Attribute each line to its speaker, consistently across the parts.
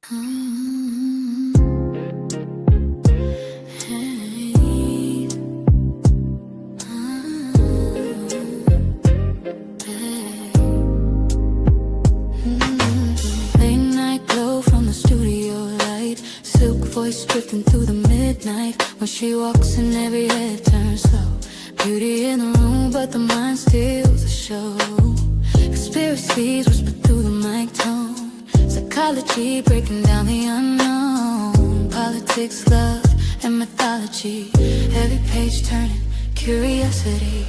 Speaker 1: Late night glow from the studio light, silk voice drifting through the midnight. When she walks in, every head turns slow. Beauty in the room, but the mind steals the show. Conspiracies whisper through the mic tone. Psychology breaking down the unknown. Politics, love, and mythology. Every page turning curiosity.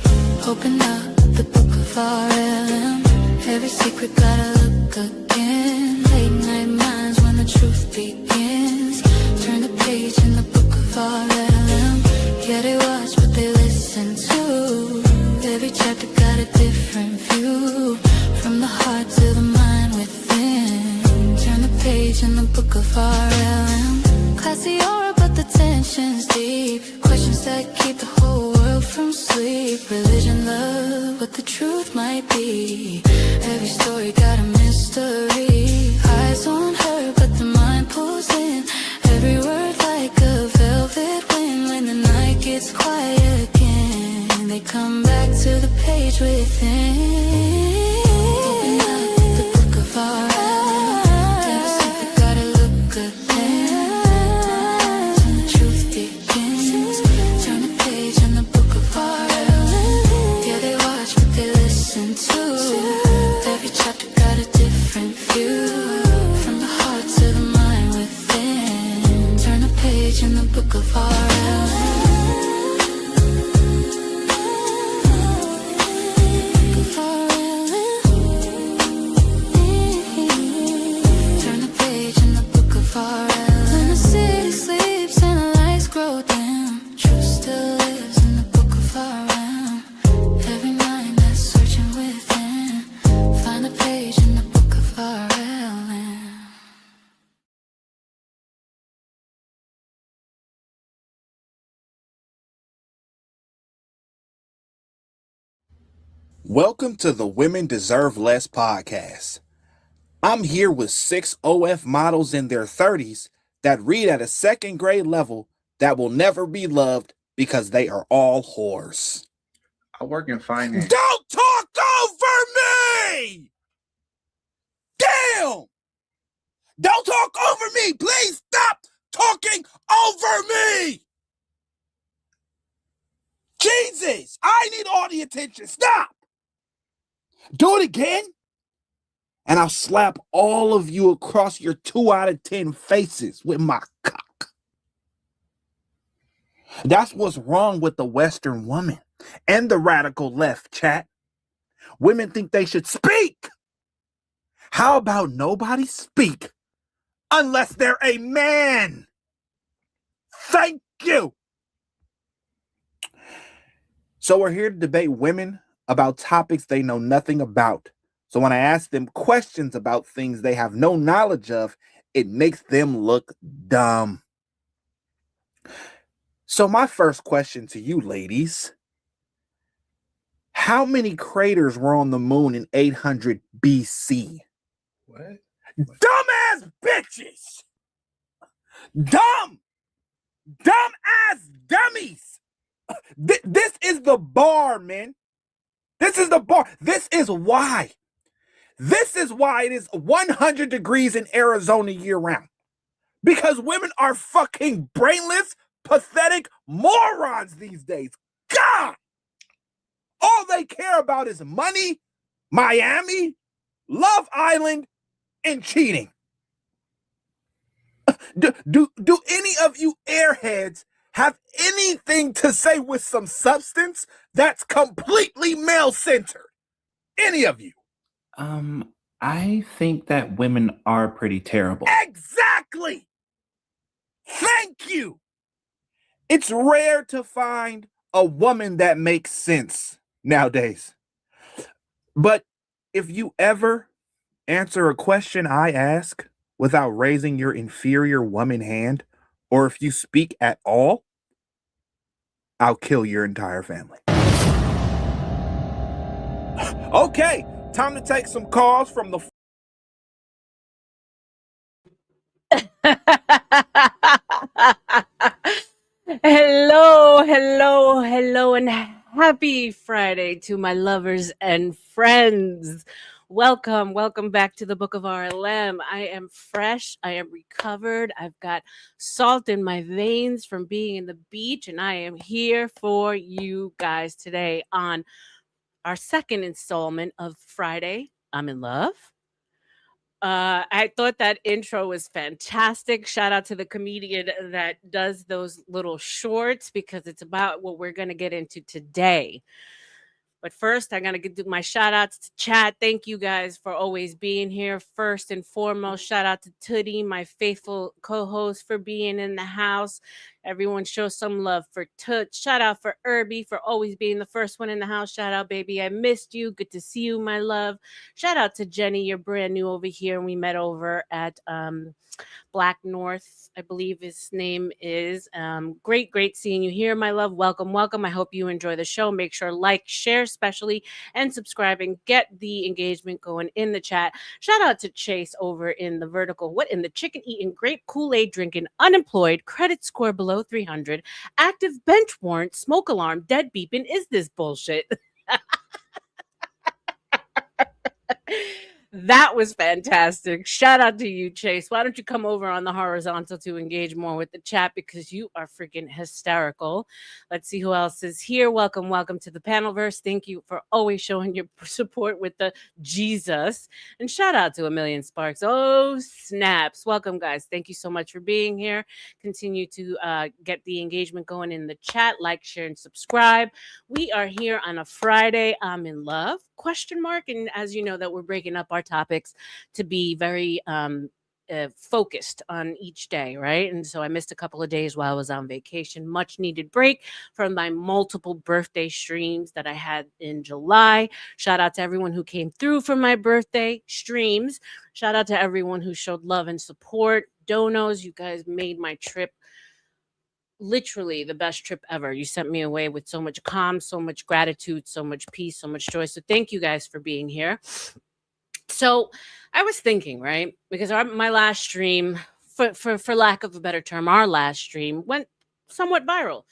Speaker 1: Open up the book of RLM. Every secret gotta look again. Late night minds when the truth begins. Turn the page in the book of RLM. Yeah, they watch but they listen too. Every chapter got a different view. From the heart to the mind within. Turn the page in the book of RLM. Classy aura but the tension's deep. Questions that keep the whole world from sleep. Religion, love, what the truth might be. Every story got a mystery. Eyes on her but the mind pulls in. Every word like a velvet wind. When the night gets quiet again, they come back to the page within. Open up the book of RLM. Every secret gotta look again. When the truth begins, turn the page in the book of RLM. Yeah, they watch but they listen too. Every chapter got a different view. From the heart to the mind within. Turn the page in the book of RLM. Turn the page in the book of RLM. When the city sleeps and the lights grow dim, truth still lives in the book of RLM. Every mind that's searching within, find a page in the book of RLM.
Speaker 2: Welcome to the Women Deserve Less podcast. I'm here with 6 OF models in their 30s that read at a second grade level that will never be loved because they are all whores.
Speaker 3: I work in finance.
Speaker 2: Don't talk over me! Damn! Don't talk over me! Please stop talking over me! Jesus! I need all the attention. Stop! Do it again, and I'll slap all of you across your 2 out of 10 faces with my cock. That's what's wrong with the Western woman and the radical left, chat. Women think they should speak. How about nobody speak unless they're a man? Thank you. So we're here to debate women about topics they know nothing about. So when I ask them questions about things they have no knowledge of, it makes them look dumb. So my first question to you ladies, how many craters were on the moon in 800 BC?
Speaker 3: What?
Speaker 2: Dumbass bitches! Dumb ass dummies! This is the bar, man. This is the bar. This is why. This is why it is 100 degrees in Arizona year round. Because women are fucking brainless, pathetic morons these days. God! All they care about is money, Miami, Love Island, and cheating. Do any of you airheads have anything to say with some substance that's completely male-centered? Any of you?
Speaker 4: I think that women are pretty terrible.
Speaker 2: Exactly! Thank you! It's rare to find a woman that makes sense nowadays. But if you ever answer a question I ask without raising your inferior woman hand, or if you speak at all, I'll kill your entire family. Okay, time to take some calls from the
Speaker 5: Hello, and happy Friday to my lovers and friends. Welcome back to the Book of RLM. I am fresh, I am recovered, I've got salt in my veins from being in the beach, and I am here for you guys today on our second installment of Friday. I'm in love. I thought that intro was fantastic. Shout out to the comedian that does those little shorts because it's about what we're going to get into today. But first, I'm going to do my shout outs to chat. Thank you guys for always being here. First and foremost, shout out to Tootie, my faithful co host, for being in the house. Everyone show some love for Toot. Shout out for Irby for always being the first one in the house. Shout out, baby. I missed you. Good to see you, my love. Shout out to Jenny. You're brand new over here. We met over at Black North, I believe his name is. Great seeing you here, my love. Welcome. I hope you enjoy the show. Make sure like, share, especially, and subscribe, and get the engagement going in the chat. Shout out to Chase over in the vertical. What in the chicken eating, grape Kool-Aid drinking, unemployed, credit score below 300, active bench warrant, smoke alarm, dead beeping is this bullshit? That was fantastic. Shout out to you, Chase. Why don't you come over on the horizontal to engage more with the chat because you are freaking hysterical. Let's see who else is here. Welcome to the Panelverse. Thank you for always showing your support with the Jesus. And shout out to A Million Sparks. Oh, snaps. Welcome, guys. Thank you so much for being here. Continue to get the engagement going in the chat. Like, share, and subscribe. We are here on a Friday. I'm in love, ? And as you know, that we're breaking up our topics to be very focused on each day, right? And so I missed a couple of days while I was on vacation. Much needed break from my multiple birthday streams that I had in July. Shout out to everyone who came through for my birthday streams. Shout out to everyone who showed love and support. Donos, you guys made my trip literally the best trip ever. You sent me away with so much calm, so much gratitude, so much peace, so much joy. So thank you guys for being here. So I was thinking, right? Because my last stream, for lack of a better term, our last stream went somewhat viral.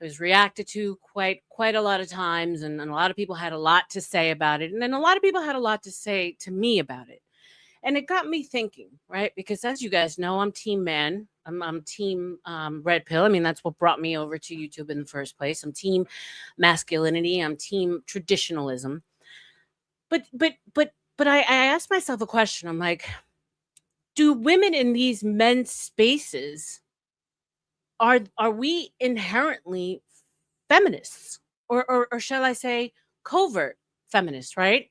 Speaker 5: It was reacted to quite a lot of times, and a lot of people had a lot to say about it. And then a lot of people had a lot to say to me about it. And it got me thinking, right? Because as you guys know, I'm team man. I'm team red pill. I mean, that's what brought me over to YouTube in the first place. I'm team masculinity. I'm team traditionalism. But I asked myself a question. I'm like, do women in these men's spaces are we inherently feminists, or shall I say covert feminists, right?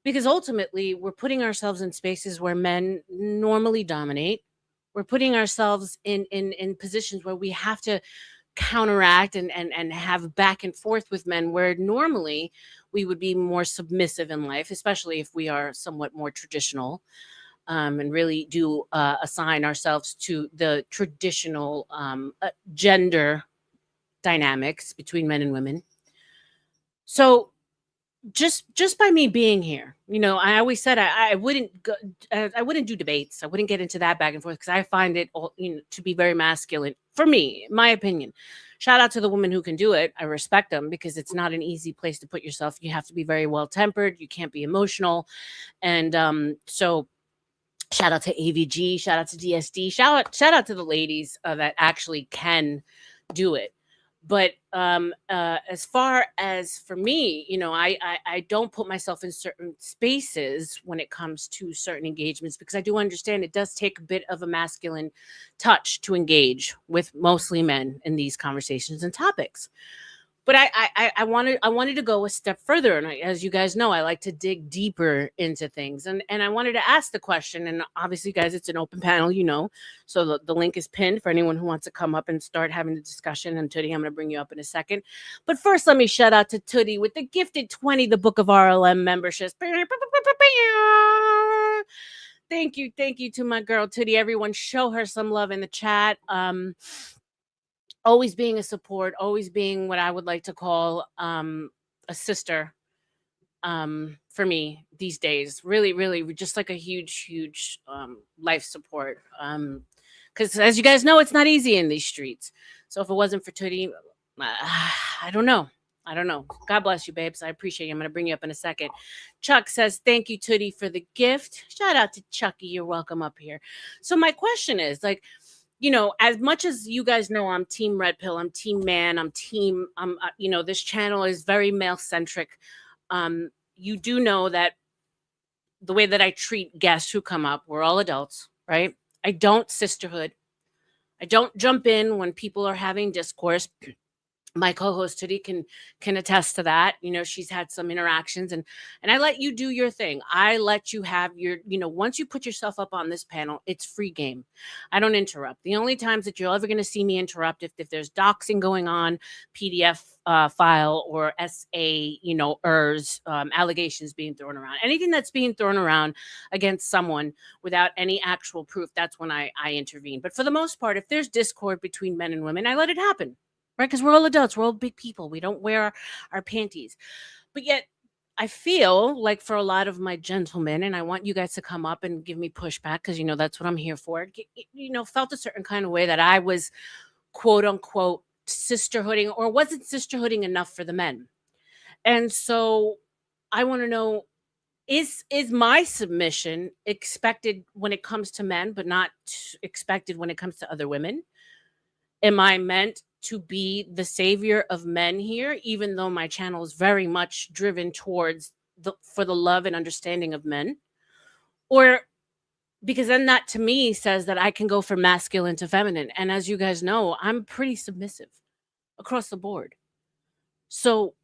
Speaker 5: Because ultimately we're putting ourselves in spaces where men normally dominate. We're putting ourselves in positions where we have to counteract and have back and forth with men, where normally we would be more submissive in life, especially if we are somewhat more traditional, and really do assign ourselves to the traditional gender dynamics between men and women. So just by me being here, I always said I wouldn't go, I wouldn't do debates. I wouldn't get into that back and forth because I find it all, to be very masculine for me, my opinion. Shout out to the women who can do it. I respect them because it's not an easy place to put yourself. You have to be very well tempered. You can't be emotional, and so shout out to AVG. Shout out to DSD. Shout out to the ladies that actually can do it. But as far as for me, I don't put myself in certain spaces when it comes to certain engagements, because I do understand it does take a bit of a masculine touch to engage with mostly men in these conversations and topics. But I wanted to go a step further, and as you guys know, I like to dig deeper into things, and I wanted to ask the question. And obviously, guys, it's an open panel, so the link is pinned for anyone who wants to come up and start having the discussion. And Tootie, I'm going to bring you up in a second, but first, let me shout out to Tootie with the gifted 20 the Book of RLM memberships. Thank you to my girl Tootie. Everyone, show her some love in the chat. Always being a support, always being what I would like to call a sister for me these days. Really, just like a huge life support. Because as you guys know, it's not easy in these streets. So if it wasn't for Tootie, I don't know. I don't know. God bless you, babes. I appreciate you. I'm going to bring you up in a second. Chuck says, thank you, Tootie, for the gift. Shout out to Chucky. You're welcome up here. So my question is, like, you know, as much as you guys know, I'm team red pill, I'm team man, you know, this channel is very male centric. You do know that the way that I treat guests who come up, we're all adults, right? I don't sisterhood. I don't jump in when people are having discourse. My co-host Tootie can attest to that. You know, she's had some interactions, and I let you do your thing. I let you have your, you know, once you put yourself up on this panel, it's free game. I don't interrupt. The only times that you're ever going to see me interrupt if there's doxing going on, PDF file, or SA, you know, allegations being thrown around. Anything that's being thrown around against someone without any actual proof, that's when I intervene. But for the most part, if there's discord between men and women, I let it happen. Right? Because we're all adults. We're all big people. We don't wear our panties. But yet, I feel like for a lot of my gentlemen, and I want you guys to come up and give me pushback because, you know, that's what I'm here for. You know, felt a certain kind of way that I was, quote unquote, sisterhooding, or wasn't sisterhooding enough for the men. And so I want to know, is my submission expected when it comes to men, but not expected when it comes to other women? Am I meant to be the savior of men here, even though my channel is very much driven towards for the love and understanding of men? Or because then that to me says that I can go from masculine to feminine. And as you guys know, I'm pretty submissive across the board. So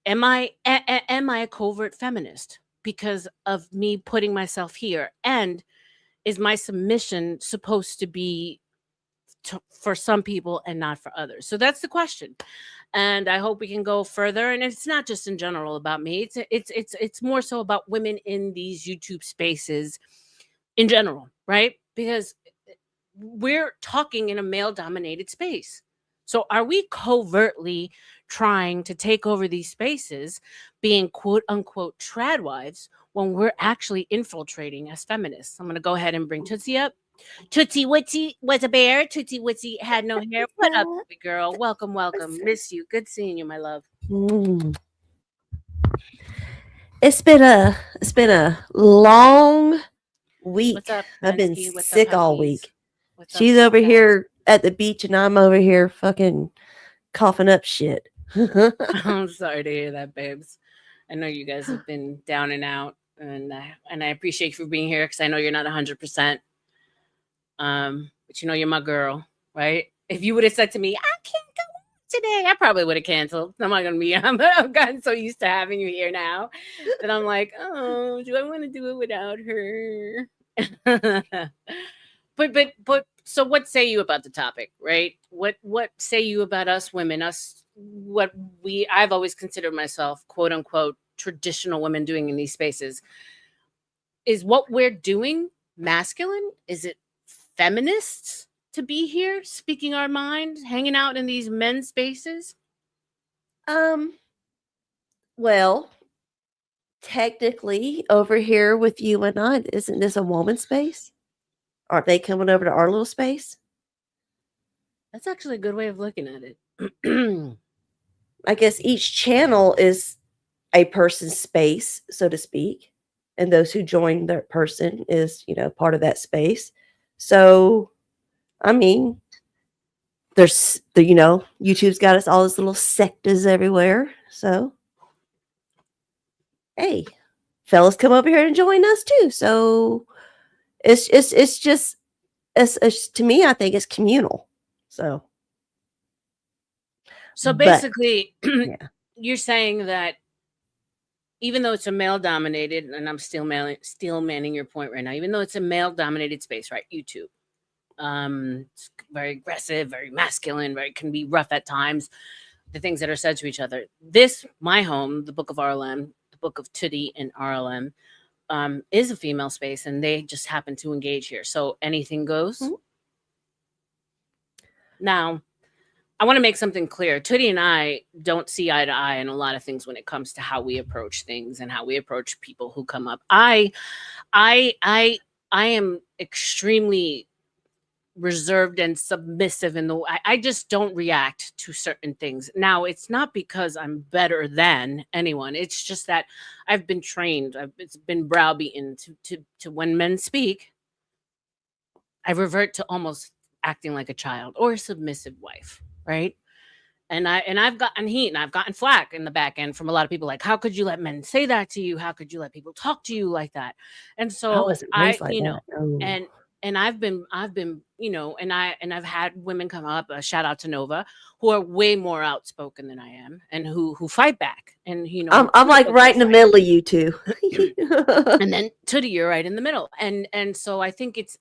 Speaker 5: am I a covert feminist because of me putting myself here? And is my submission supposed to be for some people and not for others? So that's the question, and I hope we can go further. And it's not just in general about me. It's more so about women in these YouTube spaces in general, right? Because we're talking in a male-dominated space. So are we covertly trying to take over these spaces, being quote unquote trad wives, when we're actually infiltrating as feminists? I'm going to go ahead and bring Tootsie up. Tootsie Wootsy was a bear. Tootsie Wootsy had no hair. What up, baby girl? Welcome, welcome. Miss you. Good seeing you, my love.
Speaker 6: It's been a long week.
Speaker 5: What's up,
Speaker 6: I've been
Speaker 5: Bensky? What's
Speaker 6: sick
Speaker 5: up,
Speaker 6: all
Speaker 5: Huggies?
Speaker 6: week.
Speaker 5: What's up,
Speaker 6: She's over
Speaker 5: guys?
Speaker 6: here at the beach, and I'm over here fucking coughing up shit.
Speaker 5: I'm sorry to hear that, babes. I know you guys have been down and out, and I appreciate you for being here because I know you're not 100%. But you know you're my girl, right? If you would have said to me, I can't go today, I probably would have canceled. I'm not gonna be. I've gotten so used to having you here now that I'm like, oh, do I want to do it without her? but so what say you about the topic, right? What say you about us women, I've always considered myself, quote unquote, traditional women doing in these spaces? Is what we're doing masculine? Is it feminists to be here speaking our mind, hanging out in these men's spaces?
Speaker 6: Well, technically, over here with you and I, isn't this a woman's space? Aren't they coming over to our little space?
Speaker 5: That's actually a good way of looking at it.
Speaker 6: I guess each channel is a person's space, so to speak. And those who join that person is, you know, part of that space. So, I mean, you know, YouTube's got us all these little sectas everywhere. So, hey, fellas, come over here and join us too. So, it's just to me, I think it's communal. So
Speaker 5: basically,
Speaker 6: yeah.
Speaker 5: You're saying that even though it's a male dominated, and I'm still manning your point right now, even though it's a male dominated space, right? YouTube, it's very aggressive, very masculine, can be rough at times. The things that are said to each other. My home, the Book of RLM, the Book of Tootie and RLM, is a female space, and they just happen to engage here. So anything goes. Mm-hmm. Now, I want to make something clear. Tootie and I don't see eye to eye in a lot of things when it comes to how we approach things and how we approach people who come up. I am extremely reserved and submissive in the I just don't react to certain things. Now, it's not because I'm better than anyone. It's just that I've been trained. It's been browbeaten to when men speak, I revert to almost acting like a child or a submissive wife, right? I've gotten heat and I've gotten flack in the back end from a lot of people, like, how could you let men say that to you? How could you let people talk to you like that? And
Speaker 6: I
Speaker 5: so
Speaker 6: wasn't
Speaker 5: I,
Speaker 6: raised like
Speaker 5: you know,
Speaker 6: that. No.
Speaker 5: and I've been, you know, and I've had women come up, shout out to Nova, who are way more outspoken than I am and who fight back and, you know,
Speaker 6: I'm like right in the middle of you two.
Speaker 5: and then Tootie, you're right in the middle. And so I think it's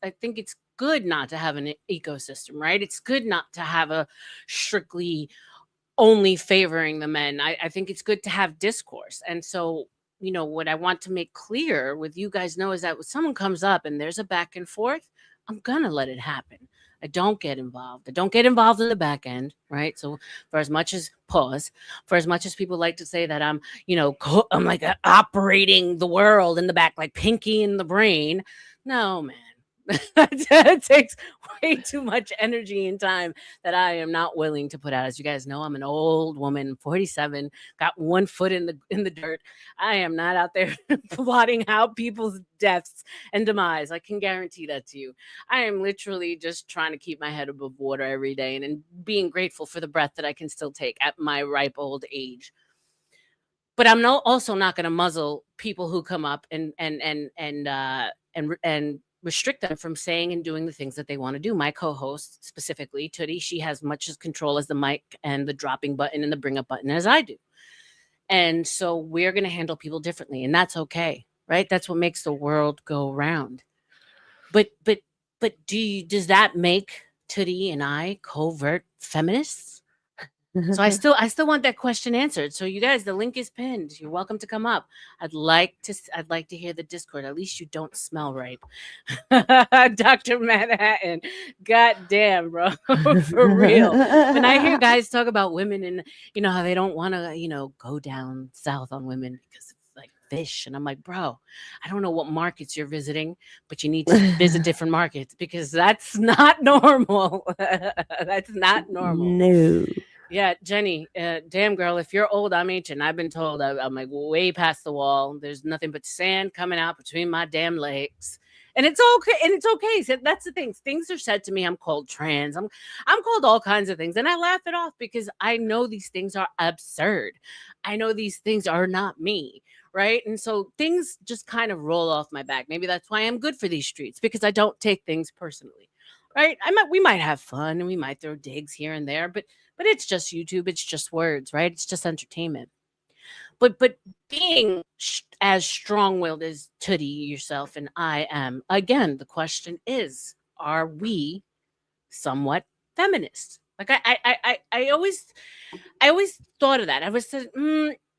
Speaker 5: good not to have an ecosystem, right? It's good not to have a strictly only favoring the men. I think it's good to have discourse. And so, you know, what I want to make clear with you guys know is that when someone comes up and there's a back and forth, I'm gonna let it happen. I don't get involved. I don't get involved in the back end, right? So for as much as for as much as people like to say that I'm, you know, I'm like operating the world in the back, like Pinky in the brain. No, man. It takes way too much energy and time that I am not willing to put out. As you guys know, I'm an old woman, 47, got one foot in the dirt. I am not out there plotting out people's deaths and demise. I can guarantee that to you. I am literally just trying to keep my head above water every day and being grateful for the breath that I can still take at my ripe old age. But I'm also not going to muzzle people who come up and restrict them from saying and doing the things that they want to do. My co-host, specifically Tootie, she has much as control as the mic and the dropping button and the bring up button as I do. And so we're going to handle people differently, and that's okay, right? That's what makes the world go round. But does that make Tootie and I covert feminists? So I still want that question answered. So you guys, the link is pinned. You're welcome to come up. I'd like to hear the Discord. At least you don't smell right. Dr. Manhattan. God damn, bro. For real. When I hear guys talk about women and you know how they don't want to, you know, go down south on women because it's like fish. And I'm like, bro, I don't know what markets you're visiting, but you need to visit different markets because that's not normal. That's not normal.
Speaker 6: No.
Speaker 5: Yeah, Jenny, damn girl, if you're old, I'm ancient. I've been told I'm like way past the wall. There's nothing but sand coming out between my damn legs. And it's okay. And it's okay. So that's the thing. Things are said to me. I'm called trans. I'm called all kinds of things. And I laugh it off because I know these things are absurd. I know these things are not me. Right. And so things just kind of roll off my back. Maybe that's why I'm good for these streets, because I don't take things personally. Right. We might have fun and we might throw digs here and there, but it's just YouTube. It's just words, right? It's just entertainment. But being as strong-willed as Tootie, yourself, and I am, again, the question is, are we somewhat feminist? Like I always thought of that. I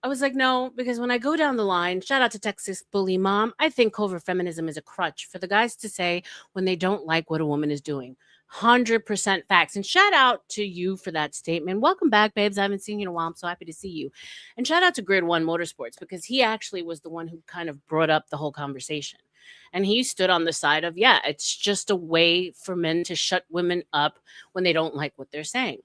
Speaker 5: was like, no, because when I go down the line, shout out to Texas Bully Mom, I think covert feminism is a crutch for the guys to say when they don't like what a woman is doing. 100% facts. And shout out to you for that statement. Welcome back, babes. I haven't seen you in a while. I'm so happy to see you. And shout out to Grid One Motorsports, because he actually was the one who kind of brought up the whole conversation. And he stood on the side of, yeah, it's just a way for men to shut women up when they don't like what they're saying.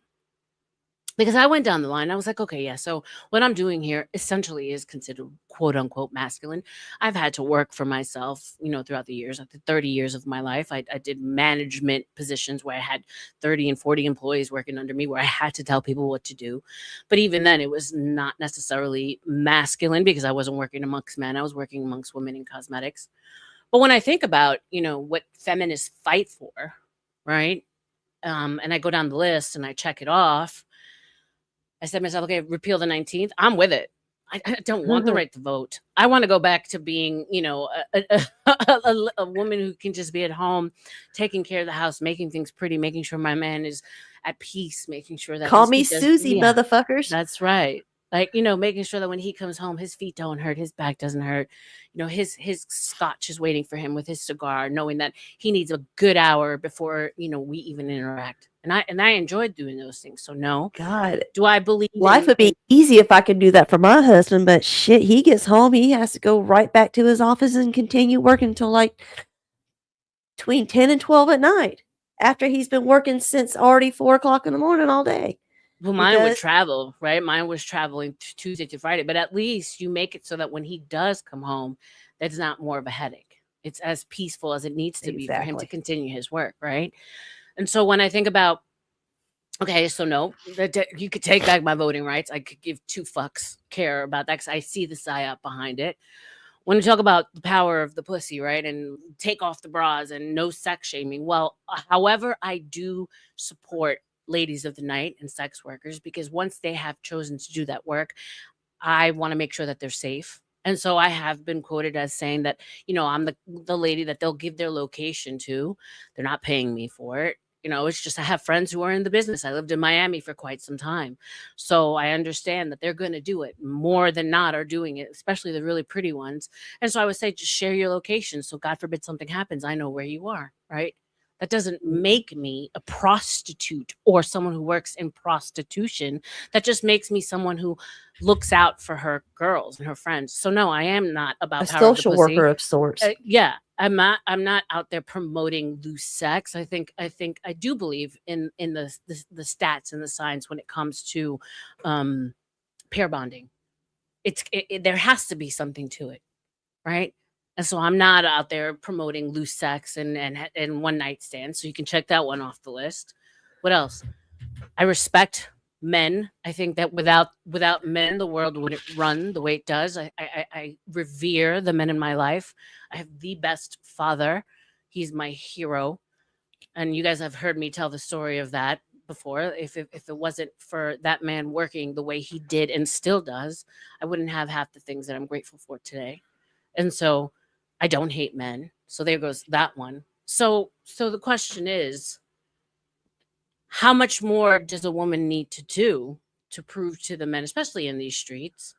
Speaker 5: Because I went down the line, I was like, okay, yeah, so what I'm doing here essentially is considered quote unquote masculine. I've had to work for myself, you know, throughout the years, after 30 years of my life. I did management positions where I had 30 and 40 employees working under me, where I had to tell people what to do. But even then, it was not necessarily masculine because I wasn't working amongst men. I was working amongst women in cosmetics. But when I think about, you know, what feminists fight for, right? And I go down the list and I check it off, I said to myself, okay, repeal the 19th. I'm with it. I don't want the right to vote. I want to go back to being, you know, a woman who can just be at home, taking care of the house, making things pretty, making sure my man is at peace, making sure that
Speaker 6: Call me Susie, motherfuckers.
Speaker 5: That's right. Like, you know, making sure that when he comes home, his feet don't hurt, his back doesn't hurt. You know, his scotch is waiting for him with his cigar, knowing that he needs a good hour before, you know, we even interact. And I enjoyed doing those things. So no.
Speaker 6: God.
Speaker 5: Do I believe
Speaker 6: life would be easy if I could do that for my husband, but shit, he gets home, he has to go right back to his office and continue working until like between 10 and 12 at night. after he's been working since already 4 o'clock in the morning all day.
Speaker 5: Well, mine would
Speaker 6: Because-
Speaker 5: travel, right? Mine was traveling Tuesday to Friday, but at least you make it so that when he does come home, that's not more of a headache. It's as peaceful as it needs to be for him to
Speaker 6: Exactly.
Speaker 5: continue his work, right? And so when I think about, okay, so no, you could take back my voting rights. I could give two fucks care about that because I see the psyop behind it. When we talk about the power of the pussy, right, and take off the bras and no sex shaming, well, however, I do support ladies of the night and sex workers because once they have chosen to do that work, I want to make sure that they're safe. And so I have been quoted as saying that, I'm the lady that they'll give their location to. They're not paying me for it. It's just I have friends who are in the business. I lived in Miami for quite some time. So I understand that they're going to do it. More than not are doing it, especially the really pretty ones. And so I would say just share your location. So God forbid something happens, I know where you are, right? That doesn't make me a prostitute or someone who works in prostitution. That just makes me someone who looks out for her girls and her friends. So no, I am not about
Speaker 6: A
Speaker 5: power of the
Speaker 6: social
Speaker 5: pussy.
Speaker 6: worker of sorts.
Speaker 5: Yeah, I'm not out there promoting loose sex. I do believe in the stats and the science when it comes to pair bonding. There has to be something to it, right? And so I'm not out there promoting loose sex and one night stands. So you can check that one off the list. What else? I respect men. I think that without men, the world wouldn't run the way it does. I revere the men in my life. I have the best father. He's my hero. And you guys have heard me tell the story of that before. If it wasn't for that man working the way he did and still does, I wouldn't have half the things that I'm grateful for today. And so I don't hate men. So there goes that one. So the question is, how much more does a woman need to do to prove to the men, especially in these streets,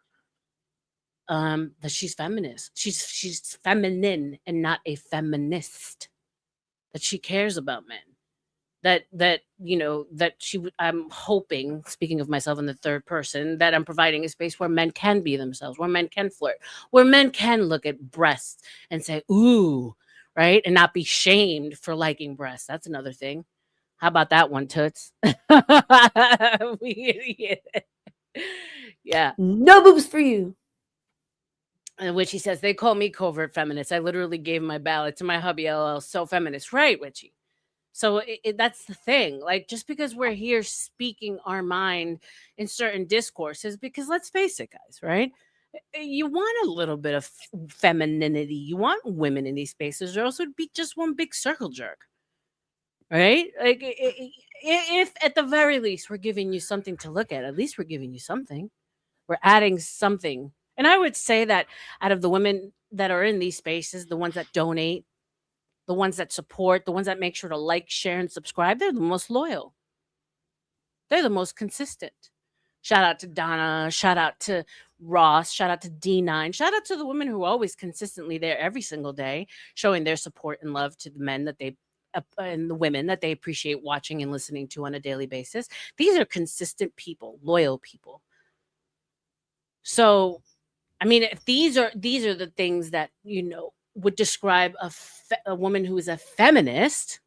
Speaker 5: that she's feminist? She's feminine and not a feminist. That she cares about men. That I'm hoping, speaking of myself in the third person, that I'm providing a space where men can be themselves, where men can flirt, where men can look at breasts and say, ooh, right? And not be shamed for liking breasts. That's another thing. How about that one, Toots? Yeah.
Speaker 6: No boobs for you.
Speaker 5: In which he says, they call me covert feminist. I literally gave my ballot to my hubby, LL. So feminist. Right, Richie? So that's the thing. Like, just because we're here speaking our mind in certain discourses, because let's face it, guys, right? You want a little bit of femininity. You want women in these spaces, or else it would be just one big circle jerk, right? Like, if at the very least we're giving you something to look at least we're giving you something. We're adding something. And I would say that out of the women that are in these spaces, the ones that donate, the ones that support, the ones that make sure to like, share, and subscribe, they're the most loyal. They're the most consistent. Shout out to Donna. Shout out to Ross. Shout out to D9. Shout out to the women who are always consistently there every single day, showing their support and love to the men that they and the women that they appreciate watching and listening to on a daily basis. These are consistent people, loyal people. So, I mean, if these are the things that would describe a woman who is a feminist,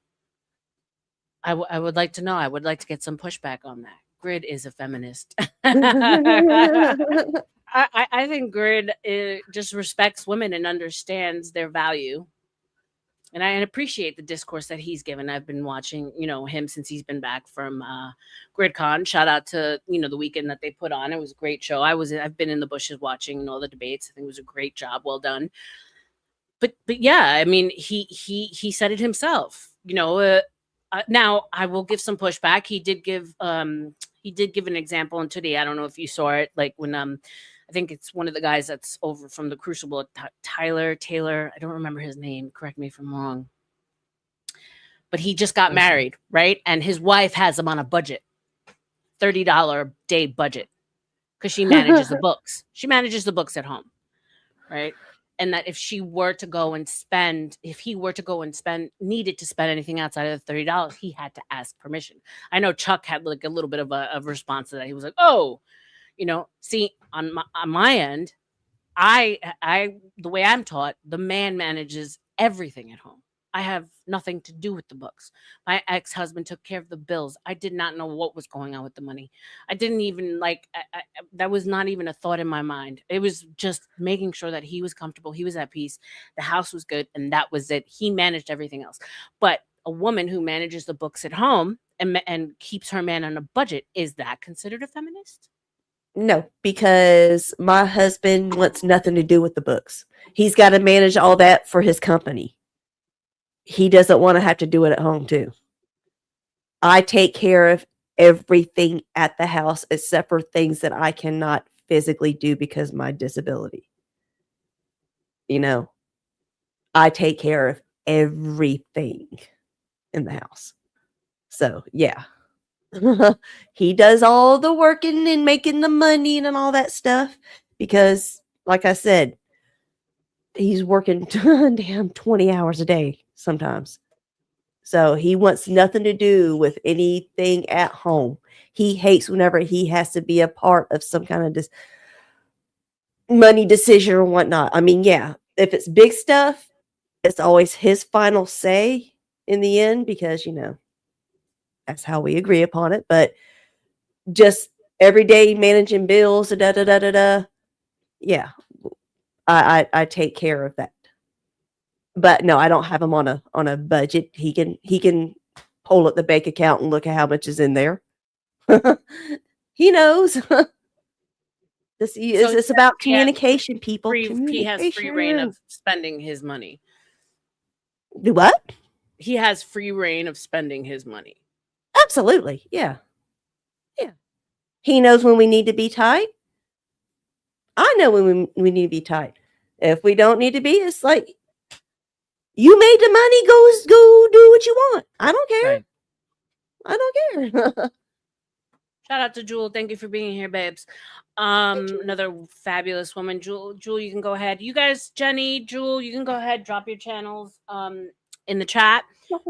Speaker 5: I would like to know. I would like to get some pushback on that. Grid is a feminist. I think Grid just respects women and understands their value. And I appreciate the discourse that he's given. I've been watching, him since he's been back from GridCon. Shout out to, the weekend that they put on. It was a great show. I've been in the bushes watching all the debates. I think it was a great job. Well done. But yeah, I mean, he said it himself. Now I will give some pushback. He did give an example, and today I don't know if you saw it, like when I think it's one of the guys that's over from the Crucible, Tyler Taylor. I don't remember his name. Correct me if I'm wrong. But he just got married, right? And his wife has him on a budget, $30 a day budget, because she manages the books. She manages the books at home, right? And that if he were to go and spend, needed to spend anything outside of the $30, he had to ask permission. I know Chuck had like a little bit of a response to that. He was like, "Oh, see, on my end, I the way I'm taught, the man manages everything at home. I have nothing to do with the books. My ex-husband took care of the bills. I did not know what was going on with the money. I didn't even that was not even a thought in my mind. It was just making sure that he was comfortable, he was at peace, the house was good, and that was it. He managed everything else. But a woman who manages the books at home and keeps her man on a budget, is that considered a feminist?
Speaker 6: No, because my husband wants nothing to do with the books. He's got to manage all that for his company. He doesn't want to have to do it at home too. I take care of everything at the house except for things that I cannot physically do because of my disability. You know, I take care of everything in the house. So, yeah. He does all the working and making the money and all that stuff because, like I said, he's working damn 20 hours a day sometimes. So he wants nothing to do with anything at home. He hates whenever he has to be a part of some kind of money decision or whatnot. I mean, yeah, if it's big stuff, it's always his final say in the end because, that's how we agree upon it. But just every day managing bills, da da da da da. Yeah, I take care of that. But no, I don't have him on a budget. He can pull up the bank account and look at how much is in there. He knows. It's about communication, people.
Speaker 5: He has free reign of spending his money.
Speaker 6: Do what?
Speaker 5: He has free reign of spending his money.
Speaker 6: Absolutely. Yeah. Yeah. He knows when we need to be tight. I know when we need to be tight. If we don't need to be, it's like, you made the money, go do what you want. I don't care. Right. I don't care.
Speaker 5: Shout out to Jewel. Thank you for being here, babes. Another fabulous woman. Jewel, you can go ahead. You guys, Jenny, Jewel, you can go ahead, drop your channels in the chat.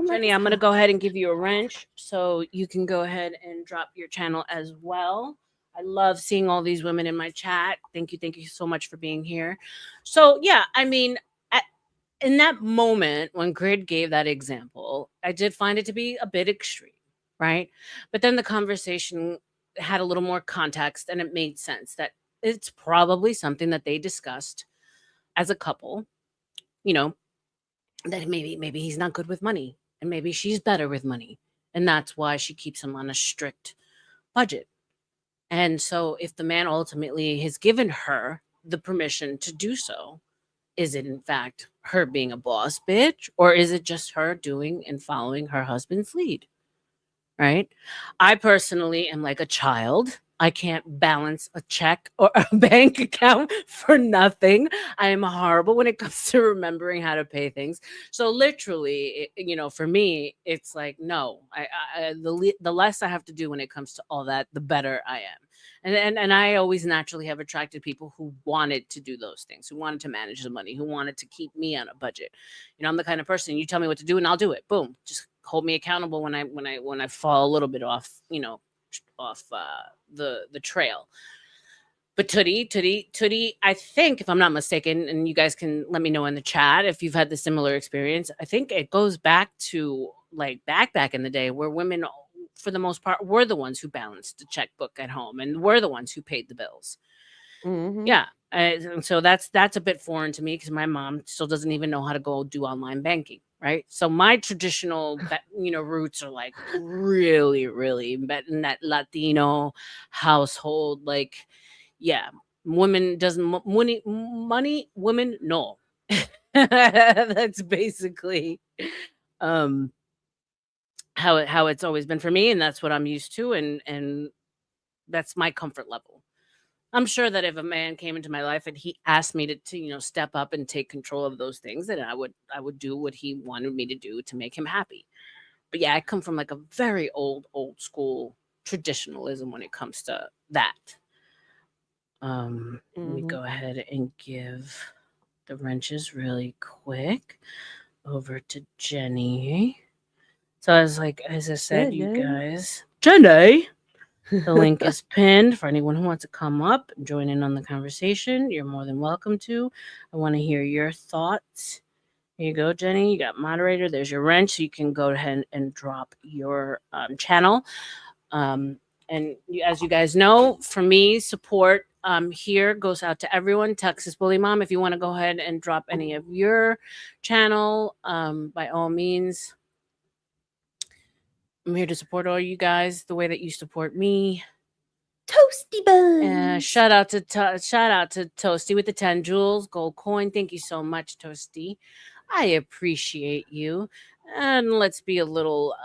Speaker 5: Jenny, I'm going to go ahead and give you a wrench so you can go ahead and drop your channel as well. I love seeing all these women in my chat. Thank you so much for being here. So, yeah, I mean, in that moment when Grid gave that example, I did find it to be a bit extreme, right? But then the conversation had a little more context and it made sense that it's probably something that they discussed as a couple, that maybe he's not good with money and maybe she's better with money. And that's why she keeps him on a strict budget. And so if the man ultimately has given her the permission to do so, is it in fact her being a boss bitch, or is it just her doing and following her husband's lead? Right? I personally am like a child. I can't balance a check or a bank account for nothing. I am horrible when it comes to remembering how to pay things. So literally, for me, it's like, no, the less I have to do when it comes to all that, the better I am. And I always naturally have attracted people who wanted to do those things, who wanted to manage the money, who wanted to keep me on a budget. I'm the kind of person, you tell me what to do and I'll do it. Boom. Just hold me accountable when I fall a little bit off, off the trail. But Tootie, I think, if I'm not mistaken, and you guys can let me know in the chat if you've had the similar experience, I think it goes back to like back in the day where women, for the most part, were the ones who balanced the checkbook at home and were the ones who paid the bills.
Speaker 6: Mm-hmm.
Speaker 5: Yeah. And so that's a bit foreign to me because my mom still doesn't even know how to go do online banking. Right. So my traditional, roots are like really, really in that Latino household. Like, yeah, women doesn't money, women, no. That's basically how it's always been for me. And that's what I'm used to. And that's my comfort level. I'm sure that if a man came into my life and he asked me to step up and take control of those things, then I would do what he wanted me to do to make him happy. But yeah, I come from like a very old school traditionalism when it comes to that. Let me go ahead and give the wrenches really quick over to Jenny. So as I said, you guys, Jenny. The link is pinned for anyone who wants to come up and join in on the conversation. You're more than welcome to. I want to hear your thoughts Here you go, Jenny. You got moderator. There's your wrench. So you can go ahead and drop your channel. And as you guys know, for me, support here goes out to everyone. Texas Bully Mom, if you want to go ahead and drop any of your channel, by all means. I'm here to support all you guys the way that you support me.
Speaker 6: Toasty buns.
Speaker 5: Shout out to Toasty with the 10 jewels gold coin. Thank you so much, Toasty. I appreciate you. And let's be a little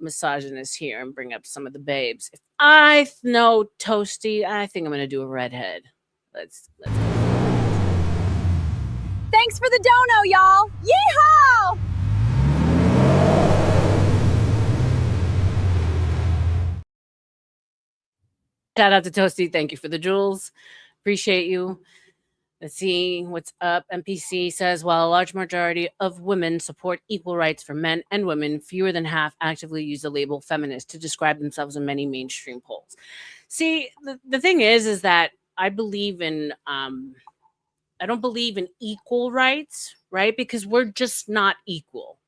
Speaker 5: misogynist here and bring up some of the babes. If I know Toasty, I think I'm gonna do a redhead. Let's go.
Speaker 7: Thanks for the dono, y'all. Yeehaw!
Speaker 5: Shout out to Toasty. Thank you for the jewels. Appreciate you. Let's see what's up. MPC says, while a large majority of women support equal rights for men and women, fewer than half actively use the label feminist to describe themselves in many mainstream polls. See, the thing is that I believe in, I don't believe in equal rights, right? Because we're just not equal.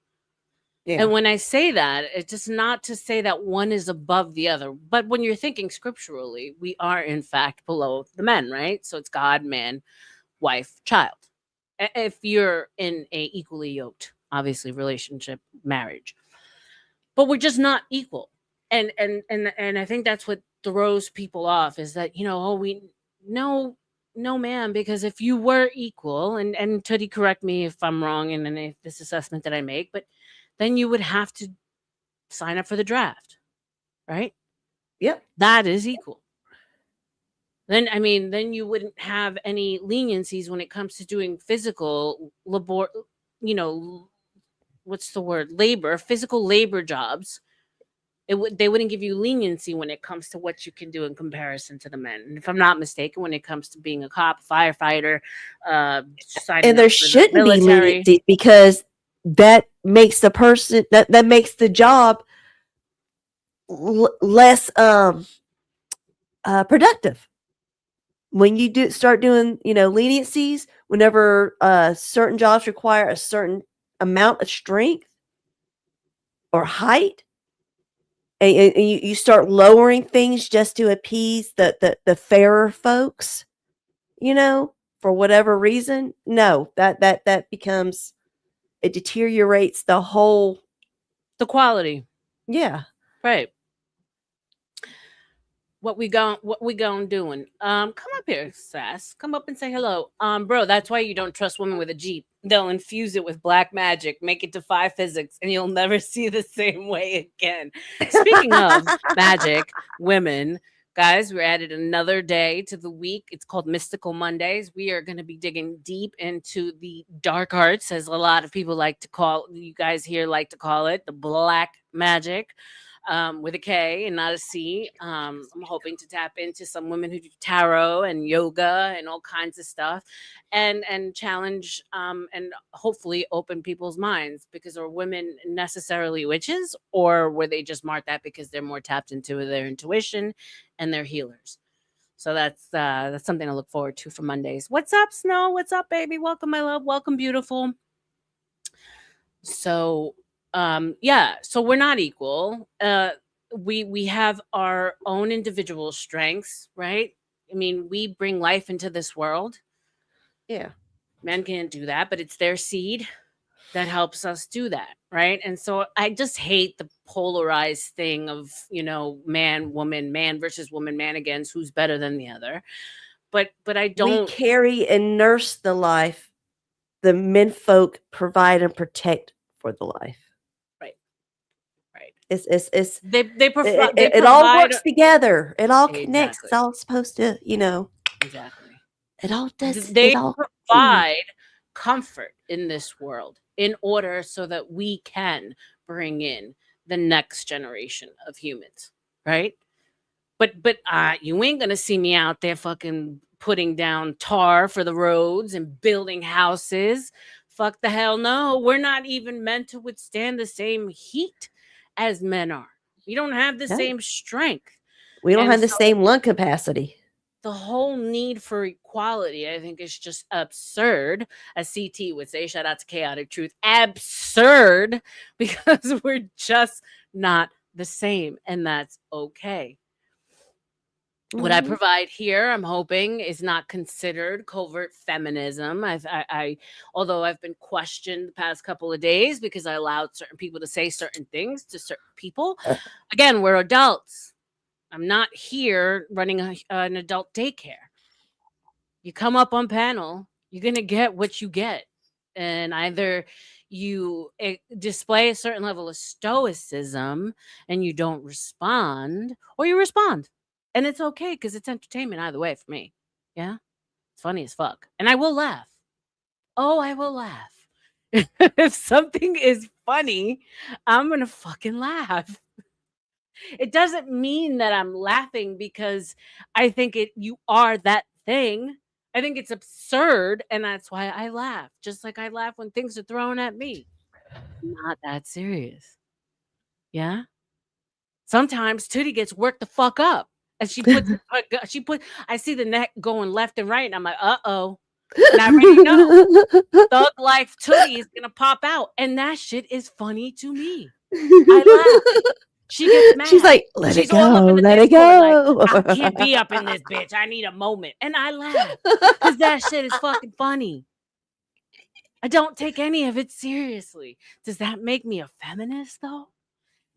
Speaker 6: Yeah.
Speaker 5: And when I say that, it's just not to say that one is above the other. But when you're thinking scripturally, we are in fact below the men, right? So it's God, man, wife, child. If you're in a equally yoked, obviously, relationship, marriage. But we're just not equal. And I think that's what throws people off is that, no, ma'am, because if you were equal, and Tootie, correct me if I'm wrong in this assessment that I make, but then you would have to sign up for the draft, right?
Speaker 6: Yep.
Speaker 5: That is equal. Then you wouldn't have any leniencies when it comes to doing physical labor, what's the word? Physical labor jobs. They wouldn't give you leniency when it comes to what you can do in comparison to the men. And if I'm not mistaken, when it comes to being a cop, firefighter,
Speaker 6: and there shouldn't be leniency because that makes the person that makes the job less productive. When you start doing leniencies, whenever certain jobs require a certain amount of strength or height, and you start lowering things just to appease the fairer folks, for whatever reason, no, that becomes, it deteriorates the
Speaker 5: quality.
Speaker 6: Yeah.
Speaker 5: Right. What we going doing? Come up here, Sass. Come up and say hello. Bro, that's why you don't trust women with a Jeep. They'll infuse it with black magic, make it defy physics, and you'll never see the same way again. Speaking of magic, women, guys, we're added another day to the week. It's called Mystical Mondays. We are going to be digging deep into the dark arts, as a lot of people you guys here like to call it, the black magic. With a K and not a C. I'm hoping to tap into some women who do tarot and yoga and all kinds of stuff, and challenge and hopefully open people's minds, because are women necessarily witches, or were they just marked that because they're more tapped into their intuition and they're healers? So that's something to look forward to for Mondays. What's up, Snow? What's up, baby? Welcome, my love. Welcome, beautiful. So so we're not equal. We have our own individual strengths, right? We bring life into this world.
Speaker 6: Yeah.
Speaker 5: Men can't do that, but it's their seed that helps us do that, right? And so I just hate the polarized thing of, man, woman, man versus woman, man against who's better than the other. But I don't.
Speaker 6: We carry and nurse the life the men folk provide and protect for the life.
Speaker 5: Right.
Speaker 6: It's
Speaker 5: they
Speaker 6: provide.
Speaker 5: It
Speaker 6: it all works together. It all connects.
Speaker 5: Exactly.
Speaker 6: It's all supposed to,
Speaker 5: Exactly.
Speaker 6: It all does.
Speaker 5: They provide comfort in this world in order so that we can bring in the next generation of humans, right? But you ain't gonna see me out there fucking putting down tar for the roads and building houses. Fuck the hell no. We're not even meant to withstand the same heat as men are. We don't have the same strength.
Speaker 6: We don't have the same lung capacity.
Speaker 5: the whole need for equality, I think, is just absurd. As CT would say, shout out to Chaotic Truth, absurd, because we're just not the same, and that's okay. What I
Speaker 6: Mhm.
Speaker 5: provide here, I'm hoping, is not considered covert feminism. Although I've been questioned the past couple of days because I allowed certain people to say certain things to certain people. Again, we're adults. I'm not here running an adult daycare. You come up on panel, you're gonna get what you get, and either you display a certain level of stoicism and you don't respond, or you respond, and it's okay because it's entertainment either way for me. Yeah, it's funny as fuck, and I will laugh. Oh, I will laugh. If something is funny, I'm gonna fucking laugh. It doesn't mean that I'm laughing because I think you are that thing. I think it's absurd, and that's why I laugh. Just like I laugh when things are thrown at me. Not that serious. Yeah. Sometimes Tootie gets worked the fuck up, and I see the neck going left and right, and I'm like, uh-oh. And I already know Thug Life Tootie is gonna pop out, and that shit is funny to me. I laugh. She gets mad.
Speaker 6: She's like, let it
Speaker 5: She's all up
Speaker 6: go,
Speaker 5: in the
Speaker 6: let it
Speaker 5: Discord like,
Speaker 6: go.
Speaker 5: I can't be up in this bitch. I need a moment. And I laugh because that shit is fucking funny. I don't take any of it seriously. Does that make me a feminist though?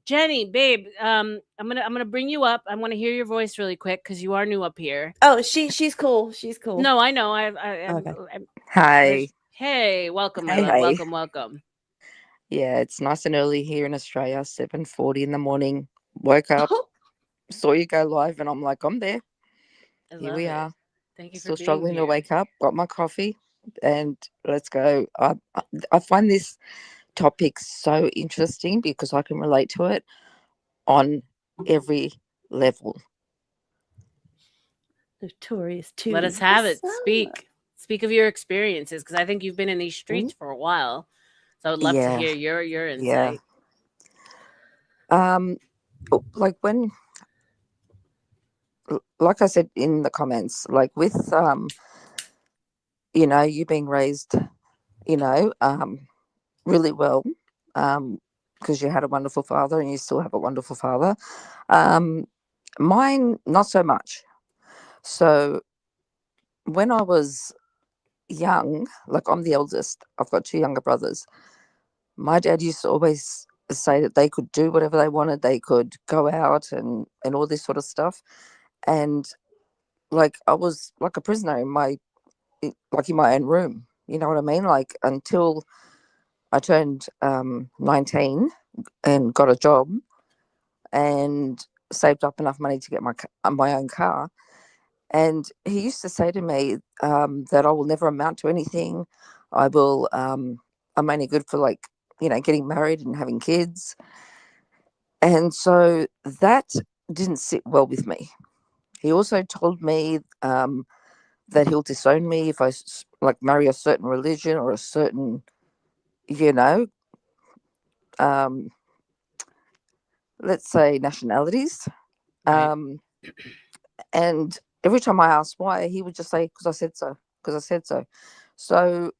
Speaker 5: Jenny, babe, I'm gonna bring you up. I want to hear your voice really quick because you are new up here.
Speaker 6: Oh, she's cool. She's cool.
Speaker 5: No, I know.
Speaker 6: Okay.
Speaker 8: Hi.
Speaker 5: Hey, welcome, my
Speaker 8: Hey,
Speaker 5: love.
Speaker 8: hey.
Speaker 5: Welcome.
Speaker 8: Yeah, it's nice and early here in Australia, 7:40 in the morning. Woke up, saw you go live, and I'm like, I'm there.
Speaker 5: I
Speaker 8: Here
Speaker 5: love
Speaker 8: we
Speaker 5: it.
Speaker 8: are.
Speaker 5: Thank you for
Speaker 8: Still
Speaker 5: being
Speaker 8: struggling to
Speaker 5: here.
Speaker 8: wake up. Got my coffee, and let's go. I find this topic so interesting because I can relate to it on every level.
Speaker 6: Notorious too.
Speaker 5: Let us have it. Speak of your experiences because I think you've been in these streets for a while. So I would love to
Speaker 8: Yeah,
Speaker 5: hear your
Speaker 8: yeah.
Speaker 5: insight.
Speaker 8: Like when, like I said in the comments, like with you being raised, really well, because you had a wonderful father and you still have a wonderful father. Mine, not so much. So when I was young, like I'm the eldest, I've got two younger brothers. My dad used to always say that they could do whatever they wanted. They could go out and all this sort of stuff. And like I was like a prisoner in in my own room. You know what I mean? Like until I turned 19 and got a job and saved up enough money to get my own car. And he used to say to me that I will never amount to anything. I'm only good for getting married and having kids. And so that didn't sit well with me. He also told me that he'll disown me if I marry a certain religion or a certain, you know, um, let's say nationalities.
Speaker 5: Right.
Speaker 8: And every time I asked why, he would just say, because I said so, because I said so. So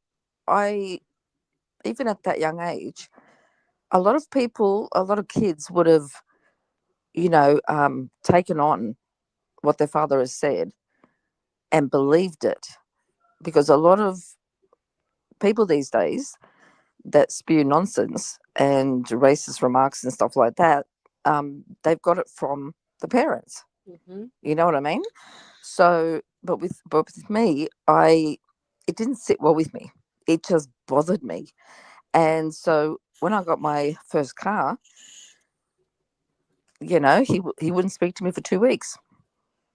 Speaker 8: even at that young age, a lot of kids would have, taken on what their father has said and believed it. Because a lot of people these days that spew nonsense and racist remarks and stuff like that, they've got it from the parents.
Speaker 5: Mm-hmm.
Speaker 8: You know what I mean? So, but with me, it didn't sit well with me. It just bothered me. And so when I got my first car, he wouldn't speak to me for 2 weeks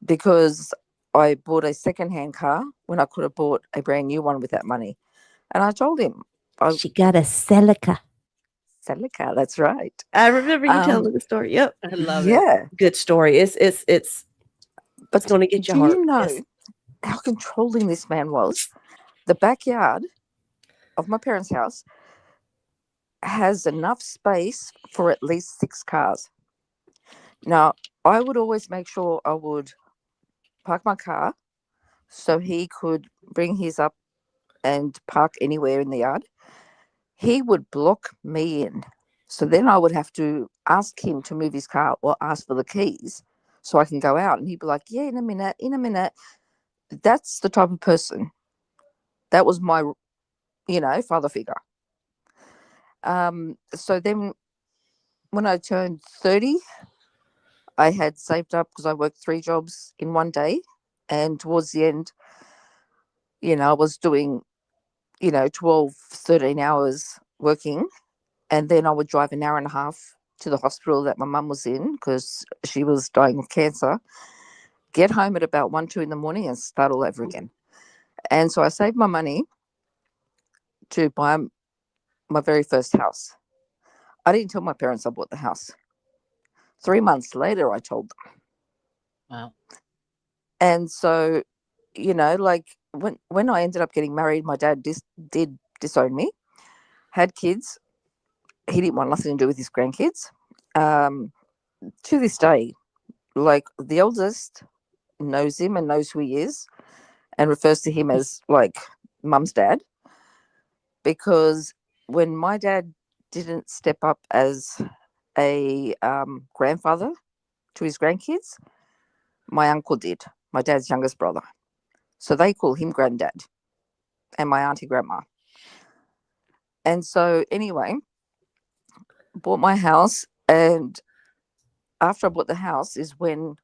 Speaker 8: because I bought a second-hand car when I could have bought a brand new one with that money. And I told him,
Speaker 6: She got a Celica.
Speaker 8: Celica, that's right.
Speaker 6: I remember you telling the story. Yep.
Speaker 5: I love it.
Speaker 8: Yeah.
Speaker 6: Good story. It's going to get your
Speaker 8: Do
Speaker 6: heart.
Speaker 8: you know
Speaker 6: Yes.
Speaker 8: how controlling this man was? The backyard of my parents' house has enough space for at least 6 cars. Now, I would always make sure I would park my car so he could bring his up and park anywhere in the yard. He would block me in. So then I would have to ask him to move his car or ask for the keys so I can go out. And he'd be like, yeah, in a minute, in a minute. That's the type of person. That was my, father figure. So then when I turned 30, I had saved up because I worked 3 jobs in one day. And towards the end, I was doing, 12, 13 hours working. And then I would drive an hour and a half to the hospital that my mum was in because she was dying of cancer, get home at about 1, 2 in the morning and start all over again. And so I saved my money to buy my very first house. I didn't tell my parents I bought the house. 3 months later, I told them.
Speaker 5: Wow.
Speaker 8: And so, like when I ended up getting married, my dad did disown me, had kids. He didn't want nothing to do with his grandkids. To this day, like the eldest knows him and knows who he is and refers to him as like mum's dad, because when my dad didn't step up as a grandfather to his grandkids, my uncle did, my dad's youngest brother. So they call him granddad and my auntie grandma. And so anyway, bought my house, and after I bought the house is when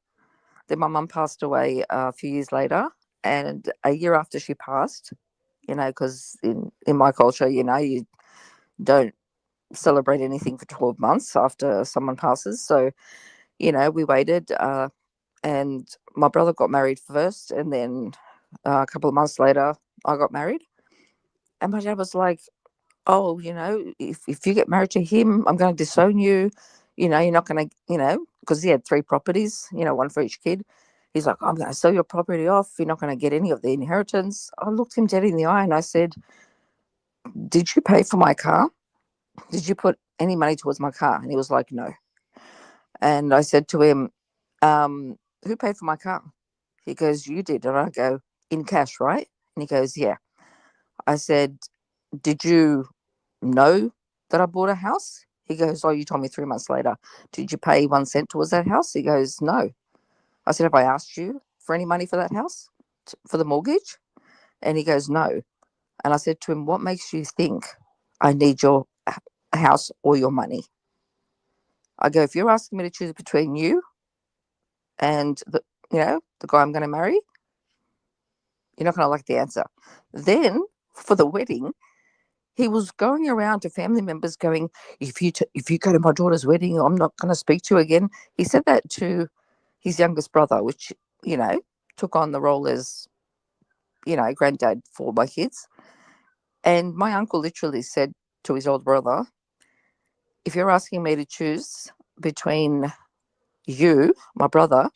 Speaker 8: then my mum passed away a few years later. And a year after she passed, because in my culture, you don't celebrate anything for 12 months after someone passes. So, we waited, and my brother got married first, and then a couple of months later, I got married. And my dad was like, oh, if you get married to him, I'm going to disown you. You're not going to, because he had 3 properties, one for each kid. He's like, I'm going to sell your property off. You're not going to get any of the inheritance. I looked him dead in the eye and I said, did you pay for my car? Did you put any money towards my car? And he was like, no. And I said to him, who paid for my car? He goes, you did. And I go, in cash, right? And he goes, yeah. I said, did you know that I bought a house? He goes, oh, you told me 3 months later. Did you pay 1 cent towards that house? He goes, no. I said, have I asked you for any money for that house, for the mortgage? And he goes, no. And I said to him, what makes you think I need your house or your money? I go, if you're asking me to choose between you and the guy I'm going to marry, you're not going to like the answer. Then for the wedding, he was going around to family members going, if you go to my daughter's wedding, I'm not going to speak to you again. He said that to his youngest brother, which, took on the role as, granddad for my kids. And my uncle literally said to his old brother, if you're asking me to choose between you, my brother,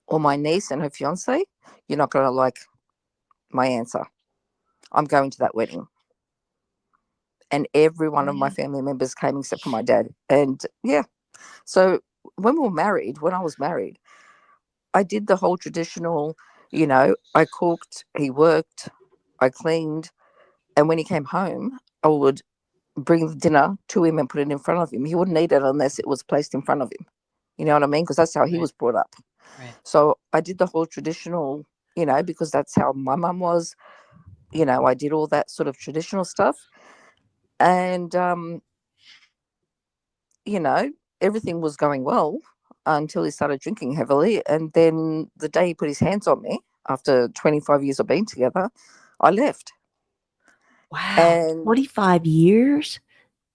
Speaker 8: or my niece and her fiance, you're not going to like my answer. I'm going to that wedding. And every one of my family members came except for my dad. And yeah, so when I was married, I did the whole traditional, I cooked, he worked, I cleaned. And when he came home, I would bring the dinner to him and put it in front of him. He wouldn't eat it unless it was placed in front of him. You know what I mean? Because that's how he was brought up.
Speaker 5: Right.
Speaker 8: So I did the whole traditional, because that's how my mum was. I did all that sort of traditional stuff. And, everything was going well until he started drinking heavily. And then the day he put his hands on me, after 25 years of being together, I left.
Speaker 6: Wow.
Speaker 8: And
Speaker 6: 45 years?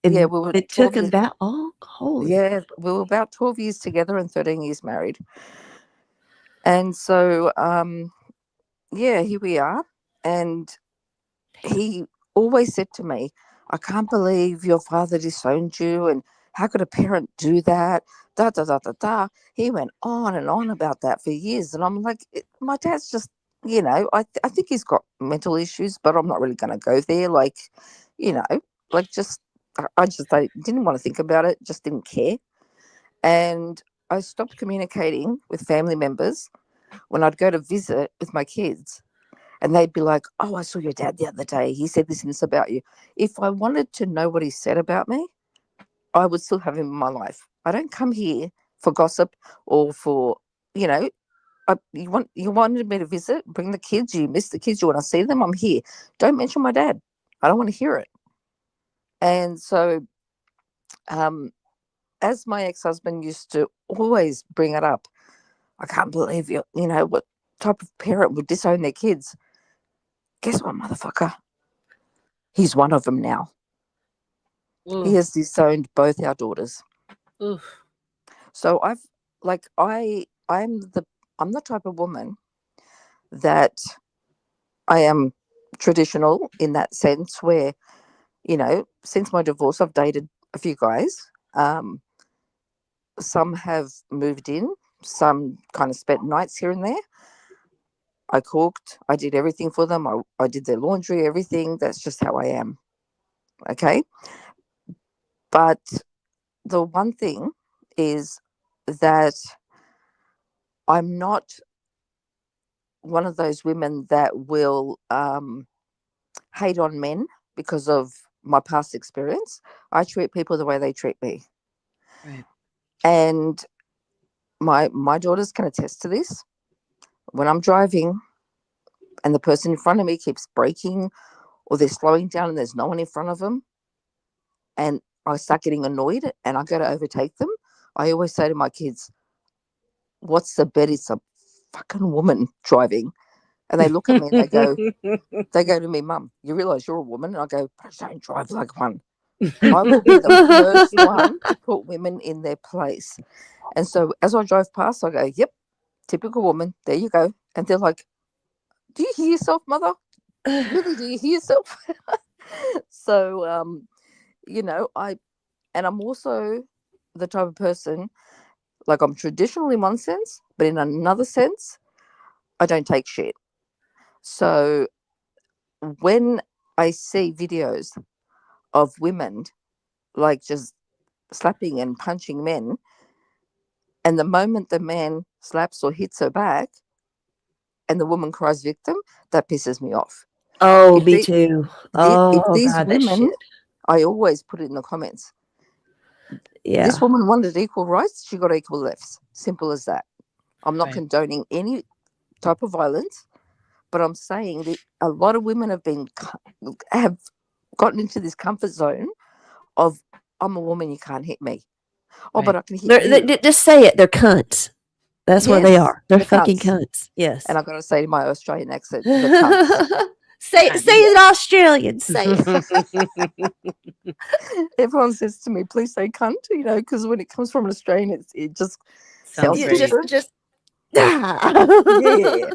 Speaker 6: And
Speaker 8: yeah, we were
Speaker 6: it took
Speaker 8: 12
Speaker 6: him
Speaker 8: years.
Speaker 6: that long? Holy.
Speaker 8: Yeah, we were about 12 years together and 13 years married. And so, here we are. And he always said to me, I can't believe your father disowned you. And how could a parent do that? Da, da, da, da, da. He went on and on about that for years. And I'm like, my dad's just, I think he's got mental issues, but I'm not really going to go there. Like, I didn't want to think about it, just didn't care. And I stopped communicating with family members when I'd go to visit with my kids, and they'd be like, "Oh, I saw your dad the other day. He said this and this about you." If I wanted to know what he said about me, I would still have him in my life. I don't come here for gossip or for, you know, you wanted me to visit, bring the kids, you miss the kids, you want to see them, I'm here. Don't mention my dad. I don't want to hear it. And so, as my ex-husband used to always bring it up, I can't believe what type of parent would disown their kids. Guess what, motherfucker? He's one of them now.
Speaker 5: Ooh.
Speaker 8: He has disowned both our daughters.
Speaker 5: Oof.
Speaker 8: So I'm the type of woman that I am traditional in that sense where, since my divorce, I've dated a few guys. Some have moved in, some kind of spent nights here and there. I cooked, I did everything for them. I did their laundry, everything. That's just how I am. Okay. But the one thing is that I'm not one of those women that will hate on men because of my past experience. I treat people the way they treat me.
Speaker 5: Right.
Speaker 8: And my daughters can attest to this. When I'm driving and the person in front of me keeps braking or they're slowing down and there's no one in front of them, and I start getting annoyed and I go to overtake them, I always say to my kids, what's the bet? It's a fucking woman driving. And they look at me and they go to me, Mum, you realise you're a woman? And I go, but I don't drive like one. I will be the first one to put women in their place. And so as I drove past, I go, yep, typical woman. There you go. And they're like, do you hear yourself, Mother? Really, do you hear yourself? So, I'm also the type of person, like I'm traditional in one sense, but in another sense, I don't take shit. So when I see videos of women like just slapping and punching men, and the moment the man slaps or hits her back and the woman cries victim, that pisses me off.
Speaker 6: Oh,
Speaker 8: If
Speaker 6: me
Speaker 8: they-
Speaker 6: too.
Speaker 8: if
Speaker 6: Oh
Speaker 8: these
Speaker 6: God, that
Speaker 8: women,
Speaker 6: shit.
Speaker 8: I always put it in the comments.
Speaker 6: Yeah.
Speaker 8: This woman wanted equal rights, she got equal lefts. Simple as that. I'm not
Speaker 5: Right.
Speaker 8: condoning any type of violence, but I'm saying that a lot of women have gotten into this comfort zone of, I'm a woman, you can't hit me. Oh,
Speaker 5: Right.
Speaker 8: but I can hit you.
Speaker 6: Just say it. They're cunts. That's what they
Speaker 8: Yes,
Speaker 6: are. They're
Speaker 8: the
Speaker 6: fucking
Speaker 8: cunts.
Speaker 6: cunts. Yes.
Speaker 8: And I've got to say to my Australian accent, the cunts.
Speaker 6: say
Speaker 5: Cunts.
Speaker 6: it Australian. Say it.
Speaker 8: Everyone says to me, please say cunt, because when it comes from an Australian, it just
Speaker 5: Sounds
Speaker 8: sounds
Speaker 5: great.
Speaker 8: different.
Speaker 6: just
Speaker 8: Yeah.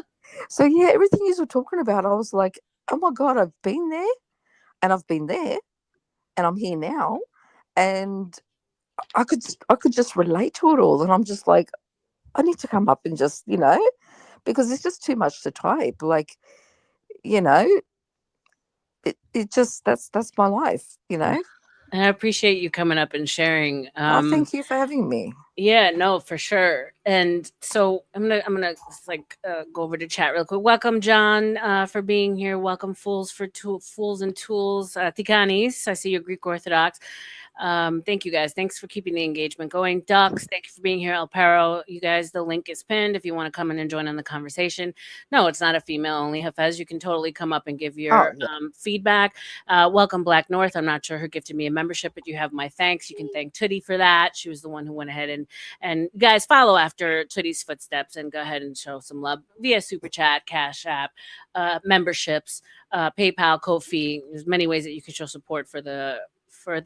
Speaker 8: So, yeah, everything you were talking about, I was like, oh, my God, I've been there and I've been there and I'm here now. And I could just relate to it all. And I'm just like, I need to come up and just, because it's just too much to type. Like, it just, that's my life,
Speaker 5: And I appreciate you coming up and sharing.
Speaker 8: Thank you for having me.
Speaker 5: Yeah, no, for sure. And so I'm gonna just, go over to chat real quick. Welcome, John, for being here. Welcome, Fools and Tools. Tikanis, I see you're Greek Orthodox. Thank you guys. Thanks for keeping the engagement going. Ducks, thank you for being here. El Paro, you guys, the link is pinned if you want to come in and join on the conversation. No, it's not a female only. Hafez, you can totally come up and give your feedback. Welcome, Black North. I'm not sure who gifted me a membership, but you have my thanks. You can thank Tootie for that. She was the one who went ahead and guys, follow after Tootie's footsteps and go ahead and show some love via Super Chat, Cash App, memberships, PayPal, Ko-fi. There's many ways that you can show support for the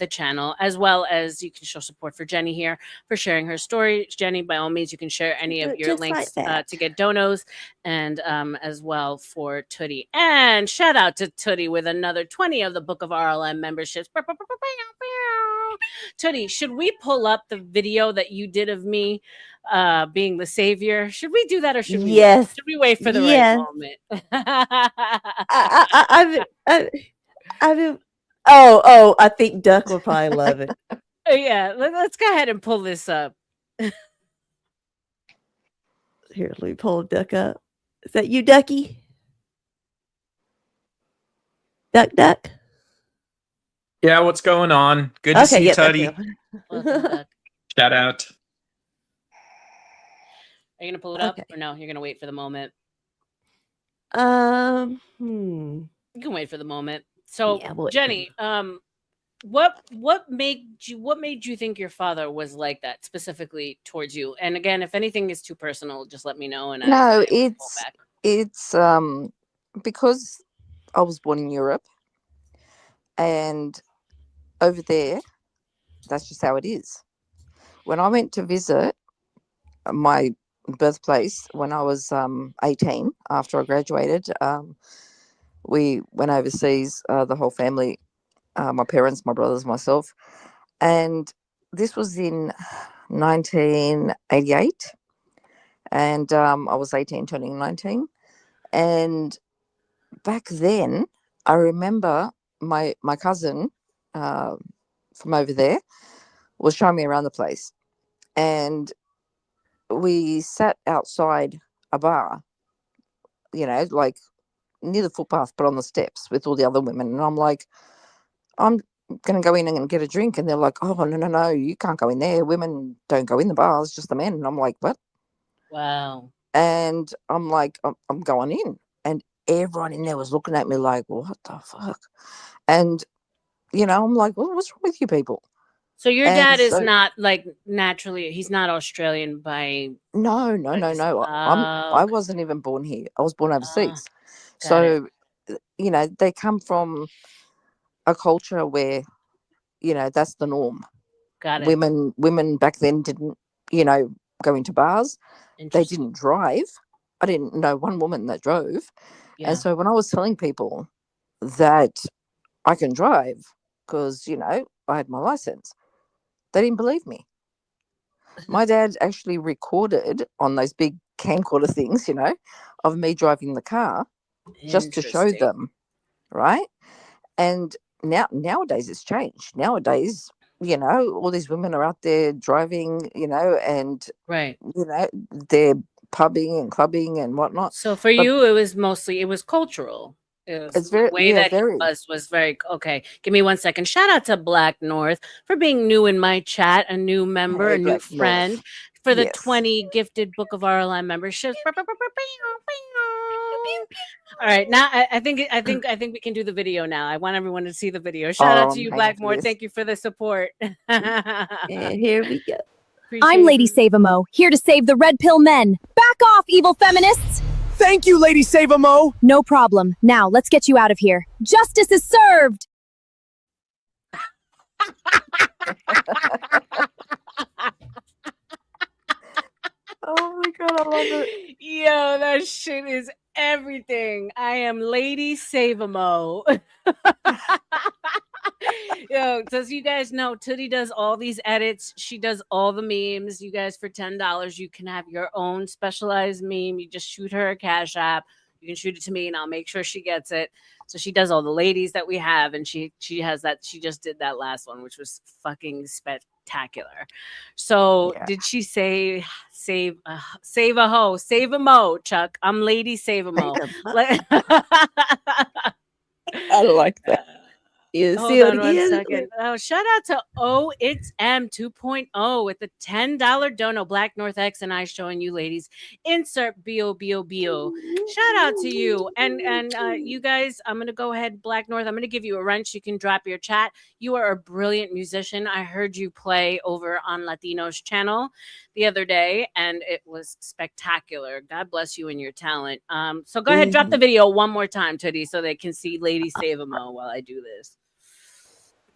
Speaker 5: channel, as well as you can show support for Jenny here for sharing her story. Jenny, by all means, you can share any of your
Speaker 6: Just
Speaker 5: links
Speaker 6: like that.
Speaker 5: to get donos, and as well for Tootie. And shout out to Tootie with another 20 of the Book of RLM memberships. Tootie, should we pull up the video that you did of me being the savior? Should we do that, or should we wait?
Speaker 6: Yes.
Speaker 5: Should we wait for the
Speaker 6: Yes.
Speaker 5: right moment?
Speaker 6: I think Duck will probably love it.
Speaker 5: Yeah, let's go ahead and pull this up.
Speaker 6: Here, let me pull Duck up. Is that you, Ducky? Duck?
Speaker 9: Yeah, what's going on? Good to
Speaker 6: Okay,
Speaker 9: see
Speaker 6: yeah, that's
Speaker 9: Tuddy.
Speaker 6: him.
Speaker 5: Welcome, Duck.
Speaker 9: Shout out.
Speaker 5: Are you gonna pull it up
Speaker 6: Okay.
Speaker 5: or no? You're gonna wait for the moment.
Speaker 6: Hmm.
Speaker 5: You can wait for the moment. So,
Speaker 6: Yeah, we'll wait for
Speaker 5: Jenny, what made you think your father was like that specifically towards you? And again, if anything is too personal, just let me know and I
Speaker 8: No,
Speaker 5: will pull back.
Speaker 8: it's because I was born in Europe, and over there, that's just how it is. When I went to visit my birthplace when I was 18, after I graduated, we went overseas, the whole family, my parents, my brothers, myself, and this was in 1988, and I was 18 turning 19. And back then I remember my cousin from over there was showing me around the place, and we sat outside a bar, like near the footpath but on the steps with all the other women, and I'm like, I'm going to go in and get a drink, and they're like, oh, no, you can't go in there, women don't go in the bars, just the men. And I'm like, what?
Speaker 5: Wow.
Speaker 8: And I'm like, I'm going in, and everyone in there was looking at me like, what the fuck? And I'm like, well, what's wrong with you people?
Speaker 5: So your
Speaker 8: And
Speaker 5: dad is
Speaker 8: so,
Speaker 5: not like naturally, he's not Australian by
Speaker 8: no. I
Speaker 5: okay.
Speaker 8: wasn't even born here. I was born overseas.
Speaker 5: Got it.
Speaker 8: So, they come from a culture where, that's the norm.
Speaker 5: Got it.
Speaker 8: Women back then didn't, go into bars. They
Speaker 5: Interesting.
Speaker 8: didn't drive. I didn't know one woman that drove.
Speaker 5: Yeah.
Speaker 8: And so when I was telling people that I can drive because, I had my license, they didn't believe me. My dad actually recorded on those big camcorder things, of me driving the car just to show
Speaker 5: Interesting.
Speaker 8: them, right? And nowadays it's changed. Nowadays, all these women are out there driving, and
Speaker 5: Right.
Speaker 8: they're pubbing and clubbing and whatnot.
Speaker 5: So for
Speaker 8: But
Speaker 5: you, it was cultural. It was
Speaker 8: it's
Speaker 5: the
Speaker 8: very,
Speaker 5: way
Speaker 8: yeah,
Speaker 5: that he
Speaker 8: very,
Speaker 5: was very okay. Give me 1 second. Shout out to Black North for being new in my chat, a new member,
Speaker 8: hey,
Speaker 5: a new
Speaker 8: Black
Speaker 5: friend,
Speaker 8: North.
Speaker 5: for the
Speaker 8: Yes.
Speaker 5: 20 gifted Book of RLI memberships. All right, now I think we can do the video now. I want everyone to see the video. Shout out to
Speaker 8: I'm
Speaker 5: you,
Speaker 8: hanging for
Speaker 5: Blackmore.
Speaker 8: this.
Speaker 5: Thank you for the support.
Speaker 6: And here we go.
Speaker 7: I'm Lady
Speaker 5: You.
Speaker 7: Save-A-Mo, here to save the red pill men. Back off, evil feminists!
Speaker 2: Thank you, Lady Save-A-Mo.
Speaker 7: No problem. Now, let's get you out of here. Justice is served!
Speaker 8: Oh my god, I love it.
Speaker 5: Yo, that shit is everything. I am Lady Save-A-Mo. Yo, so you guys know, Tootie does all these edits. She does all the memes. You guys, for $10, you can have your own specialized meme. You just shoot her a Cash App. You can shoot it to me, and I'll make sure she gets it. So she does all the ladies that we have, and she has that. She just did that last one, which was fucking spectacular. So
Speaker 8: Yeah.
Speaker 5: did she say save a hoe, save a mo, Chuck? I'm Lady Save a mo.
Speaker 8: I like that.
Speaker 6: You
Speaker 5: Hold
Speaker 6: see it
Speaker 5: on 1
Speaker 6: again?
Speaker 5: second. Oh, shout out to Oh It's M 2.0 with the $10 dono. Black North X and I showing you ladies. Insert BOBOBO. Shout out to you. And you guys, I'm gonna go ahead, Black North. I'm gonna give you a wrench. You can drop your chat. You are a brilliant musician. I heard you play over on Latino's channel the other day, and it was spectacular. God bless you and your talent. So go ahead, drop the video one more time, Tootie, so they can see Lady Save-A-Mo while I do this.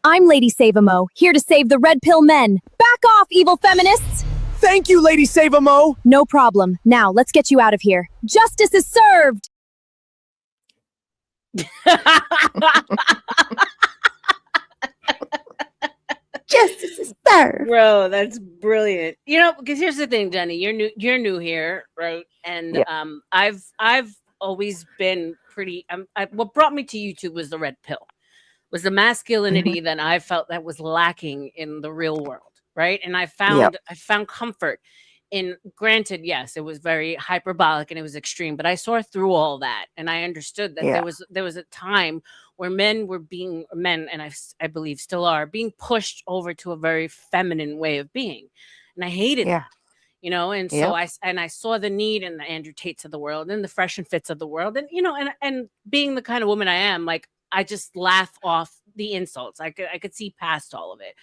Speaker 7: I'm Lady Save-A-Mo, here to save the red pill men. Back off, evil feminists!
Speaker 2: Thank you, Lady Save-A-Mo.
Speaker 7: No problem. Now, let's get you out of here. Justice is served!
Speaker 6: Justice is served.
Speaker 5: Bro, that's brilliant. Because here's the thing, Jenny, you're new here, right? And
Speaker 8: Yeah.
Speaker 5: I've always been pretty what brought me to YouTube was the red pill. Was the masculinity that I felt that was lacking in the real world, right? And I found comfort in granted, yes, it was very hyperbolic and it was extreme, but I saw through all that and I understood that
Speaker 8: Yeah.
Speaker 5: there was a time where men were being men, and I believe still are being pushed over to a very feminine way of being, and I hated
Speaker 8: Yeah.
Speaker 5: that. And so
Speaker 8: Yep.
Speaker 5: I saw the need in the Andrew Tates of the world and the Fresh and Fits of the world, and and being the kind of woman I am, like I just laugh off the insults. I could see past all of it.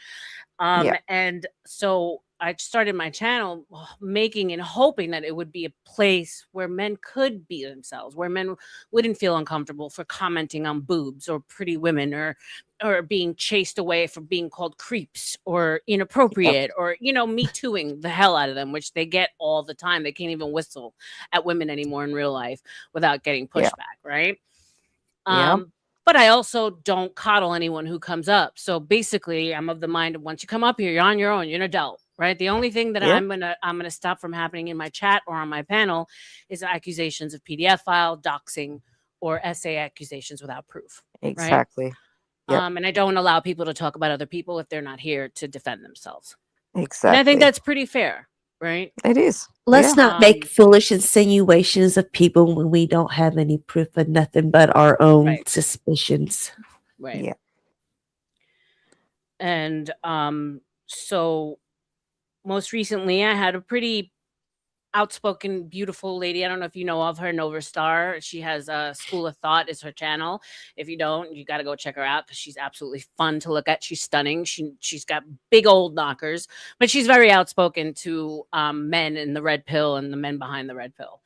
Speaker 8: Yeah.
Speaker 5: And so I started my channel making and hoping that it would be a place where men could be themselves, where men wouldn't feel uncomfortable for commenting on boobs or pretty women, or being chased away for being called creeps or inappropriate, or me tooing the hell out of them, which they get all the time. They can't even whistle at women anymore in real life without getting
Speaker 8: Yeah.
Speaker 5: pushback, right?
Speaker 8: Yeah.
Speaker 5: But I also don't coddle anyone who comes up. So basically, I'm of the mind of once you come up here, you're on your own. You're an adult, right? The only thing that
Speaker 8: Yeah.
Speaker 5: I'm gonna stop from happening in my chat or on my panel is accusations of PDF file, doxing, or essay accusations without proof, right?
Speaker 8: Exactly. Yep.
Speaker 5: And I don't allow people to talk about other people if they're not here to defend themselves.
Speaker 8: Exactly.
Speaker 5: And I think that's pretty fair, right?
Speaker 8: It is.
Speaker 6: Let's
Speaker 8: Yeah.
Speaker 6: not make foolish insinuations of people when we don't have any proof of nothing but our own
Speaker 5: Right.
Speaker 6: suspicions.
Speaker 5: Right.
Speaker 8: Yeah.
Speaker 5: And so most recently I had a pretty outspoken, beautiful lady. I don't know if you know of her, Nova Star. She has a School of Thought is her channel. If you don't, you got to go check her out because she's absolutely fun to look at. She's stunning. She's got big old knockers, but she's very outspoken to men in the red pill and the men behind the red pill.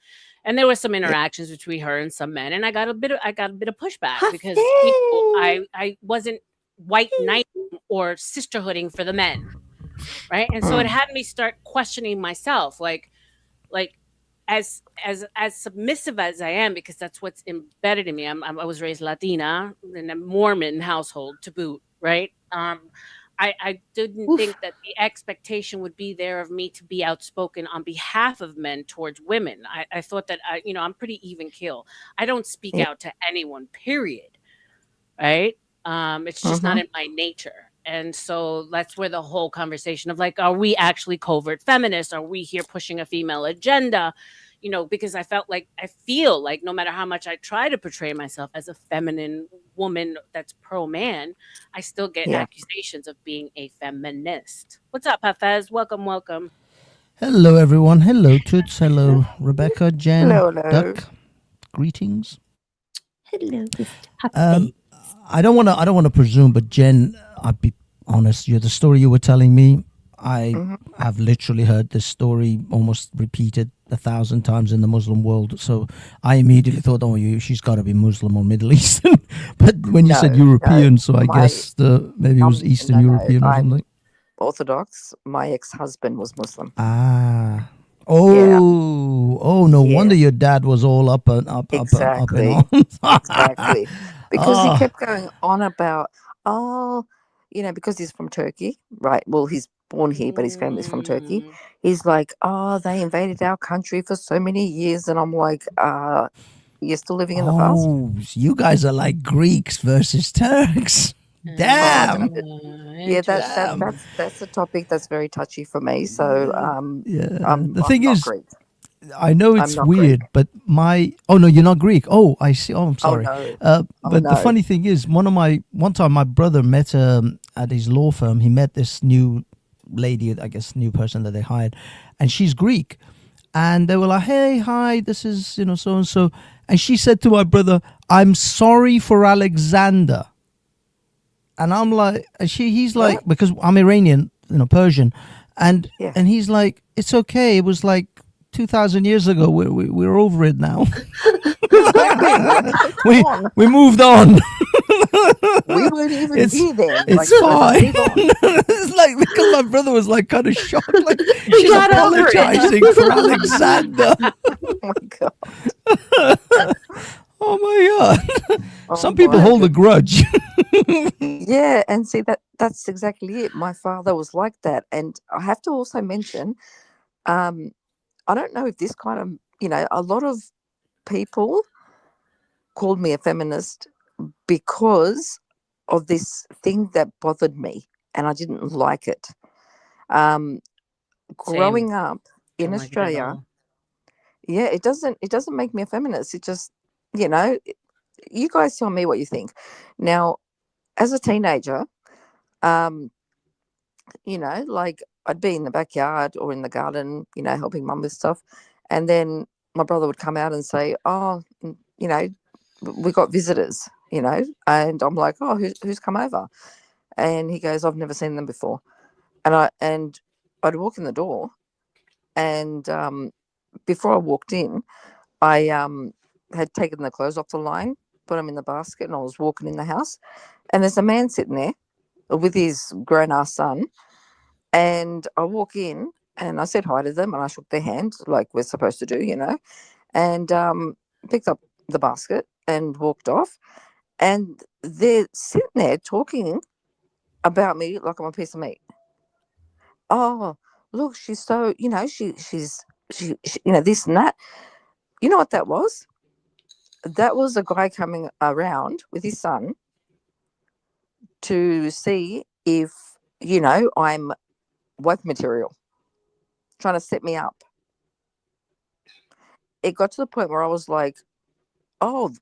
Speaker 5: And there was some interactions between her and some men, and I got a bit of pushback because I wasn't white knighting or sisterhooding for the men, right? And so it had me start questioning myself, like as submissive as I am, because that's what's embedded in me. I was raised Latina in a Mormon household to boot, right? I didn't think that the expectation would be there of me to be outspoken on behalf of men towards women. I thought that I'm pretty even keel. I don't speak out to anyone, period. Right? It's just not in my nature. And so that's where the whole conversation of like, are we actually covert feminists? Are we here pushing a female agenda? Because I feel like no matter how much I try to portray myself as a feminine woman that's pro-man, I still get accusations of being a feminist. What's up, Hafez? Welcome.
Speaker 10: Hello, everyone. Hello, Toots. Hello, Rebecca, Jen,
Speaker 8: Hello.
Speaker 10: Duck. Greetings.
Speaker 6: Hello, Mr. Happy.
Speaker 10: I don't want to presume, but Jen, I'll be honest. The story you were telling me, I have literally heard this story almost repeated 1,000 times in the Muslim world. So I immediately thought, she's got to be Muslim or Middle Eastern. But when you said European, so I guess maybe it was Eastern European or something.
Speaker 8: Orthodox. My ex-husband was Muslim.
Speaker 10: Ah. No wonder your dad was all up and
Speaker 8: Exactly.
Speaker 10: up and on.
Speaker 8: Exactly. Because he kept going on about, because he's from Turkey, right? Well, he's born here, but his family's from Turkey. He's like, they invaded our country for so many years. And I'm like, you're still living in the past?
Speaker 10: You guys are like Greeks versus Turks. Damn.
Speaker 8: That's a topic that's very touchy for me. So
Speaker 10: the thing is,
Speaker 8: Greek.
Speaker 10: I know it's weird, but you're not Greek. Oh, I see. Oh, I'm sorry. The funny thing is, one time my brother met at his law firm. He met this new lady, I guess, new person that they hired, and she's Greek. And they were like, "Hey, hi, this is so and so," and she said to my brother, "I'm sorry for Alexander." And I'm like, he's like, because I'm Iranian, Persian, and he's like, it's okay. It was like 2,000 years ago. We're over it now. we moved on.
Speaker 8: We weren't even here then.
Speaker 10: It's fine. It's like because my brother was like kind of shocked, like she's apologizing for Alexander.
Speaker 8: Oh my god.
Speaker 10: Oh my god. Some people hold a grudge.
Speaker 8: Yeah, and see that's exactly it. My father was like that. And I have to also mention, I don't know if this kind of, a lot of people called me a feminist because of this thing that bothered me and I didn't like it. Growing up in
Speaker 5: Don't like it at
Speaker 8: Australia,
Speaker 5: all.
Speaker 8: yeah, it doesn't make me a feminist. It just, you guys tell me what you think. Now, as a teenager, um, like I'd be in the backyard or in the garden, helping mum with stuff. And then my brother would come out and say, oh, we got visitors, and I'm like, oh, who's come over? And he goes, I've never seen them before. And I'd walk in the door, and before I walked in, I had taken the clothes off the line, put them in the basket, and I was walking in the house. And there's a man sitting there with his grown-ass son. And I walk in, and I said hi to them, and I shook their hand like we're supposed to do, and picked up the basket and walked off. And they're sitting there talking about me like I'm a piece of meat. Oh, look, she's so, she's this and that. You know what that was? That was a guy coming around with his son to see if, I'm wife material, trying to set me up. It got to the point where I was like, oh,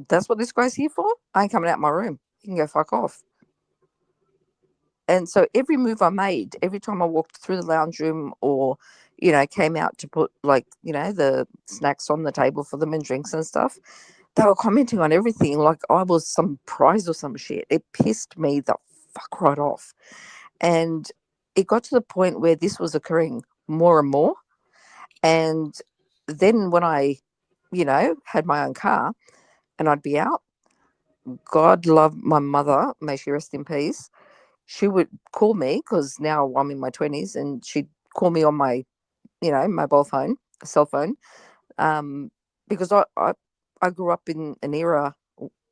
Speaker 8: that's what this guy's here for? I ain't coming out my room. You can go fuck off. And so every move I made, every time I walked through the lounge room or, came out to put the snacks on the table for them and drinks and stuff, they were commenting on everything like I was some prize or some shit. It pissed me the fuck right off. And it got to the point where this was occurring more and more. And then when I, had my own car and I'd be out, God love my mother, may she rest in peace. She would call me because now I'm in my 20s, and she'd call me on my, mobile phone, cell phone, because I grew up in an era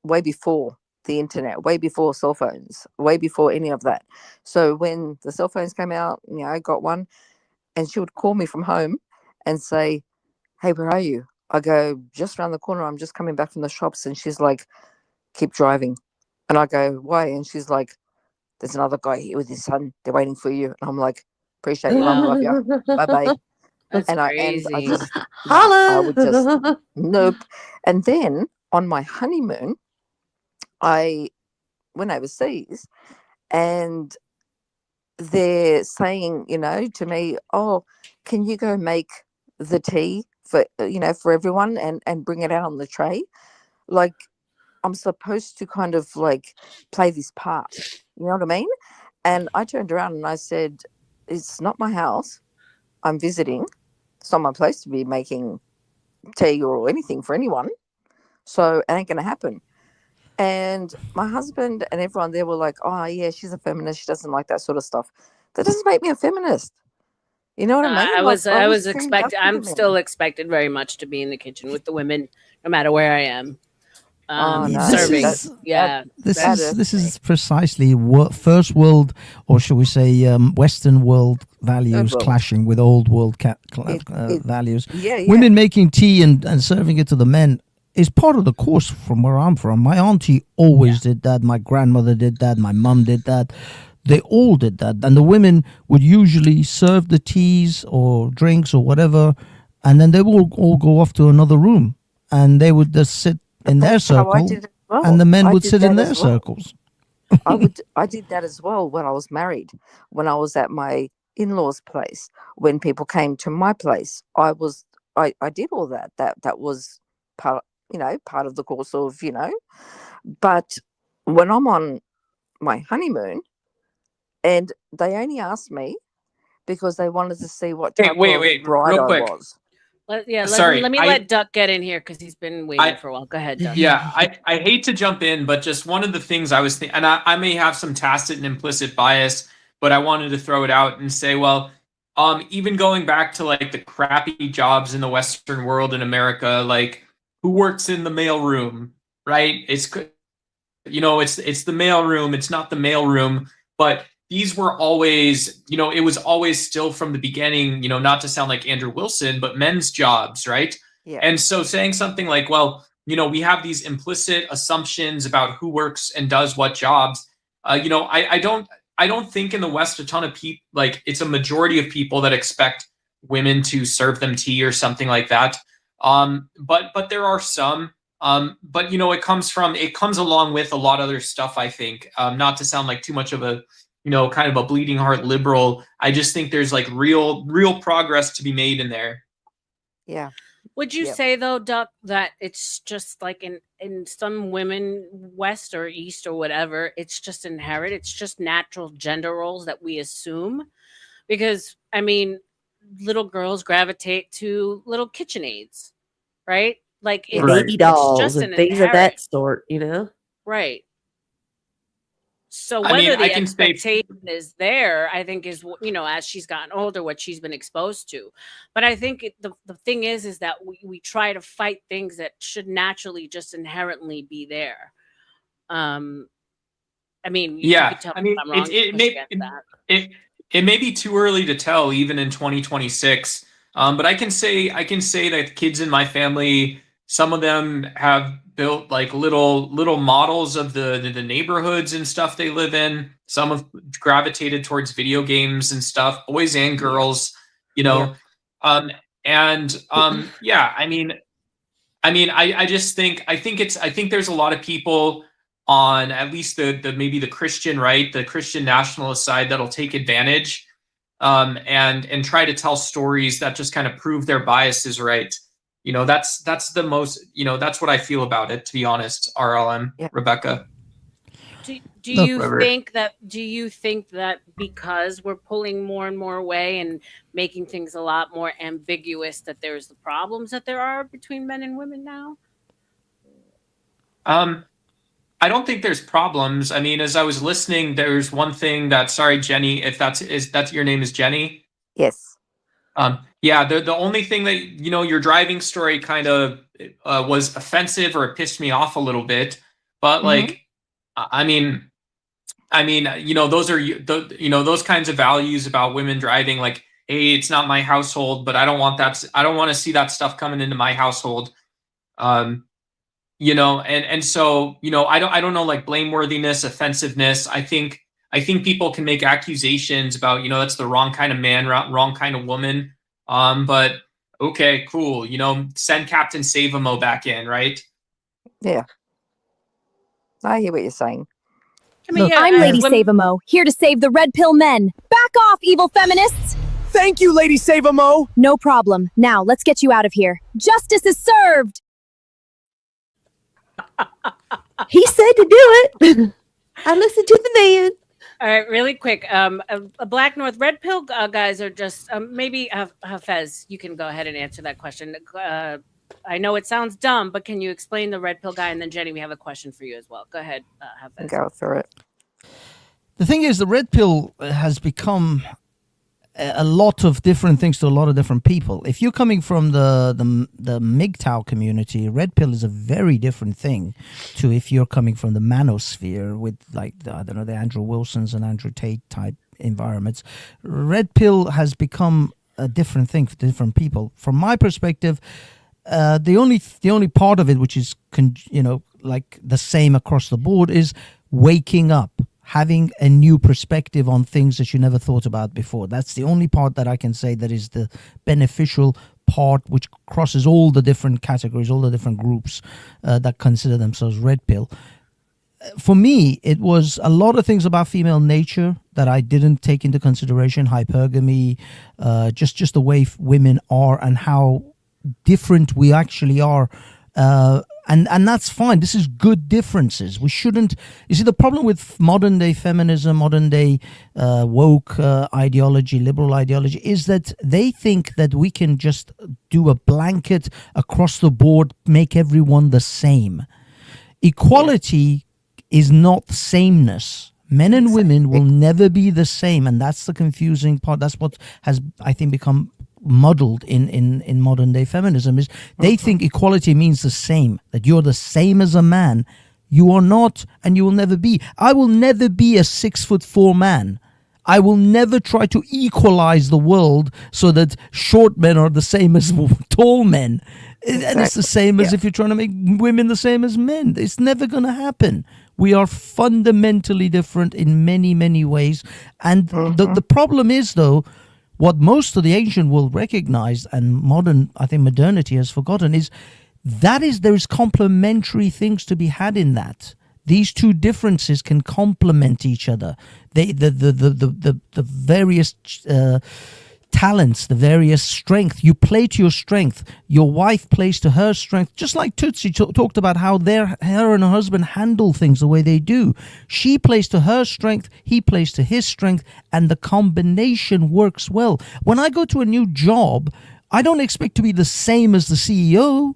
Speaker 8: way before the internet, way before cell phones, way before any of that. So when the cell phones came out, I got one, and she would call me from home and say, hey, where are you? I go, just around the corner. I'm just coming back from the shops. And she's like, keep driving. And I go, why? And she's like, there's another guy here with his son. They're waiting for you. And I'm like, appreciate you, mum. Love you. Bye-bye.
Speaker 5: That's
Speaker 8: and
Speaker 5: crazy.
Speaker 8: I just,
Speaker 6: Holla.
Speaker 8: I would just, nope. And then on my honeymoon, I went overseas, and they're saying, to me, oh, can you go make the tea for, for everyone and bring it out on the tray? Like, I'm supposed to kind of like play this part. You know what I mean? And I turned around and I said, it's not my house. I'm visiting. It's not my place to be making tea or anything for anyone. So it ain't going to happen. And my husband and everyone there were like, oh, yeah, she's a feminist. She doesn't like that sort of stuff. That doesn't make me a feminist. You know what I mean?
Speaker 5: I was
Speaker 8: treating
Speaker 5: expecting.
Speaker 8: justice
Speaker 5: I'm
Speaker 8: to
Speaker 5: still
Speaker 8: men.
Speaker 5: expected very much to be in the kitchen with the women, no matter where I am.
Speaker 8: Oh, no.
Speaker 5: Serving.
Speaker 10: This is precisely first world, or should we say, Western world values clashing with old world values.
Speaker 8: Yeah.
Speaker 10: Women making tea and serving it to the men is part of the course from where I'm from. My auntie always did that. My grandmother did that. My mum did that. They all did that. And the women would usually serve the teas or drinks or whatever, and then they would all go off to another room, and they would just sit in their circle, and the men would sit in their circles.
Speaker 8: I did that as well when I was married, when I was at my in-laws' place, when people came to my place. I did all that. That was part of the course of, but when I'm on my honeymoon, and they only asked me because they wanted to see what type of bride
Speaker 9: real
Speaker 8: I
Speaker 9: quick.
Speaker 8: was.
Speaker 5: Let me
Speaker 9: I-
Speaker 5: let Duck get in here because he's been waiting for a while. Go ahead, Duck.
Speaker 9: Yeah, I hate to jump in, but just one of the things I was thinking, and I may have some tacit and implicit bias, but I wanted to throw it out and say, well, even going back to like the crappy jobs in the Western world in America, like who works in the mailroom, right? It's the mailroom. It's not the mailroom, but these were always, it was always still from the beginning, not to sound like Andrew Wilson, but men's jobs, right?
Speaker 8: Yeah.
Speaker 9: And so saying something like, well, we have these implicit assumptions about who works and does what jobs. I don't think in the West a ton of people, like it's a majority of people that expect women to serve them tea or something like that. But there are some. But it comes along with a lot of other stuff, I think. Not to sound like too much of a kind of a bleeding heart liberal. I just think there's like real progress to be made in there.
Speaker 8: Yeah.
Speaker 5: Would you say though, Duck, that it's just like in some women, West or East or whatever, it's just inherent, it's just natural gender roles that we assume? Because I mean, little girls gravitate to little KitchenAids, right? Like
Speaker 6: Yeah,
Speaker 5: it's
Speaker 6: baby dolls
Speaker 5: just
Speaker 6: and
Speaker 5: an
Speaker 6: things of
Speaker 5: inherent,
Speaker 6: that sort,
Speaker 5: right? So
Speaker 9: I mean,
Speaker 5: whether the
Speaker 9: I can say
Speaker 5: expectation is there, I think is as she's gotten older, what she's been exposed to. But I think the thing is that we try to fight things that should naturally just inherently be there. I mean, you
Speaker 9: yeah.
Speaker 5: could tell
Speaker 9: I
Speaker 5: me
Speaker 9: mean,
Speaker 5: if I'm wrong.
Speaker 9: it
Speaker 5: Push
Speaker 9: may
Speaker 5: against that.
Speaker 9: it may be too early to tell, even in 2026. But I can say that kids in my family, some of them have built like little models of the neighborhoods and stuff they live in. Some have gravitated towards video games and stuff, boys and girls,
Speaker 6: Yeah.
Speaker 9: Yeah, I just think I think there's a lot of people on at least the maybe the Christian right, the Christian nationalist side that'll take advantage and try to tell stories that just kind of prove their bias is right. That's the most, that's what I feel about it, to be honest. RLM, Rebecca.
Speaker 5: Do you think that because we're pulling more and more away and making things a lot more ambiguous, that there's the problems that there are between men and women now?
Speaker 9: I don't think there's problems. I mean, as I was listening, there's one thing that, sorry, Jenny, if that's your name is Jenny?
Speaker 8: Yes.
Speaker 9: Yeah, the only thing that, your driving story kind of was offensive, or it pissed me off a little bit. But like, I mean, those are, those kinds of values about women driving, like, hey, it's not my household, but I don't want to see that stuff coming into my household. And so, I don't know, like blameworthiness, offensiveness. I think people can make accusations about, that's the wrong kind of man, wrong kind of woman. But okay, cool. Send Captain Save-A-Mo back in, right?
Speaker 8: Yeah. I hear what you're saying.
Speaker 7: I'm Lady Save-A-Mo, here to save the red pill men. Back off, evil feminists!
Speaker 2: Thank you, Lady Save-A-Mo!
Speaker 7: No problem. Now, let's get you out of here. Justice is served!
Speaker 6: He said to do it. I listened to the man.
Speaker 5: All right, really quick. A Black North red pill guys are just maybe Hafez, you can go ahead and answer that question. I know it sounds dumb, but can you explain the red pill guy? And then Jenny, we have a question for you as well. Go ahead, Hafez.
Speaker 8: Go through it.
Speaker 10: The thing is, the red pill has become a lot of different things to a lot of different people. If you're coming from the MGTOW community, red pill is a very different thing to if you're coming from the manosphere with like the Andrew Wilsons and Andrew Tate type environments. Red pill has become a different thing for different people. From my perspective, the only part of it which is like the same across the board is waking up, having a new perspective on things that you never thought about before. That's the only part that I can say that is the beneficial part, which crosses all the different categories, all the different groups that consider themselves red pill. For me, it was a lot of things about female nature that I didn't take into consideration. Hypergamy, just the way women are and how different we actually are. And that's fine. This is good differences. We shouldn't. You see, the problem with modern day feminism, modern day woke ideology, liberal ideology, is that they think that we can just do a blanket across the board, make everyone the same. Equality is not sameness. Men and women will never be the same, and that's the confusing part. That's what has, I think, become muddled in modern day feminism, is they think equality means the same, that you're the same as a man. You are not, and you will never be. I will never be a 6'4" man. I will never try to equalize the world so that short men are the same as tall men. And it's the same as if you're trying to make women the same as men. It's never going to happen. We are fundamentally different in many, many ways. And the problem is, though, What most of the ancient world recognized and modern, I think modernity has forgotten, is there is complementary things to be had in that. These two differences can complement each other. The various talents, the various strength. You play to your strength. Your wife plays to her strength. Just like Tootsie talked about how her and her husband handle things the way they do. She plays to her strength. He plays to his strength. And the combination works well. When I go to a new job, I don't expect to be the same as the CEO.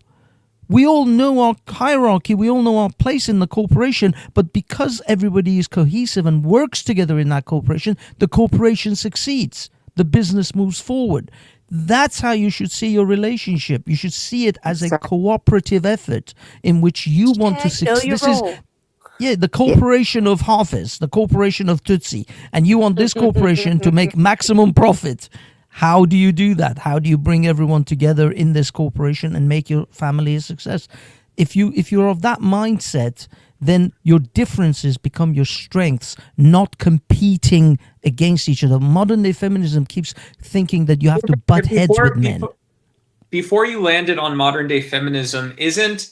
Speaker 10: We all know our hierarchy. We all know our place in the corporation. But because everybody is cohesive and works together in that corporation, the corporation succeeds. The business moves forward. That's how you should see your relationship. You should see it as a cooperative effort in which you want to succeed. This is the corporation of Hafiz, the corporation of Tootsie, and you want this corporation to make maximum profit. How do you do that? How do you bring everyone together in this corporation and make your family a success? If you're of that mindset, then your differences become your strengths, not competing against each other. Modern day feminism keeps thinking that you have to butt heads with men.
Speaker 9: Before you landed on modern day feminism, isn't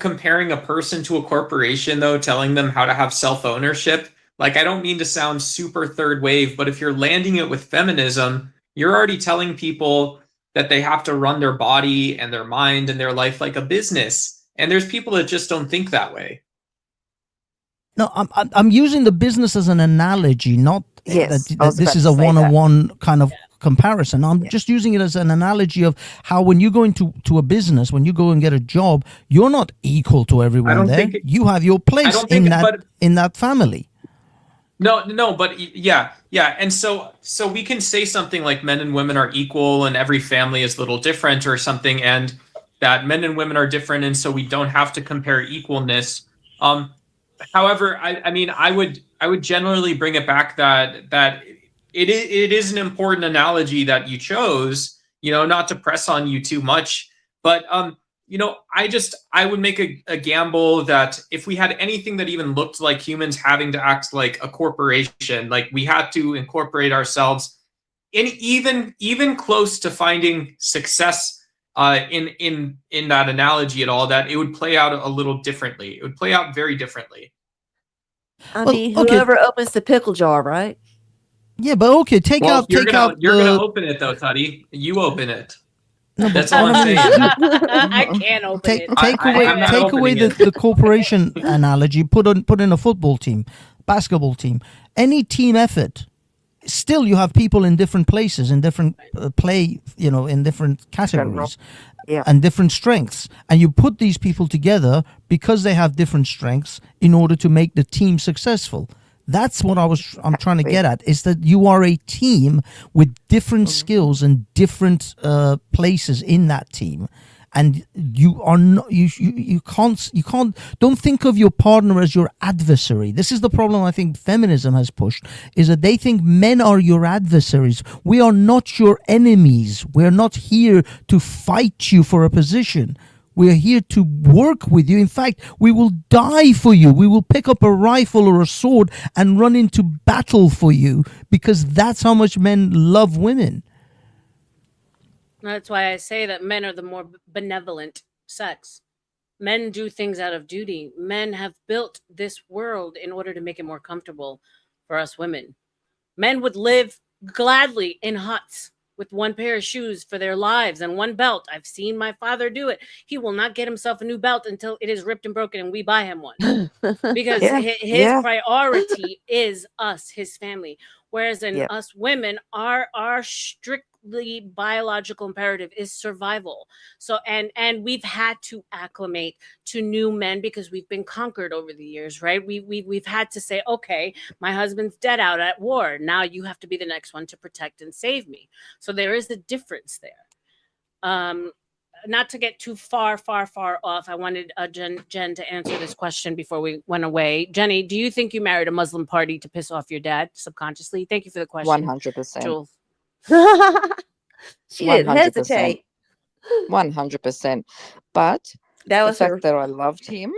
Speaker 9: comparing a person to a corporation, though, telling them how to have self-ownership? Like, I don't mean to sound super third wave, but if you're landing it with feminism, you're already telling people that they have to run their body and their mind and their life like a business. And there's people that just don't think that way.
Speaker 10: No, I'm using the business as an analogy, not that this is a one-on-one kind of comparison. I'm just using it as an analogy of how when you go into a business, when you go and get a job, you're not equal to everyone there. You have your place in that family.
Speaker 9: No, but yeah. And so we can say something like men and women are equal and every family is a little different or something, and that men and women are different, and so we don't have to compare equalness. However, I would generally bring it back that it is an important analogy that you chose, not to press on you too much, but I would make a gamble that if we had anything that even looked like humans having to act like a corporation, like we had to incorporate ourselves in even close to finding success in that analogy at all, that it would play out a little differently. It would play out very differently.
Speaker 6: I mean, whoever opens the pickle jar, right?
Speaker 10: Yeah, but okay,
Speaker 9: You're gonna open it though, Toddy. You open it.
Speaker 10: No,
Speaker 9: that's all I'm saying.
Speaker 5: I can't open it.
Speaker 10: Take away the corporation analogy. Put in a football team, basketball team, any team effort. Still, you have people in different places, in different in different categories, and different strengths. And you put these people together because they have different strengths in order to make the team successful. That's what I'm trying to get at, is that you are a team with different skills and different places in that team. And you are not, you can't, don't think of your partner as your adversary. This is the problem I think feminism has pushed, is that they think men are your adversaries. We are not your enemies. We're not here to fight you for a position. We're here to work with you. In fact, we will die for you. We will pick up a rifle or a sword and run into battle for you, because that's how much men love women.
Speaker 5: That's why I say that men are the more benevolent sex. Men do things out of duty. Men have built this world in order to make it more comfortable for us women. Men would live gladly in huts with one pair of shoes for their lives and one belt. I've seen my father do it. He will not get himself a new belt until it is ripped and broken and we buy him one. Because his priority is us, his family. Whereas in us women, our strictly biological imperative is survival. So and we've had to acclimate to new men because we've been conquered over the years, right? We've had to say, okay, my husband's dead out at war. Now you have to be the next one to protect and save me. So there is a difference there. Not to get too far off, I wanted Jen to answer this question before we went away. Jenny, do you think you married a Muslim party to piss off your dad subconsciously? Thank you for the question.
Speaker 8: 100%.
Speaker 5: Jules.
Speaker 6: She didn't hesitate.
Speaker 8: 100%. But
Speaker 6: that was
Speaker 8: the fact that I loved him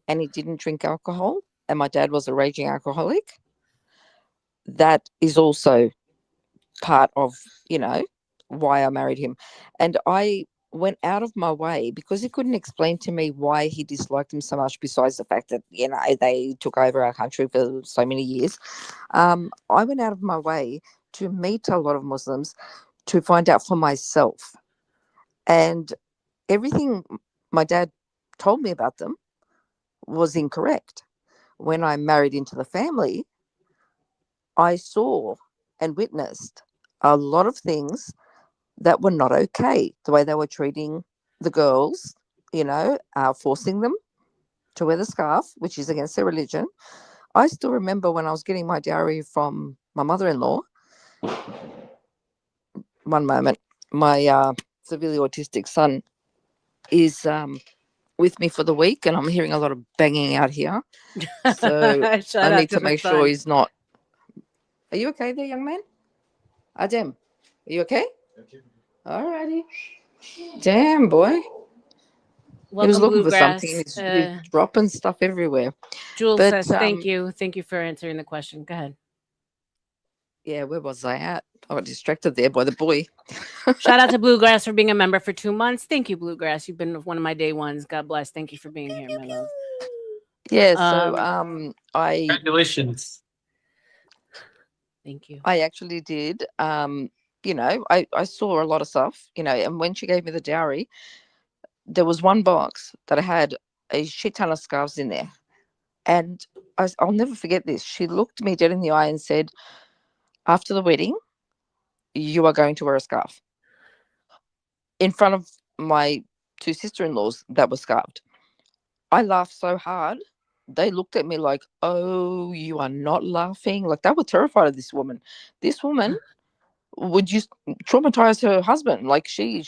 Speaker 8: and he didn't drink alcohol, and my dad was a raging alcoholic, that is also part of, why I married him. And I went out of my way because he couldn't explain to me why he disliked him so much, besides the fact that, they took over our country for so many years. I went out of my way to meet a lot of Muslims to find out for myself. And everything my dad told me about them was incorrect. When I married into the family, I saw and witnessed a lot of things that were not okay. The way they were treating the girls, forcing them to wear the scarf, which is against their religion. I still remember when I was getting my dowry from my mother-in-law. One moment. My severely autistic son is with me for the week, and I'm hearing a lot of banging out here. So I need to make sure he's not. Are you okay there, young man? Adem, are you okay? All righty. Damn, boy.
Speaker 5: Welcome,
Speaker 8: he was looking
Speaker 5: Bluegrass.
Speaker 8: for something, and he's dropping stuff everywhere.
Speaker 5: Jules says, thank you. Thank you for answering the question. Go ahead.
Speaker 8: Yeah, where was I at? I got distracted there by the boy.
Speaker 5: Shout out to Bluegrass for being a member for 2 months. Thank you, Bluegrass. You've been one of my day ones. God bless. Thank you for being here, my love.
Speaker 8: Yeah, so
Speaker 9: congratulations.
Speaker 5: Thank you.
Speaker 8: I actually did. I saw a lot of stuff, and when she gave me the dowry, there was one box that had a shit ton of scarves in there. And I'll never forget this. She looked me dead in the eye and said, after the wedding, you are going to wear a scarf. In front of my 2 sister-in-laws that were scarfed. I laughed so hard. They looked at me like, oh, you are not laughing. Like, they were terrified of this woman. This woman would just traumatize her husband. Like, she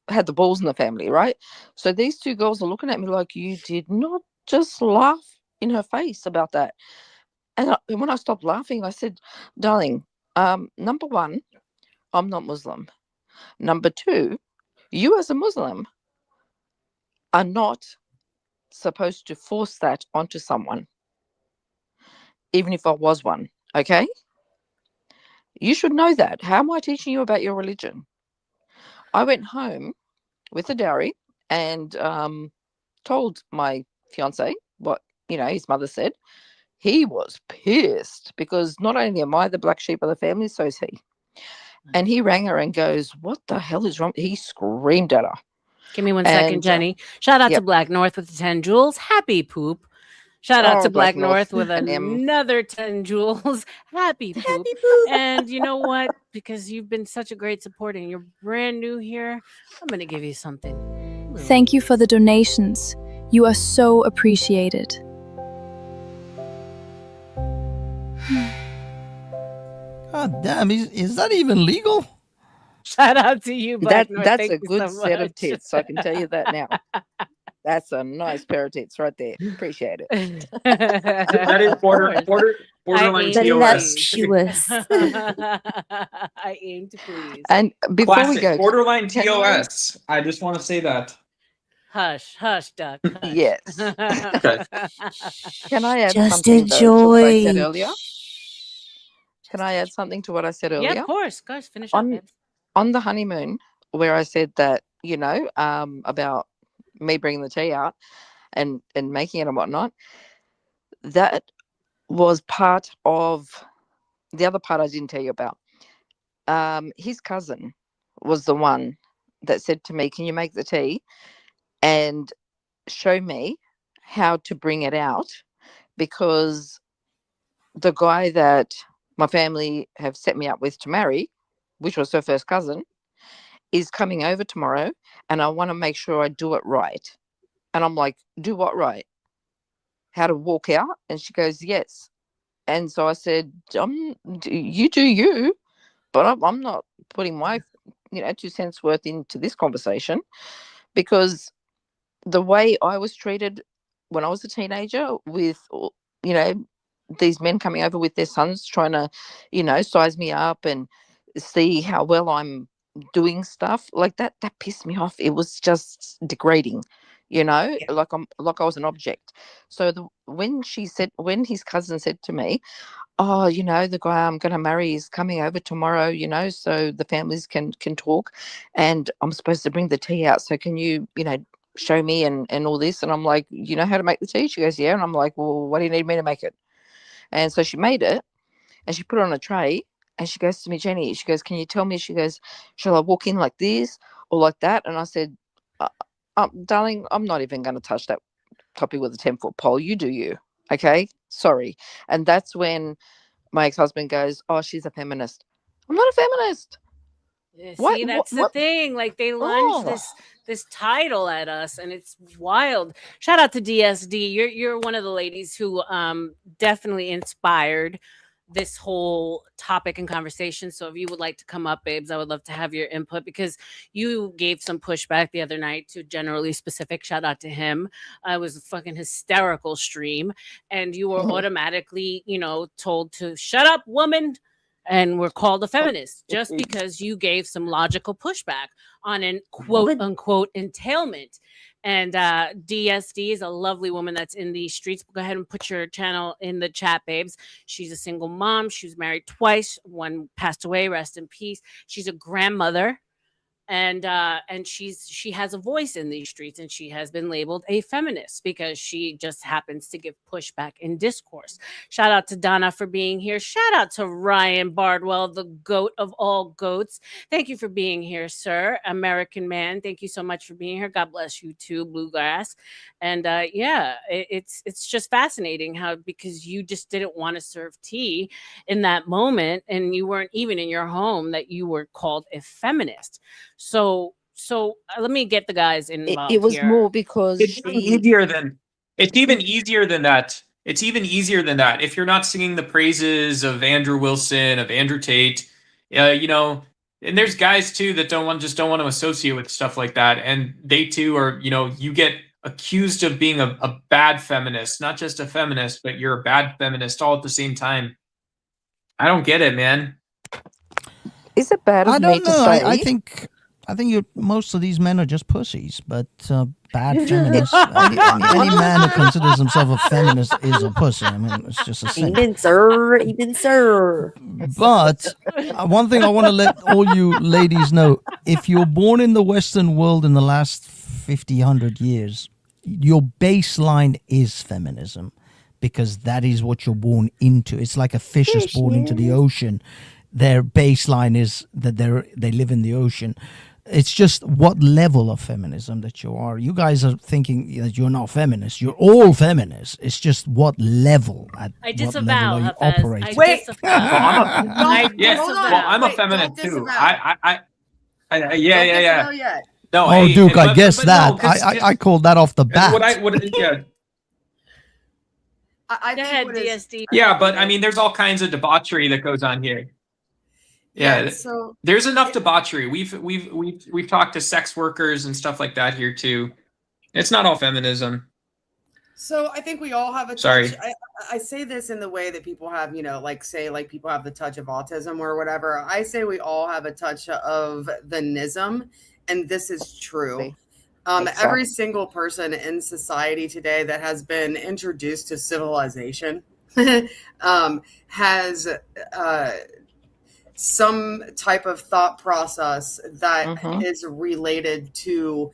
Speaker 8: had the balls in the family, right? So these 2 girls are looking at me like, you did not just laugh in her face about that. And when I stopped laughing, I said, darling, number 1, I'm not Muslim. Number 2, you as a Muslim are not supposed to force that onto someone, even if I was one, okay? You should know that. How am I teaching you about your religion? I went home with a dowry and told my fiance what, his mother said. He was pissed because not only am I the black sheep of the family, so is he. And he rang her and goes, what the hell is wrong? He screamed at her.
Speaker 5: Give me 1 second, Jenny. Shout out to Black North with the 10 jewels. Happy poop. Shout out to Black North with another 10 jewels. Happy poop. Happy poop. And you know what? Because you've been such a great support and you're brand new here, I'm going to give you something.
Speaker 7: Thank you for the donations. You are so appreciated.
Speaker 10: God damn, is that even legal?
Speaker 5: Shout out to you, Black North.
Speaker 8: That's
Speaker 5: Thank
Speaker 8: a
Speaker 5: you
Speaker 8: good
Speaker 5: so
Speaker 8: set of
Speaker 5: much.
Speaker 8: tits. I can tell you that now. That's a nice pair of tits right there. Appreciate it.
Speaker 9: That is borderline TOS.
Speaker 5: I aim to please.
Speaker 8: And before
Speaker 9: Classic,
Speaker 8: we go,
Speaker 9: borderline TOS. I just want to say that.
Speaker 5: Hush, hush, duck. Hush.
Speaker 8: Yes. Can I add
Speaker 6: Just
Speaker 8: something to what I said
Speaker 6: enjoy.
Speaker 8: earlier? Can I add something to what I said earlier?
Speaker 5: Yeah, of course. Guys, finish up.
Speaker 8: On the honeymoon, where I said that, about me bringing the tea out and making it and whatnot, that was part of the other part I didn't tell you about. His cousin was the one that said to me, can you make the tea and show me how to bring it out? Because the guy that my family have set me up with to marry, which was her first cousin, is coming over tomorrow, and I want to make sure I do it right. And I'm like, do what right? How to walk out? And she goes, yes. And so I said, you do you, but I'm not putting my 2 cents worth into this conversation, because the way I was treated when I was a teenager with, these men coming over with their sons trying to, size me up and see how well I'm doing stuff like that pissed me off. It was just degrading. like I was an object. So when his cousin said to me, oh, the guy I'm going to marry is coming over tomorrow, so the families can talk, and I'm supposed to bring the tea out. So can you, show me and all this? And I'm like, you know how to make the tea? She goes, yeah. And I'm like, well, what do you need me to make it? And so she made it and she put it on a tray and she goes to me, Jenny, she goes, can you tell me? She goes, shall I walk in like this or like that? And I said, darling, I'm not even going to touch that topic with a 10-foot pole. You do you. Okay. Sorry. And that's when my ex-husband goes, oh, she's a feminist. I'm not a feminist.
Speaker 5: Yeah, see, that's the thing. Like they lunge this title at us, and it's wild. Shout out to DSD. You're one of the ladies who definitely inspired this whole topic and conversation. So if you would like to come up, babes, I would love to have your input because you gave some pushback the other night to Generally Specific. Shout out to him. It was a fucking hysterical stream, and you were automatically, told to shut up, woman. And we're called a feminist just because you gave some logical pushback on an quote unquote entailment. And DSD is a lovely woman that's in the streets. Go ahead and put your channel in the chat, babes. She's a single mom. She was married twice. One passed away. Rest in peace. She's a grandmother. And she has a voice in these streets, and she has been labeled a feminist because she just happens to give pushback in discourse. Shout out to Donna for being here. Shout out to Ryan Bardwell, the goat of all goats. Thank you for being here, sir. American man, thank you so much for being here. God bless you too, Bluegrass. And it's just fascinating how, because you just didn't want to serve tea in that moment, and you weren't even in your home, that you were called a feminist. So let me get the guys involved.
Speaker 8: It was
Speaker 5: here.
Speaker 8: more because
Speaker 9: it's even easier than that. It's even easier than that. If you're not singing the praises of Andrew Wilson, of Andrew Tate, and there's guys too that don't want to associate with stuff like that, and they too are, you get accused of being a bad feminist, not just a feminist, but you're a bad feminist all at the same time. I don't get it, man.
Speaker 8: Is it bad of me to say?
Speaker 10: I think most of these men are just pussies, but bad feminists. any man who considers himself a feminist is a pussy. I mean, it's just a thing.
Speaker 6: Even sir.
Speaker 10: But one thing I want to let all you ladies know: if you're born in the Western world in the last 50, 100 years, your baseline is feminism, because that is what you're born into. It's like a fish is born into the ocean. Their baseline is that they live in the ocean. It's just what level of feminism that you are. You guys are thinking that you're not feminist. You're all feminists. It's just what level
Speaker 5: I disavow,
Speaker 10: are you operating.
Speaker 9: I'm a feminist too. Yeah. No,
Speaker 10: Duke, I guess that. I called that off the bat.
Speaker 9: I
Speaker 5: think DSD.
Speaker 9: Yeah, but I mean, there's all kinds of debauchery that goes on here. Yeah, so there's enough debauchery. We've talked to sex workers and stuff like that here too. It's not all feminism.
Speaker 2: So I think we all have a
Speaker 9: Sorry.
Speaker 2: touch. I say this in the way that people have, like people have the touch of autism or whatever. I say we all have a touch of the nism, and this is true. Every single person in society today that has been introduced to civilization has some type of thought process that is related to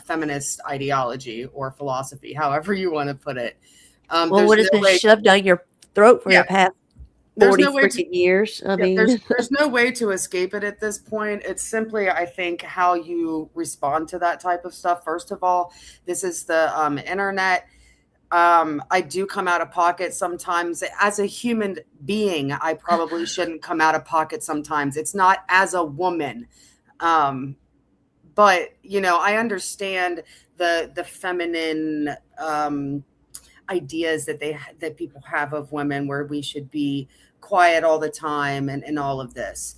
Speaker 2: feminist ideology or philosophy, however you want to put it.
Speaker 6: What has been shoved down your throat for the past 40 freaking years? I mean,
Speaker 2: there's no way to escape it at this point. It's simply, I think, how you respond to that type of stuff. First of all, this is the internet. I do come out of pocket sometimes. As a human being, I probably shouldn't come out of pocket sometimes. It's not as a woman. But, I understand the feminine ideas that people have of women, where we should be quiet all the time and all of this.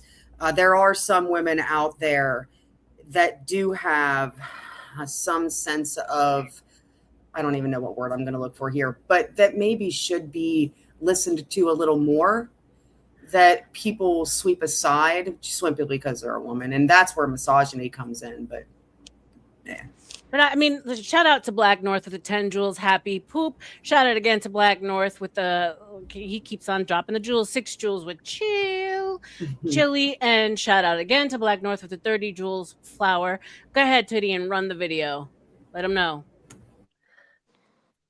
Speaker 2: There are some women out there that do have some sense of, I don't even know what word I'm going to look for here, but that maybe should be listened to a little more, that people sweep aside simply because they're a woman. And that's where misogyny comes in. But yeah.
Speaker 5: But I mean, shout out to Black North with the 10 jewels. Happy poop. Shout out again to Black North with the, he keeps on dropping the jewels. 6 jewels with chili. And shout out again to Black North with the 30 jewels flower. Go ahead, Tootie, and run the video. Let them know.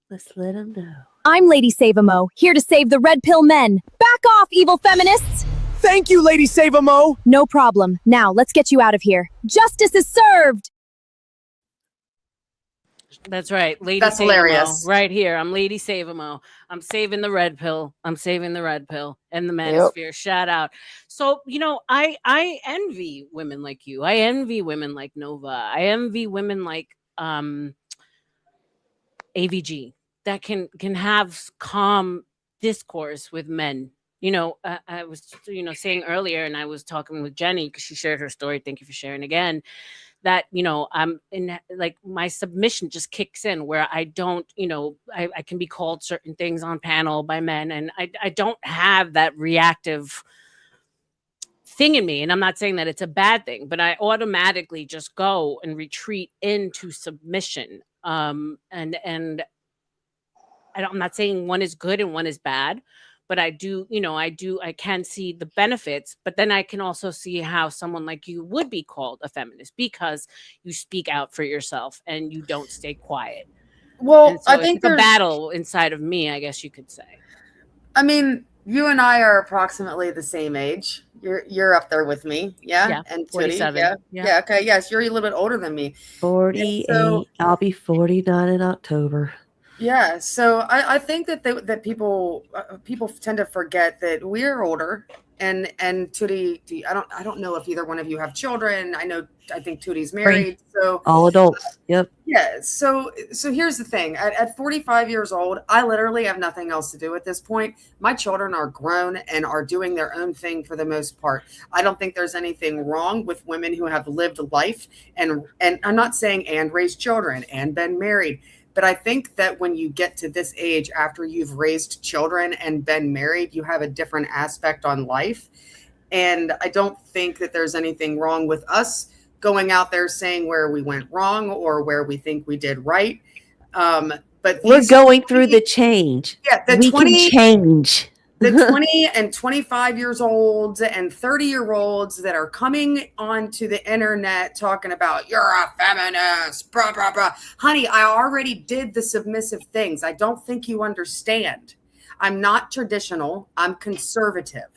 Speaker 6: Let's let them know.
Speaker 7: I'm Lady Save-A-Mo, here to save the red pill men. Back off, evil feminists!
Speaker 2: Thank you, Lady Save-A-Mo.
Speaker 7: No problem. Now, let's get you out of here. Justice is served!
Speaker 5: That's right. Lady
Speaker 11: That's
Speaker 5: Save-A-Mo,
Speaker 11: hilarious.
Speaker 5: right here. I'm Lady Save-A-Mo. I'm saving the red pill. I'm saving the red pill and the manosphere. Shout out. So, you know, I envy women like you. I envy women like Nova. I envy women like AVG that can have calm discourse with men. You know, I was, saying earlier, and I was talking with Jenny because she shared her story. Thank you for sharing again. That, I'm in, like, my submission just kicks in where I don't, I can be called certain things on panel by men, and I don't have that reactive thing in me. And I'm not saying that it's a bad thing, but I automatically just go and retreat into submission. And I'm not saying one is good and one is bad, but I can see the benefits, but then I can also see how someone like you would be called a feminist because you speak out for yourself and you don't stay quiet.
Speaker 11: Well,
Speaker 5: so
Speaker 11: I think
Speaker 5: it's a
Speaker 11: there's
Speaker 5: battle inside of me, I guess you could say.
Speaker 11: I mean, you and I are approximately the same age. You're up there with me, yeah. And
Speaker 5: 47.
Speaker 11: Tootie, yeah. Okay, yes, you're a little bit older than me.
Speaker 6: 48.
Speaker 11: So,
Speaker 6: I'll be 49 in October.
Speaker 11: Yeah, so I think that people tend to forget that we're older, and Tootie, I don't know if either one of you have children. I think Tootie's married, so
Speaker 6: all adults. Yep.
Speaker 11: Yeah. So here's the thing: at 45 years old, I literally have nothing else to do at this point. My children are grown and are doing their own thing for the most part. I don't think there's anything wrong with women who have lived life, and I'm not saying and raised children and been married. But I think that when you get to this age, after you've raised children and been married, you have a different aspect on life. And I don't think that there's anything wrong with us going out there saying where we went wrong or where we think we did right. But
Speaker 6: we're going through the change.
Speaker 11: Yeah,
Speaker 6: we can change.
Speaker 11: The 20 and 25 years olds and 30-year-olds that are coming onto the internet talking about you're a feminist, blah, blah, blah. Honey, I already did the submissive things. I don't think you understand. I'm not traditional. I'm conservative.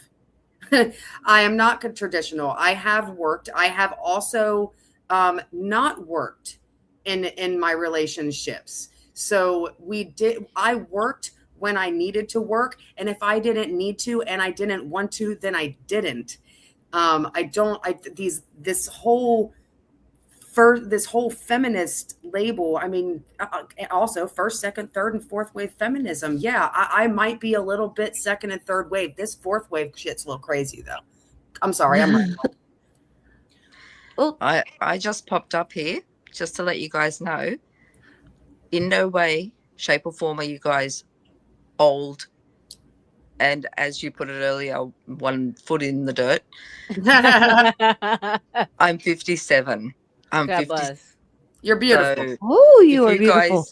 Speaker 11: I am not traditional. I have worked. I have also not worked in my relationships. So I worked when I needed to work. And if I didn't need to, and I didn't want to, then I didn't. This whole feminist label. I mean, also first, second, third, and fourth wave feminism. Yeah, I might be a little bit second and third wave. This fourth wave shit's a little crazy though. I'm sorry. I'm right.
Speaker 8: Well, I just popped up here just to let you guys know. In no way, shape, or form are you guys old, and as you put it earlier, 1 foot in the dirt. I'm 57. I'm 50.
Speaker 11: You're beautiful.
Speaker 6: So, you are beautiful.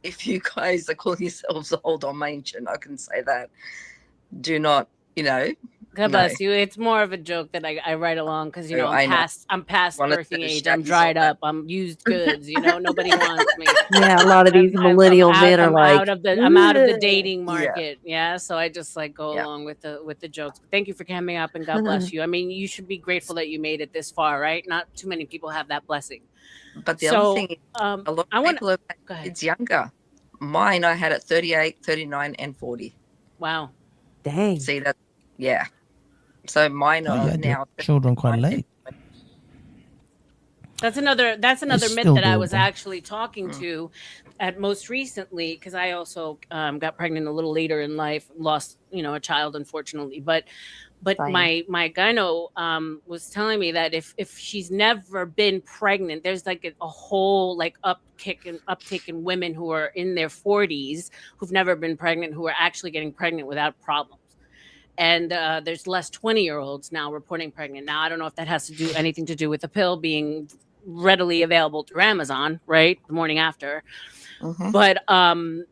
Speaker 8: If you guys are calling yourselves old or ancient, I can say that. Do not,
Speaker 5: God bless you. It's more of a joke that I write along because I'm past birthing age. I'm dried up. I'm used goods. Nobody wants me.
Speaker 6: Yeah, a lot of these millennial men are like,
Speaker 5: I'm out of the dating market. Yeah, so I just go along with the jokes. But thank you for coming up, and God bless you. I mean, you should be grateful that you made it this far, right? Not too many people have that blessing.
Speaker 8: But the other thing is, a lot of people have kids younger. Mine, I had at 38, 39, and 40.
Speaker 5: Wow.
Speaker 6: Dang.
Speaker 8: See that? Yeah. So mine are now
Speaker 10: children quite late.
Speaker 5: That's another myth that I was actually talking to at most recently, because I also got pregnant a little later in life, lost a child unfortunately, but my gyno was telling me that if she's never been pregnant, there's a whole uptick in women who are in their 40s who've never been pregnant, who are actually getting pregnant without problems. And there's less 20-year-olds now reporting pregnant. Now, I don't know if that has anything to do with the pill being readily available through Amazon, right? The morning after. But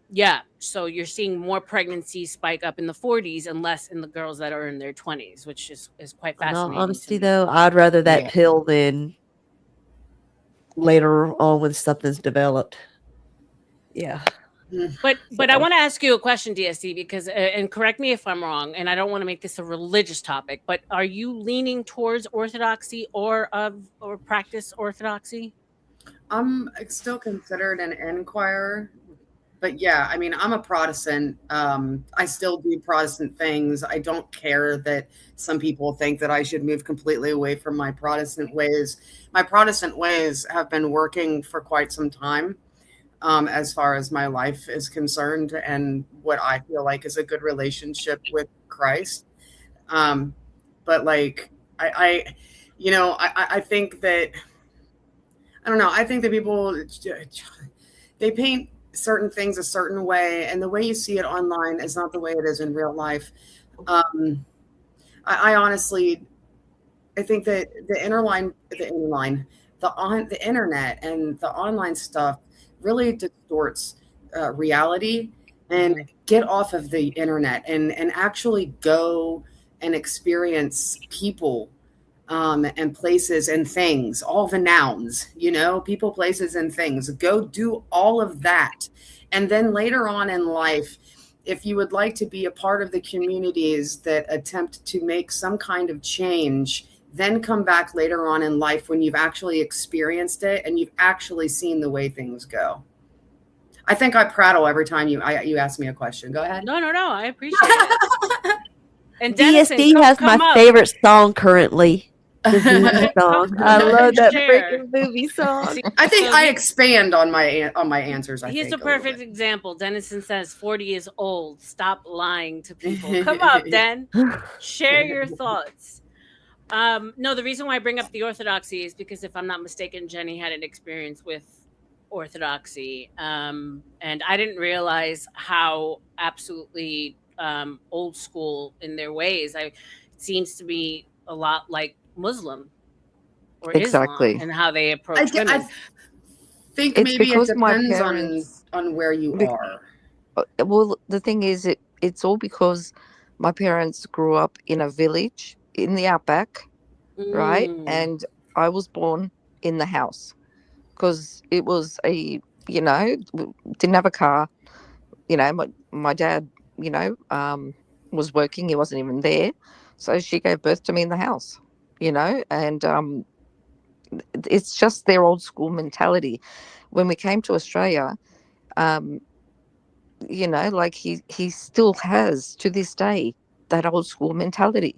Speaker 5: yeah, so you're seeing more pregnancies spike up in the 40s and less in the girls that are in their 20s, which is quite
Speaker 6: In all
Speaker 5: fascinating.
Speaker 6: honesty, though, I'd rather that
Speaker 5: Yeah.
Speaker 6: pill than later on when something's developed. Yeah.
Speaker 5: But I want to ask you a question, DSD, because and correct me if I'm wrong, and I don't want to make this a religious topic, but are you leaning towards orthodoxy or practice orthodoxy?
Speaker 11: I'm still considered an inquirer, but yeah, I mean, I'm a Protestant. I still do Protestant things. I don't care that some people think that I should move completely away from my Protestant ways. My Protestant ways have been working for quite some time, as far as my life is concerned, and what I feel like is a good relationship with Christ. But like, I think that, I don't know. I think that people, they paint certain things a certain way, and the way you see it online is not the way it is in real life. I honestly, I think that the internet and the online stuff really distorts reality. And get off of the internet and actually go and experience people, and places and things, all the nouns, people, places, and things. Go do all of that. And then later on in life, if you would like to be a part of the communities that attempt to make some kind of change, then come back later on in life when you've actually experienced it and you've actually seen the way things go. I think I prattle every time you ask me a question. Go ahead.
Speaker 5: No, I appreciate it. And Dennison,
Speaker 6: DSD has my favorite song currently. The movie song. I love that freaking movie song.
Speaker 11: I think I expand on my answers.
Speaker 5: He's the perfect example. Dennison says 40 is old. Stop lying to people. Come up, Den. Share your thoughts. No, the reason why I bring up the orthodoxy is because if I'm not mistaken, Jenny had an experience with orthodoxy. And I didn't realize how absolutely old school in their ways. It seems to be a lot like Muslim or
Speaker 8: Exactly.
Speaker 5: Islam and how they approach women.
Speaker 11: I think
Speaker 8: It's
Speaker 11: maybe it
Speaker 8: because my
Speaker 11: depends
Speaker 8: parents-
Speaker 11: on where you are.
Speaker 8: Well, the thing is, it's all because my parents grew up in a village in the outback, right? And I was born in the house because it was didn't have a car. My dad, was working. He wasn't even there. So she gave birth to me in the house, and it's just their old school mentality. When we came to Australia, like he still has to this day that old school mentality.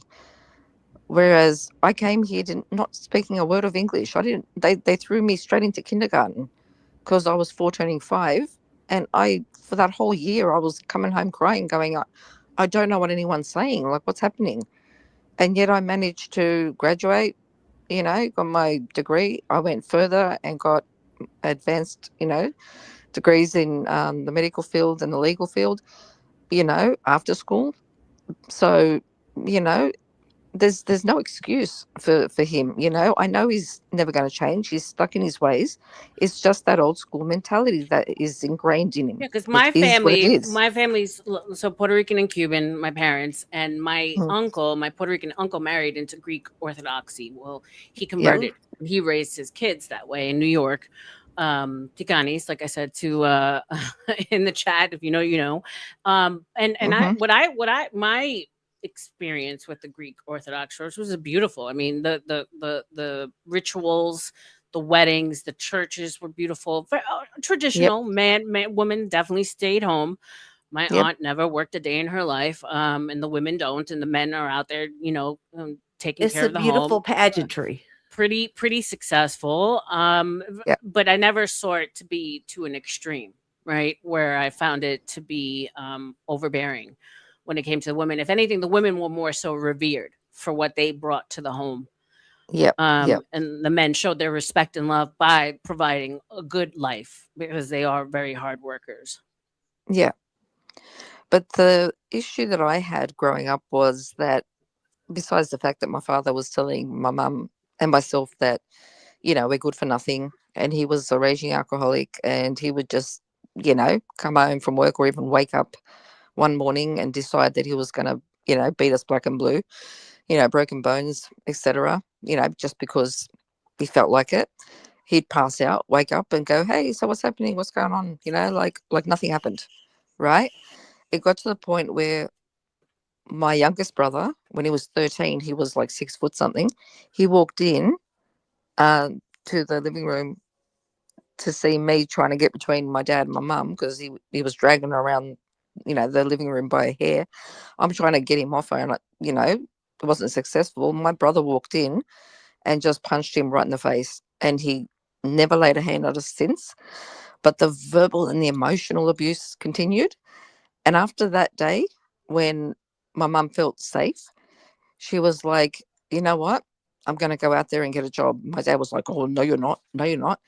Speaker 8: Whereas I came here not speaking a word of English. They threw me straight into kindergarten because I was 4 turning 5. And for that whole year, I was coming home crying, going, I don't know what anyone's saying. Like, what's happening? And yet I managed to graduate, got my degree. I went further and got advanced, degrees in the medical field and the legal field, after school. So, there's no excuse for him. I know he's never going to change. He's stuck in his ways. It's just that old school mentality that is ingrained in him.
Speaker 5: Yeah, because my family's so Puerto Rican and Cuban, my parents, and my my Puerto Rican uncle married into Greek Orthodoxy. Well, he converted. Yep. He raised his kids that way in New York. Ticanis, like I said to in the chat, if you know, you know. My experience with the Greek Orthodox Church was beautiful. I mean, the rituals, the weddings, the churches were beautiful. Traditional. Man, woman definitely stayed home. My aunt never worked a day in her life, and the women don't, and the men are out there, taking care of the home.
Speaker 6: It's a beautiful pageantry.
Speaker 5: Pretty successful. But I never saw it to be to an extreme, right? Where I found it to be overbearing when it came to the women. If anything, the women were more so revered for what they brought to the home. And the men showed their respect and love by providing a good life because they are very hard workers.
Speaker 8: Yeah. But the issue that I had growing up was that besides the fact that my father was telling my mum and myself that, we're good for nothing. And he was a raging alcoholic, and he would just, come home from work or even wake up one morning and decide that he was going to, beat us black and blue, broken bones, etc., just because he felt like it. He'd pass out, wake up and go, hey, so what's happening? What's going on? Like nothing happened, right? It got to the point where my youngest brother, when he was 13, he was like 6 foot something. He walked in to the living room to see me trying to get between my dad and my mum, because he was dragging her around, the living room by a hair. I'm trying to get him off her, and it wasn't successful. My brother walked in and just punched him right in the face, and he never laid a hand on us since. But the verbal and the emotional abuse continued. And after that day, when my mum felt safe, she was like, you know what? I'm going to go out there and get a job. My dad was like, oh, no, you're not. No, you're not.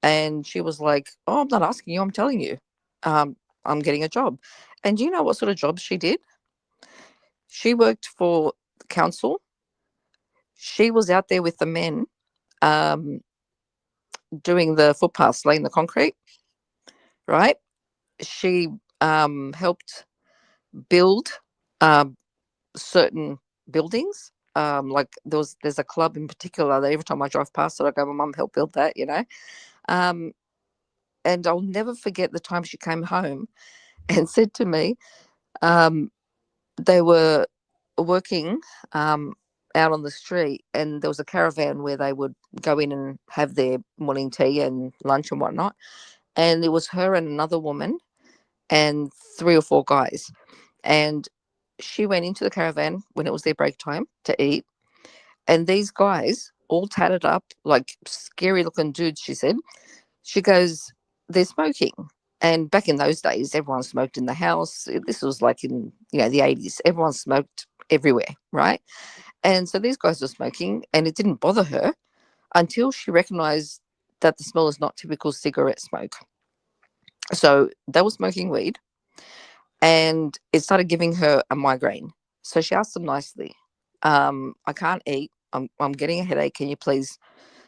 Speaker 8: And she was like, oh, I'm not asking you. I'm telling you. I'm getting a job. And do you know what sort of jobs she did? She worked for the council. She was out there with the men doing the footpaths, laying the concrete, right? She helped build certain buildings. Like there's a club in particular that every time I drive past it, I go, my mum helped build that, and I'll never forget the time she came home and said to me, they were working out on the street, and there was a caravan where they would go in and have their morning tea and lunch and whatnot. And it was her and another woman and 3 or 4 guys. And she went into the caravan when it was their break time to eat. And these guys, all tatted up, like scary looking dudes, she said. She goes, they're smoking. And back in those days, everyone smoked in the house. This was like in, the 80s. Everyone smoked everywhere, right? And so these guys were smoking, and it didn't bother her until she recognized that the smell is not typical cigarette smoke. So they were smoking weed, and it started giving her a migraine. So she asked them nicely, I can't eat. I'm getting a headache. Can you please,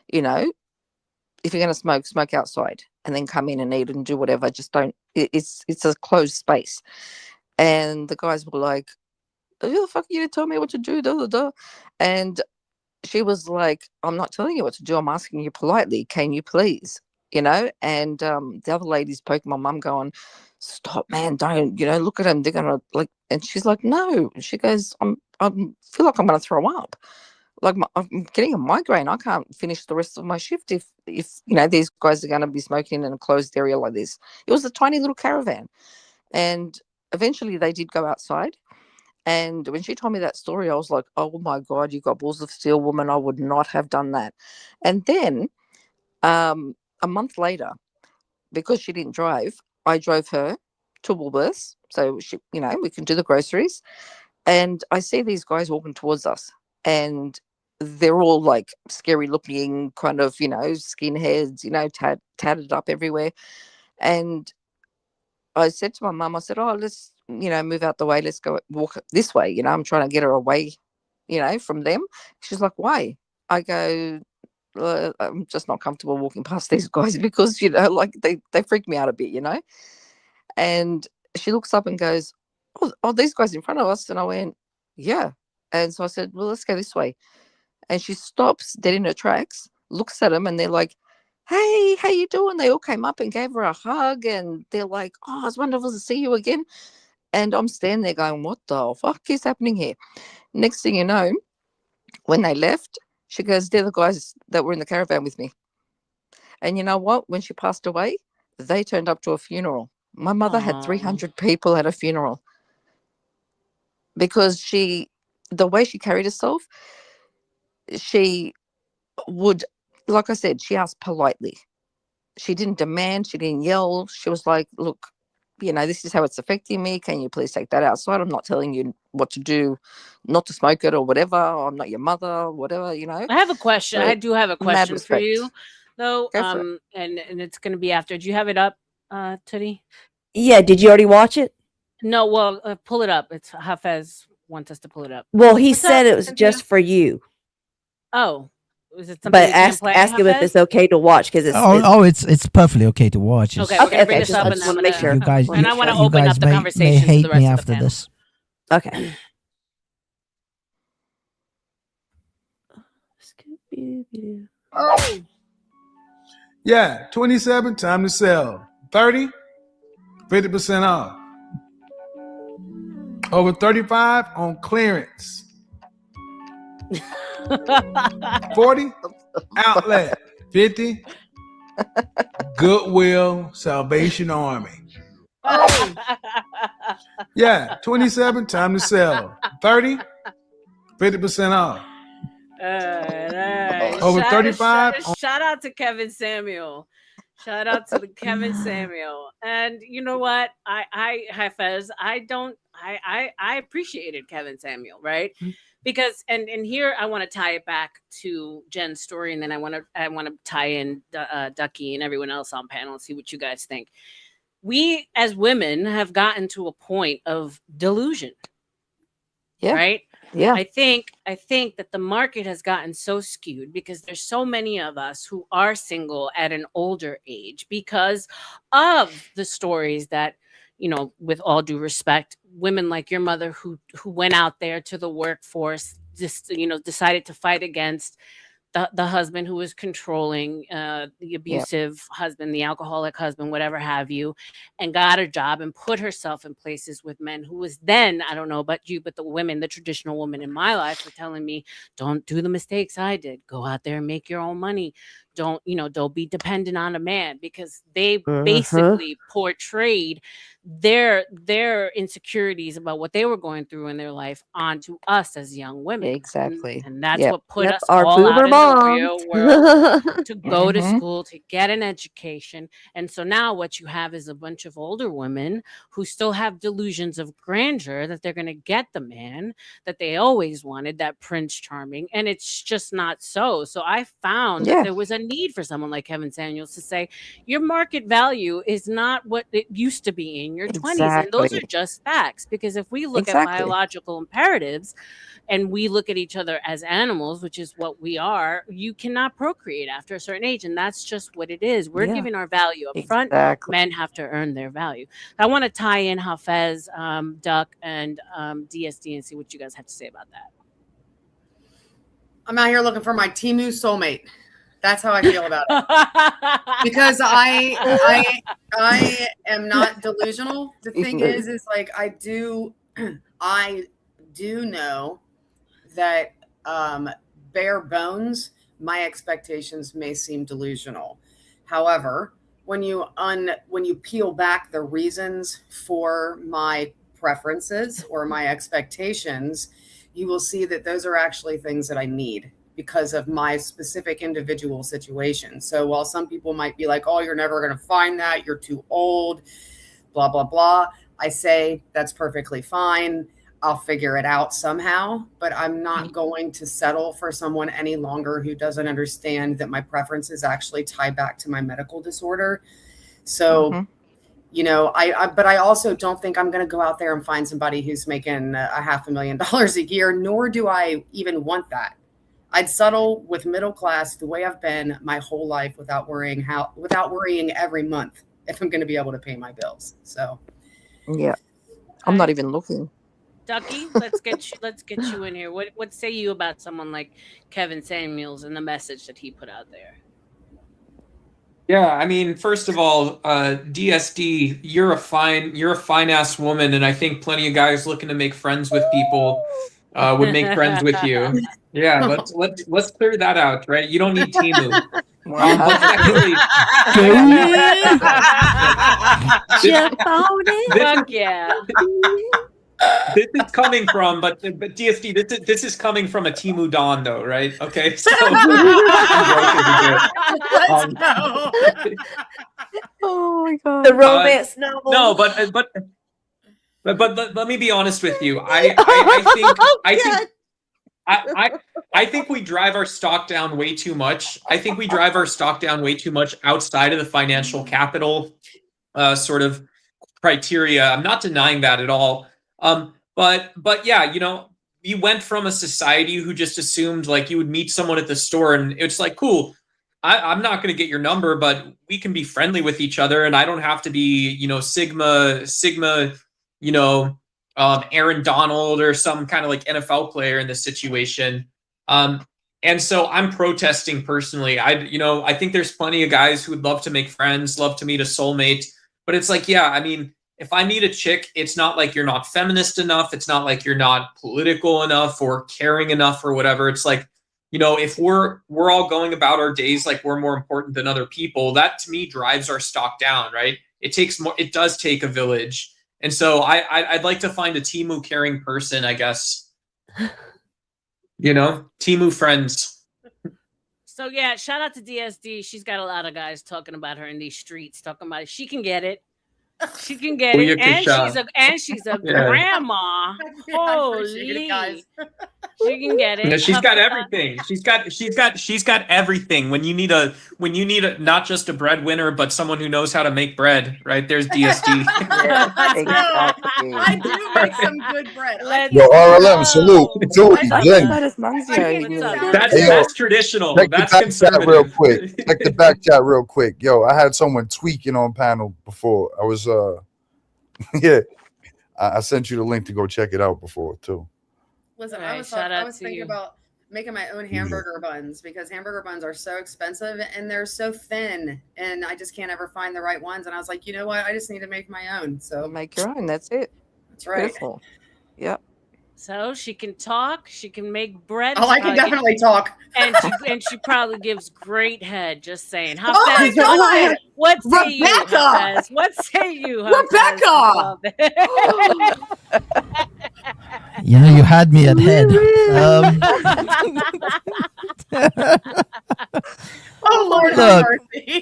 Speaker 8: if you're going to smoke outside and then come in and eat and do whatever. Just don't, it's a closed space. And the guys were like, who the fuck are you to tell me what to do? Da, da, da. And she was like, I'm not telling you what to do. I'm asking you politely. Can you please? And the other lady's poking my mum going, stop, man, don't, look at them. They're going to like, and she's like, no. She goes, I feel like I'm going to throw up. Like I'm getting a migraine. I can't finish the rest of my shift if these guys are going to be smoking in a closed area like this. It was a tiny little caravan. And eventually they did go outside. And when she told me that story, I was like, oh my God, you got balls of steel, woman. I would not have done that. And then a month later, because she didn't drive, I drove her to Woolworths. So she, we can do the groceries. And I see these guys walking towards us, and they're all like scary looking, kind of, skinheads, tatted up everywhere. And I said to my mum, I said, oh, let's, move out the way. Let's go walk this way. I'm trying to get her away, from them. She's like, why? I go, I'm just not comfortable walking past these guys because, like they freak me out a bit, And she looks up and goes, oh, these guys in front of us. And I went, yeah. And so I said, well, let's go this way. And she stops dead in her tracks, looks at them, and they're like, hey, how you doing? They all came up and gave her a hug, and they're like, oh, it's wonderful to see you again. And I'm standing there going, what the fuck is happening here? Next thing you know, when they left, she goes, they're the guys that were in the caravan with me. And you know what? When she passed away, they turned up to a funeral. My mother had 300 people at a funeral because the way she carried herself, she would, like I said, she asked politely. She didn't demand, she didn't yell. She was like, look, this is how it's affecting me. Can you please take that outside? I'm not telling you what to do, not to smoke it or whatever. Or I'm not your mother, whatever,
Speaker 5: I have a question.
Speaker 8: But
Speaker 5: I do have a question for you, though.
Speaker 8: Go for it.
Speaker 5: And it's going to be after. Do you have it up, Tootie?
Speaker 6: Yeah. Did you already watch it?
Speaker 5: No. Well, pull it up. It's Hafez wants us to pull it up.
Speaker 6: Well, he said it was just for you.
Speaker 5: Oh, Is it something
Speaker 6: But
Speaker 5: you can't
Speaker 6: ask
Speaker 5: play?
Speaker 6: him if it's okay to watch because
Speaker 10: It's perfectly okay to watch.
Speaker 5: Okay, we're gonna bring this
Speaker 6: just,
Speaker 5: up,
Speaker 6: I
Speaker 5: and
Speaker 6: just
Speaker 5: I'm
Speaker 6: want to
Speaker 5: gonna.
Speaker 6: make sure.
Speaker 10: You guys,
Speaker 5: And I want to
Speaker 10: you
Speaker 5: open
Speaker 10: guys
Speaker 5: up the
Speaker 10: may
Speaker 5: conversation to
Speaker 10: hate
Speaker 5: the rest
Speaker 10: me
Speaker 5: of the
Speaker 10: after
Speaker 5: panel.
Speaker 10: this.
Speaker 6: Okay.
Speaker 12: Yeah, 27, time to sell. 30, 50% off. Over 35 on clearance. 40, outlet. 50, Goodwill, Salvation Army. Yeah, 27, time to sell. 30, 50% off.
Speaker 5: All right.
Speaker 12: Over 35.
Speaker 5: Shout out to Kevin Samuel. Shout out to the Kevin Samuel. And you know what? Hafez, I appreciated Kevin Samuel, right? Because and here I want to tie it back to Jen's story, and then I want to tie in Ducky and everyone else on panel and see what you guys think. We as women have gotten to a point of delusion.
Speaker 8: Yeah.
Speaker 5: Right?
Speaker 8: Yeah.
Speaker 5: I think that the market has gotten so skewed because there's so many of us who are single at an older age because of the stories that, you know, with all due respect, women like your mother who went out there to the workforce, just, you know, decided to fight against the husband who was controlling, the abusive husband, the alcoholic husband, whatever have you, and got a job and put herself in places with men who was then, I don't know about you, but the women, the traditional women in my life were telling me, don't do the mistakes I did. Go out there and make your own money. Don't be dependent on a man, because they basically portrayed their insecurities about what they were going through in their life onto us as young women.
Speaker 8: Exactly.
Speaker 5: And that's what put us
Speaker 6: our
Speaker 5: all out
Speaker 6: boomer
Speaker 5: in the
Speaker 6: moms.
Speaker 5: real world to go to school, to get an education. And so now what you have is a bunch of older women who still have delusions of grandeur that they're going to get the man that they always wanted, that Prince Charming. And it's just not so. So I found that there was a need for someone like Kevin Samuels to say, your market value is not what it used to be in your 20s. And those are just facts, because if we look at biological imperatives and we look at each other as animals, which is what we are, you cannot procreate after a certain age. And that's just what it is. We're giving our value up front. Men have to earn their value. I want to tie in Hafez, Duck, and DSD and see what you guys have to say about that.
Speaker 11: I'm out here looking for my Temu soulmate. That's how I feel about it. Because I am not delusional. The thing is like I do know that bare bones, my expectations may seem delusional. However, when you peel back the reasons for my preferences or my expectations, you will see that those are actually things that I need because of my specific individual situation. So while some people might be like, oh, you're never going to find that, you're too old, blah, blah, blah, I say that's perfectly fine. I'll figure it out somehow, but I'm not going to settle for someone any longer who doesn't understand that my preferences actually tie back to my medical disorder. So, you know, but I also don't think I'm going to go out there and find somebody who's making $500,000 a year, nor do I even want that. I'd settle with middle class the way I've been my whole life without worrying every month if I'm going to be able to pay my bills. So,
Speaker 8: yeah, I'm not even looking.
Speaker 5: Ducky, let's get you in here. What say you about someone like Kevin Samuels and the message that he put out there?
Speaker 9: Yeah, I mean, first of all, DSD, you're a fine ass woman, and I think plenty of guys looking to make friends with people would make friends with you. Yeah, let's clear that out, right? You don't need Temu.
Speaker 6: Jump on it.
Speaker 5: Fuck yeah.
Speaker 9: This is coming from, but DSD, this is coming from a Temu Don, though, right? Okay, so
Speaker 11: let's go.
Speaker 8: Oh my god,
Speaker 6: the romance novel.
Speaker 9: No, but let me be honest with you. I think we drive our stock down way too much. I think we drive our stock down way too much outside of the financial capital sort of criteria. I'm not denying that at all. But yeah, you know, we went from a society who just assumed like you would meet someone at the store and it's like, cool, I'm not going to get your number, but we can be friendly with each other, and I don't have to be, you know, Sigma, you know, Aaron Donald or some kind of like NFL player in this situation. And so I'm protesting personally. I think there's plenty of guys who would love to make friends, love to meet a soulmate, but it's like, yeah, I mean, if I meet a chick, it's not like you're not feminist enough. It's not like you're not political enough or caring enough or whatever. It's like, you know, if we're all going about our days like we're more important than other people, that to me drives our stock down, right? It does take a village. And so I'd like to find a Temu caring person, I guess. You know, Temu friends.
Speaker 5: So yeah, shout out to DSD. She's got a lot of guys talking about her in these streets, talking about it. She can get it. She can get it. And she's a grandma. Holy,
Speaker 11: guys.
Speaker 5: She can get it.
Speaker 9: Yeah, she's got everything. She's got everything. When you need a not just a breadwinner, but someone who knows how to make bread, right? There's DSD.
Speaker 11: I do make some good bread.
Speaker 13: Yo, RLM, salute.
Speaker 9: That's traditional. That's conservative.
Speaker 13: Real quick. Check the back chat real quick. Yo, I had someone tweaking on panel before. I was yeah. I sent you the link to go check it out before too.
Speaker 11: Listen, I was thinking about making my own hamburger buns because hamburger buns are so expensive and they're so thin, and I just can't ever find the right ones. And I was like, you know what? I just need to make my own. So
Speaker 8: make your own. That's it.
Speaker 11: That's right.
Speaker 8: Beautiful. Yep.
Speaker 5: So she can talk, she can make bread.
Speaker 11: Oh, I can definitely talk.
Speaker 5: And she probably gives great head, just saying. How
Speaker 11: oh my God!
Speaker 5: What say
Speaker 11: Rebecca!
Speaker 5: You, Hafez? What say you,
Speaker 11: Rebecca?
Speaker 10: You know, you had me at head.
Speaker 11: Oh, Lord have mercy.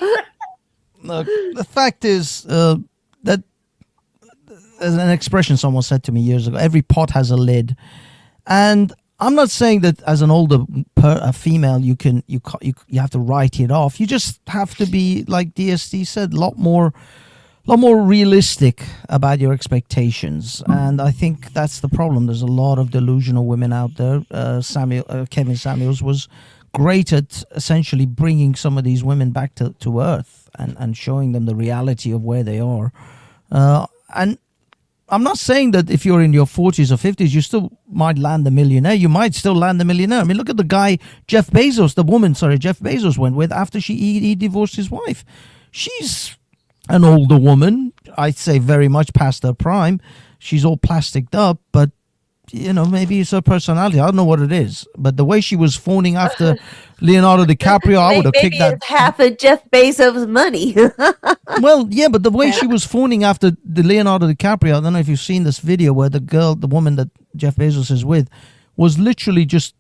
Speaker 10: Look, the fact is that there's an expression someone said to me years ago, every pot has a lid. And I'm not saying that as an older a female, you have to write it off. You just have to be, like DSD said, a lot more realistic about your expectations. And I think that's the problem. There's a lot of delusional women out there. Kevin Samuels was great at essentially bringing some of these women back to earth and showing them the reality of where they are. And I'm not saying that if you're in your 40s or 50s, you still might land a millionaire. You might still land a millionaire. I mean, look at the guy, Jeff Bezos went with after he divorced his wife. She's an older woman, I'd say very much past her prime. She's all plasticed up, but, you know, maybe it's her personality. I don't know what it is. But the way she was phoning after Leonardo DiCaprio, I would have kicked that.
Speaker 6: It's half of Jeff Bezos' money.
Speaker 10: Well, yeah, but the way she was phoning after the Leonardo DiCaprio, I don't know if you've seen this video where the woman that Jeff Bezos is with, was literally just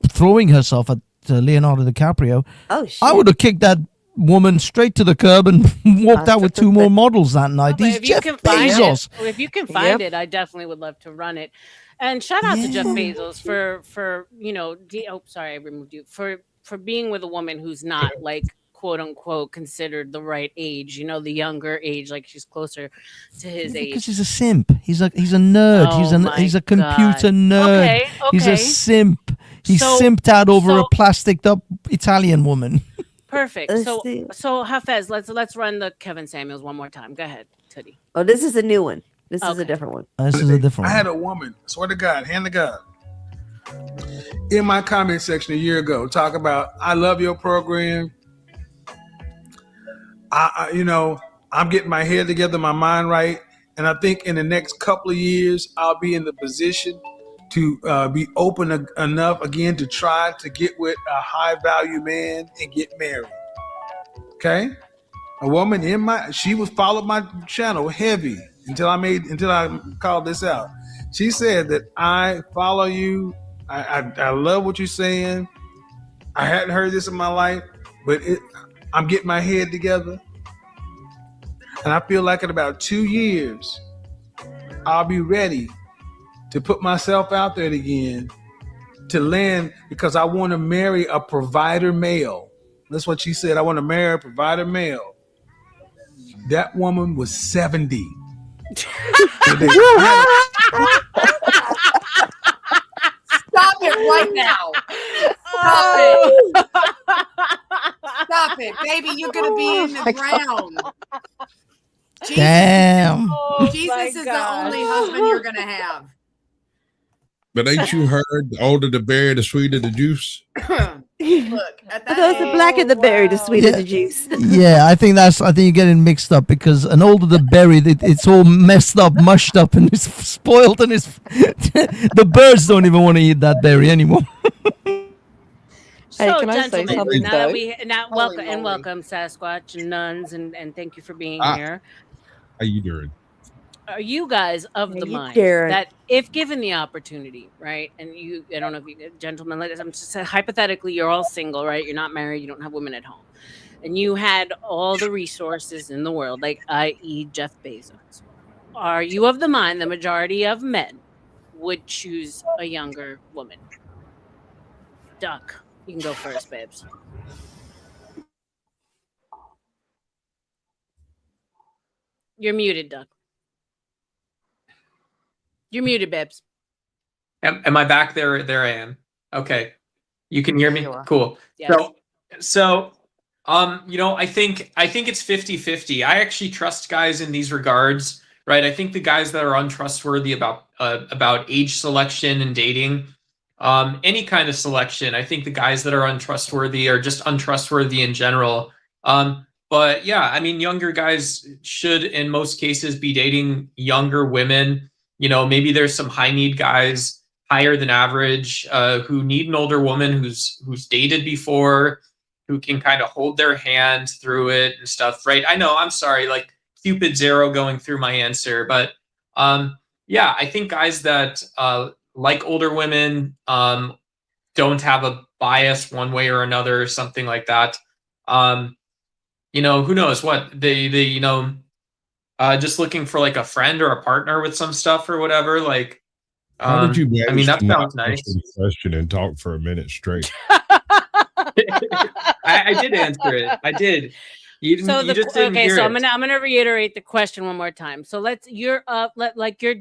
Speaker 10: throwing herself at Leonardo DiCaprio.
Speaker 6: Oh, shit.
Speaker 10: I would have kicked that woman straight to the curb and walked out with 2 more models that night. He's Jeff Bezos.
Speaker 5: If you can find it, I definitely would love to run it. And shout out to Jeff Bezos for you know, sorry, I removed you, for being with a woman who's not like quote unquote considered the right age, you know, the younger age, like she's closer to his age.
Speaker 10: Because he's a simp. He's a nerd. He's a computer nerd.
Speaker 5: Okay.
Speaker 10: He's a simp. He's simped out over a plasticed up Italian woman.
Speaker 5: Perfect. So Hafez, let's run the Kevin Samuels one more time. Go ahead, Tootie.
Speaker 6: Oh, this is a new one. This is a different one.
Speaker 10: This is a different one.
Speaker 12: I had a woman, swear to God, hand to God, in my comment section a year ago, talk about, I love your program. I'm getting my head together, my mind right. And I think in the next couple of years, I'll be in the position to be open enough again to try to get with a high value man and get married. Okay. A woman she would follow my channel heavy until I called this out. She said that I follow you. I love what you're saying. I hadn't heard this in my life, but I'm getting my head together. And I feel like in about 2 years, I'll be ready to put myself out there again to land, because I want to marry a provider male. That's what she said. I want to marry a provider male. That woman was 70.
Speaker 11: it right now. Stop it. Stop it, baby. You're gonna be in the ground.
Speaker 10: Damn.
Speaker 11: Jesus is the only husband you're gonna have.
Speaker 14: But ain't you heard the older the berry, the sweeter the juice?
Speaker 11: Look, at
Speaker 6: For those the blacker the berry, the sweeter the juice.
Speaker 10: Yeah, I think you're getting mixed up because an older the berry, it's all messed up, mushed up, and it's spoiled, and it's the birds don't even want to eat that berry anymore.
Speaker 8: Hey,
Speaker 5: So,
Speaker 8: can I say
Speaker 5: gentlemen,
Speaker 8: something
Speaker 5: now that
Speaker 8: though?
Speaker 5: we now welcome Sasquatch and nuns, and thank you for being
Speaker 14: Ah.
Speaker 5: here.
Speaker 14: How you doing?
Speaker 5: Are you guys of the
Speaker 6: you,
Speaker 5: mind
Speaker 6: Jared.
Speaker 5: that if given the opportunity, right, and I don't know if you gentlemen, like I'm just hypothetically, you're all single, right? You're not married, you don't have women at home, and you had all the resources in the world, like i.e. Jeff Bezos. Are you of the mind the majority of men would choose a younger woman? Duck, you can go first, babes. You're muted, Duck. You're muted, babes.
Speaker 9: Am I back there? There I am. Okay. You can hear me?
Speaker 8: You are.
Speaker 9: Cool.
Speaker 5: Yes.
Speaker 9: So, I think it's 50-50. I actually trust guys in these regards, right? I think the guys that are untrustworthy about age selection and dating, any kind of selection, I think the guys that are untrustworthy are just untrustworthy in general. But yeah, I mean, younger guys should, in most cases, be dating younger women. Maybe there's some high need guys, higher than average, who need an older woman who's dated before, who can kind of hold their hand through it and stuff, right? I know, I'm sorry, like Cupid Zero going through my answer, but yeah, I think guys that like older women, don't have a bias one way or another, or something like that. Who knows what they just looking for like a friend or a partner with some stuff or whatever. Like,
Speaker 14: How did you manage
Speaker 9: I mean, that
Speaker 14: to not
Speaker 9: sounds nice.
Speaker 14: answer the question and talk for a minute straight?
Speaker 9: I did answer it. I did. You just didn't hear
Speaker 5: so
Speaker 9: it.
Speaker 5: I'm gonna reiterate the question one more time. So you're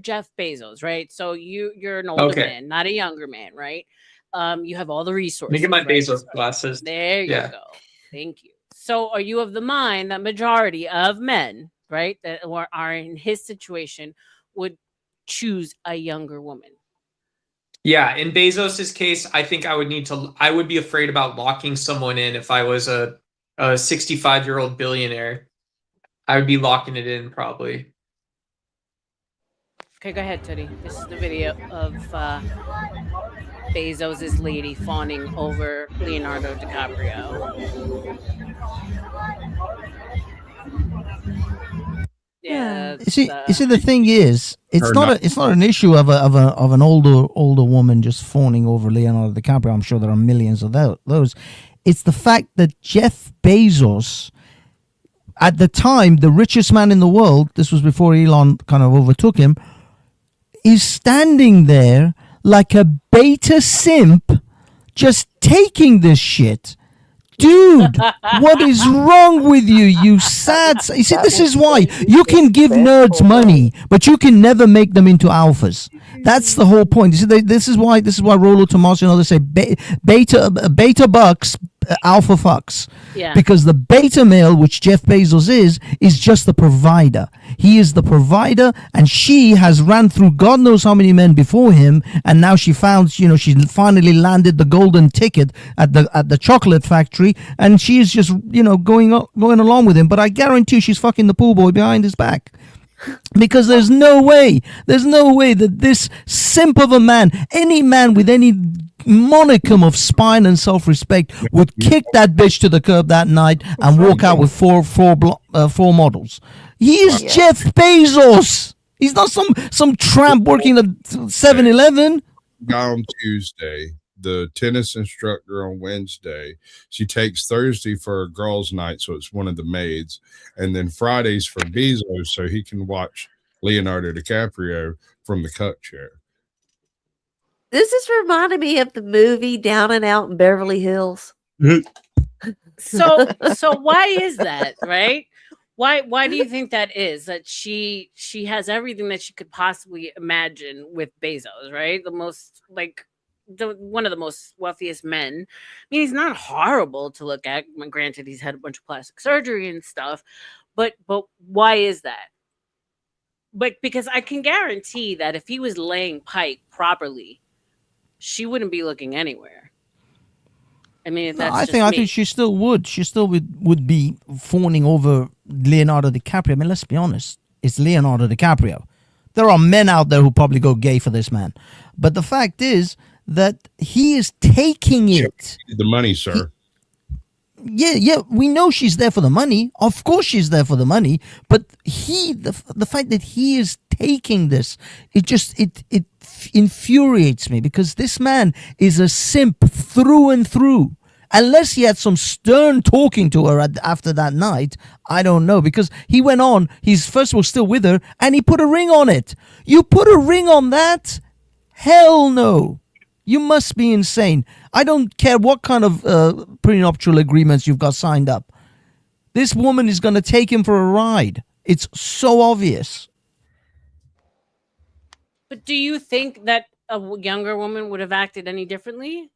Speaker 5: Jeff Bezos, right? So you're an older man, not a younger man, right? You have all the resources.
Speaker 9: Let me get my
Speaker 5: right?
Speaker 9: Bezos glasses.
Speaker 5: There you
Speaker 9: Yeah.
Speaker 5: go. Thank you. So are you of the mind that majority of men, right, that are in his situation would choose a younger woman?
Speaker 9: Yeah, in Bezos's case, I think I would be afraid about locking someone in if I was a 65-year-old billionaire. I would be locking it in probably.
Speaker 5: Okay, go ahead, Teddy. This is the video of Bezos' lady fawning over Leonardo DiCaprio. Yeah.
Speaker 10: You see, the thing is, it's not an issue of an older woman just fawning over Leonardo DiCaprio. I'm sure there are millions of those. It's the fact that Jeff Bezos, at the time, the richest man in the world, this was before Elon kind of overtook him, is standing there like a beta simp, just taking this shit. Dude, what is wrong with you, you sad... You see, this is why you can give nerds money, but you can never make them into alphas. That's the whole point. You see, this is why Rollo Tomassi and others say beta bucks, alpha fucks.
Speaker 5: Yeah.
Speaker 10: Because the beta male, which Jeff Bezos is just the provider. He is the provider, and she has ran through God knows how many men before him, and now she found, she finally landed the golden ticket at the chocolate factory, and she is just, going along with him. But I guarantee she's fucking the pool boy behind his back. Because there's no way that this simp of a man, any man with any monicum of spine and self-respect, would kick that bitch to the curb that night and walk out with four models. He is Jeff Bezos. He's not some tramp working at 7-Eleven.
Speaker 14: On Tuesday, the tennis instructor on Wednesday. She takes Thursday for a girls' night, so it's one of the maids, and then Fridays for Bezos, so he can watch Leonardo DiCaprio from the cut chair.
Speaker 6: This is reminding me of the movie Down and Out in Beverly Hills.
Speaker 5: So why is that, right? Why do you think that is? That she has everything that she could possibly imagine with Bezos, right? The most one of the most wealthiest men. I mean, he's not horrible to look at. Granted, he's had a bunch of plastic surgery and stuff, but why is that? But because I can guarantee that if he was laying pipe properly, she wouldn't be looking anywhere. I mean, that's
Speaker 10: I think she still would. She still would be fawning over Leonardo DiCaprio. I mean, let's be honest. It's Leonardo DiCaprio. There are men out there who probably go gay for this man. But the fact is that he is taking it.
Speaker 14: The money, sir.
Speaker 10: Yeah, we know she's there for the money. Of course she's there for the money. But the fact that he is taking this, it infuriates me, because this man is a simp through and through. Unless he had some stern talking to her after that night, I don't know. Because he went on, he's first of all still with her, and he put a ring on it. You put a ring on that? Hell no. You must be insane. I don't care what kind of prenuptial agreements you've got signed up. This woman is going to take him for a ride. It's so obvious.
Speaker 5: But do you think that a younger woman would have acted any differently?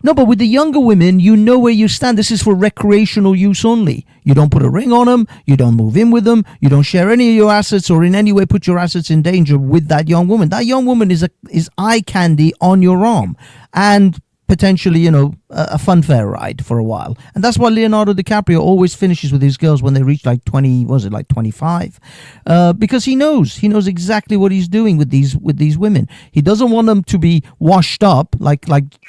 Speaker 10: No, but with the younger women, you know where you stand. This is for recreational use only. You don't put a ring on them. You don't move in with them. You don't share any of your assets or in any way put your assets in danger with that young woman. That young woman is eye candy on your arm, and potentially, a funfair ride for a while. And that's why Leonardo DiCaprio always finishes with his girls when they reach like 25? Because he knows exactly what he's doing with these women. He doesn't want them to be washed up, like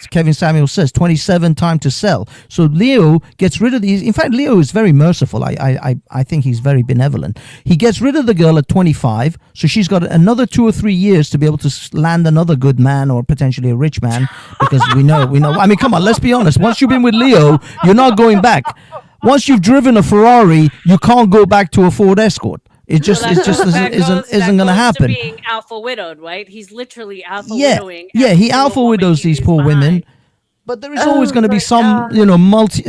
Speaker 10: Kevin Samuel says, 27 time to sell. So Leo gets rid of these. In fact, Leo is very merciful. I think he's very benevolent. He gets rid of the girl at 25, so she's got another 2 or 3 years to be able to land another good man, or potentially a rich man, because we know. I mean, come on, let's be honest. Once you've been with Leo, you're not going back. Once you've driven a Ferrari, you can't go back to a Ford Escort. It just isn't going to happen.
Speaker 5: Being alpha widowed, right? He's literally alpha widowing.
Speaker 10: Yeah, he alpha widows these poor women. But there is always going to be some,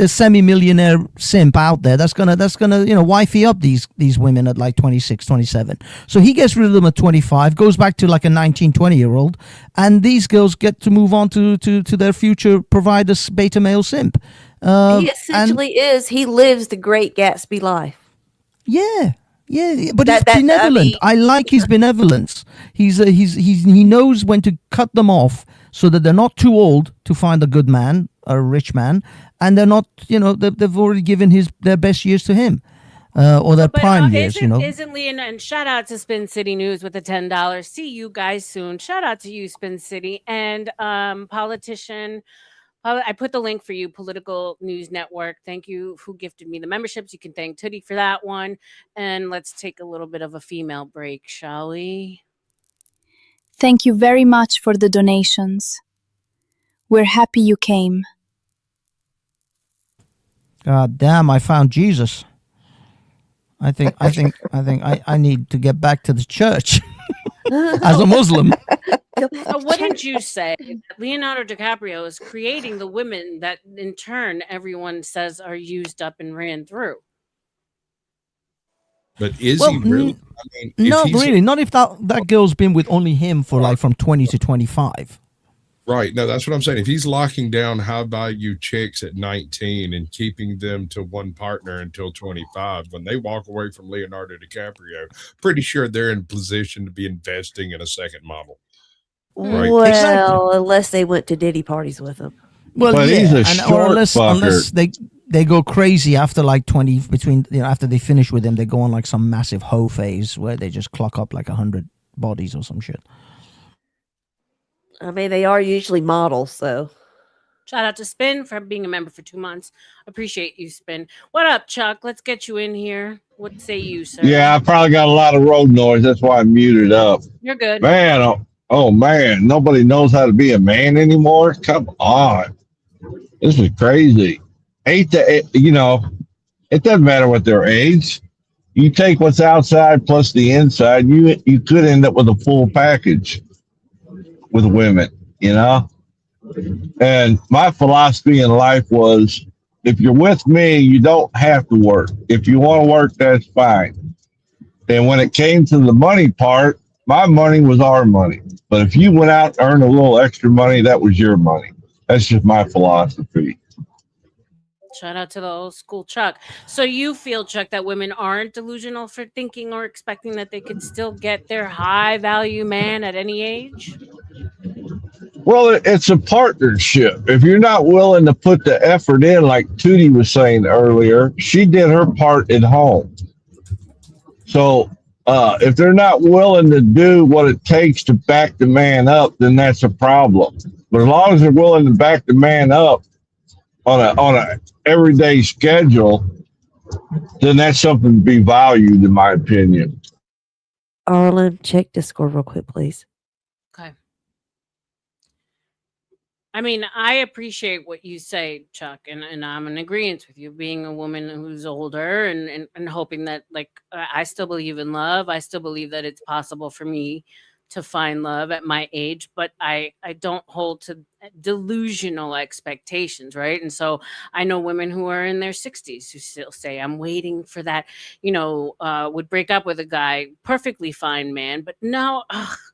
Speaker 10: semi-millionaire simp out there that's gonna wifey up these women at like 26, 27. So he gets rid of them at 25, goes back to like a 19, 20-year-old, and these girls get to move on to their future provider, beta male simp.
Speaker 6: He essentially he lives the Great Gatsby life.
Speaker 10: Yeah, but he's benevolent. I like his benevolence. He knows when to cut them off so that they're not too old to find a good man, a rich man, and they're not, they've already given their best years to him, or their prime years,
Speaker 5: Isn't Leon, and shout out to Spin City News with the $10. See you guys soon. Shout out to you, Spin City, and politician. I put the link for you, Political News Network. Thank you who gifted me the memberships. You can thank Tootie for that one. And let's take a little bit of a female break, shall we?
Speaker 7: Thank you very much for the donations. We're happy you came.
Speaker 10: God damn, I found Jesus. I think I need to get back to the church as a Muslim.
Speaker 5: So wouldn't you say that Leonardo DiCaprio is creating the women that in turn everyone says are used up and ran through?
Speaker 14: But is he really?
Speaker 10: Not really. Not if that girl's been with only him for like from 20 to 25.
Speaker 14: Right. No, that's what I'm saying. If he's locking down high value chicks at 19 and keeping them to one partner until 25, when they walk away from Leonardo DiCaprio, pretty sure they're in position to be investing in a second model. Right.
Speaker 6: Well, exactly. Unless they went to Diddy parties with him.
Speaker 10: Well, but yeah, unless they go crazy after like 20 after they finish with him, they go on like some massive hoe phase where they just clock up like 100 bodies or some shit.
Speaker 6: I mean, they are usually models, so.
Speaker 5: Shout out to Spin for being a member for 2 months. Appreciate you, Spin. What up, Chuck? Let's get you in here. What say you, sir?
Speaker 15: Yeah, I probably got a lot of road noise. That's why I muted up.
Speaker 5: You're good.
Speaker 15: Man, oh man, nobody knows how to be a man anymore. Come on. This is crazy. It doesn't matter what their age. You take what's outside plus the inside, you could end up with a full package with women, And my philosophy in life was, if you're with me, you don't have to work. If you want to work, that's fine. And when it came to the money part, My money was our money. But if you went out and earned a little extra money, that was your money. That's just my philosophy.
Speaker 5: Shout out to the old school Chuck. So you feel, Chuck, that women aren't delusional for thinking or expecting that they could still get their high value man at any age?
Speaker 15: Well, it's a partnership. If you're not willing to put the effort in, like Tootie was saying earlier, she did her part at home. So if they're not willing to do what it takes to back the man up, then that's a problem. But as long as they're willing to back the man up on a everyday schedule, then that's something to be valued, in my opinion.
Speaker 6: Arlen, check Discord real quick, please.
Speaker 5: Okay. I mean, I appreciate what you say, Chuck, and I'm in agreement with you, being a woman who's older and hoping that, like, I still believe in love. I still believe that it's possible for me to find love at my age, but I don't hold to delusional expectations, right? And so I know women who are in their 60s who still say, I'm waiting for that, would break up with a guy, perfectly fine man, but now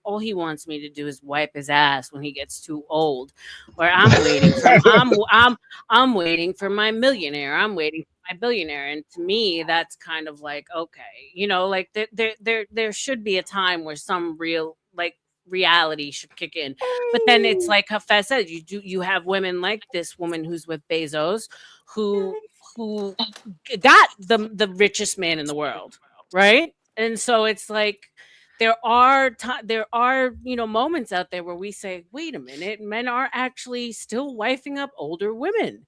Speaker 5: all he wants me to do is wipe his ass when he gets too old. Or I'm waiting for I'm waiting for my millionaire. I'm waiting for my billionaire. And to me, that's kind of like, okay, like there should be a time where some real reality should kick in. But then it's like Hafez said, you have women like this woman who's with Bezos who got the richest man in the world, right? And so it's like there are moments out there where we say, wait a minute, men are actually still wifing up older women.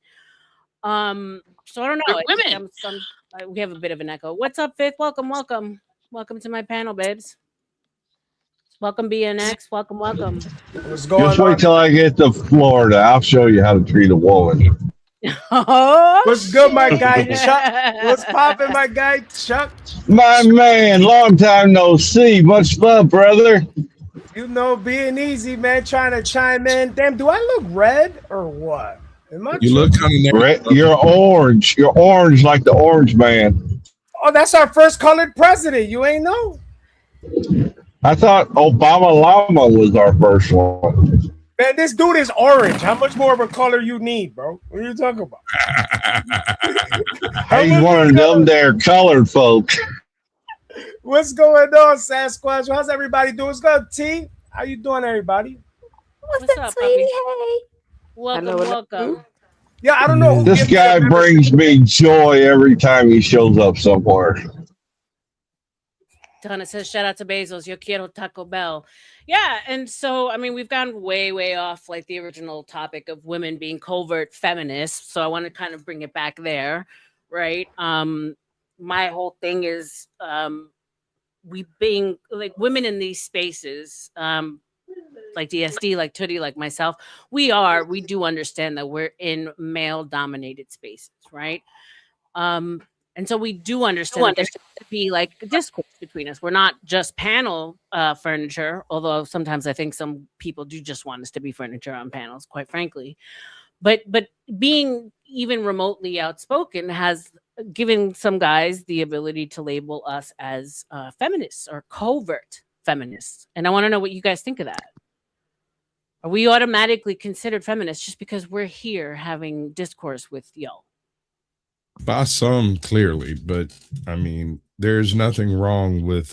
Speaker 5: So I don't know. I think we have a bit of an echo. What's up, Fifth? Welcome to my panel, babes. Welcome, BNX. Welcome.
Speaker 12: What's going on?
Speaker 15: Just wait till I get to Florida. I'll show you how to treat a woman.
Speaker 12: What's good, my guy Chuck? What's popping, my guy Chuck?
Speaker 15: My man, long time no see. Much love, brother.
Speaker 12: Being easy, man, trying to chime in. Damn, do I look red or what?
Speaker 14: You look kind of
Speaker 15: red. You're orange. You're orange like the Orange Man.
Speaker 12: Oh, that's our first colored president. You ain't know?
Speaker 15: I thought Obama Llama was our first one.
Speaker 12: Man, this dude is orange. How much more of a color you need, bro? What are you talking about?
Speaker 15: He's one of them there colored folks.
Speaker 12: What's going on, Sasquatch? How's everybody doing? What's good, T? How you doing, everybody?
Speaker 6: What's up, sweetie? Hey.
Speaker 5: Welcome.
Speaker 12: Yeah, I don't know.
Speaker 15: This guy brings me joy every time he shows up somewhere.
Speaker 5: Donna says, shout out to Bezos. Yo quiero Taco Bell. Yeah. And so, I mean, we've gone way, way off like the original topic of women being covert feminists. So I want to kind of bring it back there. Right. My whole thing is we being like women in these spaces, like DSD, like Tootie, like myself, we do understand that we're in male dominated spaces. Right. And so we do understand that there should be like a discourse between us. We're not just panel furniture, although sometimes I think some people do just want us to be furniture on panels, quite frankly. But being even remotely outspoken has given some guys the ability to label us as feminists or covert feminists. And I want to know what you guys think of that. Are we automatically considered feminists just because we're here having discourse with y'all?
Speaker 14: By some, clearly, but I mean, there's nothing wrong with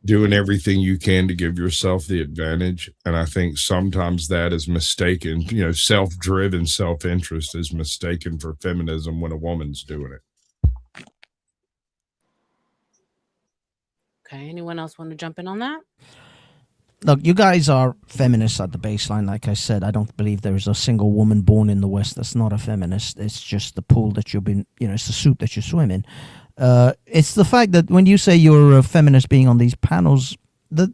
Speaker 14: doing everything you can to give yourself the advantage. And I think sometimes that is mistaken, self-driven self-interest is mistaken for feminism when a woman's doing it.
Speaker 5: Okay, anyone else want to jump in on that?
Speaker 10: Look, you guys are feminists at the baseline. Like I said, I don't believe there is a single woman born in the West that's not a feminist. It's just the pool that you've been, it's the soup that you swim in. It's the fact that when you say you're a feminist being on these panels, that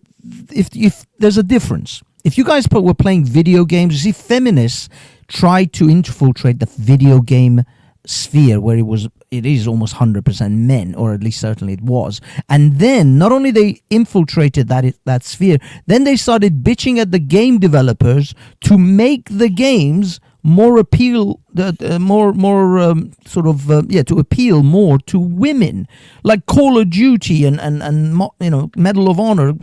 Speaker 10: if there's a difference. If you guys were playing video games, you see, feminists try to infiltrate the video game sphere where it is almost 100% men, or at least certainly it was. And then not only they infiltrated that sphere, then they started bitching at the game developers to make the games more appeal, to appeal more to women, like Call of Duty and Medal of Honor,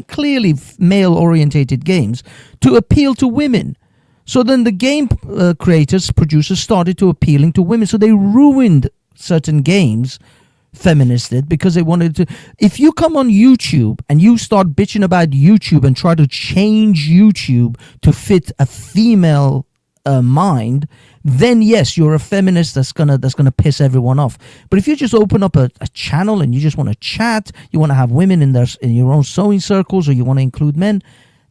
Speaker 10: clearly male orientated games to appeal to women. So then the game producers started to appealing to women. So they ruined certain games, feminists did, because they wanted to. If you come on YouTube and you start bitching about YouTube and try to change YouTube to fit a female mind, then yes, you're a feminist that's gonna piss everyone off. But if you just open up a channel and you just want to chat, you want to have women in your own sewing circles, or you want to include men,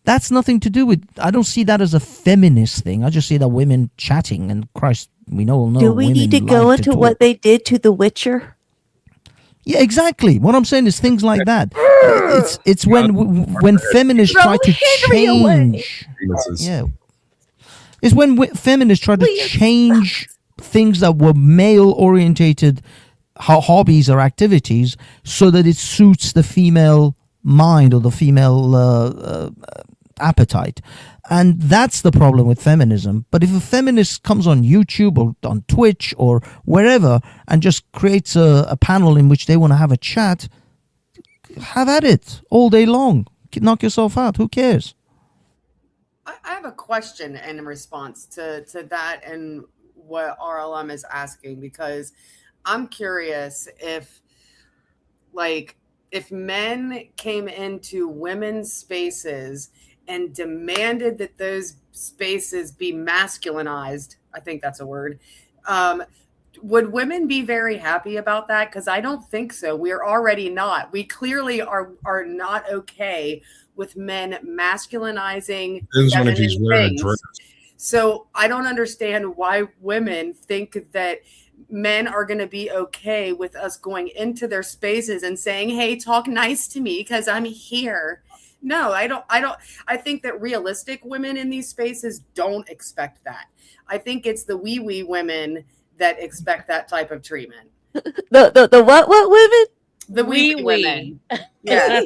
Speaker 10: that's nothing to do with. I don't see that as a feminist thing. I just see that women chatting, and Christ, we all know.
Speaker 6: Do we need to go into what they did to The Witcher?
Speaker 10: Yeah, exactly. What I'm saying is things like that. It's when feminists try to change. Yeah, it's when feminists try to change things that were male orientated hobbies or activities so that it suits the female mind or the female appetite. And that's the problem with feminism. But if a feminist comes on YouTube or on Twitch or wherever and just creates a panel in which they want to have a chat, have at it all day long. Knock yourself out. Who cares?
Speaker 11: I have a question in response to that and what RLM is asking, because I'm curious if men came into women's spaces and demanded that those spaces be masculinized, I think that's a word, would women be very happy about that? Because I don't think so. We're already not. We clearly are not okay with men masculinizing feminine things. So I don't understand why women think that men are going to be okay with us going into their spaces and saying, hey, talk nice to me because I'm here. No, I don't. I think that realistic women in these spaces don't expect that. I think it's the wee women that expect that type of treatment.
Speaker 6: The what women?
Speaker 11: The wee women. Yeah.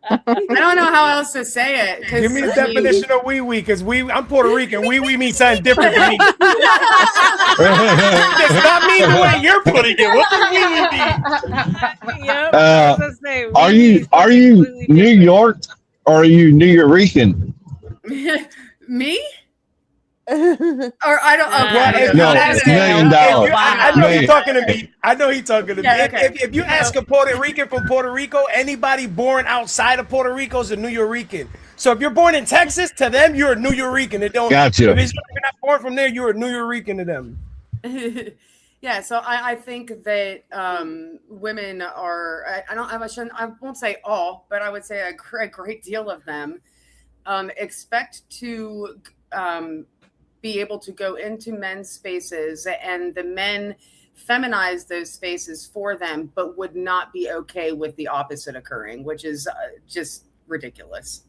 Speaker 11: I don't know how else to say it.
Speaker 2: Give me the definition of wee, because I'm Puerto Rican. Wee means something different to me. It's not me the way you're putting it. What does wee mean?
Speaker 15: Are you New York or are you New Yorican?
Speaker 11: Me? Or I don't. Okay.
Speaker 15: No, $1 million.
Speaker 2: I know he's talking to me. I know he's talking to me.
Speaker 11: Okay.
Speaker 2: If you ask a Puerto Rican from Puerto Rico, anybody born outside of Puerto Rico is a New Yorican. So if you're born in Texas, to them you're a New Yorican. It don't.
Speaker 15: Gotcha.
Speaker 2: If you're not born from there, you're a New Yorican to them.
Speaker 11: Yeah, so I think that women are. I won't say all, but I would say a great deal of them expect to be able to go into men's spaces, and the men feminize those spaces for them, but would not be okay with the opposite occurring, which is just ridiculous.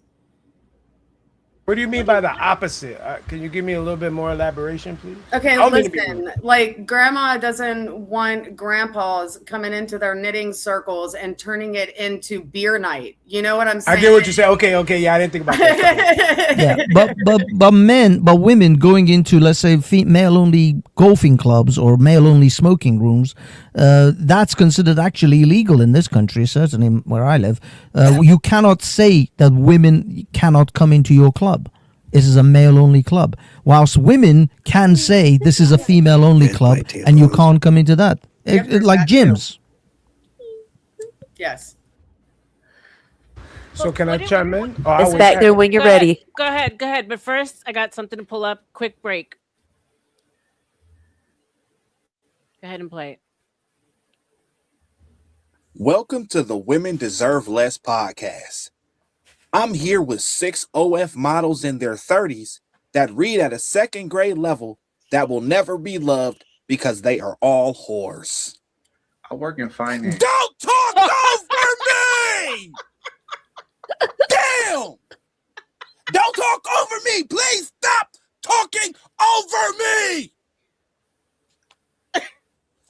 Speaker 2: What do you mean by the opposite? Can you give me a little bit more elaboration, please?
Speaker 11: Okay, listen, like grandma doesn't want grandpas coming into their knitting circles and turning it into beer night. You know what I'm saying?
Speaker 2: I get what you say. Okay, yeah, I didn't think about that.
Speaker 10: Yeah, but women going into, let's say, male-only golfing clubs or male-only smoking rooms, that's considered actually illegal in this country, certainly where I live. You cannot say that women cannot come into your club. This is a male-only club, whilst women can say this is a female-only club, and you can't come into that. Like gyms.
Speaker 11: Yes.
Speaker 2: So can I chime in?
Speaker 6: It's back there when you're ready.
Speaker 5: Go ahead. But first, I got something to pull up. Quick break. Go ahead and play it.
Speaker 16: Welcome to the Women Deserve Less podcast. I'm here with 6 OF models in their 30s that read at a second grade level that will never be loved because they are all whores.
Speaker 3: I work in finance.
Speaker 16: Don't talk over me! Damn! Don't talk over me! Please stop talking over me!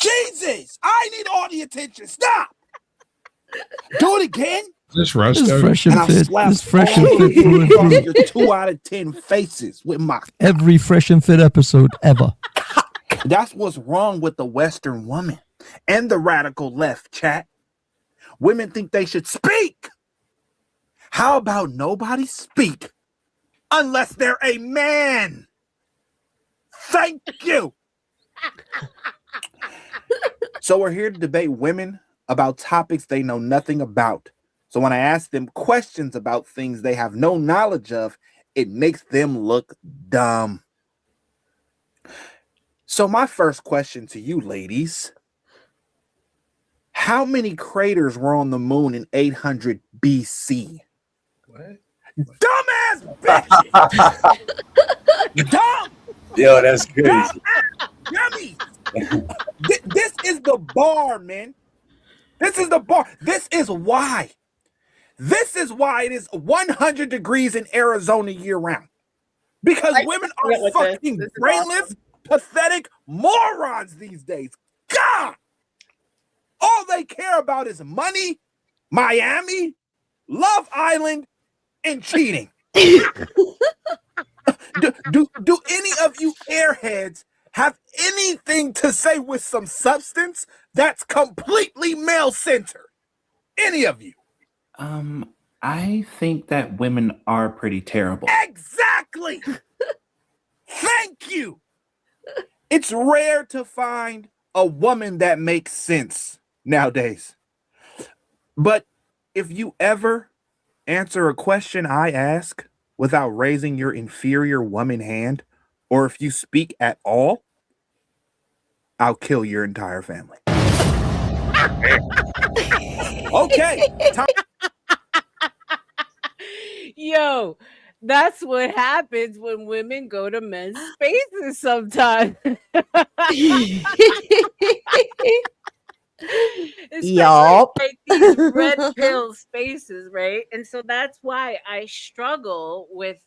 Speaker 16: Jesus! I need all the attention. Stop! Do it again.
Speaker 14: This Rusto.
Speaker 10: Fresh
Speaker 16: And
Speaker 10: and
Speaker 16: I'll
Speaker 10: fit.
Speaker 16: slap
Speaker 10: This fresh
Speaker 16: all
Speaker 10: and
Speaker 16: of
Speaker 10: fit through
Speaker 16: you
Speaker 10: and
Speaker 16: across
Speaker 10: through.
Speaker 16: your 2 out of 10 faces with my.
Speaker 10: Every fresh and fit episode ever.
Speaker 16: That's what's wrong with the Western woman and the radical left, chat. Women think they should speak. How about nobody speak unless they're a man? Thank you. So we're here to debate women about topics they know nothing about. So when I ask them questions about things they have no knowledge of, it makes them look dumb. So my first question to you ladies, how many craters were on the moon in 800 BC?
Speaker 12: What?
Speaker 16: Dumbass bitches! Dumb!
Speaker 17: Yo, that's crazy.
Speaker 16: Dumbass dummies! This is the bar, man. This is the bar. This is why. This is why it is 100 degrees in Arizona year round. Because women are fucking brainless, pathetic morons these days. God! All they care about is money, Miami, Love Island, and cheating. Do any of you airheads have anything to say with some substance that's completely male-centered? Any of you?
Speaker 4: I think that women are pretty terrible.
Speaker 16: Exactly! Thank you! It's rare to find a woman that makes sense nowadays. But if you ever answer a question I ask without raising your inferior woman hand, or if you speak at all, I'll kill your entire family. Okay.
Speaker 5: Yo, that's what happens when women go to men's spaces sometimes.
Speaker 6: Yup.
Speaker 5: Like these red pill spaces, right? And so that's why I struggle with,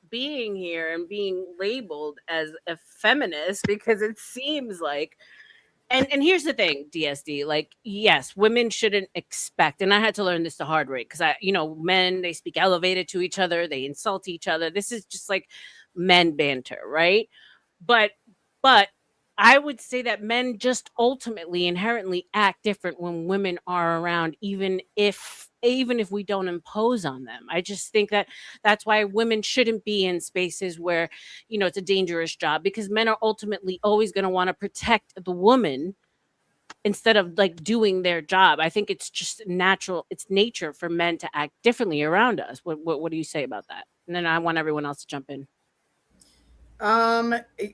Speaker 5: being here and being labeled as a feminist, because it seems like, and here's the thing, DSD, like, yes, women shouldn't expect, and I had to learn this the hard way, because men, they speak elevated to each other, they insult each other. This is just like men banter, right? But I would say that men just ultimately inherently act different when women are around, even if we don't impose on them. I just think that that's why women shouldn't be in spaces where, it's a dangerous job, because men are ultimately always going to want to protect the woman instead of like doing their job. I think it's just natural. It's nature for men to act differently around us. What do you say about that? And then I want everyone else to jump in.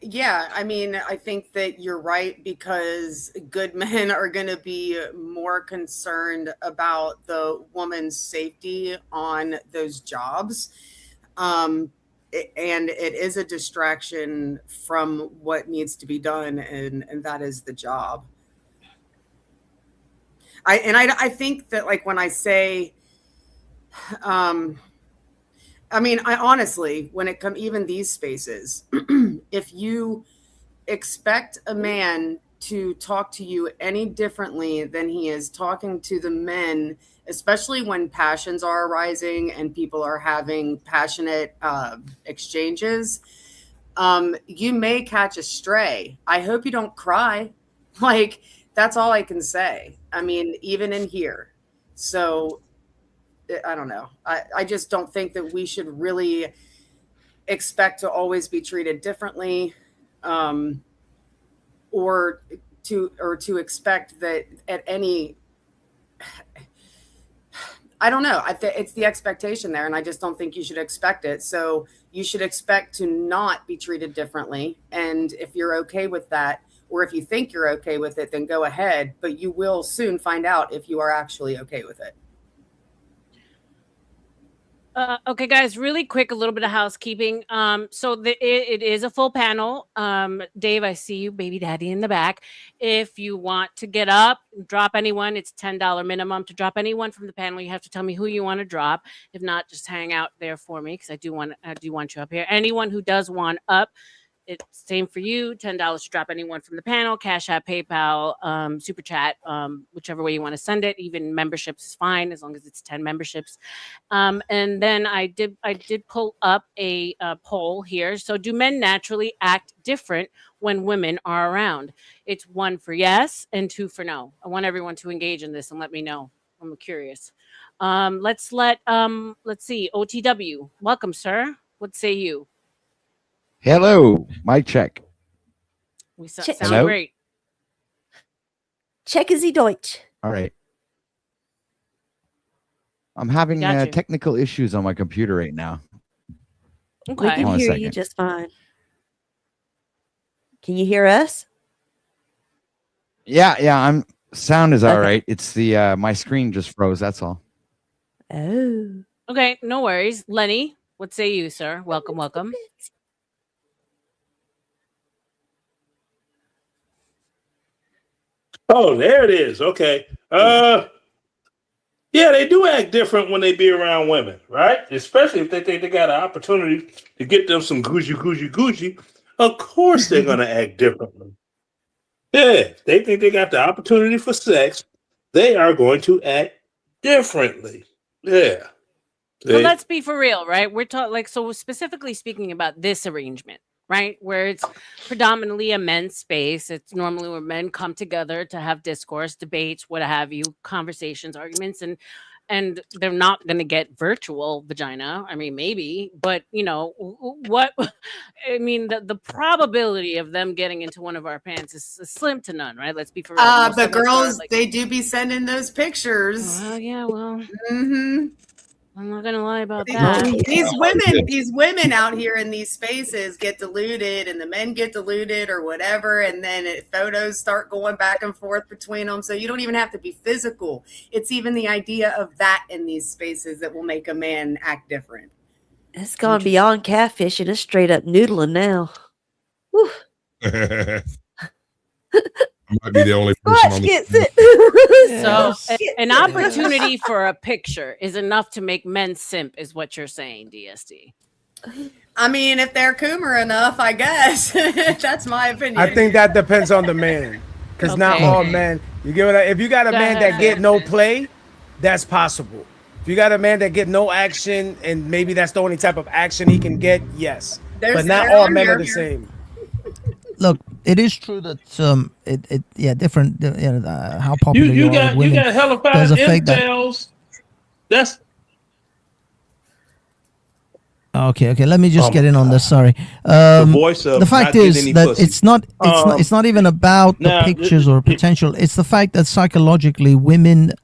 Speaker 11: Yeah, I mean, I think that you're right, because good men are going to be more concerned about the woman's safety on those jobs. And it is a distraction from what needs to be done, and that is the job. I think that, like, when I say, I honestly, when it comes, even these spaces, if you expect a man to talk to you any differently than he is talking to the men, especially when passions are arising and people are having passionate exchanges, you may catch a stray. I hope you don't cry. Like, that's all I can say. I mean, even in here. So I don't know. I just don't think that we should really expect to always be treated differently, or to expect that at any. I don't know. It's the expectation there, and I just don't think you should expect it. So you should expect to not be treated differently. And if you're okay with that, or if you think you're okay with it, then go ahead. But you will soon find out if you are actually okay with it.
Speaker 5: Okay, guys, really quick, a little bit of housekeeping. So it is a full panel. Dave, I see you, baby daddy, in the back. If you want to get up, drop anyone, it's $10 minimum to drop anyone from the panel. You have to tell me who you want to drop. If not, just hang out there for me, because I do want you up here. Anyone who does want up, It's same for you. $10 to drop anyone from the panel. Cash App, PayPal, Super Chat, whichever way you want to send it. Even memberships is fine as long as it's 10 memberships. And then I did pull up a poll here. So do men naturally act different when women are around? It's 1 for yes and 2 for no. I want everyone to engage in this and let me know. I'm curious. Let's see. OTW, welcome, sir. What say you?
Speaker 17: Hello, mic check.
Speaker 5: We sound great.
Speaker 6: Check is Deutsch.
Speaker 17: All right. I'm having technical issues on my computer right now.
Speaker 6: Okay. We can hear you just fine. Can you hear us?
Speaker 17: Yeah. Sound is all right. It's the my screen just froze. That's all.
Speaker 6: Oh.
Speaker 5: Okay, no worries. Lenny, what say you, sir? Welcome.
Speaker 18: Oh, there it is. Okay. Yeah, they do act different when they be around women, right? Especially if they think they got an opportunity to get them some Gucci. Of course they're going to act differently. Yeah, they think they got the opportunity for sex. They are going to act differently. Yeah.
Speaker 5: But let's be for real, right? We're talking so specifically speaking about this arrangement, right? Where it's predominantly a men's space. It's normally where men come together to have discourse, debates, what have you, conversations, arguments, and they're not going to get virtual vagina. I mean, maybe, but what? I mean, the probability of them getting into one of our pants is slim to none, right? Let's be for real.
Speaker 11: The girls, they do be sending those pictures.
Speaker 5: Oh yeah, well.
Speaker 11: Mm-hmm.
Speaker 5: I'm not gonna lie about that.
Speaker 11: These women out here in these spaces get deluded, and the men get deluded, or whatever, and then photos start going back and forth between them. So you don't even have to be physical. It's even the idea of that in these spaces that will make a man act different.
Speaker 6: It's gone beyond catfish and it's straight up noodling now. Whew.
Speaker 14: I might be the only person on
Speaker 5: So an opportunity for a picture is enough to make men simp, is what you're saying, DSD.
Speaker 11: I mean, if they're coomer enough, I guess. That's my opinion.
Speaker 2: I think that depends on the man, because not all men. You get what if you got a man that get no play, that's possible. If you got a man that get no action, and maybe that's the only type of action he can get, yes. But not all men are the same.
Speaker 10: Look, it is true that different. How popular you are with women.
Speaker 18: You got hella incels. That's
Speaker 10: okay. Let me just get in on this. Sorry. The fact is that it's not even about the pictures or potential. It's the fact that psychologically, women's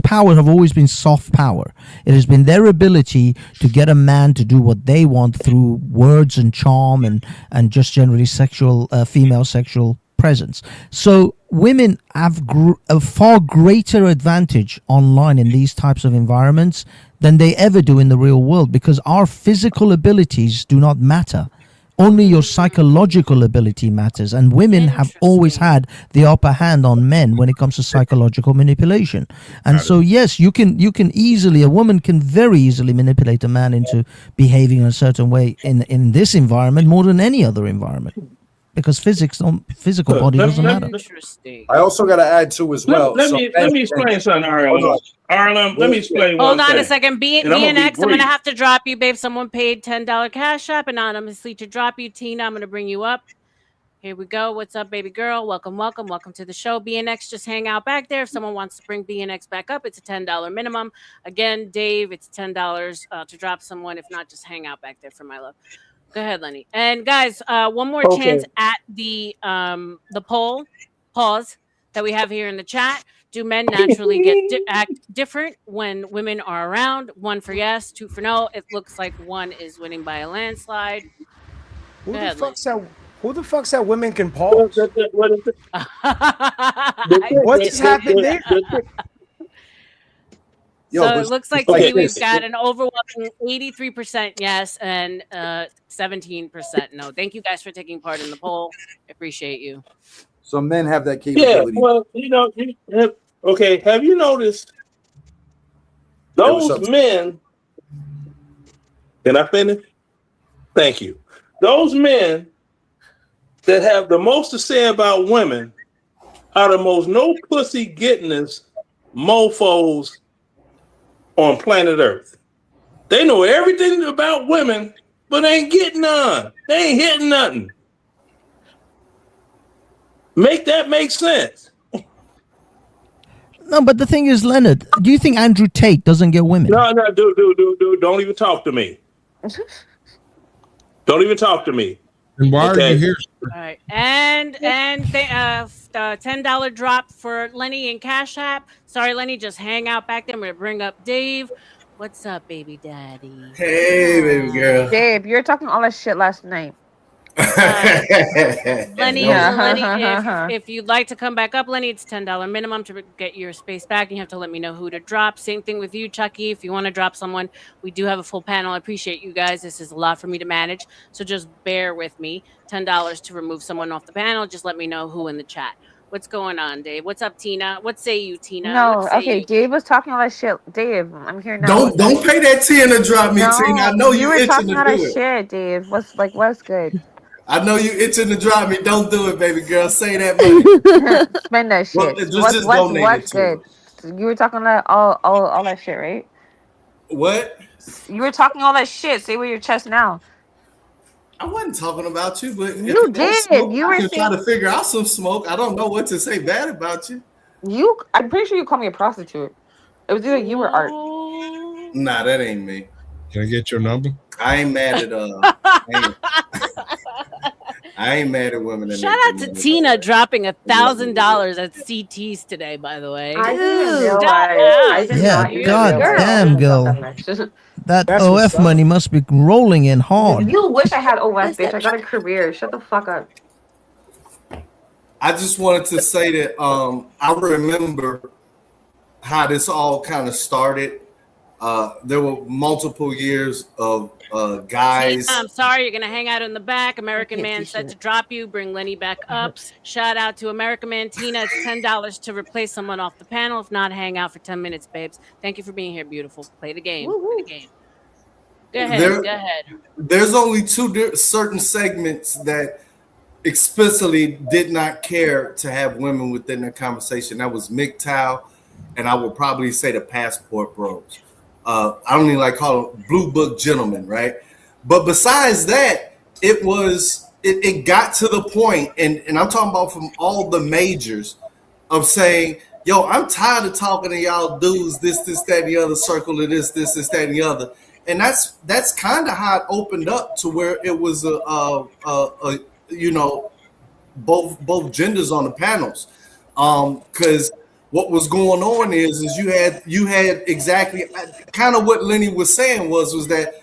Speaker 10: power have always been soft power. It has been their ability to get a man to do what they want through words and charm and just generally female sexual presence. So women have a far greater advantage online in these types of environments than they ever do in the real world, because our physical abilities do not matter. Only your psychological ability matters, and women have always had the upper hand on men when it comes to psychological manipulation. And so, yes, a woman can very easily manipulate a man into behaving in a certain way in this environment more than any other environment, because physical body doesn't matter.
Speaker 13: I also got to add too as well.
Speaker 18: Let me explain something, Arlen. Arlen, let me explain.
Speaker 5: Hold on a second. BNX, I'm gonna have to drop you, babe. Someone paid $10 Cash App anonymously to drop you. Tina, I'm gonna bring you up. Here we go. What's up, baby girl? Welcome to the show. BNX, just hang out back there. If someone wants to bring BNX back up, it's a $10 minimum. Again, Dave, it's $10 to drop someone. If not, just hang out back there for my love. Go ahead, Lenny. And guys, one more chance at the pause that we have here in the chat. Do men naturally act different when women are around? 1 for yes, 2 for no. It looks like 1 is winning by a landslide.
Speaker 2: Who the fuck said women can pause? What just happened there?
Speaker 5: So it looks like we've got an overwhelming 83% yes and 17% no. Thank you guys for taking part in the poll. I appreciate you.
Speaker 13: So men have that capability.
Speaker 18: Yeah, well, okay. Have you noticed those men? Can I finish? Thank you. those men that have the most to say about women are the most no pussy gettingest mofos on planet Earth. They know everything about women, but ain't getting none. They ain't hitting nothing. Make that make sense.
Speaker 10: No, but the thing is, Leonard, do you think Andrew Tate doesn't get women?
Speaker 18: No, dude, don't even talk to me. Don't even talk to me.
Speaker 14: And why are you here?
Speaker 5: All right, and $10 drop for Lenny and Cash App. Sorry, Lenny, just hang out back there. I'm gonna bring up Dave. What's up, baby daddy?
Speaker 19: Hey, baby girl.
Speaker 8: Dave, you were talking all that shit last night.
Speaker 5: Lenny,
Speaker 8: Yeah.
Speaker 5: if you'd like to come back up, Lenny, it's $10 minimum to get your space back. You have to let me know who to drop. Same thing with you, Chucky. If you want to drop someone, we do have a full panel. I appreciate you guys. This is a lot for me to manage, so just bear with me. $10 to remove someone off the panel. Just let me know who in the chat. What's going on, Dave? What's up, Tina? What say you, Tina?
Speaker 8: No, okay. Dave was talking all that shit. Dave, I'm here now.
Speaker 19: Don't pay that Tina drop me, Tina. I know you
Speaker 8: were
Speaker 19: itching
Speaker 8: talking
Speaker 19: to
Speaker 8: all that
Speaker 19: do it.
Speaker 8: shit, Dave. What's good?
Speaker 19: I know you itching to drop me. Don't do it, baby girl. Say that money.
Speaker 8: Spend that shit.
Speaker 19: Well, just donate
Speaker 8: what's
Speaker 19: it to
Speaker 8: good? You were talking all that shit, right?
Speaker 19: What?
Speaker 8: You were talking all that shit. Say with your chest now.
Speaker 19: I wasn't talking about you, but if
Speaker 8: You
Speaker 19: don't
Speaker 8: did.
Speaker 19: Smoke,
Speaker 8: You
Speaker 19: I
Speaker 8: were
Speaker 19: can try
Speaker 8: saying
Speaker 19: to figure out some smoke. I don't know what to say bad about you.
Speaker 8: I'm pretty sure you called me a prostitute. It was either you or Art.
Speaker 19: Nah, that ain't me.
Speaker 14: Can I get your number?
Speaker 19: I ain't mad at I ain't mad at women.
Speaker 5: Shout out to Tina dropping $1,000 at CT's today, by the way.
Speaker 8: I didn't
Speaker 5: Dude,
Speaker 8: realize. I did
Speaker 10: Yeah,
Speaker 8: not use
Speaker 10: god
Speaker 8: it.
Speaker 10: damn, girl. That OF money must be rolling in hard.
Speaker 8: You wish I had OF, bitch. I got a career. Shut the fuck up.
Speaker 19: I just wanted to say that I remember how this all kind of started. There were multiple years of guys.
Speaker 5: Tina, I'm sorry, you're gonna hang out in the back. American Man said to drop you. Bring Lenny back up. Shout out to American Man. Tina, it's $10 to replace someone off the panel. If not, hang out for 10 minutes, babes. Thank you for being here, beautiful. Play the game. Play the game. Go ahead. Go ahead.
Speaker 19: There's only two certain segments that explicitly did not care to have women within their conversation. That was MGTOW, and I would probably say the Passport Bros. I don't even like call them Blue Book Gentlemen, right? But besides that, it got to the point, and I'm talking about from all the majors, of saying, yo, I'm tired of talking to y'all dudes, this, that, and the other, circle of this, that, and the other. And that's kind of how it opened up to where it was both genders on the panels. Because what was going on is you had exactly kind of what Lenny was saying was that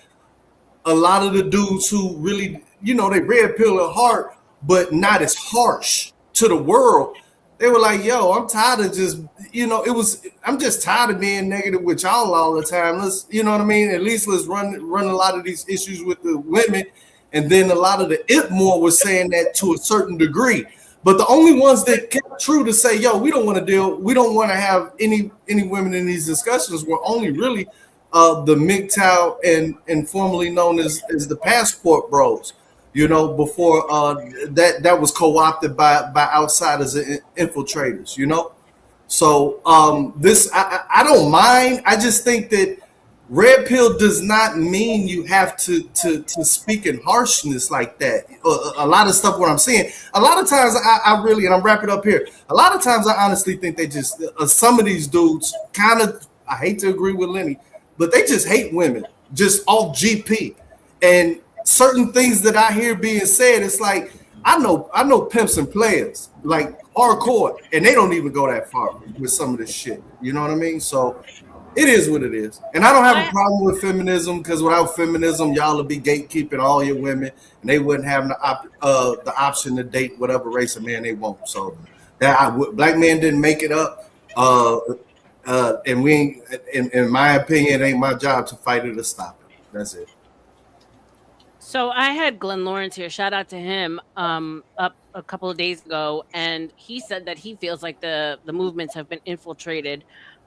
Speaker 19: a lot of the dudes who really, they red pill at heart, but not as harsh to the world. They were like, yo, I'm tired of just, I'm just tired of being negative with y'all all the time. Let's, you know what I mean? At least let's run a lot of these issues with the women. And then a lot of the Itmore was saying that to a certain degree. But the only ones that kept true to say, yo, we don't want to have any women in these discussions were only really the MGTOW and formerly known as the Passport Bros. Before that was co-opted by outsiders and infiltrators. So this I don't mind. I just think that red pill does not mean you have to speak in harshness like that. A lot of stuff. What I'm saying, a lot of times I really, and I'm wrapping up here. A lot of times I honestly think they just some of these dudes kind of. I hate to agree with Lenny, but they just hate women, just off GP, and certain things that I hear being said. It's like I know pimps and players like hardcore, and they don't even go that far with some of this shit. You know what I mean? So. It is what it is. And I don't have a problem with feminism because without feminism, y'all would be gatekeeping all your women and they wouldn't have the option to date whatever race of man they want. So black men didn't make it up. And we ain't, in my opinion, it ain't my job to fight it or stop it. That's it.
Speaker 5: So I had Glenn Lawrence here. Shout out to him up a couple of days ago. And he said that he feels like the movements have been infiltrated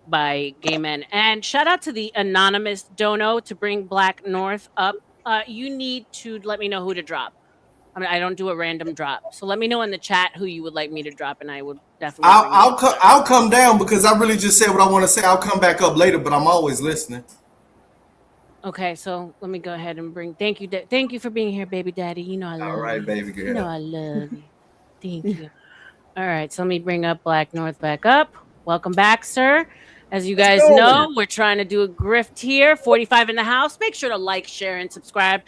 Speaker 5: by gay men. And shout out to the anonymous dono to bring Black North up. You need to let me know who to drop. I mean, I don't do a random drop. So let me know in the chat who you would like me to drop, and I would definitely.
Speaker 19: I'll come down because I really just said what I want to say. I'll come back up later, but I'm always listening.
Speaker 5: Okay, so let me go ahead and bring. Thank you for being here, baby daddy. You know I love you.
Speaker 19: All right, baby girl.
Speaker 5: You know I love you. Thank you. All right, so let me bring up Black North back up. Welcome back, sir. As you guys know, we're trying to do a grift here. 45 in the house. Make sure to like, share, and subscribe.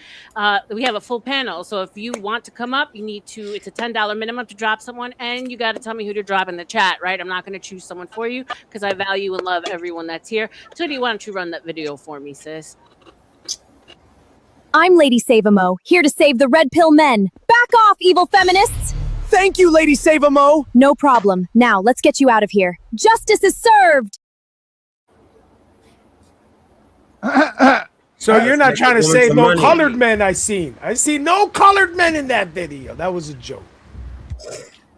Speaker 5: We have a full panel, so if you want to come up, you need to. It's a $10 minimum to drop someone, and you got to tell me who to drop in the chat, right? I'm not going to choose someone for you because I value and love everyone that's here. Tootie, why don't you run that video for me, sis?
Speaker 7: I'm Lady Save-A-Mo, here to save the red pill men. Back off, evil feminists!
Speaker 2: Thank you, Lady Save-A-Mo.
Speaker 7: No problem. Now, let's get you out of here. Justice is served!
Speaker 2: So you're not trying to save no colored men? I see no colored men in that video. That was a joke.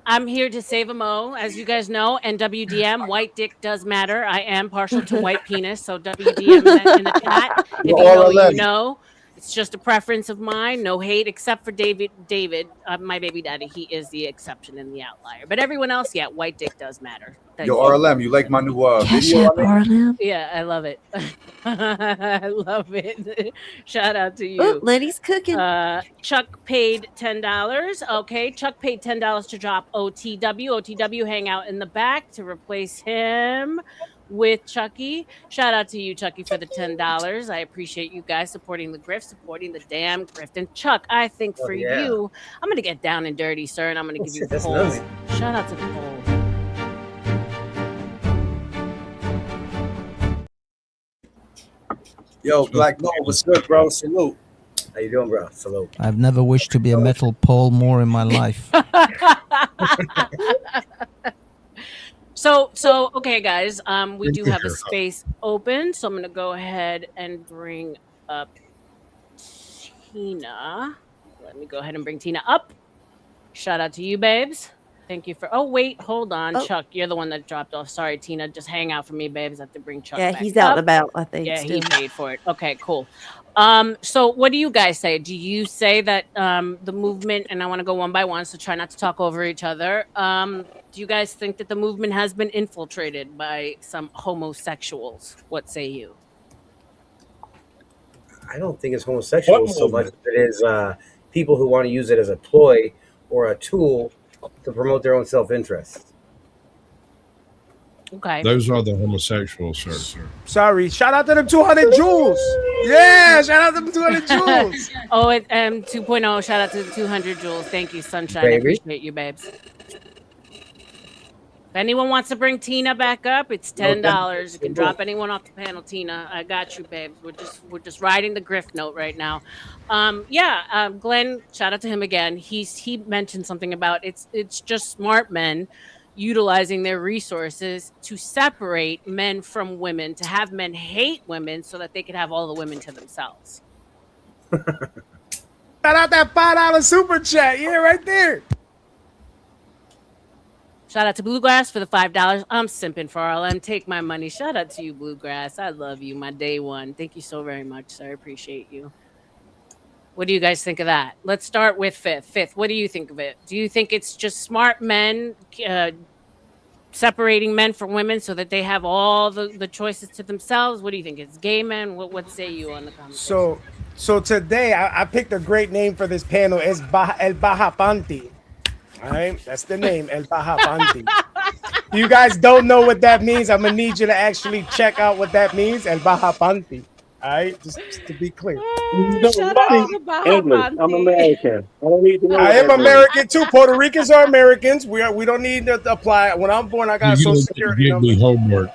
Speaker 5: I'm here to save a Mo, as you guys know, and WDM, white dick does matter. I am partial to white penis, so WDM in the chat. If you know, you know. It's just a preference of mine. No hate, except for David, my baby daddy. He is the exception and the outlier. But everyone else, yeah, white dick does matter.
Speaker 13: Yo, RLM, you like my new video?
Speaker 6: RLM.
Speaker 5: Yeah, I love it. I love it. Shout out to you.
Speaker 6: Oh, Lenny's cooking.
Speaker 5: Chuck paid $10. Okay, Chuck paid $10 to drop OTW. OTW hang out in the back to replace him with Chucky. Shout out to you, Chucky, for the $10. I appreciate you guys supporting the grift, supporting the damn grift. And Chuck, I think for you, I'm gonna get down and dirty, sir, and I'm gonna give you the poll. Shout out to the poll.
Speaker 20: Yo, Black Noah, what's good, bro? Salute. How you doing, bro? Salute.
Speaker 10: I've never wished to be a metal pole more in my life.
Speaker 5: So okay, guys. We do have a space open, so I'm gonna go ahead and bring up Tina. Let me go ahead and bring Tina up. Shout out to you, babes. Thank you for. Oh wait, hold on, Chuck. You're the one that dropped off. Sorry, Tina. Just hang out for me, babes. I have to bring Chuck.
Speaker 6: Yeah,
Speaker 5: back
Speaker 6: he's out
Speaker 5: up.
Speaker 6: and about, I think.
Speaker 5: Yeah, he
Speaker 6: still.
Speaker 5: paid for it. Okay, cool. So what do you guys say? Do you say that the movement, and I want to go one by one, so try not to talk over each other. Do you guys think that the movement has been infiltrated by some homosexuals? What say you?
Speaker 20: I don't think it's homosexuals so much as it is people who want to use it as a ploy or a tool to promote their own self-interest.
Speaker 5: Okay.
Speaker 14: Those are the homosexuals, sir.
Speaker 2: Sorry. Shout out to them 200 jewels. Yeah, shout out to them 200 jewels.
Speaker 5: Oh, 2.0. Shout out to the 200 jewels. Thank you, Sunshine.
Speaker 20: Baby.
Speaker 5: I appreciate you, babes. If anyone wants to bring Tina back up, it's $10. You can drop anyone off the panel, Tina. I got you, babes. We're just riding the grift note right now. Glenn, shout out to him again. He mentioned something about it's just smart men utilizing their resources to separate men from women, to have men hate women so that they could have all the women to themselves.
Speaker 2: Shout out that $5 super chat. Yeah, right there.
Speaker 5: Shout out to Bluegrass for the $5. I'm simping for RLM. Take my money. Shout out to you, Bluegrass. I love you, my day one. Thank you so very much, sir. I appreciate you. What do you guys think of that? Let's start with Fifth. Fifth, what do you think of it? Do you think it's just smart men separating men from women so that they have all the choices to themselves? What do you think? It's gay men? What say you on the comments?
Speaker 2: So today I picked a great name for this panel. It's El Bajapanti. All right, that's the name, El Bajapanti. You guys don't know what that means. I'm gonna need you to actually check out what that means, El Bajapanti. All right, just to be clear.
Speaker 18: English. I'm American. I don't need to know.
Speaker 2: I am American too. Puerto Ricans are Americans. We don't need to apply. When I'm born, I got Social Security number.
Speaker 14: Homework.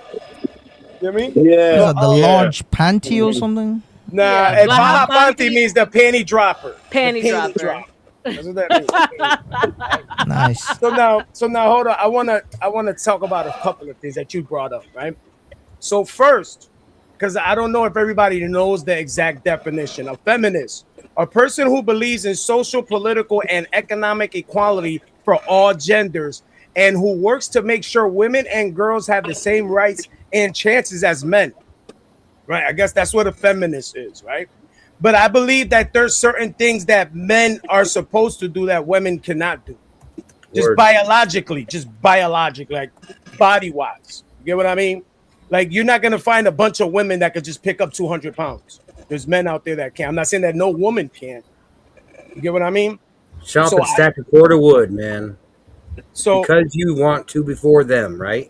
Speaker 2: You know what I mean?
Speaker 10: Is that the large panty or something?
Speaker 2: Nah, El Bajapanti means the panty dropper.
Speaker 5: Panty dropper.
Speaker 2: That's what that means.
Speaker 10: Nice.
Speaker 2: So now hold on. I wanna talk about a couple of things that you brought up, right? So first, because I don't know if everybody knows the exact definition of feminist, a person who believes in social, political, and economic equality for all genders, and who works to make sure women and girls have the same rights and chances as men. Right? I guess that's what a feminist is, right? But I believe that there's certain things that men are supposed to do that women cannot do. Just biologically, like body-wise. You get what I mean? Like, you're not going to find a bunch of women that could just pick up 200 pounds. There's men out there that can. I'm not saying that no woman can. You get what I mean?
Speaker 20: Chop and stack a cord of wood, man.
Speaker 2: So
Speaker 20: because you want to before them, right?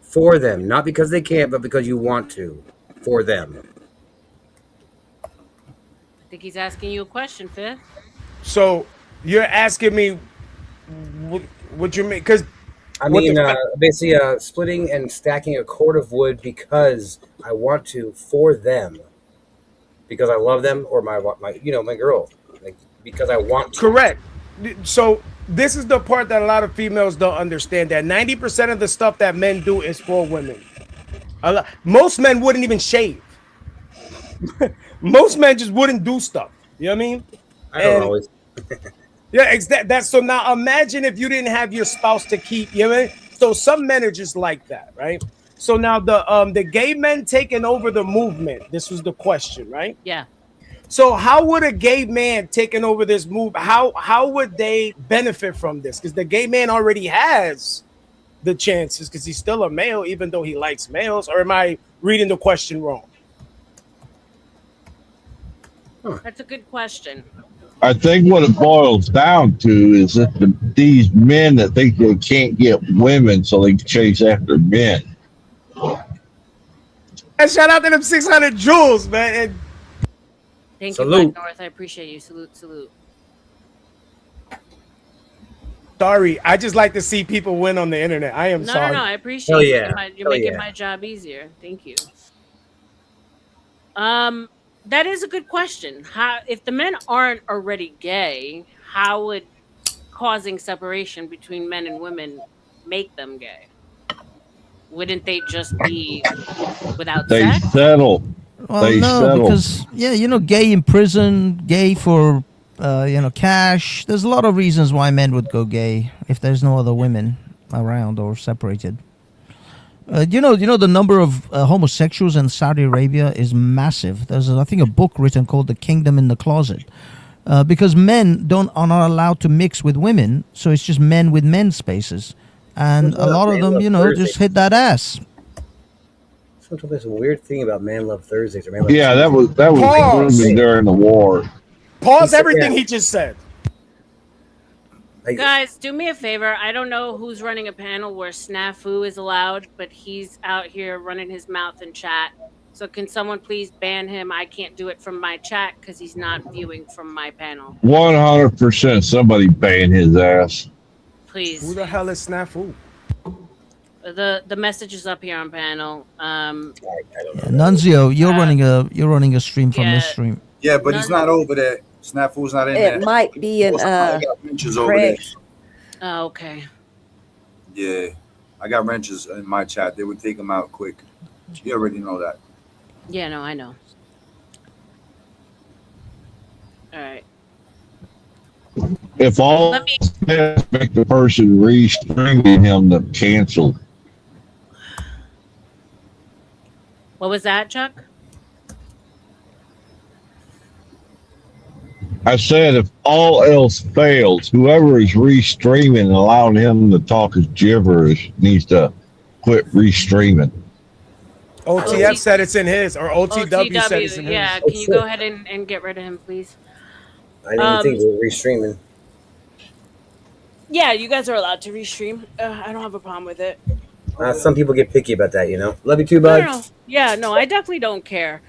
Speaker 20: For them, not because they can't, but because you want to. For them.
Speaker 5: I think he's asking you a question, Fifth.
Speaker 2: So you're asking me what you mean? Because
Speaker 20: I mean, basically, splitting and stacking a cord of wood because I want to for them, because I love them, or my girl, like because I want to.
Speaker 2: Correct. So this is the part that a lot of females don't understand, that 90% of the stuff that men do is for women. Most men wouldn't even shave. Most men just wouldn't do stuff. You know what I mean?
Speaker 20: I don't always.
Speaker 2: Yeah, that's so. Now imagine if you didn't have your spouse to keep. You know what I mean? So some men are just like that, right? So now the gay men taking over the movement. This was the question, right?
Speaker 5: Yeah.
Speaker 2: So how would a gay man taking over this move? How would they benefit from this? Because the gay man already has the chances, because he's still a male, even though he likes males. Or am I reading the question wrong?
Speaker 5: That's a good question.
Speaker 15: I think what it boils down to is that these men that think they can't get women, so they chase after men.
Speaker 2: And shout out to them 600 joules, man. And
Speaker 5: thank you, Black North. I appreciate you. Salute.
Speaker 2: Sorry, I just like to see people win on the internet. I am sorry.
Speaker 5: No, I appreciate it. You're making my job easier. Thank you. That is a good question. How, if the men aren't already gay, how would causing separation between men and women make them gay? Wouldn't they just be without sex?
Speaker 15: Settle.
Speaker 10: Well,
Speaker 15: they
Speaker 10: no,
Speaker 15: settle.
Speaker 10: because gay in prison, gay for cash. There's a lot of reasons why men would go gay if there's no other women around or separated. The number of homosexuals in Saudi Arabia is massive. There's, I think, a book written called "The Kingdom in the Closet," because men are not allowed to mix with women, so it's just men with men spaces, and a lot of them, just hit that ass.
Speaker 20: Sometimes there's a weird thing about Man Love Thursdays or Man Love
Speaker 15: Yeah, that was proven during the war.
Speaker 2: Pause everything he just said.
Speaker 5: Guys, do me a favor. I don't know who's running a panel where snafu is allowed, but he's out here running his mouth in chat. So can someone please ban him? I can't do it from my chat because he's not viewing from my panel.
Speaker 15: 100%. Somebody ban his ass.
Speaker 5: Please.
Speaker 2: Who the hell is snafu?
Speaker 5: The message is up here on panel.
Speaker 10: Nunzio, you're running a stream from this stream.
Speaker 13: Yeah, but he's not over there. Snafu's not in there.
Speaker 6: It might be in
Speaker 13: I got wrenches over there.
Speaker 5: Oh, okay.
Speaker 13: Yeah, I got wrenches in my chat. They would take them out quick. You already know that.
Speaker 5: Yeah, no, I know. All right.
Speaker 15: If all steps make the person restringing him to cancel.
Speaker 5: What was that, Chuck?
Speaker 15: I said if all else fails, whoever is restreaming and allowing him to talk as gibberish needs to quit restreaming.
Speaker 2: OTF said it's in his, or OTW said it's in his.
Speaker 5: Yeah, can you go ahead and get rid of him, please?
Speaker 20: I didn't think we were restreaming.
Speaker 5: Yeah, you guys are allowed to restream. I don't have a problem with it.
Speaker 20: Some people get picky about that, Love you too, bud.
Speaker 5: No. Yeah, no, I definitely don't care.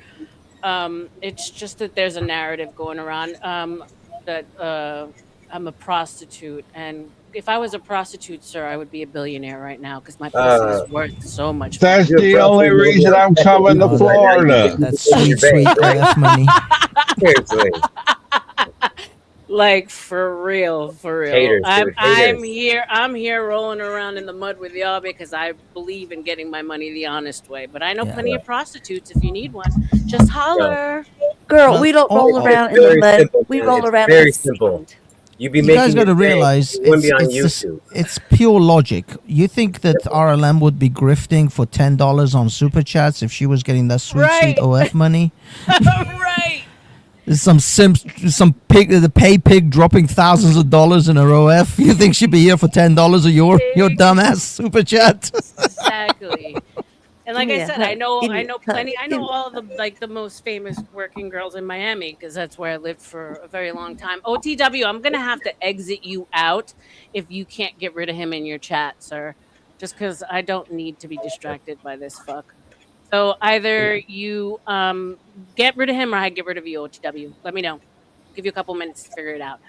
Speaker 5: It's just that there's a narrative going around that I'm a prostitute, and if I was a prostitute, sir, I would be a billionaire right now because my pussy is worth so much.
Speaker 15: That's the only reason I'm coming to Florida.
Speaker 10: That's sweet AF money.
Speaker 20: Seriously.
Speaker 5: Like for real.
Speaker 20: Haters,
Speaker 5: I'm here rolling around in the mud with y'all because I believe in getting my money the honest way. But I know plenty of prostitutes. If you need one, just holler.
Speaker 6: Girl, we don't roll around in the mud. We roll around in the sand.
Speaker 20: You'd be
Speaker 10: You
Speaker 20: making
Speaker 10: guys got to
Speaker 20: your day.
Speaker 10: realize
Speaker 20: You wouldn't be on YouTube.
Speaker 10: it's pure logic. You think that RLM would be grifting for $10 on super chats if she was getting that sweet OF money?
Speaker 5: Right.
Speaker 10: There's some simps, the pay pig dropping thousands of dollars in her OF. You think she'd be here for $10 of your dumbass super chat?
Speaker 5: Exactly. And like I said, I know plenty. I know all the the most famous working girls in Miami because that's where I lived for a very long time. OTW, I'm gonna have to exit you out if you can't get rid of him in your chat, sir. Just because I don't need to be distracted by this fuck. So either you get rid of him or I get rid of you, OTW. Let me know. I'll give you a couple minutes to figure it out.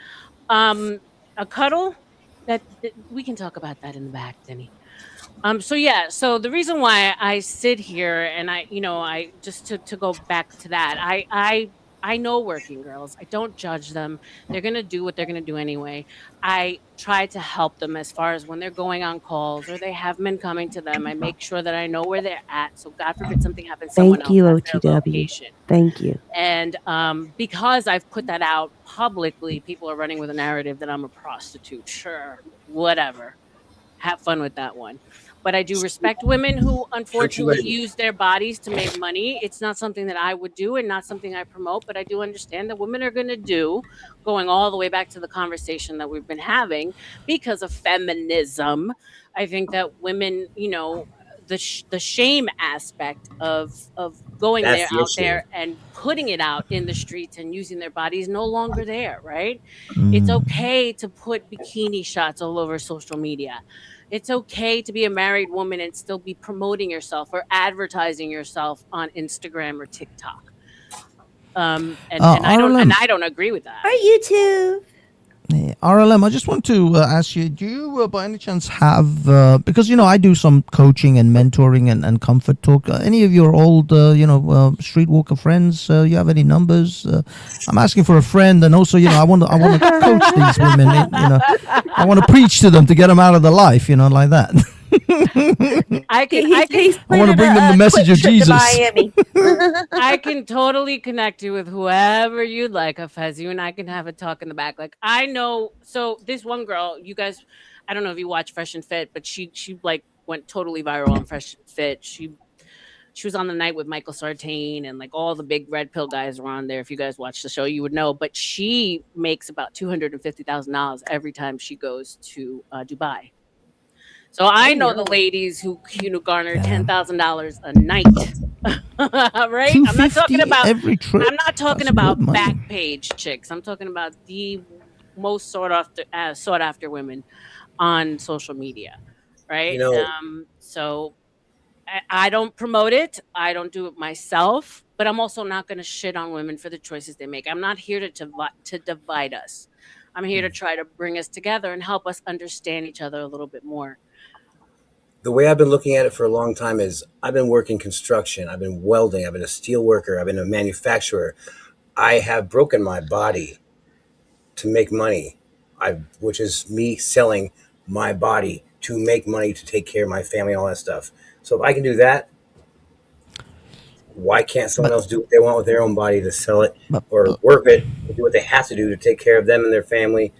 Speaker 5: A cuddle that we can talk about that in the back, Denny. So the reason why I sit here and I just to go back to that, I know working girls. I don't judge them. They're going to do what they're going to do anyway. I try to help them as far as when they're going on calls or they have men coming to them. I make sure that I know where they're at. So God forbid something happens, someone
Speaker 6: Thank
Speaker 5: else
Speaker 6: you,
Speaker 5: has their
Speaker 6: OTW.
Speaker 5: location.
Speaker 6: Thank you.
Speaker 5: And because I've put that out publicly, people are running with a narrative that I'm a prostitute. Sure, whatever. Have fun with that one. But I do respect women who unfortunately use their bodies to make money. It's not something that I would do and not something I promote, but I do understand that women are going to do, going all the way back to the conversation that we've been having, because of feminism. I think that women, the shame aspect of going
Speaker 20: That's the
Speaker 5: out
Speaker 20: issue.
Speaker 5: there and putting it out in the streets and using their bodies no longer there, right? It's okay to put bikini shots all over social media. It's okay to be a married woman and still be promoting yourself or advertising yourself on Instagram or TikTok. And I don't agree with that.
Speaker 6: Or YouTube.
Speaker 10: RLM, I just want to ask you, do you by any chance have, because, I do some coaching and mentoring and comfort talk. Any of your old, streetwalker friends, you have any numbers? I'm asking for a friend, and also, I want to coach these women. I want to preach to them to get them out of the life, like that.
Speaker 5: I
Speaker 10: want to bring them the message of Jesus.
Speaker 5: I can totally connect you with whoever you'd like, Hafez. You and I can have a talk in the back. Like, I know, so this one girl, you guys, I don't know if you watch Fresh and Fit, but she went totally viral on Fresh and Fit. She was on the night with Michael Sartain and all the big red pill guys were on there. If you guys watch the show, you would know. But she makes about $250,000 every time she goes to Dubai. So I know the ladies who garner $10,000 a night, right? I'm not talking about
Speaker 10: every trip.
Speaker 5: I'm not talking about back page chicks. I'm talking about the most sought after women on social media, right? So I don't promote it. I don't do it myself, but I'm also not going to shit on women for the choices they make. I'm not here to divide us. I'm here to try to bring us together and help us understand each other a little bit more.
Speaker 20: The way I've been looking at it for a long time is I've been working construction. I've been welding. I've been a steel worker. I've been a manufacturer. I have broken my body to make money, which is me selling my body to make money to take care of my family and all that stuff. So if I can do that, why can't someone else do what they want with their own body to sell it or work it and do what they have to do to take care of them and their family?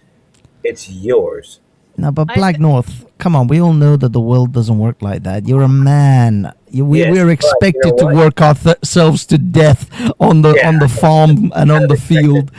Speaker 20: It's yours.
Speaker 10: No, but Black North, come on, we all know that the world doesn't work like that. You're a man. We're expected to work ourselves to death on the farm and on the field.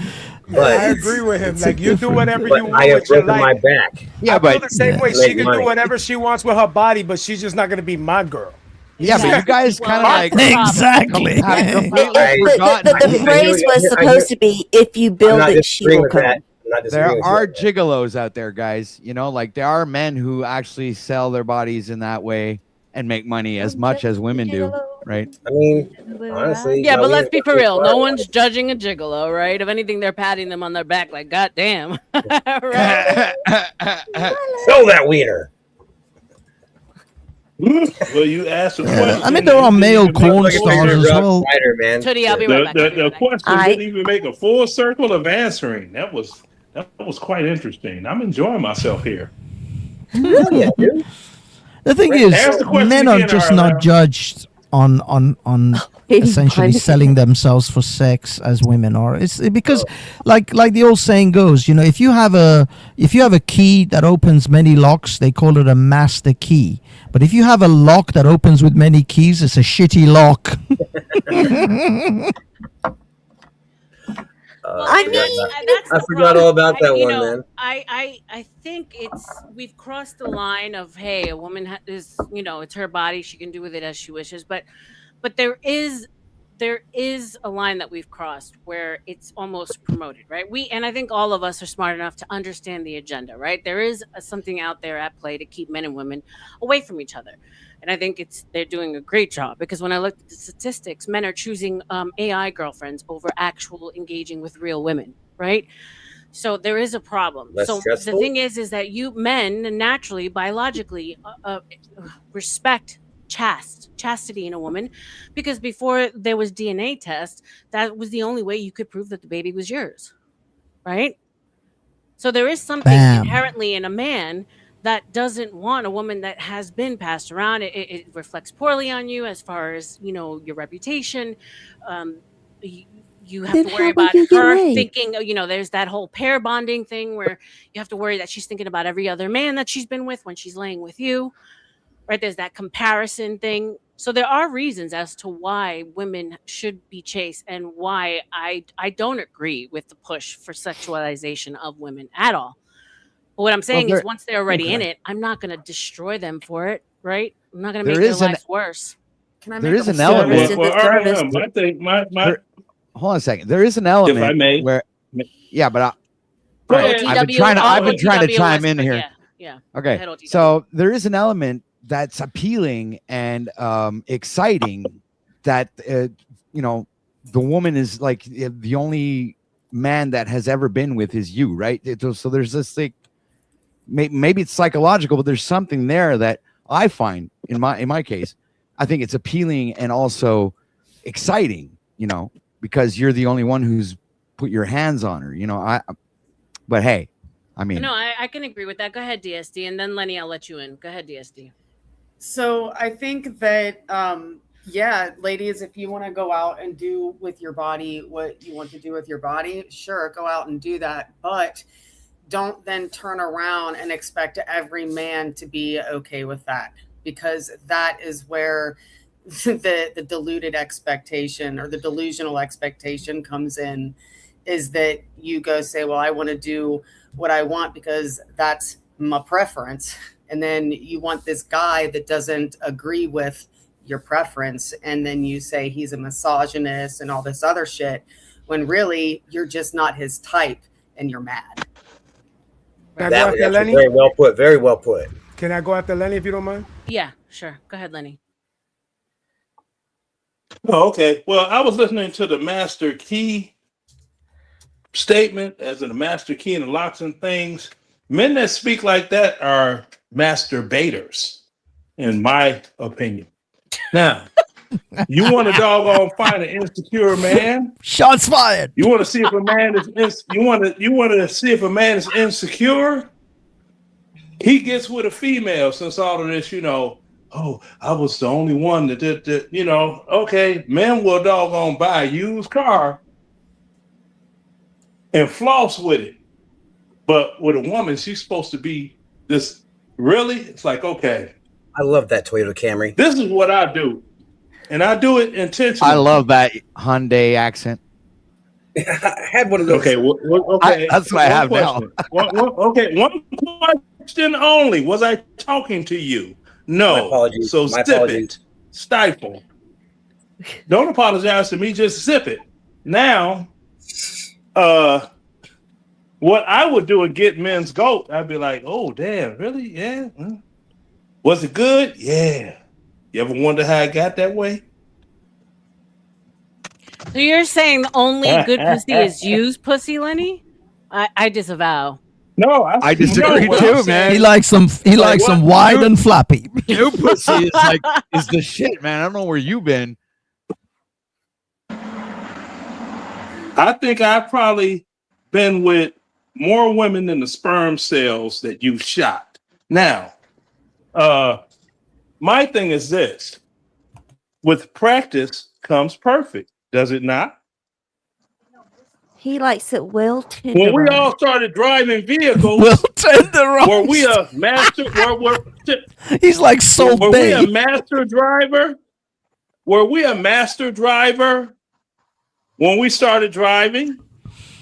Speaker 2: But I agree with him. Like, you do whatever you want with your life.
Speaker 20: My back.
Speaker 2: Yeah, but the same way she can do whatever she wants with her body, but she's just not going to be my girl.
Speaker 17: Yeah, but you guys kind of
Speaker 10: exactly.
Speaker 6: The phrase was supposed to be, "If you build it, she will come."
Speaker 17: There are gigolos out there, guys. There are men who actually sell their bodies in that way and make money as much as women do, right?
Speaker 20: I mean, honestly.
Speaker 5: Yeah, but let's be for real. No one's judging a gigolo, right? If anything, they're patting them on their back like, God damn. Right?
Speaker 20: Sell that wiener.
Speaker 18: Well, you asked a question.
Speaker 10: I mean, there are male corn stars as well.
Speaker 5: Tootie, I'll be right back.
Speaker 18: The question didn't even make a full circle of answering. That was quite interesting. I'm enjoying myself here.
Speaker 10: The thing is, men are just not judged on essentially selling themselves for sex as women are. It's because like the old saying goes, you know, if you have a key that opens many locks, they call it a master key. But if you have a lock that opens with many keys, it's a shitty lock.
Speaker 20: I forgot all about that one, man.
Speaker 5: I think we've crossed the line of, hey, a woman is, you know, it's her body, she can do with it as she wishes, but there is a line that we've crossed where it's almost promoted, right? And I think all of us are smart enough to understand the agenda, right? There is something out there at play to keep men and women away from each other. And I think they're doing a great job, because when I looked at the statistics, men are choosing AI girlfriends over actual engaging with real women, right? So there is a problem.
Speaker 20: Less
Speaker 5: so
Speaker 20: stressful?
Speaker 5: the thing is that you men naturally, biologically, respect chastity in a woman, because before there was DNA tests, that was the only way you could prove that the baby was yours, right? So there is something inherently in a man that doesn't want a woman that has been passed around. It reflects poorly on you as far as, you know, your reputation. You have
Speaker 6: Then
Speaker 5: to worry
Speaker 6: how will
Speaker 5: about
Speaker 6: you get
Speaker 5: her
Speaker 6: laid?
Speaker 5: thinking, you know, there's that whole pair bonding thing where you have to worry that she's thinking about every other man that she's been with when she's laying with you, right? There's that comparison thing. So there are reasons as to why women should be chaste, and why I don't agree with the push for sexualization of women at all. But what I'm saying is, once they're already in it, I'm not going to destroy them for it, right? I'm not going to make their lives worse.
Speaker 17: There is an element.
Speaker 18: I think my
Speaker 17: Hold on a second. There is an element,
Speaker 18: if I may,
Speaker 17: where, yeah, but
Speaker 18: Go ahead.
Speaker 17: I've been trying to chime in here.
Speaker 5: Yeah.
Speaker 17: Okay. So there is an element that's appealing and exciting, that you know, the woman is like the only man that has ever been with is you, right? So there's this like, maybe it's psychological, but there's something there that I find in my case, I think it's appealing and also exciting, you know, because you're the only one who's put your hands on her, you know. But hey, I mean,
Speaker 5: No, I can agree with that. Go ahead, DSD, and then Lenny, I'll let you in. Go ahead, DSD.
Speaker 11: So I think that, yeah, ladies, if you want to go out and do with your body what you want to do with your body, sure, go out and do that. But don't then turn around and expect every man to be okay with that, because that is where the diluted expectation or the delusional expectation comes in, is that you go say, well, I want to do what I want because that's my preference. And then you want this guy that doesn't agree with your preference. And then you say he's a misogynist and all this other shit, when really you're just not his type and you're mad.
Speaker 2: Can I
Speaker 20: That
Speaker 2: go
Speaker 20: was
Speaker 2: after
Speaker 20: actually
Speaker 2: Lenny?
Speaker 20: very well put. Very well put.
Speaker 2: Can I go after Lenny if you don't mind?
Speaker 5: Yeah, sure. Go ahead, Lenny.
Speaker 18: Oh, okay. Well, I was listening to the master key statement, as in the master key and the locks and things. Men that speak like that are masturbators, in my opinion. Now, you want to doggone find an insecure man?
Speaker 10: Shots fired.
Speaker 18: You want to see if a man is you want to see if a man is insecure? He gets with a female, since all of this, you know. Oh, I was the only one that did that, you know. Okay, men will doggone buy a used car and floss with it. But with a woman, she's supposed to be this. Really? It's like, okay.
Speaker 20: I love that Toyota Camry.
Speaker 18: This is what I do. And I do it intentionally.
Speaker 17: I love that Hyundai accent.
Speaker 20: I had one of those.
Speaker 18: Okay, okay.
Speaker 17: That's what I have now.
Speaker 18: Okay, one question only. Was I talking to you? No.
Speaker 20: My apologies.
Speaker 18: So
Speaker 20: My
Speaker 18: sip
Speaker 20: apologies.
Speaker 18: it. Stifle. Don't apologize to me. Just sip it. Now, what I would do and get men's goat, I'd be like, oh, damn, really? Yeah. Was it good? Yeah. You ever wonder how I got that way?
Speaker 5: So you're saying the only good pussy is used pussy, Lenny? I disavow.
Speaker 18: No,
Speaker 17: I disagree too, man.
Speaker 10: He likes some wide and flappy.
Speaker 17: New pussy is the shit, man. I don't know where you've been.
Speaker 18: I think I've probably been with more women than the sperm cells that you've shot. Now, my thing is this. with practice comes perfect, does it not?
Speaker 6: He likes it well
Speaker 18: When we
Speaker 6: tenderized.
Speaker 18: all started driving vehicles,
Speaker 10: Well tenderized.
Speaker 18: were we a master?
Speaker 10: He's like Salt
Speaker 18: Were we a
Speaker 10: Bay.
Speaker 18: master driver? Were we a master driver when we started driving?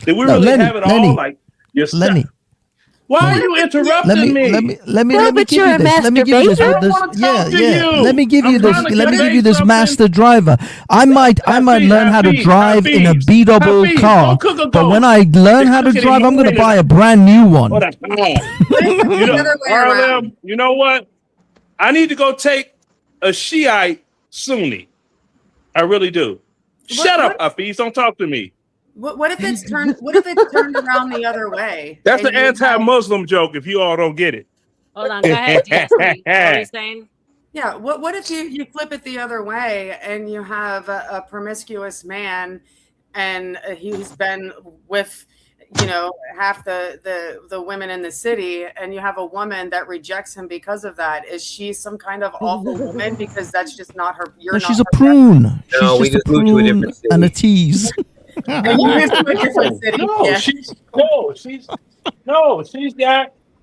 Speaker 18: Did we
Speaker 10: No,
Speaker 18: really
Speaker 10: Lenny,
Speaker 18: have it
Speaker 10: Lenny,
Speaker 18: all? Like
Speaker 10: Lenny.
Speaker 18: why are you interrupting
Speaker 10: Let me
Speaker 6: but
Speaker 10: give
Speaker 6: you're
Speaker 10: you
Speaker 6: a
Speaker 10: this. Let me give you this.
Speaker 6: masturbator?
Speaker 10: This yeah,
Speaker 18: to
Speaker 10: yeah.
Speaker 18: you.
Speaker 10: Let me give you
Speaker 18: I'm
Speaker 10: this.
Speaker 18: trying to
Speaker 10: Let me give
Speaker 18: convey
Speaker 10: you this
Speaker 18: something.
Speaker 10: master driver. I might learn how to drive in a beatable car, but when I learn how to drive, I'm going to buy a brand new one.
Speaker 18: You know, RLM, you know what? I need to go take a Shiite Sunni. I really do. Shut up, Hafiz. Don't talk to me.
Speaker 11: What if it's turned? What if it's turned around the other way?
Speaker 18: That's
Speaker 11: and
Speaker 18: an
Speaker 11: you have-
Speaker 18: anti-Muslim joke. If you all don't get it.
Speaker 5: Hold on, go ahead, DSP. What are you saying?
Speaker 11: Yeah. What if you flip it the other way and you have a promiscuous man, and he's been with, half the women in the city, and you have a woman that rejects him because of that? Is she some kind of awful woman because that's just not her?
Speaker 10: No, she's a prune.
Speaker 20: No, we
Speaker 10: She's just
Speaker 20: just
Speaker 10: a
Speaker 20: moved to a
Speaker 10: prune
Speaker 20: different city.
Speaker 10: and a tease.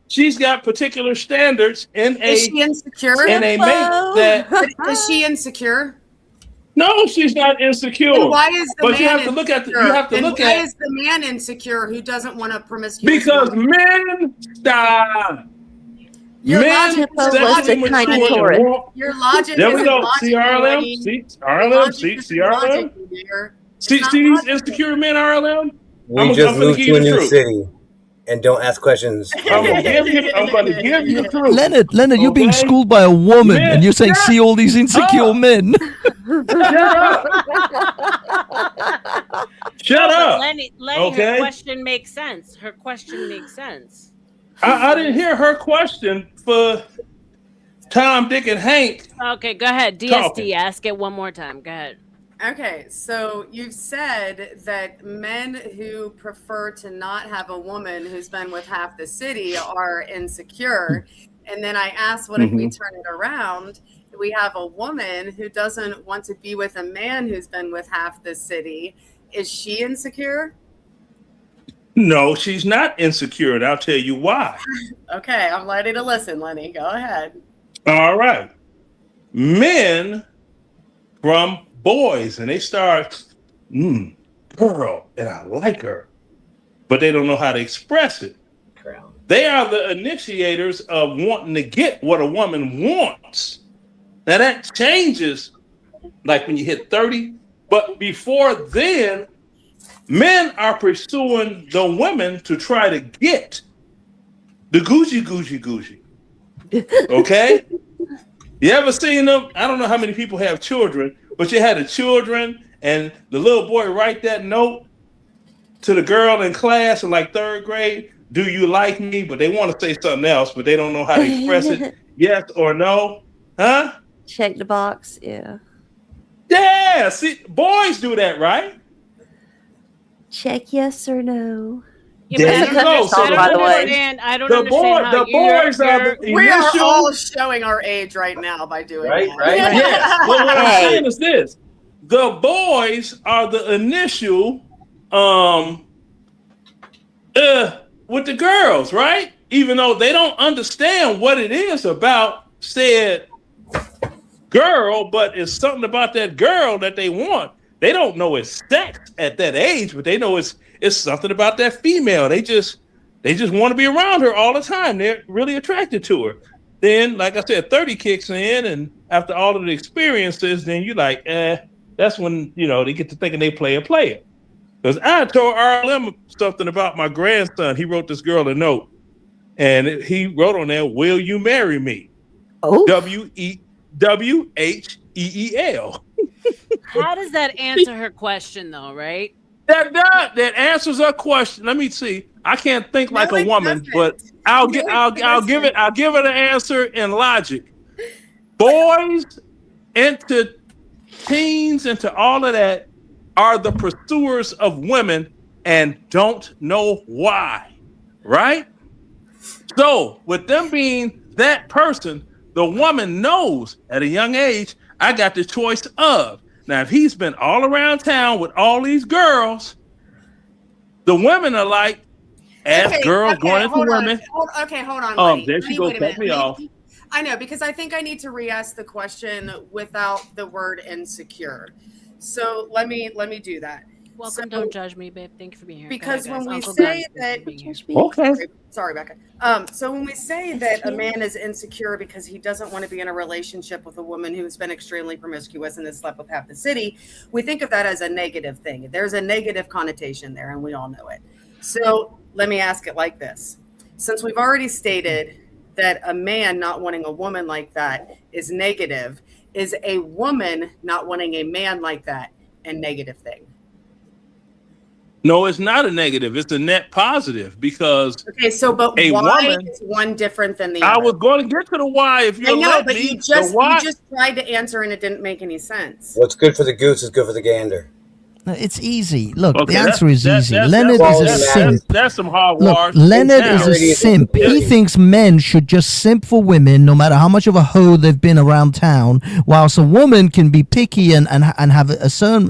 Speaker 18: She's got particular standards in
Speaker 11: Is she insecure?
Speaker 18: in a mate that
Speaker 11: Is she insecure?
Speaker 18: no, she's not insecure.
Speaker 11: Then why is the
Speaker 18: but
Speaker 11: man
Speaker 18: you have to look at
Speaker 11: insecure?
Speaker 18: you have to
Speaker 11: Then
Speaker 18: look
Speaker 11: why
Speaker 18: at
Speaker 11: is the man insecure who doesn't want a promiscuous
Speaker 18: because
Speaker 11: woman?
Speaker 18: men stop.
Speaker 11: Your
Speaker 18: Men
Speaker 11: logic is
Speaker 18: sexually
Speaker 11: logic
Speaker 18: mature
Speaker 11: behind
Speaker 18: and
Speaker 11: it.
Speaker 18: walk-
Speaker 11: Your logic
Speaker 18: There we
Speaker 11: isn't
Speaker 18: go.
Speaker 11: logic,
Speaker 18: See RLM?
Speaker 11: Lenny.
Speaker 18: See
Speaker 11: Your
Speaker 18: RLM?
Speaker 11: logic
Speaker 18: See
Speaker 11: isn't
Speaker 18: RLM?
Speaker 11: logic, dear.
Speaker 18: See these insecure men, RLM?
Speaker 20: We just moved to a new city, and don't ask questions.
Speaker 18: I'm gonna give you the truth.
Speaker 10: Leonard, you're being schooled by a woman,
Speaker 18: Men,
Speaker 10: and you're saying, "See all these insecure men."
Speaker 18: Shut up.
Speaker 5: Lenny,
Speaker 18: Okay.
Speaker 5: her question makes sense. Her question makes sense.
Speaker 18: I didn't hear her question for Tom, Dick, and Hank.
Speaker 5: Okay, go ahead. DSD,
Speaker 18: Talking.
Speaker 5: ask it one more time. Go ahead.
Speaker 11: Okay, so you've said that men who prefer to not have a woman who's been with half the city are insecure. And then I asked, what if we turn it around? We have a woman who doesn't want to be with a man who's been with half the city. Is she insecure?
Speaker 18: No, she's not insecure, and I'll tell you why.
Speaker 11: Okay, I'm ready to listen, Lenny. Go ahead.
Speaker 18: All right. Men from boys, and they start, girl, and I like her, but they don't know how to express it. They are the initiators of wanting to get what a woman wants. Now that changes like when you hit 30, but before then, men are pursuing the women to try to get the Gucci. Okay? You ever seen them? I don't know how many people have children, but you had the children and the little boy write that note to the girl in class in like third grade. Do you like me? But they want to say something else, but they don't know how to express it. Yes or no. Huh?
Speaker 6: Check the box. Yeah.
Speaker 18: Yeah. See, boys do that, right?
Speaker 6: Check yes or no.
Speaker 18: There you go. So
Speaker 6: by the way.
Speaker 5: I don't
Speaker 18: the
Speaker 5: understand how
Speaker 18: the boys are the
Speaker 11: We are
Speaker 18: initial.
Speaker 11: all showing our age right now by doing that.
Speaker 18: Yes. Well, what I'm saying is this: the boys are the initial, with the girls, right? Even though they don't understand what it is about said girl, but it's something about that girl that they want. They don't know it's sex at that age, but they know it's something about that female. They just want to be around her all the time. They're really attracted to her. Then, like I said, 30 kicks in, and after all of the experiences, then you're like, that's when, they get to thinking they play a player. Because I told RLM something about my grandson. He wrote this girl a note, and he wrote on there, "Will you marry me?"
Speaker 6: Oh.
Speaker 18: WHEEL.
Speaker 5: How does that answer her question, though? Right?
Speaker 18: That answers her question. Let me see. I can't think like a woman, but I'll give it an answer in logic. Boys into teens into all of that are the pursuers of women and don't know why, right? So with them being that person, the woman knows at a young age, I got the choice of. Now, if he's been all around town with all these girls, the women are like, as girls going into women.
Speaker 11: Hold on. Lenny.
Speaker 18: There she goes, cut me off.
Speaker 11: I know, because I think I need to re-ask the question without the word insecure. So let me do that.
Speaker 5: Welcome, don't judge me, babe. Thank you for being here.
Speaker 11: Because
Speaker 5: when
Speaker 11: we say that,
Speaker 18: okay.
Speaker 11: Sorry, Becca. So when we say that a man is insecure because he doesn't want to be in a relationship with a woman who's been extremely promiscuous and has slept with half the city, we think of that as a negative thing. There's a negative connotation there, and we all know it. So let me ask it like this. Since we've already stated that a man not wanting a woman like that is negative, is a woman not wanting a man like that a negative thing?
Speaker 18: No, it's not a negative. It's a net positive because
Speaker 11: but
Speaker 18: a
Speaker 11: why
Speaker 18: woman,
Speaker 11: is one different than the
Speaker 18: I
Speaker 11: other?
Speaker 18: was going to get to the why if you let
Speaker 11: but
Speaker 18: me.
Speaker 11: you just tried to answer and it didn't make any sense.
Speaker 20: What's good for the goose is good for the gander.
Speaker 10: No, it's easy. Look,
Speaker 18: Okay,
Speaker 10: the answer is easy. Leonard is a simp.
Speaker 18: That's some hard
Speaker 10: Look,
Speaker 18: wash.
Speaker 10: Leonard is a simp. He thinks men should just simp for women, no matter how much of a hoe they've been around town, whilst a woman can be picky and have a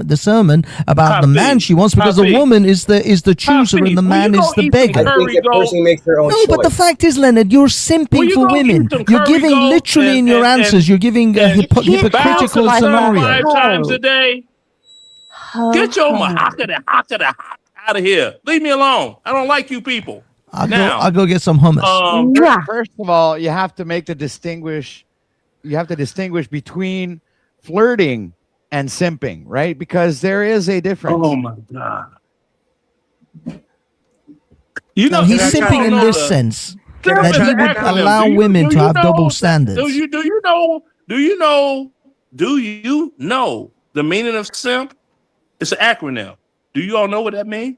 Speaker 10: discernment about the man she wants, because the woman is the chooser and the man is the beggar.
Speaker 20: I think the person makes their own
Speaker 10: No,
Speaker 20: choice.
Speaker 10: but the fact is, Leonard, you're simping for women. You're giving literally in your answers. You're giving a hypocritical scenario.
Speaker 18: 5 times a day. Get your out of here. Leave me alone. I don't like you people.
Speaker 10: I'll go get some hummus.
Speaker 17: First of all, you have to distinguish between flirting and simping, right? Because there is a difference.
Speaker 18: Oh my God. You know,
Speaker 10: he's simping in this sense that he would allow women to have double standards.
Speaker 18: Do you know the meaning of simp? It's an acronym. Do you all know what that means?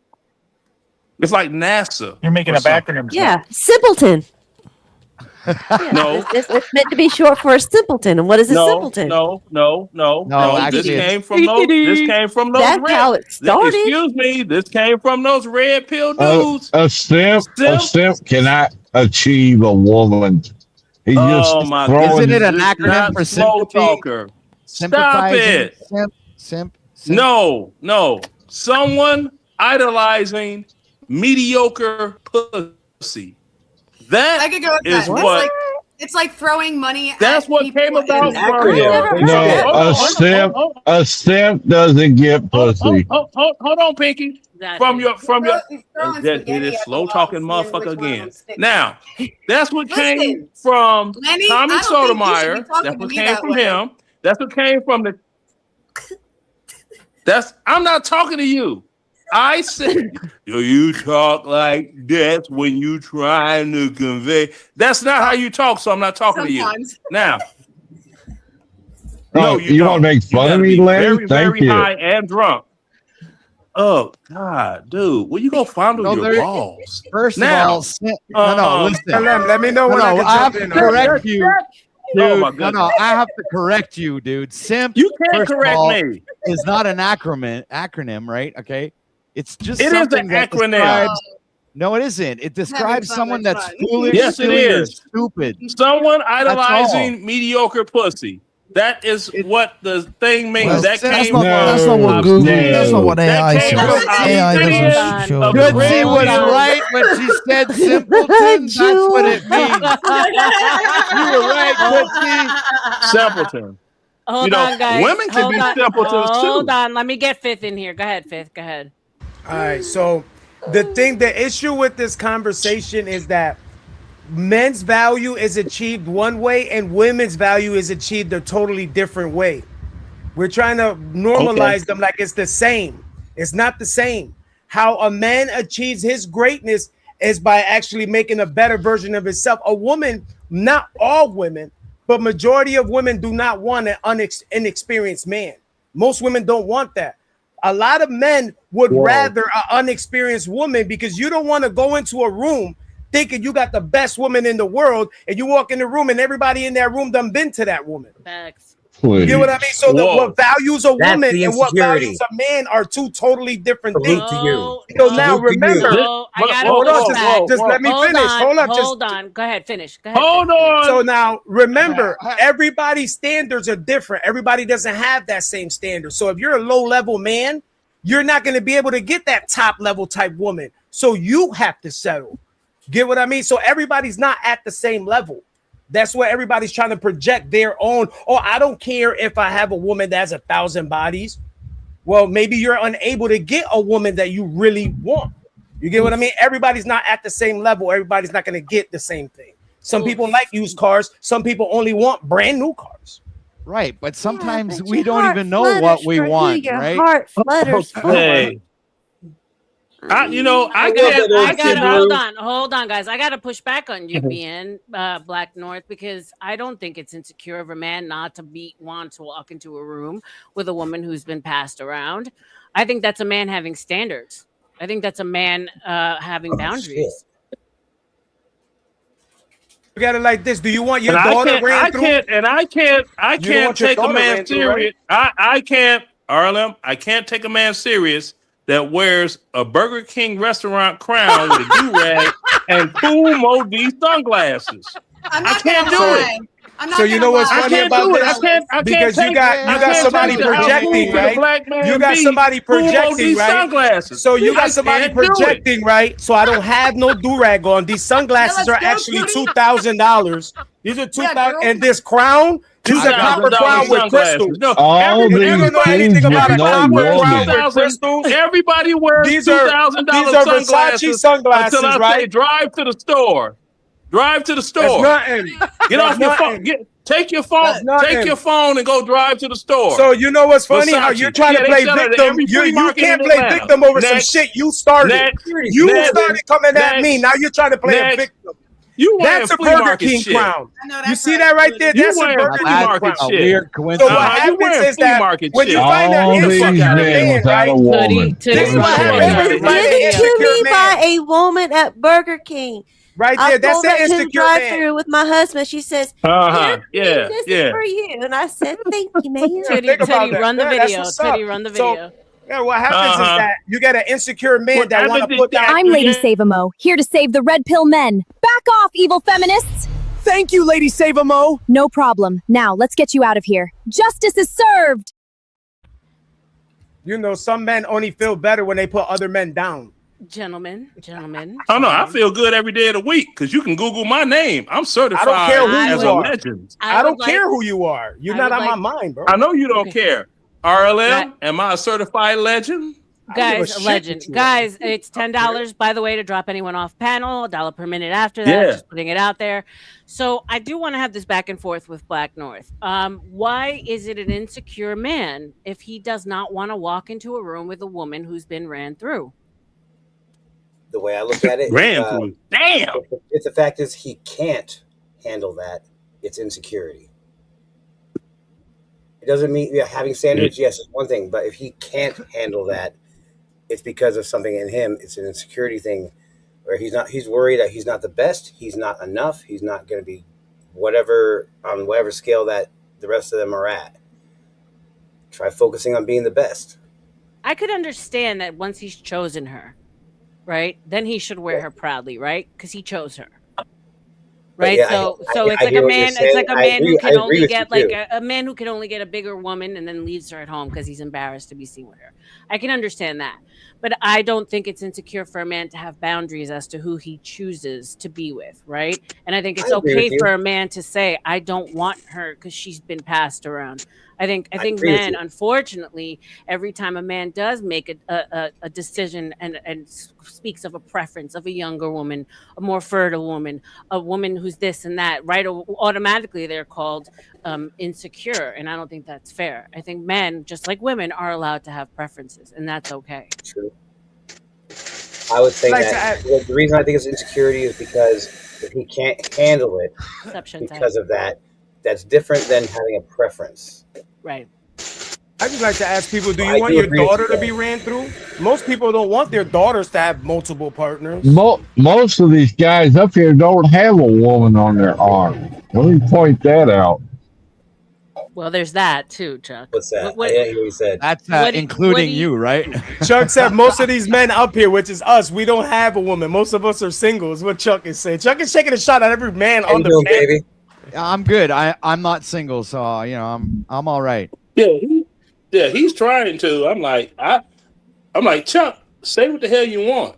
Speaker 18: It's like NASA.
Speaker 2: You're making up acronyms.
Speaker 6: Yeah, simpleton.
Speaker 18: No.
Speaker 6: It's meant to be short for a simpleton. And what is a simpleton?
Speaker 18: No. This
Speaker 17: actually,
Speaker 18: came from those.
Speaker 6: That's how it started.
Speaker 18: Excuse me. This came from those red pill dudes.
Speaker 15: A simp cannot achieve a woman. He just
Speaker 17: isn't it an acronym for
Speaker 18: slow talker? Stop it.
Speaker 17: Simp.
Speaker 18: No. Someone idolizing mediocre pussy. That
Speaker 11: I could go with
Speaker 18: is
Speaker 11: that.
Speaker 18: what.
Speaker 11: It's like throwing money.
Speaker 18: That's what came about.
Speaker 15: A simp doesn't get pussy.
Speaker 18: Hold on, Pinky. From your slow talking motherfucker again. Now, that's what came from
Speaker 11: Lenny,
Speaker 18: Tommy
Speaker 11: I don't think you should be
Speaker 18: Sotomayor.
Speaker 11: talking
Speaker 18: That's
Speaker 11: to
Speaker 18: what
Speaker 11: me
Speaker 18: came
Speaker 11: that
Speaker 18: from
Speaker 11: way.
Speaker 18: him. That's what came from the. I'm not talking to you. I said, you talk like that when you trying to convey. That's not how you talk, so I'm not talking
Speaker 11: Sometimes.
Speaker 18: to you. Now.
Speaker 15: No, you want to make fun of me, Larry?
Speaker 18: Very high and drunk. Oh God, dude, where you gonna fondle your balls?
Speaker 17: First
Speaker 18: now,
Speaker 17: of all, listen.
Speaker 2: Let me know when
Speaker 17: I have to correct you. Dude,
Speaker 18: Oh my goodness.
Speaker 17: I have to correct you, dude. Simp.
Speaker 18: You can't
Speaker 17: first of
Speaker 18: correct
Speaker 17: all,
Speaker 18: me.
Speaker 17: Is not an acronym, right? Okay, it's just
Speaker 18: It is
Speaker 17: something
Speaker 18: an
Speaker 17: that
Speaker 18: acronym.
Speaker 17: describes- No, it isn't. It describes someone that's foolish,
Speaker 18: Yes, it
Speaker 17: silly, or
Speaker 18: is.
Speaker 17: stupid.
Speaker 18: Someone
Speaker 17: That's
Speaker 18: idolizing mediocre pussy. That is what the thing means.
Speaker 10: Well,
Speaker 18: that
Speaker 10: that's
Speaker 18: came
Speaker 10: not- that's not what Google- that's not what AI says. AI doesn't show that.
Speaker 17: Tootsie was right when she said simpleton. That's what it means. You were right, Tootsie.
Speaker 18: Simpleton.
Speaker 5: Hold on, guys.
Speaker 18: Women can
Speaker 5: Hold
Speaker 18: be
Speaker 5: on.
Speaker 18: simpletons too.
Speaker 5: Hold on. Let me get Fifth in here. Go ahead, Fifth. Go ahead.
Speaker 2: All right, so the issue with this conversation is that men's value is achieved one way and women's value is achieved a totally different way. We're trying to normalize them like it's the same. It's not the same. How a man achieves his greatness is by actually making a better version of himself. A woman, not all women, but majority of women do not want an inexperienced man. Most women don't want that. A lot of men would rather an unexperienced woman because you don't want to go into a room thinking you got the best woman in the world and you walk in the room and everybody in that room done been to that woman.
Speaker 5: Facts.
Speaker 2: You get what I mean? So what values a
Speaker 20: That's
Speaker 2: woman
Speaker 20: the
Speaker 2: and what
Speaker 20: insecurity.
Speaker 2: values a man are two totally different
Speaker 20: Salute
Speaker 2: things.
Speaker 20: to you.
Speaker 2: So now
Speaker 20: Salute to you.
Speaker 2: remember,
Speaker 5: No, I gotta
Speaker 2: hold
Speaker 5: push
Speaker 2: on,
Speaker 5: back.
Speaker 2: just let me
Speaker 5: Hold
Speaker 2: finish.
Speaker 5: on,
Speaker 2: Hold on,
Speaker 5: hold on. Go ahead, finish. Go ahead.
Speaker 18: Hold
Speaker 5: finish.
Speaker 18: on.
Speaker 2: So now remember, everybody's standards are different. Everybody doesn't have that same standard. So if you're a low level man, you're not going to be able to get that top level type woman. So you have to settle. Get what I mean? So everybody's not at the same level. That's what everybody's trying to project their own. Oh, I don't care if I have a woman that has 1,000 bodies. Well, maybe you're unable to get a woman that you really want. You get what I mean? Everybody's not at the same level. Everybody's not going to get the same thing. Some people like used cars. Some people only want brand new cars.
Speaker 17: Right, but sometimes
Speaker 6: but
Speaker 17: we
Speaker 6: your
Speaker 17: don't
Speaker 6: heart
Speaker 17: even know
Speaker 6: flutters
Speaker 17: what we
Speaker 6: for who
Speaker 17: want,
Speaker 6: your
Speaker 17: right?
Speaker 6: heart flutters for.
Speaker 18: Hey. I
Speaker 5: gotta hold on, guys. I gotta push back on you, being Black North, because I don't think it's insecure of a man not to want to walk into a room with a woman who's been passed around. I think that's a man having standards. I think that's a man having boundaries.
Speaker 2: Look at it like this. Do you want your
Speaker 18: And
Speaker 2: daughter ran through?
Speaker 18: I can't
Speaker 2: You don't want your
Speaker 18: take a
Speaker 2: daughter
Speaker 18: man
Speaker 2: ran through, right?
Speaker 18: serious. I can't, RLM, I can't take a man serious that wears a Burger King restaurant crown with a do-rag and cool Modi sunglasses. I can't do it.
Speaker 2: So you know what's funny about this? Because you got somebody projecting, right? You got somebody projecting, right? So you got somebody projecting, right? So I don't have no do-rag on. These sunglasses are actually $2,000. These are $2,000, and this crown, this is a copper crown with crystals.
Speaker 15: All these
Speaker 2: You don't know
Speaker 15: things
Speaker 2: anything
Speaker 15: with
Speaker 2: about a
Speaker 15: no
Speaker 2: copper crown
Speaker 15: woman.
Speaker 2: with crystals.
Speaker 18: Everybody wears
Speaker 2: These are
Speaker 18: $2,000
Speaker 2: Versace sunglasses,
Speaker 18: until I say
Speaker 2: right?
Speaker 18: drive to the store. Drive to the store.
Speaker 2: That's nothing.
Speaker 18: Get off your phone. Take your phone. Take your phone and go drive to the store.
Speaker 2: So you know what's funny? How
Speaker 18: Versace.
Speaker 2: you're trying to
Speaker 18: they
Speaker 2: play
Speaker 18: sell it at
Speaker 2: victim.
Speaker 18: every flea
Speaker 2: You
Speaker 18: market
Speaker 2: can't
Speaker 18: in
Speaker 2: play
Speaker 18: Atlanta.
Speaker 2: victim over some
Speaker 18: Next.
Speaker 2: shit you started.
Speaker 18: Next.
Speaker 2: You
Speaker 18: Next.
Speaker 2: started coming at me.
Speaker 18: Next.
Speaker 2: Now you're trying to play a
Speaker 18: Next.
Speaker 2: victim.
Speaker 18: You wearing
Speaker 2: That's a
Speaker 18: flea
Speaker 2: Burger
Speaker 18: market
Speaker 2: King
Speaker 18: shit.
Speaker 2: crown. You see that right there?
Speaker 18: You
Speaker 2: That's a
Speaker 18: wearing
Speaker 2: Burger
Speaker 18: flea
Speaker 2: King
Speaker 18: market
Speaker 2: crown.
Speaker 18: shit.
Speaker 17: Weird
Speaker 2: So
Speaker 17: coincidence.
Speaker 2: what
Speaker 18: You
Speaker 2: happens
Speaker 18: wearing
Speaker 2: is
Speaker 18: flea
Speaker 2: that
Speaker 18: market
Speaker 2: when you
Speaker 18: shit.
Speaker 2: find an
Speaker 15: All these
Speaker 2: insecure
Speaker 15: men
Speaker 2: man,
Speaker 15: without
Speaker 2: right?
Speaker 15: a woman.
Speaker 2: This is what
Speaker 6: I
Speaker 2: happens when
Speaker 6: was
Speaker 2: you find an
Speaker 6: given to
Speaker 2: insecure
Speaker 6: me by
Speaker 2: man.
Speaker 6: a woman at Burger King.
Speaker 2: Right
Speaker 6: I
Speaker 2: there, that's
Speaker 6: pulled
Speaker 2: an
Speaker 6: up to the
Speaker 2: insecure man.
Speaker 6: drive-through with my husband. She says,
Speaker 18: Yeah.
Speaker 6: "This
Speaker 18: Yeah.
Speaker 6: is for you," and I said, "Thank you, man."
Speaker 2: Think about that.
Speaker 5: Run the
Speaker 2: Yeah, that's
Speaker 5: video.
Speaker 2: what's up.
Speaker 5: Titty, run the
Speaker 2: So,
Speaker 5: video.
Speaker 2: yeah, what happens is that you get an insecure man that want to put that.
Speaker 7: I'm Lady Save-A-Mo, here to save the red pill men. Back off, evil feminists!
Speaker 10: Thank you, Lady Save-A-Mo.
Speaker 7: No problem. Now, let's get you out of here. Justice is served!
Speaker 2: You know, some men only feel better when they put other men down.
Speaker 5: Gentlemen.
Speaker 18: Oh no, I feel good every day of the week because you can Google my name. I'm certified
Speaker 2: I don't care who
Speaker 18: as
Speaker 2: you
Speaker 18: a
Speaker 2: are.
Speaker 18: legend.
Speaker 2: I don't care who you are. You're not on my mind, bro.
Speaker 18: I know you don't care. RLM, am I a certified legend?
Speaker 5: Guys, a legend. Guys, it's $10, by the way, to drop anyone off panel, $1 per minute after that.
Speaker 18: Yeah.
Speaker 5: Just putting it out there. So I do want to have this back and forth with Black North. Why is it an insecure man if he does not want to walk into a room with a woman who's been ran through?
Speaker 20: The way I look at it,
Speaker 18: Ran through. Damn.
Speaker 20: If the fact is he can't handle that, it's insecurity. It doesn't mean having standards. Yes, it's one thing, but if he can't handle that, it's because of something in him. It's an insecurity thing, where he's worried that he's not the best. He's not enough. He's not going to be whatever on whatever scale that the rest of them are at. Try focusing on being the best.
Speaker 5: I could understand that once he's chosen her, right? Then he should wear her proudly, right? Because he chose her. Right.
Speaker 20: Yeah,
Speaker 5: so
Speaker 20: I
Speaker 5: it's like
Speaker 20: hear
Speaker 5: a
Speaker 20: what you're
Speaker 5: man. It's
Speaker 20: saying.
Speaker 5: like a
Speaker 20: I
Speaker 5: man
Speaker 20: agree-
Speaker 5: who
Speaker 20: I
Speaker 5: can
Speaker 20: agree
Speaker 5: only
Speaker 20: with
Speaker 5: get
Speaker 20: you,
Speaker 5: like
Speaker 20: too.
Speaker 5: a man who can only get a bigger woman and then leaves her at home because he's embarrassed to be seen with her. I can understand that, but I don't think it's insecure for a man to have boundaries as to who he chooses to be with. Right. And I think it's
Speaker 20: I agree
Speaker 5: okay
Speaker 20: with you.
Speaker 5: for a man to say, I don't want her because she's been passed around. I think
Speaker 20: agree with
Speaker 5: men,
Speaker 20: you.
Speaker 5: unfortunately, every time a man does make a decision and speaks of a preference of a younger woman, a more fertile woman, a woman who's this and that, right? Automatically they're called insecure. And I don't think that's fair. I think men, just like women, are allowed to have preferences, and that's okay.
Speaker 20: True. I would think
Speaker 2: Like
Speaker 20: that the reason I think it's insecurity is because if he can't handle it
Speaker 5: Exception time.
Speaker 20: because of that, that's different than having a preference.
Speaker 5: Right.
Speaker 2: I just like to ask people, do you
Speaker 20: I
Speaker 2: want
Speaker 20: do
Speaker 2: your
Speaker 20: agree with
Speaker 2: daughter
Speaker 20: you
Speaker 2: to
Speaker 20: there.
Speaker 2: be ran through? Most people don't want their daughters to have multiple partners.
Speaker 15: Most of these guys up here don't have a woman on their arm. Let me point that out.
Speaker 5: Well, there's that too, Chuck.
Speaker 20: What's that?
Speaker 5: What-
Speaker 20: I didn't hear what you said.
Speaker 17: That's
Speaker 5: What do-
Speaker 17: including
Speaker 5: what do
Speaker 17: you, right?
Speaker 2: Chuck said most of these men up here, which is us, we don't have a woman. Most of us are singles. What Chuck is saying. Chuck is taking a shot at every man on the panel.
Speaker 20: Baby?
Speaker 17: I'm good. I'm not single, so you know I'm all right.
Speaker 18: Yeah, he's trying to. I'm like Chuck, say what the hell you want.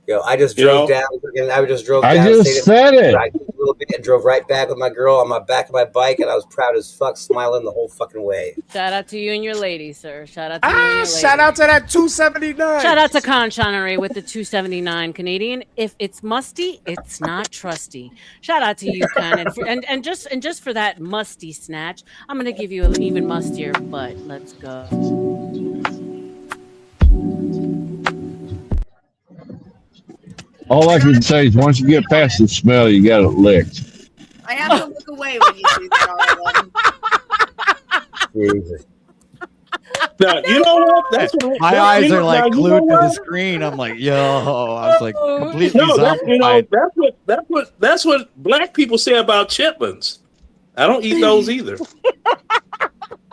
Speaker 20: Yo, I just
Speaker 18: You
Speaker 20: drove
Speaker 18: know?
Speaker 20: down. I just drove
Speaker 15: I
Speaker 20: down.
Speaker 15: just
Speaker 20: stayed
Speaker 15: said it.
Speaker 20: a little bit and drove right back with my girl on my back of my bike, and I was proud as fuck, smiling the whole fucking way.
Speaker 5: Shout out to you and your lady, sir. Shout out to you and your lady.
Speaker 2: Shout out to that 279.
Speaker 5: Shout out to Conchanery with the 279 Canadian. If it's musty, it's not trusty. Shout out to you, Con, and just for that musty snatch, I'm gonna give you an even mustier butt. Let's go.
Speaker 15: All I can say is once you get past the smell, you got it licked.
Speaker 11: I have to look away when you do that.
Speaker 20: Jesus.
Speaker 18: Now, you know what? That's what
Speaker 17: My eyes are like
Speaker 18: now, you
Speaker 17: glued
Speaker 18: know
Speaker 17: to the
Speaker 18: what?
Speaker 17: screen. I'm like, yo, I was like completely
Speaker 18: No,
Speaker 17: zombified.
Speaker 18: that's what black people say about chitlins. I don't eat those either.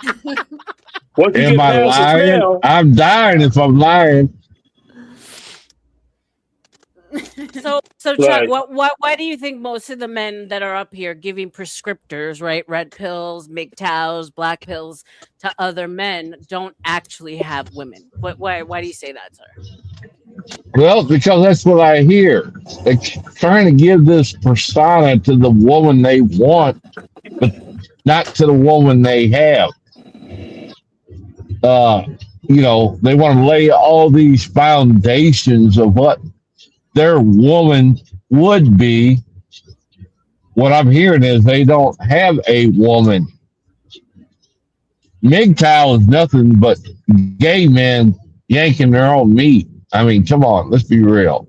Speaker 18: Once you
Speaker 15: Am
Speaker 18: get
Speaker 15: I
Speaker 18: past the
Speaker 15: lying?
Speaker 18: smell,
Speaker 15: I'm dying if I'm lying.
Speaker 5: So
Speaker 18: Right.
Speaker 5: Chuck, why do you think most of the men that are up here giving prescriptors, right, red pills, MGTOWs, black pills to other men don't actually have women? Why do you say that, sir?
Speaker 15: Well, because that's what I hear. They're trying to give this persona to the woman they want, but not to the woman they have. You know, they want to lay all these foundations of what their woman would be. What I'm hearing is they don't have a woman. MGTOW is nothing but gay men yanking their own meat. I mean, come on, let's be real.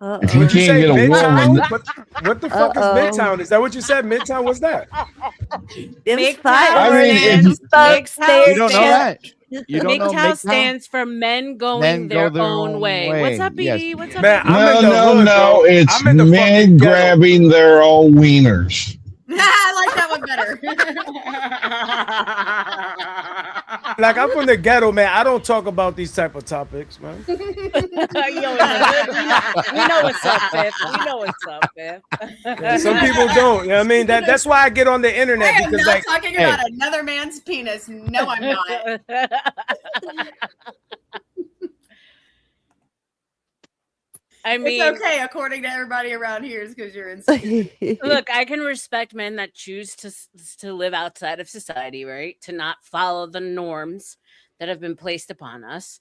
Speaker 15: If you
Speaker 2: What'd you
Speaker 15: can't
Speaker 2: say,
Speaker 15: get a
Speaker 2: Midtown?
Speaker 15: woman,
Speaker 2: What the fuck is Midtown? Is that what you said? Midtown? What's that?
Speaker 15: I mean, if,
Speaker 17: You don't know that? You don't know
Speaker 5: MGTOW
Speaker 17: MGTOW?
Speaker 5: stands for men going
Speaker 17: Men go
Speaker 5: their
Speaker 17: their
Speaker 5: own
Speaker 17: own
Speaker 5: way.
Speaker 17: way.
Speaker 5: What's up,
Speaker 17: Yes.
Speaker 5: BD? What's up,
Speaker 2: Man,
Speaker 5: BD?
Speaker 2: I'm in the hood,
Speaker 15: no,
Speaker 2: bro.
Speaker 15: it's
Speaker 2: I'm in the
Speaker 15: men
Speaker 2: fucking ghetto.
Speaker 15: grabbing their own wieners.
Speaker 11: I like that one better.
Speaker 2: Like, I'm from the ghetto, man. I don't talk about these type of topics, man.
Speaker 5: Yo, in the hood, we know what's up, Fifth. We know what's up, Fifth.
Speaker 2: Yeah, some people don't. You know what I mean? That's why I get on the internet,
Speaker 11: I am
Speaker 2: because
Speaker 11: not
Speaker 2: like,
Speaker 11: talking
Speaker 2: hey,
Speaker 11: about another man's penis. No, I'm not.
Speaker 5: I mean,
Speaker 11: it's okay according to everybody around here is because you're insane.
Speaker 5: look, I can respect men that choose to live outside of society, right? To not follow the norms that have been placed upon us.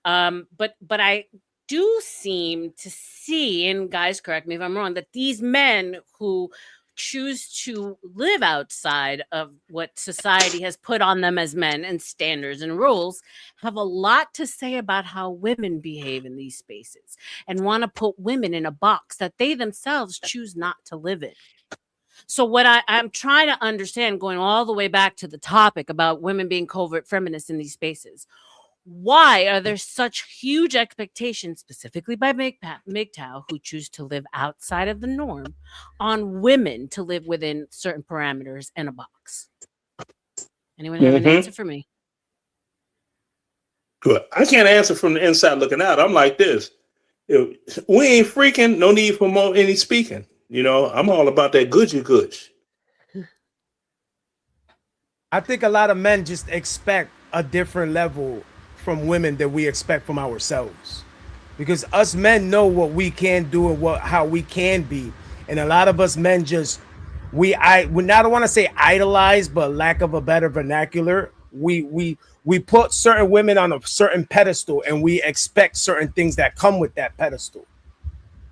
Speaker 5: But I do seem to see, and guys, correct me if I'm wrong, that these men who choose to live outside of what society has put on them as men and standards and rules have a lot to say about how women behave in these spaces and want to put women in a box that they themselves choose not to live in. So what I'm trying to understand, going all the way back to the topic about women being covert feminists in these spaces, why are there such huge expectations, specifically by MGTOW, who choose to live outside of the norm, on women to live within certain parameters and a box? Anyone have an answer for me?
Speaker 18: Good. I can't answer from the inside looking out. I'm like this. If we ain't freaking, no need for more any speaking. You know, I'm all about that Gucci gooch.
Speaker 2: I think a lot of men just expect a different level from women than we expect from ourselves, because us men know what we can do and how we can be, and a lot of us men just I don't want to say idolize, but lack of a better vernacular, we put certain women on a certain pedestal and we expect certain things that come with that pedestal.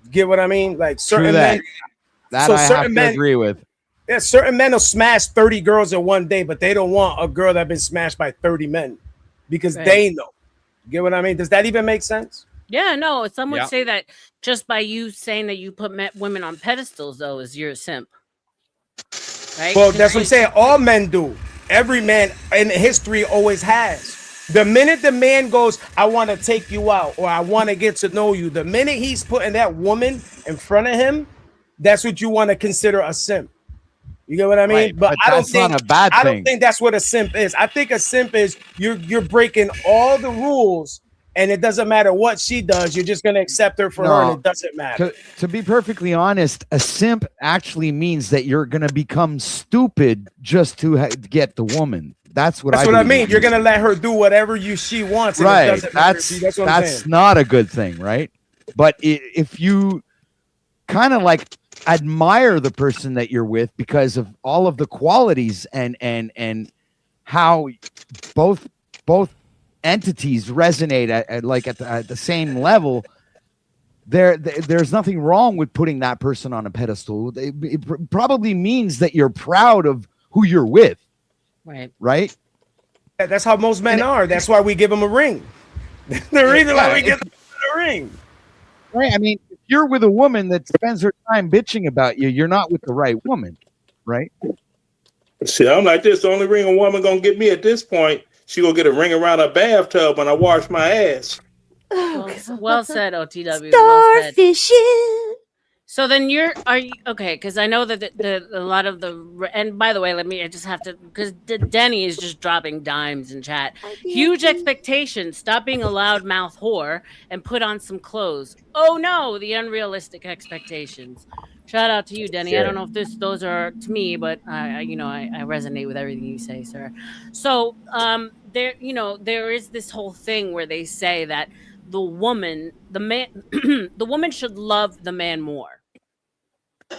Speaker 2: Get what I mean? Like certain men.
Speaker 17: That
Speaker 2: So
Speaker 17: I have
Speaker 2: certain
Speaker 17: to
Speaker 2: men
Speaker 17: agree with.
Speaker 2: Yeah, certain men will smash 30 girls in one day, but they don't want a girl that's been smashed by 30 men because
Speaker 5: Right.
Speaker 2: they know. Get what I mean? Does that even make sense?
Speaker 5: Yeah, no. Some would
Speaker 2: Yeah.
Speaker 5: say that just by you saying that you put women on pedestals, though, is you're a simp. Right?
Speaker 2: Well, that's what I'm saying. All men do. Every man in history always has. The minute the man goes, I want to take you out, or I want to get to know you, the minute he's putting that woman in front of him, that's what you want to consider a simp. You get what I mean?
Speaker 17: Right,
Speaker 2: but I don't
Speaker 17: that's
Speaker 2: think
Speaker 17: not a bad
Speaker 2: I don't
Speaker 17: thing.
Speaker 2: think that's what a simp is. I think a simp is you're breaking all the rules, and it doesn't matter what she does. You're just gonna accept her for her, and it doesn't matter.
Speaker 17: To be perfectly honest, a simp actually means that you're going to become stupid just to get the woman. That's what
Speaker 2: I mean. You're gonna let her do whatever she wants, and
Speaker 17: right.
Speaker 2: it doesn't matter. See, that's what I'm saying.
Speaker 17: not a good thing, right? But if you kind of like admire the person that you're with because of all of the qualities and how both entities resonate at the same level, there's nothing wrong with putting that person on a pedestal. It probably means that you're proud of who you're with. Right.
Speaker 2: That's how most men are. That's why we give them a ring. The reason why we give them a ring.
Speaker 17: Right. I mean, if you're with a woman that spends her time bitching about you, you're not with the right woman, right?
Speaker 18: See, I'm like this. The only ring a woman gonna get me at this point, she gonna get a ring around her bathtub when I wash my ass.
Speaker 5: Well said, OTW. Well said.
Speaker 6: Starfishing.
Speaker 5: So then are you okay? Because I know that a lot of and by the way, I just have to, because Denny is just dropping dimes in chat. Huge expectations. Stop being a loudmouth whore and put on some clothes. Oh no, the unrealistic expectations. Shout out to you, Denny. I don't know if those are to me, but I resonate with everything you say, sir. So there is this whole thing where they say that the woman should love the man more.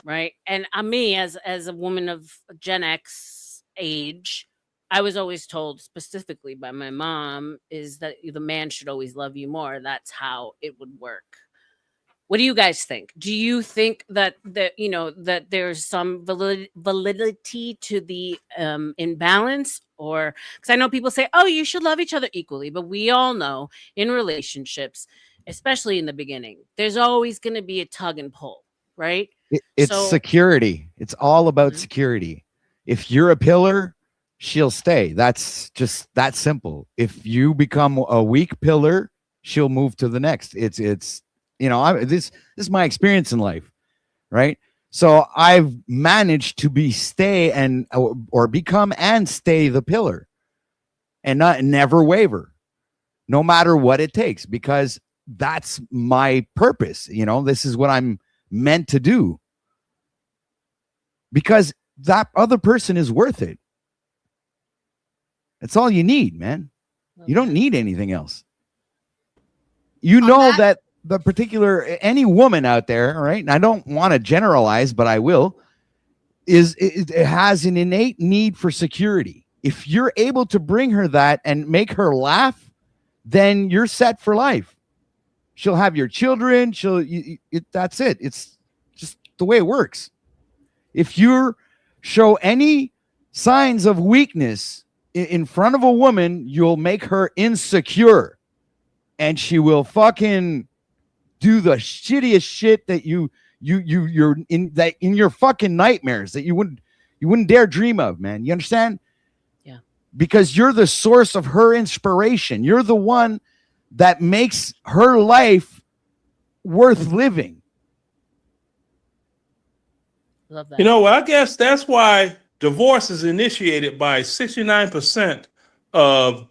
Speaker 5: Right. And me as a woman of Gen X age, I was always told specifically by my mom is that the man should always love you more. That's how it would work. What do you guys think? Do you think that there's some validity to the imbalance? Or because I know people say, oh, you should love each other equally. But we all know in relationships, especially in the beginning, there's always going to be a tug and pull. Right.
Speaker 17: It's security. It's all about security. If you're a pillar, she'll stay. That's just that simple. If you become a weak pillar, she'll move to the next. It's this is my experience in life, right? So I've managed to stay or become and stay the pillar, and never waver, no matter what it takes, because that's my purpose. This is what I'm meant to do, because that other person is worth it. That's all you need, man. You don't need anything else. That the particular, any woman out there, right? And I don't want to generalize, but I will, it has an innate need for security. If you're able to bring her that and make her laugh, then you're set for life. She'll have your children. That's it. It's just the way it works. If you show any signs of weakness in front of a woman, you'll make her insecure, and she will fucking do the shittiest shit that you're in your fucking nightmares that you wouldn't dare dream of, man. You understand?
Speaker 5: Yeah.
Speaker 17: Because you're the source of her inspiration. You're the one that makes her life worth living.
Speaker 5: Love that.
Speaker 18: I guess that's why divorce is initiated by 69% of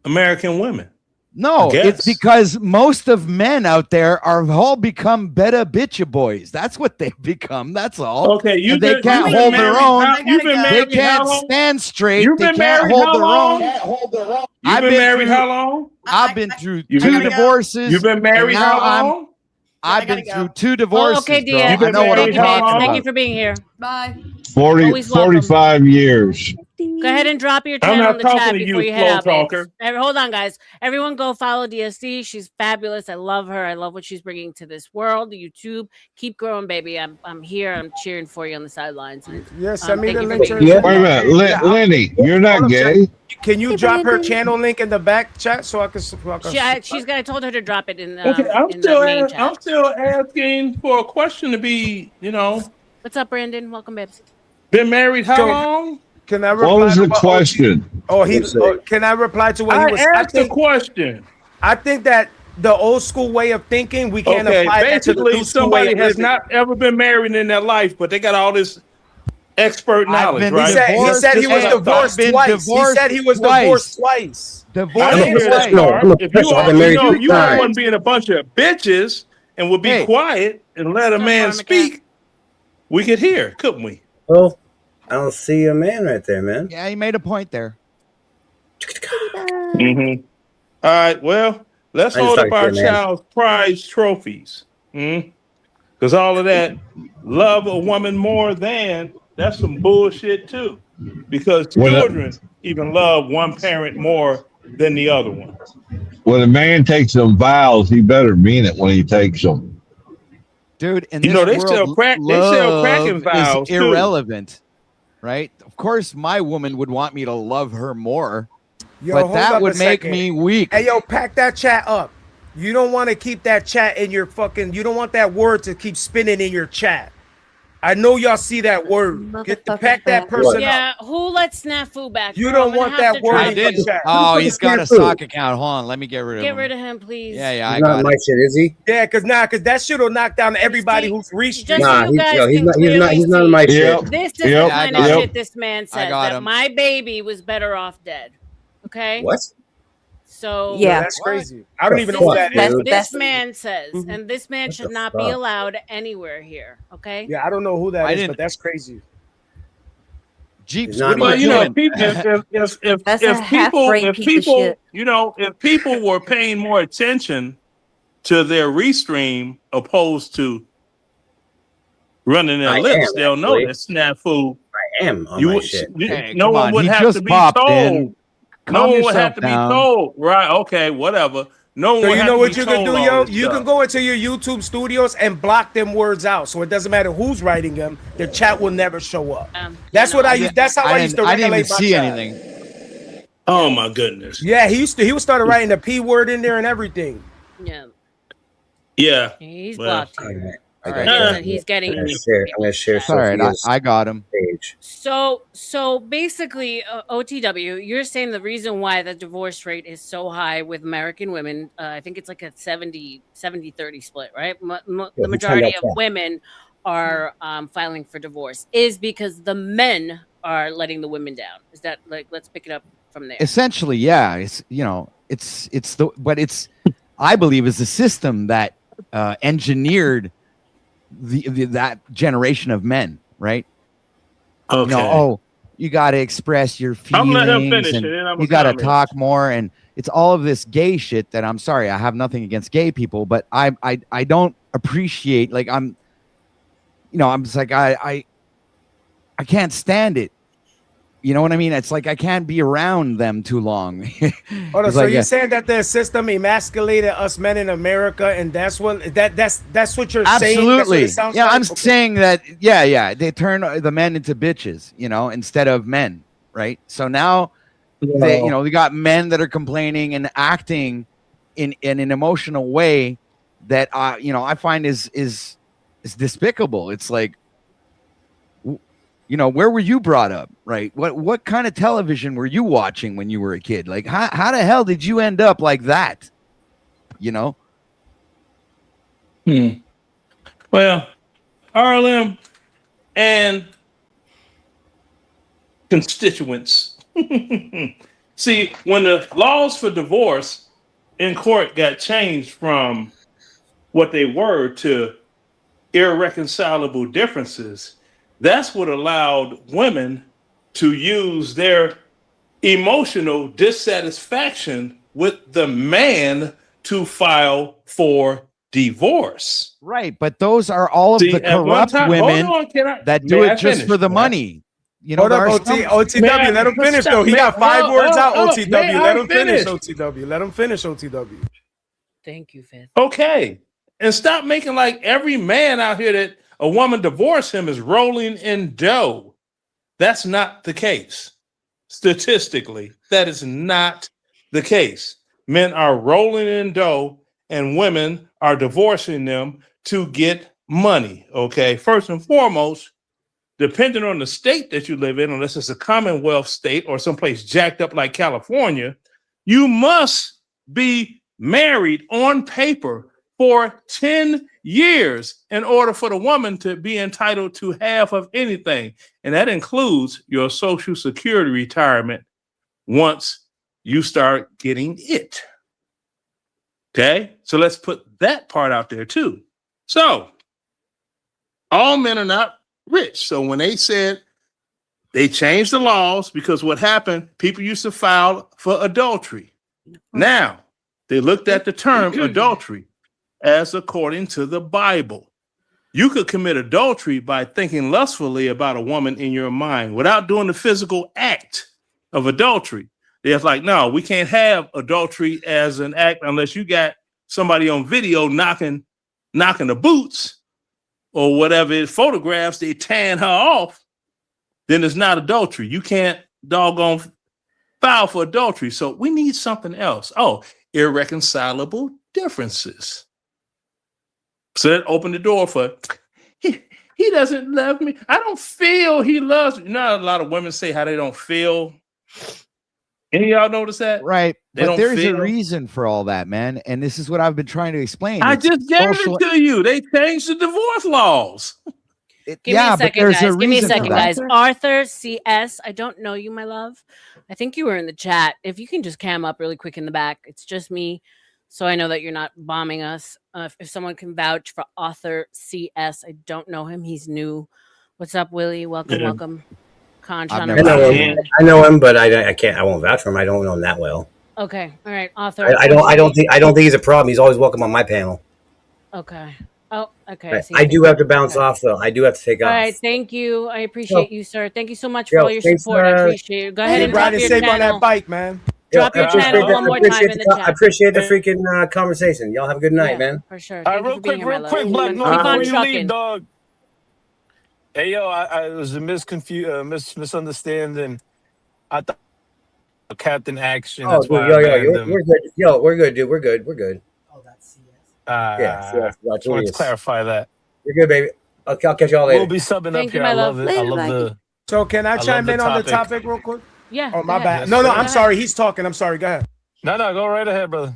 Speaker 18: American women.
Speaker 17: No, it's because most of men out there have all become better bitcha boys. That's what they've become. That's all.
Speaker 18: Okay,
Speaker 17: they can't hold their own. They can't stand straight. They can't hold their own.
Speaker 18: You've been married how long?
Speaker 17: I've been through 2 divorces.
Speaker 18: You've been married how long?
Speaker 17: I've been through 2 divorces.
Speaker 5: Okay,
Speaker 17: bro.
Speaker 5: Dia.
Speaker 17: I know what I'm talking about.
Speaker 5: Thank you for being here.
Speaker 11: Bye.
Speaker 15: 45 years.
Speaker 5: Go ahead and drop your
Speaker 18: I'm
Speaker 5: channel
Speaker 18: not
Speaker 5: in the
Speaker 18: talking
Speaker 5: chat
Speaker 18: to
Speaker 5: before
Speaker 18: you,
Speaker 5: you head out.
Speaker 18: slow
Speaker 5: babes.
Speaker 18: talker.
Speaker 5: Hold on, guys. Everyone go follow DSD. She's fabulous. I love her. I love what she's bringing to this world. YouTube, keep growing, baby. I'm here. I'm cheering for you on the sidelines.
Speaker 2: Yeah, send me the
Speaker 5: thank you
Speaker 2: link.
Speaker 5: for
Speaker 2: to
Speaker 5: being
Speaker 2: her
Speaker 5: here.
Speaker 15: Wait a minute, Lenny, you're not gay.
Speaker 2: Can you drop her channel link in the back chat so I can?
Speaker 5: I told her to drop it in.
Speaker 18: Okay, I'm
Speaker 5: in the main chat.
Speaker 18: I'm still asking for a question to be,
Speaker 5: What's up, Brandon? Welcome, babes.
Speaker 18: Been married how long?
Speaker 2: Can I reply?
Speaker 15: What was the question?
Speaker 2: Can I reply to what he was?
Speaker 18: I asked the question.
Speaker 2: I think that the old school way of thinking, we can't apply that to the
Speaker 18: basically
Speaker 2: new school way
Speaker 18: somebody
Speaker 2: of
Speaker 18: has
Speaker 2: living.
Speaker 18: not ever been married in their life, but they got all this expert knowledge,
Speaker 17: been
Speaker 18: right?
Speaker 2: He said he was divorced twice. He said he was divorced twice.
Speaker 18: I don't hear that part. If you are, if you want being a bunch of bitches and would be quiet and let a man speak, we could hear, couldn't we?
Speaker 20: Well, I don't see a man right there, man.
Speaker 17: Yeah, he made a point there.
Speaker 18: Mm-hmm. All right. Well, let's
Speaker 20: I just
Speaker 18: hold up
Speaker 20: talked to
Speaker 18: our
Speaker 20: a man.
Speaker 18: child's prize trophies. Because all of that love a woman more than, that's some bullshit too. Because children even love one parent more than the other one.
Speaker 15: When a man takes some vows, he better mean it when he takes them.
Speaker 17: Dude, in
Speaker 18: You
Speaker 17: this
Speaker 18: know, they
Speaker 17: world,
Speaker 18: sell crack. They sell crack in
Speaker 17: love
Speaker 18: vows
Speaker 17: is
Speaker 18: too.
Speaker 17: irrelevant, right? Of course, my woman would want me to love her more,
Speaker 2: Yo,
Speaker 17: but
Speaker 2: hold
Speaker 17: that
Speaker 2: up
Speaker 17: would
Speaker 2: a
Speaker 17: make
Speaker 2: second.
Speaker 17: me weak.
Speaker 2: Hey, yo, pack that chat up. You don't want to keep that chat in your fucking. You don't want that word to keep spinning in your chat. I know y'all see that word. Pack that person up.
Speaker 5: Yeah, who let Snafu back?
Speaker 2: You
Speaker 5: Hold
Speaker 2: don't
Speaker 5: on, I'm gonna
Speaker 2: want
Speaker 5: have
Speaker 2: that
Speaker 5: to
Speaker 2: word
Speaker 5: drop
Speaker 2: in your
Speaker 5: you.
Speaker 2: chat.
Speaker 17: Oh, he's got a sock account. Hold on, let me get rid of
Speaker 5: Get
Speaker 17: him.
Speaker 5: rid of him, please.
Speaker 17: Yeah, I
Speaker 20: He's not
Speaker 17: got
Speaker 20: my
Speaker 17: it.
Speaker 20: shit, is he?
Speaker 2: Yeah, because that shit will knock down everybody who's reached.
Speaker 5: Just so you guys
Speaker 20: he's
Speaker 5: can
Speaker 20: not.
Speaker 5: clearly
Speaker 20: He's not
Speaker 5: see,
Speaker 20: in my shit.
Speaker 5: this is the kind of shit this man says,
Speaker 17: got
Speaker 5: that
Speaker 17: him.
Speaker 5: my baby was better off dead. Okay?
Speaker 20: What?
Speaker 5: So
Speaker 2: Yeah, that's crazy. I don't even know what that is.
Speaker 5: This man says, and this man should not be allowed anywhere here. Okay?
Speaker 2: Yeah, I don't know who that is, but that's crazy.
Speaker 17: Jeeps,
Speaker 20: not
Speaker 17: what are
Speaker 18: Well,
Speaker 17: you
Speaker 18: you know,
Speaker 17: doing?
Speaker 18: if people, you know, if people were paying more attention to their restream opposed to running their
Speaker 20: I
Speaker 18: lips,
Speaker 20: am,
Speaker 18: they'll know
Speaker 20: actually.
Speaker 18: that snafu.
Speaker 20: I am on
Speaker 18: You
Speaker 20: my
Speaker 18: would,
Speaker 20: shit.
Speaker 17: Hey,
Speaker 18: no
Speaker 17: come
Speaker 18: one
Speaker 17: on,
Speaker 18: would
Speaker 17: he
Speaker 18: have
Speaker 17: just
Speaker 18: to be
Speaker 17: popped
Speaker 18: told.
Speaker 17: in.
Speaker 18: No
Speaker 17: Calm
Speaker 18: one would
Speaker 17: yourself
Speaker 18: have to be
Speaker 17: down.
Speaker 18: told. Right? Okay, whatever. No one
Speaker 2: So
Speaker 18: would
Speaker 2: you
Speaker 18: have
Speaker 2: know
Speaker 18: to
Speaker 2: what
Speaker 18: be
Speaker 2: you can
Speaker 18: told
Speaker 2: do,
Speaker 18: all
Speaker 2: yo?
Speaker 18: this
Speaker 2: You can
Speaker 18: stuff.
Speaker 2: go into your YouTube studios and block them words out, so it doesn't matter who's writing them. The chat will never show up. That's what I used. That's how I used to
Speaker 17: I didn't
Speaker 2: regulate
Speaker 17: even
Speaker 2: my
Speaker 17: see
Speaker 2: chat.
Speaker 17: anything.
Speaker 18: Oh my goodness.
Speaker 2: Yeah, he would start writing the P word in there and everything.
Speaker 5: Yeah.
Speaker 18: Yeah.
Speaker 5: He's
Speaker 18: Well,
Speaker 5: blocked here.
Speaker 17: All
Speaker 5: Like
Speaker 17: right.
Speaker 5: I said, he's getting.
Speaker 20: I'm gonna share
Speaker 17: All right,
Speaker 20: Sophia's
Speaker 17: I got him.
Speaker 20: page.
Speaker 5: So basically, OTW, you're saying the reason why the divorce rate is so high with American women, I think it's like a 70-30 split, right? The majority of women are filing for divorce is because the men are letting the women down. Is that like, let's pick it up from there.
Speaker 17: Essentially, yeah. It's I believe is the system that engineered that generation of men, right?
Speaker 18: Okay.
Speaker 17: You know, you got to express your
Speaker 18: I'm
Speaker 17: feelings,
Speaker 18: gonna let him finish
Speaker 17: and
Speaker 18: it, and I'm
Speaker 17: you
Speaker 18: gonna
Speaker 17: got to
Speaker 18: comment.
Speaker 17: talk more, and it's all of this gay shit that I'm sorry, I have nothing against gay people, but I don't appreciate. Like I'm just like I can't stand it. You know what I mean? It's like I can't be around them too long.
Speaker 2: Hold on,
Speaker 17: It's
Speaker 2: so
Speaker 17: like,
Speaker 2: you're saying that the system emasculated us men in America, and that's what that's what you're saying? That's what
Speaker 17: absolutely.
Speaker 2: it sounds
Speaker 17: Yeah,
Speaker 2: like?
Speaker 17: I'm
Speaker 2: Okay.
Speaker 17: saying that. Yeah, they turn the men into bitches, instead of men, right? So now they got men that are complaining and acting in an emotional way that I find is despicable. It's like, where were you brought up, right? What kind of television were you watching when you were a kid? Like, how the hell did you end up like that?
Speaker 18: Well, RLM and constituents. See, when the laws for divorce in court got changed from what they were to irreconcilable differences, that's what allowed women to use their emotional dissatisfaction with the man to file for divorce.
Speaker 17: Right, but those are all of
Speaker 18: See,
Speaker 17: the
Speaker 18: at one
Speaker 17: corrupt
Speaker 18: time-
Speaker 17: women
Speaker 18: hold on,
Speaker 17: that
Speaker 18: may
Speaker 17: do
Speaker 18: I
Speaker 17: it just
Speaker 18: finish?
Speaker 17: for the
Speaker 18: May I-
Speaker 17: money.
Speaker 2: Hold up,
Speaker 17: there are
Speaker 2: OTW. Let him finish though. He got 5 words out. OTW.
Speaker 18: May
Speaker 2: Let
Speaker 18: I
Speaker 2: him finish.
Speaker 18: finish?
Speaker 2: OTW. Let him finish. OTW.
Speaker 5: Thank you, Fifth.
Speaker 18: Okay. And stop making like every man out here that a woman divorced him is rolling in dough. That's not the case. Statistically, that is not the case. Men are rolling in dough and women are divorcing them to get money. Okay. First and foremost, depending on the state that you live in, unless it's a Commonwealth state or someplace jacked up like California, you must be married on paper for 10 years in order for the woman to be entitled to half of anything. And that includes your Social Security retirement once you start getting it. Okay, so let's put that part out there too. So all men are not rich. So when they said they changed the laws, because what happened, people used to file for adultery. Now they looked at the term adultery as according to the Bible. You could commit adultery by thinking lustfully about a woman in your mind without doing the physical act of adultery. They're like, no, we can't have adultery as an act unless you got somebody on video knocking the boots or whatever, photographs, they tan her off, then it's not adultery. You can't doggone file for adultery. So we need something else. Oh, irreconcilable differences. So that opened the door for, he doesn't love me. I don't feel he loves me. Not a lot of women say how they don't feel. Any of y'all notice that?
Speaker 17: Right.
Speaker 18: They
Speaker 17: But
Speaker 18: don't
Speaker 17: there's
Speaker 18: feel.
Speaker 17: a reason for all that, man. And this is what I've been trying to explain.
Speaker 18: I
Speaker 17: It's
Speaker 18: just gave
Speaker 17: social-
Speaker 18: it to you. They changed the divorce laws.
Speaker 5: Give
Speaker 17: yeah,
Speaker 5: me a
Speaker 17: but
Speaker 5: second,
Speaker 17: there's
Speaker 5: guys.
Speaker 17: a
Speaker 5: Give me a
Speaker 17: reason for
Speaker 5: second,
Speaker 17: that.
Speaker 5: guys. Arthur CS. I don't know you, my love. I think you were in the chat. If you can just cam up really quick in the back. It's just me, so I know that you're not bombing us. If someone can vouch for Arthur CS. I don't know him. He's new. What's up, Willie? Welcome,
Speaker 20: Yeah.
Speaker 5: welcome.
Speaker 20: I know him, but I can't. I won't vouch for him. I don't know him that well.
Speaker 5: Okay. All right, Arthur.
Speaker 20: I don't think he's a problem. He's always welcome on my panel.
Speaker 5: Okay. Oh, okay.
Speaker 20: Right.
Speaker 5: see
Speaker 20: I
Speaker 5: you.
Speaker 20: do have to bounce
Speaker 5: Okay.
Speaker 20: off though. I do have to take
Speaker 5: All
Speaker 20: off.
Speaker 5: right, thank you. I appreciate you, sir. Thank you so much for
Speaker 20: Yo,
Speaker 5: all your
Speaker 20: thanks,
Speaker 5: support. I appreciate it. Go ahead
Speaker 21: Hey,
Speaker 5: and drop
Speaker 21: Brandon,
Speaker 5: your
Speaker 21: safe on
Speaker 5: channel.
Speaker 21: that bike, man.
Speaker 5: Drop your channel one more time in the
Speaker 20: I
Speaker 5: chat.
Speaker 20: appreciate the freaking conversation. Y'all have a good night,
Speaker 5: Yeah,
Speaker 20: man.
Speaker 5: for sure. Thank you for being here, my love.
Speaker 22: Black
Speaker 5: And
Speaker 22: North,
Speaker 5: keep on
Speaker 22: before you
Speaker 5: trucking.
Speaker 22: leave, dog. Hey, yo, it was a misunderstanding. I thought Captain Action.
Speaker 20: Oh,
Speaker 22: That's
Speaker 20: dude,
Speaker 22: why
Speaker 20: yo,
Speaker 22: I banned
Speaker 20: you're
Speaker 22: him.
Speaker 20: good. Yo, we're good, dude. We're good. We're good. Yes,
Speaker 22: Just wanted to
Speaker 20: Julius.
Speaker 22: clarify that.
Speaker 20: You're good, baby. I'll catch y'all later.
Speaker 22: We'll be subbing
Speaker 5: Thank
Speaker 22: up
Speaker 5: you,
Speaker 22: here.
Speaker 5: my
Speaker 22: I
Speaker 5: love.
Speaker 22: love it. I love the.
Speaker 21: So can I
Speaker 22: love
Speaker 21: chime
Speaker 22: the
Speaker 21: in on the
Speaker 22: topic.
Speaker 21: topic real quick?
Speaker 5: Yeah.
Speaker 21: Oh,
Speaker 5: go
Speaker 21: my
Speaker 5: ahead.
Speaker 21: bad.
Speaker 22: Yes,
Speaker 21: No,
Speaker 22: sir.
Speaker 21: I'm sorry. He's talking. I'm sorry. Go ahead.
Speaker 22: No, go right ahead, brother.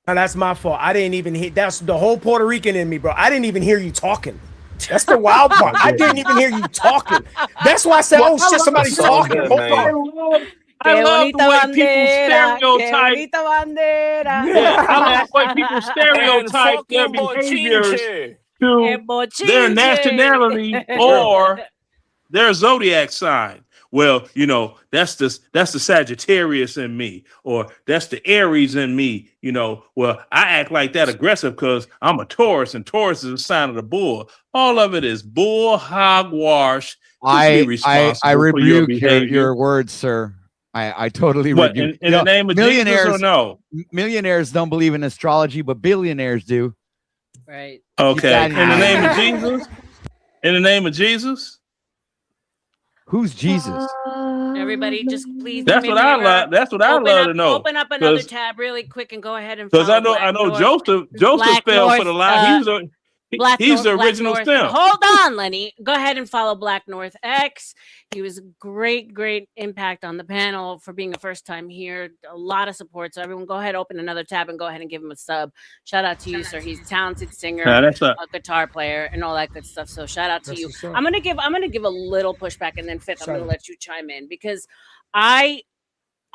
Speaker 21: No, that's my fault. I didn't even hear. That's the whole Puerto Rican in me, bro. I didn't even hear you talking. That's the wild part. I didn't even hear you talking. That's why I said, "Oh shit, somebody's
Speaker 22: It's all
Speaker 21: talking."
Speaker 22: good,
Speaker 21: Hold
Speaker 22: man.
Speaker 21: on.
Speaker 9: I love the way people stereotype.
Speaker 5: bonita bandera.
Speaker 9: Yeah, I love the way people
Speaker 22: And
Speaker 9: stereotype their
Speaker 22: fucking
Speaker 9: behaviors
Speaker 22: bochinche.
Speaker 9: to their
Speaker 5: Bochinche.
Speaker 9: nationality or their zodiac sign. Well, you know, that's the Sagittarius in me, or that's the Aries in me. You know, well, I act like that aggressive because I'm a Taurus, and Taurus is a sign of the bull. All of it is bull hogwash. Just be responsible
Speaker 17: I
Speaker 9: for your
Speaker 17: rebuke
Speaker 9: behavior.
Speaker 17: your words, sir. I totally
Speaker 9: What,
Speaker 17: rebuke.
Speaker 9: in the name of Jesus or no?
Speaker 17: Millionaires don't believe in astrology, but billionaires do.
Speaker 5: Right.
Speaker 9: Okay.
Speaker 17: that
Speaker 9: In
Speaker 17: in
Speaker 9: the
Speaker 17: mind.
Speaker 9: name of Jesus? In the name of Jesus?
Speaker 17: Who's Jesus?
Speaker 5: Everybody, just please.
Speaker 9: That's
Speaker 5: do me
Speaker 9: what
Speaker 5: a
Speaker 9: I
Speaker 5: favor.
Speaker 9: love. That's what I
Speaker 5: Open
Speaker 9: love
Speaker 5: up,
Speaker 9: to know.
Speaker 5: Open up another tab really quick and go ahead and
Speaker 9: Because
Speaker 5: follow
Speaker 9: I know
Speaker 5: Black North.
Speaker 9: Joseph
Speaker 5: Black
Speaker 9: fell for
Speaker 5: North,
Speaker 9: the lie.
Speaker 5: Black
Speaker 9: He's
Speaker 5: North,
Speaker 9: the
Speaker 5: Black
Speaker 9: original
Speaker 5: North.
Speaker 9: stem.
Speaker 5: Hold on, Lenny. Go ahead and follow Black North X. He was a great impact on the panel for being a first time here. A lot of support. So everyone go ahead, open another tab and go ahead and give him a sub. Shout out to you, sir. He's a talented singer,
Speaker 9: That's
Speaker 5: a guitar player, and all that good stuff. So shout out to you. I'm gonna give a little pushback, and then Fifth, I'm gonna let you chime in because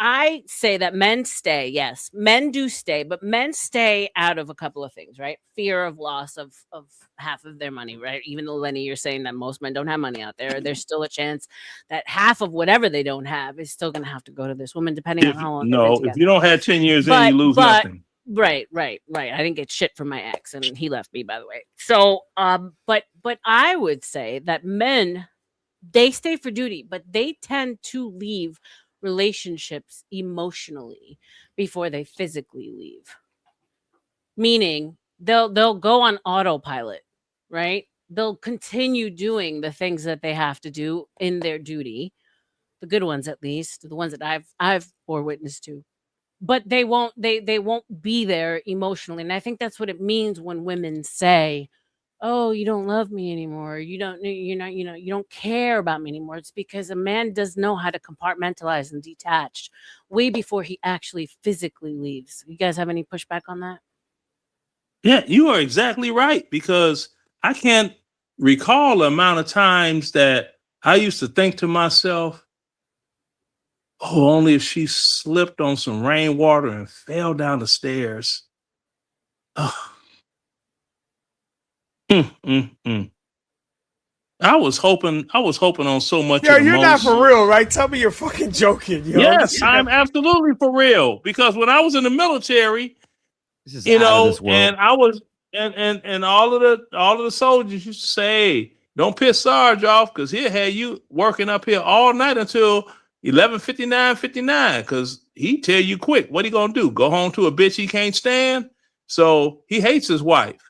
Speaker 5: I say that men stay. Yes, men do stay, but men stay out of a couple of things, right? Fear of loss of half of their money, right? Even though, Lenny, you're saying that most men don't have money out there, there's still a chance that half of whatever they don't have is still going to have to go to this woman, depending on how long they've been
Speaker 9: No,
Speaker 5: together.
Speaker 9: if you don't have 10 years in, you lose nothing.
Speaker 5: Right. I didn't get shit from my ex, and he left me, by the way. So, but I would say that men, they stay for duty, but they tend to leave relationships emotionally before they physically leave. Meaning they'll go on autopilot, right? They'll continue doing the things that they have to do in their duty, the good ones at least, the ones that I've bore witness to. But they won't be there emotionally. And I think that's what it means when women say, "Oh, you don't love me anymore. You don't care about me anymore." It's because a man does know how to compartmentalize and detach way before he actually physically leaves. You guys have any pushback on that?
Speaker 18: Yeah, you are exactly right, because I can't recall the amount of times that I used to think to myself, oh, only if she slipped on some rainwater and fell down the stairs. Ugh. Mm. I was hoping on so much
Speaker 21: Yo,
Speaker 18: of the
Speaker 21: you're not
Speaker 18: most.
Speaker 21: for real, right? Tell me you're fucking joking, yo.
Speaker 18: Yes, I'm absolutely for real. Because when I was in the military,
Speaker 17: This is
Speaker 18: you
Speaker 17: out of
Speaker 18: know,
Speaker 17: this world.
Speaker 18: and I was and all of the soldiers used to say, hey, don't piss Sarge off, because he'll have you working up here all night until 11:59 because he tell you quick what he gonna do. Go home to a bitch he can't stand. So he hates his wife,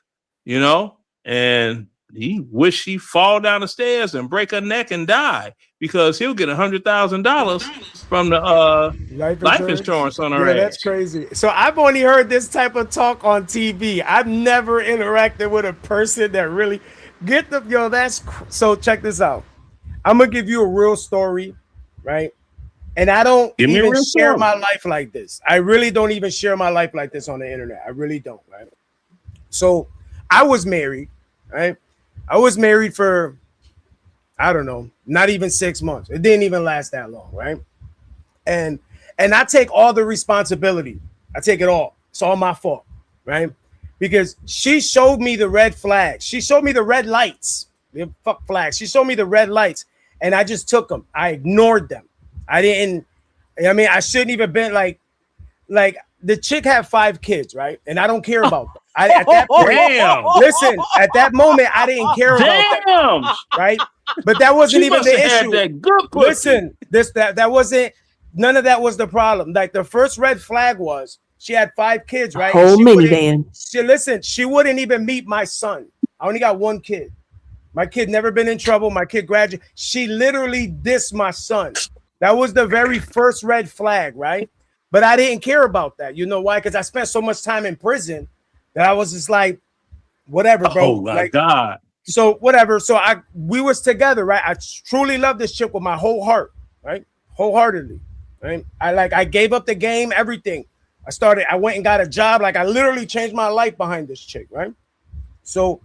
Speaker 18: you know, and he wish she fall down the stairs and break her neck and die, because he'll get $100,000 from the life insurance on her
Speaker 21: Yeah,
Speaker 18: ass.
Speaker 21: that's crazy. So I've only heard this type of talk on TV. I've never interacted with a person that really get the yo. So check this out. I'm gonna give you a real story, right? And I don't
Speaker 18: Give me a
Speaker 21: even
Speaker 18: real
Speaker 21: share
Speaker 18: story.
Speaker 21: my life like this. I really don't even share my life like this on the internet. I really don't, right? So I was married, right? I was married for, I don't know, not even 6 months. It didn't even last that long, right? And I take all the responsibility. I take it all. It's all my fault, right? Because she showed me the red flags. She showed me the red lights. Fuck flags. She showed me the red lights, and I just took them. I ignored them. I didn't. I mean, I shouldn't even been like the chick had 5 kids, right? And I don't care about them. At that point,
Speaker 18: Damn.
Speaker 21: listen, at that moment, I didn't care about that, right? But that wasn't
Speaker 18: She
Speaker 21: even
Speaker 18: must
Speaker 21: the
Speaker 18: have had
Speaker 21: issue.
Speaker 18: that good pussy.
Speaker 21: Listen, that wasn't. None of that was the problem. Like the first red flag was she had 5 kids, right?
Speaker 6: Whole
Speaker 21: And
Speaker 6: minivan.
Speaker 21: She wouldn't even meet my son. I only got 1 kid. My kid never been in trouble. My kid graduated. She literally dissed my son. That was the very first red flag, right? But I didn't care about that. You know why? Because I spent so much time in prison that I was just like, whatever, bro.
Speaker 18: Oh my
Speaker 21: like,
Speaker 18: God.
Speaker 21: So whatever. So we was together, right? I truly love this chick with my whole heart, right? Wholeheartedly. Right? I gave up the game, everything. I went and got a job. Like I literally changed my life behind this chick, right? So,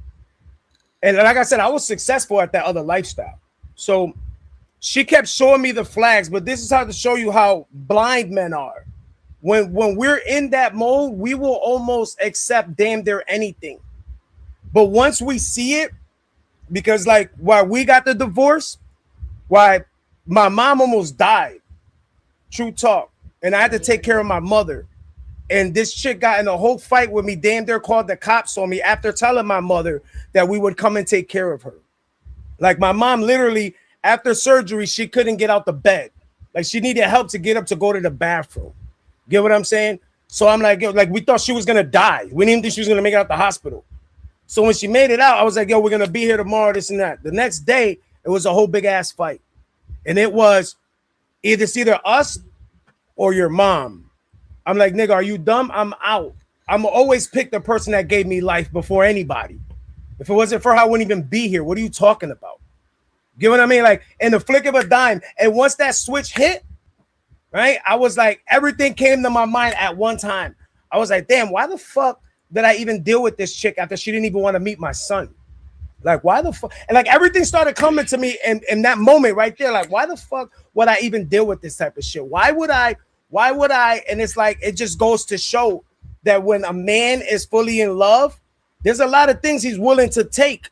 Speaker 21: and like I said, I was successful at that other lifestyle. So she kept showing me the flags, but this is how to show you how blind men are. When we're in that mode, we will almost accept damn near anything. But once we see it, because like why we got the divorce, why my mom almost died. True talk. And I had to take care of my mother. And this chick got in a whole fight with me, damn near called the cops on me after telling my mother that we would come and take care of her. Like my mom literally, after surgery, she couldn't get out the bed. Like she needed help to get up to go to the bathroom. Get what I'm saying? So I'm like, yo, like we thought she was gonna die. We didn't think she was gonna make it out the hospital. So when she made it out, I was like, yo, we're gonna be here tomorrow, this and that. The next day, it was a whole big ass fight. And it was either us or your mom. I'm like, nigga, are you dumb? I'm out. I'm always pick the person that gave me life before anybody. If it wasn't for her, I wouldn't even be here. What are you talking about? Get what I mean? Like in the flick of a dime. And once that switch hit, right, I was like, everything came to my mind at one time. I was like, damn, why the fuck did I even deal with this chick after she didn't even want to meet my son? Like, why the fuck? And like everything started coming to me in that moment right there. Like, why the fuck would I even deal with this type of shit? Why would I? And it's like, it just goes to show that when a man is fully in love, there's a lot of things he's willing to take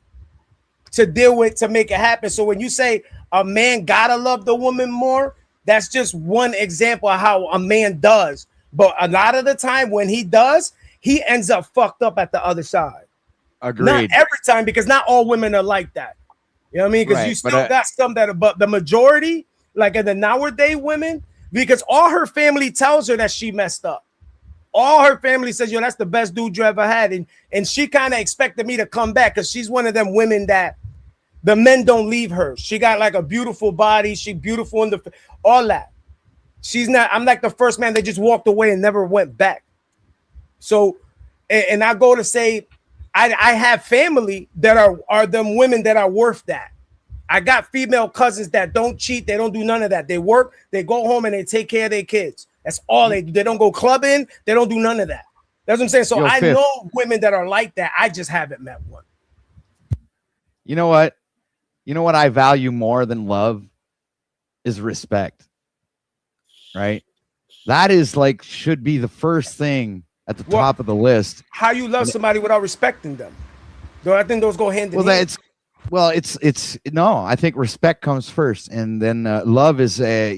Speaker 21: to deal with to make it happen. So when you say a man gotta love the woman more, that's just one example of how a man does. But a lot of the time when he does, he ends up fucked up at the other side.
Speaker 17: Agreed.
Speaker 21: Not every time, because not all women are like that. You know what I mean? Because
Speaker 17: Right,
Speaker 21: you still
Speaker 17: but
Speaker 21: got some that are, but the majority, like in the nowadays women, because all her family tells her that she messed up. All her family says, yo, that's the best dude you ever had. And she kind of expected me to come back because she's one of them women that the men don't leave her. She got like a beautiful body. She beautiful in the, all that. She's not, I'm like the first man that just walked away and never went back. So, and I go to say, I have family that are them women that are worth that. I got female cousins that don't cheat. They don't do none of that. They work, they go home and they take care of their kids. That's all they do. They don't go clubbing. They don't do none of that. That's what I'm saying. So
Speaker 17: Yo,
Speaker 21: I
Speaker 17: Fifth.
Speaker 21: know women that are like that. I just haven't met one.
Speaker 17: You know what? You know what I value more than love is respect. Right? That is like should be the first thing at the top of the list.
Speaker 21: How you love somebody without respecting them? Though I think those go hand in hand.
Speaker 17: It's no. I think respect comes first, and then love is a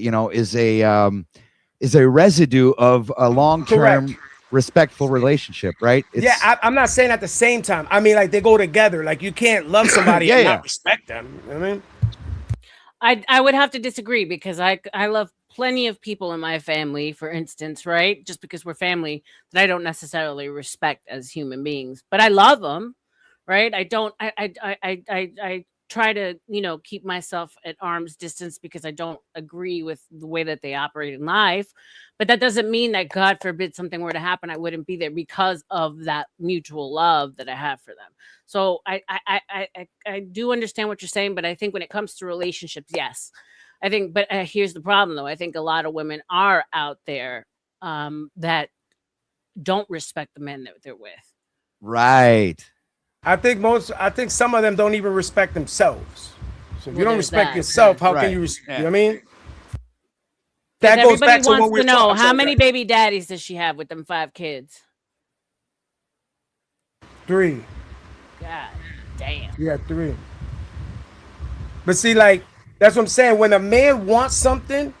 Speaker 17: residue of a long-term respectful relationship, right?
Speaker 21: I'm not saying at the same time. I mean, like they go together. Like you can't love somebody and not respect them. You know what I mean,
Speaker 5: I would have to disagree because I love plenty of people in my family, for instance, right? Just because we're family that I don't necessarily respect as human beings, but I love them, right? I try to, keep myself at arm's distance because I don't agree with the way that they operate in life. But that doesn't mean that, God forbid, something were to happen, I wouldn't be there because of that mutual love that I have for them. So I do understand what you're saying, but I think when it comes to relationships, yes. I think, but here's the problem, though. I think a lot of women are out there that don't respect the men that they're with.
Speaker 17: Right.
Speaker 21: I think some of them don't even respect themselves. So if you don't respect yourself, how can you respect? You know what I mean? That goes back to what we were
Speaker 5: know
Speaker 21: talking
Speaker 5: how
Speaker 21: about.
Speaker 5: many baby daddies does she have with them 5 kids?
Speaker 21: 3.
Speaker 5: God damn.
Speaker 21: Yeah, 3. But see, like that's what I'm saying. When a man wants something,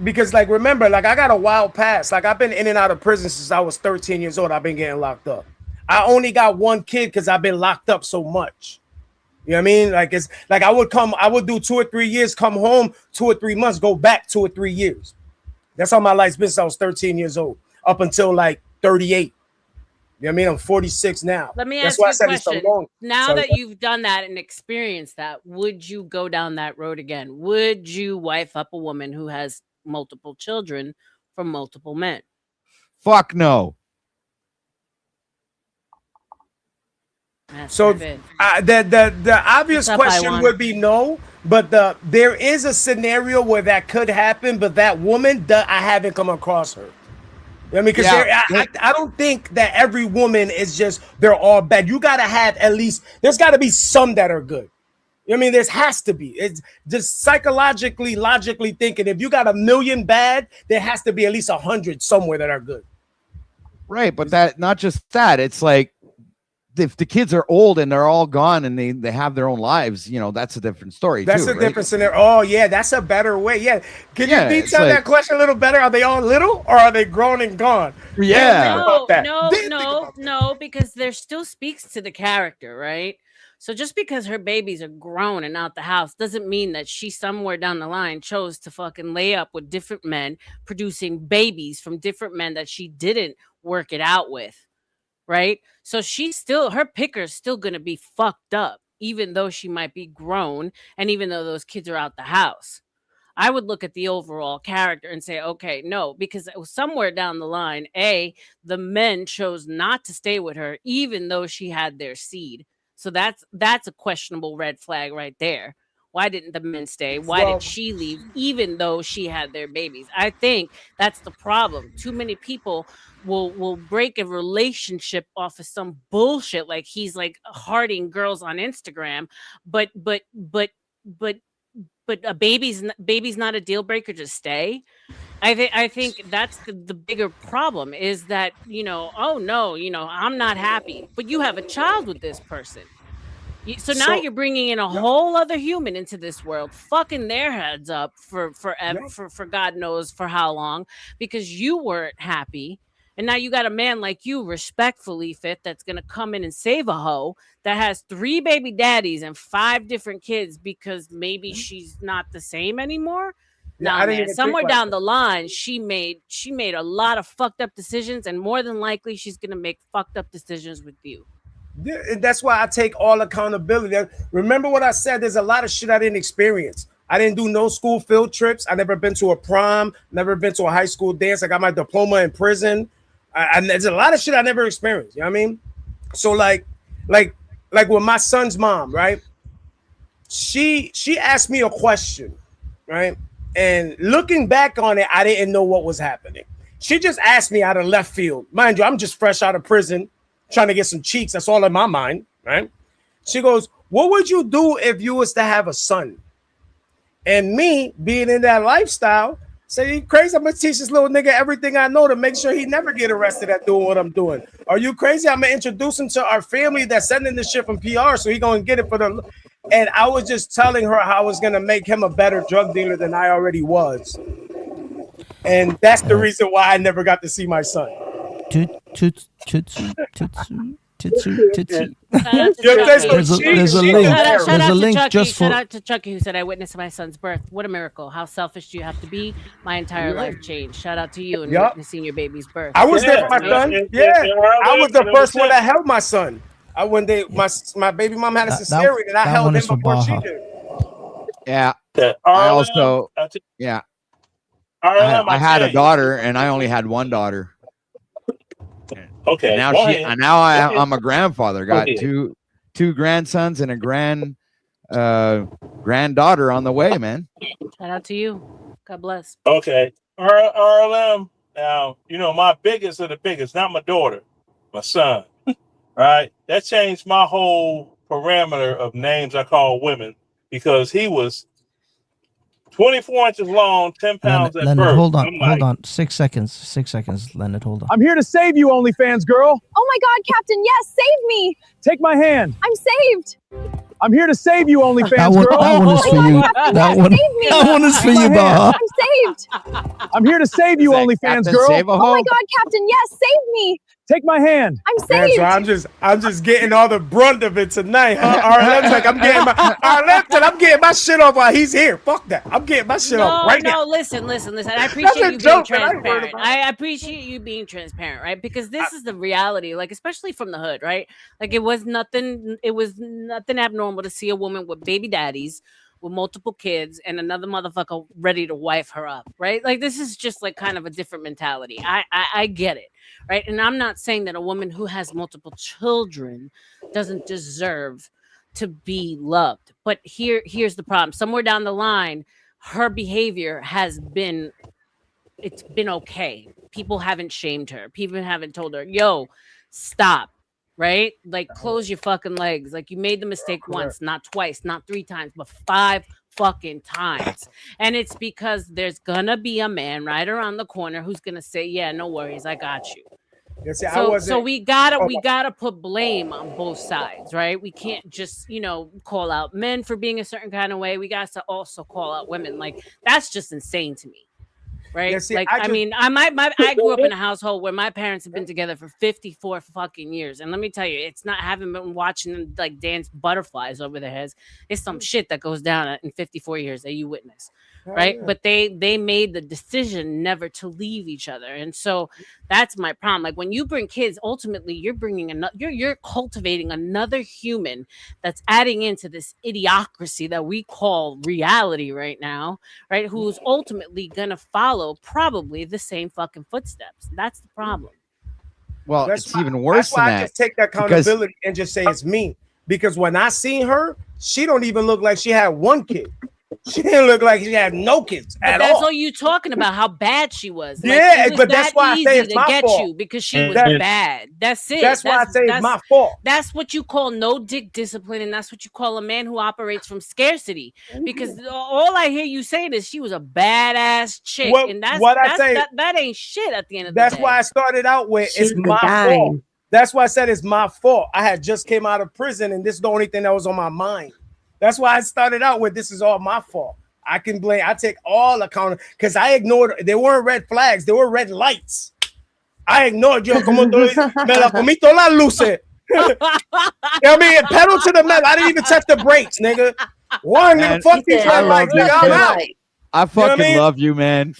Speaker 21: because like remember, like I got a wild past. Like I've been in and out of prison since I was 13 years old. I've been getting locked up. I only got 1 kid because I've been locked up so much. You know what I mean? Like it's like I would do 2 or 3 years, come home 2 or 3 months, go back 2 or 3 years. That's how my life's been since I was 13 years old, up until like 38. You know what I mean? I'm 46 now.
Speaker 5: Let me
Speaker 21: That's
Speaker 5: ask
Speaker 21: why
Speaker 5: you
Speaker 21: I
Speaker 5: a
Speaker 21: said it's
Speaker 5: question.
Speaker 21: the long.
Speaker 5: Now
Speaker 21: Sorry.
Speaker 5: that you've done that and experienced that, would you go down that road again? Would you wife up a woman who has multiple children from multiple men?
Speaker 17: Fuck no.
Speaker 21: So the obvious question would be no, but there is a scenario where that could happen, but that woman, I haven't come across her. You know what I mean? Because I don't think that every woman is just, they're all bad. You got to have at least, there's got to be some that are good. You know what I mean? There has to be. It's just psychologically, logically thinking, if you got 1 million bad, there has to be at least 100 somewhere that are good.
Speaker 17: Right, but that not just that. It's like if the kids are old and they're all gone and they have their own lives, that's a different story.
Speaker 21: That's
Speaker 17: too,
Speaker 21: a
Speaker 17: right?
Speaker 21: different scenario. Oh yeah, that's a better way. Yeah, can you detail
Speaker 17: like,
Speaker 21: that question a little better? Are they all little or are they grown and gone?
Speaker 17: Yeah.
Speaker 5: No, because there still speaks to the character, right? So just because her babies are grown and out the house doesn't mean that she somewhere down the line chose to fucking lay up with different men, producing babies from different men that she didn't work it out with. Right? So her picker's still going to be fucked up, even though she might be grown and even though those kids are out the house. I would look at the overall character and say, okay, no, because it was somewhere down the line, the men chose not to stay with her, even though she had their seed. So that's a questionable red flag right there. Why didn't the men stay? Why did she leave, even though she had their babies? I think that's the problem. Too many people will break a relationship off of some bullshit, like he's like hearting girls on Instagram, but a baby's not a deal breaker to stay. I think that's the bigger problem is that, oh no, I'm not happy, but you have a child with this person. So now you're bringing in a whole other human into this world, fucking their heads up for God knows for how long, because you weren't happy. And now you got a man like you, respectfully, Fit, that's going to come in and save a hoe that has 3 baby daddies and 5 different kids because maybe she's not the same anymore.
Speaker 21: Yeah,
Speaker 5: man, somewhere down the line, she made a lot of fucked up decisions, and more than likely, she's going to make fucked up decisions with you.
Speaker 21: That's why I take all accountability. Remember what I said? There's a lot of shit I didn't experience. I didn't do no school field trips. I never been to a prom, never been to a high school dance. I got my diploma in prison. And there's a lot of shit I never experienced. You know what I mean? So like with my son's mom, right? She asked me a question, right? And looking back on it, I didn't know what was happening. She just asked me out of left field. Mind you, I'm just fresh out of prison, trying to get some cheeks. That's all in my mind, right? She goes, what would you do if you was to have a son? And me, being in that lifestyle, say, you crazy? I'm going to teach this little nigga everything I know to make sure he never get arrested at doing what I'm doing. Are you crazy? I'm going to introduce him to our family that's sending this shit from PR, so he going to get it for the... And I was just telling her how I was going to make him a better drug dealer than I already was. And that's the reason why I never got to see my son.
Speaker 10: There's a link just for.
Speaker 5: Shout out to Chucky who said, I witnessed my son's birth. What a miracle. How selfish do you have to be? My entire life changed. Shout out to you and witnessing your baby's birth.
Speaker 21: I was there for my son. I was the first one that held my son. When my baby mom had a cesarean and I held him before she did.
Speaker 17: Yeah. I also, I had a daughter and I only had one daughter.
Speaker 18: Okay.
Speaker 17: And now I'm a grandfather. Got two grandsons and a granddaughter on the way, man.
Speaker 5: Shout out to you. God bless.
Speaker 18: Okay. RLM. Now, my biggest of the biggest, not my daughter, my son. Right? That changed my whole parameter of names I call women because he was 24 inches long, 10 pounds at
Speaker 10: Leonard,
Speaker 18: birth.
Speaker 10: hold on. 6 seconds, Leonard, hold on.
Speaker 1: I'm here to save you, OnlyFans girl.
Speaker 7: Oh my God, Captain, yes, save me.
Speaker 1: Take my hand.
Speaker 7: I'm saved.
Speaker 1: I'm here to save you, OnlyFans
Speaker 10: That one,
Speaker 1: girl.
Speaker 10: that one is for you. That one is for you, Baha.
Speaker 7: I'm saved.
Speaker 1: I'm here to save you, OnlyFans girl.
Speaker 7: Oh my God, Captain, yes, save me.
Speaker 1: Take my hand.
Speaker 7: I'm saved.
Speaker 21: Man, so I'm just getting all the brunt of it tonight, huh? RLM's like, I'm getting my shit off while he's here. Fuck that. I'm getting my shit off right now.
Speaker 5: No, listen. I appreciate you being transparent. I appreciate you being transparent, right? Because this is the reality, like, especially from the hood, right? Like, it was nothing abnormal to see a woman with baby daddies with multiple kids and another motherfucker ready to wife her up, right? Like, this is just like kind of a different mentality. I get it, right? And I'm not saying that a woman who has multiple children doesn't deserve to be loved. But here's the problem. Somewhere down the line, her behavior has been okay. People haven't shamed her. People haven't told her, yo, stop. Right? Like, close your fucking legs. Like, you made the mistake once, not twice, not 3 times, but 5 fucking times. And it's because there's gonna be a man right around the corner who's gonna say, yeah, no worries, I got you. So we gotta put blame on both sides, right? We can't just, call out men for being a certain kind of way. We got to also call out women. Like, that's just insane to me. Right.
Speaker 21: Yeah, see,
Speaker 5: I grew up in a household where my parents have been together for 54 fucking years. And let me tell you, it's not having been watching them like dance butterflies over their heads. It's some shit that goes down in 54 years that you witness. Right.
Speaker 21: Yeah.
Speaker 5: But they made the decision never to leave each other. And so that's my problem. Like, when you bring kids, ultimately you're bringing you're cultivating another human that's adding into this idiocracy that we call reality right now. Right. Who's ultimately going to follow probably the same fucking footsteps. That's the problem.
Speaker 17: Well, it's even worse than that.
Speaker 21: I just take that accountability and just say it's me. Because when I seen her, she don't even look like she had one kid. She didn't look like she had no kids at all.
Speaker 5: That's all you talking about, how bad she was. Like,
Speaker 21: yeah,
Speaker 5: it was
Speaker 21: but that's why I say it's my fault.
Speaker 5: You because she was bad. That's it.
Speaker 21: That's why I say it's my fault.
Speaker 5: That's what you call no dick discipline, and that's what you call a man who operates from scarcity. Because all I hear you saying is she was a badass chick, and that ain't shit at the end of the day.
Speaker 21: That's why I started out with it's my fault. That's why I said it's my fault. I had just came out of prison, and this is the only thing that was on my mind. That's why I started out with this is all my fault. I can blame. I take all account because I ignored. They weren't red flags. They were red lights. I ignored yo. Como me la comí todas las luces. You know what I mean? Pedal to the metal. I didn't even touch the brakes, nigga. Nigga, fuck these red lights, nigga. I'm out.
Speaker 17: I fucking love you, man.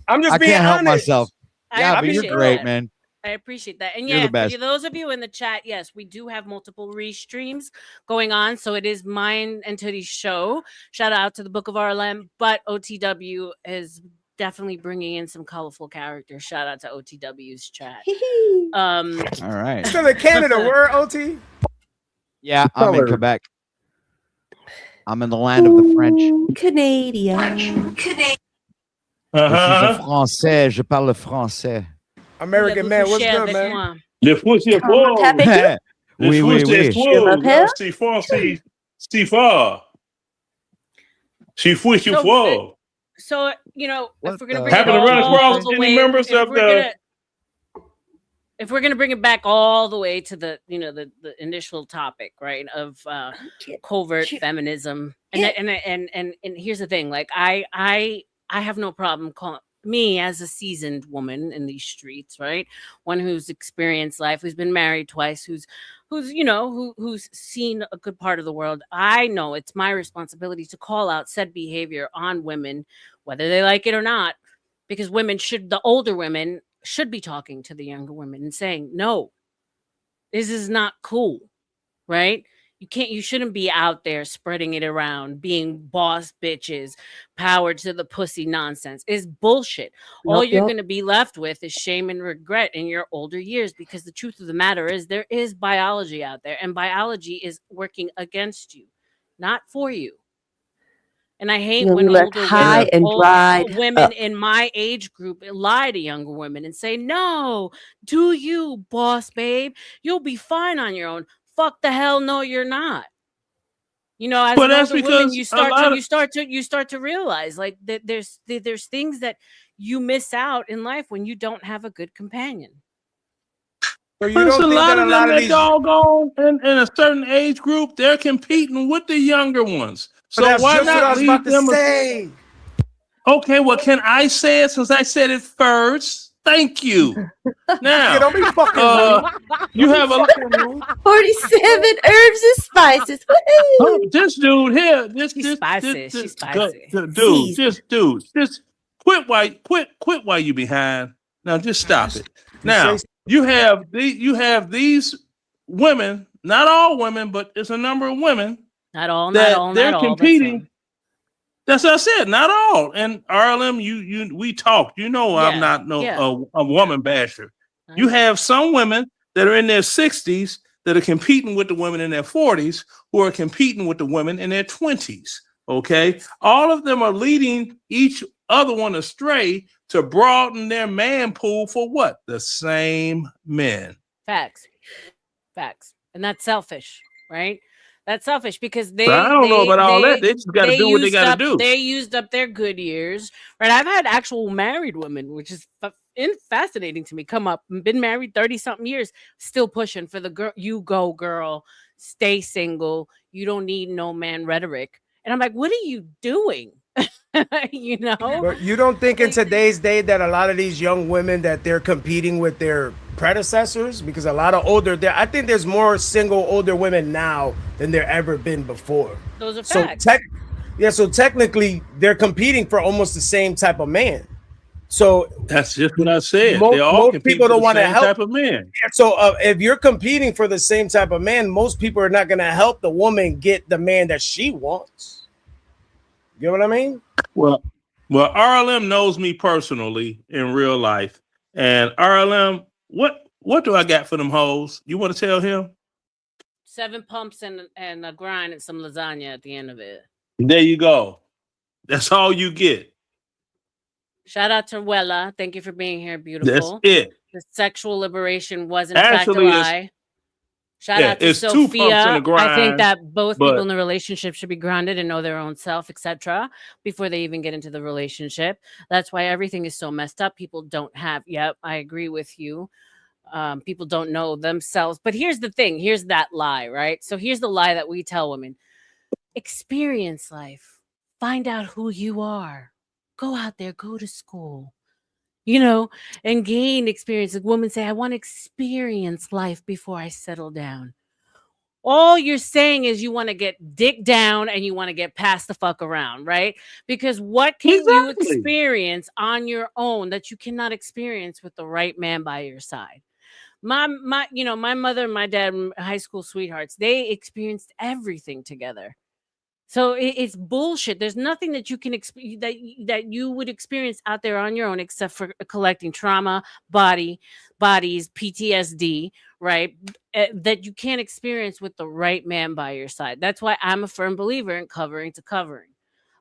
Speaker 21: I'm just
Speaker 17: I
Speaker 21: being
Speaker 17: can't help
Speaker 21: honest.
Speaker 17: myself. Yeah, but you're great, man.
Speaker 5: I appreciate that. And
Speaker 17: You're the best.
Speaker 5: for those of you in the chat, yes, we do have multiple restreams going on. So it is mine and Tooty's show. Shout out to the Book of RLM, but OTW is definitely bringing in some colorful characters. Shout out to OTW's chat.
Speaker 17: All right.
Speaker 21: Still in Canada, where OT?
Speaker 17: Yeah, I'm in Quebec. I'm in the land of the French.
Speaker 6: Canadian.
Speaker 17: Je suis un Français, je parle français.
Speaker 21: American man, what's good, man?
Speaker 18: Le Français
Speaker 6: Comment
Speaker 18: fort.
Speaker 6: t'appelles-tu?
Speaker 18: Le
Speaker 17: Oui, oui,
Speaker 18: Français
Speaker 17: oui.
Speaker 6: Je
Speaker 18: fort.
Speaker 6: m'appelle?
Speaker 18: C'est Français. C'est fort. C'est fou, c'est fort.
Speaker 5: So, you know, if we're gonna bring
Speaker 18: Happen
Speaker 5: it
Speaker 18: to run
Speaker 5: all
Speaker 18: across
Speaker 5: the
Speaker 18: any
Speaker 5: way,
Speaker 18: members of the
Speaker 5: if we're gonna bring it back all the way to the the initial topic, right, of covert feminism, and here's the thing, like I have no problem calling me as a seasoned woman in these streets, right, one who's experienced life, who's been married twice, who's who's seen a good part of the world. I know it's my responsibility to call out said behavior on women, whether they like it or not, because the older women should be talking to the younger women and saying, no, this is not cool, right? You shouldn't be out there spreading it around, being boss bitches, power to the pussy nonsense. It's bullshit. All
Speaker 6: Yup,
Speaker 5: you're
Speaker 6: yup.
Speaker 5: going to be left with is shame and regret in your older years, because the truth of the matter is there is biology out there, and biology is working against you, not for you. And I hate
Speaker 6: You'll be
Speaker 5: when
Speaker 6: left
Speaker 5: older
Speaker 6: high
Speaker 5: women,
Speaker 6: and dried
Speaker 5: women
Speaker 6: up.
Speaker 5: in my age group lie to younger women and say, "No, do you, boss babe? You'll be fine on your own." Fuck the hell, no, you're not. You know, as
Speaker 18: Well,
Speaker 5: an
Speaker 18: that's
Speaker 5: older woman,
Speaker 18: because a lot of
Speaker 5: you start to realize like that there's things that you miss out in life when you don't have a good companion.
Speaker 21: So you
Speaker 18: there's a
Speaker 21: don't think
Speaker 18: lot
Speaker 21: that a
Speaker 18: of them
Speaker 21: lot of
Speaker 18: that
Speaker 21: these,
Speaker 18: doggone in a certain age group, they're competing with the younger ones.
Speaker 21: but
Speaker 18: So
Speaker 21: that's
Speaker 18: why
Speaker 21: just what I
Speaker 18: not
Speaker 21: was about
Speaker 18: leave
Speaker 21: to
Speaker 18: them?
Speaker 21: say.
Speaker 18: Okay, well, can I say it since I said it first? Thank you.
Speaker 21: Yeah,
Speaker 18: Now,
Speaker 21: don't be fucking rude.
Speaker 18: you
Speaker 21: Don't
Speaker 18: have
Speaker 21: be
Speaker 18: a
Speaker 21: fucking rude.
Speaker 6: 47 herbs and spices.
Speaker 18: oh,
Speaker 6: Woohoo!
Speaker 18: this dude here, this
Speaker 5: She's spicy. She's spicy.
Speaker 18: dude, just quit while you behind. Now just stop it. Now you have these women, not all women, but it's a number of women
Speaker 5: Not all,
Speaker 18: that
Speaker 5: not all,
Speaker 18: they're
Speaker 5: not all. That's
Speaker 18: competing. That's what I said, not all. And RLM, we talked. You know, I'm
Speaker 5: Yeah,
Speaker 18: not
Speaker 5: yeah.
Speaker 18: a woman basher. You have some women that are in their 60s that are competing with the women in their 40s who are competing with the women in their 20s. Okay, all of them are leading each other one astray to broaden their man pool for what? The same men.
Speaker 5: Facts. And that's selfish, right? That's selfish because
Speaker 18: So I don't know about all that. They just got to do what they got to do.
Speaker 5: they used up their good years, right? I've had actual married women, which is fascinating to me, come up and been married 30 something years, still pushing for the girl. You go, girl, stay single. You don't need no man rhetoric. And I'm like, what are you doing? You know?
Speaker 21: But you don't think in today's day that a lot of these young women that they're competing with their predecessors, because a lot of I think there's more single older women now than there ever been before.
Speaker 5: Those are
Speaker 21: So
Speaker 5: facts.
Speaker 21: so technically they're competing for almost the same type of man. So
Speaker 18: that's just what I said.
Speaker 21: Most,
Speaker 18: they all
Speaker 21: most people don't want to help
Speaker 18: type of men.
Speaker 21: So if you're competing for the same type of man, most people are not going to help the woman get the man that she wants. You know what I mean?
Speaker 18: Well, RLM knows me personally in real life, and RLM, what do I got for them hoes? You want to tell him?
Speaker 5: 7 pumps and a grind and some lasagna at the end of it.
Speaker 18: There you go. That's all you get.
Speaker 5: Shout out to Wella. Thank you for being here, beautiful.
Speaker 18: That's it.
Speaker 5: The sexual liberation was in
Speaker 18: Actually,
Speaker 5: fact a lie. Shout out to
Speaker 18: it's 2
Speaker 5: Sophia.
Speaker 18: pumps and a grind.
Speaker 5: I think that both people in the relationship should be grounded and know their own self, etc., before they even get into the relationship. That's why everything is so messed up. People don't have. Yep, I agree with you. People don't know themselves. But here's the thing. Here's that lie, right? So here's the lie that we tell women: experience life. Find out who you are. Go out there. Go to school. You know, and gain experience. Like women say, I want to experience life before I settle down. All you're saying is you want to get dick down and you want to get past the fuck around, right? Because what can you experience on your own that you cannot experience with the right man by your side? My mother and my dad, high school sweethearts, they experienced everything together. So it's bullshit. There's nothing that you can that you would experience out there on your own except for collecting trauma, bodies, PTSD, right? That you can't experience with the right man by your side. That's why I'm a firm believer in covering to covering.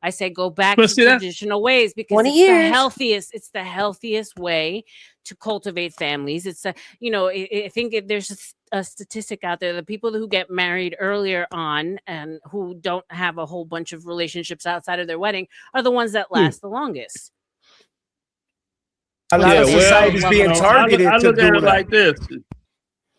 Speaker 5: I say go back
Speaker 18: But
Speaker 5: to
Speaker 18: see,
Speaker 5: traditional ways because
Speaker 6: 20
Speaker 5: it's
Speaker 6: years.
Speaker 5: it's the healthiest way to cultivate families. It's a, I think there's a statistic out there, the people who get married earlier on and who don't have a whole bunch of relationships outside of their wedding are the ones that last the longest.
Speaker 21: A lot of
Speaker 18: well,
Speaker 21: society's being targeted
Speaker 18: I
Speaker 21: to
Speaker 18: look at
Speaker 21: do
Speaker 18: it
Speaker 21: that.
Speaker 18: like this.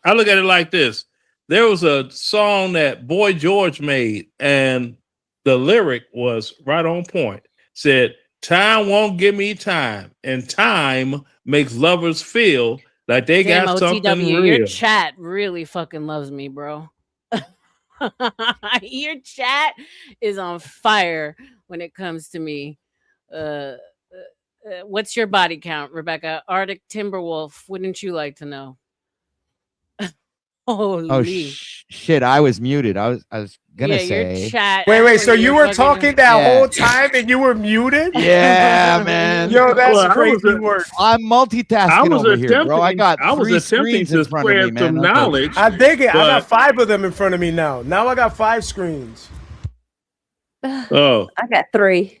Speaker 18: I look at it like this. There was a song that Boy George made, and the lyric was right on point. Said, "Time won't give me time, and time makes lovers feel like they
Speaker 5: Damn,
Speaker 18: got something
Speaker 5: OTW,
Speaker 18: real."
Speaker 5: your chat really fucking loves me, bro. Your chat is on fire when it comes to me. What's your body count, Rebecca? Arctic Timberwolf, wouldn't you like to know?
Speaker 17: Oh
Speaker 5: Holy.
Speaker 17: shit! I was muted. I was gonna
Speaker 5: Yeah, your
Speaker 17: say.
Speaker 5: chat.
Speaker 21: Wait, so you were
Speaker 5: fucking-
Speaker 21: talking that
Speaker 17: Yeah.
Speaker 21: whole time and you were muted?
Speaker 17: Yeah, man.
Speaker 21: Yo, that's
Speaker 18: Well,
Speaker 21: crazy work.
Speaker 17: I'm multitasking over here, bro. I got
Speaker 18: I was
Speaker 17: three
Speaker 18: attempting
Speaker 17: screens in
Speaker 18: to
Speaker 17: front of me,
Speaker 18: spread
Speaker 17: man.
Speaker 18: some
Speaker 17: Okay.
Speaker 18: knowledge.
Speaker 21: I dig it. I got
Speaker 18: but-
Speaker 21: 5 of them in front of me now. Now I got 5 screens.
Speaker 18: Oh,
Speaker 6: I got 3.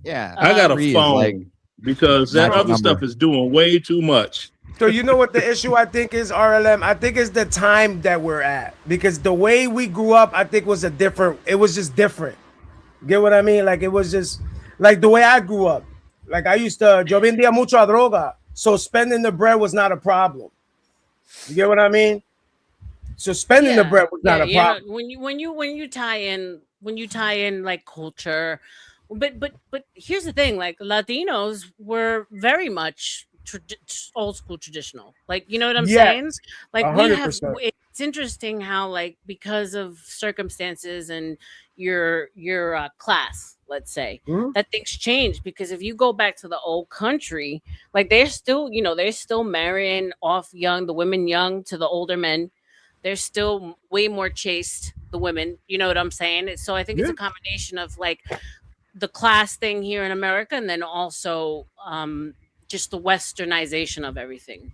Speaker 17: Yeah,
Speaker 18: I got a
Speaker 17: three is
Speaker 18: phone
Speaker 17: like
Speaker 18: because that
Speaker 17: magic
Speaker 18: other
Speaker 17: number.
Speaker 18: stuff is doing way too much.
Speaker 21: So you know what the issue I think is, RLM? I think it's the time that we're at. Because the way we grew up, I think was it was just different. Get what I mean? Like it was just like the way I grew up. Like I used to, yo vendía mucha droga. So spending the bread was not a problem. You get what I mean? So spending the bread was not a problem.
Speaker 5: When you tie in like culture, but here's the thing, like Latinos were very much old school traditional, like, you know what I'm saying?
Speaker 21: Yes,
Speaker 5: Like we have
Speaker 21: 100%.
Speaker 5: it's interesting how, like, because of circumstances and your class, let's say, that things change. Because if you go back to the old country, like they're still marrying off young, the women young to the older men. They're still way more chaste, the women, you know what I'm saying? So I think it's a combination of like the class thing here in America, and then also just the westernization of everything.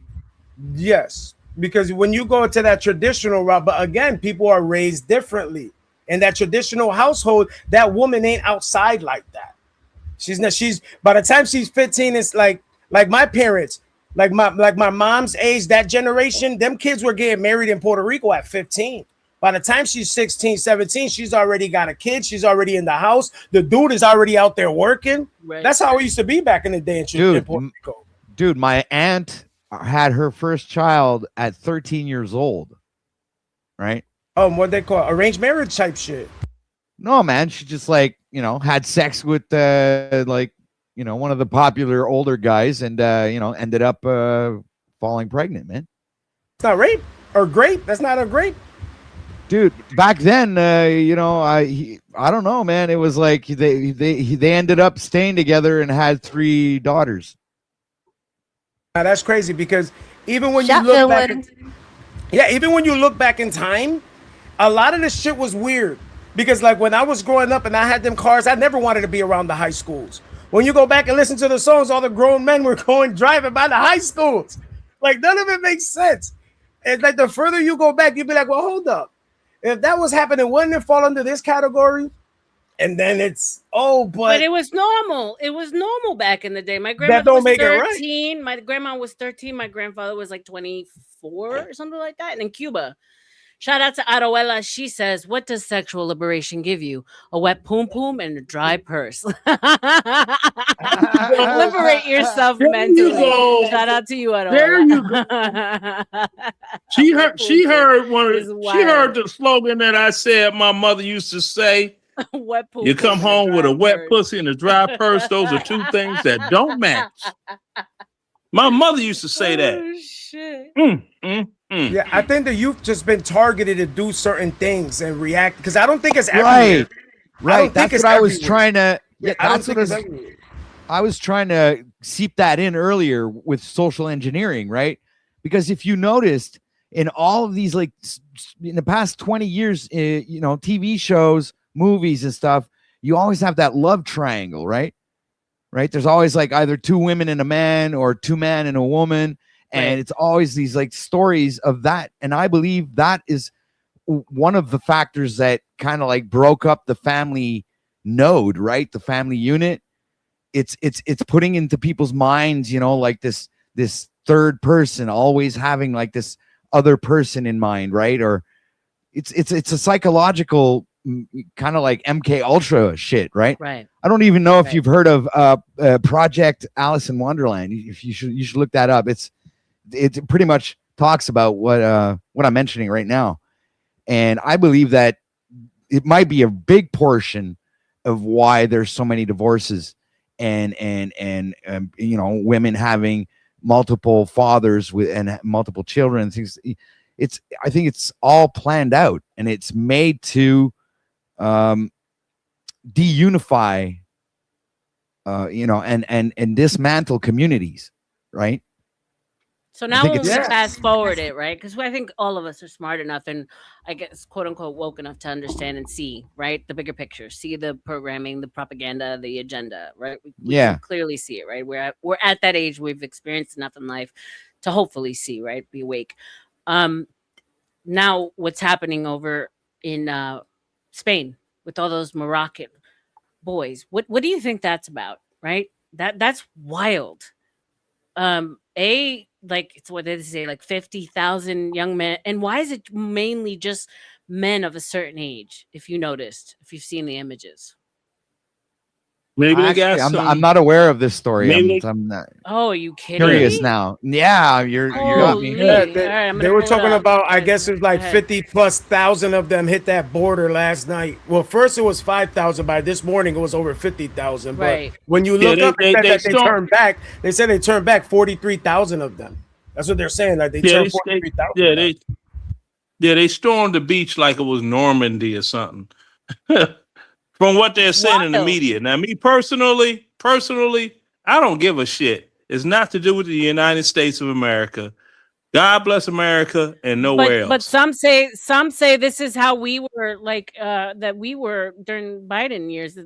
Speaker 21: Yes, because when you go to that traditional route, but again, people are raised differently. In that traditional household, that woman ain't outside like that. She's by the time she's 15, it's like my parents, like my mom's age, that generation, them kids were getting married in Puerto Rico at 15. By the time she's 16, 17, she's already got a kid. She's already in the house. The dude is already out there working.
Speaker 5: Right.
Speaker 21: That's how it used to be back in the day in Puerto Rico.
Speaker 17: Dude, my aunt had her first child at 13 years old. Right?
Speaker 21: What they call arranged marriage type shit.
Speaker 17: No, man, she just had sex with one of the popular older guys, and ended up falling pregnant, man.
Speaker 21: It's not rape or grape. That's not a grape.
Speaker 17: Dude, back then, I don't know, man. It was like they ended up staying together and had 3 daughters.
Speaker 21: Now, that's crazy because even when
Speaker 6: Shotgun
Speaker 21: you look back,
Speaker 6: wedding.
Speaker 21: even when you look back in time, a lot of this shit was weird. Because like when I was growing up and I had them cars, I never wanted to be around the high schools. When you go back and listen to the songs, all the grown men were driving by the high schools. Like none of it makes sense. And like the further you go back, you'd be like, well, hold up. If that was happening, wouldn't it fall under this category? And then it's
Speaker 5: But it was normal. It was normal back in the day. My grandmother
Speaker 21: don't
Speaker 5: was
Speaker 21: make it right.
Speaker 5: 13. My grandma was 13. My grandfather was like 24 or something like that. And in Cuba, shout out to Aroela. She says, "What does sexual liberation give you? A wet poom poom and a dry purse." Liberate yourself mentally. Shout out to you, Aroela.
Speaker 18: There you go. She heard she heard the slogan that I said my mother used to say.
Speaker 5: Wet poom
Speaker 18: You
Speaker 5: poom
Speaker 18: come
Speaker 5: and a
Speaker 18: home with
Speaker 5: dry
Speaker 18: a wet
Speaker 5: purse.
Speaker 18: pussy and a dry purse. Those are 2 things that don't match. My mother used to say that.
Speaker 5: Oh, shit.
Speaker 21: Yeah, I think the youth just been targeted to do certain things and react because I don't think it's
Speaker 17: Right.
Speaker 21: everywhere.
Speaker 17: Right. That's what I was trying to.
Speaker 21: Yeah,
Speaker 17: Yeah,
Speaker 21: I don't
Speaker 17: that's what
Speaker 21: think it's
Speaker 17: I was.
Speaker 21: everywhere.
Speaker 17: I was trying to seep that in earlier with social engineering, right? Because if you noticed in all of these, like in the past 20 years, TV shows, movies and stuff, you always have that love triangle, right? Right. There's always like either 2 women and a man or 2 men and a woman. And it's always these like stories of that. And I believe that is one of the factors that kind of like broke up the family node, right? The family unit. It's putting into people's minds, you know, like this third person, always having like this other person in mind, right? Or it's a psychological kind of like MK Ultra shit, right?
Speaker 5: Right.
Speaker 17: I don't even know if you've heard of Project Alice in Wonderland. If you should look that up. It pretty much talks about what I'm mentioning right now, and I believe that it might be a big portion of why there's so many divorces and you know, women having multiple fathers and multiple children. Things. I think it's all planned out, and it's made to deunify, you know, and dismantle communities, right?
Speaker 5: So
Speaker 17: I
Speaker 5: now
Speaker 17: think
Speaker 5: when we
Speaker 17: it's
Speaker 5: fast forward it, right? Because I think all of us are smart enough and I guess quote unquote woke enough to understand and see, right, the bigger picture, see the programming, the propaganda, the agenda, right? We
Speaker 17: Yeah.
Speaker 5: can clearly see it, right? We're at that age, we've experienced enough in life to hopefully see, right? Be awake. Now what's happening over in Spain with all those Moroccan boys? What do you think that's about, right? That's wild. Like it's what did they say, like 50,000 young men, and why is it mainly just men of a certain age? If you noticed, if you've seen the images.
Speaker 18: Maybe they
Speaker 17: Actually,
Speaker 18: got some.
Speaker 17: I'm not aware of this story.
Speaker 18: Maybe
Speaker 17: I'm not
Speaker 5: Oh, are you kidding
Speaker 17: curious
Speaker 5: me?
Speaker 17: now. Yeah, you got me.
Speaker 5: Holy.
Speaker 21: Yeah,
Speaker 5: All right, I'm
Speaker 21: they
Speaker 5: gonna
Speaker 21: were
Speaker 5: pull it
Speaker 21: talking
Speaker 5: up.
Speaker 21: about, I
Speaker 5: Guys,
Speaker 21: guess it was
Speaker 5: go
Speaker 21: like
Speaker 5: ahead.
Speaker 21: 50,000+ of them hit that border last night. Well, first it was 5,000. By this morning, it was over 50,000. But
Speaker 5: Right.
Speaker 21: when you
Speaker 18: Yeah,
Speaker 21: look up, it said
Speaker 18: they
Speaker 21: that they
Speaker 18: stormed.
Speaker 21: turned back. They said they turned back 43,000 of them. That's what they're saying. Like they
Speaker 18: Yeah,
Speaker 21: turned
Speaker 18: they
Speaker 21: 43,000 back.
Speaker 18: they stormed the beach like it was Normandy or something. From what they're saying in the
Speaker 5: Wild.
Speaker 18: media. Now, me personally, I don't give a shit. It's not to do with the United States of America. God bless America and nowhere
Speaker 5: But
Speaker 18: else.
Speaker 5: some say this is how we were, like that we were during Biden years.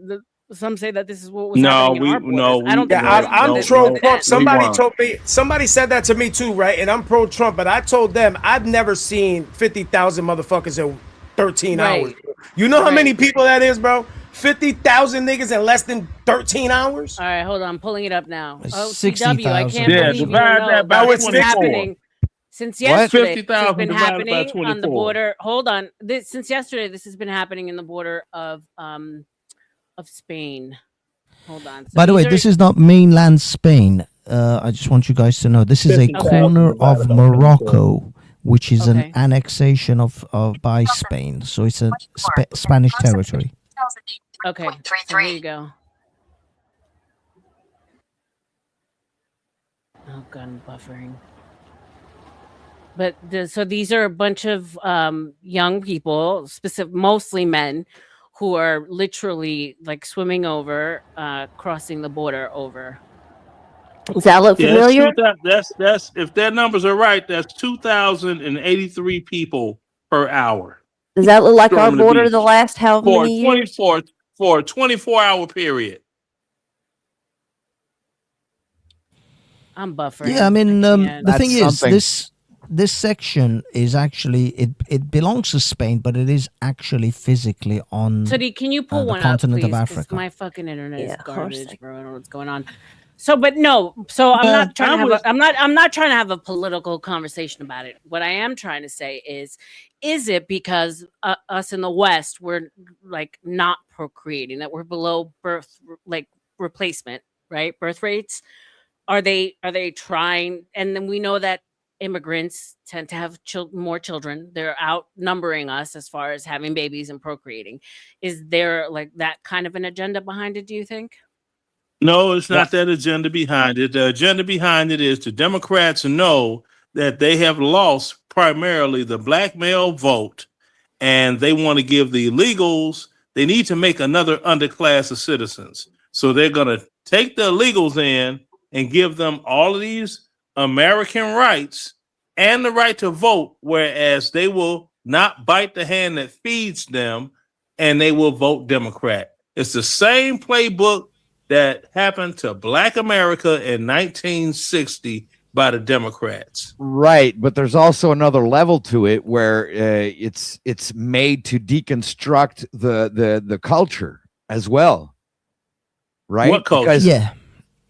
Speaker 5: Some say that this is what was happening in our borders. I don't think
Speaker 21: Yeah, I'm pro Trump. Somebody
Speaker 18: weren't.
Speaker 21: told me, somebody said that to me too, right? And I'm pro Trump, but I told them I've never seen 50,000 motherfuckers in 13 hours.
Speaker 5: Right.
Speaker 21: You know how many people that is, bro? 50,000 niggas in less than 13 hours?
Speaker 5: All right, hold on. I'm pulling it up now.
Speaker 21: It's
Speaker 5: Oh, CW, I
Speaker 21: 60,000.
Speaker 5: can't
Speaker 21: Yeah,
Speaker 5: believe you
Speaker 21: divide
Speaker 5: don't know.
Speaker 21: that by
Speaker 5: This has been
Speaker 21: 24.
Speaker 5: happening since
Speaker 21: What?
Speaker 5: yesterday. This has
Speaker 18: 50,000
Speaker 5: been
Speaker 18: divided by
Speaker 5: happening on the
Speaker 18: 24.
Speaker 5: border. Hold on. Since yesterday, this has been happening in the border of Spain. Hold on. So
Speaker 10: By the way,
Speaker 5: these
Speaker 10: this
Speaker 5: are-
Speaker 10: is not mainland Spain. I just want you guys to know this is a
Speaker 5: 50,000
Speaker 10: corner
Speaker 5: divided
Speaker 10: of
Speaker 5: by
Speaker 10: Morocco, which is
Speaker 5: Okay.
Speaker 10: an annexation of by Spain. So it's a Spanish territory.
Speaker 5: Okay. So here you go. Oh god, I'm buffering. But so these are a bunch of young people, mostly men, who are literally like swimming over, crossing the border over.
Speaker 6: Does that look
Speaker 18: Yeah,
Speaker 6: familiar?
Speaker 18: that's if their numbers are right, that's 2,083 people per hour.
Speaker 6: Does that look like our
Speaker 18: storming the
Speaker 6: border
Speaker 18: beach
Speaker 6: the last how
Speaker 18: for
Speaker 6: many years?
Speaker 18: for a 24-hour period.
Speaker 5: I'm buffering.
Speaker 10: Yeah, I mean,
Speaker 5: can't.
Speaker 10: the thing is,
Speaker 17: something.
Speaker 10: this section is actually it belongs to Spain, but it is actually physically on
Speaker 5: Sadi, can you pull
Speaker 10: the
Speaker 5: one up,
Speaker 10: continent
Speaker 5: please?
Speaker 10: of
Speaker 5: 'Cause
Speaker 10: Africa.
Speaker 5: my fucking internet
Speaker 6: Yeah,
Speaker 5: is
Speaker 6: of course.
Speaker 5: garbage, bro. I don't know what's going on. So, but no. So I'm not trying to have. I'm not trying to have a political conversation about it. What I am trying to say is it because us in the West we're like not procreating, that we're below birth like replacement, right? Birth rates. Are they trying? And then we know that immigrants tend to have more children. They're outnumbering us as far as having babies and procreating. Is there like that kind of an agenda behind it, do you think?
Speaker 18: No, it's not that agenda behind it. The agenda behind it is the Democrats know that they have lost primarily the black male vote, and they want to give the illegals, they need to make another underclass of citizens. So they're going to take the illegals in and give them all of these American rights and the right to vote, whereas they will not bite the hand that feeds them, and they will vote Democrat. It's the same playbook that happened to Black America in 1960 by the Democrats.
Speaker 17: Right, but there's also another level to it where it's made to deconstruct the culture as well, right?
Speaker 18: What culture?
Speaker 17: Because
Speaker 10: Yeah.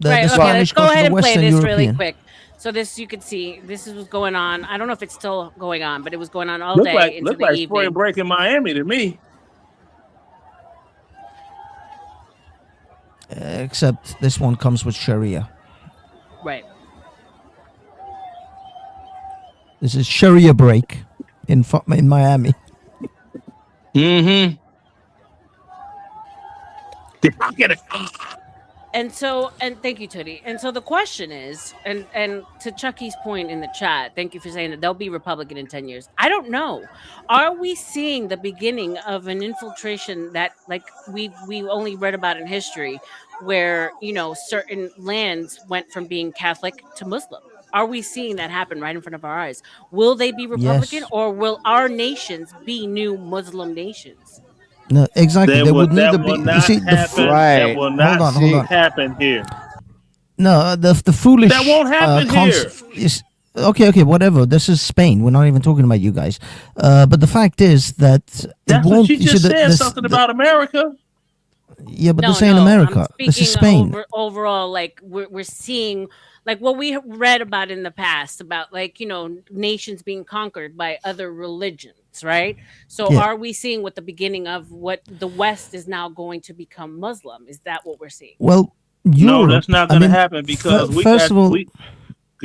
Speaker 10: The
Speaker 5: Right. Okay.
Speaker 10: Spanish
Speaker 5: Let's go
Speaker 10: culture,
Speaker 5: ahead
Speaker 10: the
Speaker 5: and play
Speaker 10: Western
Speaker 5: this really
Speaker 10: European.
Speaker 5: quick. So this, you could see, this is what's going on. I don't know if it's still going on, but it was going on all day into
Speaker 18: Look
Speaker 5: the
Speaker 18: like spring
Speaker 5: evening.
Speaker 18: break in Miami to me.
Speaker 10: Except this one comes with Sharia.
Speaker 5: Right.
Speaker 10: This is Sharia break in Miami.
Speaker 18: Mm-hmm.
Speaker 5: And so, and thank you, Tootie. And so the question is, and to Chucky's point in the chat, thank you for saying that they'll be Republican in 10 years. I don't know. Are we seeing the beginning of an infiltration that, like, we only read about in history, where, you know, certain lands went from being Catholic to Muslim? Are we seeing that happen right in front of our eyes? Will they be Republican,
Speaker 10: Yes.
Speaker 5: or will our nations be new Muslim nations?
Speaker 10: No, exactly.
Speaker 18: That
Speaker 10: There
Speaker 18: will
Speaker 10: would neither be. You
Speaker 18: not
Speaker 10: see,
Speaker 18: happen. That will
Speaker 10: hold
Speaker 18: not
Speaker 10: on, hold on.
Speaker 18: happen here.
Speaker 10: No, the foolish.
Speaker 18: That won't happen here.
Speaker 10: Is okay, whatever. This is Spain. We're not even talking about you guys. But the fact is that
Speaker 18: That's
Speaker 10: it
Speaker 18: what
Speaker 10: won't.
Speaker 18: she
Speaker 10: you see,
Speaker 18: just said. Something about America.
Speaker 10: Yeah, but
Speaker 5: No,
Speaker 10: this ain't
Speaker 5: no,
Speaker 10: America.
Speaker 5: I'm
Speaker 10: This is
Speaker 5: speaking
Speaker 10: Spain.
Speaker 5: overall, like we're seeing, like what we read about in the past about, like, you know, nations being conquered by other religions, right? So
Speaker 10: Yeah.
Speaker 5: are we seeing what the beginning of what the West is now going to become Muslim? Is that what we're seeing?
Speaker 10: Well,
Speaker 18: No,
Speaker 10: Europe.
Speaker 18: that's not
Speaker 10: I
Speaker 18: going to
Speaker 10: mean,
Speaker 18: happen because we
Speaker 10: first
Speaker 18: got
Speaker 10: of all,
Speaker 18: we.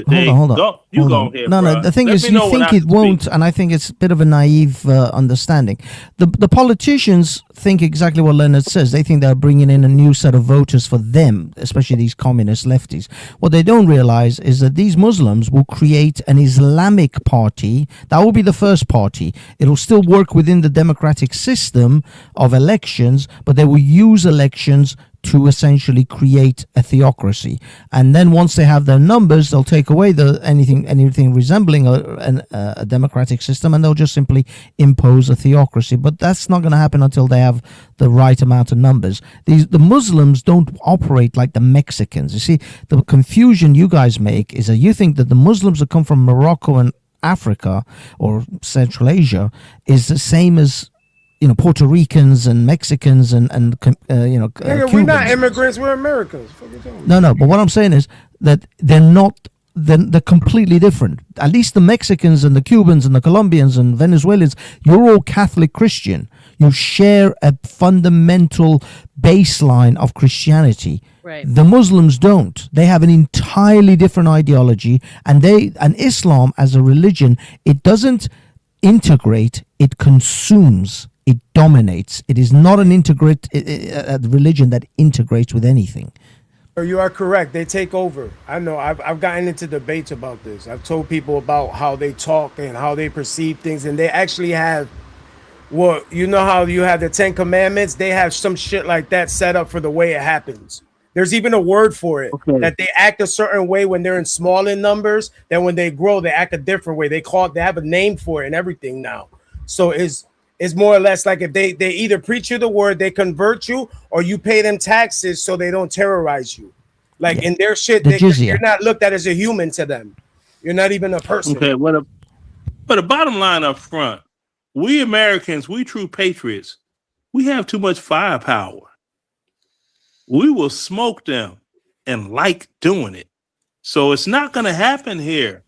Speaker 10: hold on.
Speaker 18: You
Speaker 10: hold
Speaker 18: go
Speaker 10: on.
Speaker 18: ahead,
Speaker 10: No,
Speaker 18: bruh.
Speaker 10: the thing
Speaker 18: Let
Speaker 10: is,
Speaker 18: me
Speaker 10: you
Speaker 18: know when
Speaker 10: think
Speaker 18: I
Speaker 10: it
Speaker 18: can
Speaker 10: won't,
Speaker 18: speak.
Speaker 10: and I think it's a bit of a naive understanding. The politicians think exactly what Leonard says. They think they're bringing in a new set of voters for them, especially these communist lefties. What they don't realize is that these Muslims will create an Islamic party. That will be the first party. It'll still work within the democratic system of elections, but they will use elections to essentially create a theocracy, and then once they have their numbers, they'll take away anything resembling a democratic system, and they'll just simply impose a theocracy. But that's not going to happen until they have the right amount of numbers. The Muslims don't operate like the Mexicans. You see, the confusion you guys make is that you think that the Muslims that come from Morocco and Africa or Central Asia is the same as, you know, Puerto Ricans and Mexicans and
Speaker 21: Nigga,
Speaker 10: Cubans.
Speaker 21: we're not immigrants. We're Americans.
Speaker 10: No. But what I'm saying is that they're not. They're completely different. At least the Mexicans and the Cubans and the Colombians and Venezuelans, you're all Catholic Christian. You share a fundamental baseline of Christianity.
Speaker 5: Right.
Speaker 10: The Muslims don't. They have an entirely different ideology, and Islam as a religion, it doesn't integrate, it consumes, it dominates. It is not an religion that integrates with anything.
Speaker 21: You are correct. They take over. I know. I've gotten into debates about this. I've told people about how they talk and how they perceive things, and they actually have, well, you know how you have the 10 Commandments? They have some shit like that set up for the way it happens. There's even a word for it, that they act a certain way when they're in small in numbers. Then when they grow, they act a different way. They have a name for it and everything now. So it's more or less like if they either preach you the word, they convert you, or you pay them taxes so they don't terrorize you. Like in their shit, you're not looked at as a human to them. You're not even a person.
Speaker 18: Okay, but the bottom line up front, we Americans, we true patriots, we have too much firepower. We will smoke them and like doing it. So it's not going to happen here.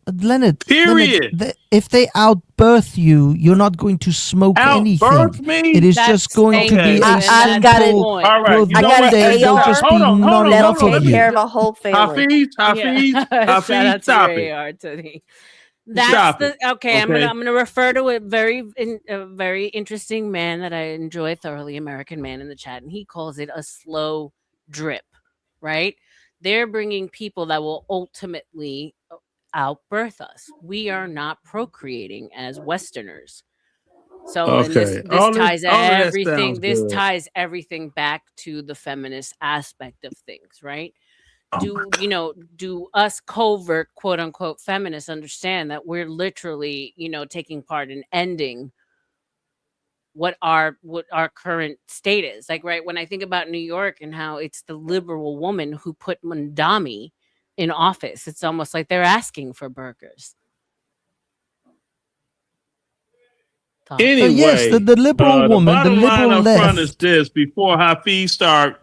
Speaker 10: But Leonard,
Speaker 18: Period.
Speaker 10: If they outbirth you, you're not going to smoke anything.
Speaker 18: Me?
Speaker 10: It is just going to be a
Speaker 6: I've got it.
Speaker 10: simple
Speaker 18: All right,
Speaker 10: growth.
Speaker 6: I got
Speaker 10: One day
Speaker 6: an
Speaker 10: they'll
Speaker 6: AR
Speaker 10: just be not
Speaker 6: that'll
Speaker 10: enough of
Speaker 6: take
Speaker 10: you.
Speaker 6: care of a whole family.
Speaker 5: Shout out
Speaker 18: stop
Speaker 5: to
Speaker 18: it.
Speaker 5: AR, Tony. That's
Speaker 18: Stop
Speaker 5: the
Speaker 18: it.
Speaker 5: okay.
Speaker 18: Okay.
Speaker 5: I'm gonna refer to a very interesting man that I enjoy thoroughly, American man in the chat, and he calls it a slow drip. Right? They're bringing people that will ultimately outbirth us. We are not procreating as Westerners. So, and this
Speaker 18: Okay. All
Speaker 5: ties
Speaker 18: of that
Speaker 5: everything.
Speaker 18: sounds
Speaker 5: This
Speaker 18: good.
Speaker 5: ties everything back to the feminist aspect of things, right? Do us covert quote unquote feminists understand that we're literally, taking part in ending what our current state is? Like, right, when I think about New York and how it's the liberal woman who put Mandami in office, it's almost like they're asking for burgers. Talk.
Speaker 18: Anyway,
Speaker 10: yes, the liberal woman, the
Speaker 18: bottom line
Speaker 10: liberal
Speaker 18: up front
Speaker 10: left.
Speaker 18: is this: before Hafiz start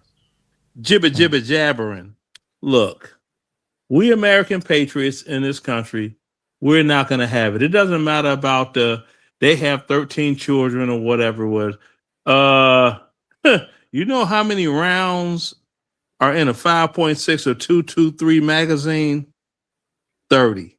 Speaker 18: jibber jabbering, look, we American patriots in this country, we're not going to have it. It doesn't matter about they have 13 children or whatever it was. You know how many rounds are in a 5.6 or 223 magazine? 30.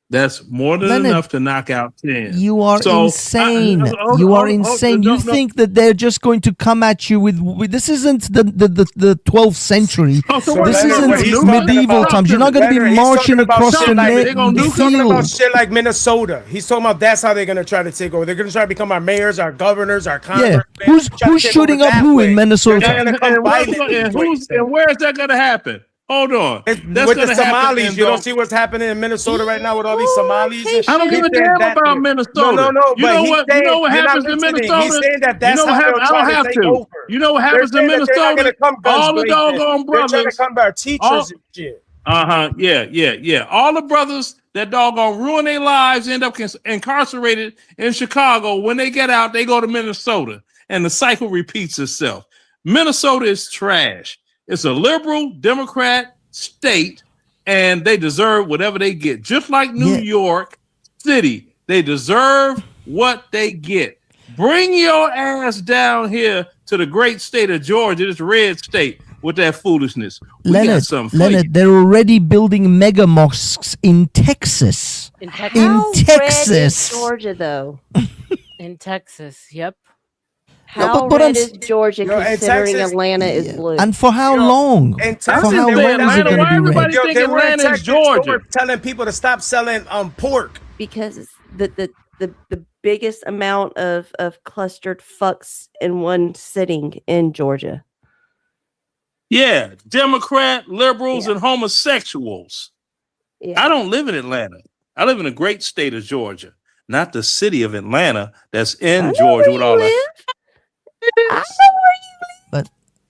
Speaker 18: That's more than
Speaker 10: Leonard,
Speaker 18: enough to knock out 10.
Speaker 10: You are
Speaker 18: So,
Speaker 10: insane. You are insane. You think that they're just going to come at you with this isn't the 12th century.
Speaker 21: So
Speaker 10: This
Speaker 21: Leonard, he's
Speaker 10: isn't
Speaker 21: talking
Speaker 10: medieval
Speaker 21: about-
Speaker 10: times. You're not going to
Speaker 21: Leonard,
Speaker 10: be
Speaker 21: he's
Speaker 10: marching
Speaker 21: talking about
Speaker 10: across
Speaker 21: shit
Speaker 10: the
Speaker 21: like- He's talking about
Speaker 10: field.
Speaker 21: shit like Minnesota. He's talking about that's how they're going to try to take over. They're going to try to become our mayors, our governors, our
Speaker 10: Yeah.
Speaker 21: congressmen.
Speaker 10: Who's shooting up who in Minnesota?
Speaker 18: And where is that going to happen? Hold on. That's
Speaker 21: with the
Speaker 18: gonna happen
Speaker 21: Somalis,
Speaker 18: in
Speaker 21: you don't
Speaker 18: the-
Speaker 21: see what's happening in Minnesota right now with all these Somalis.
Speaker 18: I don't give a damn about Minnesota.
Speaker 21: No.
Speaker 18: You
Speaker 21: but
Speaker 18: know
Speaker 21: he's
Speaker 18: what?
Speaker 21: saying-
Speaker 18: You know what
Speaker 21: you're not
Speaker 18: happens in
Speaker 21: listening.
Speaker 18: Minnesota?
Speaker 21: He's saying that
Speaker 18: You
Speaker 21: that's
Speaker 18: know
Speaker 21: how
Speaker 18: what
Speaker 21: they'll
Speaker 18: happens? I
Speaker 21: try
Speaker 18: don't
Speaker 21: to
Speaker 18: have
Speaker 21: take
Speaker 18: to.
Speaker 21: over.
Speaker 18: You know what
Speaker 21: They're
Speaker 18: happens in
Speaker 21: saying that they're not
Speaker 18: Minnesota?
Speaker 21: gonna come guns
Speaker 18: All the
Speaker 21: blazing.
Speaker 18: doggone
Speaker 21: They're trying to
Speaker 18: brothers.
Speaker 21: come by our teachers and shit.
Speaker 18: Yeah. All the brothers that doggone ruin their lives end up incarcerated in Chicago. When they get out, they go to Minnesota, and the cycle repeats itself. Minnesota is trash. It's a liberal Democrat state, and they deserve whatever they get. Just like New York City, they deserve what they get. Bring your ass down here to the great state of Georgia, this red state, with that foolishness. We got
Speaker 10: Leonard,
Speaker 18: something for you.
Speaker 10: they're already building mega mosques in Texas.
Speaker 5: In
Speaker 6: How
Speaker 5: Texas.
Speaker 6: red is Georgia, though?
Speaker 5: In Texas. Yep.
Speaker 6: How
Speaker 10: but
Speaker 6: red
Speaker 10: I'm
Speaker 6: is Georgia
Speaker 21: Yo, in
Speaker 6: considering
Speaker 21: Texas-
Speaker 6: Atlanta is blue?
Speaker 10: And for how long?
Speaker 21: And
Speaker 10: For
Speaker 21: Texas,
Speaker 10: how
Speaker 21: they were
Speaker 10: long is it
Speaker 21: down-
Speaker 10: going to be red?
Speaker 21: Yo, they were in
Speaker 18: Atlanta is
Speaker 21: Texas, they
Speaker 18: Georgia?
Speaker 21: were telling people to stop selling pork.
Speaker 6: Because it's the biggest amount of clustered fucks in one sitting in Georgia.
Speaker 18: Yeah, Democrat, liberals, and homosexuals. I don't live in Atlanta. I live in a great state of Georgia, not the city of Atlanta that's in Georgia with all that.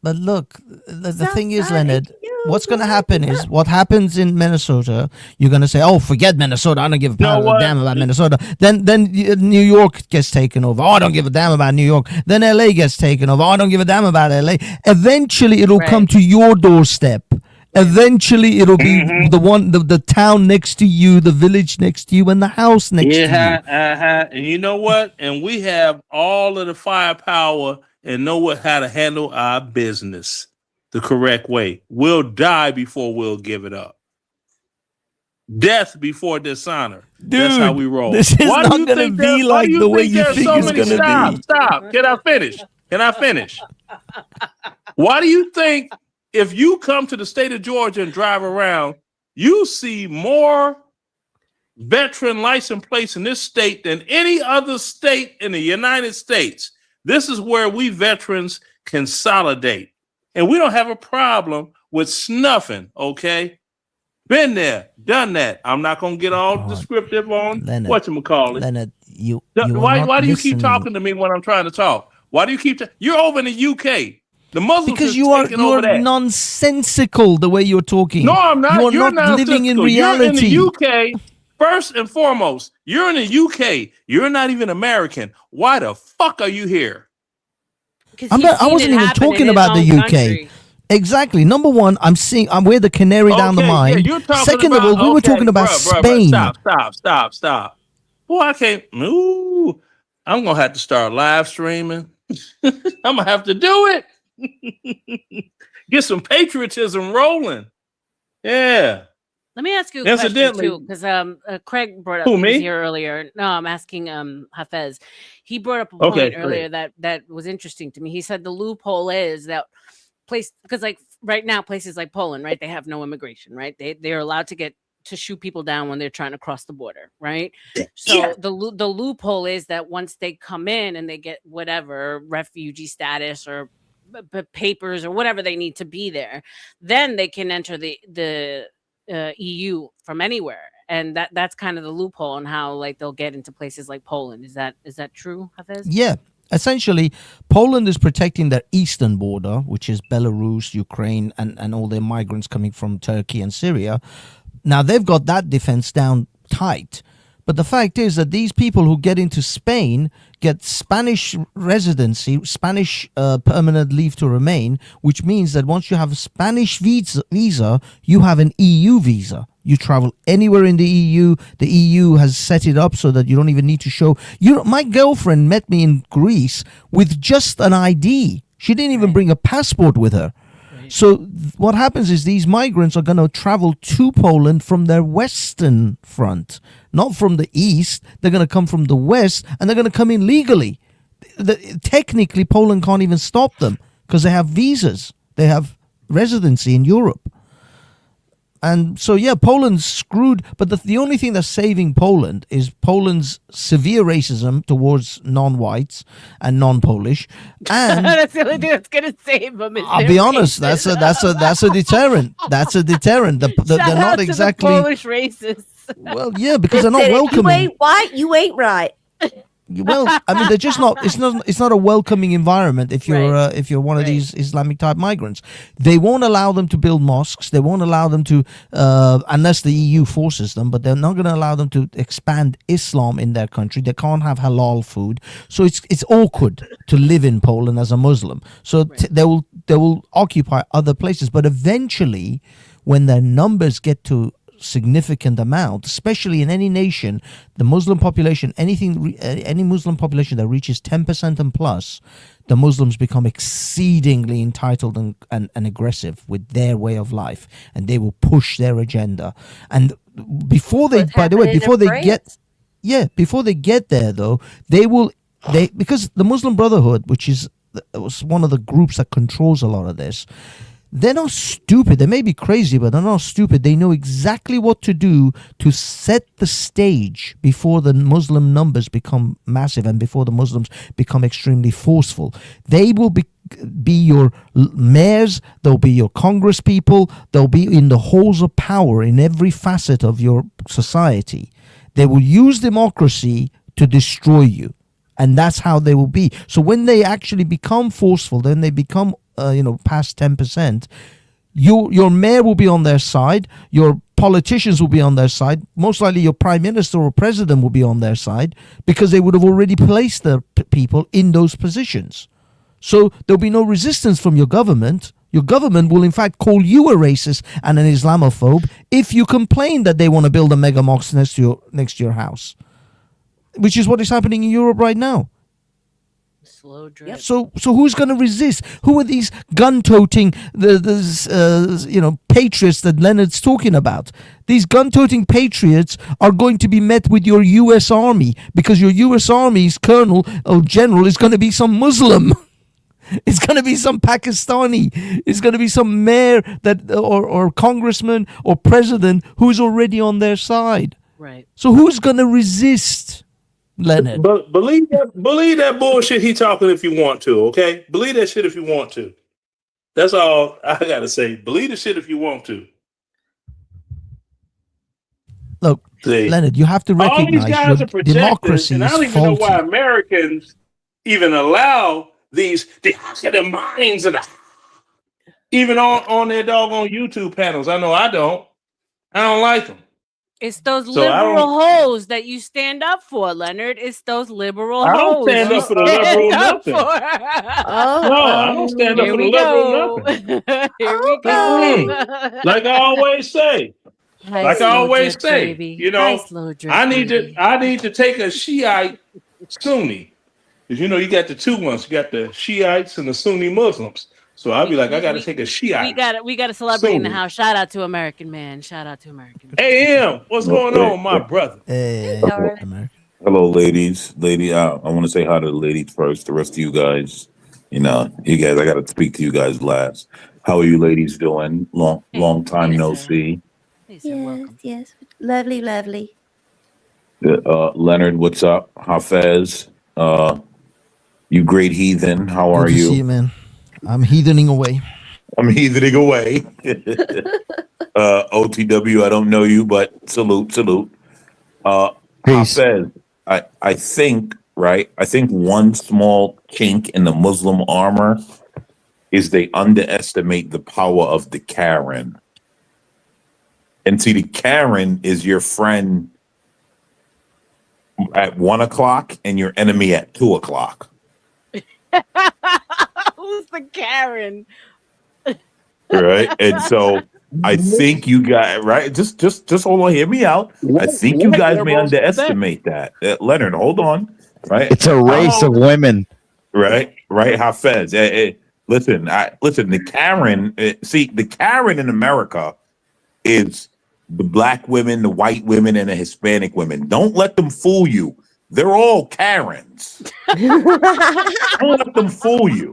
Speaker 10: But look, the thing is, Leonard, what's going to happen is what happens in Minnesota. You're going to say, "Oh, forget Minnesota. I don't give a damn about Minnesota." Then New York gets taken over. Oh, I don't give a damn about New York. Then LA gets taken over. Oh, I don't give a damn about LA. Eventually, it'll come to your doorstep. Eventually, it'll be the town next to you, the village next to you, and the house next to you.
Speaker 18: And you know what? And we have all of the firepower and know how to handle our business the correct way. We'll die before we'll give it up. Death before dishonor. That's how we roll.
Speaker 10: This is
Speaker 18: Why do
Speaker 10: not
Speaker 18: you
Speaker 10: gonna
Speaker 18: think
Speaker 10: be
Speaker 18: there- why
Speaker 10: like
Speaker 18: do you
Speaker 10: the way
Speaker 18: think
Speaker 10: you
Speaker 18: there's
Speaker 10: think
Speaker 18: so
Speaker 10: it's
Speaker 18: many-
Speaker 10: gonna be.
Speaker 18: Stop. Can I finish? Why do you think if you come to the state of Georgia and drive around, you see more veteran license plates in this state than any other state in the United States? This is where we veterans consolidate. And we don't have a problem with snuffing, okay? Been there, done that. I'm not going to get all descriptive on
Speaker 10: Leonard,
Speaker 18: whatchamacallit.
Speaker 10: Leonard, you
Speaker 18: Why
Speaker 10: are not
Speaker 18: do you keep
Speaker 10: listening.
Speaker 18: talking to me when I'm trying to talk? Why do you keep you're over in the UK. The Muslims
Speaker 10: Because
Speaker 18: is
Speaker 10: you are
Speaker 18: taking over that.
Speaker 10: nonsensical the way you're talking.
Speaker 18: No, I'm not.
Speaker 10: You are
Speaker 18: You're
Speaker 10: not living in
Speaker 18: nonsensical.
Speaker 10: reality.
Speaker 18: You're in the UK, first and foremost. You're in the UK. You're not even American. Why the fuck are you here?
Speaker 10: I wasn't even talking about the UK. Exactly. Number one, we're the canary down the mine.
Speaker 18: you're talking
Speaker 10: Second
Speaker 18: about,
Speaker 10: of all, we were talking about Spain.
Speaker 18: Stop. Boy, I can't. Ooh, I'm gonna have to start live streaming. I'm gonna have to do it. Get some patriotism rolling. Yeah.
Speaker 5: Let me ask you a question
Speaker 18: Incidentally-
Speaker 5: too, because Craig brought up
Speaker 18: Who,
Speaker 5: he was
Speaker 18: me?
Speaker 5: here earlier. No, I'm asking Hafez. He brought up a
Speaker 18: Okay,
Speaker 5: point
Speaker 18: go
Speaker 5: earlier
Speaker 18: ahead.
Speaker 5: that was interesting to me. He said the loophole is that because like right now places like Poland, right, they have no immigration, right? They're allowed to shoot people down when they're trying to cross the border, right? So the loophole is that once they come in and they get whatever refugee status or papers or whatever they need to be there, then they can enter the EU from anywhere, and that's kind of the loophole on how like they'll get into places like Poland. Is that true, Hafez?
Speaker 10: Yeah. Essentially, Poland is protecting their eastern border, which is Belarus, Ukraine, and all their migrants coming from Turkey and Syria. Now, they've got that defense down tight. But the fact is that these people who get into Spain get Spanish residency, Spanish permanent leave to remain, which means that once you have a Spanish visa, you have an EU visa. You travel anywhere in the EU. The EU has set it up so that you don't even need to show. My girlfriend met me in Greece with just an ID. She didn't even bring a passport with her. So what happens is these migrants are going to travel to Poland from their western front, not from the east. They're going to come from the west, and they're going to come in legally. Technically, Poland can't even stop them because they have visas. They have residency in Europe. And so, yeah, Poland's screwed. But the only thing that's saving Poland is Poland's severe racism towards non-whites and non-Polish. And
Speaker 5: that's the only thing that's gonna save them.
Speaker 10: I'll be honest, that's a deterrent. That's a deterrent. They're not exactly
Speaker 5: the Polish racists.
Speaker 10: Well, yeah, because they're not
Speaker 6: If
Speaker 10: welcoming.
Speaker 6: you ain't white, you ain't right.
Speaker 10: Well, I mean, they're just not. It's not a welcoming environment if you're one of these Islamic type migrants. They won't allow them to build mosques. They won't allow them to, unless the EU forces them. But they're not going to allow them to expand Islam in their country. They can't have halal food. So it's awkward to live in Poland as a Muslim. So they will occupy other places. But eventually, when their numbers get to significant amount, especially in any nation, the Muslim population, any Muslim population that reaches 10% and plus, the Muslims become exceedingly entitled and aggressive with their way of life, and they will push their agenda. And before they, by the way, before they get there though, because the Muslim Brotherhood, which was one of the groups that controls a lot of this, they're not stupid. They may be crazy, but they're not stupid. They know exactly what to do to set the stage before the Muslim numbers become massive and before the Muslims become extremely forceful. They will be your mayors, they'll be your congress people, they'll be in the halls of power in every facet of your society. They will use democracy to destroy you. And that's how they will be. So when they actually become forceful, then they become past 10%, your mayor will be on their side, your politicians will be on their side, most likely your prime minister or president will be on their side, because they would have already placed their people in those positions. So there'll be no resistance from your government. Your government will in fact call you a racist and an Islamophobe if you complain that they want to build a mega mosque next to your house, which is what is happening in Europe right now.
Speaker 5: Slow drip.
Speaker 10: So who's going to resist? Who are these gun-toting patriots that Leonard's talking about? These gun-toting patriots are going to be met with your U.S. Army, because your U.S. Army's colonel or general is going to be some Muslim. It's going to be some Pakistani. It's going to be some mayor or congressman or president who's already on their side.
Speaker 5: Right.
Speaker 10: So who's going to resist? Leonard.
Speaker 18: But believe that bullshit he talking if you want to, okay? Believe that shit if you want to. That's all I gotta say. Believe the shit if you want to.
Speaker 10: Look, Leonard, you have to recognize
Speaker 18: all these guys are projectors,
Speaker 10: democracy
Speaker 18: and I don't
Speaker 10: is
Speaker 18: even know
Speaker 10: faulty.
Speaker 18: why Americans even allow the minds of even on their doggone YouTube panels. I know I don't like them.
Speaker 5: It's those
Speaker 18: So I
Speaker 5: liberal hoes that you stand up for, Leonard. It's those liberal
Speaker 18: I
Speaker 5: hoes.
Speaker 18: don't stand
Speaker 5: you
Speaker 18: up for the liberal
Speaker 5: stand up
Speaker 18: nothing.
Speaker 5: for.
Speaker 18: No, I don't stand up
Speaker 5: Here
Speaker 18: for the
Speaker 5: we
Speaker 18: liberal
Speaker 5: go.
Speaker 18: nothing.
Speaker 5: Here we go.
Speaker 18: Like I always say.
Speaker 5: Hi,
Speaker 18: Like I
Speaker 5: slow
Speaker 18: always
Speaker 5: drip,
Speaker 18: say,
Speaker 5: baby.
Speaker 18: you
Speaker 5: Hi,
Speaker 18: know,
Speaker 5: slow drip,
Speaker 18: I need
Speaker 5: baby.
Speaker 18: to take a Shiite Sunni. Because you got the two ones. You got the Shiites and the Sunni Muslims. So I'll be like, I gotta take a Shiite.
Speaker 5: We got a celebrity in the
Speaker 18: Sunni.
Speaker 5: house. Shout out to American Man. Shout out to American Man.
Speaker 18: AM, what's going on, my brother?
Speaker 3: Hello, ladies. I want to say hi to the ladies first. The rest of you guys, I got to speak to you guys last. How are you ladies doing? Long time no see.
Speaker 6: Yes. Lovely.
Speaker 3: Leonard, what's up? Hafez, you great heathen. How
Speaker 10: Good
Speaker 3: are
Speaker 10: to
Speaker 3: you?
Speaker 10: see you, man. I'm heathening away.
Speaker 3: I'm heathening away. OTW, I don't know you, but salute. Hafez, I think one small chink in the Muslim armor is they underestimate the power of the Karen. And see, the Karen is your friend at 1 o'clock and your enemy at 2 o'clock.
Speaker 5: Who's the Karen?
Speaker 3: Right. And so I think you guys, right? Just hold on, hear me out. I think you guys may underestimate that. Leonard, hold on. Right.
Speaker 17: It's a race of women.
Speaker 3: Right. Hafez. Listen, the Karen, the Karen in America is the black women, the white women, and the Hispanic women. Don't let them fool you. They're all Karens. Don't let them fool you.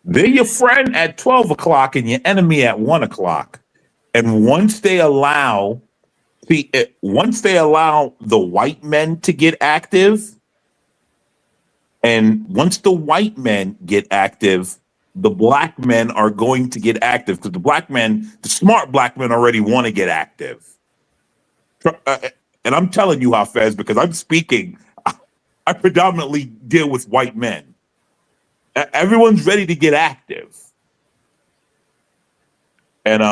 Speaker 3: They're your friend at 12 o'clock and your enemy at 1 o'clock. And once they allow the white men to get active, and once the white men get active, the black men are going to get active because the smart black men already want to get active. And I'm telling you, Hafez, because I'm speaking, I predominantly deal with white men. Everyone's ready to get active. And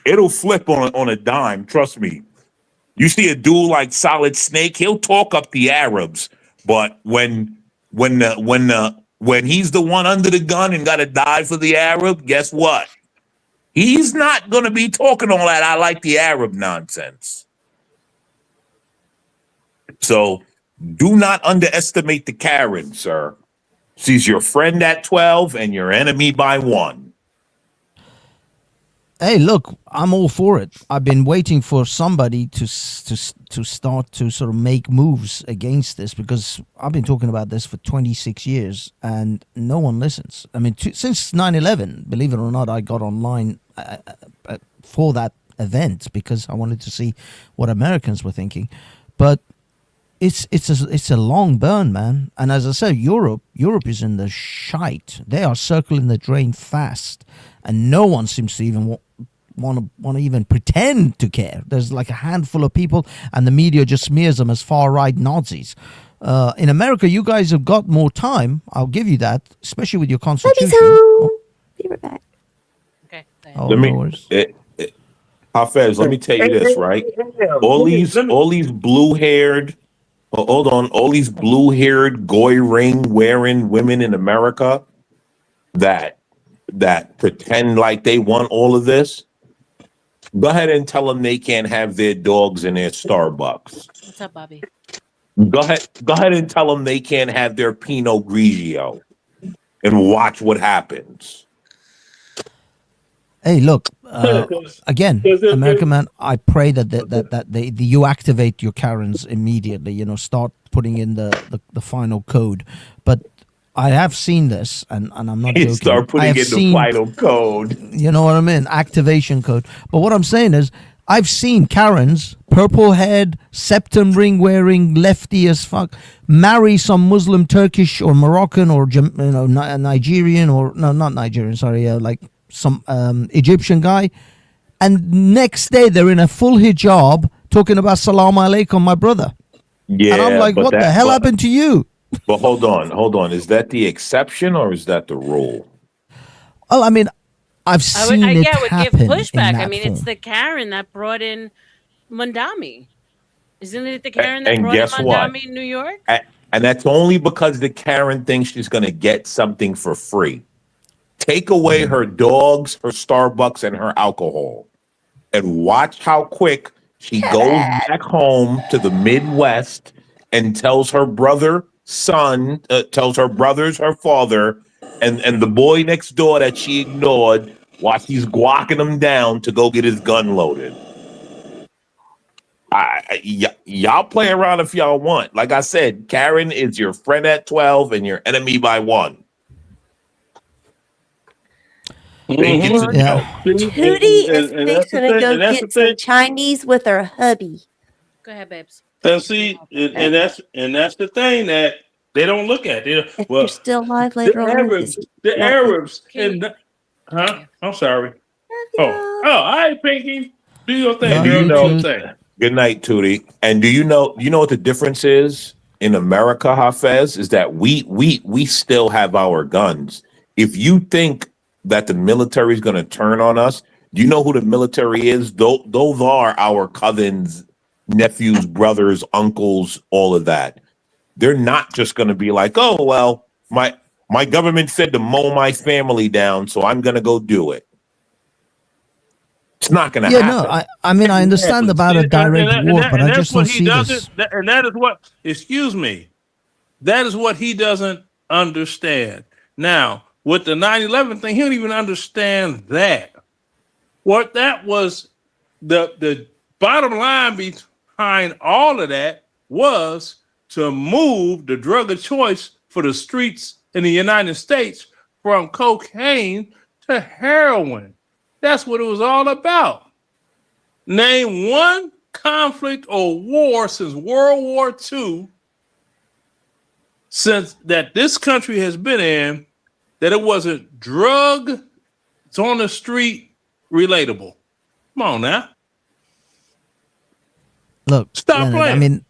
Speaker 3: it'll flip on a dime, trust me. You see a dude like Solid Snake, he'll talk up the Arabs, but when he's the one under the gun and got to die for the Arab, guess what? He's not going to be talking all that I like the Arab nonsense. So do not underestimate the Karen, sir. She's your friend at 12 and your enemy by 1.
Speaker 10: Hey, look, I'm all for it. I've been waiting for somebody to start to sort of make moves against this because I've been talking about this for 26 years and no one listens. I mean, since 9/11, believe it or not, I got online for that event because I wanted to see what Americans were thinking. But it's a long burn, man. And as I said, Europe is in the shite. They are circling the drain fast, and no one seems to even want to even pretend to care. There's like a handful of people, and the media just smears them as far right Nazis. In America, you guys have got more time. I'll give you that, especially with your constitution.
Speaker 6: Be right back.
Speaker 5: Okay.
Speaker 3: Hafez, let me tell you this, right? All these blue-haired. Hold on, all these blue-haired, goy ring wearing women in America that pretend like they want all of this. Go ahead and tell them they can't have their dogs in their Starbucks.
Speaker 5: What's up, Bobby?
Speaker 3: Go ahead and tell them they can't have their Pinot Grigio, and watch what happens.
Speaker 10: Hey, look, again, American man, I pray that you activate your Karens immediately, start putting in the final code. But I have seen this, and I'm not joking.
Speaker 3: Start putting in the final code.
Speaker 10: You know what I mean? Activation code. But what I'm saying is, I've seen Karens, purple head, septum ring wearing, lefty as fuck, marry some Muslim, Turkish, or Moroccan, or Nigerian, or no, not Nigerian. Sorry, like some Egyptian guy, and next day they're in a full hijab talking about Salam Alaikum, my brother.
Speaker 3: Yeah,
Speaker 10: and I'm like, what the hell happened to you?
Speaker 3: But hold on. Is that the exception or is that the rule?
Speaker 10: Well, I mean, I've seen it
Speaker 5: would
Speaker 10: happen
Speaker 5: give pushback.
Speaker 10: in that
Speaker 5: I mean,
Speaker 10: form.
Speaker 5: it's the Karen that brought in Mondami. Isn't it the Karen
Speaker 3: And
Speaker 5: that brought in
Speaker 3: guess what?
Speaker 5: Mondami in New York?
Speaker 3: And that's only because the Karen thinks she's going to get something for free. Take away her dogs, her Starbucks, and her alcohol, and watch how quick she goes back home to the Midwest and tells her brothers, her father, and the boy next door that she ignored while she's guacking him down to go get his gun loaded. Y'all play around if y'all want. Like I said, Karen is your friend at 12 and your enemy by 1.
Speaker 6: Tootie is fixing to go get some Chinese with her hubby.
Speaker 5: Go ahead, babes.
Speaker 18: And see, and that's the thing that they don't look at.
Speaker 6: If you're still live later on,
Speaker 18: the Arabs, and I'm sorry. Oh, all right, Pinky, do your thing. Do your thing.
Speaker 3: Good night, Tootie. And do you know what the difference is in America, Hafez? Is that we still have our guns. If you think that the military is going to turn on us, do you know who the military is? Those are our cousins nephews, brothers, uncles, all of that. They're not just going to be like, oh, well, my government said to mow my family down, so I'm going to go do it. It's not going to happen.
Speaker 10: No, I mean, I understand about a direct war, but I just don't see this.
Speaker 18: And that is what, excuse me, that is what he doesn't understand. Now, with the 9/11 thing, he don't even understand that. What that was, the bottom line behind all of that was to move the drug of choice for the streets in the United States from cocaine to heroin. That's what it was all about. Name one conflict or war since World War II, since that this country has been in, that it wasn't drug, it's on the street, relatable. Come on now.
Speaker 10: Look,
Speaker 18: stop
Speaker 10: Leonard,
Speaker 18: playing.
Speaker 10: I mean,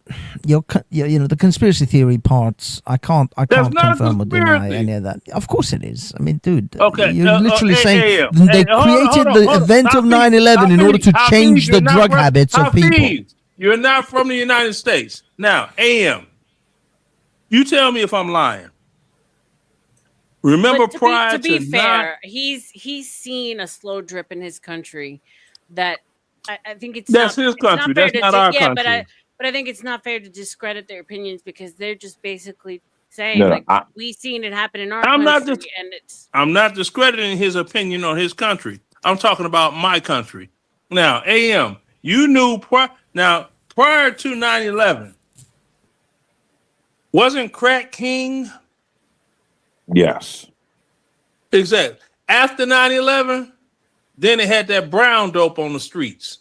Speaker 10: the conspiracy theory parts. I can't confirm or deny any of that. Of course it is. I mean, dude,
Speaker 18: Okay,
Speaker 10: you're literally saying they created
Speaker 18: hold
Speaker 10: the
Speaker 18: on.
Speaker 10: event of 9/11 in order to change the drug habits of people.
Speaker 18: You're not from the United States. Now, AM, you tell me if I'm lying. Remember, prior
Speaker 5: to be fair, he's seen a slow drip in his country that I think
Speaker 18: that's his country. That's not our country.
Speaker 5: But I think it's not fair to discredit their opinions because they're just basically saying we've seen it happen in our country, and it's.
Speaker 18: I'm not discrediting his opinion on his country. I'm talking about my country. Now, AM, you knew prior to 9/11, wasn't crack king?
Speaker 3: Yes.
Speaker 18: Exactly. After 9/11, then they had that brown dope on the streets.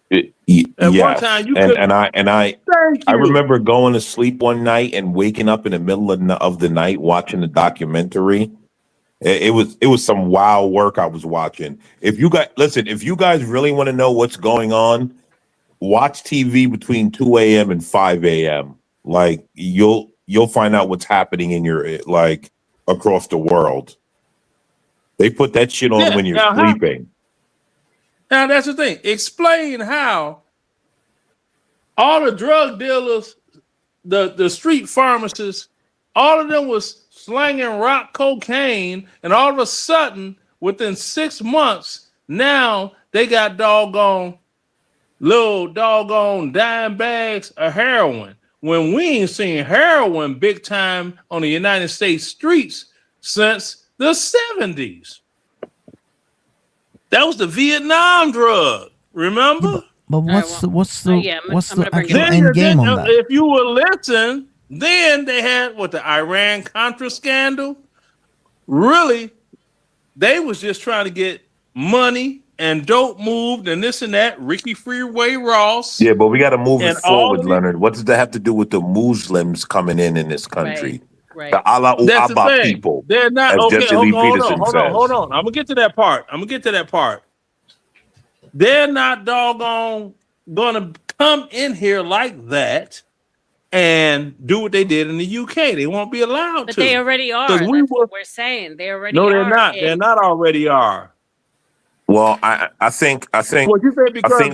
Speaker 3: One time you I remember going to sleep one night and waking up in the middle of the night watching the documentary. It was some wild work I was watching. If you guys really want to know what's going on, watch TV between 2 a.m. and 5 a.m. Like you'll find out what's happening in your across the world. They put that shit on when you're sleeping.
Speaker 18: Now that's the thing. Explain how all the drug dealers, the street pharmacists, all of them was slanging rock cocaine, and all of a sudden, within 6 months, now they got little doggone dime bags of heroin. When we ain't seen heroin big time on the United States streets since the 70s. That was the Vietnam drug, remember?
Speaker 10: But what's the actual end game on that?
Speaker 18: If you will listen, then they had the Iran-Contra scandal. Really, they was just trying to get money and dope moved and this and that. Ricky Freeway Ross.
Speaker 3: Yeah, but we got to move it forward, Leonard. What does that have to do with the Muslims coming in this country?
Speaker 5: Right.
Speaker 3: The Allah Abba people.
Speaker 18: They're not
Speaker 3: as
Speaker 18: okay.
Speaker 3: Jesse Lee Peterson says.
Speaker 18: Hold on. I'm gonna get to that part. They're not doggone gonna come in here like that and do what they did in the UK. They won't be allowed
Speaker 5: But
Speaker 18: to.
Speaker 5: they already are. That's what we're saying. They already are.
Speaker 18: No, they're not. They're not already are.
Speaker 3: Well, I think.
Speaker 18: Well, you say because they.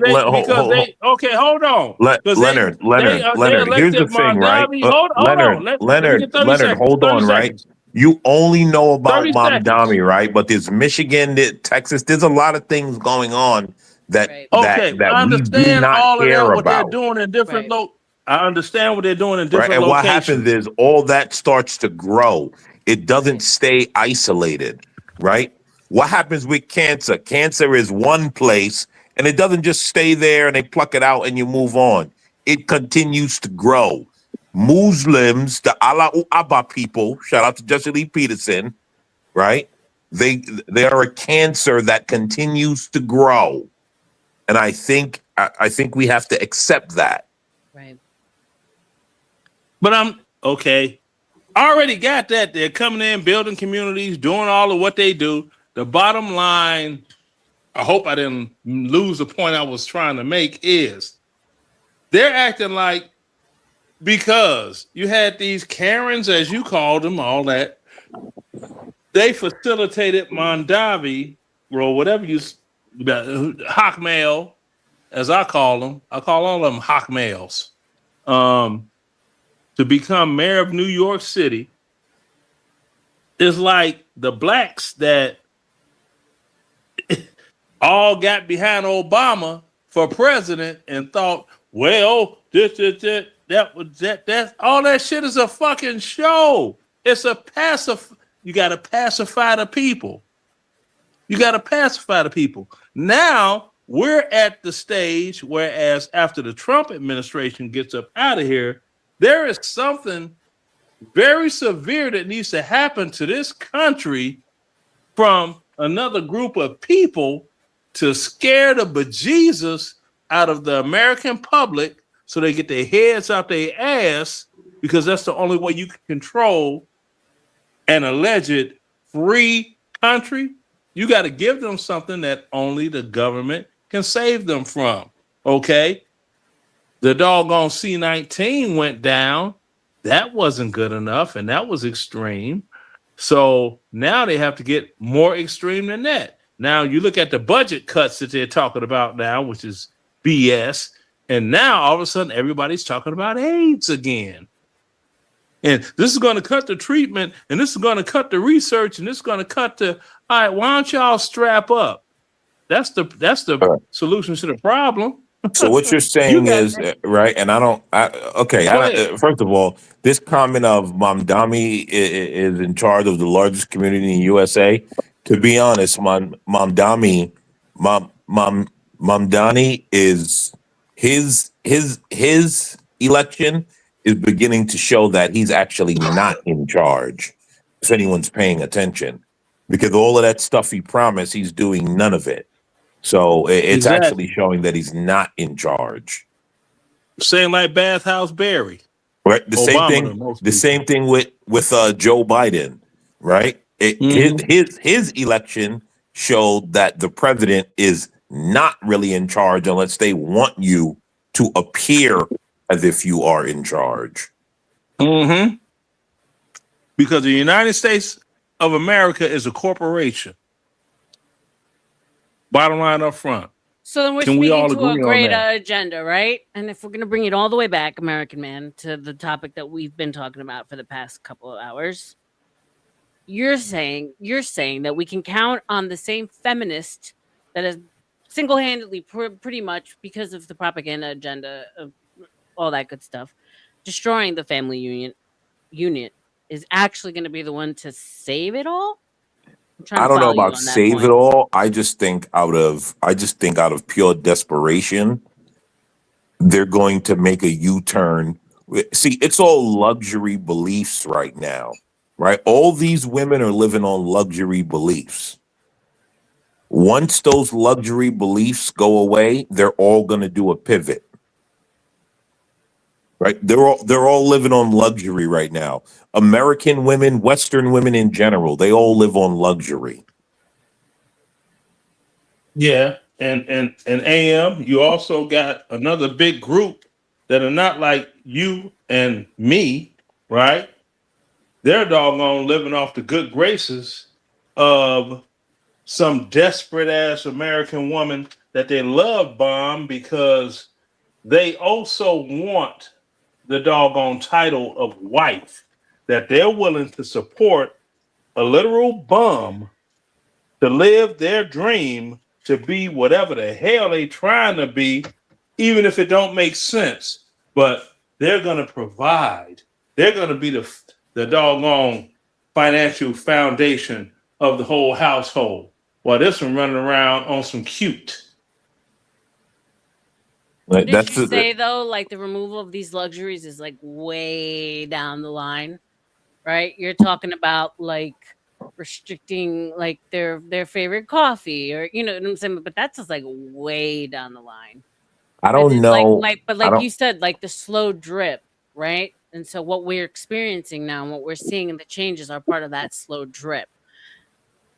Speaker 18: Okay, hold on.
Speaker 3: Leonard. Here's the thing, right? Leonard, hold on, right? You only know about Mamdani, right? But there's Michigan, Texas. There's a lot of things going on that
Speaker 18: I understand all of that, what they're
Speaker 3: about.
Speaker 18: doing in different I understand what they're doing in different
Speaker 3: And
Speaker 18: locations.
Speaker 3: what happens is all that starts to grow. It doesn't stay isolated, right? What happens with cancer? Cancer is one place, and it doesn't just stay there and they pluck it out and you move on. It continues to grow. Muslims, the Allah Abba people, shout out to Jesse Lee Peterson, right? They are a cancer that continues to grow. And I think we have to accept that.
Speaker 5: Right.
Speaker 18: But I'm okay. I already got that. They're coming in, building communities, doing all of what they do. The bottom line, I hope I didn't lose the point I was trying to make, is they're acting like because you had these Karens, as you called them, all that, they facilitated Mondavi, or whatever Hawkmail, as I call them, I call all of them hawk males, to become mayor of New York City is like the blacks that all got behind Obama for president and thought, well, that's all that shit is a fucking show. It's a you gotta pacify the people. You gotta pacify the people. Now we're at the stage whereas after the Trump administration gets up out of here, there is something very severe that needs to happen to this country from another group of people to scare the bejesus out of the American public so they get their heads out their ass, because that's the only way you can control an alleged free country. You got to give them something that only the government can save them from. Okay? The doggone C-19 went down. That wasn't good enough, and that was extreme. So now they have to get more extreme than that. Now you look at the budget cuts that they're talking about now, which is BS. And now all of a sudden everybody's talking about AIDS again. And this is going to cut the treatment, and this is going to cut the research, and this is going to cut the, all right, why don't y'all strap up? That's the solution to the problem.
Speaker 3: So what you're saying is right, and first of all, this comment of Mamdani is in charge of the largest community in the USA. To be honest, Mamdani is his election is beginning to show that he's actually not in charge. If anyone's paying attention, because all of that stuff he promised, he's doing none of it. So it's actually showing that he's not in charge.
Speaker 18: Same like Bathhouse Barry.
Speaker 3: Right. The same thing with Joe Biden, right? His election showed that the president is not really in charge unless they want you to appear as if you are in charge.
Speaker 18: Mm-hmm. Because the United States of America is a corporation. Bottom line up front.
Speaker 5: So then we're speaking to a greater agenda, right? And if we're going to bring it all the way back, American Man, to the topic that we've been talking about for the past couple of hours, you're saying that we can count on the same feminist that is single-handedly, pretty much because of the propaganda agenda of all that good stuff, destroying the family unit is actually going to be the one to save it all?
Speaker 3: I don't know about save it all. I just think out of pure desperation, they're going to make a U-turn. See, it's all luxury beliefs right now, right? All these women are living on luxury beliefs. Once those luxury beliefs go away, they're all going to do a pivot. Right? They're all living on luxury right now. American women, Western women in general, they all live on luxury.
Speaker 18: Yeah, and AM, you also got another big group that are not like you and me, right? They're doggone living off the good graces of some desperate ass American woman that they love bomb because they also want the doggone title of wife, that they're willing to support a literal bum to live their dream to be whatever the hell they trying to be, even if it don't make sense. But they're going to provide. They're going to be the doggone financial foundation of the whole household, while this one running around on some cute.
Speaker 5: Like, did you say though, like the removal of these luxuries is like way down the line, right? You're talking about like restricting like their favorite coffee, or you know what I'm saying? But that's just like way down the line.
Speaker 3: I don't know.
Speaker 5: But you said, like the slow drip, right? And so what we're experiencing now and what we're seeing in the changes are part of that slow drip.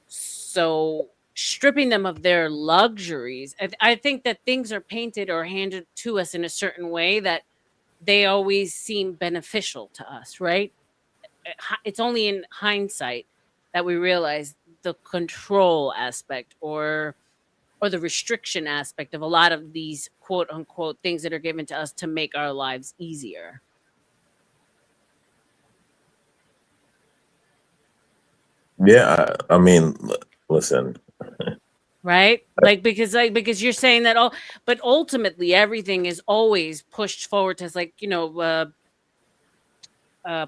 Speaker 5: So stripping them of their luxuries, I think that things are painted or handed to us in a certain way that they always seem beneficial to us, right? It's only in hindsight that we realize the control aspect or or the restriction aspect of a lot of these quote unquote things that are given to us to make our lives easier.
Speaker 3: Yeah, I mean, listen.
Speaker 5: Right? Because you're saying that all, but ultimately everything is always pushed forward to like,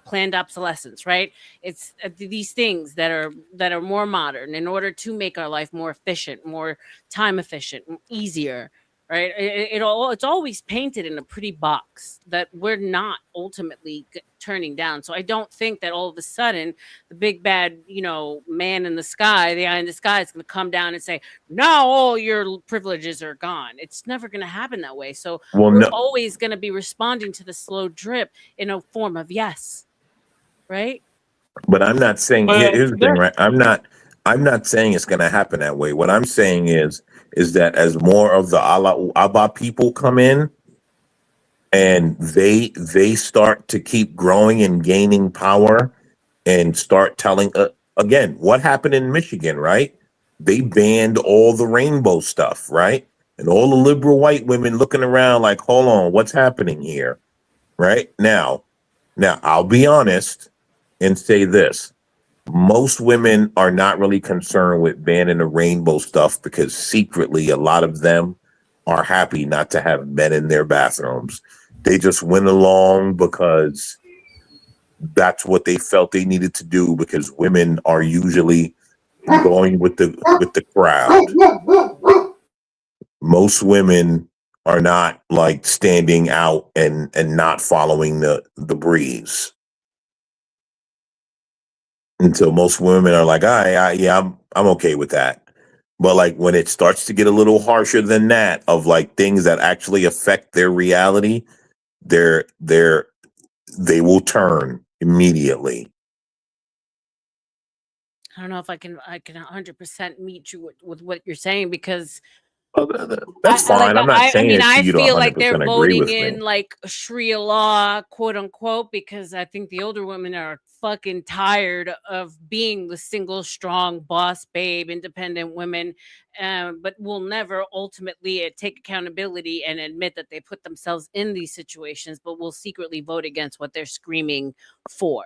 Speaker 5: planned obsolescence, right? It's these things that are more modern in order to make our life more efficient, more time efficient, easier, right? It's always painted in a pretty box that we're not ultimately turning down. So I don't think that all of a sudden the big bad, man in the sky, the eye in the sky, is going to come down and say, now all your privileges are gone. It's never going to happen that way. So
Speaker 3: Well,
Speaker 5: we're
Speaker 3: no,
Speaker 5: always going to be responding to the slow drip in a form of yes, right?
Speaker 3: but I'm not saying.
Speaker 18: Well,
Speaker 3: Here's the thing, right? I'm not saying it's going to happen that way. What I'm saying is that as more of the Allah Abba people come in, and they start to keep growing and gaining power, and start telling again what happened in Michigan, right? They banned all the rainbow stuff, right? And all the liberal white women looking around like, hold on, what's happening here? Right now, I'll be honest and say this. Most women are not really concerned with banning the rainbow stuff because secretly a lot of them are happy not to have men in their bathrooms. They just went along because that's what they felt they needed to do because women are usually going with the crowd. Most women are not like standing out and not following the breeze. Until most women are like, yeah, I'm okay with that. But like when it starts to get a little harsher than that, of like things that actually affect their reality, they will turn immediately.
Speaker 5: I don't know if I can 100% meet you with what you're saying because
Speaker 3: That's fine. I'm not
Speaker 5: I mean,
Speaker 3: saying to
Speaker 5: I
Speaker 3: you to
Speaker 5: feel like they're
Speaker 3: 100% agree
Speaker 5: voting
Speaker 3: with me.
Speaker 5: in like Sharia law, quote unquote, because I think the older women are fucking tired of being the single, strong boss babe, independent women, but will never ultimately take accountability and admit that they put themselves in these situations, but will secretly vote against what they're screaming for.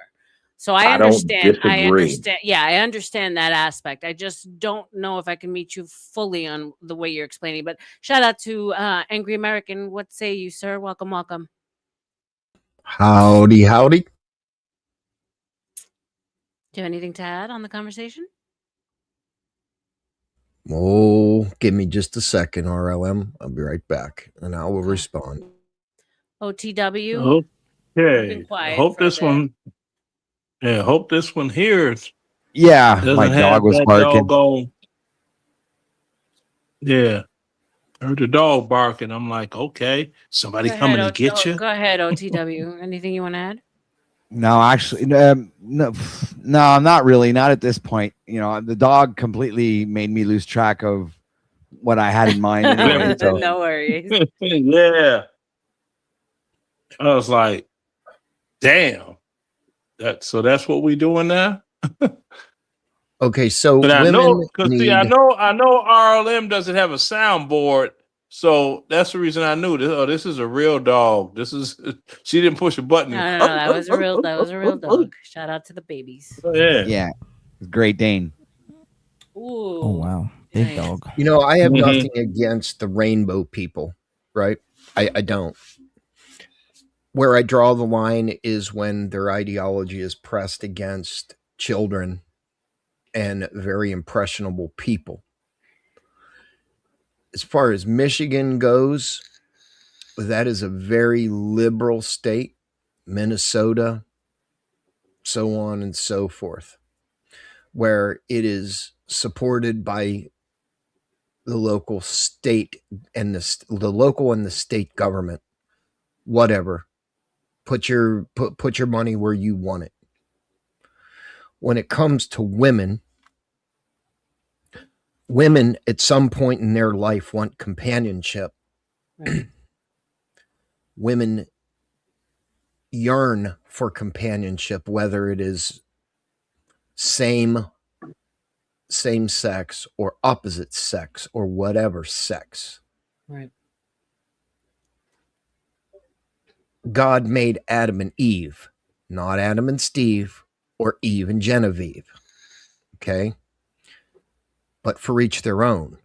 Speaker 5: So I
Speaker 3: don't
Speaker 5: understand.
Speaker 3: disagree.
Speaker 5: Yeah, I understand that aspect. I just don't know if I can meet you fully on the way you're explaining. But shout out to Angry American. What say you, sir? Welcome, welcome.
Speaker 4: Howdy, howdy.
Speaker 5: Do you have anything to add on the conversation?
Speaker 4: Oh, give me just a second, RLM. I'll be right back, and I will
Speaker 5: Okay.
Speaker 4: respond.
Speaker 5: OTW. You've been
Speaker 18: okay. I
Speaker 5: quiet
Speaker 18: hope
Speaker 5: for a
Speaker 18: this
Speaker 5: bit.
Speaker 18: one. Yeah, hope this one here
Speaker 17: Yeah, my
Speaker 18: doesn't
Speaker 17: dog
Speaker 18: have
Speaker 17: was
Speaker 18: that
Speaker 17: barking.
Speaker 18: doggone. Yeah, I heard the dog barking. I'm like, okay, somebody coming to get you.
Speaker 5: Go ahead, OTW. Anything you want to add?
Speaker 17: No, actually, no, not really. Not at this point. The dog completely made me lose track of what I had in mind anyway. So
Speaker 5: No worries.
Speaker 18: Yeah, I was like, damn. That's what we doing now.
Speaker 4: Okay, so
Speaker 18: But I know
Speaker 4: women
Speaker 18: because
Speaker 4: need.
Speaker 18: I know RLM doesn't have a soundboard, so that's the reason I knew this. Oh, this is a real dog. This is she didn't push a button.
Speaker 5: No, that was a real dog. Shout out to the babies.
Speaker 17: yeah, Great Dane.
Speaker 5: Ooh.
Speaker 10: Oh wow, big dog.
Speaker 4: I have
Speaker 18: Mhm.
Speaker 4: nothing against the rainbow people, right? I don't. Where I draw the line is when their ideology is pressed against children and very impressionable people. As far as Michigan goes, that is a very liberal state, Minnesota, so on and so forth, where it is supported by the local state and the local and the state government. Whatever, put your money where you want it. When it comes to women at some point in their life want companionship.
Speaker 5: Right.
Speaker 4: Women yearn for companionship, whether it is same same sex or opposite sex or whatever sex.
Speaker 5: Right.
Speaker 4: God made Adam and Eve, not Adam and Steve or Eve and Genevieve. Okay? But for each their own.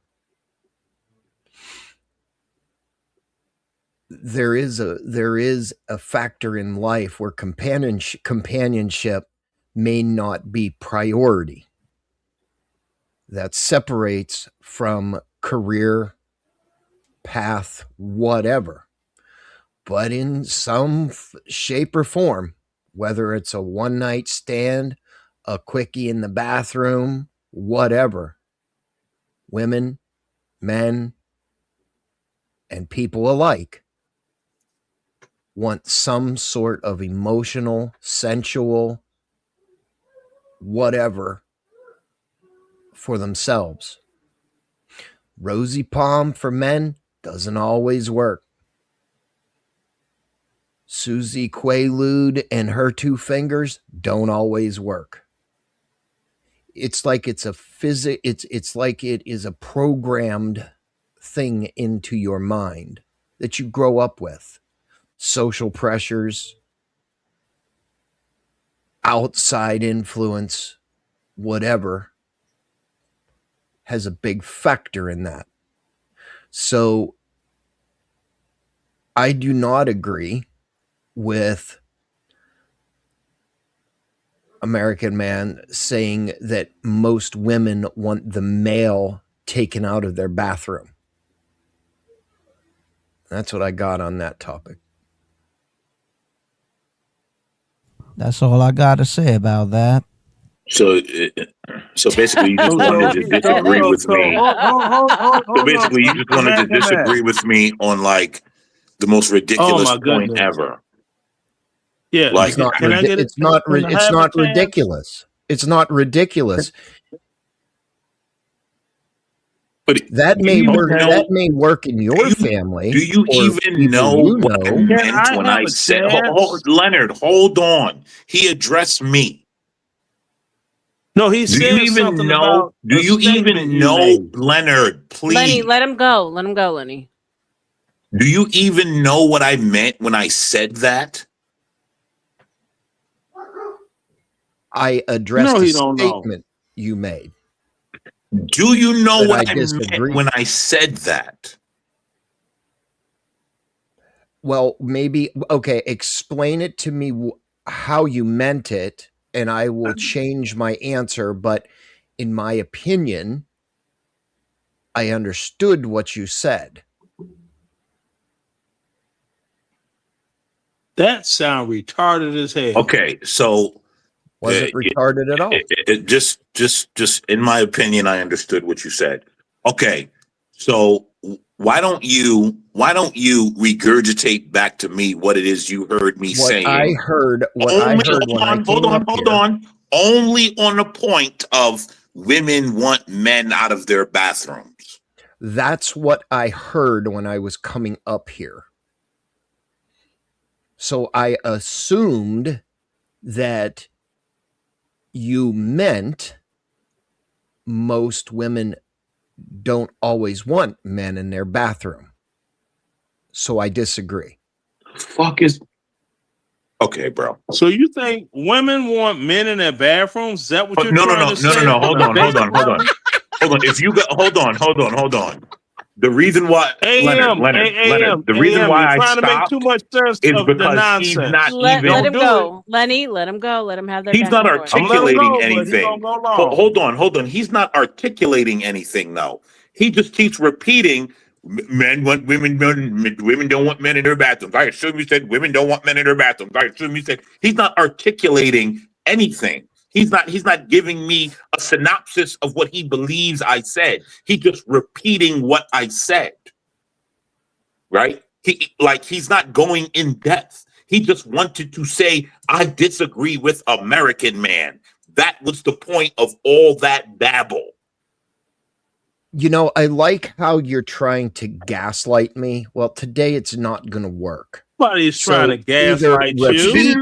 Speaker 4: There is a factor in life where companionship may not be priority. That separates from career, path, whatever. But in some shape or form, whether it's a one-night stand, a quickie in the bathroom, whatever, women, men, and people alike want some sort of emotional, sensual, whatever for themselves. Rosy palm for men doesn't always work. Susie Quaalude and her two fingers don't always work. It's like it's like it is a programmed thing into your mind that you grow up with. Social pressures, outside influence, whatever, has a big factor in that. So I do not agree with American Man saying that most women want the male taken out of their bathroom. That's what I got on that topic.
Speaker 10: That's all I got to say about that.
Speaker 3: So basically, you just wanted to disagree with me. So basically, you just wanted to disagree with me on like the most ridiculous point ever.
Speaker 18: Yeah,
Speaker 3: like
Speaker 4: It's not ridiculous. It's not ridiculous.
Speaker 3: But
Speaker 4: that may work. That may work in your family.
Speaker 3: Do you even know what I meant when I said, Leonard, hold on. He addressed me.
Speaker 18: No, he said something about.
Speaker 3: Do you even know, Leonard, please?
Speaker 5: Lenny, let him go. Let him go, Lenny.
Speaker 3: Do you even know what I meant when I said that?
Speaker 4: I addressed a statement you made.
Speaker 3: Do you know what I meant when I said that?
Speaker 4: Well, maybe, okay, explain it to me how you meant it, and I will change my answer. But in my opinion, I understood what you said.
Speaker 18: That sound retarded as hell.
Speaker 3: Okay, so
Speaker 4: wasn't retarded at all.
Speaker 3: Just in my opinion, I understood what you said. Okay, so why don't you regurgitate back to me what it is you heard me saying?
Speaker 4: Hold
Speaker 3: on. Only on the point of women want men out of their bathrooms.
Speaker 4: That's what I heard when I was coming up here. So I assumed that you meant most women don't always want men in their bathroom. So I disagree.
Speaker 3: Okay, bro.
Speaker 18: So you think women want men in their bathrooms? Is that what you're trying to say?
Speaker 3: No. Hold on. If you got hold on. The reason why Leonard, the reason why I stopped
Speaker 18: too much sense
Speaker 3: is
Speaker 18: of
Speaker 3: because he's not
Speaker 5: Let him go. Lenny, let him go. Let him have that.
Speaker 3: He's not articulating anything. Hold
Speaker 18: on.
Speaker 3: He's not articulating anything, though. He just keeps repeating, men want women don't want men in their bathrooms. I assume you said women don't want men in their bathrooms. I assume you said he's not articulating anything. He's not giving me a synopsis of what he believes I said. He's just repeating what I said. Right? He's not going in depth. He just wanted to say, I disagree with American Man. That was the point of all that babble.
Speaker 4: You know, I like how you're trying to gaslight me. Well, today it's not going to work.
Speaker 18: Somebody's trying to gaslight you.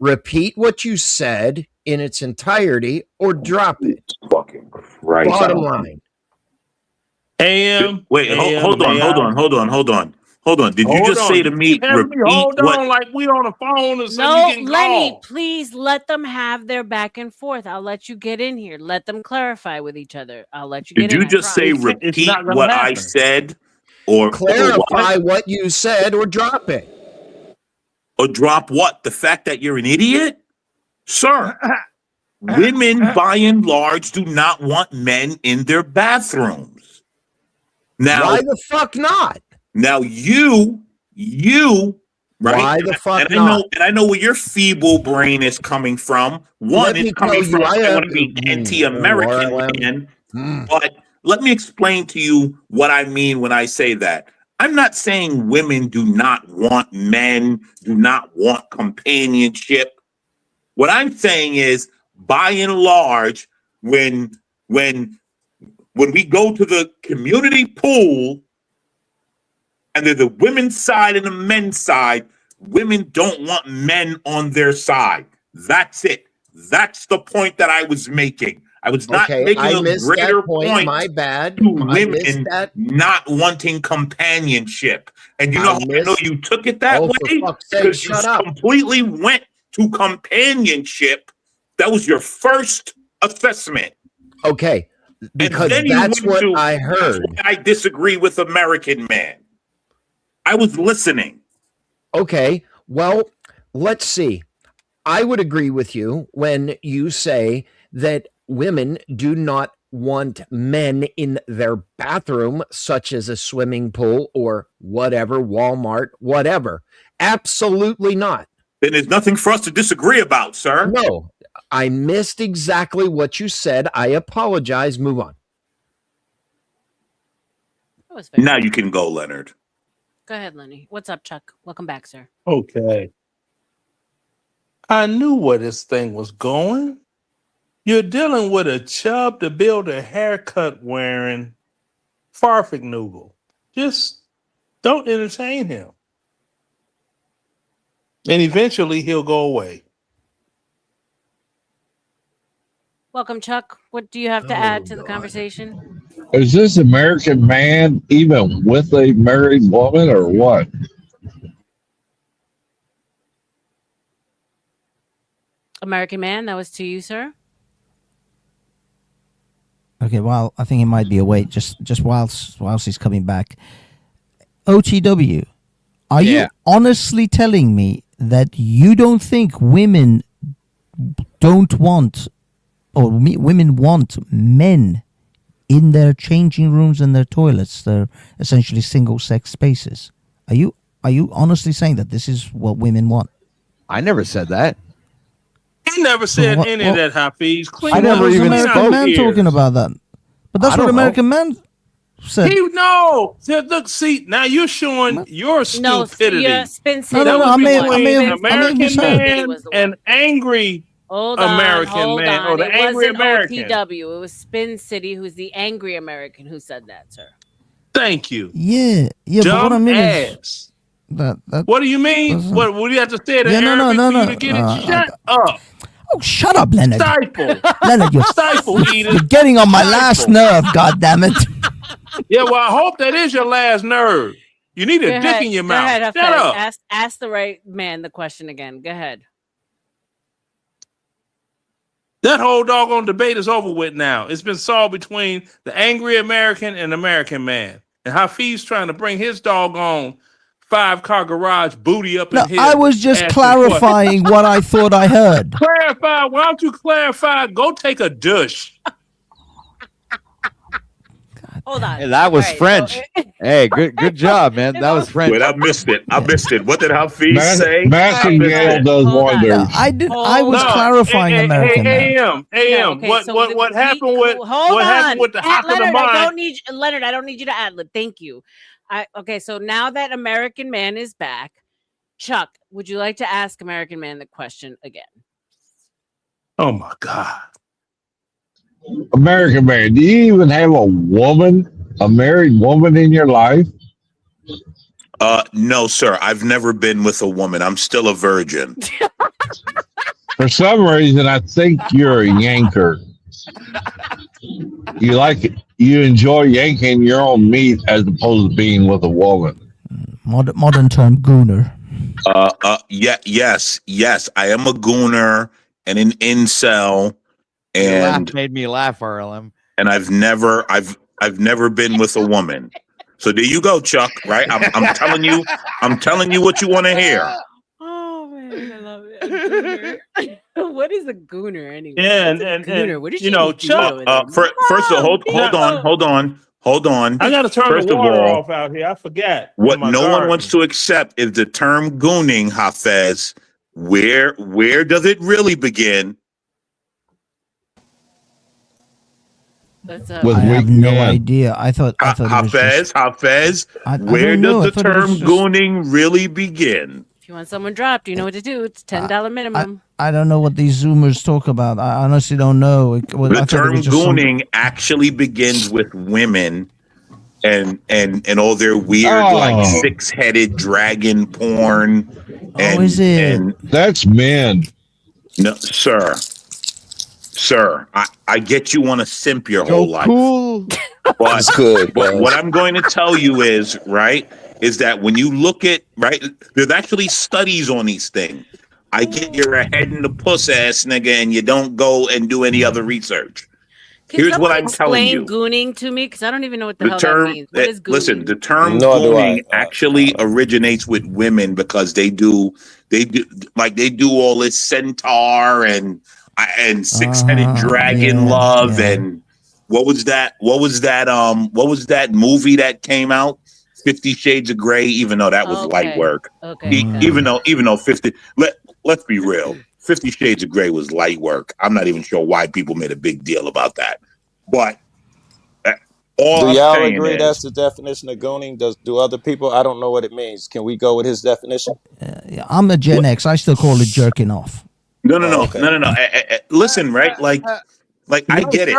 Speaker 4: Repeat what you said in its entirety or drop it.
Speaker 3: Fucking Christ.
Speaker 4: Bottom line.
Speaker 18: AM.
Speaker 3: Wait, hold on. Did you just say to me,
Speaker 18: Keep having me
Speaker 3: repeat
Speaker 18: hold
Speaker 3: what?
Speaker 18: on like we on the phone or something?
Speaker 5: No,
Speaker 18: You getting
Speaker 5: Lenny,
Speaker 18: called.
Speaker 5: please let them have their back and forth. I'll let you get in here. Let them clarify with each other. I'll let you get
Speaker 3: Did
Speaker 5: in.
Speaker 3: you
Speaker 5: I
Speaker 3: just say
Speaker 5: promise.
Speaker 3: repeat what I said, or
Speaker 4: Clarify
Speaker 3: what?
Speaker 4: what you said or drop it.
Speaker 3: Or drop what? The fact that you're an idiot, sir. Women, by and large, do not want men in their bathrooms. Now,
Speaker 4: why the fuck not?
Speaker 3: Now you, right?
Speaker 4: Why the fuck
Speaker 3: and
Speaker 4: not?
Speaker 3: I know where your feeble brain is coming from. One,
Speaker 4: Let me
Speaker 3: it's coming
Speaker 4: tell you,
Speaker 3: from
Speaker 4: I
Speaker 3: want to be anti-American man. But let me explain to you what I mean when I say that. I'm not saying women do not want men, do not want companionship. What I'm saying is, by and large, when we go to the community pool and there's the women's side and the men's side, women don't want men on their side. That's it. That's the point that I was making. I was not making
Speaker 4: I
Speaker 3: a
Speaker 4: missed
Speaker 3: greater
Speaker 4: that point. My bad.
Speaker 3: to
Speaker 4: I missed
Speaker 3: women
Speaker 4: that.
Speaker 3: not wanting companionship. And you know how I know you took it that
Speaker 4: for
Speaker 3: way?
Speaker 4: fuck's sake,
Speaker 3: Because you
Speaker 4: shut up.
Speaker 3: completely went to companionship. That was your first assessment.
Speaker 4: Okay, because
Speaker 3: and then
Speaker 4: that's
Speaker 3: you went
Speaker 4: what
Speaker 3: to,
Speaker 4: I heard.
Speaker 3: That's why I disagree with American man. I was listening.
Speaker 4: Okay, well, let's see. I would agree with you when you say that women do not want men in their bathroom, such as a swimming pool or whatever, Walmart, whatever. Absolutely not.
Speaker 3: Then there's nothing for us to disagree about, sir.
Speaker 4: No, I missed exactly what you said. I apologize. Move on.
Speaker 3: Now you can go, Leonard.
Speaker 5: Go ahead, Lenny. What's up, Chuck? Welcome back, sir.
Speaker 18: Okay. I knew where this thing was going. You're dealing with a chub to build a haircut wearing Farfignugle. Just don't entertain him. And eventually he'll go away.
Speaker 5: Welcome, Chuck. What do you have to add to the conversation?
Speaker 15: Is this American man even with a married woman or what?
Speaker 5: American man, that was to you, sir.
Speaker 10: Okay, well, I think he might be away just whilst he's coming back. OTW, are you honestly telling me that you don't think women don't want, or women want men in their changing rooms and their toilets? They're essentially single-sex spaces. Are you honestly saying that this is what women want?
Speaker 17: I never said that.
Speaker 18: He never said any of that, Hafiz.
Speaker 10: I never even American man talking about that. But that's what American men said.
Speaker 18: Look, see, now you're showing your stupidity.
Speaker 5: No, Spin City.
Speaker 10: No,
Speaker 18: That was
Speaker 10: I
Speaker 18: between
Speaker 10: mean,
Speaker 18: American man and angry American man, or the
Speaker 5: it
Speaker 18: angry
Speaker 5: wasn't
Speaker 18: American.
Speaker 5: OTW. It was Spin City, who's the angry American who said that, sir.
Speaker 18: Thank you.
Speaker 10: Yeah, but what I mean is that
Speaker 18: what do you mean? What do you have to say to Arabic for you to get it? Shut up.
Speaker 10: Oh, shut up, Leonard.
Speaker 18: Stifle.
Speaker 10: Leonard, you're getting on my last nerve, goddammit.
Speaker 18: Yeah, well, I hope that is your last nerve. You need a dick in your mouth.
Speaker 5: Go ahead,
Speaker 18: Shut up.
Speaker 5: Ask the right man the question again. Go ahead.
Speaker 18: That whole doggone debate is over with now. It's been solved between the angry American and American man. And Hafiz trying to bring his doggone 5-car garage booty up in here.
Speaker 10: I was just clarifying what I thought I heard.
Speaker 18: Clarify. Why don't you clarify? Go take a douche.
Speaker 5: Hold on.
Speaker 17: Hey, that was French. Hey, good job, man. That was French.
Speaker 3: Wait, I missed it. What did Hafiz say?
Speaker 15: Martingale does wonders.
Speaker 10: I was clarifying American man.
Speaker 18: AM. What happened with the hack of the
Speaker 5: Leonard,
Speaker 18: mind?
Speaker 5: Leonard, I don't need you to ad-lib. Thank you. Okay, so now that American man is back, Chuck, would you like to ask American man the question again?
Speaker 18: Oh my God.
Speaker 15: American man, do you even have a married woman in your life?
Speaker 3: No, sir. I've never been with a woman. I'm still a virgin.
Speaker 15: For some reason, I think you're a yanker. You like it. You enjoy yanking your own meat as opposed to being with a woman.
Speaker 10: Modern term gooner.
Speaker 3: Yes. I am a gooner and an incel,
Speaker 17: Your laugh
Speaker 3: and
Speaker 17: made me laugh, RLM.
Speaker 3: I've never been with a woman. So there you go, Chuck. Right? I'm telling you what you want to hear.
Speaker 5: Oh man, I love it. A gooner. What is a gooner anyway?
Speaker 18: Yeah,
Speaker 5: What's a
Speaker 18: and
Speaker 5: gooner? What is
Speaker 18: you
Speaker 5: she
Speaker 18: know,
Speaker 5: even
Speaker 18: Chuck.
Speaker 5: doing over there?
Speaker 3: First of all, hold on.
Speaker 18: I got to turn
Speaker 3: First
Speaker 18: the
Speaker 3: of
Speaker 18: water
Speaker 3: all,
Speaker 18: off out here. I forgot in
Speaker 3: what
Speaker 18: my
Speaker 3: no one wants
Speaker 18: garden.
Speaker 3: to accept is the term gooning, Hafez. Where does it really begin?
Speaker 5: What's
Speaker 10: I
Speaker 5: up?
Speaker 10: have no idea. I thought it was just.
Speaker 3: Hafez,
Speaker 10: I
Speaker 3: where
Speaker 10: don't
Speaker 3: does
Speaker 10: know. I
Speaker 3: the
Speaker 10: thought it was
Speaker 3: term
Speaker 10: just.
Speaker 3: gooning really begin?
Speaker 5: If you want someone dropped, you know what to do. It's $10 minimum.
Speaker 10: I don't know what these Zoomers talk about. I honestly don't know. I
Speaker 3: The
Speaker 10: thought it was
Speaker 3: term
Speaker 10: just
Speaker 3: gooning actually begins with women and all their weird like
Speaker 15: Oh,
Speaker 3: 6-headed dragon porn.
Speaker 10: Oh, is it?
Speaker 15: That's men.
Speaker 3: No, sir, I get you want to simp your whole life.
Speaker 17: Cool.
Speaker 3: But
Speaker 12: good,
Speaker 3: what
Speaker 12: guys.
Speaker 3: I'm going to tell you is that when you look at, there's actually studies on these things. I get you're a head in the puss ass nigga and you don't go and do any other research.
Speaker 5: Can
Speaker 3: Here's what
Speaker 5: someone
Speaker 3: I'm telling
Speaker 5: explain
Speaker 3: you.
Speaker 5: gooning to me? Because I don't even know what the
Speaker 3: The
Speaker 5: hell that
Speaker 3: term,
Speaker 5: means. What is gooning?
Speaker 3: listen, the term
Speaker 12: Nor do
Speaker 3: gooning
Speaker 12: I.
Speaker 3: actually originates with women because they do all this centaur and 6-headed dragon love and what was that movie that came out? 50 Shades of Grey, even though that was light work.
Speaker 5: Okay.
Speaker 3: Even though 50 let's be real. 50 Shades of Grey was light work. I'm not even sure why people made a big deal about that. But all
Speaker 12: Do
Speaker 3: I'm
Speaker 12: y'all
Speaker 3: saying
Speaker 12: agree
Speaker 3: is,
Speaker 12: that's the definition of gooning? Do other people? I don't know what it means. Can we go with his definition?
Speaker 10: I'm a Gen X. I still call it jerking off.
Speaker 3: no.
Speaker 12: Okay.
Speaker 3: Listen, right? I get it.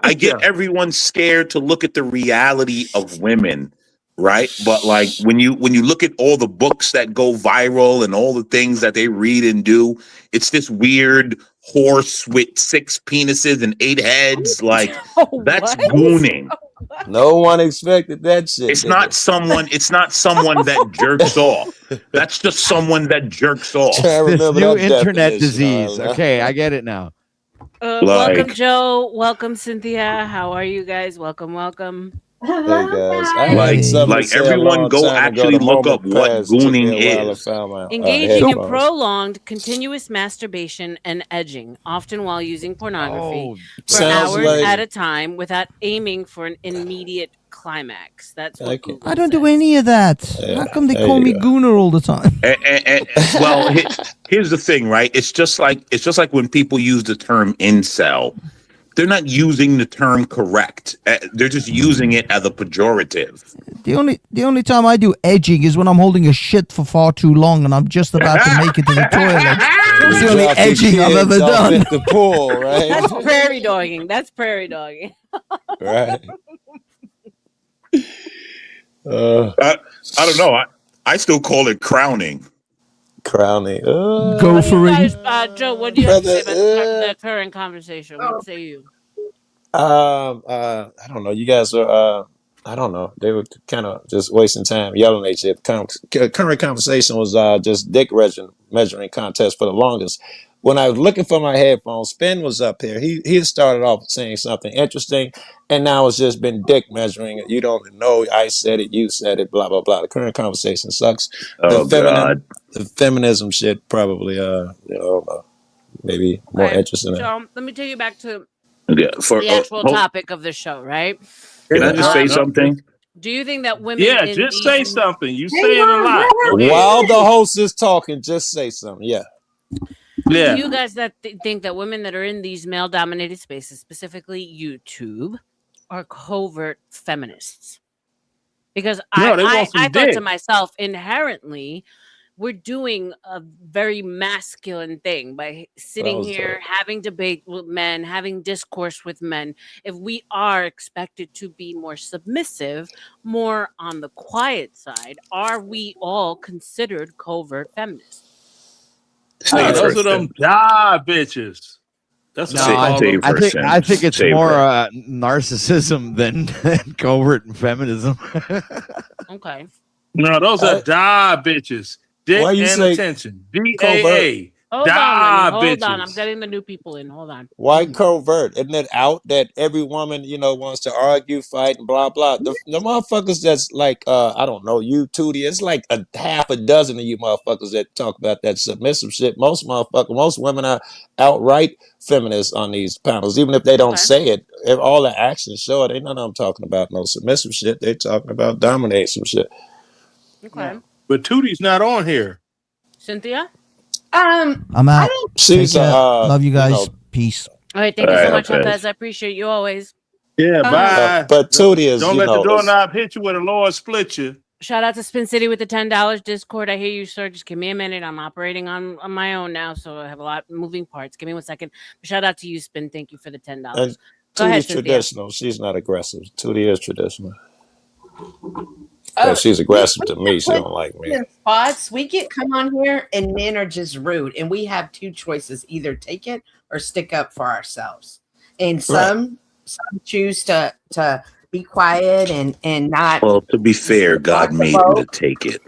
Speaker 3: I get
Speaker 18: Yeah.
Speaker 3: everyone scared to look at the reality of women, right? But like when you look at all the books that go viral and all the things that they read and do, it's this weird horse with 6 penises and 8 heads. Like that's gooning.
Speaker 12: No one expected that shit.
Speaker 3: It's not someone that jerks off. That's just someone that jerks off.
Speaker 17: This new internet disease. Okay, I get it now.
Speaker 5: Welcome, Joe. Welcome, Cynthia. How are you guys? Welcome.
Speaker 12: Hey guys, I had something to say
Speaker 3: everyone
Speaker 12: a long
Speaker 3: go
Speaker 12: time ago.
Speaker 3: actually
Speaker 12: The
Speaker 3: look up
Speaker 12: moment
Speaker 3: what
Speaker 12: passed. Took me
Speaker 3: gooning
Speaker 12: a while to
Speaker 3: is.
Speaker 12: find my
Speaker 5: Engaging in
Speaker 12: headphones.
Speaker 5: prolonged, continuous masturbation and edging, often while using pornography for
Speaker 12: Sounds
Speaker 5: hours
Speaker 12: like-
Speaker 5: at a time without aiming for an immediate climax. That's what Google
Speaker 10: I don't do any of that. How come they call me gooner all the time?
Speaker 3: Well, here's the thing, right? It's just like when people use the term incel. They're not using the term correct. They're just using it as a pejorative.
Speaker 10: The only time I do edging is when I'm holding a shit for far too long and I'm just about to make it to the toilet. It's the only
Speaker 12: Drop your
Speaker 10: edging I've
Speaker 12: kids
Speaker 10: ever
Speaker 12: off
Speaker 10: done.
Speaker 12: at the pool, right?
Speaker 5: That's prairie dogging. That's prairie dogging.
Speaker 12: Right.
Speaker 3: I don't know. I still call it crowning.
Speaker 12: Crowning.
Speaker 10: Go for it.
Speaker 5: Joe, what do you have to say about the current conversation? What say you?
Speaker 12: I don't know. You guys are. I don't know. They were kind of just wasting time yelling at you. Current conversation was just dick measuring contest for the longest. When I was looking for my headphones, Spin was up here. He started off saying something interesting, and now it's just been dick measuring. You don't know. I said it. You said it. Blah blah blah. The current conversation sucks.
Speaker 3: Oh God.
Speaker 12: The feminism shit probably maybe more interesting.
Speaker 5: So let me take you back to
Speaker 3: Yeah,
Speaker 5: the actual topic of the show, right?
Speaker 3: Can I just say something?
Speaker 5: Do you think that women?
Speaker 18: Yeah,
Speaker 5: in
Speaker 18: just
Speaker 5: these...
Speaker 18: say something. You say it a lot.
Speaker 12: While the host is talking, just say something. Yeah.
Speaker 5: Do you guys think that women that are in these male-dominated spaces, specifically YouTube, are covert feminists? Because I thought to myself, inherently, we're doing a very masculine thing by sitting here, having debate with men, having discourse with men. If we are expected to be more submissive, more on the quiet side, are we all considered covert feminists?
Speaker 18: Nah, those are them die bitches. That's what I call them.
Speaker 17: I think it's more narcissism than covert feminism.
Speaker 5: Okay.
Speaker 18: No, those are die bitches. Dick
Speaker 12: Why you
Speaker 18: and
Speaker 12: say
Speaker 18: attention.
Speaker 12: covert?
Speaker 18: DAA.
Speaker 5: Hold on,
Speaker 18: Die
Speaker 5: Lenny. Hold
Speaker 18: bitches.
Speaker 5: on. I'm getting the new people in. Hold on.
Speaker 12: Why covert? Isn't it out that every woman, wants to argue, fight, and blah blah? The motherfuckers that's like, I don't know, you Tootie. It's like a half a dozen of you motherfuckers that talk about that submissive shit. Most women are outright feminists on these panels, even if they don't say it. If all the actions show it. Ain't none of them talking about no submissive shit. They talking about dominating some shit.
Speaker 5: Okay.
Speaker 18: But Tootie's not on here.
Speaker 5: Cynthia?
Speaker 10: I'm out.
Speaker 12: She's
Speaker 10: Take care. Love you guys. Peace.
Speaker 5: All right. Thank you so much, Lopez. I appreciate you always.
Speaker 18: Yeah, bye.
Speaker 12: But Tootie is,
Speaker 18: don't let the doorknob hit you when the Lord split you.
Speaker 5: Shout out to Spin City with the $10 Discord. I hear you, sir. Just give me a minute. I'm operating on my own now, so I have a lot of moving parts. Give me 1 second. Shout out to you, Spin. Thank you for the $10.
Speaker 12: And
Speaker 5: Go ahead,
Speaker 12: Tootie's
Speaker 5: Cynthia.
Speaker 12: traditional. She's not aggressive. Tootie is traditional. But she's aggressive to me. She don't like me.
Speaker 8: In spots, we come on here and men are just rude, and we have two choices: either take it or stick up for ourselves. And some choose to be quiet and not.
Speaker 3: Well, to be fair, God made you to take it.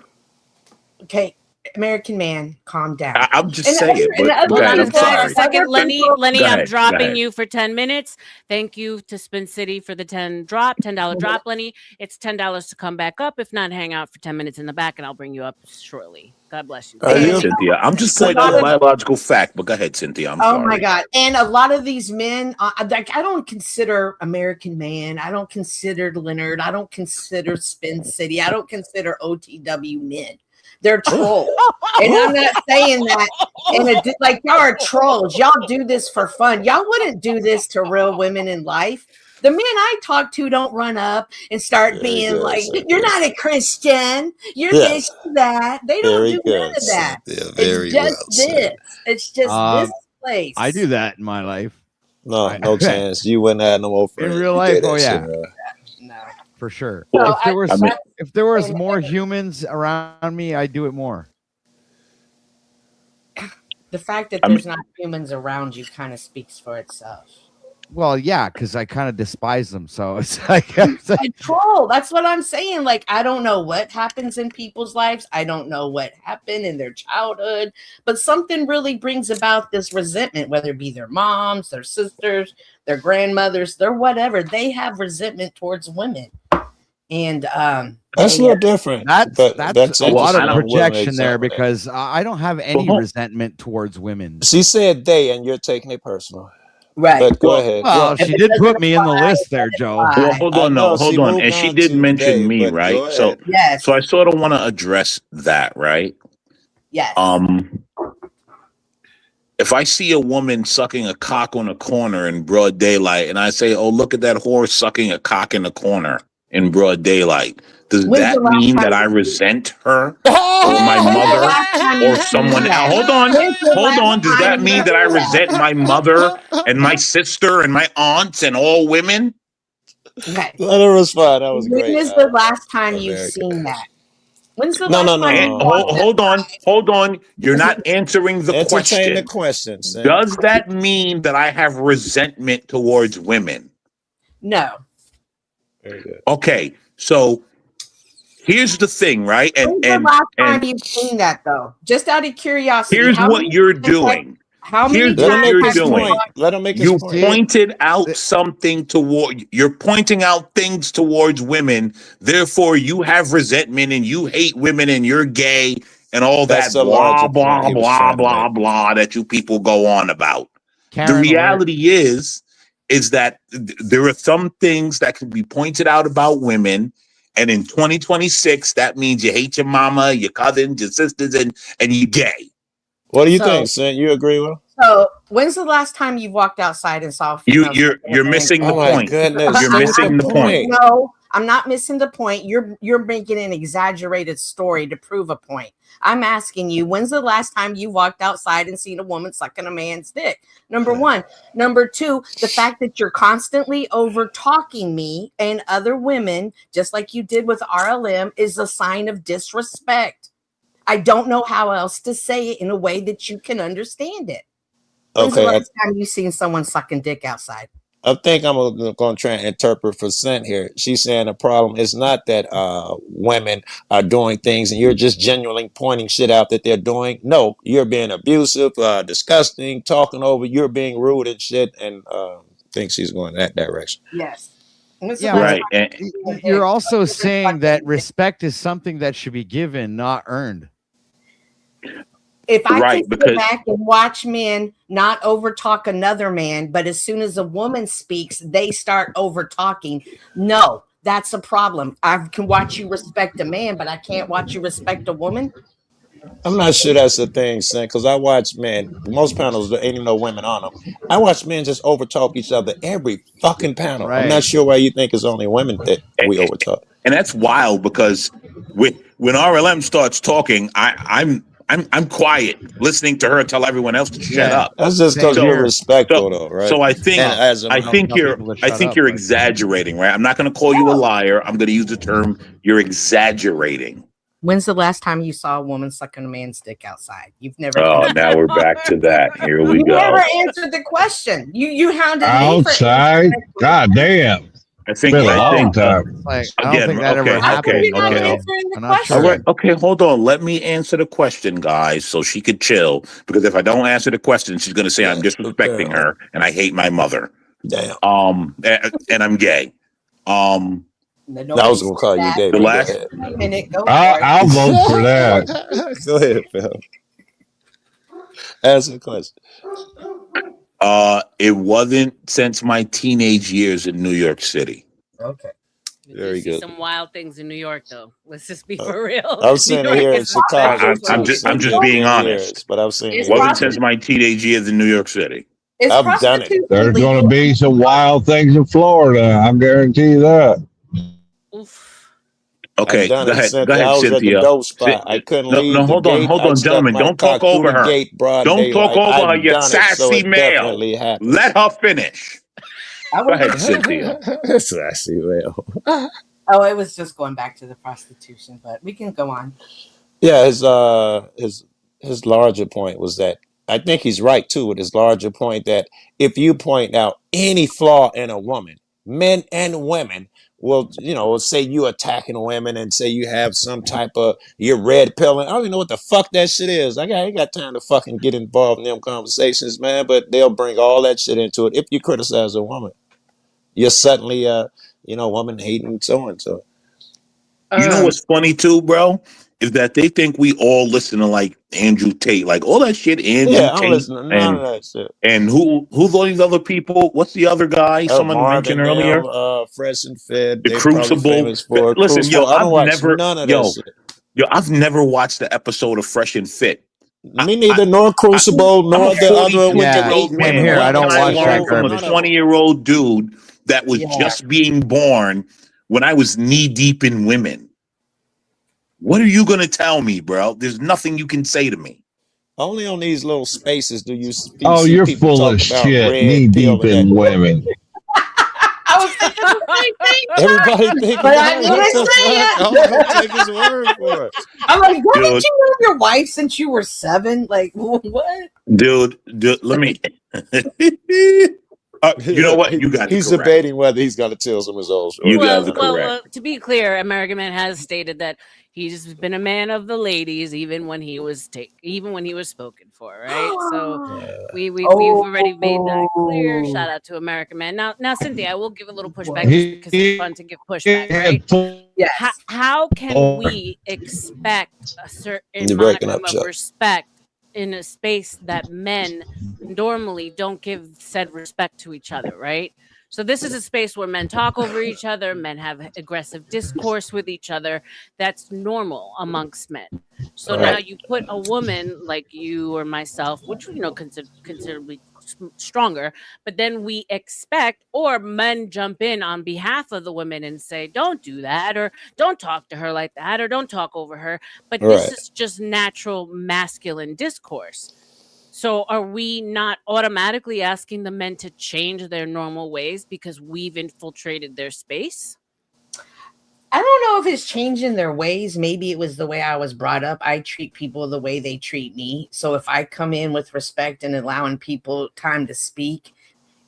Speaker 8: Okay, American man, calm down.
Speaker 3: I'm just saying. But
Speaker 5: Hold on
Speaker 3: I'm sorry.
Speaker 5: a second. Lenny,
Speaker 3: Go
Speaker 5: I'm
Speaker 3: ahead,
Speaker 5: dropping you for 10 minutes. Thank you to Spin City for the $10 drop, Lenny. It's $10 to come back up. If not, hang out for 10 minutes in the back, and I'll bring you up shortly. God bless you.
Speaker 3: Go ahead, Cynthia. I'm just pointing out a biological fact, but go ahead, Cynthia. I'm sorry.
Speaker 8: Oh my God. And a lot of these men, I don't consider American Man. I don't consider Leonard. I don't consider Spin City. I don't consider OTW men. They're trolls. And I'm not saying that. And like, y'all are trolls. Y'all do this for fun. Y'all wouldn't do this to real women in life. The men I talk to don't run up and start being like, you're not a Christian. You're this, that. They don't do none of that. It's just this. It's just this place.
Speaker 17: I do that in my life.
Speaker 12: No chance. You wouldn't have no more friends.
Speaker 17: In real life, oh yeah. For sure.
Speaker 12: Well,
Speaker 17: if there was more humans around me, I'd do it more.
Speaker 8: The fact that there's not humans around you kind of speaks for itself.
Speaker 17: Well, yeah, because I kind of despise them. So it's like
Speaker 8: I troll. That's what I'm saying. Like, I don't know what happens in people's lives. I don't know what happened in their childhood, but something really brings about this resentment, whether it be their moms, their sisters, their grandmothers, their whatever. They have resentment towards women. And
Speaker 12: that's a little different.
Speaker 17: That's a lot of projection there because I don't have any resentment towards women.
Speaker 12: She said they, and you're taking it personal.
Speaker 8: Right.
Speaker 12: But go ahead.
Speaker 17: Well, she did put me in the list there, Joe.
Speaker 3: Well, hold on, hold on. And she did mention me, right? So I sort of want to address that, right?
Speaker 8: Yes.
Speaker 3: If I see a woman sucking a cock on a corner in broad daylight, and I say, "Oh, look at that whore sucking a cock in the corner in broad daylight," does that mean that I resent her or my mother or someone else? Hold on. Does that mean that I resent my mother and my sister and my aunts and all women?
Speaker 8: Okay.
Speaker 12: Let her respond. That was great.
Speaker 8: When is the last time you've seen that? When's the
Speaker 12: No.
Speaker 3: Hold on. You're not answering the question.
Speaker 12: Entertain the question. Sam.
Speaker 3: Does that mean that I have resentment towards women?
Speaker 8: No.
Speaker 12: Very good.
Speaker 3: Okay, so here's the thing, right?
Speaker 8: When's the last time you've seen that, though? Just out of curiosity.
Speaker 3: Here's what you're doing.
Speaker 8: How many
Speaker 3: Here's what you're doing.
Speaker 12: Let him make his
Speaker 3: You
Speaker 12: point.
Speaker 3: pointed out something toward. You're pointing out things towards women. Therefore, you have resentment and you hate women and you're gay and all
Speaker 12: That's
Speaker 3: that
Speaker 12: the
Speaker 3: blah
Speaker 12: logic
Speaker 3: blah
Speaker 12: point he was
Speaker 3: blah
Speaker 12: trying to
Speaker 3: blah
Speaker 12: make.
Speaker 3: blah that you people go on about.
Speaker 17: Karen,
Speaker 3: The reality is that there are some things that can be pointed out about women. And in 2026, that means you hate your mama, your cousins, your sisters, and you're gay.
Speaker 12: What do you think, Sam? You agree with him?
Speaker 8: So, when's the last time you walked outside and saw a female?
Speaker 3: You're missing the point.
Speaker 12: Goodness.
Speaker 3: You're missing the point.
Speaker 8: No, I'm not missing the point. You're making an exaggerated story to prove a point. I'm asking you, when's the last time you walked outside and seen a woman sucking a man's dick? Number one. Number two, the fact that you're constantly over talking me and other women, just like you did with RLM, is a sign of disrespect. I don't know how else to say it in a way that you can understand it. When's the
Speaker 12: Okay,
Speaker 8: last time you seen someone sucking dick outside?
Speaker 12: I think I'm going to try and interpret for Scent here. She's saying the problem is not that women are doing things and you're just genuinely pointing shit out that they're doing. No, you're being abusive, disgusting, talking over, you're being rude and shit, and I think she's going in that direction.
Speaker 8: Yes.
Speaker 17: Yeah,
Speaker 3: Right.
Speaker 17: but you're also saying that respect is something that should be given, not earned.
Speaker 8: If I
Speaker 3: Right,
Speaker 8: can sit
Speaker 3: because-
Speaker 8: back and watch men not over talk another man, but as soon as a woman speaks, they start over talking. No, that's a problem. I can watch you respect a man, but I can't watch you respect a woman.
Speaker 12: I'm not sure that's the thing, Scent, because I watch men, most panels, there ain't even no women on them. I watch men just overtalk each other every fucking panel. I'm not sure why you think it's only women that we overtalk.
Speaker 3: And that's wild because when RLM starts talking, I'm quiet, listening to her tell everyone else to shut
Speaker 12: Yeah,
Speaker 3: up.
Speaker 12: that's just because you're respectful, though, right?
Speaker 3: So I think
Speaker 12: And as a man,
Speaker 3: you're exaggerating, right? I'm not going to call you a liar. I'm going to use the term you're exaggerating.
Speaker 8: When's the last time you saw a woman sucking a man's dick outside? You've never.
Speaker 3: Oh, now we're back to that. Here we
Speaker 8: You
Speaker 3: go.
Speaker 8: never answered the question. You hounded me for
Speaker 15: Outside? God damn.
Speaker 3: I think
Speaker 15: Been a long time.
Speaker 17: I don't think that ever happened.
Speaker 8: You're not answering the
Speaker 17: I'm not
Speaker 8: question.
Speaker 3: All right, okay, hold on. Let me answer the question, guys, so she could chill. Because if I don't answer the question, she's going to say I'm disrespecting her and I hate my mother.
Speaker 12: Damn.
Speaker 3: And I'm gay.
Speaker 12: I was going to call you gay.
Speaker 3: The
Speaker 12: but
Speaker 3: last.
Speaker 12: go ahead.
Speaker 15: I'll vote for that.
Speaker 12: Go ahead, Phil. Answer the question.
Speaker 3: It wasn't since my teenage years in New York City.
Speaker 8: Okay.
Speaker 12: Very
Speaker 5: See
Speaker 12: good.
Speaker 5: some wild things in New York, though. Let's just be for real.
Speaker 12: I've seen it here in Chicago.
Speaker 3: I'm just being honest.
Speaker 12: But I've seen
Speaker 3: It wasn't since my teenage years in New York City.
Speaker 12: I've done it.
Speaker 15: There's going to be some wild things in Florida. I guarantee you that.
Speaker 3: Okay,
Speaker 12: I've done
Speaker 3: go
Speaker 12: it,
Speaker 3: ahead,
Speaker 12: Cynthia.
Speaker 3: go ahead,
Speaker 12: I was at the
Speaker 3: Cynthia.
Speaker 12: dope spot. I couldn't leave
Speaker 3: No,
Speaker 12: the
Speaker 3: hold
Speaker 12: gate.
Speaker 3: on,
Speaker 12: I'd stuck
Speaker 3: gentlemen.
Speaker 12: my
Speaker 3: Don't talk
Speaker 12: cock through
Speaker 3: over
Speaker 12: the
Speaker 3: her.
Speaker 12: gate, broad
Speaker 3: Don't talk
Speaker 12: daylight.
Speaker 3: over her,
Speaker 12: I've
Speaker 3: you
Speaker 12: done it, so
Speaker 3: sassy
Speaker 12: it
Speaker 3: male.
Speaker 12: definitely happened.
Speaker 3: Let her finish. Go ahead, Cynthia.
Speaker 12: Sassy male.
Speaker 8: Oh, it was just going back to the prostitution, but we can go on.
Speaker 12: Yeah, his larger point was that I think he's right too with his larger point that if you point out any flaw in a woman, men and women will, say you attacking women and say you have some type of you're red pilling. I don't even know what the fuck that shit is. I ain't got time to fucking get involved in them conversations, man. But they'll bring all that shit into it. If you criticize a woman, you're suddenly woman hating so and so.
Speaker 3: You know what's funny too, bro? Is that they think we all listen to like Andrew Tate, like all that shit. Andrew
Speaker 12: Yeah, I don't
Speaker 3: Tate
Speaker 12: listen to none of that shit.
Speaker 3: And who's all these other people? What's the other guy? Someone
Speaker 12: Marvin
Speaker 3: mentioned earlier.
Speaker 12: Fresh and Fed.
Speaker 3: The
Speaker 12: They're probably
Speaker 3: Crucible.
Speaker 12: famous for
Speaker 3: Listen,
Speaker 12: Crucible. I don't watch none of that shit.
Speaker 3: I've never watched the episode of Fresh and Fit.
Speaker 12: Me neither, nor Crucible,
Speaker 3: I'm
Speaker 12: nor
Speaker 3: a
Speaker 12: the other with the
Speaker 3: 42-year-old
Speaker 12: eight
Speaker 3: man.
Speaker 12: women.
Speaker 17: Here, I don't watch that
Speaker 3: from a
Speaker 17: garbage.
Speaker 3: 20-year-old dude that was just being born when I was knee deep in women. What are you going to tell me, bro? There's nothing you can say to me.
Speaker 12: Only on these little spaces do you see
Speaker 15: You're
Speaker 12: people
Speaker 15: full
Speaker 12: talk
Speaker 15: of
Speaker 12: about
Speaker 15: shit.
Speaker 12: red
Speaker 15: Knee
Speaker 12: pill
Speaker 15: deep
Speaker 12: and
Speaker 15: in
Speaker 12: that.
Speaker 15: women.
Speaker 8: I was thinking the same thing.
Speaker 12: Everybody thinking
Speaker 8: But
Speaker 12: that.
Speaker 8: I didn't
Speaker 12: What the
Speaker 8: say
Speaker 12: fuck?
Speaker 8: it.
Speaker 12: I'm gonna take his word for it.
Speaker 8: I'm like, what
Speaker 3: Dude.
Speaker 8: did you know your wife since you were 7? Like, what?
Speaker 3: Dude, let me. You know what? You got
Speaker 12: He's
Speaker 3: it correct.
Speaker 12: debating whether he's got to tell some of his old stories.
Speaker 3: You guys are correct.
Speaker 5: Well, to be clear, American Man has stated that he's been a man of the ladies, even when he was spoken for, right? So we've already made that clear. Shout out to American Man. Now, Cynthia, I will give a little pushback just because it's fun to give pushback, right?
Speaker 8: Yes.
Speaker 5: How can we expect a certain
Speaker 12: You're breaking
Speaker 5: modicum
Speaker 12: up,
Speaker 5: of
Speaker 12: Chuck.
Speaker 5: respect in a space that men normally don't give said respect to each other, right? So this is a space where men talk over each other, men have aggressive discourse with each other. That's normal amongst men. So now
Speaker 12: Right.
Speaker 5: you put a woman like you or myself, which considerably stronger, but then we expect, or men jump in on behalf of the women and say, don't do that, or don't talk to her like that, or don't talk over her. But this
Speaker 12: Right.
Speaker 5: is just natural masculine discourse. So are we not automatically asking the men to change their normal ways because we've infiltrated their space?
Speaker 8: I don't know if it's changing their ways. Maybe it was the way I was brought up. I treat people the way they treat me. So if I come in with respect and allowing people time to speak,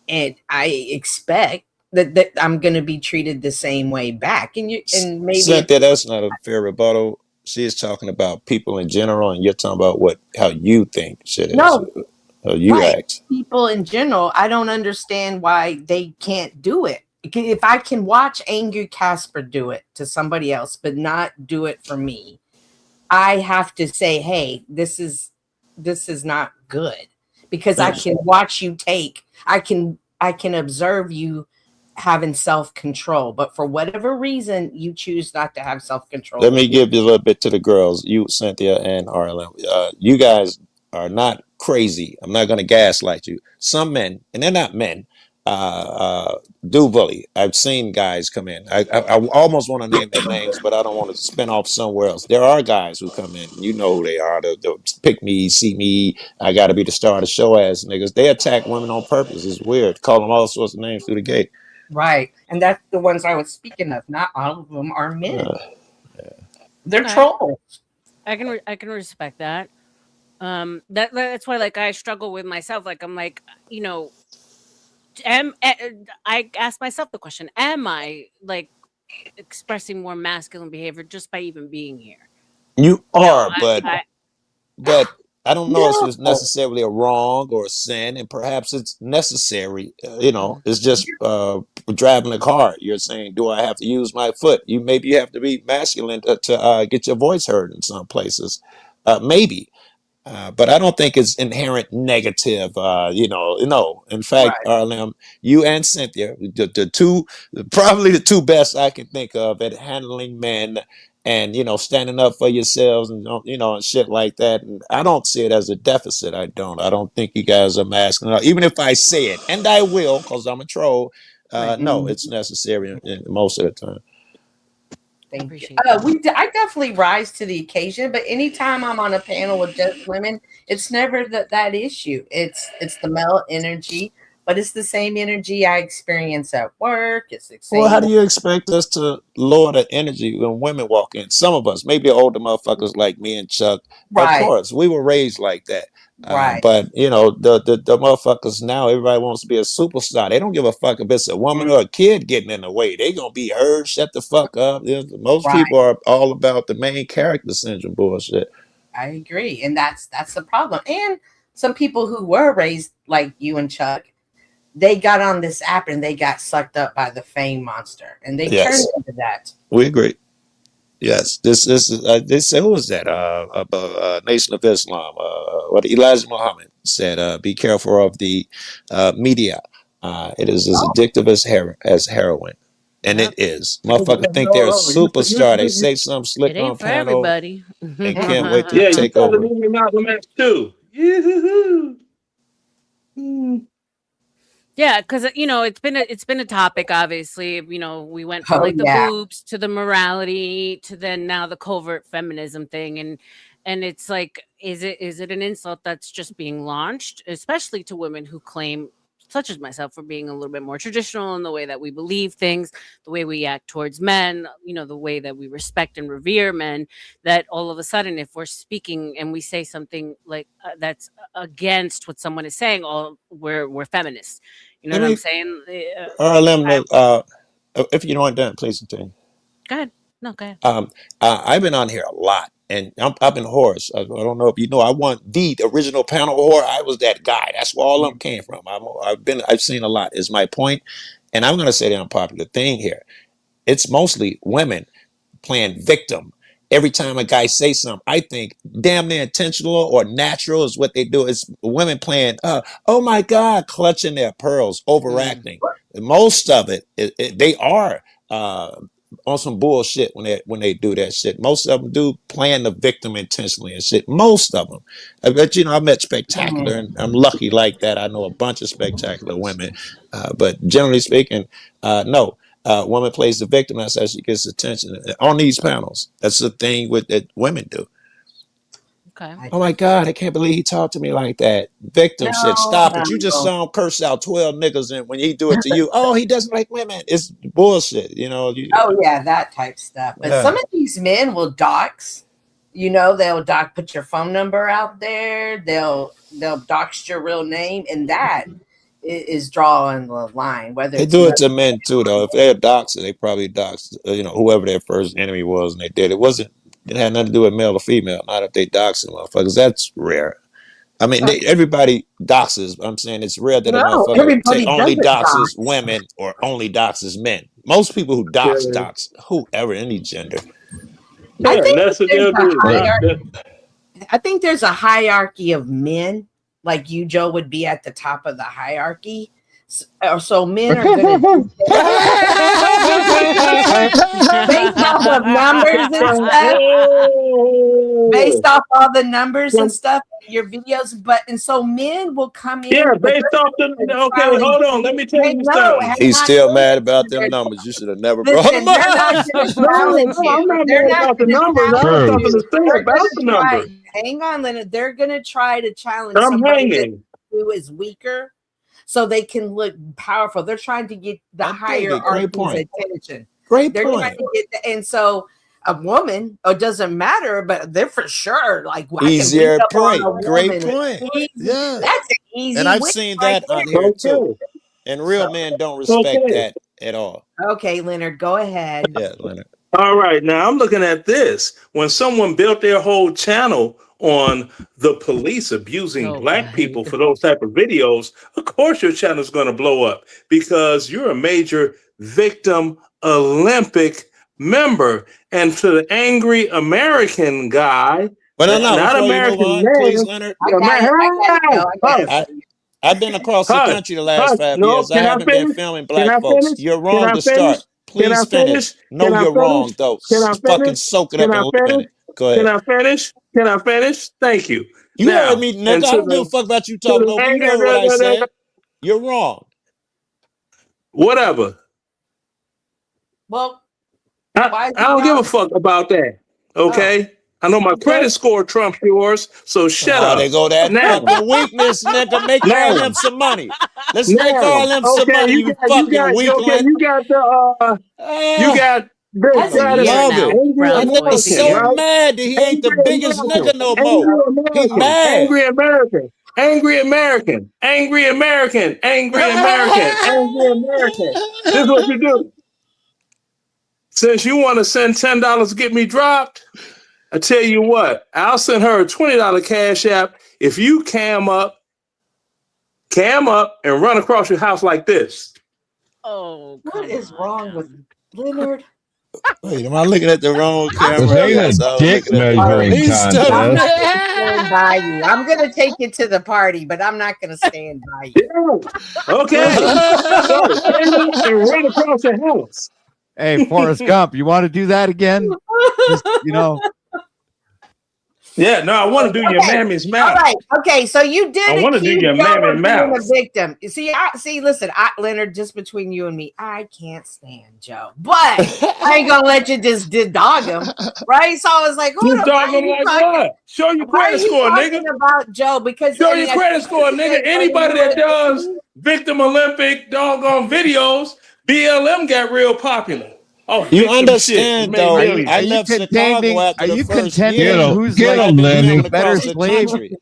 Speaker 8: and I expect that I'm going to be treated the same way back. And maybe
Speaker 12: Cynthia, that's not a fair rebuttal. She's talking about people in general, and you're talking about how you think shit is,
Speaker 8: no,
Speaker 12: how you
Speaker 8: right.
Speaker 12: act.
Speaker 8: People in general, I don't understand why they can't do it. If I can watch Angry Casper do it to somebody else, but not do it for me, I have to say, hey, this is not good, because I can watch you I can observe you having self-control, but for whatever reason you choose not to have self-control.
Speaker 12: Let me give you a little bit to the girls, you, Cynthia, and Arlen. You guys are not crazy. I'm not going to gaslight you. Some men, and they're not men, do bully. I've seen guys come in. I almost want to name their names, but I don't want to spin off somewhere else. There are guys who come in. You know who they are. The pick me, see me. I got to be the star of the show ass niggas. They attack women on purpose. It's weird. Call them all sorts of names through the gate.
Speaker 8: Right, and that's the ones I was speaking of. Not all of them are men. They're trolls.
Speaker 5: I can respect that. That's why, like, I struggle with myself. Like, I'm like, you know, I ask myself the question: am I like expressing more masculine behavior just by even being here?
Speaker 12: You
Speaker 5: You know,
Speaker 12: are, but I don't know if it's necessarily a wrong or a sin, and perhaps it's necessary. It's just driving a car. You're saying, do I have to use my foot? Maybe you have to be masculine to get your voice heard in some places. Maybe. But I don't think it's inherent negative. No. In fact, Arlen, you and Cynthia, probably the two best I can think of at handling men and standing up for yourselves and and shit like that. And I don't see it as a deficit. I don't. I don't think you guys are masculine. Even if I say it, and I will, because I'm a troll. No, it's necessary most of the time.
Speaker 8: Thank you. I definitely rise to the occasion, but anytime I'm on a panel with just women, it's never that issue. It's the male energy, but it's the same energy I experience at work. It's the same.
Speaker 12: Well, how do you expect us to lower the energy when women walk in? Some of us, maybe older motherfuckers like me and Chuck, of course, we were raised like that. But the motherfuckers now, everybody wants to be a superstar. They don't give a fuck if it's a woman or a kid getting in the way. They gonna be heard. Shut the fuck up. Most people are all about the main character syndrome bullshit.
Speaker 8: I agree, and that's the problem. And some people who were raised like you and Chuck, they got on this app and they got sucked up by the fame monster, and they turned into that.
Speaker 12: We agree. Yes, this is. They say, who was that? Nation of Islam. What Elijah Muhammad said. Be careful of the media. It is as addictive as heroin, and it is. Motherfucker think they're a superstar. They say something slick on
Speaker 5: for
Speaker 12: panel.
Speaker 5: everybody.
Speaker 12: They can't wait to take
Speaker 18: you
Speaker 12: over.
Speaker 18: movie Malcolm X too. Yoo-hoo-hoo.
Speaker 5: Yeah, because it's been a topic. Obviously, we went from like the boobs to the morality to then now the covert feminism thing, and it's like, is it an insult that's just being launched, especially to women who claim, such as myself, for being a little bit more traditional in the way that we believe things, the way we act towards men, the way that we respect and revere men, that all of a sudden, if we're speaking and we say something like that's against what someone is saying, we're feminists. You know what I'm saying?
Speaker 12: If you don't want done, please continue.
Speaker 5: Go ahead. No, go ahead.
Speaker 12: I've been on here a lot, and I've been Horace. I don't know if you know. I won the original panel whore. I was that guy. That's where all of them came from. I've seen a lot. Is my point, and I'm going to say the unpopular thing here. It's mostly women playing victim. Every time a guy says something, I think damn near intentional or natural is what they do. It's women playing, oh my God, clutching their pearls, overacting. Most of it, they are on some bullshit when they do that shit. Most of them do playing the victim intentionally and shit. Most of them. But I met spectacular, and I'm lucky like that. I know a bunch of spectacular women, but generally speaking, no. Woman plays the victim. That's how she gets attention on these panels. That's the thing that women do.
Speaker 5: Okay.
Speaker 12: Oh my God, I can't believe he talked to me like that. Victim shit. Stop it. You just
Speaker 8: No.
Speaker 12: saw him curse out 12 niggas, and when he do it to you, oh, he doesn't like women. It's bullshit. You know.
Speaker 8: Oh yeah, that type stuff. But some of these men will dox. You know, they'll put your phone number out there. They'll dox your real name, and that is drawing the line. Whether
Speaker 12: They
Speaker 8: it's
Speaker 12: do it to men too, though. If they're doxing, they probably doxed, whoever their first enemy was, and they did. It had nothing to do with male or female. Not if they doxing motherfuckers. That's rare. I mean, everybody doxes. I'm saying it's rare that a
Speaker 8: no,
Speaker 12: motherfucker
Speaker 8: everybody
Speaker 12: only
Speaker 8: doesn't
Speaker 12: doxes
Speaker 8: dox.
Speaker 12: women or only doxes men. Most people who dox whoever, any gender.
Speaker 18: Yeah,
Speaker 8: I think
Speaker 18: that's what
Speaker 8: there's
Speaker 18: they'll
Speaker 8: a
Speaker 18: do.
Speaker 8: hierarchy. I think there's a hierarchy of men. Like you, Joe, would be at the top of the hierarchy. So men are going to based off of numbers and stuff. Based off all the numbers and stuff, your videos. And so men will come in.
Speaker 18: Yeah, based off the. Okay, hold on. Let me tell you something.
Speaker 12: He's still mad about them numbers. You should have never brought
Speaker 8: Listen,
Speaker 12: them
Speaker 8: they're not
Speaker 12: up.
Speaker 8: going to challenge you.
Speaker 18: I'm not
Speaker 8: They're
Speaker 18: mad
Speaker 8: not
Speaker 18: about the
Speaker 8: going to
Speaker 18: numbers. I have
Speaker 8: challenge
Speaker 18: something to
Speaker 8: you.
Speaker 18: say
Speaker 8: They're
Speaker 18: about
Speaker 8: gonna
Speaker 18: the
Speaker 8: try-
Speaker 18: numbers.
Speaker 8: Hang on, Leonard. They're going to try to challenge
Speaker 18: I'm
Speaker 8: somebody
Speaker 18: hanging.
Speaker 8: who is weaker, so they can look powerful. They're trying to get the higher attention.
Speaker 12: Great
Speaker 8: They're
Speaker 12: point.
Speaker 8: trying to get and so a woman, it doesn't matter, but they're for sure like
Speaker 12: Easier
Speaker 8: I can beat up on
Speaker 12: point.
Speaker 8: a
Speaker 12: Great
Speaker 8: woman.
Speaker 12: point.
Speaker 8: Easy.
Speaker 12: Yeah.
Speaker 8: That's an easy.
Speaker 12: And I've
Speaker 8: win
Speaker 12: seen
Speaker 8: right
Speaker 12: that on
Speaker 8: there.
Speaker 12: here too. And real men don't respect that at all.
Speaker 8: Okay, Leonard, go ahead.
Speaker 12: Yeah, Leonard.
Speaker 18: All right, now I'm looking at this. When someone built their whole channel on the police abusing black people for those type of videos, of course your channel is going to blow up because you're a major victim Olympic member. And to the angry American guy,
Speaker 12: But no,
Speaker 18: not
Speaker 12: before
Speaker 18: American
Speaker 12: you move on,
Speaker 18: man,
Speaker 12: please, Leonard. I've been across the country the last 5 years. I haven't been filming black folks. You're wrong to start. Please finish. No, you're wrong, though. Fucking soak it up in 1 minute. Go ahead.
Speaker 18: Can I finish? Can I finish? Thank you.
Speaker 12: You
Speaker 18: Now,
Speaker 12: heard me, nigga.
Speaker 18: and
Speaker 12: I don't give a fuck about you talking over. You heard what I said. You're wrong.
Speaker 18: Whatever.
Speaker 8: Well,
Speaker 18: I don't give a fuck about that. Okay? I know my credit score trumps yours, so shut up.
Speaker 12: There go that
Speaker 18: now.
Speaker 12: fucking weakness, nigga. Make
Speaker 18: Now.
Speaker 12: Harlem some money. Let's
Speaker 18: Now.
Speaker 12: make Harlem some
Speaker 18: Okay,
Speaker 12: money, you fucking weakling.
Speaker 18: You got the you got
Speaker 12: I love it. And nigga's so mad that he ain't the biggest nigga no more. He mad.
Speaker 18: Angry American. Angry American. Angry American. Angry American. Angry American. This is what you do. Since you want to send $10 to get me dropped, I tell you what, I'll send her a $20 cash app if you cam up and run across your house like this.
Speaker 5: Oh,
Speaker 8: what is wrong with Leonard?
Speaker 12: Wait, am I looking at the wrong camera?
Speaker 15: This ain't
Speaker 12: Yes,
Speaker 15: a
Speaker 12: I was
Speaker 15: dick
Speaker 12: looking at the wrong-
Speaker 15: measuring
Speaker 12: He's
Speaker 15: contest.
Speaker 8: I'm not gonna stand by you. I'm gonna take you to the party, but I'm not gonna stand by you.
Speaker 18: Okay. And run across your house.
Speaker 17: Hey, Forrest Gump, you want to do that again? Just,
Speaker 18: Yeah, no, I want to do your mammy's mouth.
Speaker 8: All right. Okay. So you did.
Speaker 18: I wanna do
Speaker 8: accuse
Speaker 18: your
Speaker 8: Joe
Speaker 18: mammy
Speaker 8: of being
Speaker 18: mouth.
Speaker 8: a victim. You see, listen, Leonard, just between you and me, I can't stand Joe, but I ain't gonna let you just dog him, right? So I was like,
Speaker 18: You
Speaker 8: why
Speaker 18: dog
Speaker 8: are
Speaker 18: him
Speaker 8: you
Speaker 18: like
Speaker 8: talking-
Speaker 18: what? Show your
Speaker 8: why are
Speaker 18: credit
Speaker 8: you
Speaker 18: score,
Speaker 8: talking
Speaker 18: nigga.
Speaker 8: about Joe? Because
Speaker 18: Show
Speaker 8: I mean,
Speaker 18: your
Speaker 8: I
Speaker 18: credit
Speaker 8: think
Speaker 18: score,
Speaker 8: you
Speaker 18: nigga.
Speaker 8: said,
Speaker 18: Anybody that does Victim Olympic doggone videos, BLM got real popular. Oh,
Speaker 12: You
Speaker 18: victim
Speaker 12: understand,
Speaker 18: shit. Made
Speaker 12: though,
Speaker 18: millions.
Speaker 12: I left Chicago after the first year.
Speaker 15: Get him, Lenny.
Speaker 17: better
Speaker 12: Across the
Speaker 17: slave?
Speaker 12: country.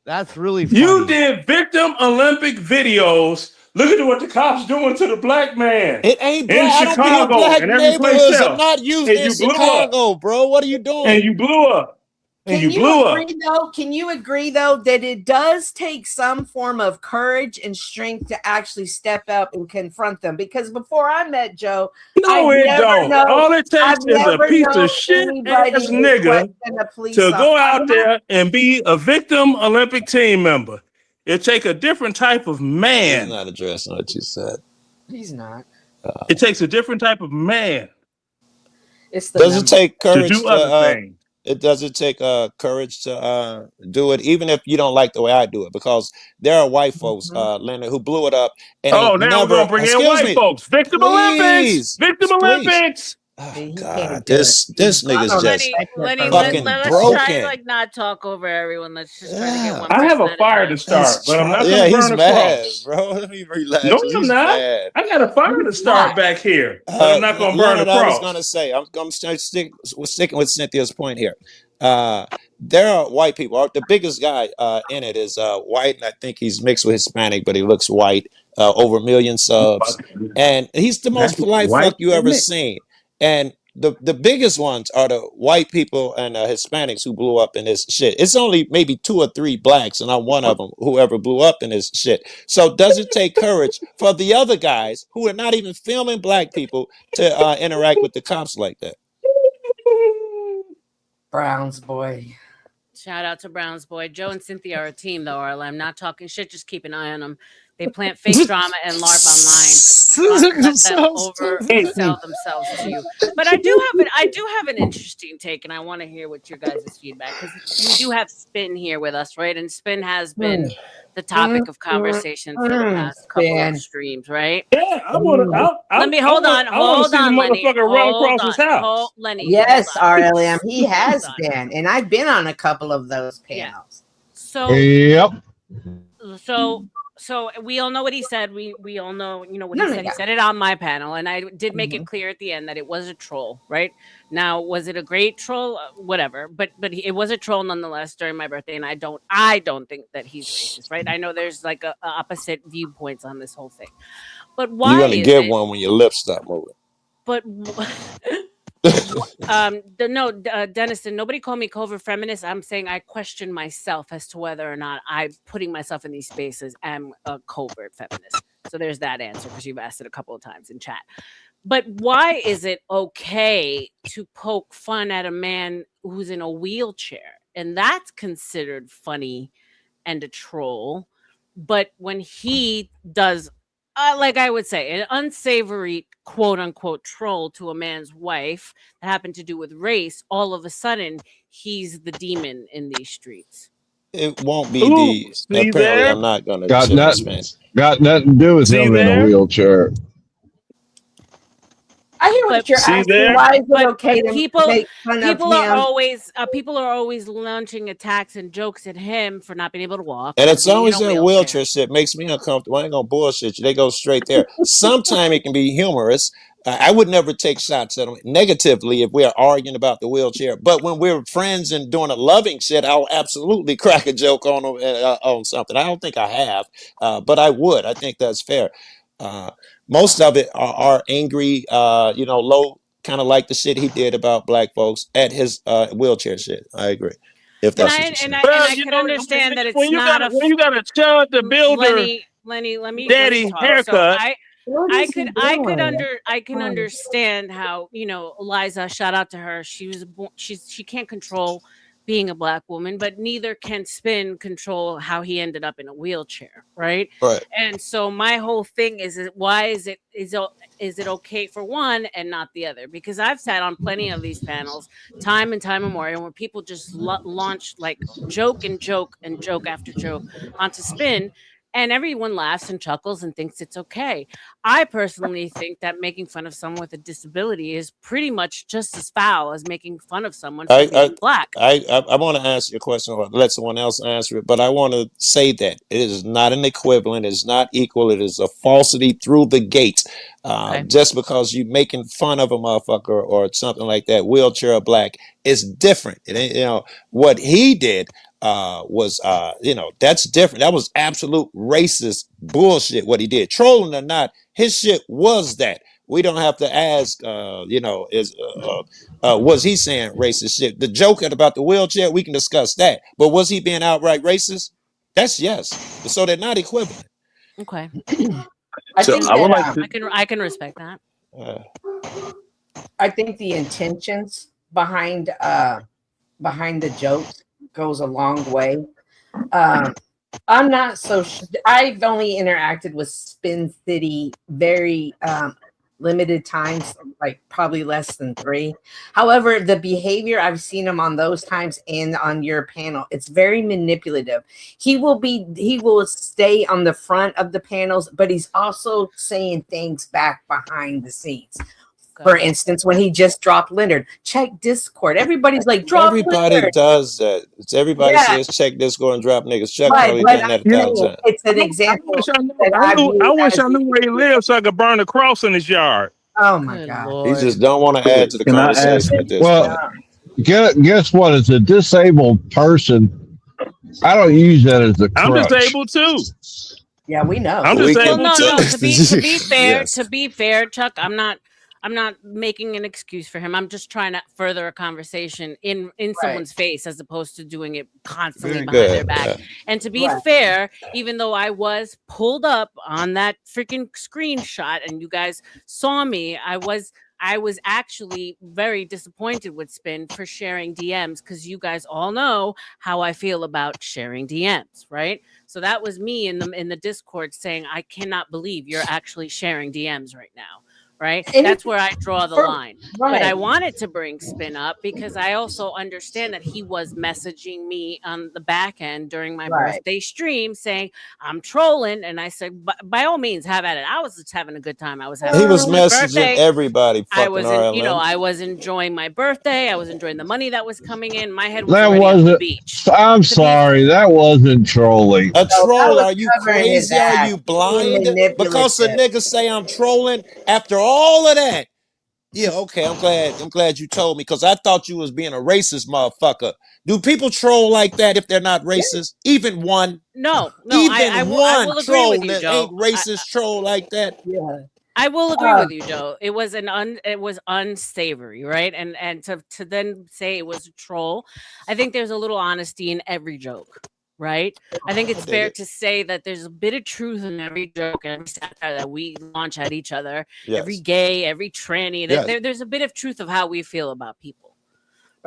Speaker 17: That's really funny.
Speaker 18: You did Victim Olympic videos. Look at what the cops doing to the black man.
Speaker 12: It ain't
Speaker 18: in
Speaker 12: black. I don't be in
Speaker 18: Chicago
Speaker 12: black
Speaker 18: and every place
Speaker 12: neighborhoods. I'm
Speaker 18: else.
Speaker 12: not used
Speaker 18: And
Speaker 12: in
Speaker 18: you blew up.
Speaker 12: Chicago, bro. What are you doing?
Speaker 18: And you blew up. And
Speaker 8: Can
Speaker 18: you blew up.
Speaker 8: agree though? Can you agree though that it does take some form of courage and strength to actually step up and confront them? Because before I met Joe,
Speaker 18: No,
Speaker 8: I've
Speaker 18: it
Speaker 8: never
Speaker 18: don't.
Speaker 8: known-
Speaker 18: All it takes
Speaker 8: I've
Speaker 18: is a
Speaker 8: never
Speaker 18: piece
Speaker 8: known
Speaker 18: of shit
Speaker 8: anybody
Speaker 18: ass
Speaker 8: to
Speaker 18: nigga
Speaker 8: question a police
Speaker 18: to go
Speaker 8: officer.
Speaker 18: out there and be a Victim Olympic team member. It take a different type of
Speaker 12: He's
Speaker 18: man.
Speaker 12: not addressing what you said.
Speaker 8: He's not.
Speaker 18: It takes a different type of man
Speaker 8: It's the
Speaker 12: Does it
Speaker 8: number.
Speaker 12: take
Speaker 18: to
Speaker 12: courage
Speaker 18: do
Speaker 12: to
Speaker 18: other things.
Speaker 12: it doesn't take courage to do it, even if you don't like the way I do it, because there are white folks, Leonard, who blew it up and
Speaker 18: Oh,
Speaker 12: ain't
Speaker 18: now
Speaker 12: never
Speaker 18: we're gonna bring in
Speaker 12: excuse
Speaker 18: white
Speaker 12: me,
Speaker 18: folks. Victim Olympics.
Speaker 12: please,
Speaker 18: Victim
Speaker 12: please.
Speaker 18: Olympics.
Speaker 8: He can't
Speaker 12: God,
Speaker 8: do
Speaker 12: this
Speaker 8: it.
Speaker 12: nigga's just
Speaker 5: Lenny,
Speaker 12: fucking
Speaker 5: let's try
Speaker 12: broken.
Speaker 5: to like not talk over everyone. Let's just try to get one
Speaker 18: I have
Speaker 5: person
Speaker 18: a
Speaker 5: at a
Speaker 18: fire to
Speaker 5: time.
Speaker 18: start, but I'm not
Speaker 12: Yeah,
Speaker 18: gonna
Speaker 12: he's
Speaker 18: burn the
Speaker 12: mad,
Speaker 18: cross.
Speaker 12: bro. Let me relax.
Speaker 18: No, I'm
Speaker 12: He's
Speaker 18: not.
Speaker 12: mad.
Speaker 18: I got a fire to start back here, but I'm not gonna burn the
Speaker 12: Leonard, I was gonna
Speaker 18: cross.
Speaker 12: say, I'm sticking with Cynthia's point here. There are white people. The biggest guy in it is white, and I think he's mixed with Hispanic, but he looks white. Over 1 million subs, and he's the most polite
Speaker 18: White
Speaker 12: fuck you
Speaker 18: and
Speaker 12: ever
Speaker 18: mixed.
Speaker 12: seen. And the biggest ones are the white people and Hispanics who blew up in this shit. It's only maybe 2 or 3 blacks, and I'm one of them, whoever blew up in this shit. So does it take courage for the other guys who are not even filming black people to interact with the cops like that?
Speaker 8: Browns boy.
Speaker 5: Shout out to Browns boy. Joe and Cynthia are a team, though, Arla. I'm not talking shit. Just keep an eye on them. They plant fake drama and LARP online. Let them oversell themselves to you. But I do have an interesting take, and I want to hear what your guys' feedback, because we do have Spin here with us, right? And Spin has been the topic of conversation for the past couple of streams, right?
Speaker 18: Yeah, I want to.
Speaker 5: Let me hold on,
Speaker 18: see the
Speaker 5: Lenny.
Speaker 18: motherfucker run across his house.
Speaker 5: Lenny.
Speaker 8: Yes,
Speaker 5: hold on.
Speaker 8: RLM. He has been, and I've been on a couple of those panels.
Speaker 5: So
Speaker 15: Yep.
Speaker 5: So we all know what he said. We all know, what he said. He said it on my panel, and I did make it clear at the end that it was a troll, right? Now, was it a great troll? Whatever, but it was a troll nonetheless during my birthday, and I don't think that he's racist, right? I know there's like a opposite viewpoints on this whole thing, but why
Speaker 12: You're gonna
Speaker 5: is
Speaker 12: get
Speaker 5: it?
Speaker 12: one when your lips stop moving.
Speaker 5: But Dennison, nobody called me Covert Feminist. I'm saying I question myself as to whether or not I, putting myself in these spaces, am a covert feminist. So there's that answer, because you've asked it a couple of times in chat. But why is it okay to poke fun at a man who's in a wheelchair? And that's considered funny and a troll. But when he does, like I would say, an unsavory quote unquote troll to a man's wife that happened to do with race, all of a sudden he's the demon in these streets.
Speaker 12: It won't be apparently I'm not gonna
Speaker 15: got nothing to do with him in a wheelchair.
Speaker 8: I hear what you're asking. Why is it okay to make fun of him?
Speaker 5: People are always launching attacks and jokes at him for not being able to walk.
Speaker 12: And it's always that wheelchair shit makes me uncomfortable. I ain't gonna bullshit you. They go straight there. Sometimes it can be humorous. I would never take shots at them negatively if we are arguing about the wheelchair. But when we're friends and doing a loving shit, I'll absolutely crack a joke on them on something. I don't think I have, but I would. I think that's fair. Most of it are angry, low, kind of like the shit he did about black folks at his wheelchair shit. I agree. If that's what you're saying.
Speaker 5: I can understand that it's
Speaker 18: when you
Speaker 5: not
Speaker 18: got a Chud the Builder,
Speaker 5: Lenny, let me
Speaker 18: daddy
Speaker 5: talk.
Speaker 18: haircut.
Speaker 5: So I can understand how, Eliza, shout out to her. She can't control being a black woman, but neither can Spin control how he ended up in a wheelchair, right?
Speaker 12: Right.
Speaker 5: And so my whole thing is why is it okay for one and not the other? Because I've sat on plenty of these panels time and time memorial where people just launch like joke after joke onto Spin, and everyone laughs and chuckles and thinks it's okay. I personally think that making fun of someone with a disability is pretty much just as foul as making fun of someone for being black.
Speaker 12: I want to answer your question or let someone else answer it, but I want to say that it is not an equivalent. It's not equal. It is a falsity through the gate. Just because you making fun of a motherfucker or something like that, wheelchair or black, is different. It ain't, what he did was that's different. That was absolute racist bullshit what he did. Trolling or not, his shit was that. We don't have to ask was he saying racist shit? The joke about the wheelchair, we can discuss that. But was he being outright racist? That's yes. So they're not equivalent.
Speaker 5: Okay.
Speaker 8: I
Speaker 5: can respect that.
Speaker 8: I think the intentions behind the jokes goes a long way. I'm not so I've only interacted with Spin City very limited times, like probably less than 3. However, the behavior I've seen him on those times and on your panel, it's very manipulative. He will stay on the front of the panels, but he's also saying things back behind the scenes. For instance, when he just dropped Leonard, check Discord. Everybody's like, drop
Speaker 12: Everybody
Speaker 8: Leonard.
Speaker 12: does that. Everybody
Speaker 8: Yeah.
Speaker 12: says check Discord and drop niggas. Chuck
Speaker 8: But
Speaker 12: probably done that 1,000 times.
Speaker 8: it's an
Speaker 18: I
Speaker 8: example
Speaker 18: wish I knew,
Speaker 8: that
Speaker 18: I wish
Speaker 8: as
Speaker 18: I knew where he lived so I could burn a cross in his yard.
Speaker 8: Oh my God.
Speaker 12: He just don't want to add to the
Speaker 3: Can I ask?
Speaker 12: conversation at this
Speaker 15: Well,
Speaker 12: point.
Speaker 15: guess what? As a disabled person, I don't use that as a
Speaker 18: I'm
Speaker 15: crutch.
Speaker 18: disabled too.
Speaker 8: Yeah, we know.
Speaker 18: I'm
Speaker 5: Well,
Speaker 18: disabled
Speaker 5: no,
Speaker 18: too.
Speaker 5: to be fair,
Speaker 12: Yes.
Speaker 5: to be fair, Chuck, I'm not making an excuse for him. I'm just trying to further a conversation in someone's face as opposed to doing it constantly
Speaker 12: Very
Speaker 5: behind their
Speaker 12: good,
Speaker 5: back.
Speaker 12: yeah.
Speaker 5: And to be fair, even though I was pulled up on that freaking screenshot and you guys saw me, I was actually very disappointed with Spin for sharing DMs because you guys all know how I feel about sharing DMs, right? So that was me in the Discord saying, I cannot believe you're actually sharing DMs right now. Right.
Speaker 8: And
Speaker 5: That's where I draw the line. But I
Speaker 8: right.
Speaker 5: wanted to bring Spin up because I also understand that he was messaging me on the back end during my
Speaker 8: Right.
Speaker 5: birthday stream saying I'm trolling. And I said, by all means, have at it. I was just having a good time. I was having
Speaker 12: He
Speaker 5: a
Speaker 12: was
Speaker 5: really good
Speaker 12: messaging
Speaker 5: birthday.
Speaker 12: everybody.
Speaker 5: I
Speaker 12: Fucking
Speaker 5: was
Speaker 12: RLM.
Speaker 5: I was enjoying my birthday. I was enjoying the money that was coming in. My head was
Speaker 15: That
Speaker 5: already on the
Speaker 15: wasn't.
Speaker 5: beach.
Speaker 15: I'm sorry, that wasn't trolling.
Speaker 12: A
Speaker 8: No, that
Speaker 12: troll?
Speaker 8: was
Speaker 12: Are you
Speaker 8: covering his
Speaker 12: crazy? Are
Speaker 8: ass.
Speaker 12: you
Speaker 8: Being
Speaker 12: blind? Because a
Speaker 8: manipulative.
Speaker 12: nigga say I'm trolling after all of that. Yeah, okay. I'm glad you told me because I thought you was being a racist motherfucker. Do people troll like that if they're not racist? Even one?
Speaker 5: No,
Speaker 12: Even
Speaker 5: I
Speaker 12: one
Speaker 5: will agree
Speaker 12: troll
Speaker 5: with you,
Speaker 12: that
Speaker 5: Joe.
Speaker 12: ain't racist troll like that?
Speaker 8: Yeah.
Speaker 5: I will agree with you, Joe. It was it was unsavory, right? And to then say it was a troll, I think there's a little honesty in every joke, right? I think it's fair to say that there's a bit of truth in every joke, every satire that we launch at each other, every
Speaker 12: Yes.
Speaker 5: gay, every tranny.
Speaker 12: Yes.
Speaker 5: There's a bit of truth of how we feel about people.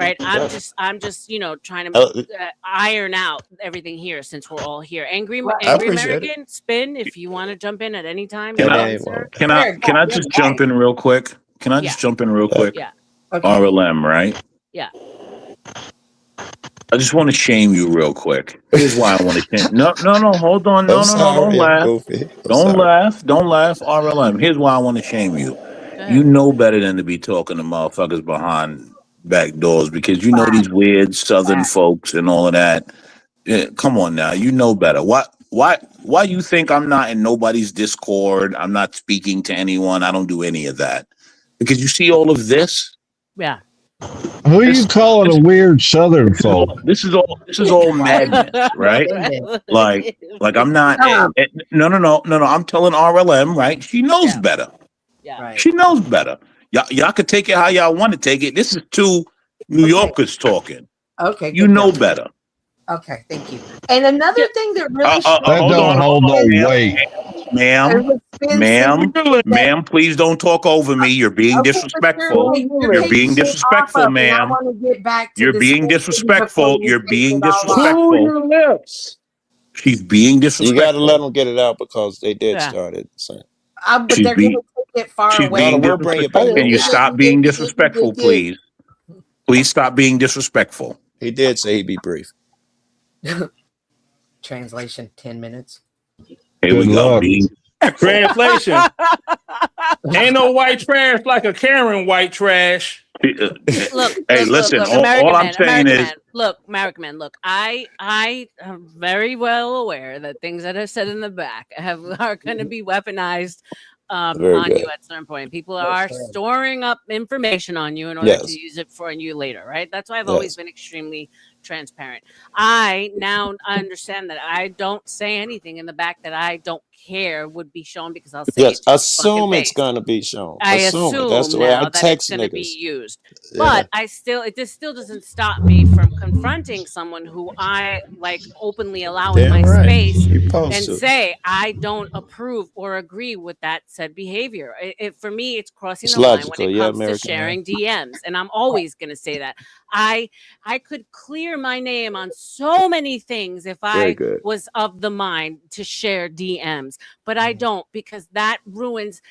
Speaker 5: Right.
Speaker 12: Yes.
Speaker 5: I'm just, trying to iron out everything here since we're all here. Angry
Speaker 12: I appreciate
Speaker 5: American, Spin, if you want to jump in at any time.
Speaker 3: Can
Speaker 5: you're
Speaker 3: I,
Speaker 5: welcome, sir.
Speaker 3: can I just jump in real quick? Can I just jump in real quick?
Speaker 5: Yeah.
Speaker 8: Okay.
Speaker 3: RLM, right?
Speaker 5: Yeah.
Speaker 3: I just want to shame you real quick. Here's why I want to shame. No, hold on. No,
Speaker 12: I'm
Speaker 3: don't
Speaker 12: sorry, I'm
Speaker 3: laugh.
Speaker 12: goofy. I'm
Speaker 3: Don't
Speaker 12: sorry.
Speaker 3: laugh. Don't laugh. RLM. Here's why I want to shame you. You know better than to be talking to motherfuckers behind back doors because you know these weird Southern folks and all of that. Yeah, come on now, you know better. Why you think I'm not in nobody's Discord? I'm not speaking to anyone. I don't do any of that because you see all of this.
Speaker 5: Yeah.
Speaker 15: Who are you calling a weird Southern folk?
Speaker 3: This is all madness, right? Like I'm not. No. I'm telling RLM, right? She knows better.
Speaker 5: Yeah.
Speaker 8: Right.
Speaker 3: She knows better. Y'all could take it how y'all want to take it. This is two New Yorkers talking.
Speaker 8: Okay.
Speaker 3: You
Speaker 8: good
Speaker 3: know
Speaker 8: deal.
Speaker 3: better.
Speaker 8: Okay. Thank you. And another thing that really
Speaker 15: That don't hold no weight.
Speaker 3: Ma'am, please don't talk over me. You're being disrespectful. You're being disrespectful, ma'am. You're being disrespectful. You're being disrespectful.
Speaker 18: your lips.
Speaker 3: She's being
Speaker 12: You got to
Speaker 3: disrespectful.
Speaker 12: let them get it out because they did
Speaker 5: Yeah.
Speaker 12: start it. So.
Speaker 8: But
Speaker 3: She's
Speaker 8: they're
Speaker 3: being-
Speaker 8: going to take it far
Speaker 3: She's
Speaker 8: away.
Speaker 3: being
Speaker 12: we'll bring it back.
Speaker 3: disrespectful. Can you stop being disrespectful, please? Please stop being disrespectful.
Speaker 12: He did say he'd be brief.
Speaker 8: Translation 10 minutes.
Speaker 3: Here we go.
Speaker 18: Translation. Ain't no white trash like a Karen white trash.
Speaker 5: Look,
Speaker 3: Hey, listen, all I'm saying is,
Speaker 5: American man, look, I am very well aware that things that are said in the back are going to be weaponized
Speaker 12: Very
Speaker 5: on
Speaker 12: good.
Speaker 5: you at some point. People are
Speaker 8: fair.
Speaker 5: storing up information on you in order
Speaker 12: Yes.
Speaker 5: to use it for you later, right? That's why I've always been extremely transparent. I understand that I don't say anything in the back that I don't care would be shown because I'll say
Speaker 12: Yes,
Speaker 5: it to your
Speaker 12: assume
Speaker 5: fucking
Speaker 12: it's
Speaker 5: face.
Speaker 12: gonna be shown.
Speaker 5: I
Speaker 12: Assume it. That's the
Speaker 5: assume
Speaker 12: way I
Speaker 5: now that it's
Speaker 12: text
Speaker 5: going to be
Speaker 12: niggas.
Speaker 5: used.
Speaker 12: Yeah.
Speaker 5: But this still doesn't stop me from confronting someone who I like openly allow in
Speaker 12: Damn
Speaker 5: my
Speaker 12: right.
Speaker 5: space
Speaker 12: You supposed
Speaker 5: and
Speaker 12: to.
Speaker 5: say I don't approve or agree with that said behavior. For me, it's crossing
Speaker 12: It's
Speaker 5: the line
Speaker 12: logical.
Speaker 5: when it
Speaker 12: Yeah,
Speaker 5: comes to
Speaker 12: American man.
Speaker 5: sharing DMs, and I'm always going to say that. I could clear my name on so many things if
Speaker 12: Very
Speaker 5: I
Speaker 12: good.
Speaker 5: was of the mind to share DMs, but I don't because that ruins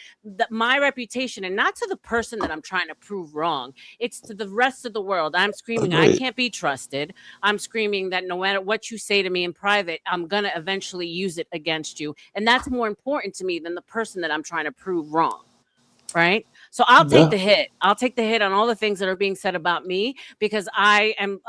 Speaker 5: my reputation, and not to the person that I'm trying to prove wrong. It's to the rest of the world. I'm screaming, I
Speaker 12: Agreed.
Speaker 5: can't be trusted. I'm screaming that no matter what you say to me in private, I'm going to eventually use it against you. And that's more important to me than the person that I'm trying to prove wrong. Right. So I'll take
Speaker 12: Yeah.
Speaker 5: the hit. I'll take the hit on all the things that are being said about me, because I'm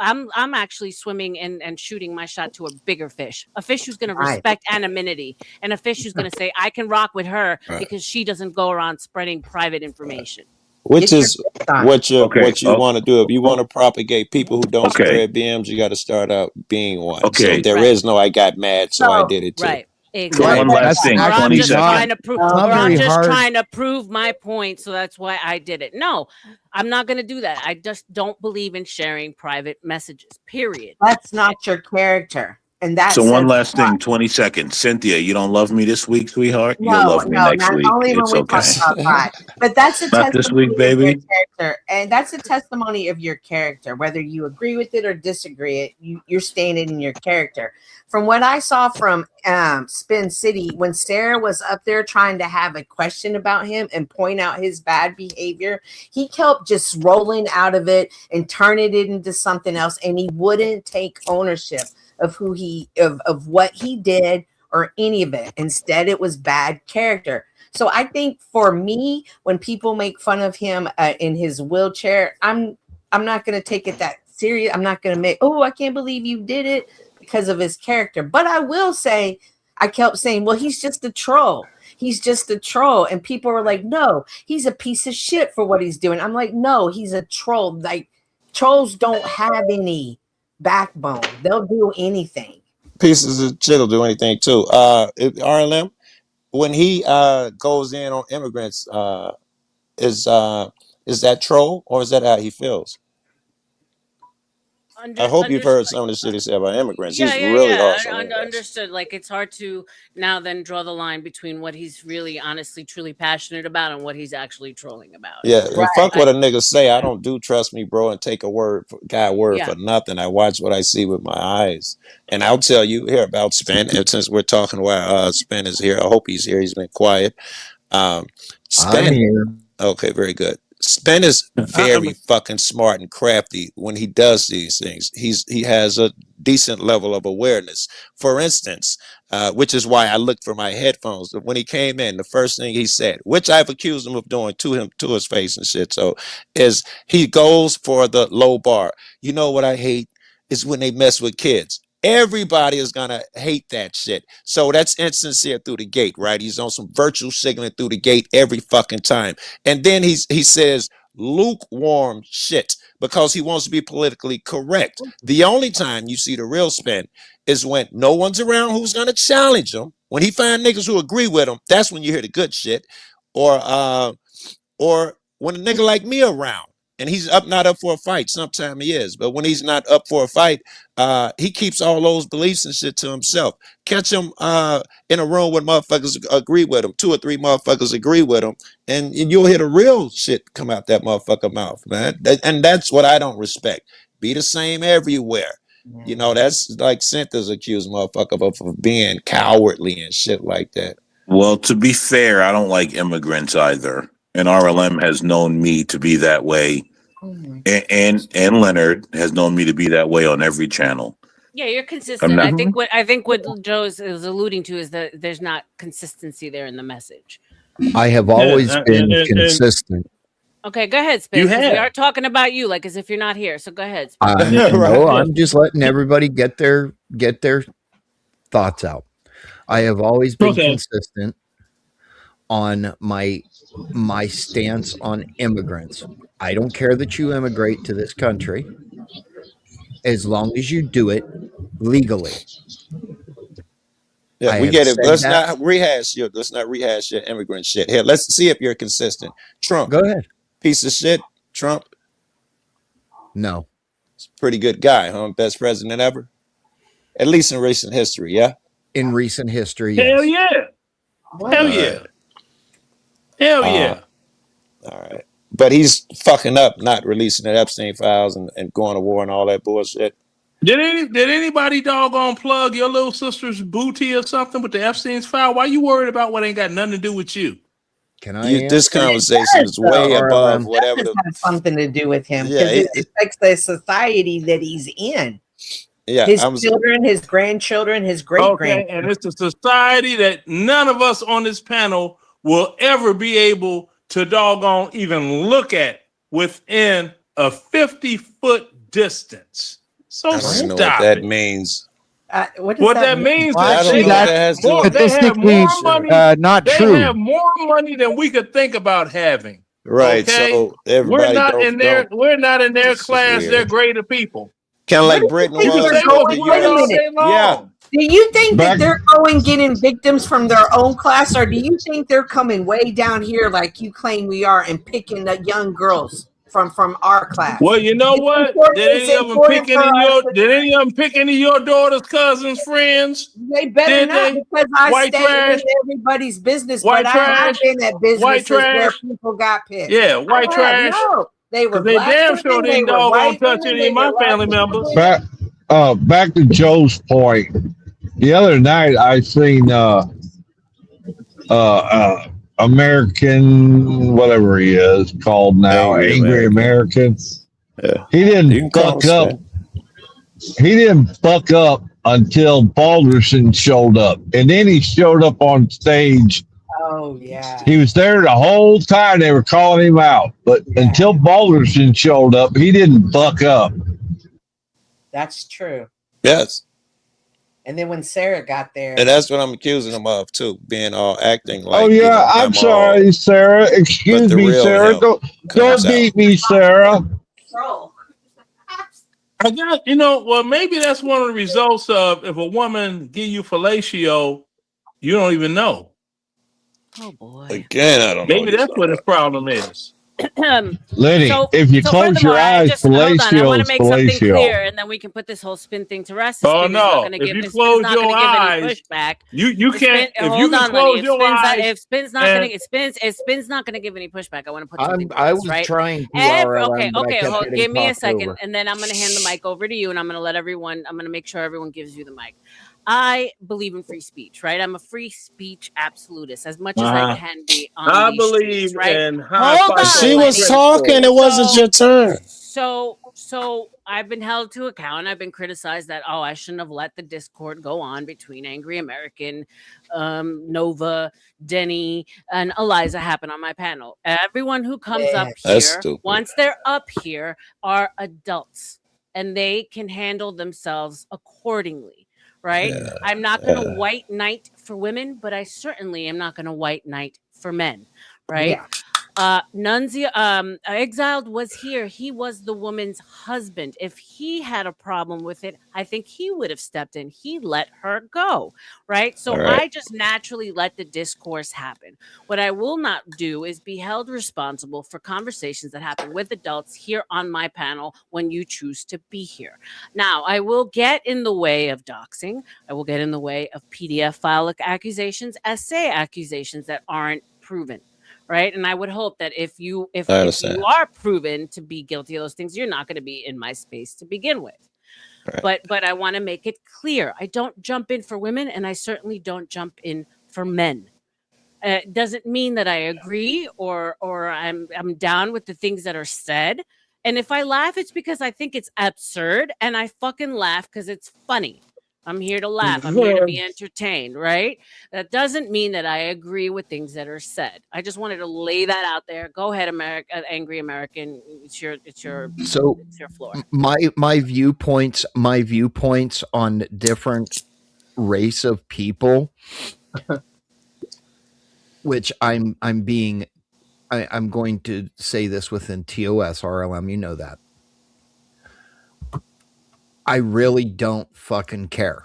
Speaker 5: actually swimming and shooting my shot to a bigger fish. A fish who's going to
Speaker 8: Right.
Speaker 5: respect anonymity, and a fish who's going to say I can rock with her
Speaker 12: Right.
Speaker 5: because she doesn't go around spreading private information.
Speaker 12: Which
Speaker 8: Get your
Speaker 12: is
Speaker 8: fix on.
Speaker 12: what you
Speaker 3: Okay.
Speaker 12: want to do. If you want to propagate people who don't
Speaker 3: Okay.
Speaker 12: spread BMs, you got to start out being one. So
Speaker 3: Okay.
Speaker 12: there
Speaker 5: Right.
Speaker 12: is no I got mad, so I
Speaker 8: So
Speaker 12: did it too.
Speaker 5: Right.
Speaker 3: So
Speaker 5: Exactly.
Speaker 3: one last thing,
Speaker 5: Or I'm
Speaker 3: 20
Speaker 5: just
Speaker 3: seconds.
Speaker 5: trying to prove,
Speaker 8: It's
Speaker 5: or
Speaker 8: not
Speaker 5: I'm
Speaker 8: very
Speaker 5: just
Speaker 17: hard.
Speaker 5: trying to prove my point, so that's why I did it. No, I'm not going to do that. I just don't believe in sharing private messages. Period.
Speaker 8: That's not your character, and that
Speaker 3: So one
Speaker 8: says
Speaker 3: last thing, 20 seconds. Cynthia, you don't love me this week, sweetheart? You'll
Speaker 8: no,
Speaker 3: love me
Speaker 8: no,
Speaker 3: next
Speaker 8: not
Speaker 3: week.
Speaker 8: only when
Speaker 3: It's
Speaker 8: we talk
Speaker 3: okay.
Speaker 8: about pride, but that's a
Speaker 3: Not this week,
Speaker 8: testimony of your
Speaker 3: baby.
Speaker 8: character, and that's a testimony of your character. Whether you agree with it or disagree it, you're standing in your character. From what I saw from Spin City, when Sarah was up there trying to have a question about him and point out his bad behavior, he kept just rolling out of it and turning it into something else, and he wouldn't take ownership of who he of what he did or any of it. Instead, it was bad character. So I think for me, when people make fun of him in his wheelchair, I'm not going to take it that serious. I'm not going to make, oh, I can't believe you did it, because of his character. But I will say, I kept saying, well, he's just a troll. He's just a troll. And people were like, no, he's a piece of shit for what he's doing. I'm like, no, he's a troll. Like, trolls don't have any backbone. They'll do anything.
Speaker 12: Pieces of shit will do anything too. RLM, when he goes in on immigrants, is that troll or is that how he feels? I hope you've heard some of the shit he said about immigrants. He's really harsh on immigrants.
Speaker 5: Understood. Like, it's hard to now then draw the line between what he's really, honestly, truly passionate about and what he's actually trolling about.
Speaker 12: Yeah, and fuck what a nigga say. I don't do trust me, bro, and take a word
Speaker 5: Yeah.
Speaker 12: for nothing. I watch what I see with my eyes. And I'll tell you here about Spin. And since we're talking while Spin is here, I hope he's here. He's been quiet.
Speaker 4: I'm
Speaker 12: Spin.
Speaker 4: here.
Speaker 12: Okay, very good. Spin is very fucking smart and crafty when he does these things. He has a decent level of awareness. For instance, which is why I looked for my headphones. When he came in, the first thing he said, which I've accused him of doing to his face and shit, so is he goes for the low bar. You know what I hate is when they mess with kids. Everybody is gonna hate that shit. So that's insincere through the gate, right? He's on some virtue signaling through the gate every fucking time. And then he says lukewarm shit because he wants to be politically correct. The only time you see the real Spin is when no one's around who's gonna challenge him. When he find niggas who agree with him, that's when you hear the good shit. Or when a nigga like me around and he's not up for a fight. Sometime he is, but when he's not up for a fight, he keeps all those beliefs and shit to himself. Catch him in a room when motherfuckers agree with him, 2 or 3 motherfuckers agree with him, and you'll hear the real shit come out that motherfucker mouth, man. And that's what I don't respect. Be the same everywhere. You know, that's like Cynthia's accused motherfucker of being cowardly and shit like that.
Speaker 3: Well, to be fair, I don't like immigrants either. And RLM has known me to be that way. And Leonard has known me to be that way on every channel.
Speaker 5: Yeah, you're consistent. I think what Joe is alluding to is that there's not consistency there in the message.
Speaker 4: I have always been consistent.
Speaker 5: Okay, go ahead, Spin.
Speaker 4: You
Speaker 5: 'Cause
Speaker 4: have.
Speaker 5: we are talking about you, like as if you're not here. So go ahead, Spin.
Speaker 4: No, I'm just letting everybody get their thoughts out. I have always been consistent on my stance on immigrants. I don't care that you immigrate to this country as long as you do it legally.
Speaker 12: Yeah, we get it. Let's not rehash your immigrant shit. Here, let's see if you're consistent. Trump.
Speaker 4: Go ahead.
Speaker 12: Piece of shit. Trump.
Speaker 4: No.
Speaker 12: He's a pretty good guy, huh? Best president ever. At least in recent history, yeah?
Speaker 4: In recent history,
Speaker 18: Hell
Speaker 4: yes.
Speaker 18: yeah. Hell yeah. Hell yeah.
Speaker 12: All right. But he's fucking up not releasing the Epstein files and going to war and all that bullshit.
Speaker 18: Did anybody doggone plug your little sister's booty or something with the Epstein's file? Why you worried about what ain't got nothing to do with you?
Speaker 4: Can I?
Speaker 12: This conversation is way above whatever.
Speaker 8: It does have something to do with him
Speaker 12: Yeah,
Speaker 8: because it affects the society that he's in.
Speaker 12: Yeah,
Speaker 8: his children, his grandchildren, his great grandchildren.
Speaker 18: And it's a society that none of us on this panel will ever be able to doggone even look at within a 50-foot distance. So
Speaker 12: I don't even know what
Speaker 18: stop
Speaker 12: that
Speaker 18: it.
Speaker 12: means.
Speaker 18: What that means
Speaker 17: Well,
Speaker 18: is
Speaker 17: actually,
Speaker 18: they
Speaker 17: that's
Speaker 18: have more money.
Speaker 17: not
Speaker 18: They
Speaker 17: true.
Speaker 18: have more money than we could think about having.
Speaker 12: Right.
Speaker 18: Okay,
Speaker 12: So
Speaker 18: we're
Speaker 12: everybody
Speaker 18: not in their
Speaker 12: This is
Speaker 18: class. They're
Speaker 12: weird.
Speaker 18: greater people.
Speaker 12: Kind of
Speaker 8: Where
Speaker 12: like
Speaker 8: do you
Speaker 12: Britain
Speaker 8: think
Speaker 18: You can
Speaker 12: was
Speaker 8: they're
Speaker 18: say
Speaker 12: with
Speaker 18: what
Speaker 12: the
Speaker 8: going?
Speaker 18: you
Speaker 8: Wait a
Speaker 18: want all
Speaker 12: U.S.
Speaker 8: minute.
Speaker 18: day
Speaker 12: Yeah.
Speaker 18: long.
Speaker 8: Do you think
Speaker 15: Back
Speaker 8: that they're going getting victims from their own class, or do you think they're coming way down here like you claim we are and picking the young girls from our class?
Speaker 18: Well, you know what?
Speaker 8: It's important for us to
Speaker 18: Did any of them pick any of your daughter's cousins, friends?
Speaker 8: They better
Speaker 18: Did
Speaker 8: not,
Speaker 18: they?
Speaker 8: because I
Speaker 18: White
Speaker 8: stay
Speaker 18: trash,
Speaker 8: in everybody's business,
Speaker 18: white
Speaker 8: but I have
Speaker 18: trash,
Speaker 8: been at
Speaker 18: white
Speaker 8: businesses where
Speaker 18: trash.
Speaker 8: people got picked.
Speaker 18: Yeah, white
Speaker 8: I have.
Speaker 18: trash.
Speaker 8: No, they were
Speaker 18: Because they
Speaker 8: black
Speaker 18: damn
Speaker 8: women,
Speaker 18: sure
Speaker 8: they
Speaker 18: didn't
Speaker 8: were
Speaker 18: doggone
Speaker 8: white
Speaker 18: touch
Speaker 8: women,
Speaker 18: any
Speaker 8: they
Speaker 18: of my
Speaker 8: were
Speaker 18: family
Speaker 8: Latino
Speaker 18: members.
Speaker 8: women.
Speaker 15: back to Joe's point. The other night I seen American, whatever he is called now, Angry American.
Speaker 12: Yeah.
Speaker 15: He
Speaker 12: You
Speaker 15: didn't
Speaker 12: can call
Speaker 15: fuck
Speaker 12: him
Speaker 15: up.
Speaker 12: Sven.
Speaker 15: He didn't fuck up until Balderson showed up, and then he showed up on stage.
Speaker 8: Oh yeah.
Speaker 15: He was there the whole time. They were calling him out, but until Balderson showed up, he didn't fuck up.
Speaker 8: That's true.
Speaker 12: Yes.
Speaker 8: And then when Sarah got there,
Speaker 12: And that's what I'm accusing him of too, being all acting like.
Speaker 15: Oh yeah,
Speaker 12: you know,
Speaker 15: I'm
Speaker 12: all,
Speaker 15: sorry, Sarah.
Speaker 12: but
Speaker 15: Excuse
Speaker 12: the
Speaker 15: me,
Speaker 12: real
Speaker 15: Sarah.
Speaker 12: him
Speaker 15: Don't
Speaker 12: comes out.
Speaker 15: beat me, Sarah.
Speaker 18: I got, well, maybe that's one of the results of if a woman give you fellatio, you don't even know.
Speaker 5: Oh boy.
Speaker 12: Again, I don't know.
Speaker 18: Maybe that's what his problem is.
Speaker 15: Lenny, if you close your eyes,
Speaker 5: hold on. I want
Speaker 15: fellatio
Speaker 5: to
Speaker 15: is
Speaker 5: make something
Speaker 15: fellatio.
Speaker 5: clear, and then we can put this whole spin thing to rest.
Speaker 18: Oh
Speaker 5: Spin is not
Speaker 18: no!
Speaker 5: going to
Speaker 18: If
Speaker 5: give.
Speaker 18: you
Speaker 5: Spin's
Speaker 18: close
Speaker 5: not going
Speaker 18: your
Speaker 5: to give any
Speaker 18: eyes,
Speaker 5: pushback.
Speaker 18: you can't. If you
Speaker 5: Hold
Speaker 18: can
Speaker 5: on, Lenny.
Speaker 18: close your eyes,
Speaker 5: If Spin's not going to, if Spin's not going to give any pushback, I want to put something.
Speaker 17: I
Speaker 5: to
Speaker 17: was
Speaker 5: rest, right?
Speaker 17: trying to
Speaker 5: Okay.
Speaker 17: but I kept
Speaker 5: Hold,
Speaker 17: getting
Speaker 5: give me a
Speaker 17: talked
Speaker 5: second,
Speaker 17: over.
Speaker 5: and then I'm going to hand the mic over to you, and I'm going to let everyone. I'm going to make sure everyone gives you the mic. I believe in free speech, right? I'm a free speech absolutist, as much as I can be on
Speaker 18: I
Speaker 5: these
Speaker 18: believe
Speaker 5: streets, right?
Speaker 18: in high
Speaker 5: Hold
Speaker 18: five.
Speaker 5: on,
Speaker 12: She was
Speaker 5: Lenny.
Speaker 12: talking. It wasn't your turn.
Speaker 5: So I've been held to account. I've been criticized that, I shouldn't have let the discord go on between Angry American, Nova, Denny, and Eliza happen on my panel. Everyone who comes up
Speaker 12: That's
Speaker 5: here,
Speaker 12: stupid.
Speaker 5: once they're up here, are adults and they can handle themselves accordingly. Right?
Speaker 12: Yeah,
Speaker 5: I'm not going to white knight for women, but I certainly am not going to white knight for men. Right?
Speaker 8: Yeah.
Speaker 5: Nunzio, Exiled was here. He was the woman's husband. If he had a problem with it, I think he would have stepped in. He let her go, right? So
Speaker 12: All right.
Speaker 5: I just naturally let the discourse happen. What I will not do is be held responsible for conversations that happen with adults here on my panel when you choose to be here. Now, I will get in the way of doxing. I will get in the way of PDF file accusations, essay accusations that aren't proven. Right. And I would hope that if you are proven to be guilty of those things, you're not going to be in my space to begin with. Right. But I want to make it clear. I don't jump in for women, and I certainly don't jump in for men. It doesn't mean that I agree or I'm down with the things that are said. And if I laugh, it's because I think it's absurd, and I fucking laugh because it's funny. I'm here to laugh. I'm here to be entertained, right? That doesn't mean that I agree with things that are said. I just wanted to lay that out there. Go ahead, Angry American. It's your floor.
Speaker 4: My viewpoints on different race of people, which I'm going to say this within TOS RLM. You know that. I really don't fucking care.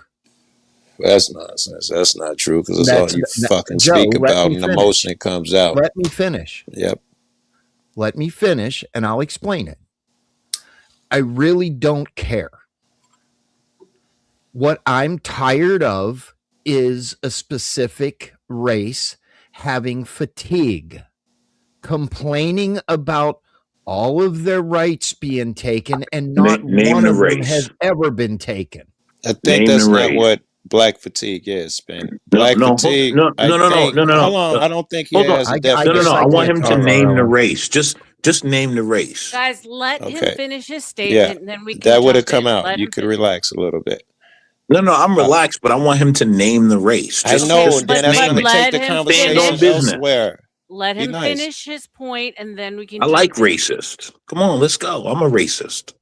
Speaker 12: That's nonsense. That's not true, because it's all you fucking
Speaker 4: Joe,
Speaker 12: speak about, and emotion comes out.
Speaker 4: Let me finish.
Speaker 12: Yep.
Speaker 4: Let me finish, and I'll explain it. I really don't care. What I'm tired of is a specific race having fatigue, complaining about all of their rights being taken, and not one of them has ever been taken.
Speaker 12: I think that's not what black fatigue is, Ben. Black fatigue.
Speaker 3: No.
Speaker 12: Hold on. I don't think he has a definition.
Speaker 3: No. I want him to name the race. Just name the race.
Speaker 5: Guys, let him finish his statement, and then we can.
Speaker 12: That would have come out. You could relax a little bit.
Speaker 3: No, I'm relaxed, but I want him to name the race.
Speaker 12: I know. Then that's going to take the conversation elsewhere.
Speaker 5: Let
Speaker 12: Be
Speaker 5: him
Speaker 12: nice.
Speaker 5: finish his point, and then we can.
Speaker 3: I
Speaker 5: jump
Speaker 3: like
Speaker 5: in.
Speaker 3: racist. Come on, let's go. I'm a racist.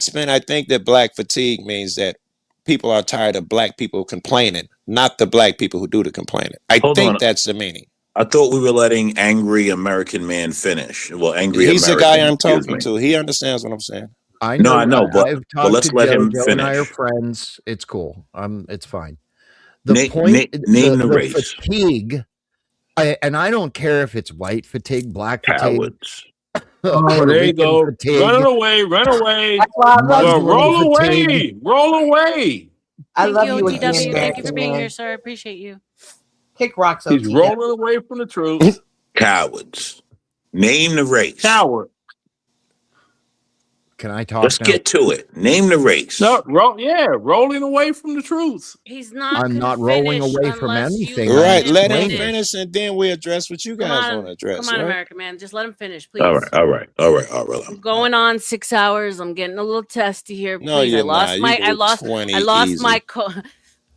Speaker 12: Spin, I think that black fatigue means that people are tired of black people complaining, not the black people who do the complaining. I
Speaker 3: Hold
Speaker 12: think
Speaker 3: on.
Speaker 12: that's the meaning.
Speaker 3: I thought we were letting angry American man finish. Well, angry
Speaker 12: He's the
Speaker 3: American,
Speaker 12: guy I'm
Speaker 3: excuse
Speaker 12: talking
Speaker 3: me.
Speaker 12: to. He understands what I'm saying.
Speaker 4: I
Speaker 3: No,
Speaker 4: know.
Speaker 3: I know, but
Speaker 4: I've talked
Speaker 3: let's
Speaker 4: to
Speaker 3: let
Speaker 4: Joe.
Speaker 3: him
Speaker 4: Joe and I are
Speaker 3: finish.
Speaker 4: friends. It's cool. It's fine. The
Speaker 3: Name
Speaker 4: point,
Speaker 3: the
Speaker 4: the
Speaker 3: race.
Speaker 4: fatigue, and I don't care if it's white fatigue, black fatigue,
Speaker 3: Cowards.
Speaker 18: Oh,
Speaker 4: Puerto
Speaker 18: there you
Speaker 4: Rican
Speaker 18: go.
Speaker 4: fatigue,
Speaker 18: Run away, run away.
Speaker 8: That's why I love
Speaker 18: Well,
Speaker 8: you.
Speaker 18: roll
Speaker 4: fatigue.
Speaker 18: away, roll away.
Speaker 8: I
Speaker 5: Thank
Speaker 8: love
Speaker 5: you,
Speaker 8: you again,
Speaker 5: OTW. Thank you
Speaker 8: American
Speaker 5: for being
Speaker 8: man.
Speaker 5: here, sir. I appreciate you.
Speaker 8: Kick rocks,
Speaker 18: He's
Speaker 8: OTW.
Speaker 18: rolling away from the truth.
Speaker 3: Cowards. Name the race.
Speaker 18: Coward.
Speaker 4: Can I talk
Speaker 3: Let's
Speaker 4: now?
Speaker 3: get to it. Name the race.
Speaker 18: No, rolling away from the truth.
Speaker 5: He's not.
Speaker 4: I'm
Speaker 5: gonna
Speaker 4: not rolling
Speaker 5: finish
Speaker 4: away from
Speaker 5: unless you
Speaker 4: anything.
Speaker 5: let
Speaker 12: Right,
Speaker 5: him
Speaker 12: let him
Speaker 5: finish.
Speaker 12: finish, and then we address what you
Speaker 5: Come
Speaker 12: guys want
Speaker 5: on,
Speaker 12: to address.
Speaker 5: come on,
Speaker 12: Right?
Speaker 5: American man. Just let him finish, please.
Speaker 3: All right.
Speaker 5: I'm going on 6 hours. I'm getting a little testy here.
Speaker 12: No,
Speaker 5: Please,
Speaker 12: you're not. You
Speaker 5: I
Speaker 12: do
Speaker 5: lost
Speaker 12: 20
Speaker 5: my
Speaker 12: easy.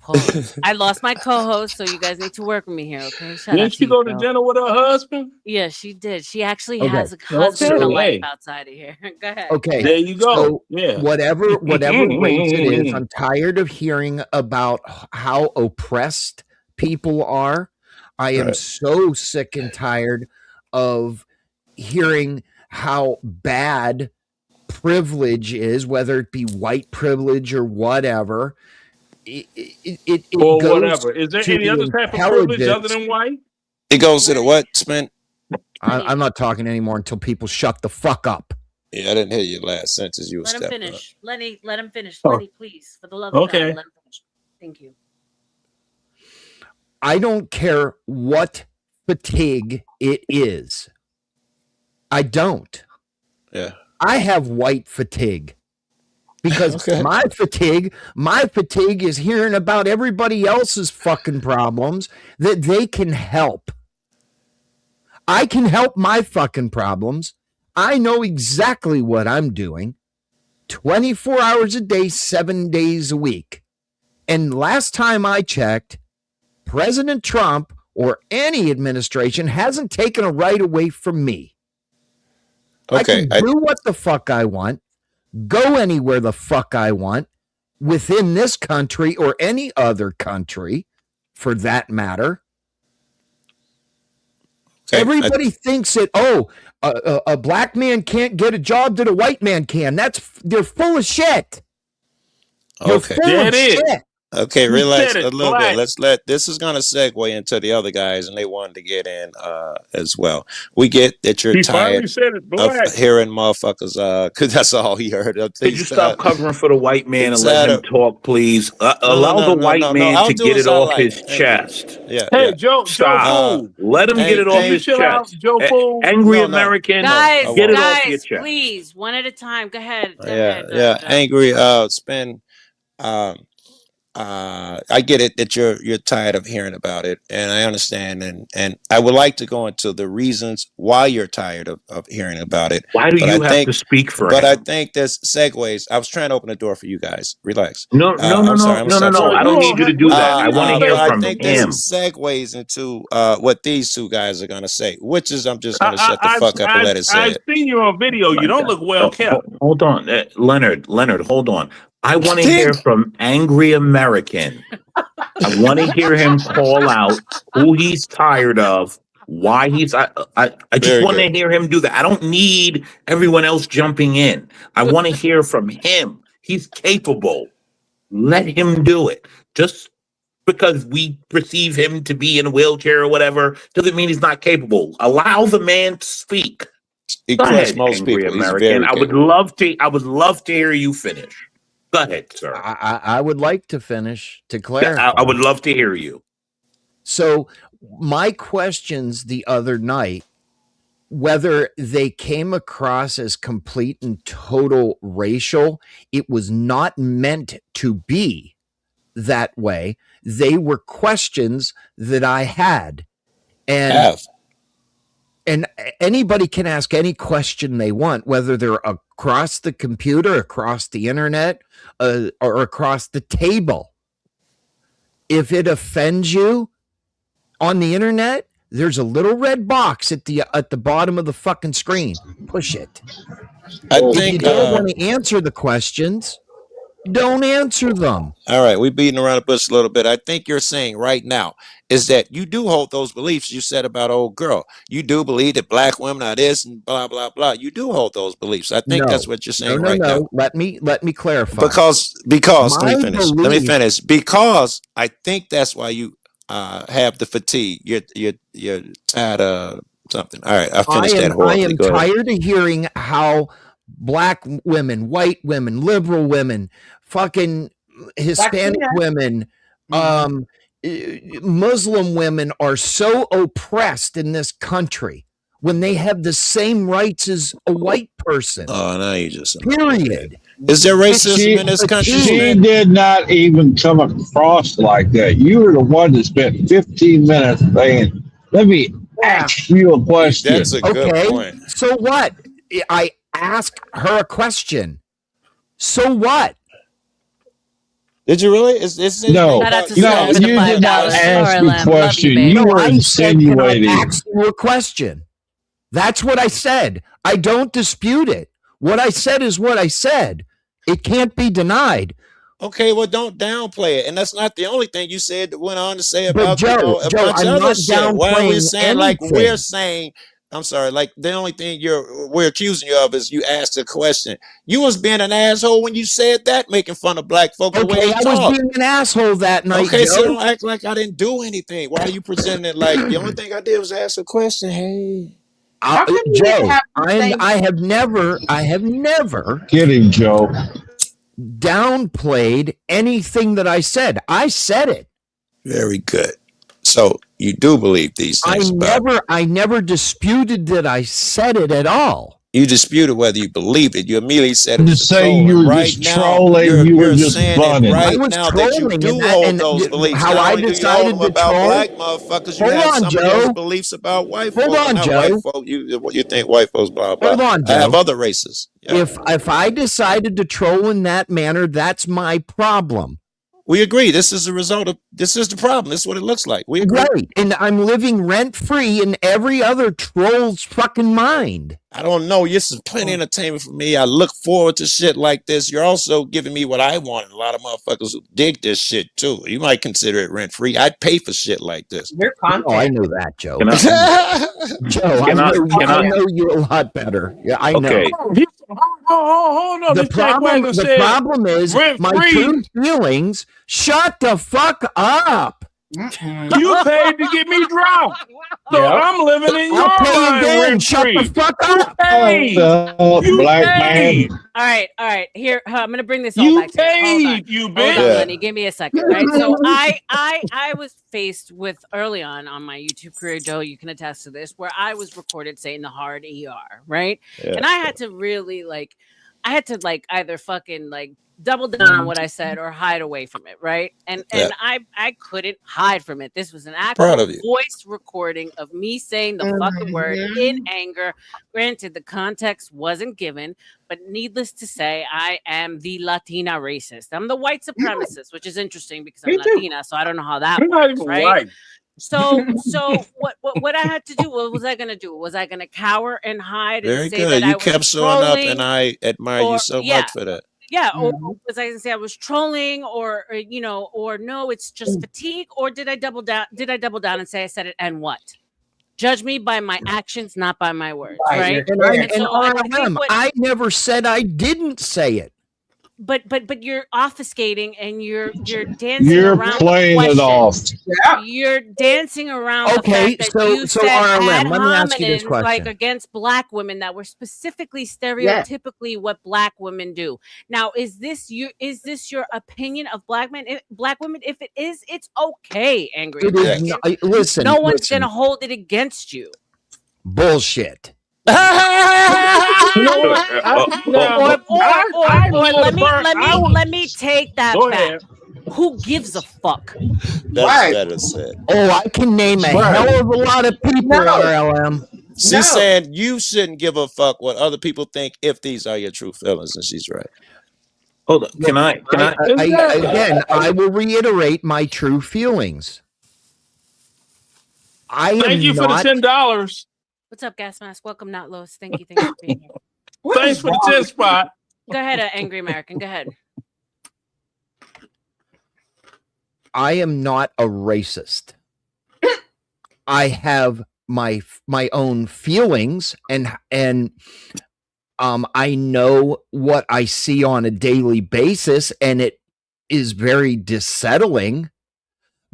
Speaker 5: pause. I lost my co-host, so you guys need to work with me here, okay? Shout out
Speaker 18: Didn't
Speaker 5: to
Speaker 18: she
Speaker 5: you,
Speaker 18: go to
Speaker 5: Joe.
Speaker 18: dinner with her husband?
Speaker 5: Yeah, she did. She actually
Speaker 4: Okay.
Speaker 5: has a husband
Speaker 18: Okay,
Speaker 5: and a life
Speaker 18: hey.
Speaker 5: outside of here. Go ahead.
Speaker 4: Okay.
Speaker 18: There you go.
Speaker 4: So
Speaker 18: Yeah.
Speaker 4: whatever race it is, I'm tired of hearing about how oppressed people are. I am so sick and tired of hearing how bad privilege is, whether it be white privilege or whatever. It
Speaker 18: Or
Speaker 4: goes
Speaker 18: whatever. Is there
Speaker 4: to
Speaker 18: any
Speaker 4: the
Speaker 18: other type of privilege other
Speaker 4: intelligence.
Speaker 18: than white?
Speaker 12: It goes to the what, Spin?
Speaker 4: I'm not talking anymore until people shut the fuck up.
Speaker 12: Yeah, I didn't hear your last sentence. You were
Speaker 5: Let him
Speaker 12: stepping up.
Speaker 5: finish. Let him finish.
Speaker 18: Oh.
Speaker 5: Lenny, please, for the love of God,
Speaker 18: Okay.
Speaker 5: let him finish. Thank you.
Speaker 4: I don't care what fatigue it is. I don't.
Speaker 12: Yeah.
Speaker 4: I have white fatigue because
Speaker 12: Okay.
Speaker 4: my fatigue is hearing about everybody else's fucking problems that they can help. I can help my fucking problems. I know exactly what I'm doing 24 hours a day, 7 days a week. And last time I checked, President Trump or any administration hasn't taken a right away from me.
Speaker 12: Okay.
Speaker 4: I can do what the fuck I want, go anywhere the fuck I want within this country or any other country for that matter.
Speaker 12: Okay.
Speaker 4: Everybody thinks that, a black man can't get a job that a white man can. They're full of shit. You're
Speaker 12: Okay.
Speaker 4: full
Speaker 18: There
Speaker 4: of
Speaker 18: it is.
Speaker 4: shit.
Speaker 12: Okay,
Speaker 18: You
Speaker 12: relax
Speaker 18: said
Speaker 12: a
Speaker 18: it,
Speaker 12: little
Speaker 18: black.
Speaker 12: bit. Let's let this is gonna segue into the other guys, and they wanted to get in as well. We get that you're
Speaker 18: He
Speaker 12: tired
Speaker 18: finally said it,
Speaker 12: of
Speaker 18: black.
Speaker 12: hearing motherfuckers because that's all he heard.
Speaker 3: Could you stop covering for the white man and
Speaker 12: he's
Speaker 3: let
Speaker 12: tired
Speaker 3: him
Speaker 12: of-
Speaker 3: talk, please?
Speaker 12: No,
Speaker 3: Allow the white man
Speaker 12: I'll
Speaker 3: to
Speaker 12: do
Speaker 3: get
Speaker 12: as
Speaker 3: it
Speaker 12: I
Speaker 3: off
Speaker 12: like.
Speaker 3: his chest.
Speaker 12: Yeah,
Speaker 18: Hey,
Speaker 12: yeah.
Speaker 18: Joe
Speaker 3: Stop.
Speaker 18: Fool.
Speaker 3: Let him get it
Speaker 18: Can
Speaker 3: off
Speaker 18: you
Speaker 3: his
Speaker 18: chill out,
Speaker 3: chest.
Speaker 18: Joe Fool?
Speaker 3: Angry
Speaker 12: No.
Speaker 3: American,
Speaker 5: Guys,
Speaker 3: get it off your chest.
Speaker 5: please, one at a time. Go ahead. Go
Speaker 12: Yeah,
Speaker 5: ahead.
Speaker 12: yeah.
Speaker 5: Joe.
Speaker 12: Angry. Spin. I get it that you're tired of hearing about it, and I understand, and I would like to go into the reasons why you're tired of hearing about it.
Speaker 3: Why do
Speaker 12: But
Speaker 3: you
Speaker 12: I
Speaker 3: have
Speaker 12: think,
Speaker 3: to speak for
Speaker 12: but
Speaker 3: him?
Speaker 12: I think there's segues. I was trying to open the door for you guys. Relax.
Speaker 3: No.
Speaker 12: I'm sorry. I'm sorry.
Speaker 18: No,
Speaker 3: I don't need you to do that. I want to hear
Speaker 12: But I
Speaker 3: from
Speaker 12: think there's
Speaker 3: him.
Speaker 12: segues into what these two guys are gonna say, which is I'm just gonna shut the
Speaker 18: I've
Speaker 12: fuck up and let it say
Speaker 18: I've
Speaker 12: it.
Speaker 18: seen you on video. You don't look well kept.
Speaker 3: Hold on, Leonard, hold on. I want to hear from Angry American. I want to hear him call out who he's tired of, why he's. I just
Speaker 12: Very
Speaker 3: want to
Speaker 12: good.
Speaker 3: hear him do that. I don't need everyone else jumping in. I want to hear from him. He's capable. Let him do it. Just because we perceive him to be in a wheelchair or whatever doesn't mean he's not capable. Allow the man to speak.
Speaker 12: He
Speaker 3: Go
Speaker 12: crush
Speaker 3: ahead,
Speaker 12: most
Speaker 3: Angry
Speaker 12: people. He's
Speaker 3: American.
Speaker 12: very
Speaker 3: I would
Speaker 12: capable.
Speaker 3: love to hear you finish. Go ahead, sir.
Speaker 4: I would like to finish to
Speaker 3: Yeah,
Speaker 4: clarify.
Speaker 3: I would love to hear you.
Speaker 4: So my questions the other night, whether they came across as complete and total racial, it was not meant to be that way. They were questions that I had. And anybody can ask any question they want, whether they're across the computer, across the internet, or across the table. If it offends you on the internet, There's a little red box at the bottom of the fucking screen. Push it.
Speaker 12: I
Speaker 4: If
Speaker 12: think
Speaker 4: you don't want to answer the questions, don't answer them.
Speaker 12: all right, we're beating around the bush a little bit. I think you're saying right now is that you do hold those beliefs you said about old girl. You do believe that black women are this and blah blah blah. You do hold those beliefs. I think that's what you're saying right now.
Speaker 4: Let me clarify.
Speaker 12: Because let me finish.
Speaker 4: belief-
Speaker 12: Let me finish. Because I think that's why you have the fatigue. You're tired of something. All right, I finished that
Speaker 4: I
Speaker 12: horribly.
Speaker 4: am
Speaker 12: Go ahead.
Speaker 4: tired of hearing how black women, white women, liberal women, fucking Hispanic women, Muslim women are so oppressed in this country when they have the same rights as a white person.
Speaker 12: Oh, now you just
Speaker 4: period.
Speaker 12: Is there racism in this country?
Speaker 15: She did not even come across like that. You were the one that spent 15 minutes saying, let me ask you a question.
Speaker 12: That's a good point.
Speaker 4: So what? I asked her a question. So what?
Speaker 12: Did you really?
Speaker 15: No, you did not ask the question. You were insinuating.
Speaker 4: Can I ask you a question? That's what I said. I don't dispute it. What I said is what I said. It can't be denied.
Speaker 12: Okay, well, don't downplay it. And that's not the only thing you said that went on to say
Speaker 4: But
Speaker 12: about
Speaker 4: Joe,
Speaker 12: a bunch
Speaker 4: I'm
Speaker 12: of other
Speaker 4: not
Speaker 12: shit. Why are we
Speaker 4: downplaying
Speaker 12: saying like
Speaker 4: anything.
Speaker 12: we're saying? I'm sorry, like the only thing we're accusing you of is you asked a question. You was being an asshole when you said that, making fun of black folk the way
Speaker 4: Okay,
Speaker 12: they
Speaker 4: I
Speaker 12: talk.
Speaker 4: was being an asshole that night,
Speaker 12: Okay, so
Speaker 4: Joe.
Speaker 12: don't act like I didn't do anything. Why are you presenting it like the only thing I did was ask a question? Hey.
Speaker 4: Joe, I have never
Speaker 15: Get him, Joe.
Speaker 4: downplayed anything that I said. I said it.
Speaker 12: Very good. So you do believe these things
Speaker 4: I never disputed that I said it at all.
Speaker 12: You disputed whether you believed it. You immediately said it
Speaker 15: To
Speaker 12: was
Speaker 15: say you were
Speaker 12: right
Speaker 15: just
Speaker 12: now,
Speaker 15: trolling, you were
Speaker 12: you're
Speaker 15: just
Speaker 12: saying
Speaker 15: funning.
Speaker 12: it right
Speaker 4: I was
Speaker 12: now that you
Speaker 4: trolling
Speaker 12: do
Speaker 4: and
Speaker 12: hold those beliefs.
Speaker 4: how
Speaker 12: Not
Speaker 4: I
Speaker 12: only do you hold
Speaker 4: decided
Speaker 12: them
Speaker 4: to
Speaker 12: about
Speaker 4: troll.
Speaker 12: black motherfuckers, you
Speaker 4: Hold
Speaker 12: have
Speaker 4: on,
Speaker 12: some of those
Speaker 4: Joe.
Speaker 12: beliefs about white
Speaker 4: Hold
Speaker 12: folks.
Speaker 4: on,
Speaker 12: Not
Speaker 4: Joe.
Speaker 12: white folk. You think white folks blah blah.
Speaker 4: Hold on,
Speaker 12: I have
Speaker 4: Joe.
Speaker 12: other races. Yeah.
Speaker 4: If I decided to troll in that manner, that's my problem.
Speaker 12: We agree. This is the result of this is the problem. This is what it looks like. We agree.
Speaker 4: Right. And I'm living rent free in every other troll's fucking mind.
Speaker 12: I don't know. This is plenty of entertainment for me. I look forward to shit like this. You're also giving me what I want. And a lot of motherfuckers who dig this shit too. You might consider it rent free. I'd pay for shit like this.
Speaker 8: Your content.
Speaker 4: Oh, I know that, Joe.
Speaker 3: Can
Speaker 4: Joe,
Speaker 3: Can
Speaker 4: I know you a lot better. Yeah, I know.
Speaker 3: Okay.
Speaker 22: Hold on.
Speaker 4: The problem is my true feelings. Shut the fuck up.
Speaker 22: You paid to get me dropped. So I'm living in your
Speaker 4: I'll pay
Speaker 22: mind
Speaker 4: again.
Speaker 22: rent
Speaker 4: Shut
Speaker 22: free.
Speaker 4: the fuck up.
Speaker 15: Black man.
Speaker 5: All right. Here, I'm gonna bring this all
Speaker 22: You
Speaker 5: back to you. Hold on.
Speaker 22: paid, you
Speaker 5: Hold
Speaker 22: bitch.
Speaker 5: on,
Speaker 12: Yeah.
Speaker 5: Lenny. Give me a second, right? So I was faced with early on my YouTube career, Joe. You can attest to this, where I was recorded saying the hard ER, right?
Speaker 12: Yeah.
Speaker 5: And I had to really either fucking double down on what I said or hide away from it, right? And I couldn't hide from it. This was an
Speaker 12: Proud
Speaker 5: actual
Speaker 12: of you.
Speaker 5: voice recording of me saying the fucking word in anger. Granted, the context wasn't given, but needless to say, I am the Latina racist. I'm the white supremacist, which is interesting because I'm Latina, so I don't know how that works, right? So what I had to do, what was I going to do? Was I going to cower and hide
Speaker 12: Very
Speaker 5: and say
Speaker 12: good.
Speaker 5: that
Speaker 12: You
Speaker 5: I was
Speaker 12: kept showing up,
Speaker 5: trolling?
Speaker 12: and I admire you so much for that.
Speaker 5: Yeah, or was I going to say I was trolling, or no, it's just fatigue, or did I double down? Did I double down and say I said it, and what? Judge me by my actions, not by my words, right?
Speaker 4: And RLM, I never said I didn't say it.
Speaker 5: But you're obfuscating and you're dancing
Speaker 15: You're
Speaker 5: around
Speaker 15: playing
Speaker 5: the
Speaker 15: it off.
Speaker 5: You're dancing around
Speaker 4: Okay,
Speaker 5: the fact that you
Speaker 4: so
Speaker 5: said
Speaker 4: RLM,
Speaker 5: ad
Speaker 4: let me ask you this
Speaker 5: hominem
Speaker 4: question.
Speaker 5: against black women that were specifically stereotypically what black women do. Now, is this your opinion of black men? Black women? If it is, it's okay, Angry
Speaker 4: It is
Speaker 5: American.
Speaker 4: not- listen,
Speaker 5: no one's
Speaker 4: listen.
Speaker 5: gonna hold it against you.
Speaker 4: Bullshit.
Speaker 22: You know what?
Speaker 5: Let me take that
Speaker 22: Go
Speaker 5: back.
Speaker 22: ahead.
Speaker 5: Who gives a fuck?
Speaker 12: That's better said.
Speaker 4: Oh, I can name a hell of a lot of people, RLM.
Speaker 12: She's saying you shouldn't give a fuck what other people think if these are your true feelings, and she's right.
Speaker 3: Hold on. Can I?
Speaker 4: Again, I will reiterate my true feelings.
Speaker 22: Thank you for the $10.
Speaker 5: What's up, Gas Mask? Welcome, Not Lois. Thank you for being here.
Speaker 22: Thanks for the 10 spot.
Speaker 5: Go ahead, Angry American. Go ahead.
Speaker 4: I am not a racist. I have my own feelings, and I know what I see on a daily basis, and it is very dissettling.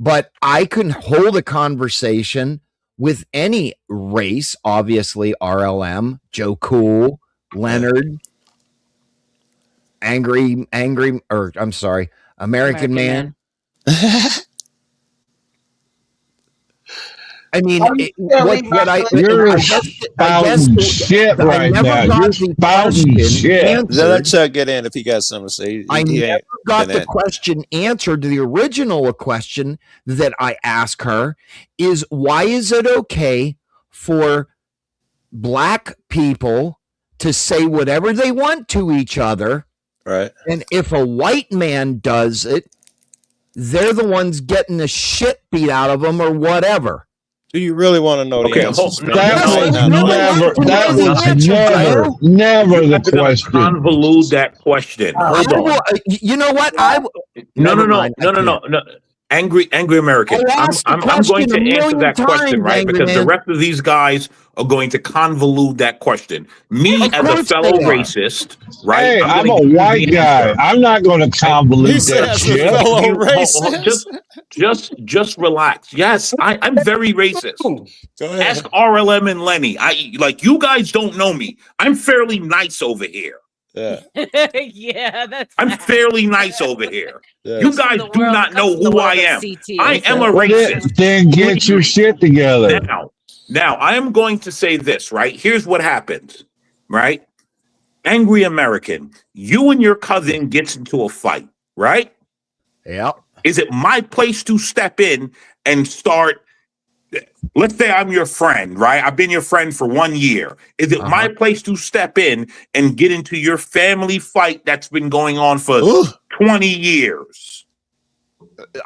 Speaker 4: But I can hold a conversation with any race, obviously RLM, Joe Cool, Leonard, American Man. I mean,
Speaker 15: you're spouting shit right now. You're spouting shit.
Speaker 12: Let Chuck get in if he got something to say.
Speaker 4: I never got the question answered. The original question that I asked her is, why is it okay for black people to say whatever they want to each other?
Speaker 12: Right.
Speaker 4: And if a white man does it, they're the ones getting the shit beat out of them or whatever.
Speaker 12: Do you really want to know the answer?
Speaker 15: That was never the question.
Speaker 3: Convolute that question. Hold on.
Speaker 4: You know what?
Speaker 3: No. Angry American. I'm going to answer that question, right? Because the rest of these guys are going to convolute that question. Me as a fellow racist, right?
Speaker 15: Hey, I'm a white guy. I'm not going to convolute that shit.
Speaker 3: Just relax. Yes, I'm very racist. Ask RLM and Lenny. You guys don't know me. I'm fairly nice over here.
Speaker 12: Yeah.
Speaker 5: Yeah, that's.
Speaker 3: I'm fairly nice over here. Yes. You guys do not know who I am. I am a racist.
Speaker 15: Then get your shit together.
Speaker 3: Now, I am going to say this, right? Here's what happens, right? Angry American, you and your cousin gets into a fight, right?
Speaker 4: Yeah.
Speaker 3: Is it my place to step in and start? Let's say I'm your friend, right? I've been your friend for 1 year. Is it my place to step in and get into your family fight that's been going on for 20 years?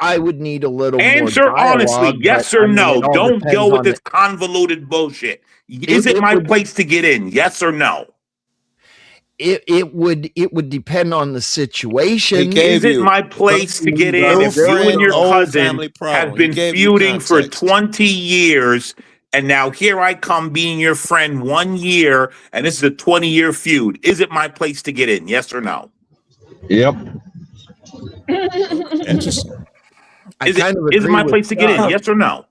Speaker 4: I would need a little
Speaker 3: answer
Speaker 4: more dialogue,
Speaker 3: honestly, yes or no. Don't go with this convoluted bullshit. Is it my place to get in? Yes or no?
Speaker 4: It would depend on the situation.
Speaker 3: Is it my place to get in if you and your cousin have been feuding for 20 years and now here I come being your friend 1 year and this is a 20-year feud? Is it my place to get in? Yes or no?
Speaker 15: Yep.
Speaker 3: Interesting. Is it my place to get in? Yes or no?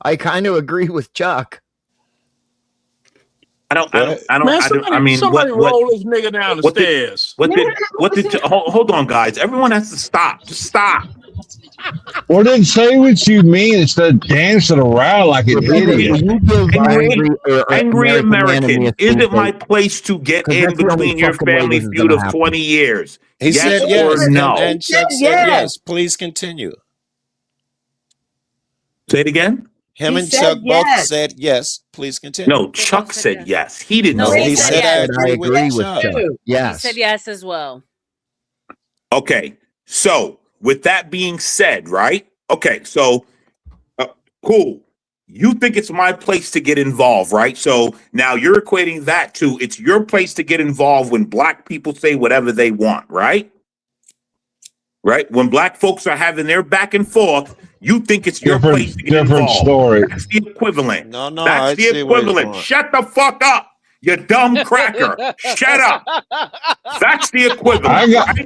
Speaker 4: I kind of agree with Chuck.
Speaker 22: Somebody roll this nigga down the stairs.
Speaker 3: Hold on, guys. Everyone has to stop. Just stop.
Speaker 15: Well, then say what you mean instead of dancing around like an idiot.
Speaker 3: Angry American, is it my place to get in between your family feud of 20 years?
Speaker 12: He said yes.
Speaker 3: Or no?
Speaker 12: And Chuck said yes. Please continue.
Speaker 3: Say it again.
Speaker 12: Him and Chuck both said yes. Please continue.
Speaker 3: No, Chuck said yes. He didn't
Speaker 5: No,
Speaker 3: say
Speaker 5: he
Speaker 3: yes.
Speaker 5: said yes.
Speaker 12: I agree with
Speaker 4: Chuck.
Speaker 5: He
Speaker 4: Yes.
Speaker 5: said yes as well.
Speaker 3: Okay, so with that being said, right? Okay, so cool. You think it's my place to get involved, right? So now you're equating that to it's your place to get involved when black people say whatever they want, right? Right? When black folks are having their back and forth, you think it's your place to get involved.
Speaker 15: Story.
Speaker 3: That's the equivalent.
Speaker 12: No,
Speaker 3: That's the equivalent. Shut the fuck up, you dumb cracker. Shut up. That's the equivalent.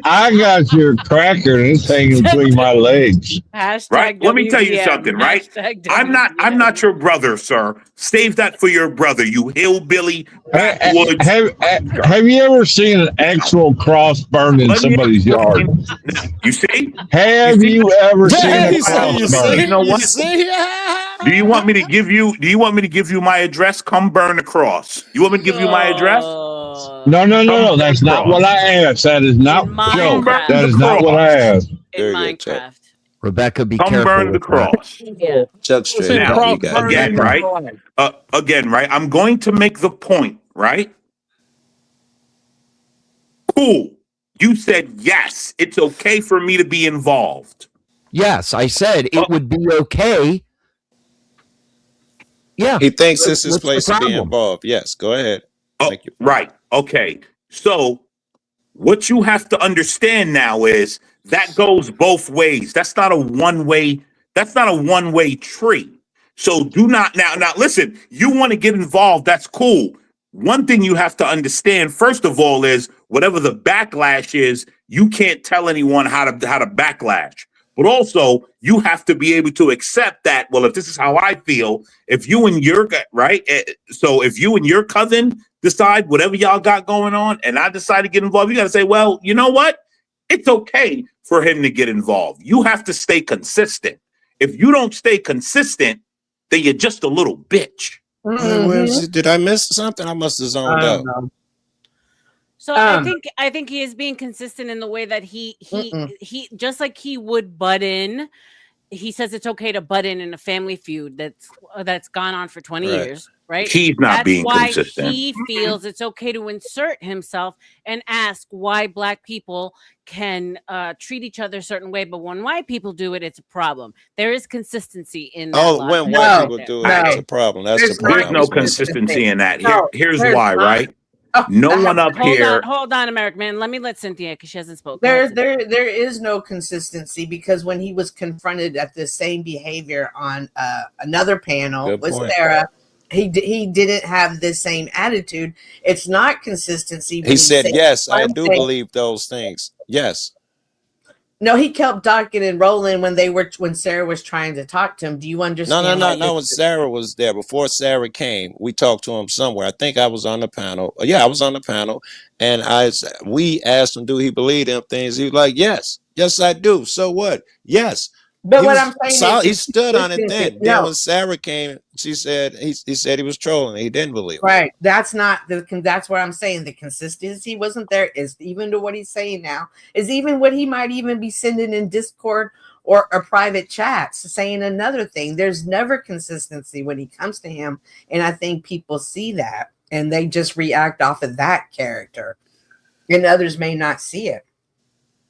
Speaker 15: I got your cracker and it's hanging between my legs.
Speaker 3: Right? Let me tell you something, right? I'm not your brother, sir. Save that for your brother, you hillbilly backwoods.
Speaker 15: Have you ever seen an actual cross burned in somebody's yard?
Speaker 3: You see?
Speaker 15: Have you ever seen a cross burned?
Speaker 3: You know what? Do you want me to give you my address? Come burn the cross. You want me to give you my address?
Speaker 15: No. That's not what I asked. That is not joke. That is not what I asked.
Speaker 5: In Minecraft.
Speaker 4: Rebecca, be
Speaker 3: Come
Speaker 4: careful.
Speaker 3: burn the cross.
Speaker 5: Yeah.
Speaker 12: Chuck straight up.
Speaker 3: Again, right? Again, right? I'm going to make the point, right? Cool. You said yes. It's okay for me to be involved.
Speaker 4: Yes, I said it would be okay.
Speaker 17: Yeah.
Speaker 12: He thinks it's his
Speaker 17: What's the
Speaker 12: place to be
Speaker 17: problem?
Speaker 12: involved. Yes, go ahead.
Speaker 16: Oh,
Speaker 12: Make your point.
Speaker 16: right. Okay. So what you have to understand now is that goes both ways. That's not a one-way, that's not a one-way tree. So do not now listen, you want to get involved, that's cool. One thing you have to understand, first of all, is whatever the backlash is, you can't tell anyone how to backlash. But also, you have to be able to accept that, well, if this is how I feel, if you and your right, so if you and your cousin decide whatever y'all got going on and I decide to get involved, you got to say, well, you know what? It's okay for him to get involved. You have to stay consistent. If you don't stay consistent, then you're just a little bitch.
Speaker 12: Did I miss something? I must have zoned out.
Speaker 5: So I think he is being consistent in the way that he just like he would butt in. He says it's okay to butt in a family feud that's gone on for 20 years, right?
Speaker 16: He's not
Speaker 5: That's
Speaker 16: being
Speaker 5: why
Speaker 16: consistent.
Speaker 5: he feels it's okay to insert himself and ask why Black people can treat each other a certain way, but when white people do it, it's a problem. There is consistency in that.
Speaker 12: Oh, when white people do it, it's a problem. That's the point.
Speaker 16: There's no consistency in that. Here's why, right? No one up here.
Speaker 5: Hold on, American man. Let Cynthia, because she hasn't spoken.
Speaker 8: There is no consistency, because when he was confronted at the same behavior on another panel
Speaker 12: Good
Speaker 8: with
Speaker 12: point.
Speaker 8: Sarah, he didn't have the same attitude. It's not consistency. when
Speaker 12: He said,
Speaker 8: says
Speaker 12: yes, I
Speaker 8: one
Speaker 12: do
Speaker 8: thing.
Speaker 12: believe those things. Yes.
Speaker 8: No, he kept docking and rolling when Sarah was trying to talk to him. Do you understand?
Speaker 12: No. When Sarah was there, before Sarah came, we talked to him somewhere. I think I was on the panel. Yeah, I was on the panel. And we asked him, do he believe them things? He was like, yes. Yes, I do. So what? Yes.
Speaker 8: But what I'm saying is
Speaker 12: he stood on it then.
Speaker 8: No.
Speaker 12: Then when Sarah came, she said he said he was trolling. He didn't believe it.
Speaker 8: Right. That's what I'm saying. The consistency wasn't there. Is even to what he's saying now. Is even what he might even be sending in Discord or private chats, saying another thing. There's never consistency when he comes to him, and I think people see that and they just react off of that character, and others may not see it.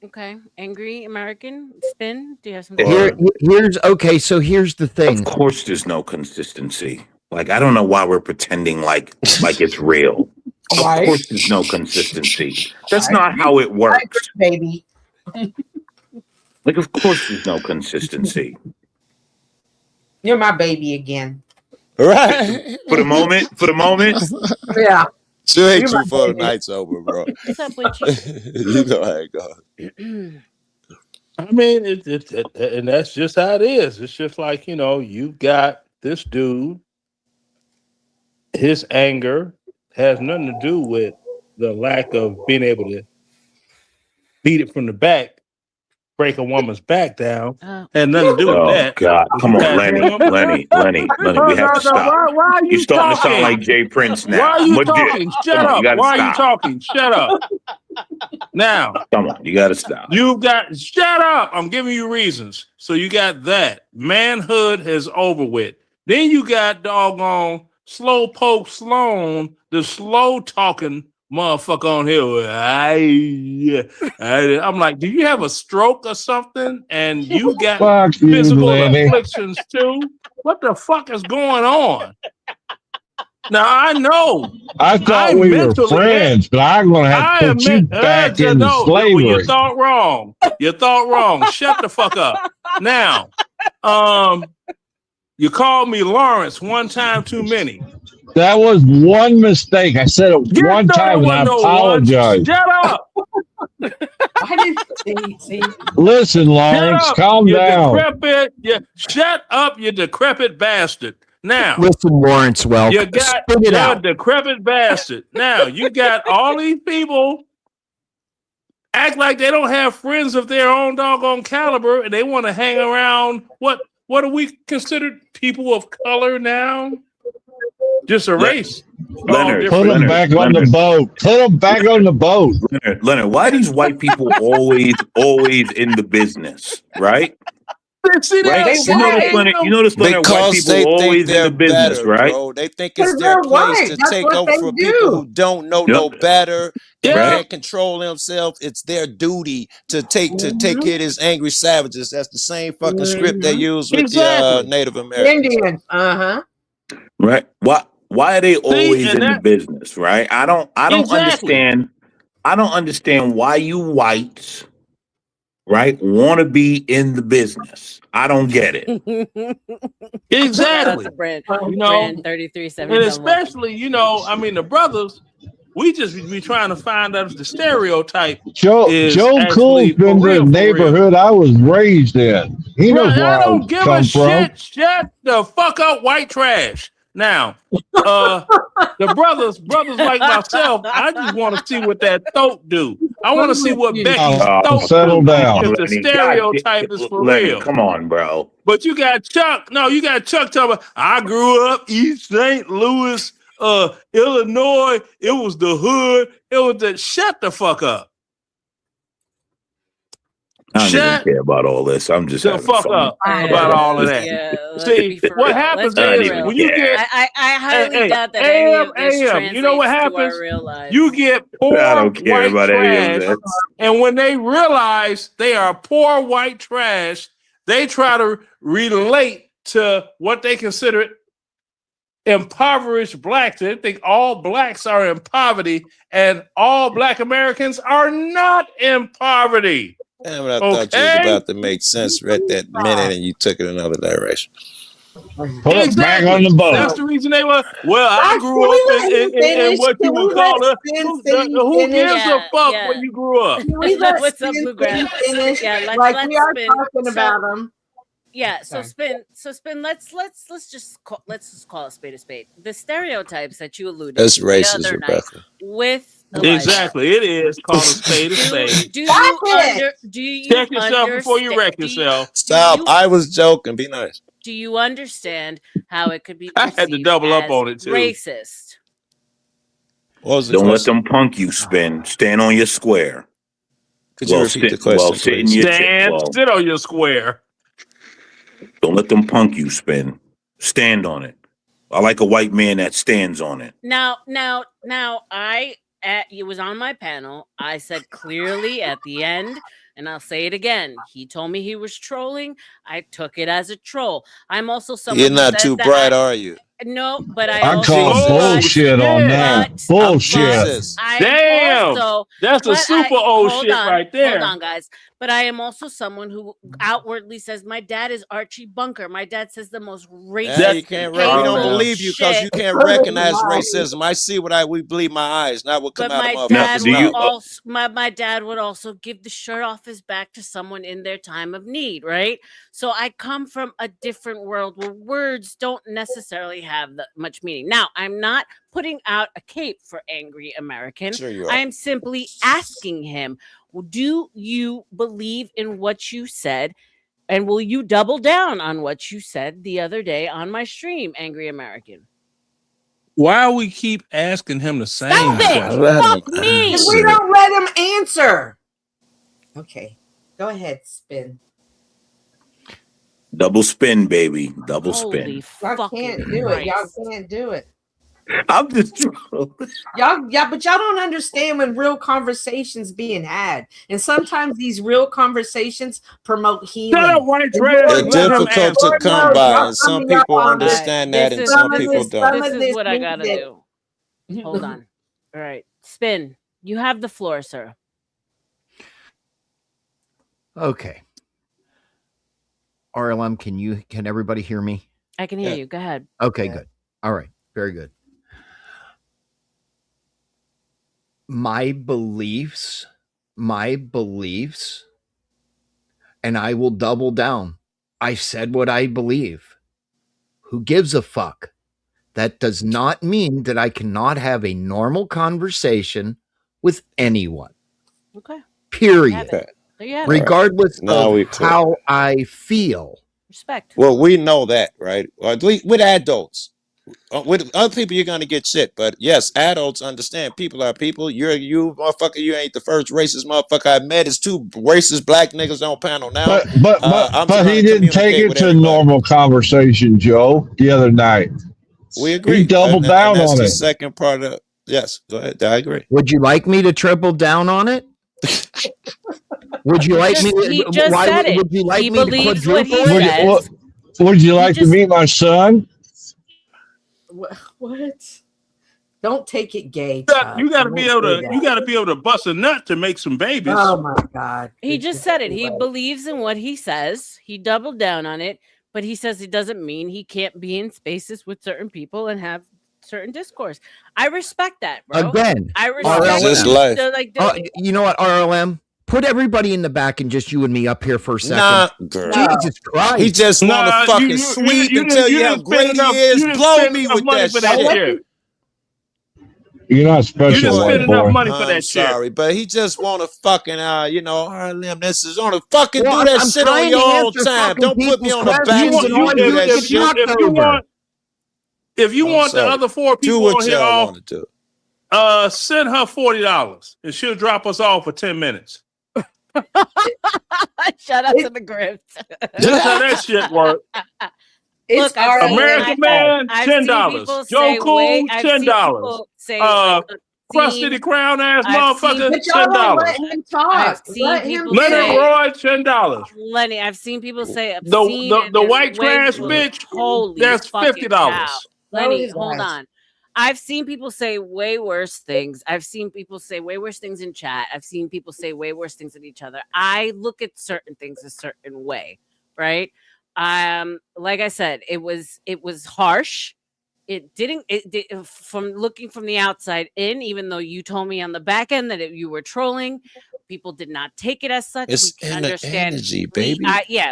Speaker 5: Okay, angry American spin. Do you have something?
Speaker 17: So here's the thing.
Speaker 16: Of course, there's no consistency. Like, I don't know why we're pretending like it's real. Of course, there's no consistency. That's not how it works,
Speaker 8: baby.
Speaker 16: Like, of course, there's no consistency.
Speaker 8: You're my baby again.
Speaker 12: Right.
Speaker 16: For the moment.
Speaker 8: Yeah.
Speaker 12: She'll hate you before the night's over, bro.
Speaker 5: What's up with
Speaker 12: You know how it goes.
Speaker 18: I mean, and that's just how it is. It's just like, you've got this dude. His anger has nothing to do with the lack of being able to beat it from the back, break a woman's back down. Had nothing to do with that.
Speaker 16: Oh God! Come on, Lenny. We have to stop.
Speaker 18: Why are you
Speaker 16: You're starting to
Speaker 18: talking?
Speaker 16: sound like Jay Prince now.
Speaker 18: Why are you
Speaker 16: Legit.
Speaker 18: talking? Shut
Speaker 16: Come on,
Speaker 18: up.
Speaker 16: you gotta
Speaker 18: Why are you
Speaker 16: stop.
Speaker 18: talking? Shut up. Now,
Speaker 16: Come on, you gotta stop.
Speaker 18: Shut up. I'm giving you reasons. So you got that. Manhood has over with. Then you got doggone Slowpoke Sloan, the slow talking motherfucker on here. I'm like, do you have a stroke or something? And you got
Speaker 15: Fuck you,
Speaker 18: physical
Speaker 15: Lenny.
Speaker 18: afflictions too? What the fuck is going on? Now I know.
Speaker 15: I thought we were friends, but I'm going to have to put you back into slavery.
Speaker 18: You thought wrong. You thought wrong. Shut the fuck up. Now, you called me Lawrence one time too many.
Speaker 15: That was one mistake. I said it one time and I apologize.
Speaker 18: Shut up.
Speaker 8: Why did see?
Speaker 15: Listen, Lawrence, calm down.
Speaker 18: Shut up, you decrepit bastard. Now,
Speaker 17: Listen, Lawrence, well,
Speaker 18: you got
Speaker 17: spit it out.
Speaker 18: decrepit bastard. Now, you got all these people act like they don't have friends of their own doggone caliber and they want to hang around. What are we considered people of color now? Just a race.
Speaker 16: Leonard,
Speaker 15: Put them back on the boat. Put them back on the boat.
Speaker 16: Leonard, why are these white people always in the business, right?
Speaker 18: See,
Speaker 16: Right? You notice, Leonard, white
Speaker 12: Because
Speaker 16: people
Speaker 12: they
Speaker 16: always
Speaker 12: think they're
Speaker 16: in the business,
Speaker 12: better,
Speaker 16: right?
Speaker 12: bro. They think it's their place to take over for people who don't know no better. They can't control themselves. It's their duty to take care of these angry savages. That's the same fucking script they use with the Native Americans.
Speaker 8: Indians.
Speaker 16: Right? Why are they always
Speaker 18: and
Speaker 16: in the
Speaker 18: that
Speaker 16: business, right? I don't
Speaker 18: exactly.
Speaker 16: understand why you whites, right, want to be in the business. I don't get it.
Speaker 5: Shout out
Speaker 18: Exactly.
Speaker 5: to Brand.
Speaker 18: You
Speaker 5: Brand
Speaker 18: know,
Speaker 5: 3377.
Speaker 18: and
Speaker 5: Welcome.
Speaker 18: especially, I mean, the brothers, we just be trying to find out if the stereotype is
Speaker 15: Joe Cool's
Speaker 18: actually
Speaker 15: been
Speaker 18: for
Speaker 15: to the
Speaker 18: real, for real.
Speaker 15: neighborhood I was raised in. He
Speaker 18: Bro,
Speaker 15: knows where
Speaker 18: I
Speaker 15: I
Speaker 18: don't give a
Speaker 15: come from.
Speaker 18: shit. Shut the fuck up, white trash. Now, the brothers like myself, I just want to see what that throat do. I want to see what Becky's throat
Speaker 15: Settle
Speaker 18: do
Speaker 15: down.
Speaker 18: if the
Speaker 16: Lenny, God,
Speaker 18: stereotype is for
Speaker 16: Lenny,
Speaker 18: real.
Speaker 16: come on, bro.
Speaker 18: But you got Chuck. No, you got Chuck talking about, I grew up East St. Louis, Illinois. It was the hood. It was the shut the fuck up.
Speaker 16: I don't even care about all this. I'm just
Speaker 18: The
Speaker 16: having
Speaker 18: fuck
Speaker 16: fun.
Speaker 18: up about all of that.
Speaker 5: Let's
Speaker 18: See,
Speaker 5: be for
Speaker 18: what
Speaker 5: real.
Speaker 18: happens
Speaker 5: Let's be
Speaker 16: I don't
Speaker 18: is
Speaker 5: for
Speaker 16: even
Speaker 5: real.
Speaker 18: when you
Speaker 16: care.
Speaker 18: get
Speaker 5: I highly doubt that any of this translates
Speaker 18: you know what
Speaker 5: to our
Speaker 18: happens?
Speaker 5: real lives.
Speaker 18: You get
Speaker 16: I
Speaker 18: poor
Speaker 16: don't care
Speaker 18: white
Speaker 16: about any of
Speaker 18: trash,
Speaker 16: this.
Speaker 18: and when they realize they are poor white trash, they try to relate to what they consider impoverished blacks. They think all blacks are in poverty, and all black Americans are not in poverty.
Speaker 12: And I thought you was about to make sense right that minute, and you took it another direction.
Speaker 15: Put it back on the boat.
Speaker 18: That's the reason they were. Well, I
Speaker 8: Can
Speaker 18: grew
Speaker 8: we
Speaker 18: up
Speaker 8: let him
Speaker 18: in
Speaker 8: finish?
Speaker 18: what you
Speaker 8: Can we
Speaker 18: would
Speaker 8: let
Speaker 18: call who
Speaker 8: finish?
Speaker 18: gives a fuck where you grew up?
Speaker 8: Can we let
Speaker 5: What's up,
Speaker 8: Spin
Speaker 5: Bluegrass?
Speaker 8: finish?
Speaker 5: Yeah, let's
Speaker 8: We are
Speaker 5: spin.
Speaker 8: talking about him.
Speaker 5: Yeah, so
Speaker 8: Sorry.
Speaker 5: spin. Let's just call a spade a spade. The stereotypes that you alluded
Speaker 12: That's
Speaker 5: to the
Speaker 12: racist,
Speaker 5: other night
Speaker 12: Rebecca.
Speaker 5: with Elijah.
Speaker 18: Exactly, it is called a spade a spade.
Speaker 5: Do you
Speaker 18: Check yourself before you wreck yourself.
Speaker 12: Stop. I was joking. Be nice.
Speaker 5: Do you understand how it could be
Speaker 18: I
Speaker 5: perceived
Speaker 18: had to double up
Speaker 5: as
Speaker 18: on it too.
Speaker 5: racist?
Speaker 12: What was the
Speaker 16: Don't let
Speaker 12: question?
Speaker 16: them punk you, Spin. Stand on your square.
Speaker 12: Could you repeat the question,
Speaker 16: sit in
Speaker 12: please?
Speaker 16: your chair.
Speaker 18: Sit on your square.
Speaker 16: Don't let them punk you, Spin. Stand on it. I like a white man that stands on it.
Speaker 5: Now, it was on my panel. I said clearly at the end, and I'll say it again. He told me he was trolling. I took it as a troll. I'm also someone
Speaker 12: You're
Speaker 5: who
Speaker 12: not
Speaker 5: says
Speaker 12: too
Speaker 5: that
Speaker 12: bright, are you?
Speaker 5: No, but I
Speaker 15: I
Speaker 5: also
Speaker 15: call bullshit on that. Bullshit.
Speaker 18: Damn, that's a super old
Speaker 5: hold
Speaker 18: shit
Speaker 5: on,
Speaker 18: right there.
Speaker 5: Hold on, guys. But I am also someone who outwardly says my dad is Archie Bunker. My dad says the most racist.
Speaker 12: Yeah, you can't. We don't believe you because you can't recognize racism. I see what we believe my eyes, not what come
Speaker 5: But
Speaker 12: out
Speaker 5: my
Speaker 12: of
Speaker 5: dad
Speaker 12: motherfuckers'
Speaker 5: would
Speaker 12: mouth.
Speaker 5: also my dad would also give the shirt off his back to someone in their time of need, right? So I come from a different world where words don't necessarily have that much meaning. Now, I'm not putting out a cape for angry American.
Speaker 12: Sure you are.
Speaker 5: I am simply asking him, do you believe in what you said? And will you double down on what you said the other day on my stream, Angry American?
Speaker 18: Why we keep asking him the same question?
Speaker 5: Fuck me!
Speaker 8: If we don't let him answer. Okay, go ahead, Spin.
Speaker 16: Double spin, baby. Double spin.
Speaker 8: Y'all can't do it. Y'all can't do it.
Speaker 16: I'm just
Speaker 8: but y'all don't understand when real conversations being had, and sometimes these real conversations promote healing.
Speaker 12: They're difficult to come by, and some people understand that, and some people don't.
Speaker 5: This is what I gotta do. Hold on. All right, Spin. You have the floor, sir.
Speaker 4: Okay. RLM, can everybody hear me?
Speaker 5: I can hear you. Go ahead.
Speaker 4: Okay, good. All right. Very good. My beliefs, and I will double down. I said what I believe. Who gives a fuck? That does not mean that I cannot have a normal conversation with anyone.
Speaker 5: Okay.
Speaker 4: Period.
Speaker 5: Yeah.
Speaker 4: Regardless
Speaker 12: Now we
Speaker 4: of
Speaker 12: clear.
Speaker 4: how I feel.
Speaker 5: Respect.
Speaker 12: Well, we know that, right? With adults. With other people, you're gonna get shit, but yes, adults understand. People are people. You motherfucker. You ain't the first racist motherfucker I met. It's two racist black niggas on panel now.
Speaker 15: But he didn't take it to normal conversation, Joe, the other night.
Speaker 12: We agree.
Speaker 15: He doubled down
Speaker 12: that's
Speaker 15: on
Speaker 12: the
Speaker 15: it.
Speaker 12: second part of yes. Go ahead. I agree.
Speaker 4: Would you like me to triple down on it? Would you like me?
Speaker 5: He just said it.
Speaker 4: Would you like
Speaker 5: He
Speaker 4: me to
Speaker 5: believes what he
Speaker 4: quadruple?
Speaker 5: says.
Speaker 15: Would you like to meet my son?
Speaker 8: What? Don't take it gay,
Speaker 18: You got to
Speaker 8: Chuck.
Speaker 18: be
Speaker 8: Don't
Speaker 18: able
Speaker 8: say
Speaker 18: to.
Speaker 8: that.
Speaker 18: You got to be able to bust a nut to make some babies.
Speaker 8: Oh my God.
Speaker 5: He just said it. He believes in what he says. He doubled down on it, but he says it doesn't mean he can't be in spaces with certain people and have certain discourse. I respect that, bro.
Speaker 4: Again,
Speaker 5: I respect
Speaker 12: Just
Speaker 5: you.
Speaker 12: life.
Speaker 4: You know what, RLM? Put everybody in the back and just you and me up here for a second.
Speaker 12: Nah, girl.
Speaker 4: Jesus Christ.
Speaker 12: He just want to
Speaker 18: Nah,
Speaker 12: fucking sweet and tell you how great he is.
Speaker 18: You didn't
Speaker 12: Blow
Speaker 18: spend
Speaker 12: me
Speaker 18: enough
Speaker 12: with
Speaker 18: money
Speaker 12: that
Speaker 18: for that
Speaker 12: shit.
Speaker 18: shit.
Speaker 15: You're not
Speaker 18: You
Speaker 15: special,
Speaker 18: didn't
Speaker 15: white
Speaker 18: spend enough
Speaker 15: boy.
Speaker 18: money for
Speaker 12: I'm
Speaker 18: that shit.
Speaker 12: sorry, but he just want to fucking, RLM, this is on to fucking
Speaker 4: Well,
Speaker 12: do that
Speaker 4: I'm
Speaker 12: shit on
Speaker 4: trying
Speaker 12: your
Speaker 4: to
Speaker 12: own
Speaker 4: answer
Speaker 12: time.
Speaker 4: fucking
Speaker 12: Don't put me
Speaker 4: people's
Speaker 12: on the back
Speaker 4: questions
Speaker 12: so
Speaker 4: and
Speaker 12: you
Speaker 4: all
Speaker 12: can
Speaker 4: you
Speaker 12: do that
Speaker 4: get
Speaker 12: shit.
Speaker 4: knocked over.
Speaker 18: If you
Speaker 12: I'm
Speaker 18: want the
Speaker 12: sorry.
Speaker 18: other 4
Speaker 12: Do
Speaker 18: people
Speaker 12: what
Speaker 18: on here
Speaker 12: y'all
Speaker 18: off,
Speaker 12: want to do.
Speaker 18: send her $40 and she'll drop us off for 10 minutes.
Speaker 5: Shout out to the Grift.
Speaker 18: That's how that shit works.
Speaker 5: Look,
Speaker 18: American Man,
Speaker 5: I've seen
Speaker 18: $10.
Speaker 5: people
Speaker 18: Joe
Speaker 5: say
Speaker 18: Cool,
Speaker 5: I've seen
Speaker 18: $10.
Speaker 5: people say like
Speaker 18: Crusty the Crown ass
Speaker 5: I've seen-
Speaker 18: motherfucker,
Speaker 8: But y'all don't let
Speaker 18: $10.
Speaker 8: him talk.
Speaker 5: I've seen
Speaker 8: Let him
Speaker 5: people
Speaker 18: Leonard
Speaker 5: say
Speaker 18: Roy, $10.
Speaker 5: Lenny, I've seen people say obscene
Speaker 18: The
Speaker 5: and
Speaker 18: white
Speaker 5: way
Speaker 18: trash
Speaker 5: too-
Speaker 18: bitch,
Speaker 5: Holy
Speaker 18: that's
Speaker 5: fucking cow.
Speaker 18: $50.
Speaker 5: Lenny,
Speaker 8: his
Speaker 5: hold
Speaker 8: ass.
Speaker 5: on. I've seen people say way worse things. I've seen people say way worse things in chat. I've seen people say way worse things at each other. I look at certain things a certain way, right? Like I said, it was harsh. It didn't. From looking from the outside in, even though you told me on the back end that you were trolling, people did not take it as such.
Speaker 12: It's
Speaker 5: We can
Speaker 12: in the
Speaker 5: understand.
Speaker 12: energy, baby.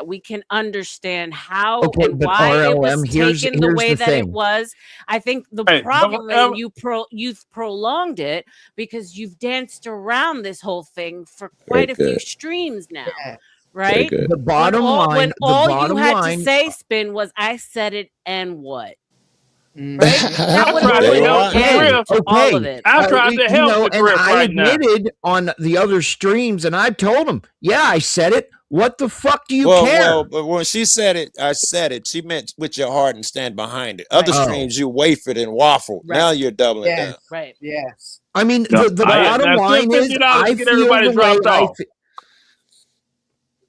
Speaker 5: We can understand how
Speaker 4: Okay,
Speaker 5: and
Speaker 4: but
Speaker 5: why it was
Speaker 4: RLM, here's
Speaker 5: taken the
Speaker 4: the
Speaker 5: way that it
Speaker 4: thing.
Speaker 5: was. I think the
Speaker 18: Hey,
Speaker 5: problem
Speaker 18: don't
Speaker 5: is you've prolonged it because you've danced around this whole thing for quite a few
Speaker 12: good.
Speaker 5: streams now.
Speaker 8: Yeah.
Speaker 5: Right?
Speaker 12: good.
Speaker 4: The bottom line,
Speaker 5: when
Speaker 4: the
Speaker 5: all
Speaker 4: bottom
Speaker 5: you had
Speaker 4: line,
Speaker 5: to say, Spin, was I said it and what?
Speaker 8: Mm.
Speaker 5: Right? That
Speaker 18: I
Speaker 5: would
Speaker 18: tried
Speaker 5: put
Speaker 18: to
Speaker 5: an
Speaker 18: help the
Speaker 5: end
Speaker 18: Griff.
Speaker 5: to all of it.
Speaker 18: I tried to help the
Speaker 4: and
Speaker 18: Griff
Speaker 4: I
Speaker 18: right now.
Speaker 4: admitted on the other streams, and I told him, yeah, I said it. What the fuck do you care?
Speaker 12: Well, but when she said it, I said it. She meant with your heart and stand behind it. Other
Speaker 4: Right.
Speaker 12: streams, you wafered and waffled.
Speaker 5: Right.
Speaker 12: Now you're doubling
Speaker 8: Yes.
Speaker 12: down.
Speaker 5: Right.
Speaker 8: Yes.
Speaker 4: I mean,
Speaker 3: No,
Speaker 4: the
Speaker 3: I-
Speaker 4: bottom
Speaker 18: Now,
Speaker 4: line
Speaker 18: send
Speaker 4: is,
Speaker 18: $50
Speaker 4: I
Speaker 18: to get
Speaker 4: feel
Speaker 18: everybody
Speaker 4: the way
Speaker 18: dropped
Speaker 4: I
Speaker 18: off.
Speaker 4: feel.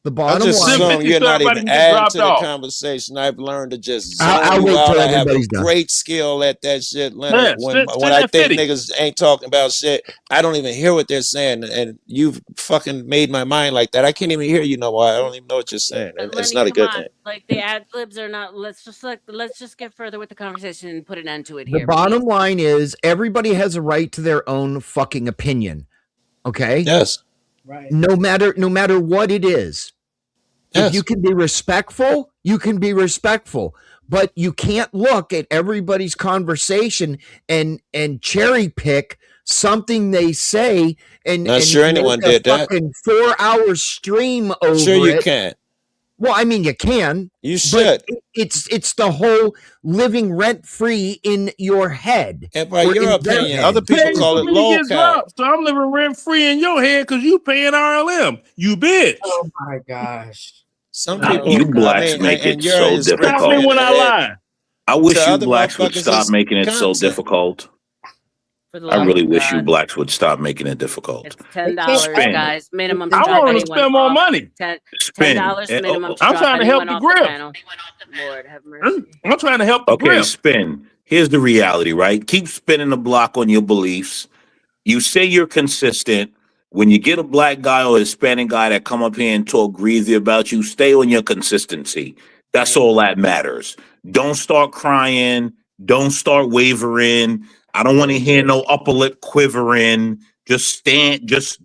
Speaker 4: The
Speaker 12: I
Speaker 4: bottom
Speaker 12: just
Speaker 4: line.
Speaker 18: Send
Speaker 12: assume
Speaker 18: 50
Speaker 12: you're
Speaker 18: so
Speaker 12: not
Speaker 18: everybody
Speaker 12: even
Speaker 18: can get
Speaker 12: adding
Speaker 18: dropped
Speaker 12: to the
Speaker 18: off.
Speaker 12: conversation. I've learned to just
Speaker 4: I'll
Speaker 12: zone you
Speaker 4: wait
Speaker 12: out.
Speaker 4: till
Speaker 12: I have a
Speaker 4: everybody's done.
Speaker 12: great skill at that shit, Leonard.
Speaker 18: Yeah,
Speaker 12: when
Speaker 18: send
Speaker 12: I
Speaker 18: that
Speaker 12: think
Speaker 18: 50.
Speaker 12: niggas ain't talking about shit, I don't even hear what they're saying. And you've fucking made my mind like that. I can't even hear you no more. I don't even know what you're saying.
Speaker 5: But
Speaker 12: And it's
Speaker 5: Lenny,
Speaker 12: not a
Speaker 5: come
Speaker 12: good
Speaker 5: on.
Speaker 12: thing.
Speaker 5: Like the ad libs are not. Let's just get further with the conversation and put an end to it
Speaker 4: The
Speaker 5: here.
Speaker 4: bottom line is, everybody has a right to their own fucking opinion. Okay?
Speaker 12: Yes.
Speaker 8: Right.
Speaker 4: No matter what it is.
Speaker 12: Yes.
Speaker 4: If you can be respectful, you can be respectful. But you can't look at everybody's conversation and cherry pick something they say and
Speaker 12: Not sure anyone
Speaker 4: make a
Speaker 12: did that.
Speaker 4: fucking 4-hour stream over
Speaker 12: Sure you
Speaker 4: it.
Speaker 12: can.
Speaker 4: Well, I mean, you can.
Speaker 12: You
Speaker 4: But
Speaker 12: should.
Speaker 4: it's the whole living rent free in your head.
Speaker 12: And by
Speaker 4: or
Speaker 12: your
Speaker 4: in their
Speaker 12: opinion,
Speaker 4: head.
Speaker 12: other people
Speaker 18: Paying
Speaker 12: call
Speaker 18: for
Speaker 12: it
Speaker 18: me to
Speaker 12: low
Speaker 18: get
Speaker 12: count.
Speaker 18: dropped, so I'm living rent free in your head because you paying RLM. You bitch.
Speaker 8: Oh my gosh.
Speaker 12: Some
Speaker 3: Not
Speaker 12: people,
Speaker 3: you
Speaker 12: I
Speaker 3: blacks
Speaker 12: mean,
Speaker 3: make
Speaker 12: and
Speaker 3: it
Speaker 12: your
Speaker 3: so
Speaker 12: is rent
Speaker 18: Stop
Speaker 12: free
Speaker 18: me
Speaker 3: difficult.
Speaker 12: in
Speaker 18: when
Speaker 12: the
Speaker 18: I
Speaker 12: head.
Speaker 18: lie.
Speaker 3: I wish
Speaker 12: To
Speaker 3: you
Speaker 12: other
Speaker 3: blacks would
Speaker 12: motherfuckers,
Speaker 3: stop
Speaker 12: it's
Speaker 3: making it so
Speaker 12: content.
Speaker 3: difficult.
Speaker 5: For the
Speaker 3: I
Speaker 5: love
Speaker 3: really
Speaker 5: of
Speaker 3: wish you
Speaker 5: God.
Speaker 3: blacks would stop making it difficult.
Speaker 5: It's $10,
Speaker 3: Spin.
Speaker 5: guys. Minimum to
Speaker 18: I
Speaker 5: drop
Speaker 18: want to
Speaker 5: anyone
Speaker 18: spend more
Speaker 5: off.
Speaker 18: money.
Speaker 3: Spin.
Speaker 5: $10 minimum to
Speaker 18: I'm
Speaker 5: drop
Speaker 18: trying to help
Speaker 5: anyone
Speaker 18: the
Speaker 5: off the
Speaker 18: Griff.
Speaker 5: panel. Lord have mercy.
Speaker 18: I'm trying to help the
Speaker 3: Okay,
Speaker 18: Griff.
Speaker 3: Spin. Here's the reality, right? Keep spinning the block on your beliefs. You say you're consistent. When you get a black guy or a Hispanic guy that come up here and talk greasy about you, stay on your consistency. That's all that matters. Don't start crying. Don't start wavering. I don't want to hear no upper lip quivering. Just stand. Just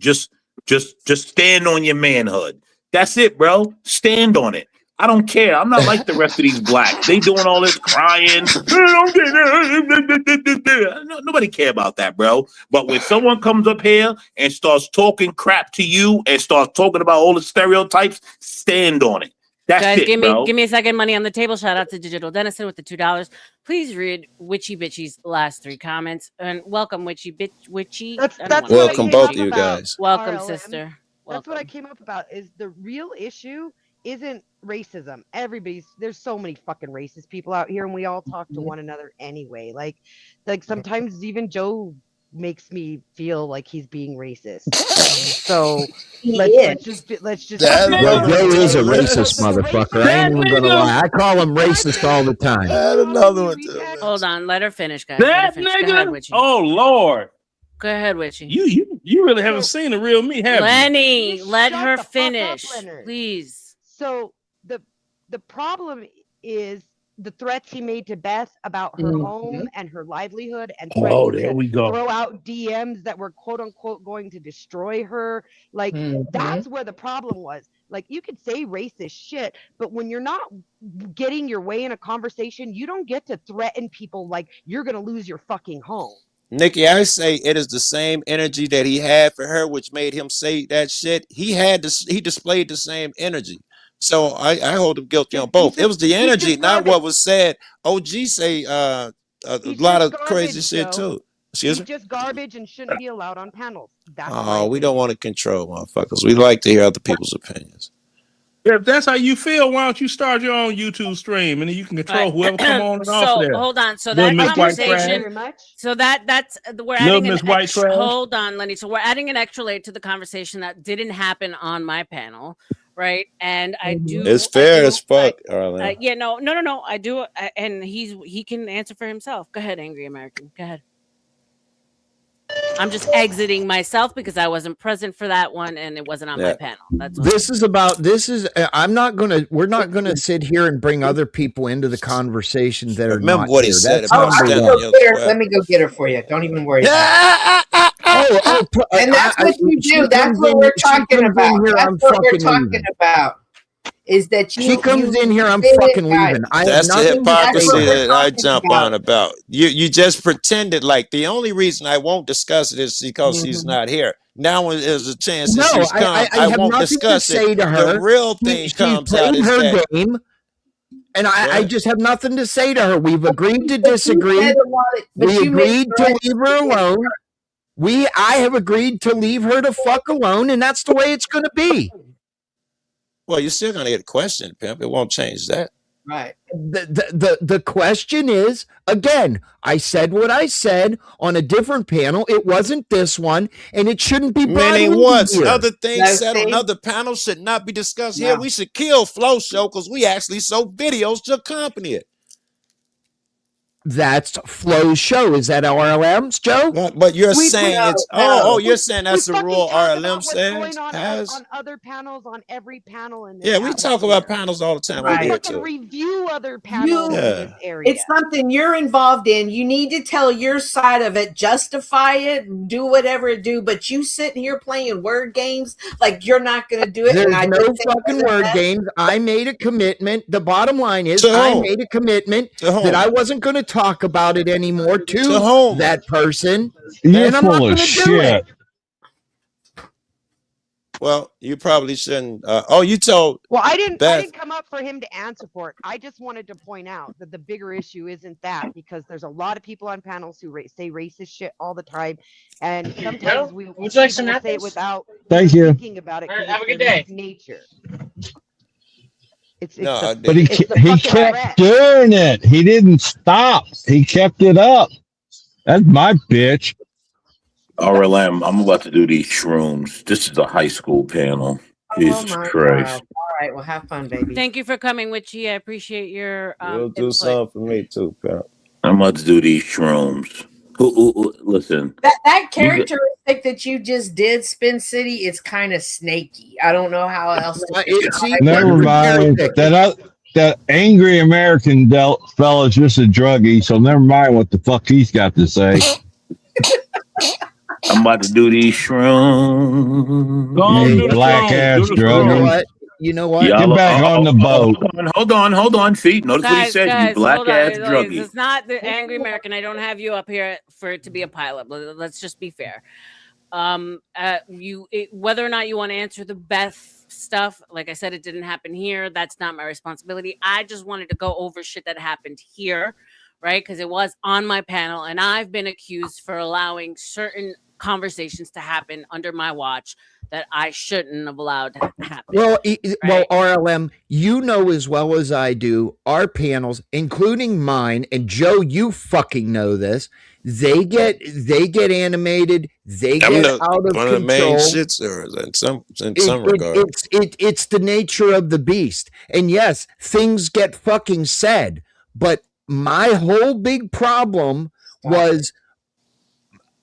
Speaker 3: stand on your manhood. That's it, bro. Stand on it. I don't care. I'm not like the rest of these blacks. They doing all this crying. Nobody care about that, bro. But when someone comes up here and starts talking crap to you and starts talking about all the stereotypes, stand on it. That's
Speaker 5: Guys,
Speaker 3: it,
Speaker 5: give
Speaker 3: bro.
Speaker 5: me a second. Money on the table. Shout out to Digital Dennison with the $2. Please read Witchy Bitchy's last 3 comments. And welcome, Witchy Bitch. Witchy.
Speaker 14: That's
Speaker 5: I don't
Speaker 14: what
Speaker 5: wanna
Speaker 14: I
Speaker 12: Welcome,
Speaker 14: came
Speaker 12: both
Speaker 14: up
Speaker 12: of you
Speaker 14: about.
Speaker 12: guys.
Speaker 5: Welcome,
Speaker 14: RLM.
Speaker 5: sister.
Speaker 14: That's what I came up about. Is the real issue isn't racism. There's so many fucking racist people out here, and we all talk to one another anyway. Like sometimes even Joe makes me feel like he's being racist. So let's just
Speaker 12: Well, Joe is a racist motherfucker. I ain't even gonna lie. I call him racist all the time. Add another one to it.
Speaker 5: Hold on, let her finish, guys. Let her
Speaker 22: That
Speaker 5: finish. Go ahead,
Speaker 22: nigga.
Speaker 5: Witchy.
Speaker 22: Oh Lord.
Speaker 5: Go ahead, Witchy.
Speaker 22: You really haven't seen the real me, have you?
Speaker 5: Lenny, let her
Speaker 14: the fuck up,
Speaker 5: finish,
Speaker 14: Leonard.
Speaker 5: please.
Speaker 14: So the problem is the threats he made to Beth about her home and her livelihood, and
Speaker 22: Oh,
Speaker 14: threatening
Speaker 22: there
Speaker 14: to
Speaker 22: we go.
Speaker 14: throw out DMs that were quote unquote going to destroy her. Like that's where the problem was. Like you could say racist shit, but when you're not getting your way in a conversation, you don't get to threaten people like you're gonna lose your fucking home.
Speaker 12: Nikki, I say it is the same energy that he had for her, which made him say that shit. He displayed the same energy. So I hold him guilty on both. It was the energy, not what was said. OG say a lot of crazy shit too. Excuse
Speaker 14: He's
Speaker 12: me?
Speaker 14: just garbage and shouldn't be allowed on panels. That's
Speaker 12: Oh, we don't want to control motherfuckers. We like to hear other people's opinions.
Speaker 18: If that's how you feel, why don't you start your own YouTube stream and then you can control whoever come on and off
Speaker 5: So
Speaker 18: there.
Speaker 5: hold on. So
Speaker 18: Little
Speaker 5: that
Speaker 18: Miss White
Speaker 5: conversation.
Speaker 18: Trash.
Speaker 5: So that's we're
Speaker 18: Little
Speaker 5: adding
Speaker 18: Miss
Speaker 5: an
Speaker 18: White
Speaker 5: extra.
Speaker 18: Trash.
Speaker 5: Hold on, Lenny. So we're adding an extra layer to the conversation that didn't happen on my panel, right? And I do.
Speaker 12: It's fair as fuck, Arlen.
Speaker 5: Yeah, no. I do, and he can answer for himself. Go ahead, Angry American. Go ahead. I'm just exiting myself because I wasn't present for that one and it wasn't on my panel. That's
Speaker 4: We're not gonna sit here and bring other people into the conversation that are
Speaker 12: Remember
Speaker 4: not
Speaker 12: what he
Speaker 4: here.
Speaker 12: said
Speaker 4: That's
Speaker 12: about
Speaker 4: number
Speaker 12: standing
Speaker 4: one.
Speaker 12: your
Speaker 11: Let me go get her for you. Don't even worry. And that's what you do. That's what we're talking about. That's what we're talking about. Is that you?
Speaker 4: She comes in here, I'm
Speaker 11: did it
Speaker 4: fucking
Speaker 11: right.
Speaker 4: leaving. I have
Speaker 12: That's the
Speaker 4: nothing to say
Speaker 12: hypocrisy
Speaker 4: to her.
Speaker 12: that I jump on about. You just pretended like the only reason I won't discuss it is because she's not here. Now when there's a chance that she's come, I
Speaker 4: have
Speaker 12: won't
Speaker 4: nothing
Speaker 12: discuss
Speaker 4: to say
Speaker 12: it.
Speaker 4: to her.
Speaker 12: The real thing
Speaker 4: She's
Speaker 12: comes out
Speaker 4: played
Speaker 12: is
Speaker 4: her
Speaker 12: that
Speaker 4: game, and I just have nothing to say to her. We've agreed to
Speaker 11: But you
Speaker 4: disagree.
Speaker 11: said a lot of- but
Speaker 4: We
Speaker 11: you made
Speaker 4: agreed to
Speaker 11: threats
Speaker 4: leave her alone. I have agreed to leave her to fuck alone, and that's the way it's going to be.
Speaker 12: well, you're still gonna get a question, pimp. It won't change that.
Speaker 11: Right.
Speaker 4: The question is, again, I said what I said on a different panel. It wasn't this one, and it shouldn't be brought
Speaker 12: Many
Speaker 4: into
Speaker 12: once
Speaker 4: here.
Speaker 12: other things said on other panels should not be discussed here. We should kill Flow Show because we actually saw videos to accompany it.
Speaker 4: That's Flo's show. Is that RLM's, Joe?
Speaker 12: But you're saying it's you're saying that's the rule RLM
Speaker 14: going
Speaker 12: says
Speaker 14: on other panels on every panel in this.
Speaker 12: Yeah, we talk about panels all the time over here
Speaker 14: fucking
Speaker 12: too.
Speaker 14: review other panels in this area.
Speaker 11: It's something you're involved in. You need to tell your side of it, justify it, do whatever it do. But you sitting here playing word games like you're not going to do it.
Speaker 4: There's no fucking word games. I made a commitment. The bottom line is I made a commitment that I wasn't going to talk about it anymore to that person.
Speaker 15: You're
Speaker 4: and I'm not
Speaker 15: full
Speaker 4: going
Speaker 15: of
Speaker 4: to do it.
Speaker 15: shit.
Speaker 12: Well, you probably shouldn't. You told.
Speaker 14: Well, I didn't
Speaker 12: Beth.
Speaker 14: come up for him to answer for it. I just wanted to point out that the bigger issue isn't that, because there's a lot of people on panels who say racist shit all the time, and sometimes we
Speaker 13: Would you like
Speaker 14: people
Speaker 13: some
Speaker 14: will say it
Speaker 13: apples?
Speaker 14: without
Speaker 15: Thank you.
Speaker 14: thinking about it.
Speaker 13: All right,
Speaker 14: 'cause
Speaker 13: have a
Speaker 14: it's
Speaker 13: good day.
Speaker 14: Nature. It's
Speaker 12: No,
Speaker 14: the,
Speaker 15: But
Speaker 14: it's the
Speaker 15: he
Speaker 14: fucking
Speaker 15: kept
Speaker 14: threat.
Speaker 15: doing it. He didn't stop. He kept it up. That's my bitch.
Speaker 16: RLM, I'm about to do these shrooms. This is a high school panel. Jesus Christ.
Speaker 11: All right. Well, have fun, baby.
Speaker 5: Thank you for coming, Witchy. I appreciate your
Speaker 12: You'll do
Speaker 5: input.
Speaker 12: something for me too, pimp.
Speaker 16: I'm about to do these shrooms. Listen.
Speaker 11: That characteristic that you just did, Spin City, it's kind of snaky. I don't know how else to describe
Speaker 15: Never mind. That angry American fella's just a druggie, so never mind what the fuck he's got to say.
Speaker 16: I'm about to do these shrooms.
Speaker 15: Hey, black ass druggie.
Speaker 4: You know what?
Speaker 15: Get back on the boat.
Speaker 16: Hold on, feet. Notice what he said. You black
Speaker 5: hold on.
Speaker 16: ass druggie.
Speaker 5: It's not the Angry American. I don't have you up here for it to be a pilot. Let's just be fair. Whether or not you want to answer the Beth stuff, like I said, it didn't happen here. That's not my responsibility. I just wanted to go over shit that happened here, right? Because it was on my panel, and I've been accused for allowing certain conversations to happen under my watch that I shouldn't have allowed to happen.
Speaker 4: Well,
Speaker 5: right?
Speaker 4: RLM, you know as well as I do, our panels, including mine, and Joe, you fucking know this. They get animated. They
Speaker 12: I'm
Speaker 4: get
Speaker 12: the
Speaker 4: out of
Speaker 12: one of the main
Speaker 4: control.
Speaker 12: shit stirrers in some regard.
Speaker 4: It's the nature of the beast. And yes, things get fucking said. But my whole big problem was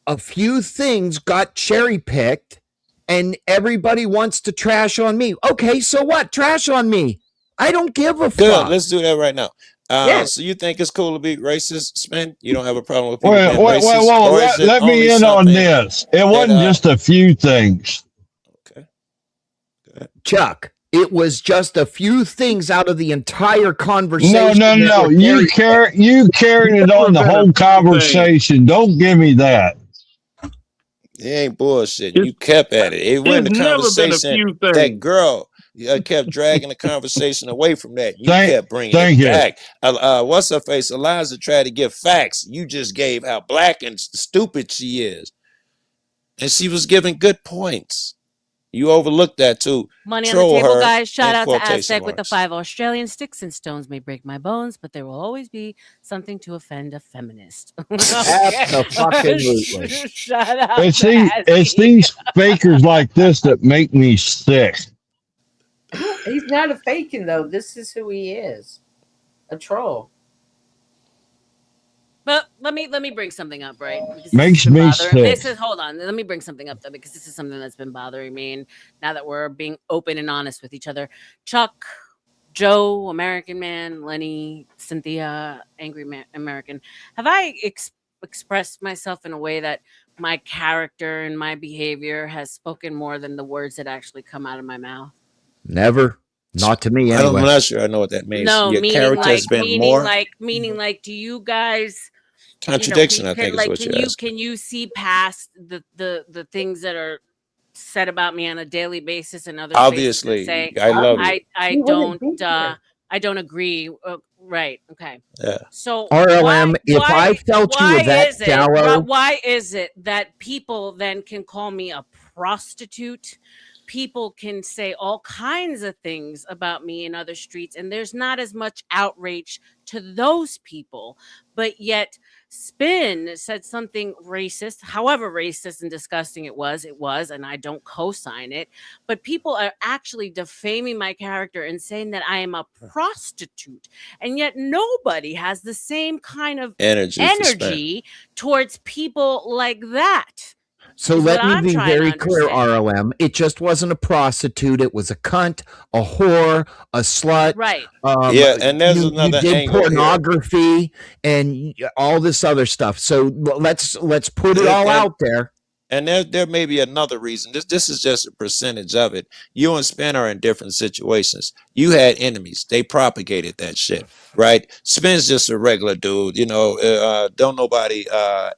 Speaker 4: a few things got cherry picked, and everybody wants to trash on me. Okay, so what? Trash on me. I don't give a
Speaker 12: Good.
Speaker 4: fuck.
Speaker 12: Let's do that right now.
Speaker 4: Yeah.
Speaker 12: So you think it's cool to be racist, Spin? You don't have a problem with people being
Speaker 15: Wait,
Speaker 12: racist, or is it
Speaker 15: let me
Speaker 12: only
Speaker 15: in on
Speaker 12: something
Speaker 15: this. It
Speaker 12: that
Speaker 15: wasn't just a few things.
Speaker 4: Chuck, it was just a few things out of the entire conversation.
Speaker 15: No. You carried it on the whole conversation. Don't give me that.
Speaker 12: it ain't bullshit? You kept at it. It wasn't
Speaker 22: It's
Speaker 12: the
Speaker 22: never been a
Speaker 12: conversation.
Speaker 22: few
Speaker 12: That
Speaker 22: things.
Speaker 12: girl kept dragging the conversation away from that. You kept bringing
Speaker 15: thank
Speaker 12: it
Speaker 15: you.
Speaker 12: back. What's her face? Eliza tried to give facts. You just gave how black and stupid she is, and she was giving good points. You overlooked that too.
Speaker 5: Money on the
Speaker 12: Troll
Speaker 5: table,
Speaker 12: her
Speaker 5: guys. Shout
Speaker 12: in
Speaker 5: out to
Speaker 12: quotation
Speaker 5: Aztec with the
Speaker 12: marks.
Speaker 5: 5 Australian sticks and stones may break my bones, but there will always be something to offend a feminist.
Speaker 4: Absolutely.
Speaker 5: Shout out
Speaker 15: It's
Speaker 5: to
Speaker 15: it's
Speaker 5: Azzy.
Speaker 15: these fakers like this that make me sick.
Speaker 8: He's not a faking though. This is who he is. A troll.
Speaker 5: But let me bring something up, right? Because
Speaker 15: Makes me sick.
Speaker 5: hold on. Let me bring something up though, because this is something that's been bothering me. And now that we're being open and honest with each other, Chuck, Joe, American Man, Lenny, Cynthia, Angry American, have I expressed myself in a way that my character and my behavior has spoken more than the words that actually come out of my mouth?
Speaker 4: Never. Not to me,
Speaker 12: I'm
Speaker 4: anyway.
Speaker 12: not sure I know what that means.
Speaker 5: No,
Speaker 12: Your character has been more
Speaker 5: meaning like, do you guys
Speaker 12: contradiction. I think is what you're asking.
Speaker 5: can you see past the things that are said about me on a daily basis and other
Speaker 12: Obviously,
Speaker 5: say
Speaker 12: I love you.
Speaker 5: I don't agree. Right. Okay.
Speaker 12: Yeah.
Speaker 5: So
Speaker 4: RLM, if I felt you were that shallow,
Speaker 5: why is it that people then can call me a prostitute? People can say all kinds of things about me in other streets, and there's not as much outrage to those people. But yet, Spin said something racist, however racist and disgusting it was, and I don't co-sign it. But people are actually defaming my character and saying that I am a prostitute, and yet nobody has the same kind of energy towards people like that.
Speaker 4: so let me be very clear, RLM. It just wasn't a prostitute. It was a cunt, a whore, a slut.
Speaker 5: Right.
Speaker 12: Yeah, and there's another
Speaker 4: you did
Speaker 12: angle
Speaker 4: pornography and all this other stuff. So let's put it all out there.
Speaker 12: And there may be another reason. This is just a percentage of it. You and Spin are in different situations. You had enemies. They propagated that shit, right? Spin's just a regular dude. Don't nobody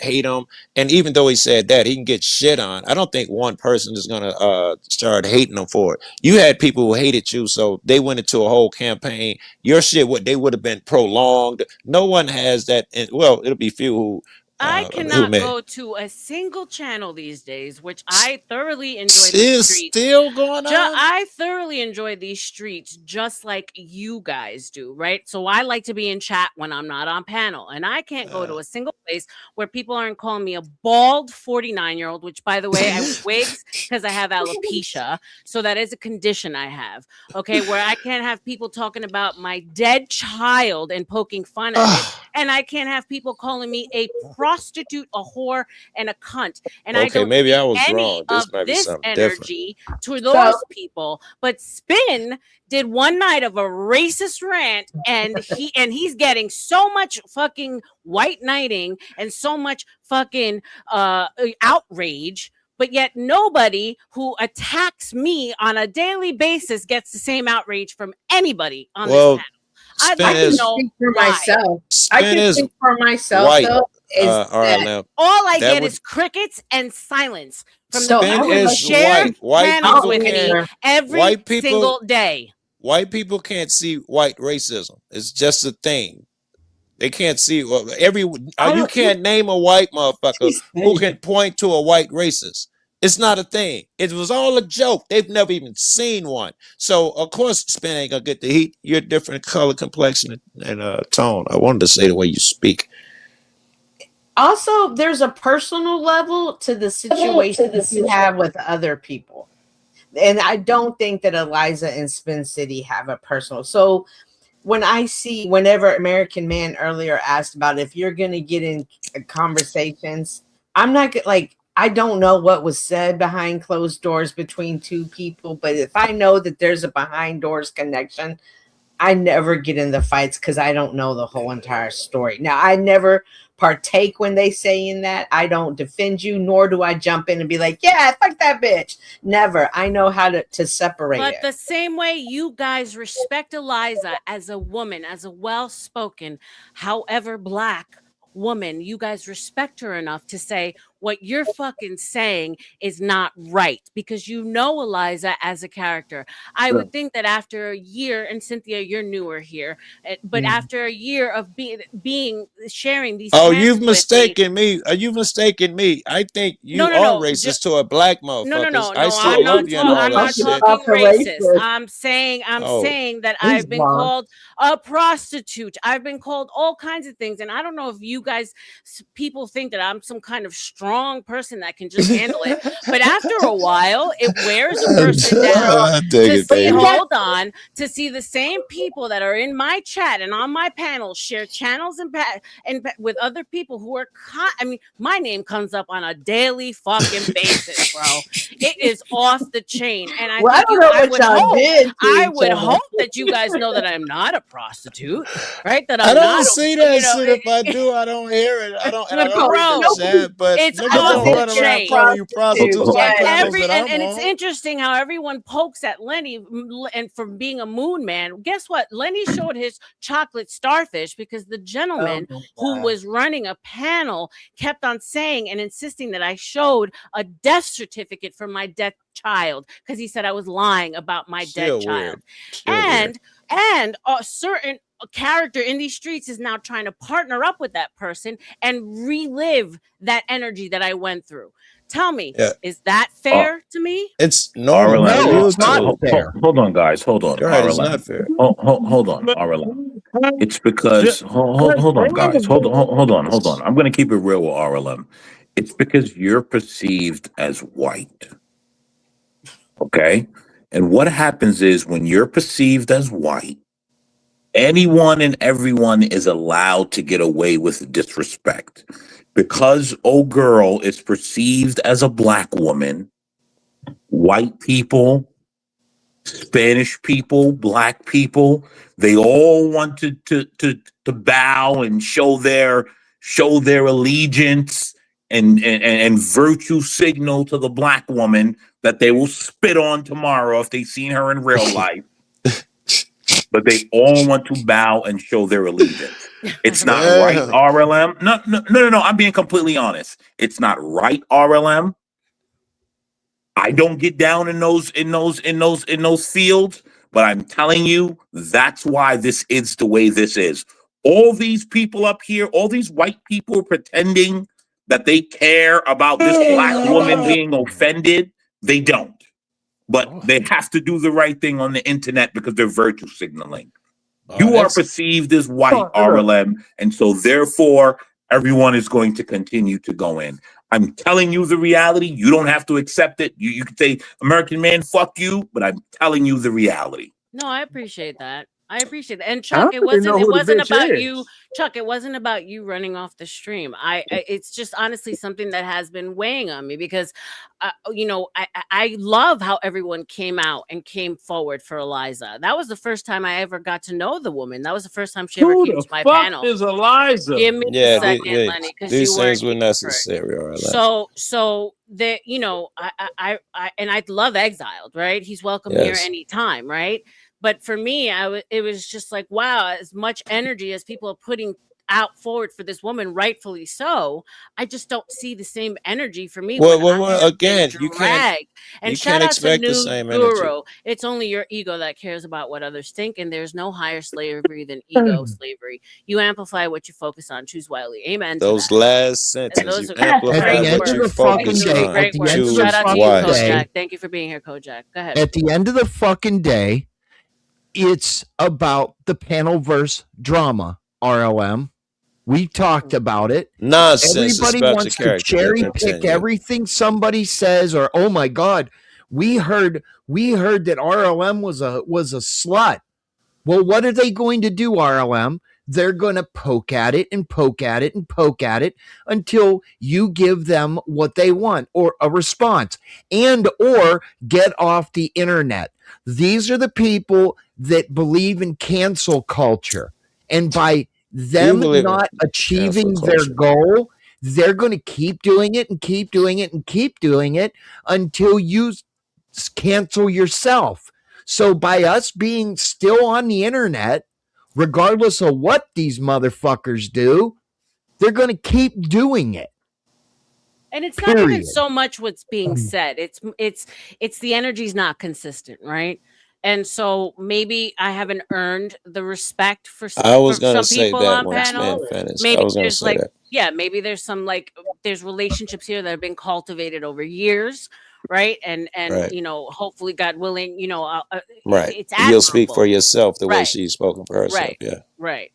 Speaker 12: hate him. And even though he said that, he can get shit on. I don't think one person is going to start hating him for it. You had people who hated you, so they went into a whole campaign. Your shit, they would have been prolonged. No one has that. Well, it'll be few who
Speaker 5: I cannot go to a single channel these days, which I thoroughly enjoy.
Speaker 12: Is still going on?
Speaker 5: I thoroughly enjoy these streets just like you guys do, right? So I like to be in chat when I'm not on panel, and I can't go to a single place where people aren't calling me a bald 49-year-old, which, by the way, I wear wigs because I have alopecia, so that is a condition I have, okay, where I can't have people talking about my dead child and poking fun at it, and I can't have people calling me a prostitute, a whore, and a cunt. And I don't
Speaker 12: maybe I was
Speaker 5: any
Speaker 12: wrong. This
Speaker 5: of
Speaker 12: might be
Speaker 5: this
Speaker 12: something
Speaker 5: energy to those people. But Spin did one night of a racist rant, and he's getting so much fucking white knighting and so much fucking outrage. But yet nobody who attacks me on a daily basis gets the same outrage from anybody on this panel. I'd like to know
Speaker 8: myself.
Speaker 12: Spin
Speaker 8: I can
Speaker 12: is
Speaker 8: speak for myself.
Speaker 12: white,
Speaker 8: Though,
Speaker 12: RLM.
Speaker 5: all I
Speaker 12: That
Speaker 5: get
Speaker 12: would-
Speaker 5: is crickets and silence from
Speaker 12: Spin
Speaker 5: the people who
Speaker 12: is
Speaker 5: share
Speaker 12: white. White
Speaker 5: panels
Speaker 12: people
Speaker 5: with me
Speaker 12: can't-
Speaker 5: every
Speaker 12: white people-
Speaker 5: single day.
Speaker 12: White people can't see white racism. It's just a thing. They can't see you can't name a white motherfucker who can point to a white racist. It's not a thing. It was all a joke. They've never even seen one. So of course, Spin ain't gonna get the heat. You're a different color, complexion, and tone. I wanted to say the way you speak.
Speaker 8: Also, there's a personal level to the situation you have with other people. And I don't think that Eliza and Spin City have a personal. So when I see, whenever American Man earlier asked about if you're going to get in conversations, I'm not like, I don't know what was said behind closed doors between two people, but if I know that there's a behind doors connection, I never get in the fights because I don't know the whole entire story. Now, I never partake when they say in that. I don't defend you, nor do I jump in and be like, yeah, fuck that bitch. Never. I know how to separate
Speaker 5: But
Speaker 8: it.
Speaker 5: the same way you guys respect Eliza as a woman, as a well-spoken, however black woman, you guys respect her enough to say what you're fucking saying is not right because you know Eliza as a character. I would think that after a year, and Cynthia, you're newer here, but after a year of being sharing these
Speaker 12: Oh,
Speaker 5: panels
Speaker 12: you've
Speaker 5: with me,
Speaker 12: mistaken me. You mistaken me. I think you
Speaker 5: no,
Speaker 12: are
Speaker 5: no.
Speaker 12: racist to a black
Speaker 5: No, no,
Speaker 12: motherfuckers.
Speaker 5: no,
Speaker 12: I
Speaker 5: no.
Speaker 12: still love you and all
Speaker 5: I'm
Speaker 12: that
Speaker 5: not
Speaker 12: shit.
Speaker 5: talking racist.
Speaker 8: racist.
Speaker 5: I'm saying
Speaker 12: Oh,
Speaker 5: that
Speaker 8: He's
Speaker 5: I've been
Speaker 8: wrong.
Speaker 5: called a prostitute. I've been called all kinds of things, and I don't know if you guys, people think that I'm some kind of strong person that can just handle it. But after a while, it wears a person down
Speaker 12: dig
Speaker 5: to
Speaker 12: it,
Speaker 5: see.
Speaker 12: baby.
Speaker 5: Hold on, to see the same people that are in my chat and on my panel share channels and with other people who are. I mean, my name comes up on a daily fucking basis, bro. It is off the chain, and I
Speaker 8: Well, I
Speaker 5: think
Speaker 8: don't know what y'all did to
Speaker 5: I
Speaker 8: each
Speaker 5: would
Speaker 8: other.
Speaker 5: hope that you guys know that I'm not a prostitute, right? That
Speaker 12: I
Speaker 5: I'm not,
Speaker 12: don't see
Speaker 5: you
Speaker 12: that
Speaker 5: know,
Speaker 12: shit. If I do, I don't hear it. I don't read the
Speaker 5: bro.
Speaker 12: chat. But
Speaker 5: It's
Speaker 12: niggas
Speaker 5: off
Speaker 12: don't
Speaker 5: the
Speaker 12: run around
Speaker 5: chain.
Speaker 12: calling you prostitutes on panels that I'm
Speaker 5: And it's
Speaker 12: on.
Speaker 5: interesting how everyone pokes at Lenny and for being a moon man. Guess what? Lenny showed his chocolate starfish because the gentleman who was running a panel kept on saying and insisting that I showed a death certificate for my dead child because he said I was lying about my dead
Speaker 12: Still
Speaker 5: child.
Speaker 12: weird. Still weird.
Speaker 5: And a certain character in these streets is now trying to partner up with that person and relive that energy that I went through. Tell me,
Speaker 12: Yeah.
Speaker 5: is that fair to me?
Speaker 12: It's normal for
Speaker 3: RLM,
Speaker 12: you too.
Speaker 3: hold on, guys. Hold on,
Speaker 12: You're right. It's
Speaker 3: RLM.
Speaker 12: not fair.
Speaker 3: Hold on, RLM. It's because hold on, guys. Hold on. I'm going to keep it real with RLM. It's because you're perceived as white. Okay, and what happens is when you're perceived as white, anyone and everyone is allowed to get away with disrespect because old girl is perceived as a black woman. White people, Spanish people, black people, they all want to bow and show their allegiance and virtue signal to the black woman that they will spit on tomorrow if they seen her in real life. But they all want to bow and show their allegiance. It's not right, RLM. No. I'm being completely honest. It's not right, RLM. I don't get down in those fields, but I'm telling you, that's why this is the way this is. All these people up here, all these white people pretending that they care about this black woman being offended, they don't. But they have to do the right thing on the internet because they're virtue signaling. You are perceived as white, RLM, and so therefore everyone is going to continue to go in. I'm telling you the reality. You don't have to accept it. You can say, American man, fuck you, but I'm telling you the reality.
Speaker 5: No, I appreciate that. I appreciate that. And
Speaker 22: I
Speaker 5: Chuck,
Speaker 22: don't even know who the bitch
Speaker 5: about
Speaker 22: is.
Speaker 5: you. Chuck, it wasn't about you running off the stream. It's just honestly something that has been weighing on me because, I love how everyone came out and came forward for Eliza. That was the first time I ever got to know the woman. That was the first time she ever
Speaker 22: Who
Speaker 5: came
Speaker 22: the
Speaker 5: to my
Speaker 22: fuck
Speaker 5: panel.
Speaker 22: is Eliza?
Speaker 5: Give me a second, Lenny, because
Speaker 12: these
Speaker 5: you weren't
Speaker 12: things were
Speaker 5: here for it.
Speaker 12: necessary. All right.
Speaker 5: So that I and I love Exiled, right? He's welcome here
Speaker 12: Yes.
Speaker 5: anytime, right? But for me, it was just like, wow, as much energy as people are putting out forward for this woman, rightfully so. I just don't see the same energy for me
Speaker 12: Well,
Speaker 5: when I have been
Speaker 12: again, you can't
Speaker 5: dragged. And shout out to
Speaker 12: expect the
Speaker 5: New
Speaker 12: same energy.
Speaker 5: Guru. It's only your ego that cares about what others think, and there's no higher slavery than ego slavery. You amplify what you focus on. Choose wisely. Amen.
Speaker 12: Those
Speaker 5: to that.
Speaker 12: last sentences,
Speaker 5: Those
Speaker 12: you
Speaker 5: are
Speaker 12: amplify
Speaker 5: great
Speaker 12: what
Speaker 5: words.
Speaker 12: you focus on.
Speaker 5: Great words.
Speaker 12: Choose
Speaker 5: Shout out to you,
Speaker 12: wisely.
Speaker 5: Kojak. Thank you for being here, Kojak. Go ahead.
Speaker 4: At the end of the fucking day, it's about the panel-verse drama, RLM. We talked about it.
Speaker 12: Nonsense.
Speaker 4: Everybody wants to cherry pick everything somebody says, or oh my God, we heard that RLM was a slut. Well, what are they going to do, RLM? They're going to poke at it and poke at it and poke at it until you give them what they want, or a response, and or get off the internet. These are the people that believe in cancel culture. And by them not achieving their goal, they're going to keep doing it and keep doing it and keep doing it until you cancel yourself. So by us being still on the internet, regardless of what these motherfuckers do, they're going to keep doing it.
Speaker 5: And it's not even so much what's being said. It's the energy's not consistent, right? And so maybe I haven't earned the respect for some,
Speaker 12: I was going to
Speaker 5: some
Speaker 12: say
Speaker 5: people
Speaker 12: that
Speaker 5: on
Speaker 12: when
Speaker 5: panel.
Speaker 12: Spin finished.
Speaker 5: Maybe
Speaker 12: I was going to
Speaker 5: there's
Speaker 12: say
Speaker 5: like,
Speaker 12: that.
Speaker 5: yeah, maybe there's some like there's relationships here that have been cultivated over years, right? And
Speaker 12: Right.
Speaker 5: you know, hopefully, God willing, you know,
Speaker 12: Right.
Speaker 5: it's
Speaker 12: You'll speak for
Speaker 5: admirable.
Speaker 12: yourself the way
Speaker 5: Right.
Speaker 12: she's spoken for herself.
Speaker 5: Right.
Speaker 12: Yeah.
Speaker 5: Right.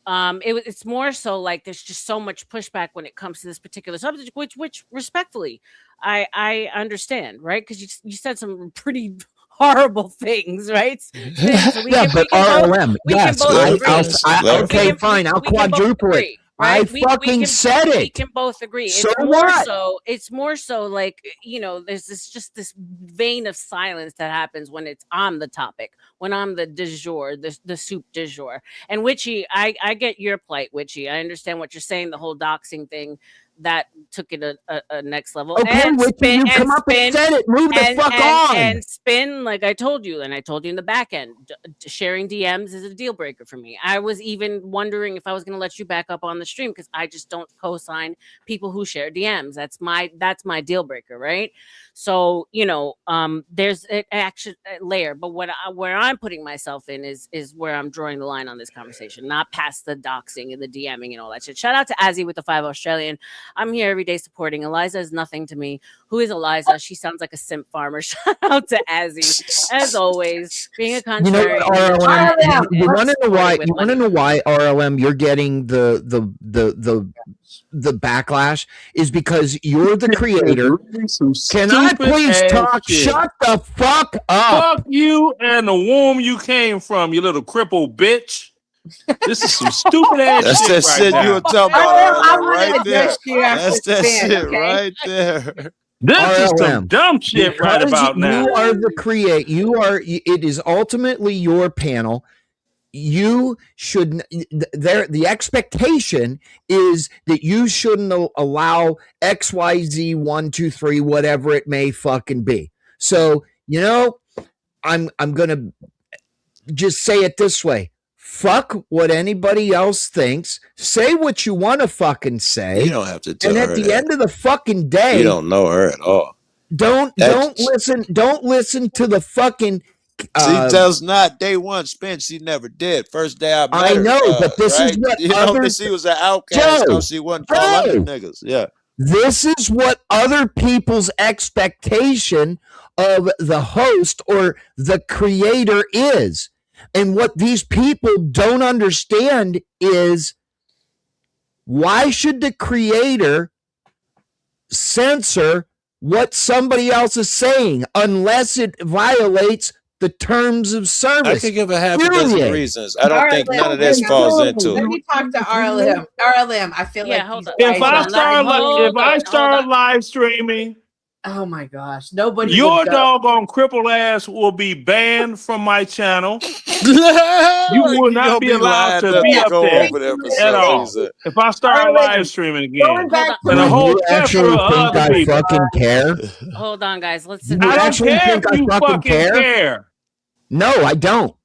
Speaker 5: It's more so like there's just so much pushback when it comes to this particular subject, which respectfully, I understand, right? Because you said some pretty horrible things, right? So
Speaker 4: but RLM, yes, okay, fine, I'll quadruple it.
Speaker 5: Right?
Speaker 4: I fucking said it.
Speaker 5: We can both agree.
Speaker 4: So
Speaker 5: it's more
Speaker 4: what?
Speaker 5: so. It's more so like, you know, there's this vein of silence that happens when I'm the topic, when I'm the du jour, the soup du jour. And Witchy, I get your plight, Witchy. I understand what you're saying. The whole doxing thing that took it a next level.
Speaker 4: Okay,
Speaker 5: and
Speaker 4: Witchy,
Speaker 5: spin,
Speaker 4: you
Speaker 5: and
Speaker 4: come up and
Speaker 5: spin,
Speaker 4: said it. Move the fuck on.
Speaker 5: And spin, like I told you, and I told you in the back end, sharing DMs is a deal breaker for me. I was even wondering if I was going to let you back up on the stream because I just don't co-sign people who share DMs. That's my deal breaker, right? So, you know, there's an action layer, but where I'm putting myself in is where I'm drawing the line on this conversation, not past the doxing and the DMing and all that shit. Shout out to Azzy with the 5 Australian. I'm here every day supporting. Eliza is nothing to me. Who is Eliza? She sounds like a simp farmer. Shout out to Azzy, as always, being a contrary.
Speaker 4: You know what, RLM, you want to know why? You want to know why, RLM, you're getting the backlash is because you're the creator. Can I please talk?
Speaker 18: Shit.
Speaker 4: Shut the fuck up.
Speaker 18: Fuck you and the womb you came from, you little crippled bitch. This is some stupid ass
Speaker 12: That's
Speaker 18: shit
Speaker 12: that
Speaker 18: right
Speaker 12: shit
Speaker 18: now.
Speaker 12: you were talking
Speaker 11: I
Speaker 12: about
Speaker 11: wanted
Speaker 12: right
Speaker 11: to
Speaker 12: there.
Speaker 11: address you after
Speaker 12: That's that
Speaker 11: Spin,
Speaker 12: shit
Speaker 11: okay?
Speaker 12: right there.
Speaker 18: This is some
Speaker 4: RLM,
Speaker 18: dumb shit right
Speaker 4: because
Speaker 18: about now.
Speaker 4: You are the create. It is ultimately your panel. You should. The expectation is that you shouldn't allow XYZ 1, 2, 3, whatever it may fucking be. So you know, I'm gonna just say it this way. Fuck what anybody else thinks. Say what you want to fucking say.
Speaker 12: You don't have to tell
Speaker 4: and
Speaker 12: her
Speaker 4: at the
Speaker 12: that.
Speaker 4: end of the fucking day,
Speaker 12: You don't know her at all.
Speaker 4: Don't listen to the fucking.
Speaker 12: She does not. Day one, Spin. She never did. First day I met
Speaker 4: I
Speaker 12: her.
Speaker 4: know, but this
Speaker 12: right?
Speaker 4: is what
Speaker 12: you know.
Speaker 4: others.
Speaker 12: She was an outcast.
Speaker 4: Joe,
Speaker 12: No, she wasn't fall under niggas. Yeah.
Speaker 4: This is what other people's expectation of the host or the creator is. And what these people don't understand is why should the creator censor what somebody else is saying unless it violates the terms of service?
Speaker 12: I could give a half a dozen reasons. I don't think none of this falls into
Speaker 11: Let
Speaker 12: it.
Speaker 11: me talk to RLM. RLM, I feel like
Speaker 5: hold on.
Speaker 18: If I start live streaming,
Speaker 11: oh my gosh, nobody.
Speaker 18: Your
Speaker 11: would go.
Speaker 18: doggone crippled ass will be banned from my channel. You will not be allowed to be up there at all. If I start live streaming again, and a whole plethora of other people.
Speaker 4: Fucking care?
Speaker 5: Hold on, guys. Let's.
Speaker 4: You
Speaker 18: I don't
Speaker 4: actually
Speaker 18: care
Speaker 4: think
Speaker 18: if
Speaker 4: I
Speaker 18: you
Speaker 4: fucking
Speaker 18: fucking care.
Speaker 4: No, I don't.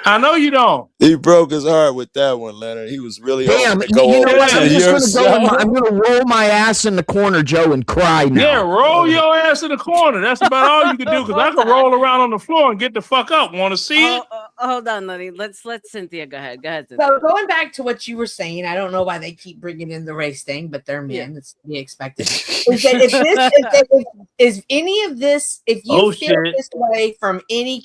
Speaker 22: I know you don't.
Speaker 12: He broke his heart with that one, Leonard. He was really
Speaker 13: Damn,
Speaker 12: hoping to go
Speaker 13: you know
Speaker 12: over
Speaker 13: what?
Speaker 12: to
Speaker 13: I'm just
Speaker 12: your
Speaker 13: gonna
Speaker 12: show.
Speaker 13: I'm gonna roll my ass in the corner, Joe, and cry now.
Speaker 22: Yeah, roll your ass in the corner. That's about all you can do because I can roll around on the floor and get the fuck up. Want to see it?
Speaker 5: Hold on, Lenny. Let's Cynthia go ahead. Go ahead, Cynthia.
Speaker 8: So going back to what you were saying, I don't know why they keep bringing in the race thing, but they're men. It's to be expected. Is that if any of this, if you feel this way from any,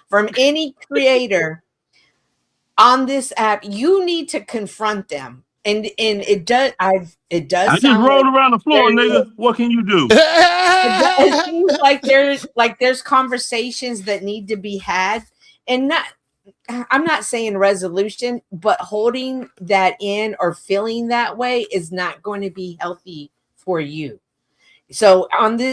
Speaker 8: from any creator on this app, you need to confront them. And it does. I
Speaker 22: just rolled around the floor, nigga. What can you do?
Speaker 8: It seems like there's conversations that need to be had, and I'm not saying resolution, but holding that in or feeling that way is not going to be healthy for you. So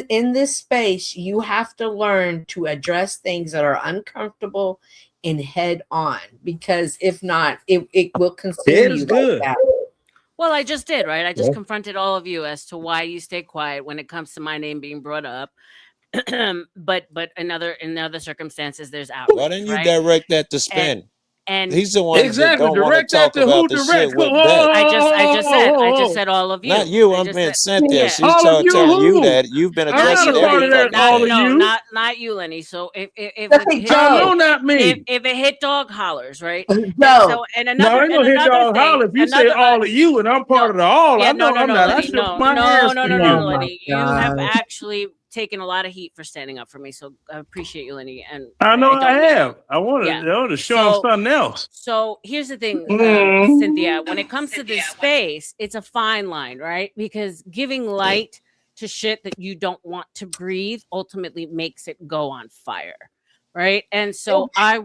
Speaker 8: in this space, you have to learn to address things that are uncomfortable and head on, because if not, it will consume you like that.
Speaker 5: Well, I just did, right? I just confronted all of you as to why you stay quiet when it comes to my name being brought up. but in other circumstances, there's outrage.
Speaker 12: Why didn't you
Speaker 5: right?
Speaker 12: direct that to Spin?
Speaker 5: And
Speaker 12: he's the one that don't want to
Speaker 22: Direct that
Speaker 12: talk
Speaker 22: to
Speaker 12: about
Speaker 22: who
Speaker 12: the
Speaker 22: direct?
Speaker 12: shit with
Speaker 22: Whoa,
Speaker 12: Beth.
Speaker 5: I just said all of you.
Speaker 12: Not you.
Speaker 5: I
Speaker 12: I'm
Speaker 5: just
Speaker 12: being
Speaker 5: said-
Speaker 12: Cynthia. She's
Speaker 22: All of you
Speaker 12: telling you
Speaker 22: who?
Speaker 12: that you've been
Speaker 22: I'm
Speaker 12: addressing
Speaker 22: not a part of
Speaker 12: every
Speaker 22: that,
Speaker 12: fucking
Speaker 22: all
Speaker 12: thing.
Speaker 22: of you.
Speaker 5: not you, Lenny. So if
Speaker 22: No, not me.
Speaker 5: if it hit dog hollers, right?
Speaker 8: No,
Speaker 5: and
Speaker 22: No, I ain't gonna hit y'all holler. If you say all of you and I'm part of the all, I know I'm not. I shook my ass to you.
Speaker 5: Lenny. You have actually taken a lot of heat for standing up for me, so I appreciate you, Lenny. And
Speaker 22: I know I
Speaker 5: don't-
Speaker 22: have. I want to show him something else.
Speaker 5: So here's the thing,
Speaker 22: Mhm.
Speaker 5: Cynthia. When it comes to this space, it's a fine line, right? Because giving light to shit that you don't want to breathe ultimately makes it go on fire, right? And so I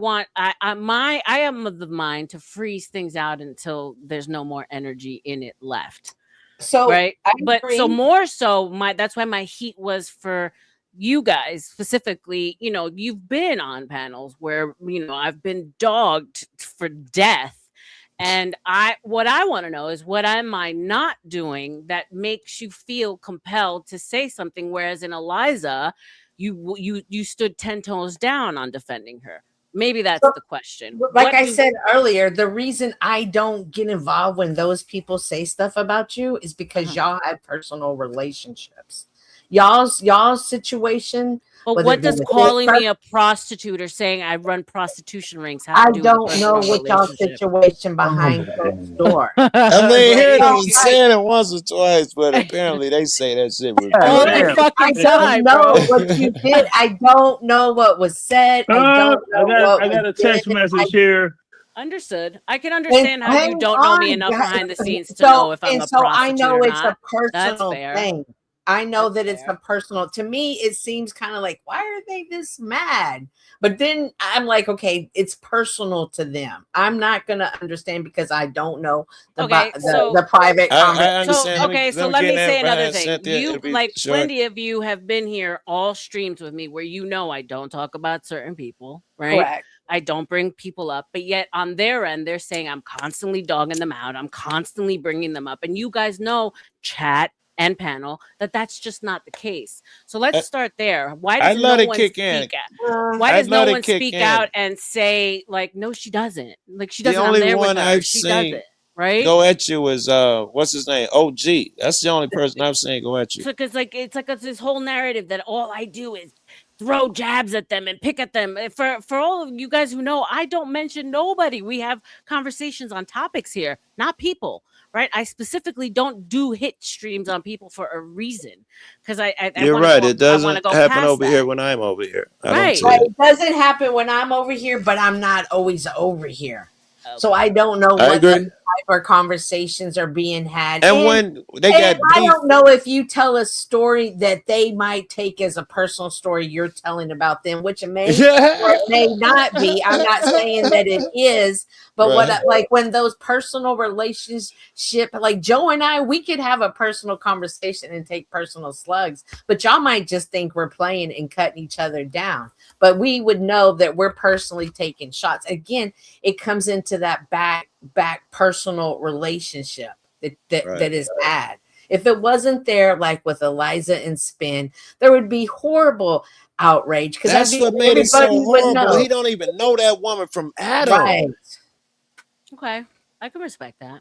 Speaker 5: am of the mind to freeze things out until there's no more energy in it left.
Speaker 8: So
Speaker 5: right,
Speaker 8: I
Speaker 5: but so
Speaker 8: agree.
Speaker 5: more so, that's why my heat was for you guys specifically. You know, you've been on panels where I've been dogged for death, and what I want to know is what am I not doing that makes you feel compelled to say something, whereas in Eliza, you stood 10 toes down on defending her. Maybe that's the question.
Speaker 8: Like I said earlier, the reason I don't get involved when those people say stuff about you is because y'all have personal relationships. Y'all's situation.
Speaker 5: But what does calling me a prostitute or saying I run prostitution rings have
Speaker 8: I
Speaker 5: to do
Speaker 8: don't
Speaker 5: with
Speaker 8: know what y'all's situation behind closed door.
Speaker 12: I mean, heard him saying it once or twice, but apparently they say that shit was
Speaker 5: all the fucking
Speaker 8: I
Speaker 5: time,
Speaker 8: don't know
Speaker 5: bro.
Speaker 8: what you did. I don't know what was said. I don't know
Speaker 22: I got a text message here.
Speaker 5: Understood. I can understand how you
Speaker 8: hang
Speaker 5: don't know me
Speaker 8: on,
Speaker 5: enough
Speaker 8: guys.
Speaker 5: behind the scenes to know if I'm a
Speaker 8: so I
Speaker 5: prostitute
Speaker 8: know
Speaker 5: or
Speaker 8: it's
Speaker 5: not.
Speaker 8: a
Speaker 5: That's
Speaker 8: personal
Speaker 5: fair.
Speaker 8: thing. I know that it's a personal. To me, it seems kind of like, why are they this mad? But then I'm like, okay, it's personal to them. I'm not gonna understand because I don't know the private.
Speaker 12: I understand.
Speaker 5: So let me say another thing.
Speaker 12: Cynthia,
Speaker 5: You,
Speaker 12: it'll be
Speaker 5: like
Speaker 12: short.
Speaker 5: plenty of you, have been here all streams with me where I don't talk about certain people, right?
Speaker 8: Correct.
Speaker 5: I don't bring people up, but yet on their end, they're saying I'm constantly dogging them out. I'm constantly bringing them up. And you guys know, chat and panel, that's just not the case. So let's start there. Why does no one speak out? Why does no one speak out and say, like, no, she doesn't. Like, she doesn't.
Speaker 12: The only
Speaker 5: I'm there
Speaker 12: one
Speaker 5: with her.
Speaker 12: I've
Speaker 5: She
Speaker 12: seen
Speaker 5: doesn't. Right?
Speaker 12: go at you is what's his name? OG. That's the only person I've seen go at you.
Speaker 5: Because it's this whole narrative that all I do is throw jabs at them and pick at them. For all of you guys who know, I don't mention nobody. We have conversations on topics here, not people. Right? I specifically don't do hit streams on people for a reason, because
Speaker 12: You're right. It doesn't happen over here when I'm over here. I don't see it.
Speaker 8: It doesn't happen when I'm over here, but I'm not always over here. So I don't know what type of conversations are being had.
Speaker 12: And when they got
Speaker 8: I
Speaker 12: beef,
Speaker 8: don't know if you tell a story that they might take as a personal story you're telling about them, which it may or it may not be. I'm not saying that it is, but like when those personal relationship, like Joe and I, we could have a personal conversation and take personal slugs, but y'all might just think we're playing and cutting each other down. But we would know that we're personally taking shots. Again, it comes into that back personal relationship that is had. If it wasn't there, like with Eliza and Spin, there would be horrible outrage because
Speaker 12: That's what made it so
Speaker 8: everybody would
Speaker 12: horrible.
Speaker 8: know.
Speaker 12: He don't even know that woman from Adam.
Speaker 8: Right.
Speaker 5: Okay, I can respect that.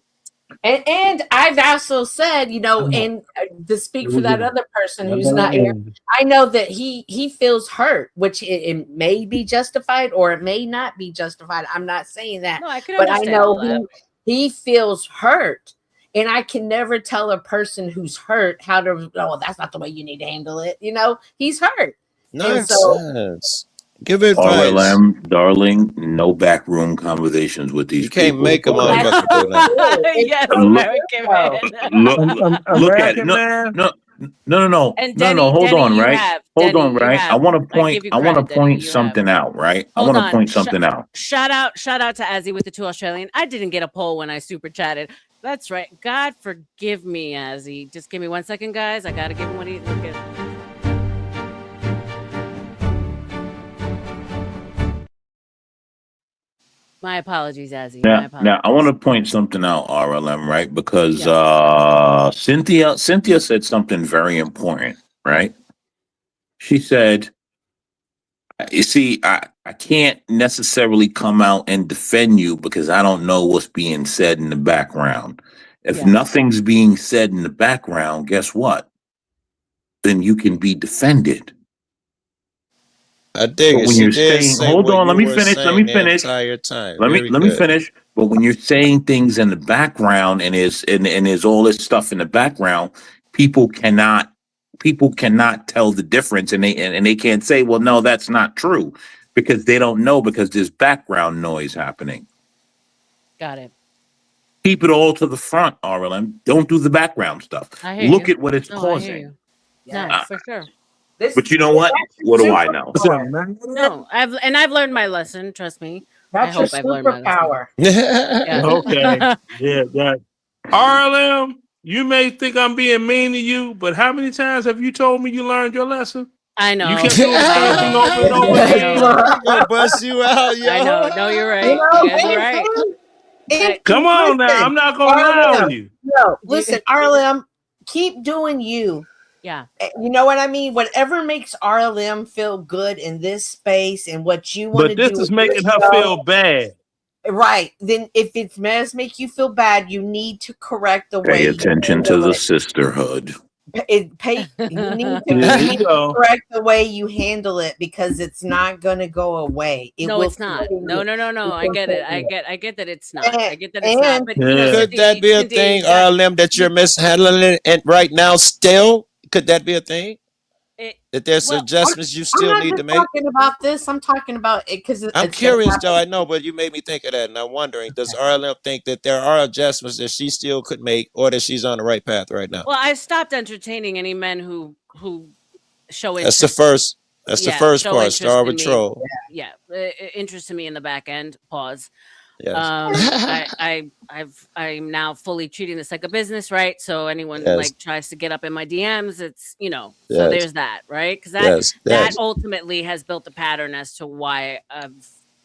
Speaker 8: And I've also said, you know, and to speak for that other person who's not here, I know that he feels hurt, which it may be justified or it may not be justified. I'm not saying that,
Speaker 5: No, I can
Speaker 8: but I
Speaker 5: understand all that.
Speaker 8: know he feels hurt, and I can never tell a person who's hurt how to. Oh, that's not the way you need to handle it. You know, he's hurt. And so,
Speaker 12: Nonsense. Give advice.
Speaker 3: RLM, darling, no backroom conversations with these
Speaker 12: You can't
Speaker 3: people.
Speaker 12: make a motherfucker do that.
Speaker 5: Yes,
Speaker 3: Look-
Speaker 5: American man.
Speaker 3: Look at it.
Speaker 22: American
Speaker 3: No,
Speaker 22: man.
Speaker 3: no.
Speaker 5: And
Speaker 3: No,
Speaker 5: Denny,
Speaker 3: hold
Speaker 5: Denny,
Speaker 3: on,
Speaker 5: you
Speaker 3: right?
Speaker 5: have.
Speaker 3: Hold
Speaker 5: Denny,
Speaker 3: on,
Speaker 5: you
Speaker 3: right?
Speaker 5: have.
Speaker 3: I want to
Speaker 5: I
Speaker 3: point.
Speaker 5: give you
Speaker 3: I want to
Speaker 5: credit, Denny,
Speaker 3: point
Speaker 5: you have.
Speaker 3: something out, right? I
Speaker 5: Hold
Speaker 3: want to
Speaker 5: on.
Speaker 3: point something out.
Speaker 5: Shout out to Azzy with the 2 Australian. I didn't get a poll when I super chatted. That's right. God forgive me, Azzy. Just give me 1 second, guys. I gotta give him what he. My apologies, Azzy. My apologies.
Speaker 3: Now I want to point something out, RLM, right? Because Cynthia said something very important, right? She said, "You see, I can't necessarily come out and defend you because I don't know what's being said in the background. If nothing's being said in the background, guess what? Then you can be defended."
Speaker 12: I dig
Speaker 3: But
Speaker 12: it.
Speaker 3: when
Speaker 12: She
Speaker 3: you're
Speaker 12: did
Speaker 3: saying,
Speaker 12: say
Speaker 3: hold
Speaker 12: what
Speaker 3: on, let
Speaker 12: you
Speaker 3: me
Speaker 12: were
Speaker 3: finish.
Speaker 12: saying the entire time. Very
Speaker 3: Let me
Speaker 12: good.
Speaker 3: finish. But when you're saying things in the background and there's all this stuff in the background, people cannot tell the difference, and they can't say, well, no, that's not true, because they don't know, because there's background noise happening.
Speaker 5: Got it.
Speaker 3: Keep it all to the front, RLM. Don't do the background stuff.
Speaker 5: I hear
Speaker 3: Look
Speaker 5: you.
Speaker 3: at what it's
Speaker 5: No, I hear
Speaker 3: causing.
Speaker 5: you. No,
Speaker 3: Uh,
Speaker 5: for sure.
Speaker 3: But you know what? What do I know?
Speaker 5: No, I've learned my lesson. Trust me. I
Speaker 8: that's your
Speaker 5: hope I've learned my lesson.
Speaker 8: superpower.
Speaker 5: Yeah.
Speaker 22: Okay. Yeah, that. RLM, you may think I'm being mean to you, but how many times have you told me you learned your lesson?
Speaker 5: I know.
Speaker 22: You kept doing the same thing over and over again.
Speaker 12: I'm gonna bust you out, yo.
Speaker 5: I know. No, you're right.
Speaker 8: You know,
Speaker 5: You guys are right.
Speaker 22: Come on now, I'm not gonna lie on you.
Speaker 8: No, listen, RLM, keep doing you.
Speaker 5: Yeah.
Speaker 8: You know what I mean? Whatever makes RLM feel good in this space and what you want to
Speaker 22: But
Speaker 8: do.
Speaker 22: this is
Speaker 8: with your
Speaker 22: making her
Speaker 8: show,
Speaker 22: feel bad.
Speaker 8: right. Then if it does make you feel bad, you need to correct the way
Speaker 3: Pay
Speaker 8: you
Speaker 3: attention to
Speaker 8: handle
Speaker 3: the
Speaker 8: it.
Speaker 3: sisterhood.
Speaker 8: You need
Speaker 22: There you
Speaker 8: to
Speaker 22: go.
Speaker 8: correct the way you handle it, because it's not going to go away. It
Speaker 5: No,
Speaker 8: will
Speaker 5: it's not.
Speaker 8: continue.
Speaker 5: No. I get it. I get that it's not. I get that it's
Speaker 8: And-
Speaker 5: not. But you know,
Speaker 12: Could
Speaker 5: Cynthia,
Speaker 12: that be a
Speaker 5: Cynthia,
Speaker 12: thing,
Speaker 5: you got-
Speaker 12: RLM, that you're mishandling it right now still? Could that be a thing? That there's adjustments you still
Speaker 8: I'm not
Speaker 12: need
Speaker 8: just
Speaker 12: to make?
Speaker 8: talking about this. I'm talking about it because
Speaker 12: I'm curious, though. I know, but you made me think of that, and I'm wondering: does RLM think that there are adjustments that she still could make, or that she's on the right path right now?
Speaker 5: Well, I stopped entertaining any men who show interest.
Speaker 12: That's the first. That's the first
Speaker 5: show
Speaker 12: part.
Speaker 5: interest
Speaker 12: Start
Speaker 5: in
Speaker 12: with
Speaker 5: me.
Speaker 12: troll.
Speaker 5: Yeah, interest in me in the back end. Pause.
Speaker 12: Yes.
Speaker 5: I'm now fully treating this like a business, right? So anyone
Speaker 12: Yes.
Speaker 5: like tries to get up in my DMs, it's so
Speaker 12: Yes.
Speaker 5: there's that, right? Because
Speaker 12: Yes.
Speaker 5: that
Speaker 12: Yes.
Speaker 5: ultimately has built a pattern as to why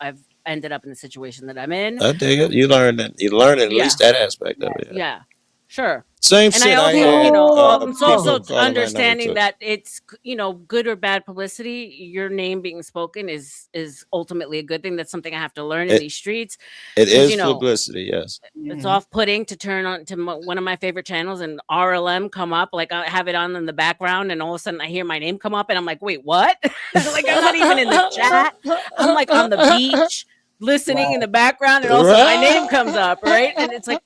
Speaker 5: I've ended up in the situation that I'm in.
Speaker 12: I dig it. You learned that. You learned at least that aspect of it.
Speaker 5: Yeah, sure.
Speaker 12: Same
Speaker 5: And
Speaker 12: shit
Speaker 5: I also,
Speaker 12: had,
Speaker 5: it's also
Speaker 12: people calling my number
Speaker 5: understanding
Speaker 12: too.
Speaker 5: that it's good or bad publicity. Your name being spoken is ultimately a good thing. That's something I have to learn in these streets.
Speaker 12: It
Speaker 5: 'Cause,
Speaker 12: is publicity, yes.
Speaker 5: It's off-putting to turn on to one of my favorite channels and RLM come up, like I have it on in the background, and all of a sudden I hear my name come up, and I'm like, wait, what? Like I'm not even in the chat. I'm like on the beach listening in the background, and also my name comes up, right? And it's like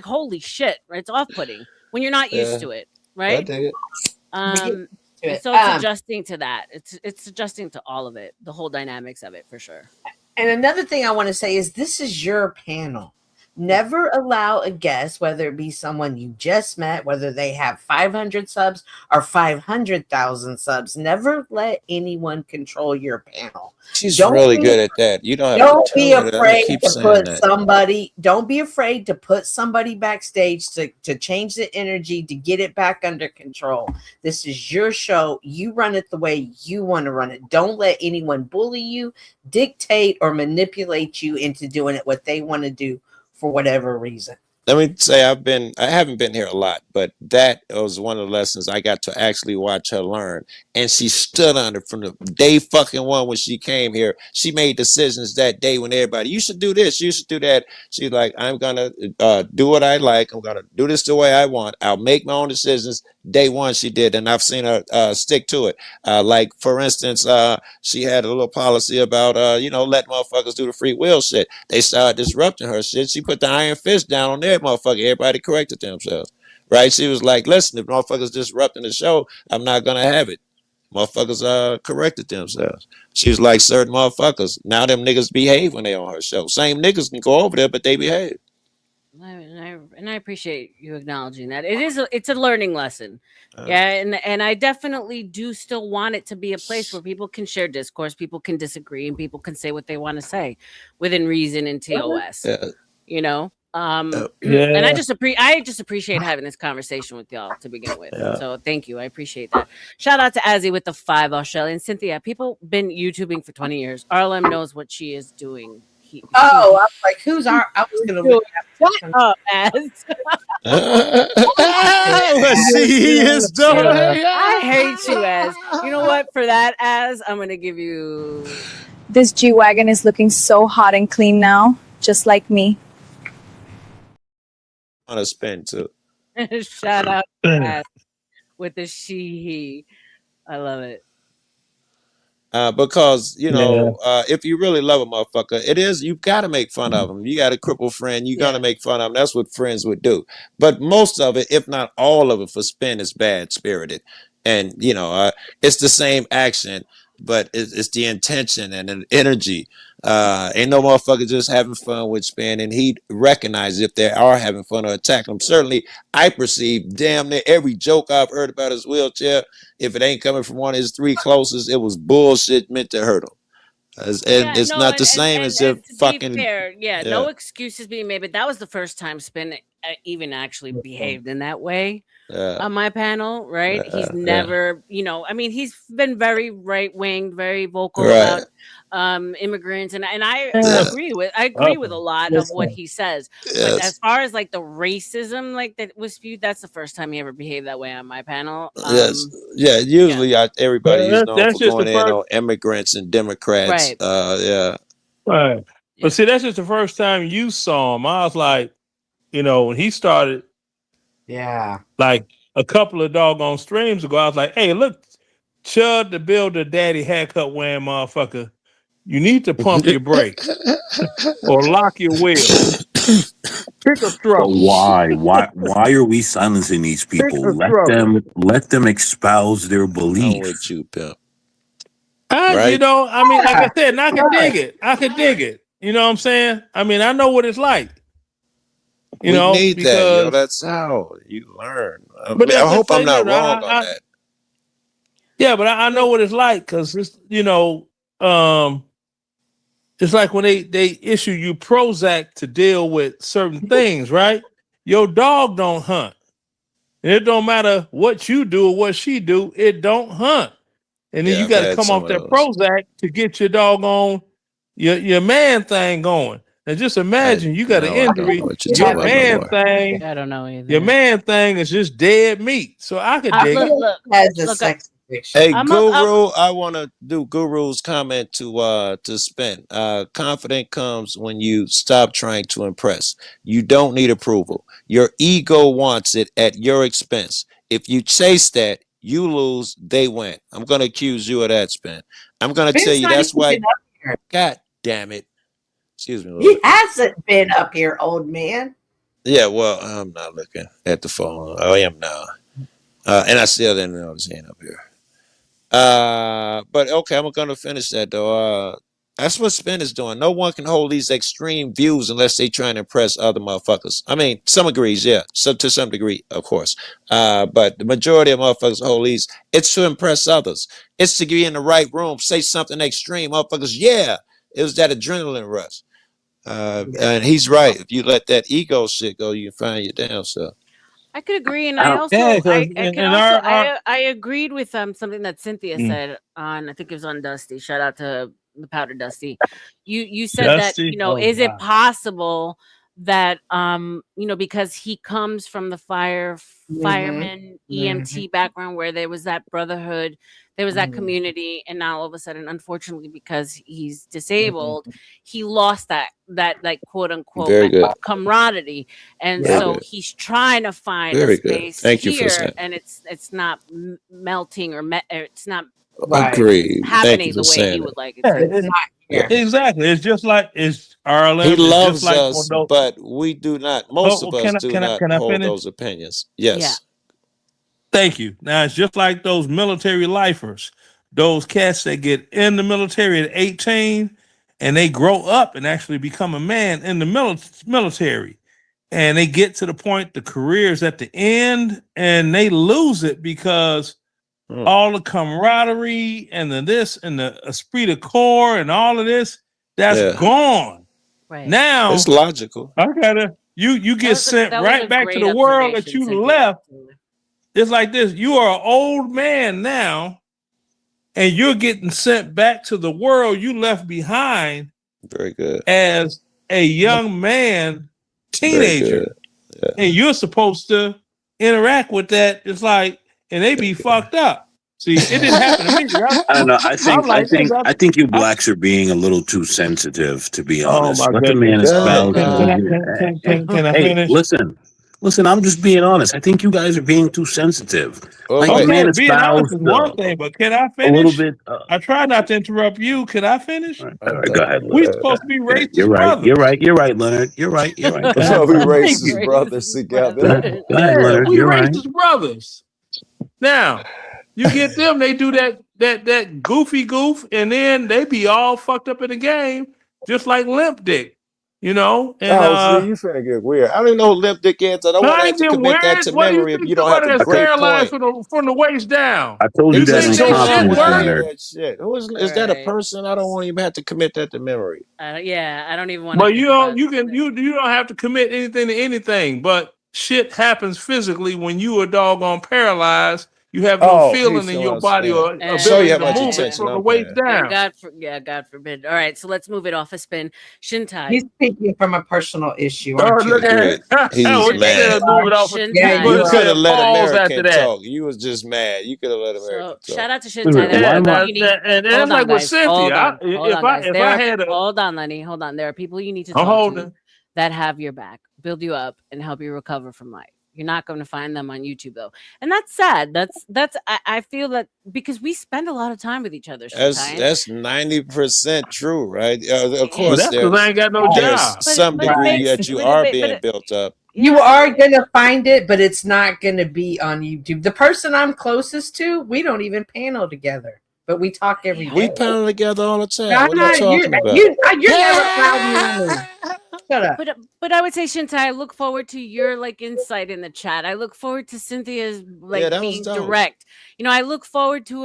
Speaker 5: holy shit, right? It's off-putting when you're not used to it, right?
Speaker 12: I dig it.
Speaker 5: So it's adjusting to that. It's adjusting to all of it, the whole dynamics of it, for sure.
Speaker 8: And another thing I want to say is this is your panel. Never allow a guest, whether it be someone you just met, whether they have 500 subs or 500,000 subs, never let anyone control your panel.
Speaker 12: She's really good at that. You don't have
Speaker 8: Don't
Speaker 12: to
Speaker 8: be
Speaker 12: tell her that. I'm gonna
Speaker 8: afraid
Speaker 12: keep
Speaker 8: to
Speaker 12: saying
Speaker 8: put
Speaker 12: that.
Speaker 8: somebody. Don't be afraid to put somebody backstage to change the energy, to get it back under control. This is your show. You run it the way you want to run it. Don't let anyone bully you, dictate, or manipulate you into doing it what they want to do for whatever reason.
Speaker 12: let me say I haven't been here a lot, but that was one of the lessons I got to actually watch her learn. And she stood on it from the day fucking one when she came here. She made decisions that day when everybody, you should do this, you should do that. She's like, I'm gonna do what I like. I'm gonna do this the way I want. I'll make my own decisions. Day one she did, and I've seen her stick to it. Like for instance, she had a little policy about let motherfuckers do the free will shit. They started disrupting her shit. She put the iron fist down on their motherfucker. Everybody corrected themselves. Right? She was like, listen, if motherfuckers disrupting the show, I'm not gonna have it. Motherfuckers corrected themselves. She was like certain motherfuckers. Now them niggas behave when they on her show. Same niggas can go over there, but they behave.
Speaker 5: And I appreciate you acknowledging that. It's a learning lesson. Yeah, and I definitely do still want it to be a place where people can share discourse, people can disagree, and people can say what they want to say within reason and TOS. You know? And I just appreciate having this conversation with y'all to begin with.
Speaker 12: Yeah.
Speaker 5: So thank you. I appreciate that. Shout out to Azzy with the 5 Australian. Cynthia, people been YouTubing for 20 years. RLM knows what she is doing.
Speaker 8: I'm like, who's our? I was gonna look
Speaker 5: Shut up, Az.
Speaker 4: What she is doing.
Speaker 5: I hate you, Az. You know what? For that, Az, I'm gonna give you.
Speaker 2: This G-Wagon is looking so hot and clean now, just like me.
Speaker 12: On a spin too.
Speaker 5: Shout out to Az with the she-he. I love it.
Speaker 12: Because if you really love a motherfucker, you gotta make fun of them. You got a crippled friend, you gotta make fun of them. That's what friends would do. But most of it, if not all of it, for Spin is bad spirited, and it's the same action, but it's the intention and the energy. Ain't no motherfucker just having fun with Spin, and he recognizes if they are having fun or attacking him. Certainly, I perceive damn near every joke I've heard about his wheelchair. If it ain't coming from one of his 3 closest, it was bullshit meant to hurt him. It's not the same as if fucking.
Speaker 5: Be fair, no excuses being made, but that was the first time Spin even actually behaved in that way on my panel, right? He's never, he's been very right-winged, very vocal about immigrants, and I agree with a lot of what he says. But as far as like the racism that was spewed, that's the first time he ever behaved that way on my panel.
Speaker 12: Usually everybody is known
Speaker 22: That's
Speaker 12: for
Speaker 22: just
Speaker 12: going
Speaker 22: the
Speaker 12: in
Speaker 22: first.
Speaker 12: on immigrants and Democrats.
Speaker 22: Right. But see, that's just the first time you saw him. I was like, when he started, like a couple of doggone streams ago, I was like, hey, look, Chud the Builder, daddy haircut wearing motherfucker, you need to pump your brakes or lock your wheels. Pick a struggle.
Speaker 16: Why are we silencing these people? Let them espouse their belief.
Speaker 12: I'm with you, pimp.
Speaker 22: Like I said, and I can dig it. I can dig it. You know what I'm saying? I mean, I know what it's like.
Speaker 12: We need that, that's how you learn.
Speaker 22: But
Speaker 12: I hope I'm not wrong on that.
Speaker 22: Yeah, but I know what it's like because it's it's like when they issue you Prozac to deal with certain things, right? Your dog don't hunt. And it don't matter what you do or what she do, it don't hunt. And then you got to come off that Prozac to get your doggone your man thing going. And just imagine you got an injury. Your man thing.
Speaker 5: I don't know either.
Speaker 22: Your man thing is just dead meat. So I could dig it.
Speaker 12: Hey, Guru, I want to do Guru's comment to Spin. Confidence comes when you stop trying to impress. You don't need approval. Your ego wants it at your expense. If you chase that, you lose, they win. I'm going to accuse you of that, Spin. I'm going to tell you that's why. God damn it. Excuse me.
Speaker 8: He hasn't been up here, old man.
Speaker 12: Yeah, well, I'm not looking at the phone. I am now. And I still didn't know his hand up here. But okay, I'm gonna finish that though. That's what Spin is doing. No one can hold these extreme views unless they try and impress other motherfuckers. I mean, some agrees, yeah. So to some degree, of course. But the majority of motherfuckers hold these. It's to impress others. It's to get in the right room, say something extreme. Motherfuckers, yeah. It was that adrenaline rush. And he's right. If you let that ego shit go, you can find your damn self.
Speaker 5: I could agree, and I also I agreed with something that Cynthia said on, I think it was on Dusty. Shout out to the Powder Dusty. You said Dusty? That is it possible that because he comes from the fireman EMT background where there was that brotherhood, there was that community, and now all of a sudden, unfortunately, because he's disabled, he lost that like quote unquote
Speaker 12: Very good.
Speaker 5: camaraderie, and
Speaker 12: Very
Speaker 5: so
Speaker 12: good.
Speaker 5: he's trying to find
Speaker 12: Very
Speaker 5: a
Speaker 12: good.
Speaker 5: space
Speaker 12: Thank you for
Speaker 5: here,
Speaker 12: saying.
Speaker 5: and it's not melting or it's not
Speaker 12: Agreed. Thank you
Speaker 5: happening
Speaker 12: for
Speaker 5: the way
Speaker 12: saying
Speaker 5: he
Speaker 12: it.
Speaker 5: would like it to.
Speaker 22: Exactly. It's just like RLM.
Speaker 12: He
Speaker 22: It's just
Speaker 12: loves
Speaker 22: like
Speaker 12: us, but we do not. Most of us do not
Speaker 22: can I
Speaker 12: hold
Speaker 22: finish?
Speaker 12: those opinions. Yes.
Speaker 22: Thank you. Now it's just like those military lifers, those cats that get in the military at 18 and they grow up and actually become a man in the military. And they get to the point, the career's at the end, and they lose it because all the camaraderie and the this and the esprit de corps and all of this, that's gone.
Speaker 5: Right.
Speaker 22: Now
Speaker 12: It's logical.
Speaker 22: I gotta you get sent
Speaker 5: that was
Speaker 22: right
Speaker 5: a
Speaker 22: back to
Speaker 5: great
Speaker 22: the world that
Speaker 5: observation,
Speaker 22: you
Speaker 5: Cynthia.
Speaker 22: left. It's like this: you are an old man now, and you're getting sent back to the world you left behind.
Speaker 12: Very good.
Speaker 22: As a young man, teenager, and you're supposed to interact with that. It's like, and they be fucked up. See, it didn't happen to me.
Speaker 19: I don't know. I think you
Speaker 22: I'm
Speaker 19: blacks are being a little too sensitive, to be
Speaker 22: Oh
Speaker 19: honest.
Speaker 22: my
Speaker 19: Let the
Speaker 22: goodness.
Speaker 19: man espouse.
Speaker 22: Can I
Speaker 19: Hey,
Speaker 22: finish?
Speaker 19: listen. I'm just being honest. I think you guys are being too sensitive. Let the man
Speaker 22: Being honest
Speaker 19: espouse
Speaker 22: is one thing, but can I
Speaker 19: a little
Speaker 22: finish?
Speaker 19: bit.
Speaker 22: I try not to interrupt you. Can I finish?
Speaker 19: All right, go ahead.
Speaker 22: We supposed to be racist
Speaker 19: You're right.
Speaker 22: brothers.
Speaker 19: You're right. You're right, Leonard. You're right. You're right. Go
Speaker 4: So
Speaker 19: ahead.
Speaker 4: we
Speaker 22: Thank
Speaker 4: racist
Speaker 22: you.
Speaker 4: brothers together.
Speaker 19: Go ahead,
Speaker 22: Yeah,
Speaker 19: Leonard.
Speaker 22: we
Speaker 19: You're right.
Speaker 22: racist brothers. Now, you get them, they do that goofy goof, and then they be all fucked up in the game, just like Limp Dick, And
Speaker 12: Oh, see, you finna get weird. I don't even know who Limp Dick is. I don't want to
Speaker 22: I
Speaker 12: have
Speaker 22: ain't
Speaker 12: to
Speaker 22: get
Speaker 12: commit that
Speaker 22: weird.
Speaker 12: to
Speaker 22: What do you
Speaker 12: memory if
Speaker 22: think
Speaker 12: you don't have
Speaker 22: somebody
Speaker 12: a
Speaker 22: that's
Speaker 12: great
Speaker 22: paralyzed
Speaker 12: point.
Speaker 22: from the waist down?
Speaker 19: I told you
Speaker 22: You
Speaker 19: that
Speaker 22: think
Speaker 19: in
Speaker 22: they shit
Speaker 19: confidence,
Speaker 22: work?
Speaker 19: Leonard.
Speaker 12: That shit. Who is that? A person? I don't even have to commit that to memory.
Speaker 5: I don't even want to.
Speaker 22: But you don't have to commit anything to anything. But shit happens physically when you are doggone paralyzed. You have no
Speaker 12: Oh,
Speaker 22: feeling
Speaker 12: he's
Speaker 22: in
Speaker 12: showing
Speaker 22: your
Speaker 12: us.
Speaker 22: body or
Speaker 12: Show you
Speaker 22: ability
Speaker 12: how
Speaker 22: to
Speaker 12: much
Speaker 22: move it
Speaker 12: attention
Speaker 22: from the
Speaker 12: I'm
Speaker 22: waist
Speaker 12: paying.
Speaker 22: down.
Speaker 5: God forbid. All right, so let's move it off a spin. Shintai.
Speaker 8: He's speaking from a personal issue,
Speaker 22: Oh,
Speaker 8: aren't you?
Speaker 22: look at
Speaker 12: He's mad.
Speaker 22: move it off.
Speaker 8: Yeah,
Speaker 12: You could have let
Speaker 22: pause after
Speaker 12: American
Speaker 22: that.
Speaker 12: talk. You was just mad. You could have let American talk.
Speaker 5: Shout out to Shintai.
Speaker 22: And that's like with Cynthia. If I had a
Speaker 5: hold on, Lenny, hold on. There are people you need to
Speaker 22: I'm
Speaker 5: talk
Speaker 22: holding.
Speaker 5: to that have your back, build you up, and help you recover from life. You're not going to find them on YouTube though, and that's sad. I feel that because we spend a lot of time with each other.
Speaker 12: That's 90% true, right? Of course,
Speaker 22: that's because I ain't got no
Speaker 12: there's
Speaker 22: job.
Speaker 12: some degree that you are being built up.
Speaker 8: You are going to find it, but it's not going to be on YouTube. The person I'm closest to, we don't even panel together, but we talk every day.
Speaker 12: We panel together all the time.
Speaker 8: I'm
Speaker 12: What are you talking about?
Speaker 8: You're never proud of me. Shut up.
Speaker 5: But I would say, Shintai, I look forward to your insight in the chat. I look forward to Cynthia's
Speaker 12: that was
Speaker 5: being
Speaker 12: dope.
Speaker 5: direct. I look forward to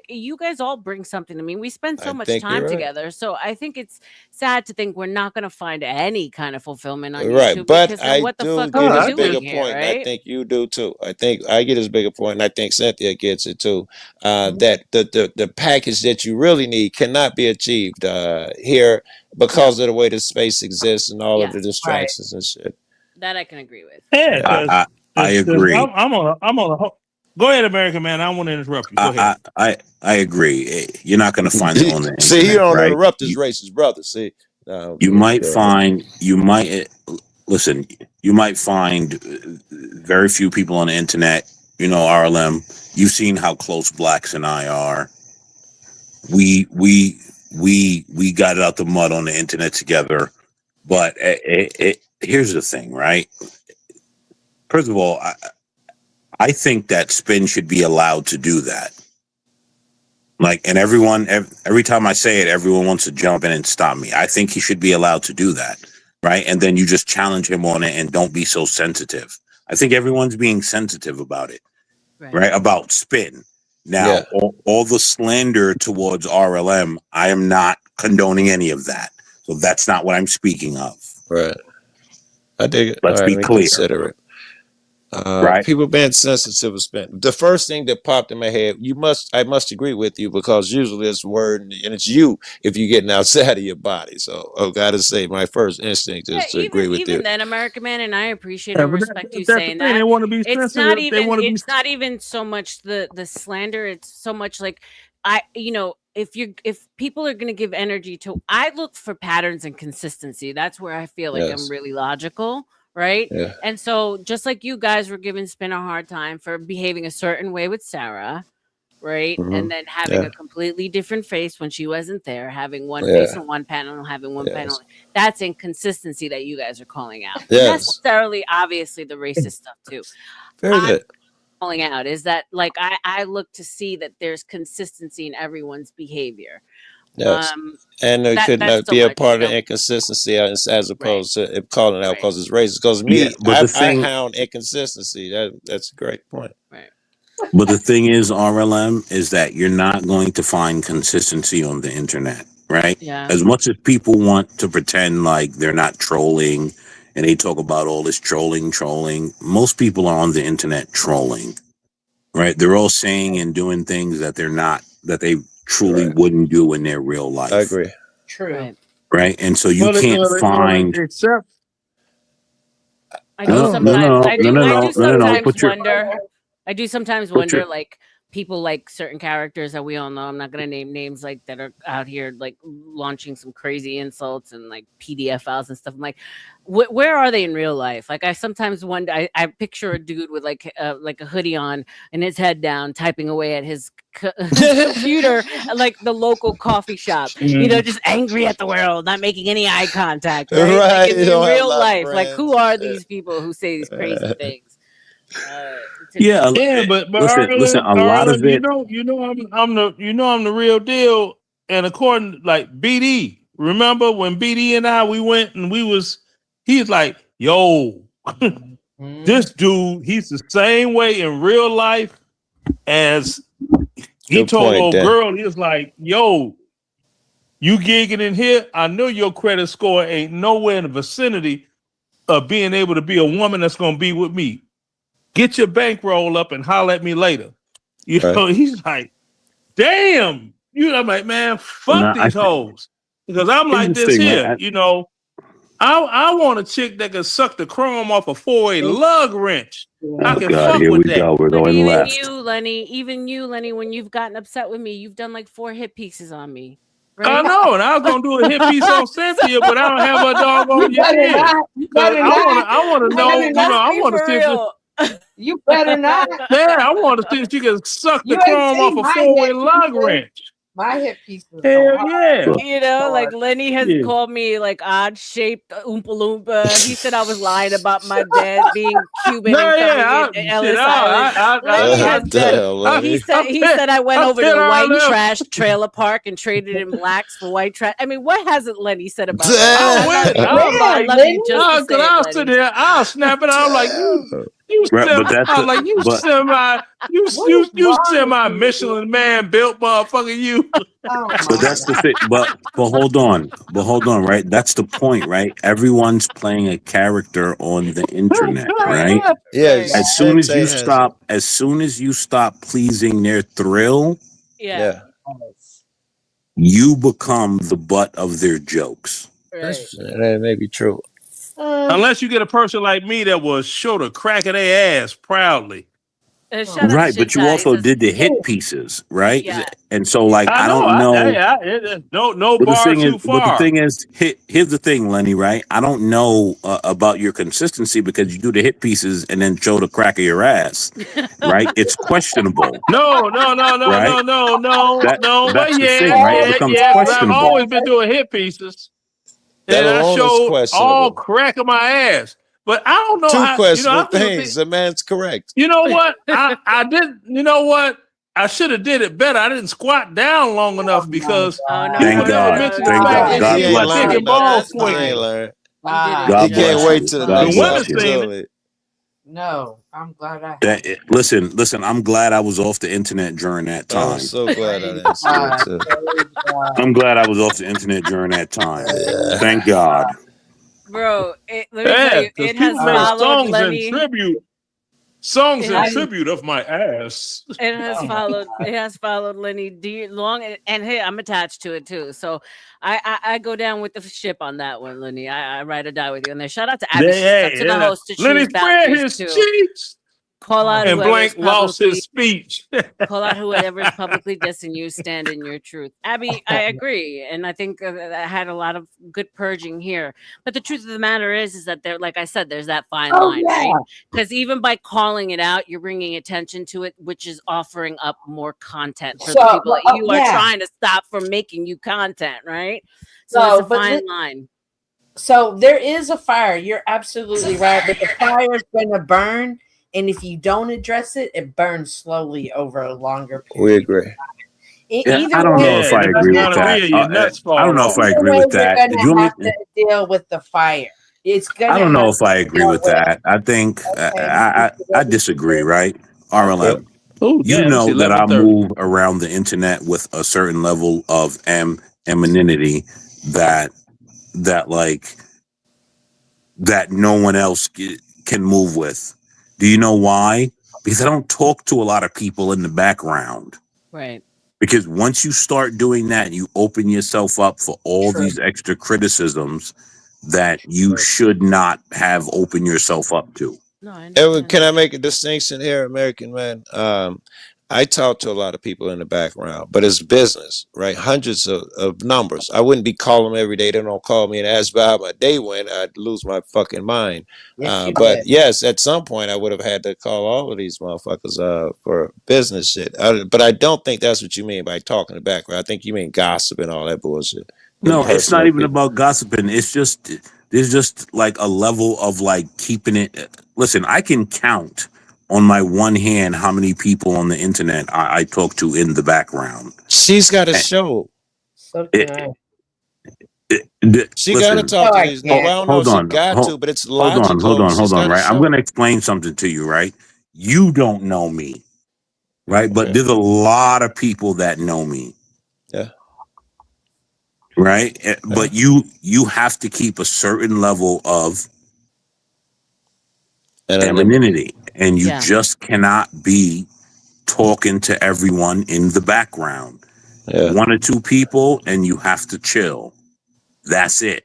Speaker 5: you guys all bring something to me. We spend so much time together. So I think it's sad to think we're not going to find any kind of fulfillment on YouTube.
Speaker 12: But I
Speaker 5: what the
Speaker 12: do
Speaker 5: fuck
Speaker 12: get
Speaker 5: are
Speaker 12: his
Speaker 5: we doing
Speaker 12: bigger
Speaker 5: here,
Speaker 12: point, and
Speaker 5: right?
Speaker 12: I think you do too. I think I get his bigger point, and I think Cynthia gets it too. That the package that you really need cannot be achieved here because of the way the space exists and all of the distractions and shit.
Speaker 5: That I can agree with.
Speaker 22: Yeah,
Speaker 19: I agree.
Speaker 22: I'm on a. Go ahead, American man. I don't want to interrupt you. Go ahead.
Speaker 19: I agree. You're not going to find it on the internet.
Speaker 12: See, he don't
Speaker 19: right?
Speaker 12: interrupt his racist brother. See,
Speaker 19: you might find very few people on the internet. RLM. You've seen how close blacks and I are. We got it out the mud on the internet together. But here's the thing, right? First of all, I think that Spin should be allowed to do that. And every time I say it, everyone wants to jump in and stop me. I think he should be allowed to do that, right? And then you just challenge him on it and don't be so sensitive. I think everyone's being sensitive about it, right? About Spin. Now, all the slander towards RLM, I am not condoning any of that. So that's not what I'm speaking of.
Speaker 12: Right. I dig it.
Speaker 19: Let's be clear.
Speaker 12: Consider it.
Speaker 19: Right.
Speaker 12: People being sensitive is spent. The first thing that popped in my head, I must agree with you, because usually it's word and it's you if you're getting outside of your body. So I've got to say, my first instinct is to agree with you.
Speaker 5: Even then, American Man, and I appreciate
Speaker 22: Yeah,
Speaker 5: and
Speaker 22: but
Speaker 5: respect you
Speaker 22: that's the
Speaker 5: saying
Speaker 22: thing. They
Speaker 5: that.
Speaker 22: want to be
Speaker 5: It's not
Speaker 22: sensitive. They
Speaker 5: even
Speaker 22: want to be.
Speaker 5: it's not even so much the slander, it's so much like if people are gonna give energy to, I look for patterns and consistency. That's where I feel like I'm
Speaker 12: Yes.
Speaker 5: really logical, right?
Speaker 12: Yeah.
Speaker 5: And so just like you guys were giving Spin a hard time for behaving a certain way with Sarah, right?
Speaker 12: Mhm.
Speaker 5: And then having
Speaker 12: Yeah.
Speaker 5: a completely different face when she wasn't there, having one face
Speaker 12: Yeah.
Speaker 5: on one panel and having one
Speaker 12: Yes.
Speaker 5: panel. That's inconsistency that you guys are calling out.
Speaker 12: Yes.
Speaker 5: Necessarily, obviously, the racist stuff too.
Speaker 12: Very good.
Speaker 5: Calling out is that like I look to see that there's consistency in everyone's behavior.
Speaker 12: Yes. And it could
Speaker 5: That's
Speaker 12: not
Speaker 5: so
Speaker 12: be a
Speaker 5: much,
Speaker 12: part of the inconsistency as opposed to it calling out because it's racist. Because
Speaker 19: Yeah,
Speaker 12: me,
Speaker 19: but the
Speaker 12: I
Speaker 19: thing,
Speaker 12: hound inconsistency. That's a great point.
Speaker 5: Right.
Speaker 19: but the thing is, RLM, is that you're not going to find consistency on the internet, right?
Speaker 5: Yeah.
Speaker 19: As much as people want to pretend like they're not trolling and they talk about all this trolling, most people are on the internet trolling, right? They're all saying and doing things that they truly wouldn't do in their real life.
Speaker 12: I agree.
Speaker 8: True.
Speaker 19: Right. And so you
Speaker 22: Well,
Speaker 19: can't find.
Speaker 22: except
Speaker 5: I do sometimes wonder. I do sometimes wonder, like people like certain characters that we all know. I'm not gonna name names like that are out here like launching some crazy insults and like PDF files and stuff. I'm like, where are they in real life? Like I sometimes wonder. I picture a dude with like a hoodie on and his head down, typing away at his computer at like the local coffee shop. You know, just angry at the world, not making any eye contact. Right? Like in real life, like who are these people who say these crazy things?
Speaker 19: Yeah,
Speaker 22: but
Speaker 19: listen. A lot of
Speaker 22: Arlen,
Speaker 19: it.
Speaker 22: I'm the real deal. And according like BD, remember when BD and I we went and he's like, yo, this dude, he's the same way in real life as he
Speaker 12: Good
Speaker 22: told
Speaker 12: point,
Speaker 22: old
Speaker 12: Dan.
Speaker 22: girl. He was like, yo, you gigging in here? I know your credit score ain't nowhere in the vicinity of being able to be a woman that's gonna be with me. Get your bankroll up and holler at me later. You know, he's like, damn. I'm like, man, fuck these hoes. Because I'm like this here, I want a chick that can suck the chrome off a 4-way lug wrench. I can
Speaker 19: God,
Speaker 22: fuck
Speaker 19: here
Speaker 22: with
Speaker 19: we
Speaker 22: that.
Speaker 19: go. We're
Speaker 5: But
Speaker 19: going
Speaker 5: even
Speaker 19: left.
Speaker 5: even you, Lenny, when you've gotten upset with me, you've done like 4 hit pieces on me.
Speaker 22: I
Speaker 5: Right?
Speaker 22: know, and I was gonna do a hit piece on Cynthia, but I don't have her doggone
Speaker 8: You better
Speaker 22: yet.
Speaker 8: not. You
Speaker 22: 'Cause
Speaker 8: better
Speaker 22: I
Speaker 8: not.
Speaker 22: want to know,
Speaker 8: You better not.
Speaker 22: I want to see if
Speaker 8: You better not.
Speaker 22: yeah, I want to see if she can suck the
Speaker 8: You ain't
Speaker 22: chrome off
Speaker 8: seen
Speaker 22: a
Speaker 8: my
Speaker 22: 4-way
Speaker 8: hit
Speaker 22: lug
Speaker 8: pieces.
Speaker 22: wrench.
Speaker 8: My hit pieces.
Speaker 22: Hell yeah.
Speaker 5: You know, like Lenny has called me like odd shaped Oompa Loompa. He said I was lying about my dad being Cuban and coming in Ellis Island. Lenny has he said I went over to the white trash trailer park and traded in blacks for white trash. I mean, what hasn't Lenny said about Lenny? I love you just to say
Speaker 22: I'll
Speaker 5: it,
Speaker 22: sit
Speaker 5: Lenny.
Speaker 22: there, I'll snap it out. I'm like, you
Speaker 19: Right, but that's
Speaker 22: I'm like, you
Speaker 19: but-
Speaker 22: semi Michelin man built motherfucker, you.
Speaker 19: But that's the thing. But hold on. Right? That's the point, right? Everyone's playing a character on the internet, right?
Speaker 12: Yes.
Speaker 19: As soon as you stop pleasing their thrill,
Speaker 12: Yeah.
Speaker 19: you become the butt of their jokes.
Speaker 12: That may be true.
Speaker 22: Unless you get a person like me that will show the crack of their ass proudly.
Speaker 19: Right, but you also did the hit pieces, right?
Speaker 5: Yeah.
Speaker 19: And so, like, I
Speaker 22: know,
Speaker 19: don't know.
Speaker 22: No
Speaker 19: But
Speaker 22: bar too far.
Speaker 19: But the thing is, here's the thing, Lenny, right? I don't know about your consistency because you do the hit pieces and then show the crack of your ass, right? It's questionable.
Speaker 22: No.
Speaker 19: Right?
Speaker 22: But
Speaker 19: That's the
Speaker 22: yeah,
Speaker 19: thing, right? It becomes
Speaker 22: I've
Speaker 19: questionable.
Speaker 22: always been doing hit pieces.
Speaker 12: That
Speaker 22: And I
Speaker 12: alone is
Speaker 22: showed
Speaker 12: questionable.
Speaker 22: all crack of my ass. But I don't know
Speaker 12: Two
Speaker 22: how,
Speaker 12: questionable
Speaker 22: I feel
Speaker 12: things. The man's correct.
Speaker 22: You know what? I did. You know what? I should have did it better. I didn't squat down long enough because
Speaker 19: Thank God. Thank God. God bless you.
Speaker 12: God
Speaker 19: bless
Speaker 12: wait
Speaker 19: you.
Speaker 12: till the
Speaker 19: God
Speaker 12: next
Speaker 19: bless you.
Speaker 12: opportunity.
Speaker 8: No, I'm glad I.
Speaker 19: Listen. I'm glad I was off the internet during that time.
Speaker 12: I'm so glad I didn't see it too.
Speaker 19: I'm glad I was off the internet during that time. Thank God.
Speaker 5: Bro, let me tell you, it has
Speaker 22: made
Speaker 5: followed
Speaker 22: songs
Speaker 5: Lenny.
Speaker 22: in tribute.
Speaker 18: Songs
Speaker 5: It
Speaker 18: in
Speaker 5: has,
Speaker 18: tribute of my ass.
Speaker 5: it has followed. It has followed Lenny long, and hey, I'm attached to it too. So I go down with the ship on that one, Lenny. I ride or die with you. And then shout out to Abby. It's up to the host to
Speaker 18: Lenny
Speaker 5: choose
Speaker 18: spread
Speaker 5: boundaries
Speaker 18: his
Speaker 5: too.
Speaker 18: cheeks,
Speaker 5: Call out
Speaker 18: and
Speaker 5: whoever's
Speaker 18: Blank lost his
Speaker 5: publicly
Speaker 18: speech.
Speaker 5: call out whoever's publicly dissing you. Stand in your truth, Abby. I agree, and I think that had a lot of good purging here. But the truth of the matter is that there, like I said, there's that fine
Speaker 8: Oh
Speaker 5: line, right?
Speaker 8: yeah.
Speaker 5: Because even by calling it out, you're bringing attention to it, which is offering up more content for
Speaker 8: So
Speaker 5: the people that you are
Speaker 8: yeah.
Speaker 5: trying to stop from making you content, right? So it's a
Speaker 8: But
Speaker 5: fine line.
Speaker 8: so there is a fire. You're absolutely right. But the fire is going to burn, and if you don't address it, it burns slowly over a longer period.
Speaker 12: We agree.
Speaker 3: Yeah,
Speaker 8: Either
Speaker 3: I don't
Speaker 8: way,
Speaker 3: know if I
Speaker 18: the
Speaker 3: agree with
Speaker 18: gonorrhea,
Speaker 3: that.
Speaker 18: your nuts
Speaker 3: I don't
Speaker 18: fall
Speaker 3: know if
Speaker 18: off.
Speaker 3: I
Speaker 8: either
Speaker 3: agree
Speaker 8: way,
Speaker 3: with
Speaker 8: we're
Speaker 3: that.
Speaker 8: going
Speaker 3: If
Speaker 8: to
Speaker 3: you
Speaker 8: have
Speaker 3: only,
Speaker 8: to deal with the fire. It's going
Speaker 3: I
Speaker 8: to
Speaker 3: don't know
Speaker 8: have
Speaker 3: if
Speaker 8: to
Speaker 3: I
Speaker 8: be
Speaker 3: agree
Speaker 8: dealt
Speaker 3: with
Speaker 8: with.
Speaker 3: that. I think I disagree. Right,
Speaker 12: Okay.
Speaker 3: RLM.
Speaker 18: Oh,
Speaker 3: You
Speaker 18: damn! It's
Speaker 3: know that I
Speaker 18: 11:30.
Speaker 3: move around the internet with a certain level of anonymity that like that no one else can move with. Do you know why? Because I don't talk to a lot of people in the background.
Speaker 5: Right.
Speaker 3: Because once you start doing that, you open yourself up for all
Speaker 8: True.
Speaker 3: these extra criticisms that you should not have opened yourself up to.
Speaker 5: No, I
Speaker 12: Edward,
Speaker 5: understand.
Speaker 12: can I make a distinction here, American man? I talk to a lot of people in the background, but it's business, right? Hundreds of numbers. I wouldn't be calling them every day. They don't call me and ask me how my day went. I'd lose my fucking mind.
Speaker 8: Yes, you
Speaker 12: But
Speaker 8: would.
Speaker 12: yes, at some point I would have had to call all of these motherfuckers for business shit. But I don't think that's what you mean by talking in the background. I think you mean gossip and all that bullshit.
Speaker 3: No, it's not
Speaker 12: Impersonate
Speaker 3: even
Speaker 12: people.
Speaker 3: about gossiping. It's just there's just like a level of like keeping it. Listen, I can count on my one hand how many people on the internet I talk to in the background.
Speaker 12: She's got a show.
Speaker 8: So
Speaker 3: It,
Speaker 8: can
Speaker 12: She got to
Speaker 3: listen,
Speaker 12: talk to
Speaker 8: I
Speaker 12: these.
Speaker 8: can't.
Speaker 12: Well, I don't know if
Speaker 3: hold
Speaker 12: she
Speaker 3: on,
Speaker 12: got to,
Speaker 3: hold,
Speaker 12: but it's
Speaker 3: hold on, hold
Speaker 12: logical.
Speaker 3: on, hold
Speaker 12: She's
Speaker 3: on.
Speaker 12: got a
Speaker 3: Right, I'm going
Speaker 12: show.
Speaker 3: to explain something to you. Right, you don't know me, right? But
Speaker 12: Okay.
Speaker 3: there's a lot of people that know me.
Speaker 12: Yeah.
Speaker 3: Right,
Speaker 12: Yeah.
Speaker 3: but you have to keep a certain level of anonymity, and you
Speaker 5: Yeah.
Speaker 3: just cannot be talking to everyone in the background.
Speaker 12: Yeah.
Speaker 3: One or two people, and you have to chill. That's it,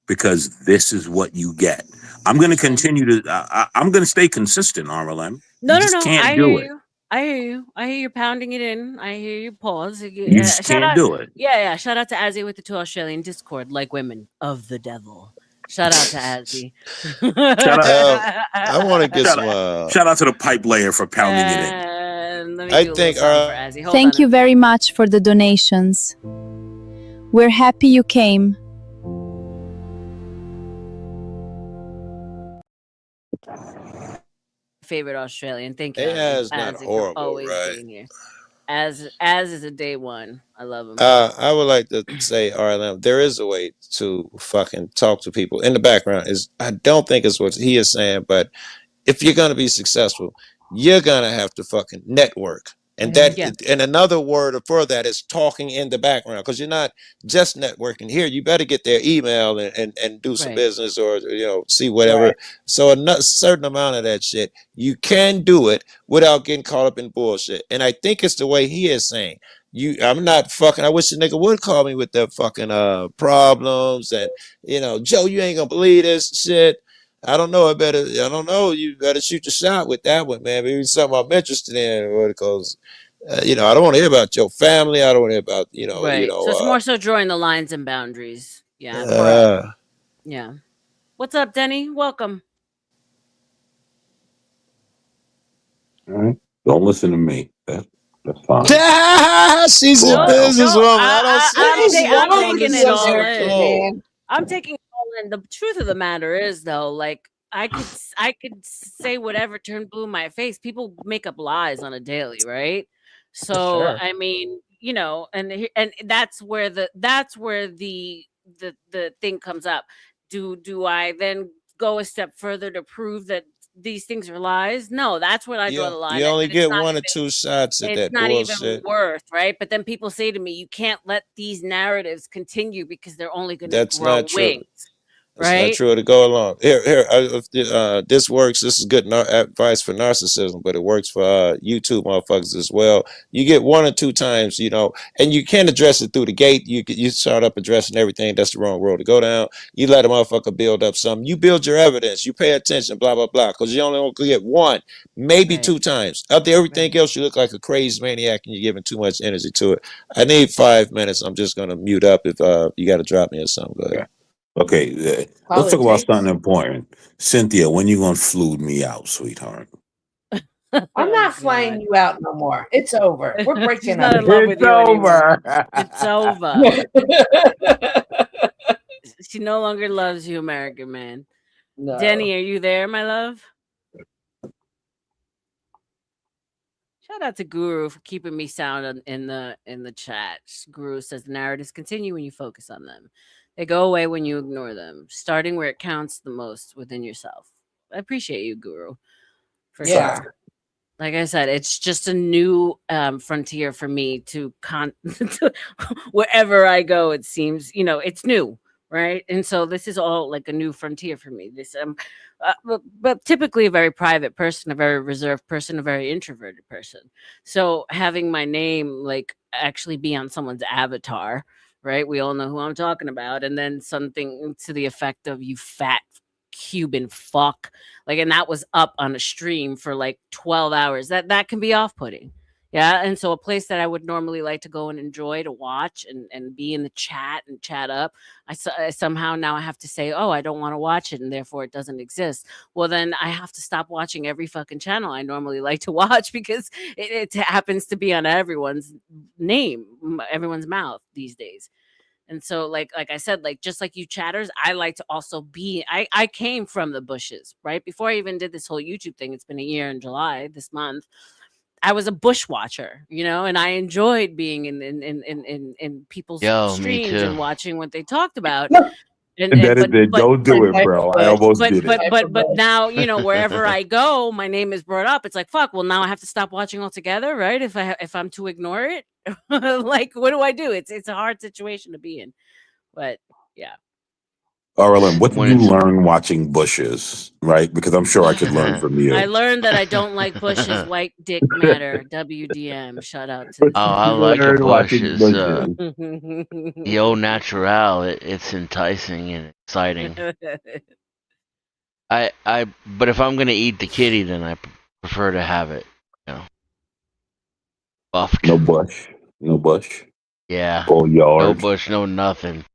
Speaker 3: because this is what you get. I'm going to continue to. I'm going to stay consistent, RLM.
Speaker 5: No,
Speaker 3: You
Speaker 5: no,
Speaker 3: just
Speaker 5: no.
Speaker 3: can't
Speaker 5: I hear
Speaker 3: do it.
Speaker 5: you. I hear you. I hear you pounding it in. I hear you pause.
Speaker 3: You just
Speaker 5: Shout
Speaker 3: can't
Speaker 5: out.
Speaker 3: do it.
Speaker 5: Yeah, yeah. Shout out to Azzy with the 2 Australian Discord, like women of the devil. Shout out to Azzy.
Speaker 3: Shout out,
Speaker 12: I want to get
Speaker 3: shout
Speaker 12: some.
Speaker 3: out, shout out to the pipe layer for pounding it in.
Speaker 5: And let me
Speaker 12: I
Speaker 5: do a little
Speaker 12: think.
Speaker 5: something for Azzy. Hold
Speaker 2: Thank
Speaker 5: on.
Speaker 2: you very much for the donations. We're happy you came.
Speaker 5: Favorite Australian. Thank you,
Speaker 12: AI
Speaker 5: Azzy.
Speaker 12: is not
Speaker 5: Azzy for
Speaker 12: horrible,
Speaker 5: always
Speaker 12: right?
Speaker 5: being here. As is a day one. I love him.
Speaker 12: I would like to say, RLM, there is a way to fucking talk to people in the background. Is I don't think it's what he is saying, but if you're gonna be successful, you're gonna have to fucking network. And that,
Speaker 5: Yeah.
Speaker 12: and another word for that is talking in the background, because you're not just networking here. You better get their email and do some
Speaker 5: Right.
Speaker 12: business, or see whatever. So a certain amount of that shit you can do it without getting caught up in bullshit. And I think it's the way he is saying. I'm not fucking. I wish the nigga would call me with their fucking problems and Joe, you ain't gonna believe this shit. I don't know. I don't know. You better shoot your shot with that one, man. Maybe something I'm interested in, because I don't want to hear about your family. I don't want to hear about
Speaker 5: Right. So it's more so drawing the lines and boundaries. Yeah. Yeah. What's up, Denny? Welcome.
Speaker 3: All right, don't listen to me. That's fine.
Speaker 12: She's
Speaker 3: Go
Speaker 12: a
Speaker 3: on.
Speaker 12: businesswoman. I don't
Speaker 5: I'm
Speaker 12: say
Speaker 5: I'm
Speaker 12: that.
Speaker 5: taking
Speaker 12: This
Speaker 5: it
Speaker 12: is
Speaker 5: all
Speaker 12: so
Speaker 5: in.
Speaker 12: cool.
Speaker 5: I'm taking it all in. The truth of the matter is, though, like I could say whatever turned blue in my face. People make up lies on a daily, right? So
Speaker 8: sure.
Speaker 5: I mean, and that's where the thing comes up. Do I then go a step further to prove that these things are lies? No, that's when I draw the line.
Speaker 12: You only
Speaker 5: That it's
Speaker 12: get
Speaker 5: not
Speaker 12: one or two shots at
Speaker 5: it's
Speaker 12: that
Speaker 5: not even
Speaker 12: bullshit.
Speaker 5: worth, right? But then people say to me, you can't let these narratives continue because they're only going to
Speaker 12: That's
Speaker 5: grow
Speaker 12: not true.
Speaker 5: wings,
Speaker 12: It's not
Speaker 5: right?
Speaker 12: true to go along. This works. This is good advice for narcissism, but it works for YouTube motherfuckers as well. You get 1 or 2 times, and you can't address it through the gate. You start up addressing everything. That's the wrong road to go down. You let a motherfucker build up something. You build your evidence. You pay attention, blah, blah, blah, because you only get 1, maybe 2 times. After everything else, you look like a crazy maniac and you're giving too much energy to it. I need 5 minutes. I'm just going to mute up if you got to drop me or something. Go ahead.
Speaker 16: Okay, let's talk about something important. Cynthia, when you gonna flute me out, sweetheart?
Speaker 8: I'm not flying you out no more. It's over. We're breaking
Speaker 5: She's
Speaker 8: up.
Speaker 5: not in love with you anymore. It's over. She no longer loves you, American man.
Speaker 8: No.
Speaker 5: Denny, are you there, my love? Shout out to Guru for keeping me sound in the chat. Guru says the narratives continue when you focus on them. They go away when you ignore them, starting where it counts the most within yourself. I appreciate you, Guru, for sure. Like I said, it's just a new frontier for me to wherever I go. It seems, it's new, right? And so this is all like a new frontier for me. This but typically a very private person, a very reserved person, a very introverted person. So having my name like actually be on someone's avatar, right? We all know who I'm talking about, and then something to the effect of "you fat Cuban fuck," like, and that was up on a stream for like 12 hours. That can be off-putting. Yeah. And so a place that I would normally like to go and enjoy to watch and be in the chat and chat up, I somehow now I have to say, oh, I don't want to watch it, and therefore it doesn't exist. Well, then I have to stop watching every fucking channel I normally like to watch because it happens to be on everyone's everyone's mouth these days. And so like I said, like just like you chatters, I like to also be I came from the bushes, right? Before I even did this whole YouTube thing, it's been a year in July this month. I was a bush watcher, and I enjoyed being in people's
Speaker 9: Yo, me
Speaker 5: streams
Speaker 9: too.
Speaker 5: and watching what they talked about.
Speaker 16: Don't do it, bro. I almost did it.
Speaker 5: But now, wherever I go, my name is brought up. It's like, fuck, well, now I have to stop watching altogether, right? If I'm to ignore it, like, what do I do? It's a hard situation to be in, but yeah.
Speaker 16: RLM, what did you learn watching bushes, right? Because I'm sure I could learn from you.
Speaker 5: I learned that I don't like bushes. White dick matter. WDM. Shout out to.
Speaker 9: Oh, I like a bush.
Speaker 16: Watching
Speaker 9: It's
Speaker 16: bushes.
Speaker 9: the au natural. It's enticing and exciting. But if I'm gonna eat the kitty, then I prefer to have it, buffed.
Speaker 16: No bush. No bush.
Speaker 9: Yeah.
Speaker 16: Full yard.
Speaker 9: No bush. No nothing.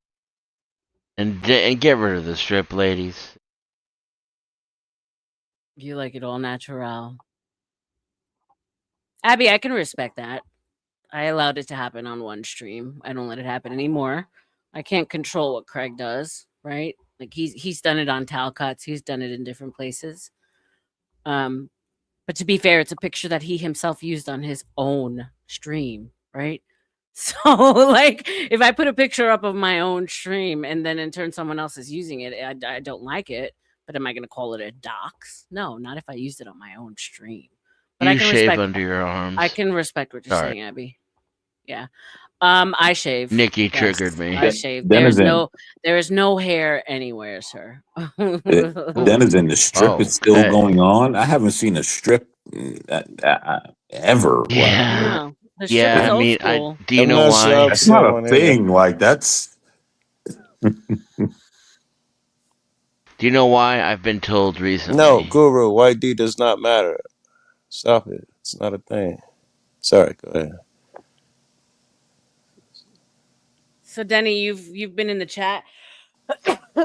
Speaker 9: And get rid of the strip, ladies.
Speaker 5: You like it all natural. Abby, I can respect that. I allowed it to happen on one stream. I don't let it happen anymore. I can't control what Craig does, right? Like he's done it on Talcots. He's done it in different places. But to be fair, it's a picture that he himself used on his own stream, right? So, like, if I put a picture up of my own stream and then in turn someone else is using it, I don't like it. But am I going to call it a dox? No, not if I used it on my own stream. But
Speaker 9: You
Speaker 5: I can
Speaker 9: shave
Speaker 5: respect,
Speaker 9: under your arms.
Speaker 5: I can respect what you're
Speaker 9: Sorry.
Speaker 5: saying, Abby. Yeah. I shave.
Speaker 9: Nikki
Speaker 5: Yes,
Speaker 9: triggered me.
Speaker 5: I shave.
Speaker 16: Denizen.
Speaker 5: There is no hair anywhere, sir.
Speaker 16: Denizen, the strip is still going on. I haven't seen a strip ever.
Speaker 9: Yeah.
Speaker 5: No, the strip
Speaker 9: Yeah,
Speaker 5: is
Speaker 9: I
Speaker 5: old
Speaker 9: mean,
Speaker 5: school.
Speaker 9: do you
Speaker 12: I'm
Speaker 9: know
Speaker 12: not
Speaker 9: why?
Speaker 12: sure I've
Speaker 16: That's
Speaker 12: seen
Speaker 16: not a
Speaker 12: one either.
Speaker 16: thing. Like that's.
Speaker 9: Do you know why? I've been told recently.
Speaker 12: No, Guru, white D does not matter. Stop it. It's not a thing. Sorry, go ahead.
Speaker 5: So Denny, you've been in the chat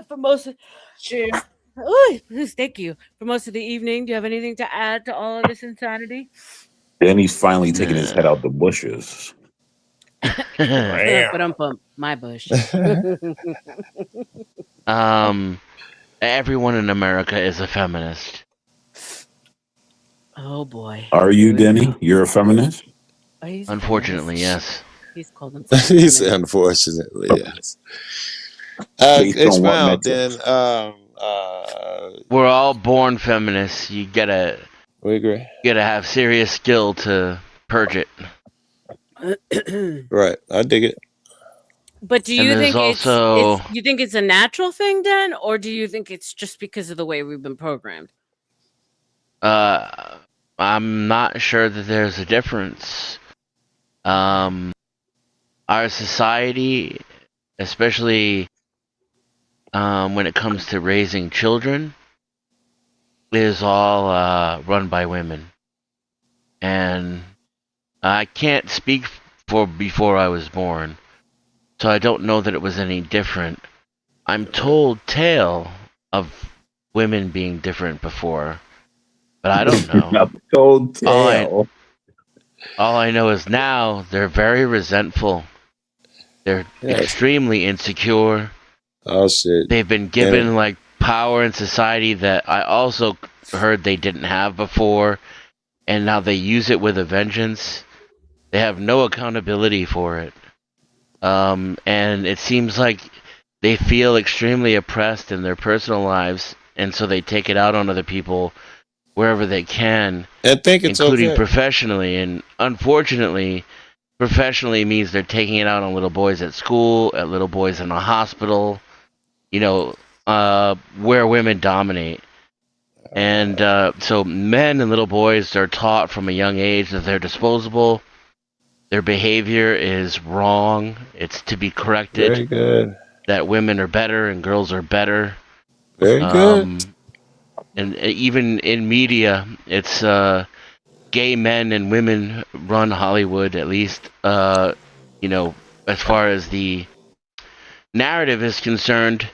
Speaker 5: for most of thank you. For most of the evening. Do you have anything to add to all of this insanity?
Speaker 16: Danny's finally taking his head out the bushes.
Speaker 5: But I'm my bush.
Speaker 9: Everyone in America is a feminist.
Speaker 5: Oh boy.
Speaker 16: Are you, Denny? You're a feminist?
Speaker 5: Oh, he's a
Speaker 9: Unfortunately,
Speaker 5: feminist.
Speaker 9: yes.
Speaker 5: He's called himself.
Speaker 12: He said, unfortunately, yes.
Speaker 16: Based on what
Speaker 12: Expound,
Speaker 16: metrics?
Speaker 12: then.
Speaker 9: We're all born feminists. You gotta have serious skill to purge it.
Speaker 12: Right, I dig it.
Speaker 5: But do
Speaker 9: And
Speaker 5: you
Speaker 9: there's
Speaker 5: think
Speaker 9: also
Speaker 5: you think it's a natural thing then, or do you think it's just because of the way we've been programmed?
Speaker 9: I'm not sure that there's a difference. Our society, especially when it comes to raising children, is all run by women. And I can't speak for before I was born, so I don't know that it was any different. I'm told tale of women being different before, but I don't know.
Speaker 3: I'm told
Speaker 9: All
Speaker 3: tale.
Speaker 9: I know is now they're very resentful. They're
Speaker 12: Yes.
Speaker 9: extremely insecure.
Speaker 12: Oh shit.
Speaker 9: They've been given like power in society that I also heard they didn't have before, and now they use it with a vengeance. They have no accountability for it. And it seems like they feel extremely oppressed in their personal lives, and so they take it out on other people wherever they can,
Speaker 12: And think it's
Speaker 9: including
Speaker 12: okay.
Speaker 9: professionally. And unfortunately, professionally means they're taking it out on little boys at school, at little boys in a hospital, you know, where women dominate. And so men and little boys are taught from a young age that they're disposable. Their behavior is wrong. It's to be corrected.
Speaker 12: Very good.
Speaker 9: That women are better and girls are better.
Speaker 12: Very good.
Speaker 9: And even in media, it's gay men and women run Hollywood, at least, you know, as far as the narrative is concerned.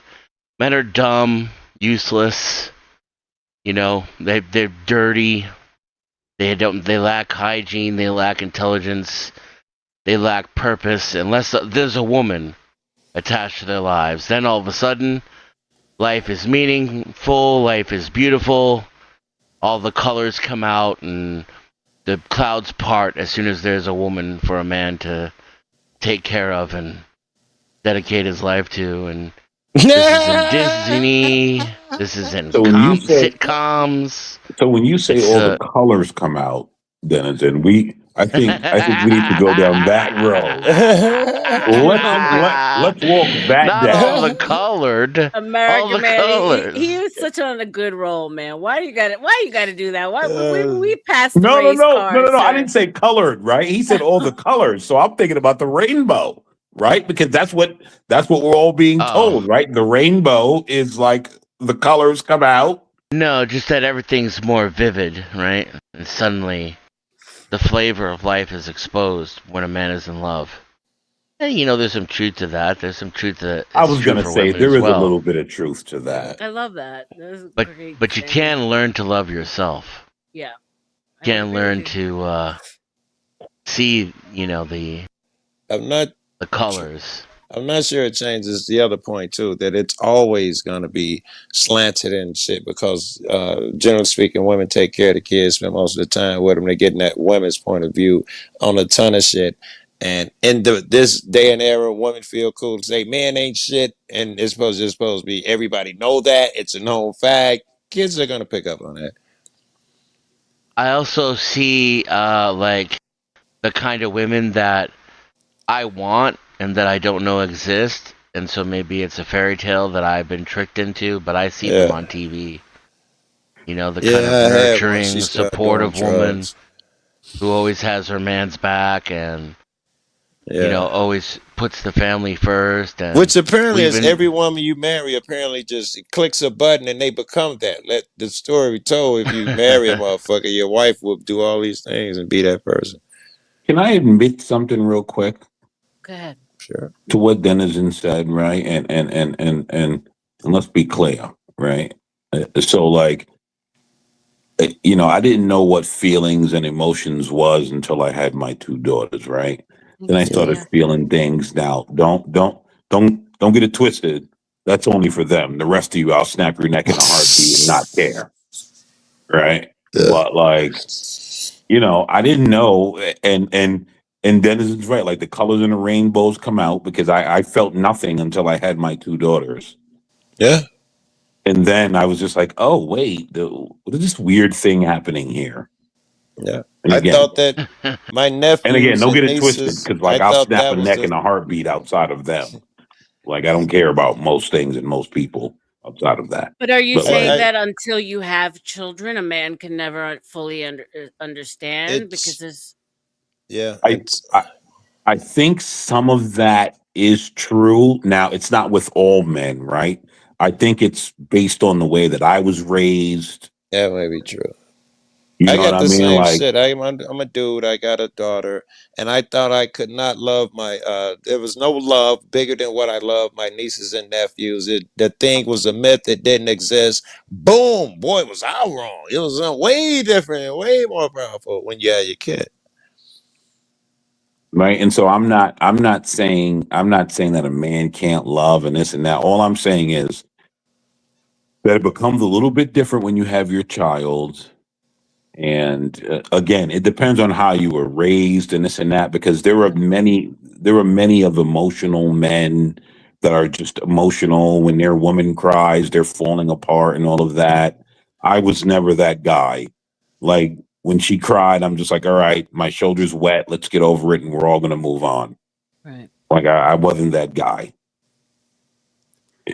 Speaker 9: Men are dumb, useless, you know, they're dirty, they lack hygiene, they lack intelligence, they lack purpose, unless there's a woman attached to their lives. Then all of a sudden, life is meaningful, life is beautiful, all the colors come out, and the clouds part as soon as there's a woman for a man to take care of and dedicate his life to. And this is in Disney. This is in
Speaker 3: So when you say
Speaker 9: sitcoms.
Speaker 3: So when you say
Speaker 9: It's
Speaker 3: all the colors come out, Dennis, and I think we need to go down that road. Let's walk that
Speaker 9: not all the
Speaker 3: down.
Speaker 9: colored, all
Speaker 5: America,
Speaker 9: the
Speaker 5: man,
Speaker 9: colors.
Speaker 5: he was such on a good roll, man. Why you got to do that? Why we passed the
Speaker 3: No,
Speaker 5: race card,
Speaker 3: I
Speaker 5: sir.
Speaker 3: didn't say colored, right? He said all the colors. So I'm thinking about the rainbow, right? Because that's what we're all being told, right? The rainbow is like the colors come out.
Speaker 9: No, just that everything's more vivid, right? And suddenly the flavor of life is exposed when a man is in love. And you know, there's some truth to that. There's some truth that
Speaker 3: I
Speaker 9: it's
Speaker 3: was
Speaker 9: true
Speaker 3: gonna
Speaker 9: for
Speaker 3: say
Speaker 9: women
Speaker 3: there
Speaker 9: as
Speaker 3: is a
Speaker 9: well.
Speaker 3: little bit of truth to that.
Speaker 5: I love that. That's
Speaker 9: But
Speaker 5: great.
Speaker 9: you can learn to love yourself.
Speaker 5: Yeah.
Speaker 9: You can learn to see, you know, the colors.
Speaker 12: I'm not sure it changes the other point too, that it's always gonna be slanted and shit because generally speaking, women take care of the kids, spend most of the time with them. They're getting that women's point of view on a ton of shit. And in this day and era, women feel cool to say men ain't shit, and it's supposed to be everybody know that it's a known fact. Kids are gonna pick up on that.
Speaker 9: I also see like the kind of women that I want and that I don't know exist, and so maybe it's a fairy tale that I've been tricked into, but I see them on TV. You know, the kind of
Speaker 12: I had one.
Speaker 9: nurturing,
Speaker 12: She started doing
Speaker 9: supportive woman
Speaker 12: drugs.
Speaker 9: who always has her man's back and you know,
Speaker 12: Yeah.
Speaker 9: always puts the family first. And
Speaker 12: Which apparently
Speaker 9: we've
Speaker 12: is
Speaker 9: been
Speaker 12: every woman you marry apparently just clicks a button and they become that. Let the story be told. If you marry a motherfucker, your wife will do all these things and be that person.
Speaker 3: Can I admit something real quick?
Speaker 5: Go ahead.
Speaker 12: Sure.
Speaker 3: To what Denizen said, right? And let's be clear, right? So like, you know, I didn't know what feelings and emotions was until I had my two daughters, right? Then I started feeling things. Now, don't get it twisted. That's only for them. The rest of you, I'll snap your neck in a heartbeat and not care, right? But like, you know, I didn't know, and Denizen's right. Like the colors in the rainbows come out because I felt nothing until I had my two daughters.
Speaker 12: Yeah.
Speaker 3: And then I was just like, oh wait, what is this weird thing happening here?
Speaker 12: Yeah,
Speaker 3: And
Speaker 12: I
Speaker 3: again,
Speaker 12: thought that my
Speaker 3: and again,
Speaker 12: nephews
Speaker 3: don't
Speaker 12: and
Speaker 3: get it twisted,
Speaker 12: nieces.
Speaker 3: because
Speaker 12: I
Speaker 3: like I'll
Speaker 12: thought
Speaker 3: snap a
Speaker 12: that was
Speaker 3: neck
Speaker 12: the
Speaker 3: in a heartbeat outside of them. Like I don't care about most things and most people outside of that.
Speaker 5: But are you
Speaker 3: But
Speaker 5: saying
Speaker 3: like,
Speaker 5: that until you have children, a man can never fully understand? Because
Speaker 12: it's
Speaker 5: there's
Speaker 12: yeah,
Speaker 3: I,
Speaker 12: it's
Speaker 3: I I think some of that is true. Now, it's not with all men, right? I think it's based on the way that I was raised.
Speaker 12: that may be true.
Speaker 3: You
Speaker 12: I
Speaker 3: know what
Speaker 12: got
Speaker 3: I
Speaker 12: the
Speaker 3: mean?
Speaker 12: same
Speaker 3: Like,
Speaker 12: shit. I'm a dude. I got a daughter, and I thought I could not love my. There was no love bigger than what I love my nieces and nephews. The thing was a myth that didn't exist. Boom, boy, was I wrong. It was way different and way more powerful when you had your kid.
Speaker 3: right? And so I'm not saying that a man can't love and this and that. All I'm saying is that it becomes a little bit different when you have your child. And again, it depends on how you were raised and this and that, because there are many of emotional men that are just emotional. When their woman cries, they're falling apart and all of that. I was never that guy. Like when she cried, I'm just like, all right, my shoulder's wet. Let's get over it and we're all going to move on.
Speaker 5: right.
Speaker 3: Like I wasn't that guy.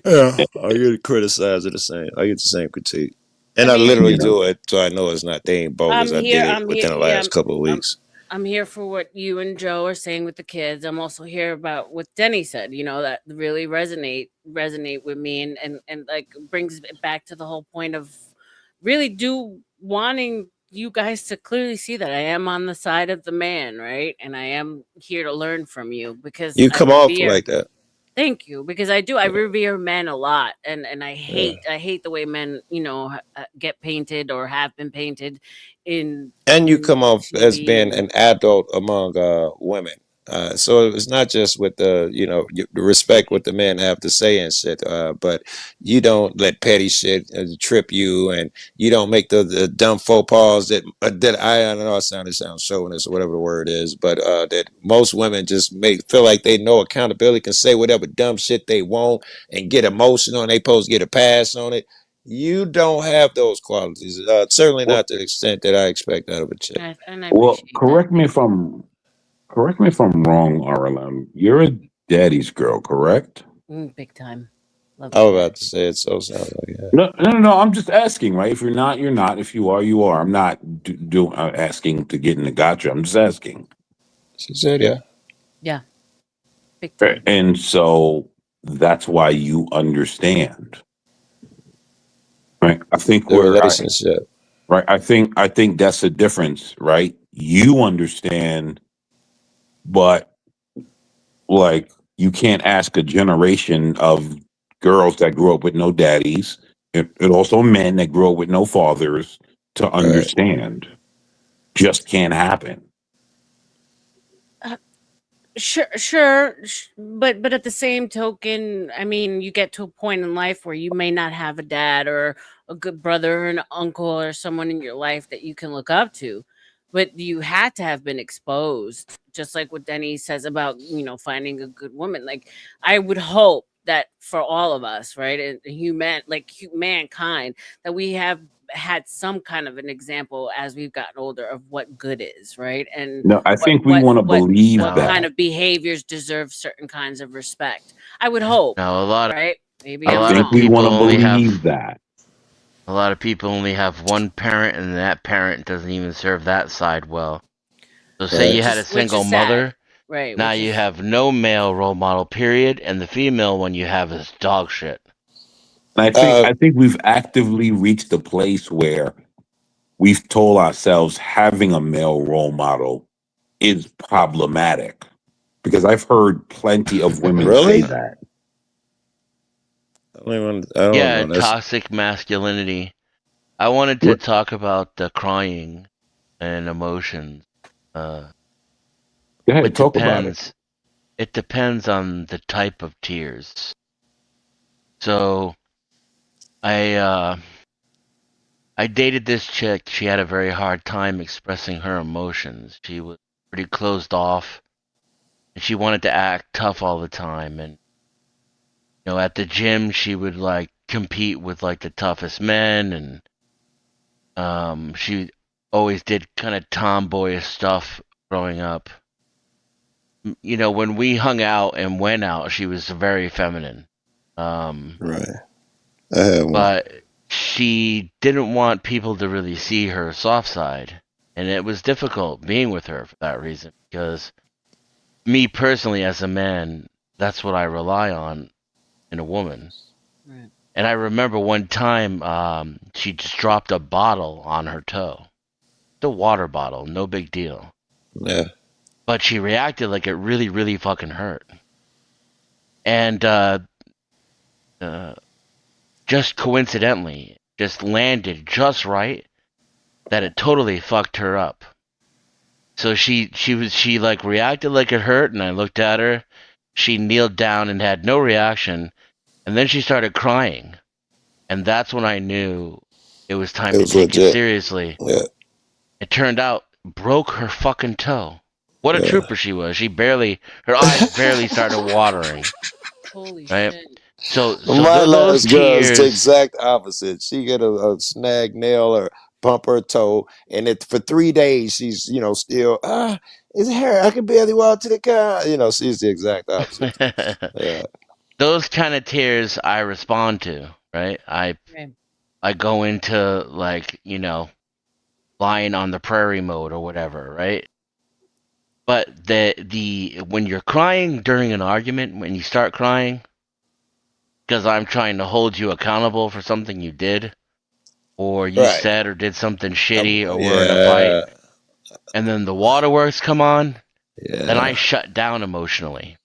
Speaker 12: Yeah, I get criticized the same. I get the same critique,
Speaker 5: I
Speaker 12: and I
Speaker 5: mean,
Speaker 12: literally
Speaker 3: You know,
Speaker 12: do it, so I know it's not. They ain't bogus.
Speaker 5: I'm
Speaker 12: I
Speaker 5: here.
Speaker 12: did it
Speaker 5: I'm here.
Speaker 12: within the
Speaker 5: Yeah,
Speaker 12: last couple of
Speaker 5: I'm.
Speaker 12: weeks.
Speaker 5: I'm here for what you and Joe are saying with the kids. I'm also here about what Denny said. You know, that really resonate with me, and like brings it back to the whole point of really do wanting you guys to clearly see that I am on the side of the man, right? And I am here to learn from you because
Speaker 12: You
Speaker 5: I
Speaker 12: come off
Speaker 5: revere.
Speaker 12: like that.
Speaker 5: Thank you, because I do. I revere men a lot, and
Speaker 12: Yeah.
Speaker 5: I hate the way men, get painted or have been painted in
Speaker 12: And you
Speaker 5: in
Speaker 12: come off as
Speaker 5: TV
Speaker 12: being
Speaker 5: and
Speaker 12: an adult among women. So it's not just with the the respect what the men have to say and shit, but you don't let petty shit trip you, and you don't make the dumb faux pas that I don't know. It sounds chauvinist or whatever the word is, but that most women just feel like they know accountability, can say whatever dumb shit they want and get emotional, and they supposed to get a pass on it. You don't have those qualities. Certainly
Speaker 3: well,
Speaker 12: not to the extent that I expect out of a chick.
Speaker 5: I
Speaker 3: well,
Speaker 5: appreciate that. Thank you.
Speaker 3: correct me if I'm wrong, RLM. You're a daddy's girl, correct?
Speaker 5: Big time. Love
Speaker 12: I
Speaker 5: my
Speaker 12: was
Speaker 5: dad.
Speaker 12: about to say it, so sounds like that.
Speaker 3: No, no, no, no. I'm just asking, right? If you're not, you're not. If you are, you are. I'm not asking to get in the gotcha. I'm just asking.
Speaker 12: She said, "Yeah."
Speaker 5: Yeah, big time.
Speaker 3: And so that's why you understand, right? I think
Speaker 12: The
Speaker 3: we're
Speaker 12: relationship.
Speaker 3: right. I think that's the difference, right? You understand, but like you can't ask a generation of girls that grew up with no daddies, and also men that grew up with no fathers to
Speaker 12: Right.
Speaker 3: understand. Just can't happen.
Speaker 5: Uh, sure, but at the same token, I mean, you get to a point in life where you may not have a dad or a good brother or an uncle or someone in your life that you can look up to, but you had to have been exposed, just like what Denny says about finding a good woman. Like I would hope that for all of us, right, and mankind, that we have had some kind of an example as we've gotten older of what good is, right, and
Speaker 3: No, I
Speaker 5: what
Speaker 3: think we
Speaker 5: what
Speaker 3: want to
Speaker 5: what
Speaker 3: believe
Speaker 5: what kind
Speaker 3: that.
Speaker 9: No,
Speaker 5: of behaviors deserve certain kinds of respect. I would hope,
Speaker 9: no.
Speaker 5: right? Maybe
Speaker 9: A
Speaker 3: I
Speaker 5: I'm
Speaker 9: lot
Speaker 3: think
Speaker 9: of
Speaker 3: we
Speaker 5: wrong.
Speaker 9: people
Speaker 3: want to
Speaker 9: only have
Speaker 3: believe that.
Speaker 9: a lot of people only have one parent, and that parent doesn't even serve that side well. So, say
Speaker 12: Right.
Speaker 9: you had a
Speaker 5: Which
Speaker 9: single
Speaker 5: is sad,
Speaker 9: mother.
Speaker 5: right?
Speaker 9: Now
Speaker 5: Which
Speaker 9: you
Speaker 5: is
Speaker 9: have no male role model, period, and the female one you have is dog shit.
Speaker 3: And I think
Speaker 12: Uh,
Speaker 3: I think we've actively reached a place where we've told ourselves having a male role model is problematic. Because I've heard plenty of women say
Speaker 12: really?
Speaker 3: that.
Speaker 12: I don't
Speaker 9: Yeah,
Speaker 12: know. That's
Speaker 9: toxic masculinity. I wanted to
Speaker 3: What-
Speaker 9: talk about the crying and emotions. Uh,
Speaker 3: Go ahead,
Speaker 9: it
Speaker 3: talk about it.
Speaker 9: depends. It depends on the type of tears. So I uh, I dated this chick. She had a very hard time expressing her emotions. She was pretty closed off, and she wanted to act tough all the time. And at the gym, she would like compete with like the toughest men, and she always did kind of tomboyish stuff growing up. You know, when we hung out and went out, she was very feminine.
Speaker 12: Right. I had one.
Speaker 9: But she didn't want people to really see her soft side. And it was difficult being with her for that reason. Because me personally, as a man, that's what I rely on in a woman.
Speaker 5: Right.
Speaker 9: And I remember one time she just dropped a bottle on her toe. The water bottle, no big deal.
Speaker 12: Yeah.
Speaker 9: But she reacted like it really, really fucking hurt. And just coincidentally, just landed just right that it totally fucked her up. So she like reacted like it hurt, and I looked at her. She kneeled down and had no reaction, and then she started crying, and that's when I knew it was time
Speaker 12: It
Speaker 9: to
Speaker 12: was
Speaker 9: take it
Speaker 12: legit.
Speaker 9: seriously.
Speaker 12: Yeah.
Speaker 9: It turned out broke her fucking toe. What a
Speaker 12: Yeah.
Speaker 9: trooper she was. Her eyes barely started watering.
Speaker 5: Holy
Speaker 9: Right?
Speaker 5: shit.
Speaker 9: So
Speaker 12: My
Speaker 9: those
Speaker 12: last girl is the
Speaker 9: tears.
Speaker 12: exact opposite. She get a snag nail or bump her toe, and for 3 days she's still it's hair. I can barely walk to the car. She's the exact opposite. Yeah.
Speaker 9: Those kind of tears I respond to, right? I go into like, lying on the prairie mode or whatever, right? But the when you're crying during an argument, when you start crying because I'm trying to hold you accountable for something you did or you
Speaker 12: Right.
Speaker 9: said or did something shitty or we're in a
Speaker 12: Yeah.
Speaker 9: fight and then the waterworks come on, then I
Speaker 12: Yeah.
Speaker 9: shut down emotionally.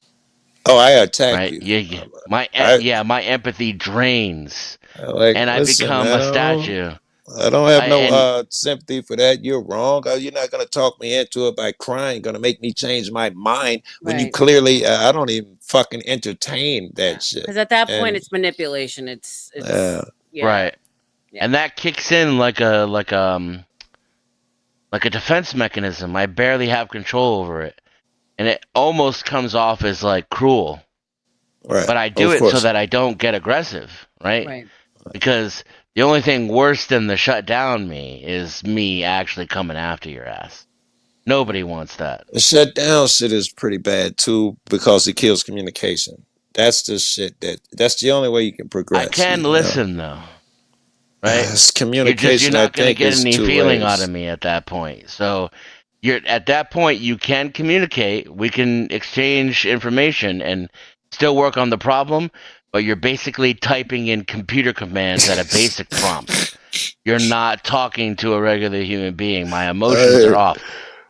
Speaker 12: Oh, I attack
Speaker 9: Right?
Speaker 12: you.
Speaker 9: Yeah. My empathy drains
Speaker 12: Like,
Speaker 9: and I
Speaker 12: listen,
Speaker 9: become a
Speaker 12: man.
Speaker 9: statue.
Speaker 12: I don't have no
Speaker 9: And
Speaker 12: sympathy for that. You're wrong. You're not gonna talk me into it by crying. Gonna make me change my mind when you
Speaker 5: Right.
Speaker 12: clearly. I don't even fucking entertain
Speaker 5: Yeah.
Speaker 12: that shit.
Speaker 5: Because at that point,
Speaker 12: And
Speaker 5: it's manipulation. It's
Speaker 12: yeah,
Speaker 5: yeah.
Speaker 9: right.
Speaker 5: Yeah.
Speaker 9: And that kicks in like a defense mechanism. I barely have control over it. And it almost comes off as like cruel.
Speaker 12: right.
Speaker 9: But I do
Speaker 12: Of
Speaker 9: it so
Speaker 12: course.
Speaker 9: that I don't get aggressive, right?
Speaker 5: Right.
Speaker 9: Because the only thing worse than the shut down me is me actually coming after your ass. Nobody wants that.
Speaker 12: The shutdown shit is pretty bad too because it kills communication. That's the shit that's the only way you can
Speaker 9: I
Speaker 12: progress.
Speaker 9: can listen though, right?
Speaker 12: It's
Speaker 9: You're
Speaker 12: communication. I
Speaker 9: not gonna
Speaker 12: think
Speaker 9: get
Speaker 12: is
Speaker 9: any
Speaker 12: two
Speaker 9: feeling out of
Speaker 12: ways.
Speaker 9: me at that point. So you're at that point you can communicate. We can exchange information and still work on the problem, but you're basically typing in computer commands at a basic prompt. You're not talking to a regular human being. My emotions are off.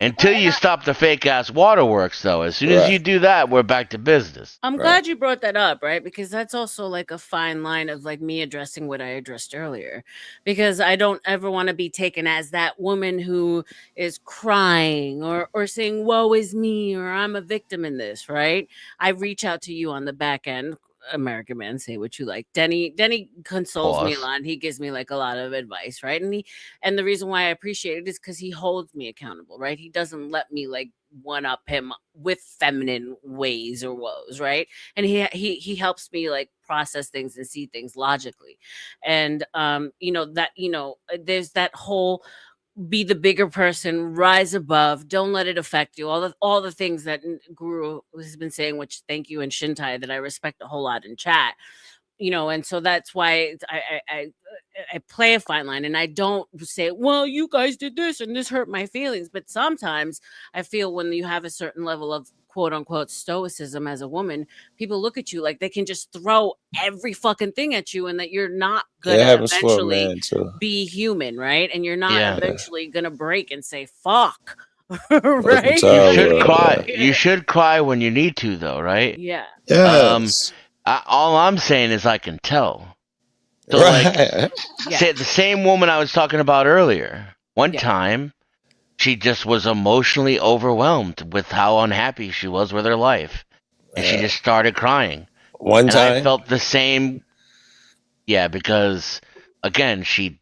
Speaker 9: Until you stop the fake ass waterworks, though. As soon as you
Speaker 12: Right.
Speaker 9: do that, we're back to business.
Speaker 5: I'm
Speaker 12: Right.
Speaker 5: glad you brought that up, right? Because that's also like a fine line of like me addressing what I addressed earlier. Because I don't ever want to be taken as that woman who is crying or saying, woe is me, or I'm a victim in this, right? I reach out to you on the back end. American man, say what you like. Denny consoles me a
Speaker 9: Pause.
Speaker 5: lot. He gives me like a lot of advice, right? And the reason why I appreciate it is because he holds me accountable, right? He doesn't let me like one up him with feminine ways or woes, right? And he helps me like process things and see things logically. And there's that whole be the bigger person, rise above, don't let it affect you. All the things that Guru has been saying, which thank you, and Shintai, that I respect a whole lot in chat. And so that's why I play a fine line, and I don't say, well, you guys did this and this hurt my feelings. But sometimes I feel when you have a certain level of quote unquote stoicism as a woman, people look at you like they can just throw every fucking thing at you and that you're not
Speaker 12: It
Speaker 5: gonna
Speaker 12: happens for a
Speaker 5: eventually
Speaker 12: man too.
Speaker 5: be human, right? And you're not
Speaker 9: Yeah.
Speaker 5: eventually gonna break and say fuck.
Speaker 12: Welcome
Speaker 5: Right?
Speaker 12: to
Speaker 9: You
Speaker 12: our
Speaker 9: should
Speaker 12: world.
Speaker 9: cry.
Speaker 12: Yeah.
Speaker 9: You should cry when you need to, though, right?
Speaker 5: Yeah.
Speaker 12: Yes.
Speaker 9: All I'm saying is I can tell. So, like,
Speaker 12: Right.
Speaker 9: say the same woman I was talking about earlier. One
Speaker 5: Yeah.
Speaker 9: time, she just was emotionally overwhelmed with how unhappy she was with her life, and she
Speaker 12: Yeah.
Speaker 9: just started crying.
Speaker 12: One
Speaker 9: And I
Speaker 12: time.
Speaker 9: felt the same. Yeah, because again, she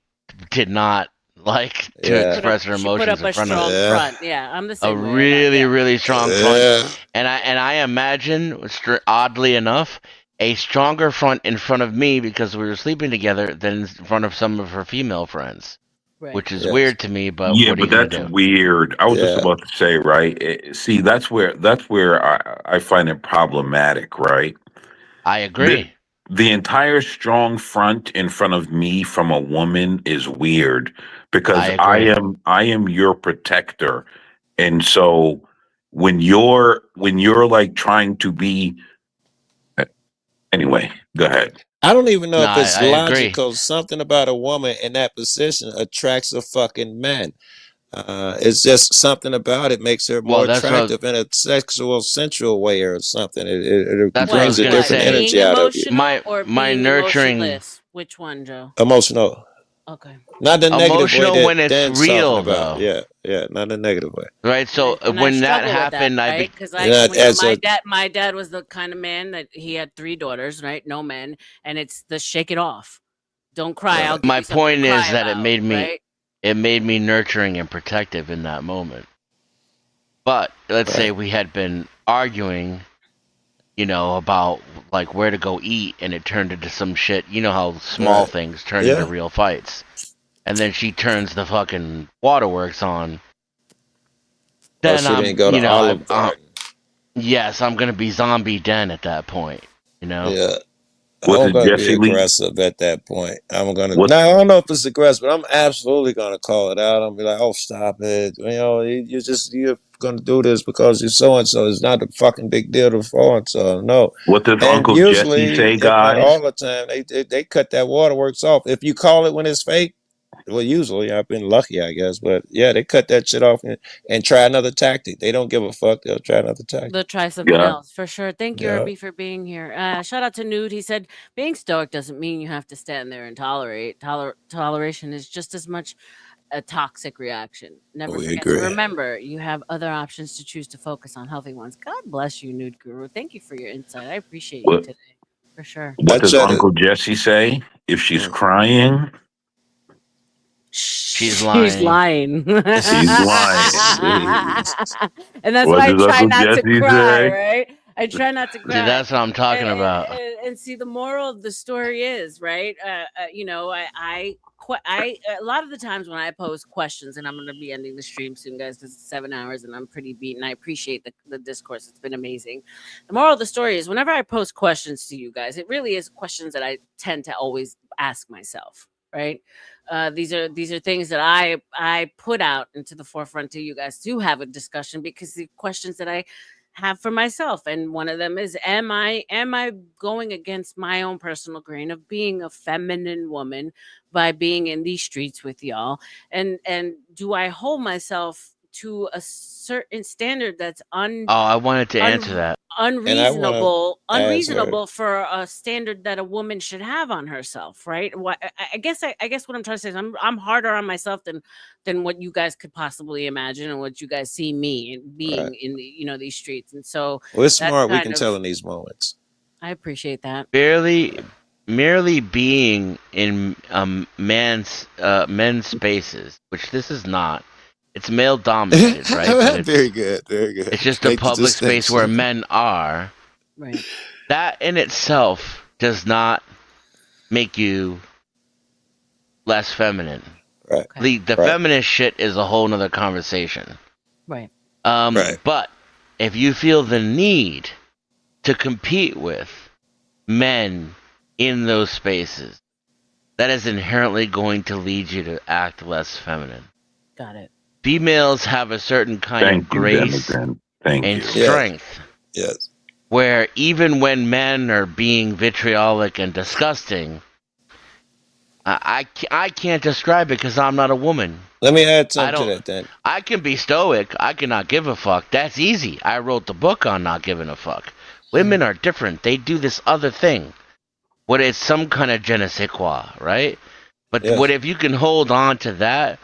Speaker 9: did not like to
Speaker 12: Yeah.
Speaker 9: express her
Speaker 5: She put
Speaker 9: emotions
Speaker 5: up
Speaker 9: in
Speaker 5: a
Speaker 9: front of
Speaker 5: strong
Speaker 12: Yeah.
Speaker 5: front. Yeah, I'm the
Speaker 9: a
Speaker 5: same way about
Speaker 9: really, really strong front.
Speaker 12: Yeah.
Speaker 9: And I imagine, oddly enough, a stronger front in front of me because we were sleeping together than in front of some of her female friends. which is weird to me. But
Speaker 16: Yeah,
Speaker 9: what are you
Speaker 16: but
Speaker 9: gonna
Speaker 16: that's
Speaker 9: do?
Speaker 16: weird. I was just about to say, right? See, that's where I find it problematic, right?
Speaker 9: I agree.
Speaker 16: The entire strong front in front of me from a woman is weird because
Speaker 9: I agree.
Speaker 16: I am your protector. And so when you're like trying to be anyway, go ahead.
Speaker 12: I don't even know
Speaker 9: No,
Speaker 12: if it's
Speaker 9: I agree.
Speaker 12: logical. Something about a woman in that position attracts a fucking man. It's just something about it makes her
Speaker 9: Well,
Speaker 12: more attractive in a sexual, sensual way or something. It
Speaker 9: that's what I
Speaker 12: brings
Speaker 9: was
Speaker 12: a
Speaker 9: gonna
Speaker 12: different
Speaker 9: say.
Speaker 12: energy
Speaker 5: Being
Speaker 12: out of you.
Speaker 5: emotional or
Speaker 9: My
Speaker 5: being
Speaker 9: nurturing
Speaker 5: emotionless? Which one, Joe?
Speaker 12: Emotional.
Speaker 5: Okay.
Speaker 12: Not the negative way
Speaker 9: emotional
Speaker 12: that
Speaker 9: when it's
Speaker 12: Dan's talking
Speaker 9: real,
Speaker 12: about.
Speaker 9: though.
Speaker 12: Yeah, not the negative way.
Speaker 9: Right. So
Speaker 5: And I
Speaker 9: when that
Speaker 5: struggle with that,
Speaker 9: happened,
Speaker 5: right? Because
Speaker 12: Not as a
Speaker 5: my dad was the kind of man that he had 3 daughters, right? No men, and it's the shake it off. Don't cry. I'll give
Speaker 9: my
Speaker 5: you something to
Speaker 9: point is
Speaker 5: cry
Speaker 9: that
Speaker 5: about, right?
Speaker 9: it made me nurturing and protective in that moment. But let's say we had been arguing, about like where to go eat, and it turned into some shit. You know how small things turn into real fights, and then she turns the fucking waterworks on.
Speaker 12: Oh,
Speaker 9: Then
Speaker 12: she didn't go to Olive Garden.
Speaker 9: yes, I'm gonna be zombie den at that point.
Speaker 12: Yeah.
Speaker 16: Was
Speaker 12: I'm
Speaker 16: it
Speaker 12: going to be
Speaker 16: Jesse Lee?
Speaker 12: aggressive at that point. I'm going to.
Speaker 16: What
Speaker 12: Now, I don't know if it's aggressive, but I'm absolutely going to call it out. I'm be like, oh, stop it. You're going to do this because you're so and so. It's not a fucking big deal to so and so. No.
Speaker 16: what does
Speaker 12: And
Speaker 16: Uncle Jesse
Speaker 12: usually,
Speaker 16: say,
Speaker 12: if not
Speaker 16: guys?
Speaker 12: all the time, they cut that waterworks off. If you call it when it's fake, well, usually I've been lucky, I guess. But yeah, they cut that shit off and try another tactic. They don't give a fuck. They'll try another tactic.
Speaker 5: They'll try something
Speaker 16: Yeah.
Speaker 5: else for sure. Thank you,
Speaker 12: Yeah.
Speaker 5: Irby, for being here. Shout out to Nude. He said, being stoic doesn't mean you have to stand there and tolerate. Toleration is just as much a toxic reaction. Never
Speaker 12: We
Speaker 5: forget to
Speaker 12: agree.
Speaker 5: remember you have other options to choose to focus on healthy ones. God bless you, Nude Guru. Thank you for your insight. I appreciate you
Speaker 16: What
Speaker 5: today. For sure.
Speaker 16: what does
Speaker 12: try to.
Speaker 16: Uncle Jesse say? If she's crying,
Speaker 9: She's
Speaker 5: She's
Speaker 9: lying.
Speaker 5: lying.
Speaker 16: she's lying.
Speaker 5: And that's
Speaker 16: What
Speaker 5: why I
Speaker 16: does
Speaker 5: try
Speaker 16: Uncle
Speaker 5: not to
Speaker 16: Jesse
Speaker 5: cry,
Speaker 16: say?
Speaker 5: right? I try not to
Speaker 9: See,
Speaker 5: cry.
Speaker 9: that's what I'm talking about.
Speaker 5: And see, the moral of the story is, right? A lot of the times when I pose questions, and I'm going to be ending the stream soon, guys, because it's 7 hours and I'm pretty beaten. I appreciate the discourse. It's been amazing. The moral of the story is whenever I pose questions to you guys, it really is questions that I tend to always ask myself, right? These are things that I put out into the forefront to you guys to have a discussion because the questions that I have for myself, and one of them is, am I going against my own personal grain of being a feminine woman by being in these streets with y'all, and do I hold myself to a certain standard that's
Speaker 9: Oh, I wanted to answer that.
Speaker 12: And I want to ask her.
Speaker 5: unreasonable for a standard that a woman should have on herself, right? I guess what I'm trying to say is I'm harder on myself than what you guys could possibly imagine and what you guys see me being in these streets, and so
Speaker 12: We're
Speaker 5: that's
Speaker 12: smart. We
Speaker 5: kind
Speaker 12: can
Speaker 5: of,
Speaker 12: tell in these moments.
Speaker 5: I appreciate that.
Speaker 9: Merely being in men's spaces, which this is not. It's male dominated, right? But
Speaker 12: Very good. Very good.
Speaker 9: it's just a
Speaker 12: Make the
Speaker 9: public space where
Speaker 12: distinction.
Speaker 9: men are.
Speaker 5: Right.
Speaker 9: That in itself does not make you less feminine.
Speaker 12: Right.
Speaker 9: The feminist shit is a whole nother conversation.
Speaker 5: Right.
Speaker 9: But if you feel the need to compete with men in those spaces, that is inherently going to lead you to act less feminine.
Speaker 5: Got it.
Speaker 9: Females have a certain kind of grace and strength.
Speaker 12: Yes.
Speaker 9: Where even when men are being vitriolic and disgusting, I can't describe it because I'm not a woman.
Speaker 12: Let me add something to that then.
Speaker 9: I can be stoic. I cannot give a fuck. That's easy. I wrote the book on not giving a fuck. Women are different. They do this other thing. What is some kind of je ne sais quoi, right? But what if you can hold on to that?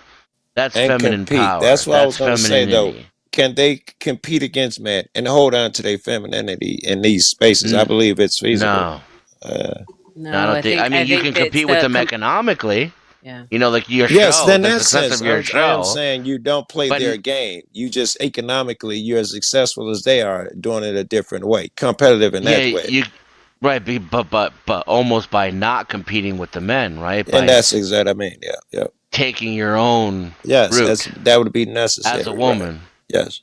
Speaker 9: That's
Speaker 12: and
Speaker 9: feminine
Speaker 12: compete.
Speaker 9: power.
Speaker 12: That's what I was
Speaker 9: That's
Speaker 12: going to say, though.
Speaker 9: femininity.
Speaker 12: Can they compete against men and hold on to their femininity in these spaces? I believe it's feasible.
Speaker 9: No, I don't think. I mean, you can compete with them economically.
Speaker 5: Yeah.
Speaker 9: Like your
Speaker 12: yes,
Speaker 9: show,
Speaker 12: then
Speaker 9: the
Speaker 12: that
Speaker 9: success
Speaker 12: sense,
Speaker 9: of your
Speaker 12: I
Speaker 9: show.
Speaker 12: am saying you don't play their game. You just economically, you're as successful as they are, doing it a different way, competitive in that way.
Speaker 9: Right, but almost by not competing with the men, right?
Speaker 12: And that's exactly what I mean. Yeah.
Speaker 9: taking your own
Speaker 12: Yes,
Speaker 9: route
Speaker 12: that would be necessary.
Speaker 9: as a
Speaker 12: Right.
Speaker 9: woman.
Speaker 12: Yes.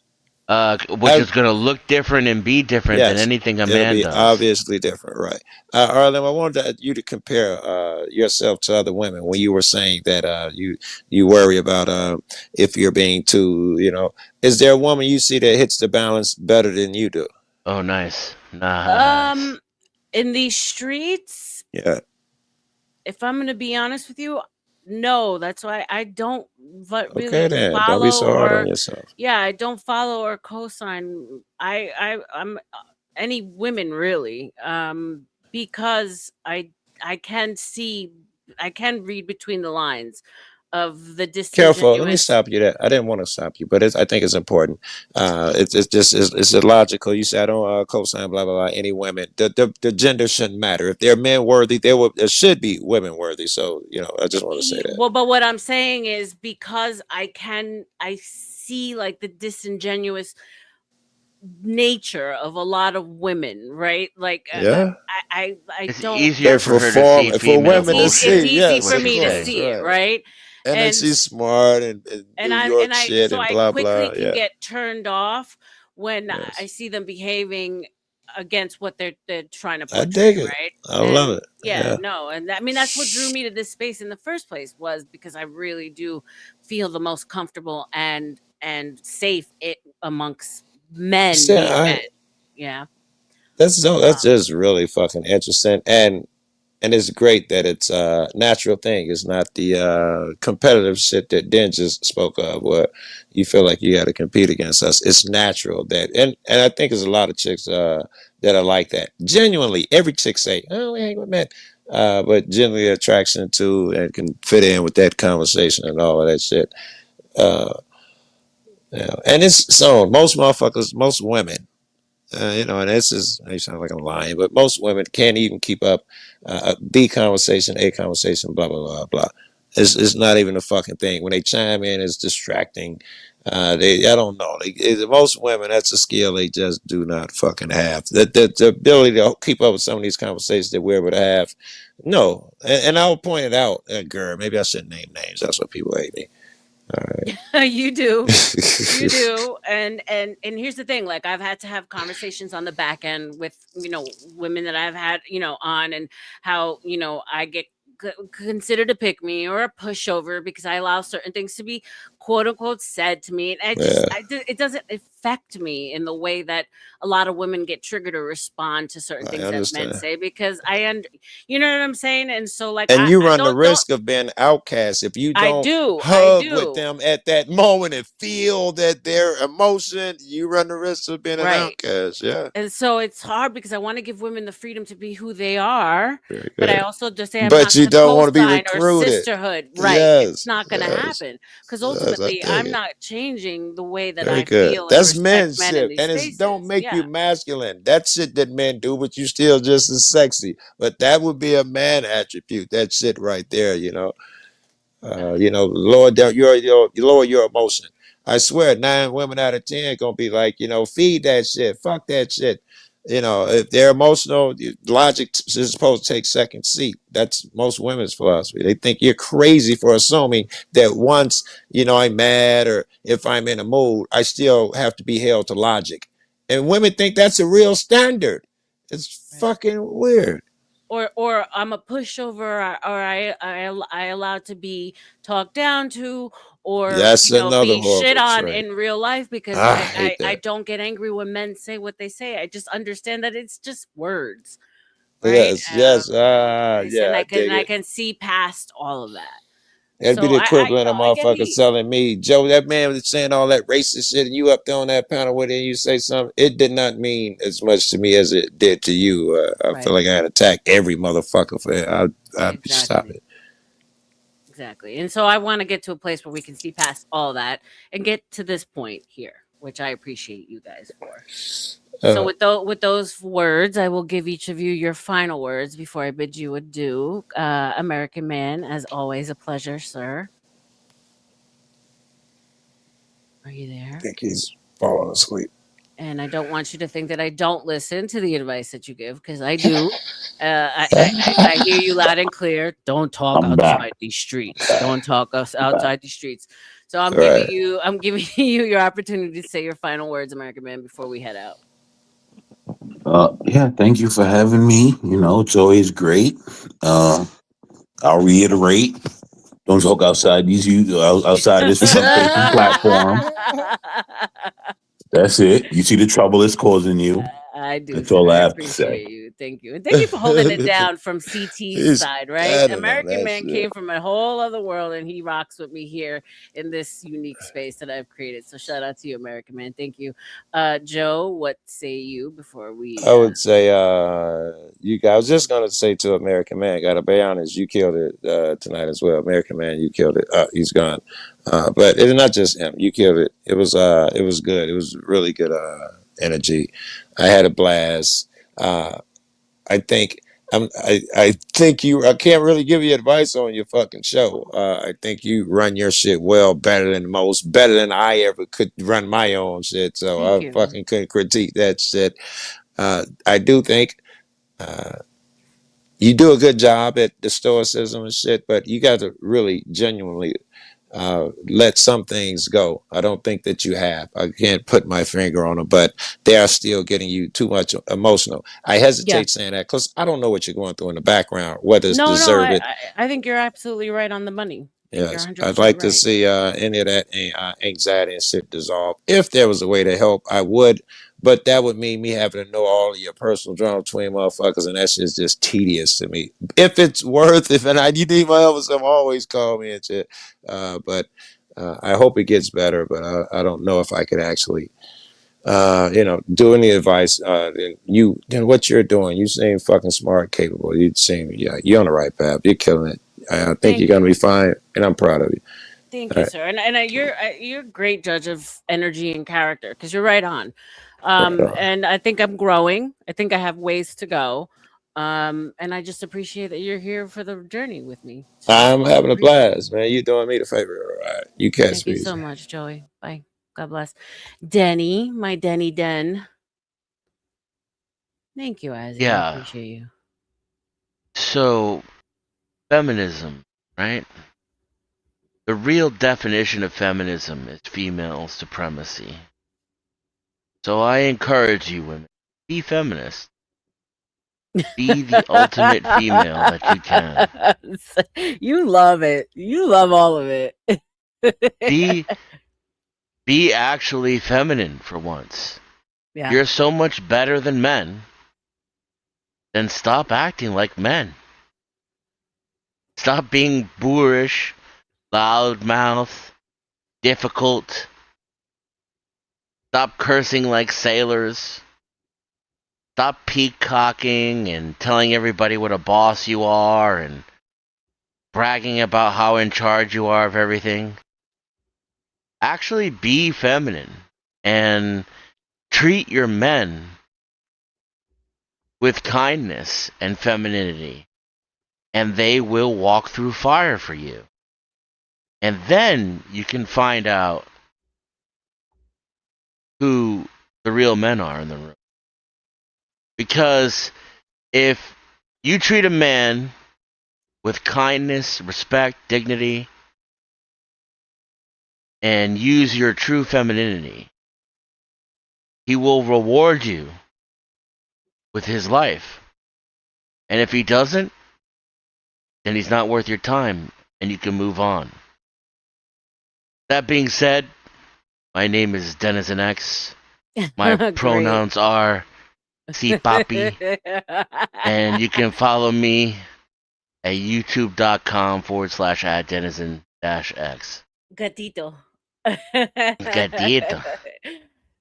Speaker 9: Which is going to look different and be different than
Speaker 12: Yes,
Speaker 9: anything a
Speaker 12: it'll
Speaker 9: man
Speaker 12: be
Speaker 9: does.
Speaker 12: obviously different, right? Arlen, I wanted you to compare yourself to other women when you were saying that you worry about if you're being too, is there a woman you see that hits the balance better than you do?
Speaker 9: Oh, nice. Nice.
Speaker 5: In these streets,
Speaker 12: Yeah.
Speaker 5: if I'm going to be honest with you, no, that's why I don't
Speaker 12: Okay,
Speaker 5: really
Speaker 12: then don't be
Speaker 5: follow
Speaker 12: so hard on
Speaker 5: or
Speaker 12: yourself.
Speaker 5: yeah, I don't follow or co-sign I'm any women really because I can see I can read between the lines of the
Speaker 12: Careful. Let me
Speaker 5: disingenuous.
Speaker 12: stop you there. I didn't want to stop you, but I think it's important. It's just it's illogical. You say I don't co-sign blah blah blah. Any women, the gender shouldn't matter. If they're men worthy, there should be women worthy. So I just want to say that.
Speaker 5: Well, but what I'm saying is because I see like the disingenuous nature of a lot of women, right? Like
Speaker 12: Yeah.
Speaker 5: I
Speaker 9: It's
Speaker 5: don't.
Speaker 9: easier for her to see
Speaker 12: For
Speaker 9: female
Speaker 12: women to
Speaker 9: bullshit.
Speaker 12: see,
Speaker 5: It's easy
Speaker 12: yes,
Speaker 5: for
Speaker 12: of
Speaker 5: me to
Speaker 12: course,
Speaker 5: see it,
Speaker 12: right.
Speaker 5: right?
Speaker 12: And then she's smart and New York shit
Speaker 5: So
Speaker 12: and
Speaker 5: I
Speaker 12: blah
Speaker 5: quickly
Speaker 12: blah.
Speaker 5: can
Speaker 12: Yeah.
Speaker 5: get turned off when I
Speaker 12: Yes.
Speaker 5: see them behaving against what they're trying to
Speaker 12: I
Speaker 5: portray,
Speaker 12: dig it.
Speaker 5: right?
Speaker 12: I love
Speaker 5: And
Speaker 12: it.
Speaker 5: yeah,
Speaker 12: Yeah.
Speaker 5: no, and I mean that's what drew me to this space in the first place was because I really do feel the most comfortable and safe amongst men
Speaker 12: See,
Speaker 5: being men. Yeah.
Speaker 12: that's just really fucking interesting, and it's great that it's a natural thing. It's not the competitive shit that Den just spoke of, where you feel like you got to compete against us. It's natural that, and I think there's a lot of chicks that are like that. Genuinely, every chick say, "Oh, we hang with men," but genuinely attraction to and can fit in with that conversation and all of that shit. Uh, and it's so most motherfuckers, most women. And this is, I sound like I'm lying, but most women can't even keep up the conversation, a conversation, blah, blah, blah, blah. It's not even a fucking thing. When they chime in, it's distracting. I don't know. Most women, that's a skill they just do not fucking have. The ability to keep up with some of these conversations that we're able to have. No. And I'll point it out, girl, maybe I shouldn't name names. That's what people hate me. All right.
Speaker 5: You do. You do. And here's the thing, like I've had to have conversations on the back end with, women that I've had, on and how, I get considered a pick me or a pushover because I allow certain things to be quote unquote said to me. And
Speaker 12: Yeah.
Speaker 5: it doesn't affect me in the way that a lot of women get triggered or respond to certain
Speaker 12: I
Speaker 5: things that men
Speaker 12: understand.
Speaker 5: say because you know what I'm saying? And so like
Speaker 12: And you
Speaker 5: I
Speaker 12: run the
Speaker 5: don't
Speaker 12: risk of being outcast if you
Speaker 5: I
Speaker 12: don't
Speaker 5: do.
Speaker 12: hug with them at that moment and feel that their emotion. You run the risk of being an
Speaker 5: Right.
Speaker 12: outcast. Yeah,
Speaker 5: And so it's hard because I want to give women the freedom to be who they are,
Speaker 12: very
Speaker 5: but I
Speaker 12: good.
Speaker 5: also just say I'm
Speaker 12: But
Speaker 5: not
Speaker 12: you
Speaker 5: going to
Speaker 12: don't want to be
Speaker 5: co-sign or
Speaker 12: recruited.
Speaker 5: sisterhood. Right. It's
Speaker 12: Yes,
Speaker 5: not going to
Speaker 12: yes,
Speaker 5: happen because
Speaker 12: yes. I
Speaker 5: ultimately
Speaker 12: dig
Speaker 5: I'm
Speaker 12: it.
Speaker 5: not changing the way that
Speaker 12: Very
Speaker 5: I
Speaker 12: good.
Speaker 5: feel and
Speaker 12: That's
Speaker 5: respect
Speaker 12: men
Speaker 5: men in
Speaker 12: shit,
Speaker 5: these
Speaker 12: and it don't
Speaker 5: spaces.
Speaker 12: make
Speaker 5: Yeah.
Speaker 12: you masculine. That shit that men do, but you still just as sexy. But that would be a man attribute. That shit right there. Lower your emotion. I swear, 9 women out of 10 gonna be like, feed that shit, fuck that shit. If they're emotional, logic is supposed to take second seat. That's most women's philosophy. They think you're crazy for assuming that once, I'm mad or if I'm in a mood, I still have to be held to logic. And women think that's a real standard. It's fucking weird.
Speaker 5: Or I'm a pushover or I allowed to be talked down to or
Speaker 12: That's another
Speaker 5: be shit
Speaker 12: horrible
Speaker 5: on
Speaker 12: trait.
Speaker 5: in real life because
Speaker 12: I hate
Speaker 5: I
Speaker 12: that.
Speaker 5: don't get angry when men say what they say. I just understand that it's just words, right?
Speaker 12: Yes, yes.
Speaker 5: And
Speaker 12: Yeah, I dig
Speaker 5: I
Speaker 12: it.
Speaker 5: can see past all of that.
Speaker 12: That'd be
Speaker 5: So
Speaker 12: the
Speaker 5: I
Speaker 12: equivalent of
Speaker 5: I get
Speaker 12: motherfuckers telling me, Joe, that man was saying all that racist shit, and you up there on that panel with it, and you say something. It did not mean as much to me as it did to you. I feel
Speaker 5: Right.
Speaker 12: like I had attacked every motherfucker for it. I stop
Speaker 5: Exactly.
Speaker 12: it.
Speaker 5: Exactly. And so I want to get to a place where we can see past all that and get to this point here, which I appreciate you guys for. So
Speaker 12: Uh,
Speaker 5: with those words, I will give each of you your final words before I bid you adieu. American Man, as always, a pleasure, sir. Are you
Speaker 12: I
Speaker 5: there?
Speaker 12: think he's falling asleep.
Speaker 5: And I don't want you to think that I don't listen to the advice that you give, because I do. I hear you loud and clear. Don't talk
Speaker 3: I'm back.
Speaker 5: outside these streets. Don't talk us
Speaker 3: I'm back.
Speaker 5: outside these streets. So I'm
Speaker 12: Right.
Speaker 5: giving you your opportunity to say your final words, American Man, before we head out.
Speaker 3: Yeah, thank you for having me. You know, it's always great. I'll reiterate: don't talk outside outside this front-facing platform. That's it. You see the trouble it's causing you.
Speaker 5: I do,
Speaker 3: That's
Speaker 5: sir.
Speaker 3: all
Speaker 5: I
Speaker 3: I have to say.
Speaker 5: appreciate you. Thank you. And thank you for holding it down from CT's
Speaker 12: It's,
Speaker 5: side,
Speaker 12: I
Speaker 5: right?
Speaker 12: don't know
Speaker 5: American
Speaker 12: that
Speaker 5: Man
Speaker 12: shit.
Speaker 5: came from a whole other world, and he rocks with me here in this unique space that I've created. So shout out to you, American Man. Thank you. Joe, what say you before we
Speaker 12: I would say, I was just gonna say to American Man, gotta be honest, you killed it tonight as well. American Man, you killed it. He's gone. But it's not just him. You killed it. It was good. It was really good energy. I had a blast. I think I think I can't really give you advice on your fucking show. I think you run your shit well, better than most, better than I ever could run my own shit. So
Speaker 5: Thank
Speaker 12: I
Speaker 5: you.
Speaker 12: fucking couldn't critique that shit. I do think you do a good job at the stoicism and shit, but you got to really genuinely let some things go. I don't think that you have. I can't put my finger on them, but they are still getting you too much emotional. I hesitate saying that because I don't know what you're going through in the background, whether it's
Speaker 5: No,
Speaker 12: deserved.
Speaker 5: I think you're absolutely right on the money. I think you're
Speaker 12: Yes,
Speaker 5: 100%
Speaker 12: I'd like to
Speaker 5: right.
Speaker 12: see any of that anxiety and shit dissolve. If there was a way to help, I would, but that would mean me having to know all of your personal drama between motherfuckers, and that shit's just tedious to me. If it's worth, you need my help with something, always call me and shit. But I hope it gets better, but I don't know if I could actually, do any advice. Then what you're doing, you seem fucking smart, capable. You seem, you're on the right path. You're killing it. I think you're gonna be fine, and I'm proud of you.
Speaker 5: Thank
Speaker 12: All
Speaker 5: you,
Speaker 12: right.
Speaker 5: sir. And you're a great judge of energy and character, because you're right on.
Speaker 12: Right on.
Speaker 5: And I think I'm growing. I think I have ways to go. And I just appreciate that you're here for the journey with me. So
Speaker 12: I'm
Speaker 5: I
Speaker 12: having a
Speaker 5: appreciate it.
Speaker 12: blast, man. You doing me the favor. All right. You catch
Speaker 5: Thank you
Speaker 12: me.
Speaker 5: so much, Joey. Bye. God bless. Denny, my Denny Den. Thank you, Isaac. I
Speaker 9: Yeah.
Speaker 5: appreciate you.
Speaker 9: So, feminism, right? The real definition of feminism is female supremacy. So I encourage you, women, be feminist. Be the ultimate female that you can.
Speaker 5: You love it. You love all of it.
Speaker 9: Be actually feminine for once.
Speaker 5: Yeah.
Speaker 9: You're so much better than men. Then stop acting like men. Stop being boorish, loudmouth, difficult. Stop cursing like sailors. Stop peacocking and telling everybody what a boss you are and bragging about how in charge you are of everything. Actually be feminine and treat your men with kindness and femininity, and they will walk through fire for you. And then you can find out who the real men are in the room. Because if you treat a man with kindness, respect, dignity, and use your true femininity, he will reward you with his life. And if he doesn't, then he's not worth your time and you can move on. That being said, my name is Denizen X. My pronouns are C Papi. And you can follow me at youtube.com/@denizen-x.
Speaker 5: Gatito.
Speaker 9: Gatito.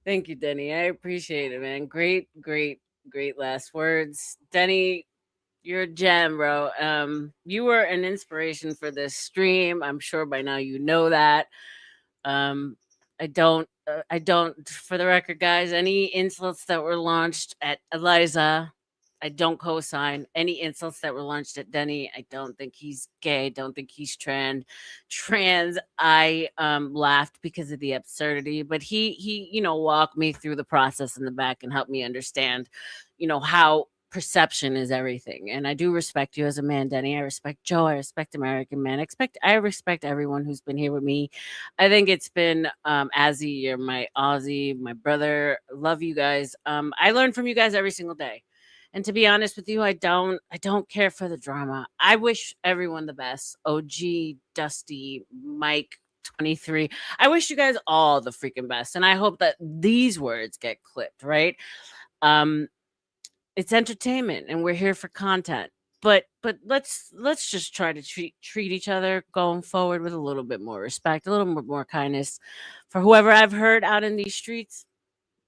Speaker 5: Thank you, Denny. I appreciate it, man. Great last words. Denny, you're a gem, bro. You were an inspiration for this stream. I'm sure by now you know that. I don't, for the record, guys, any insults that were launched at Eliza, I don't co-sign any insults that were launched at Denny. I don't think he's gay. Don't think he's trans. I laughed because of the absurdity, but he walked me through the process in the back and helped me understand, how perception is everything. And I do respect you as a man, Denny. I respect Joe. I respect American Man. I respect everyone who's been here with me. I think it's been Azzy, you're my Aussie, my brother. Love you guys. I learn from you guys every single day. And to be honest with you, I don't care for the drama. I wish everyone the best. OG, Dusty, Mike, 23. I wish you guys all the freaking best. And I hope that these words get clipped, right? It's entertainment and we're here for content. But let's just try to treat each other going forward with a little bit more respect, a little bit more kindness. For whoever I've heard out in these streets,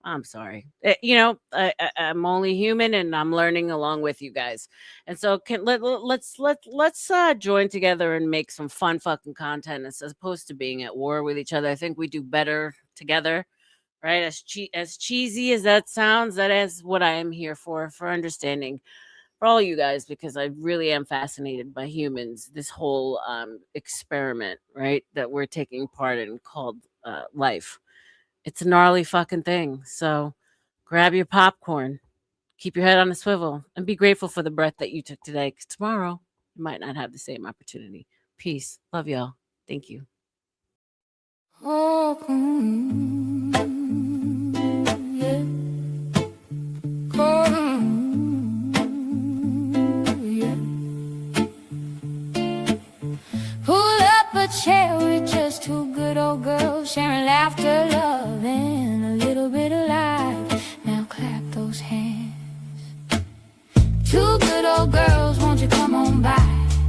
Speaker 5: I'm sorry. I'm only human and I'm learning along with you guys. And so let's join together and make some fun fucking content as opposed to being at war with each other. I think we do better together. Right, as cheesy as that sounds, that is what I am here for understanding for all you guys, because I really am fascinated by humans, this whole experiment, right, that we're taking part in called life. It's a gnarly fucking thing. So grab your popcorn, keep your head on a swivel, and be grateful for the breath that you took today, because tomorrow you might not have the same opportunity. Peace. Love y'all. Thank you.
Speaker 1: Pull up a chair with just two good old girls, sharing laughter, love, and a little bit of life. Now clap those hands. Two good old girls, won't you come on by?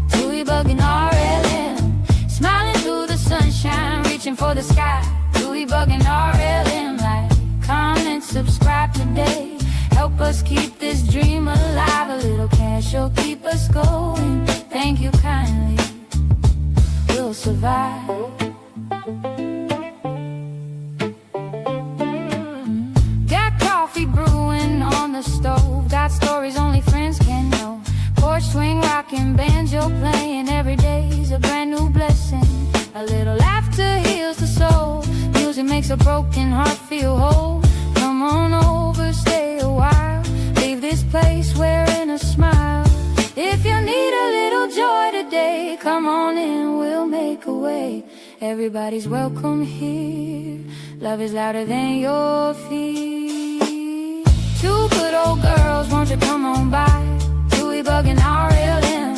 Speaker 1: Dewey Bug and RLM, smiling through the sunshine, reaching for the sky. Dewey Bug and RLM, like, comment, subscribe today. Help us keep this dream alive. A little cash will keep us going. Thank you kindly. We'll survive. Got coffee brewing on the stove. Got stories only friends can know. Porch swing rocking, banjo playing. Every day's a brand new blessing. A little laughter heals the soul. Music makes a broken heart feel whole. Come on over, stay a while. Leave this place wearing a smile. If you need a little joy today, come on in, we'll make a way. Everybody's welcome here. Love is louder than your feet. Two good old girls, won't you come on by? Dewey Bug and RLM,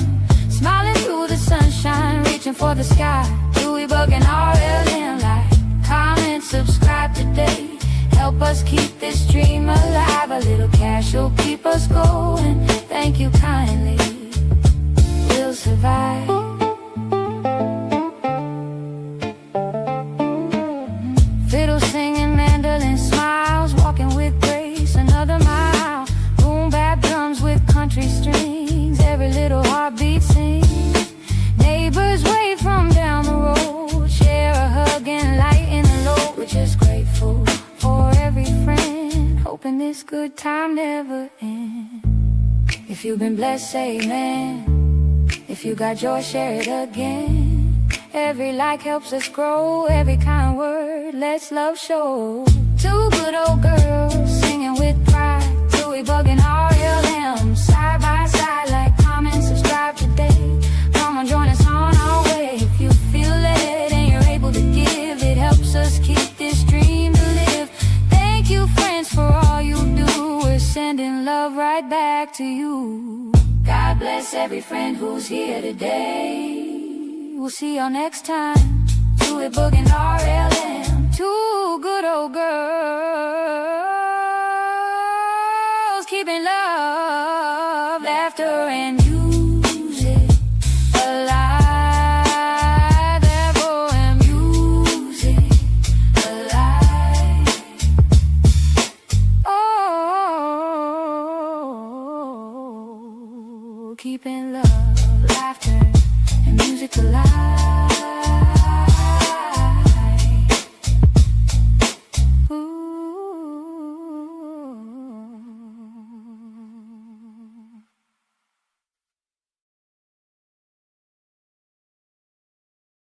Speaker 1: smiling through the sunshine, reaching for the sky. Dewey Bug and RLM, like, comment, subscribe today. Help us keep this dream alive. A little cash will keep us going. Thank you kindly. We'll survive. Fiddle singing, mandolin smiles, walking with grace another mile. Boom bap drums with country strings, every little heartbeat sings. Neighbors wave from down the road, share a hug and lighten the load. We're just grateful for every friend, hoping this good time never ends. If you've been blessed, say amen. If you got joy, share it again. Every like helps us grow, every kind word lets love show. Two good old girls singing with pride. Dewey Bug and RLM, side by side, like, comment, subscribe today. Come on, join us on our way. If you feel it and you're able to give, it helps us keep this dream to live. Thank you, friends, for all you do. We're sending love right back to you. God bless every friend who's here today. We'll see y'all next time. Dewey Bug and RLM, two good old girls, keeping love, laughter, and music alive. Ever and music alive. Oh, keeping love.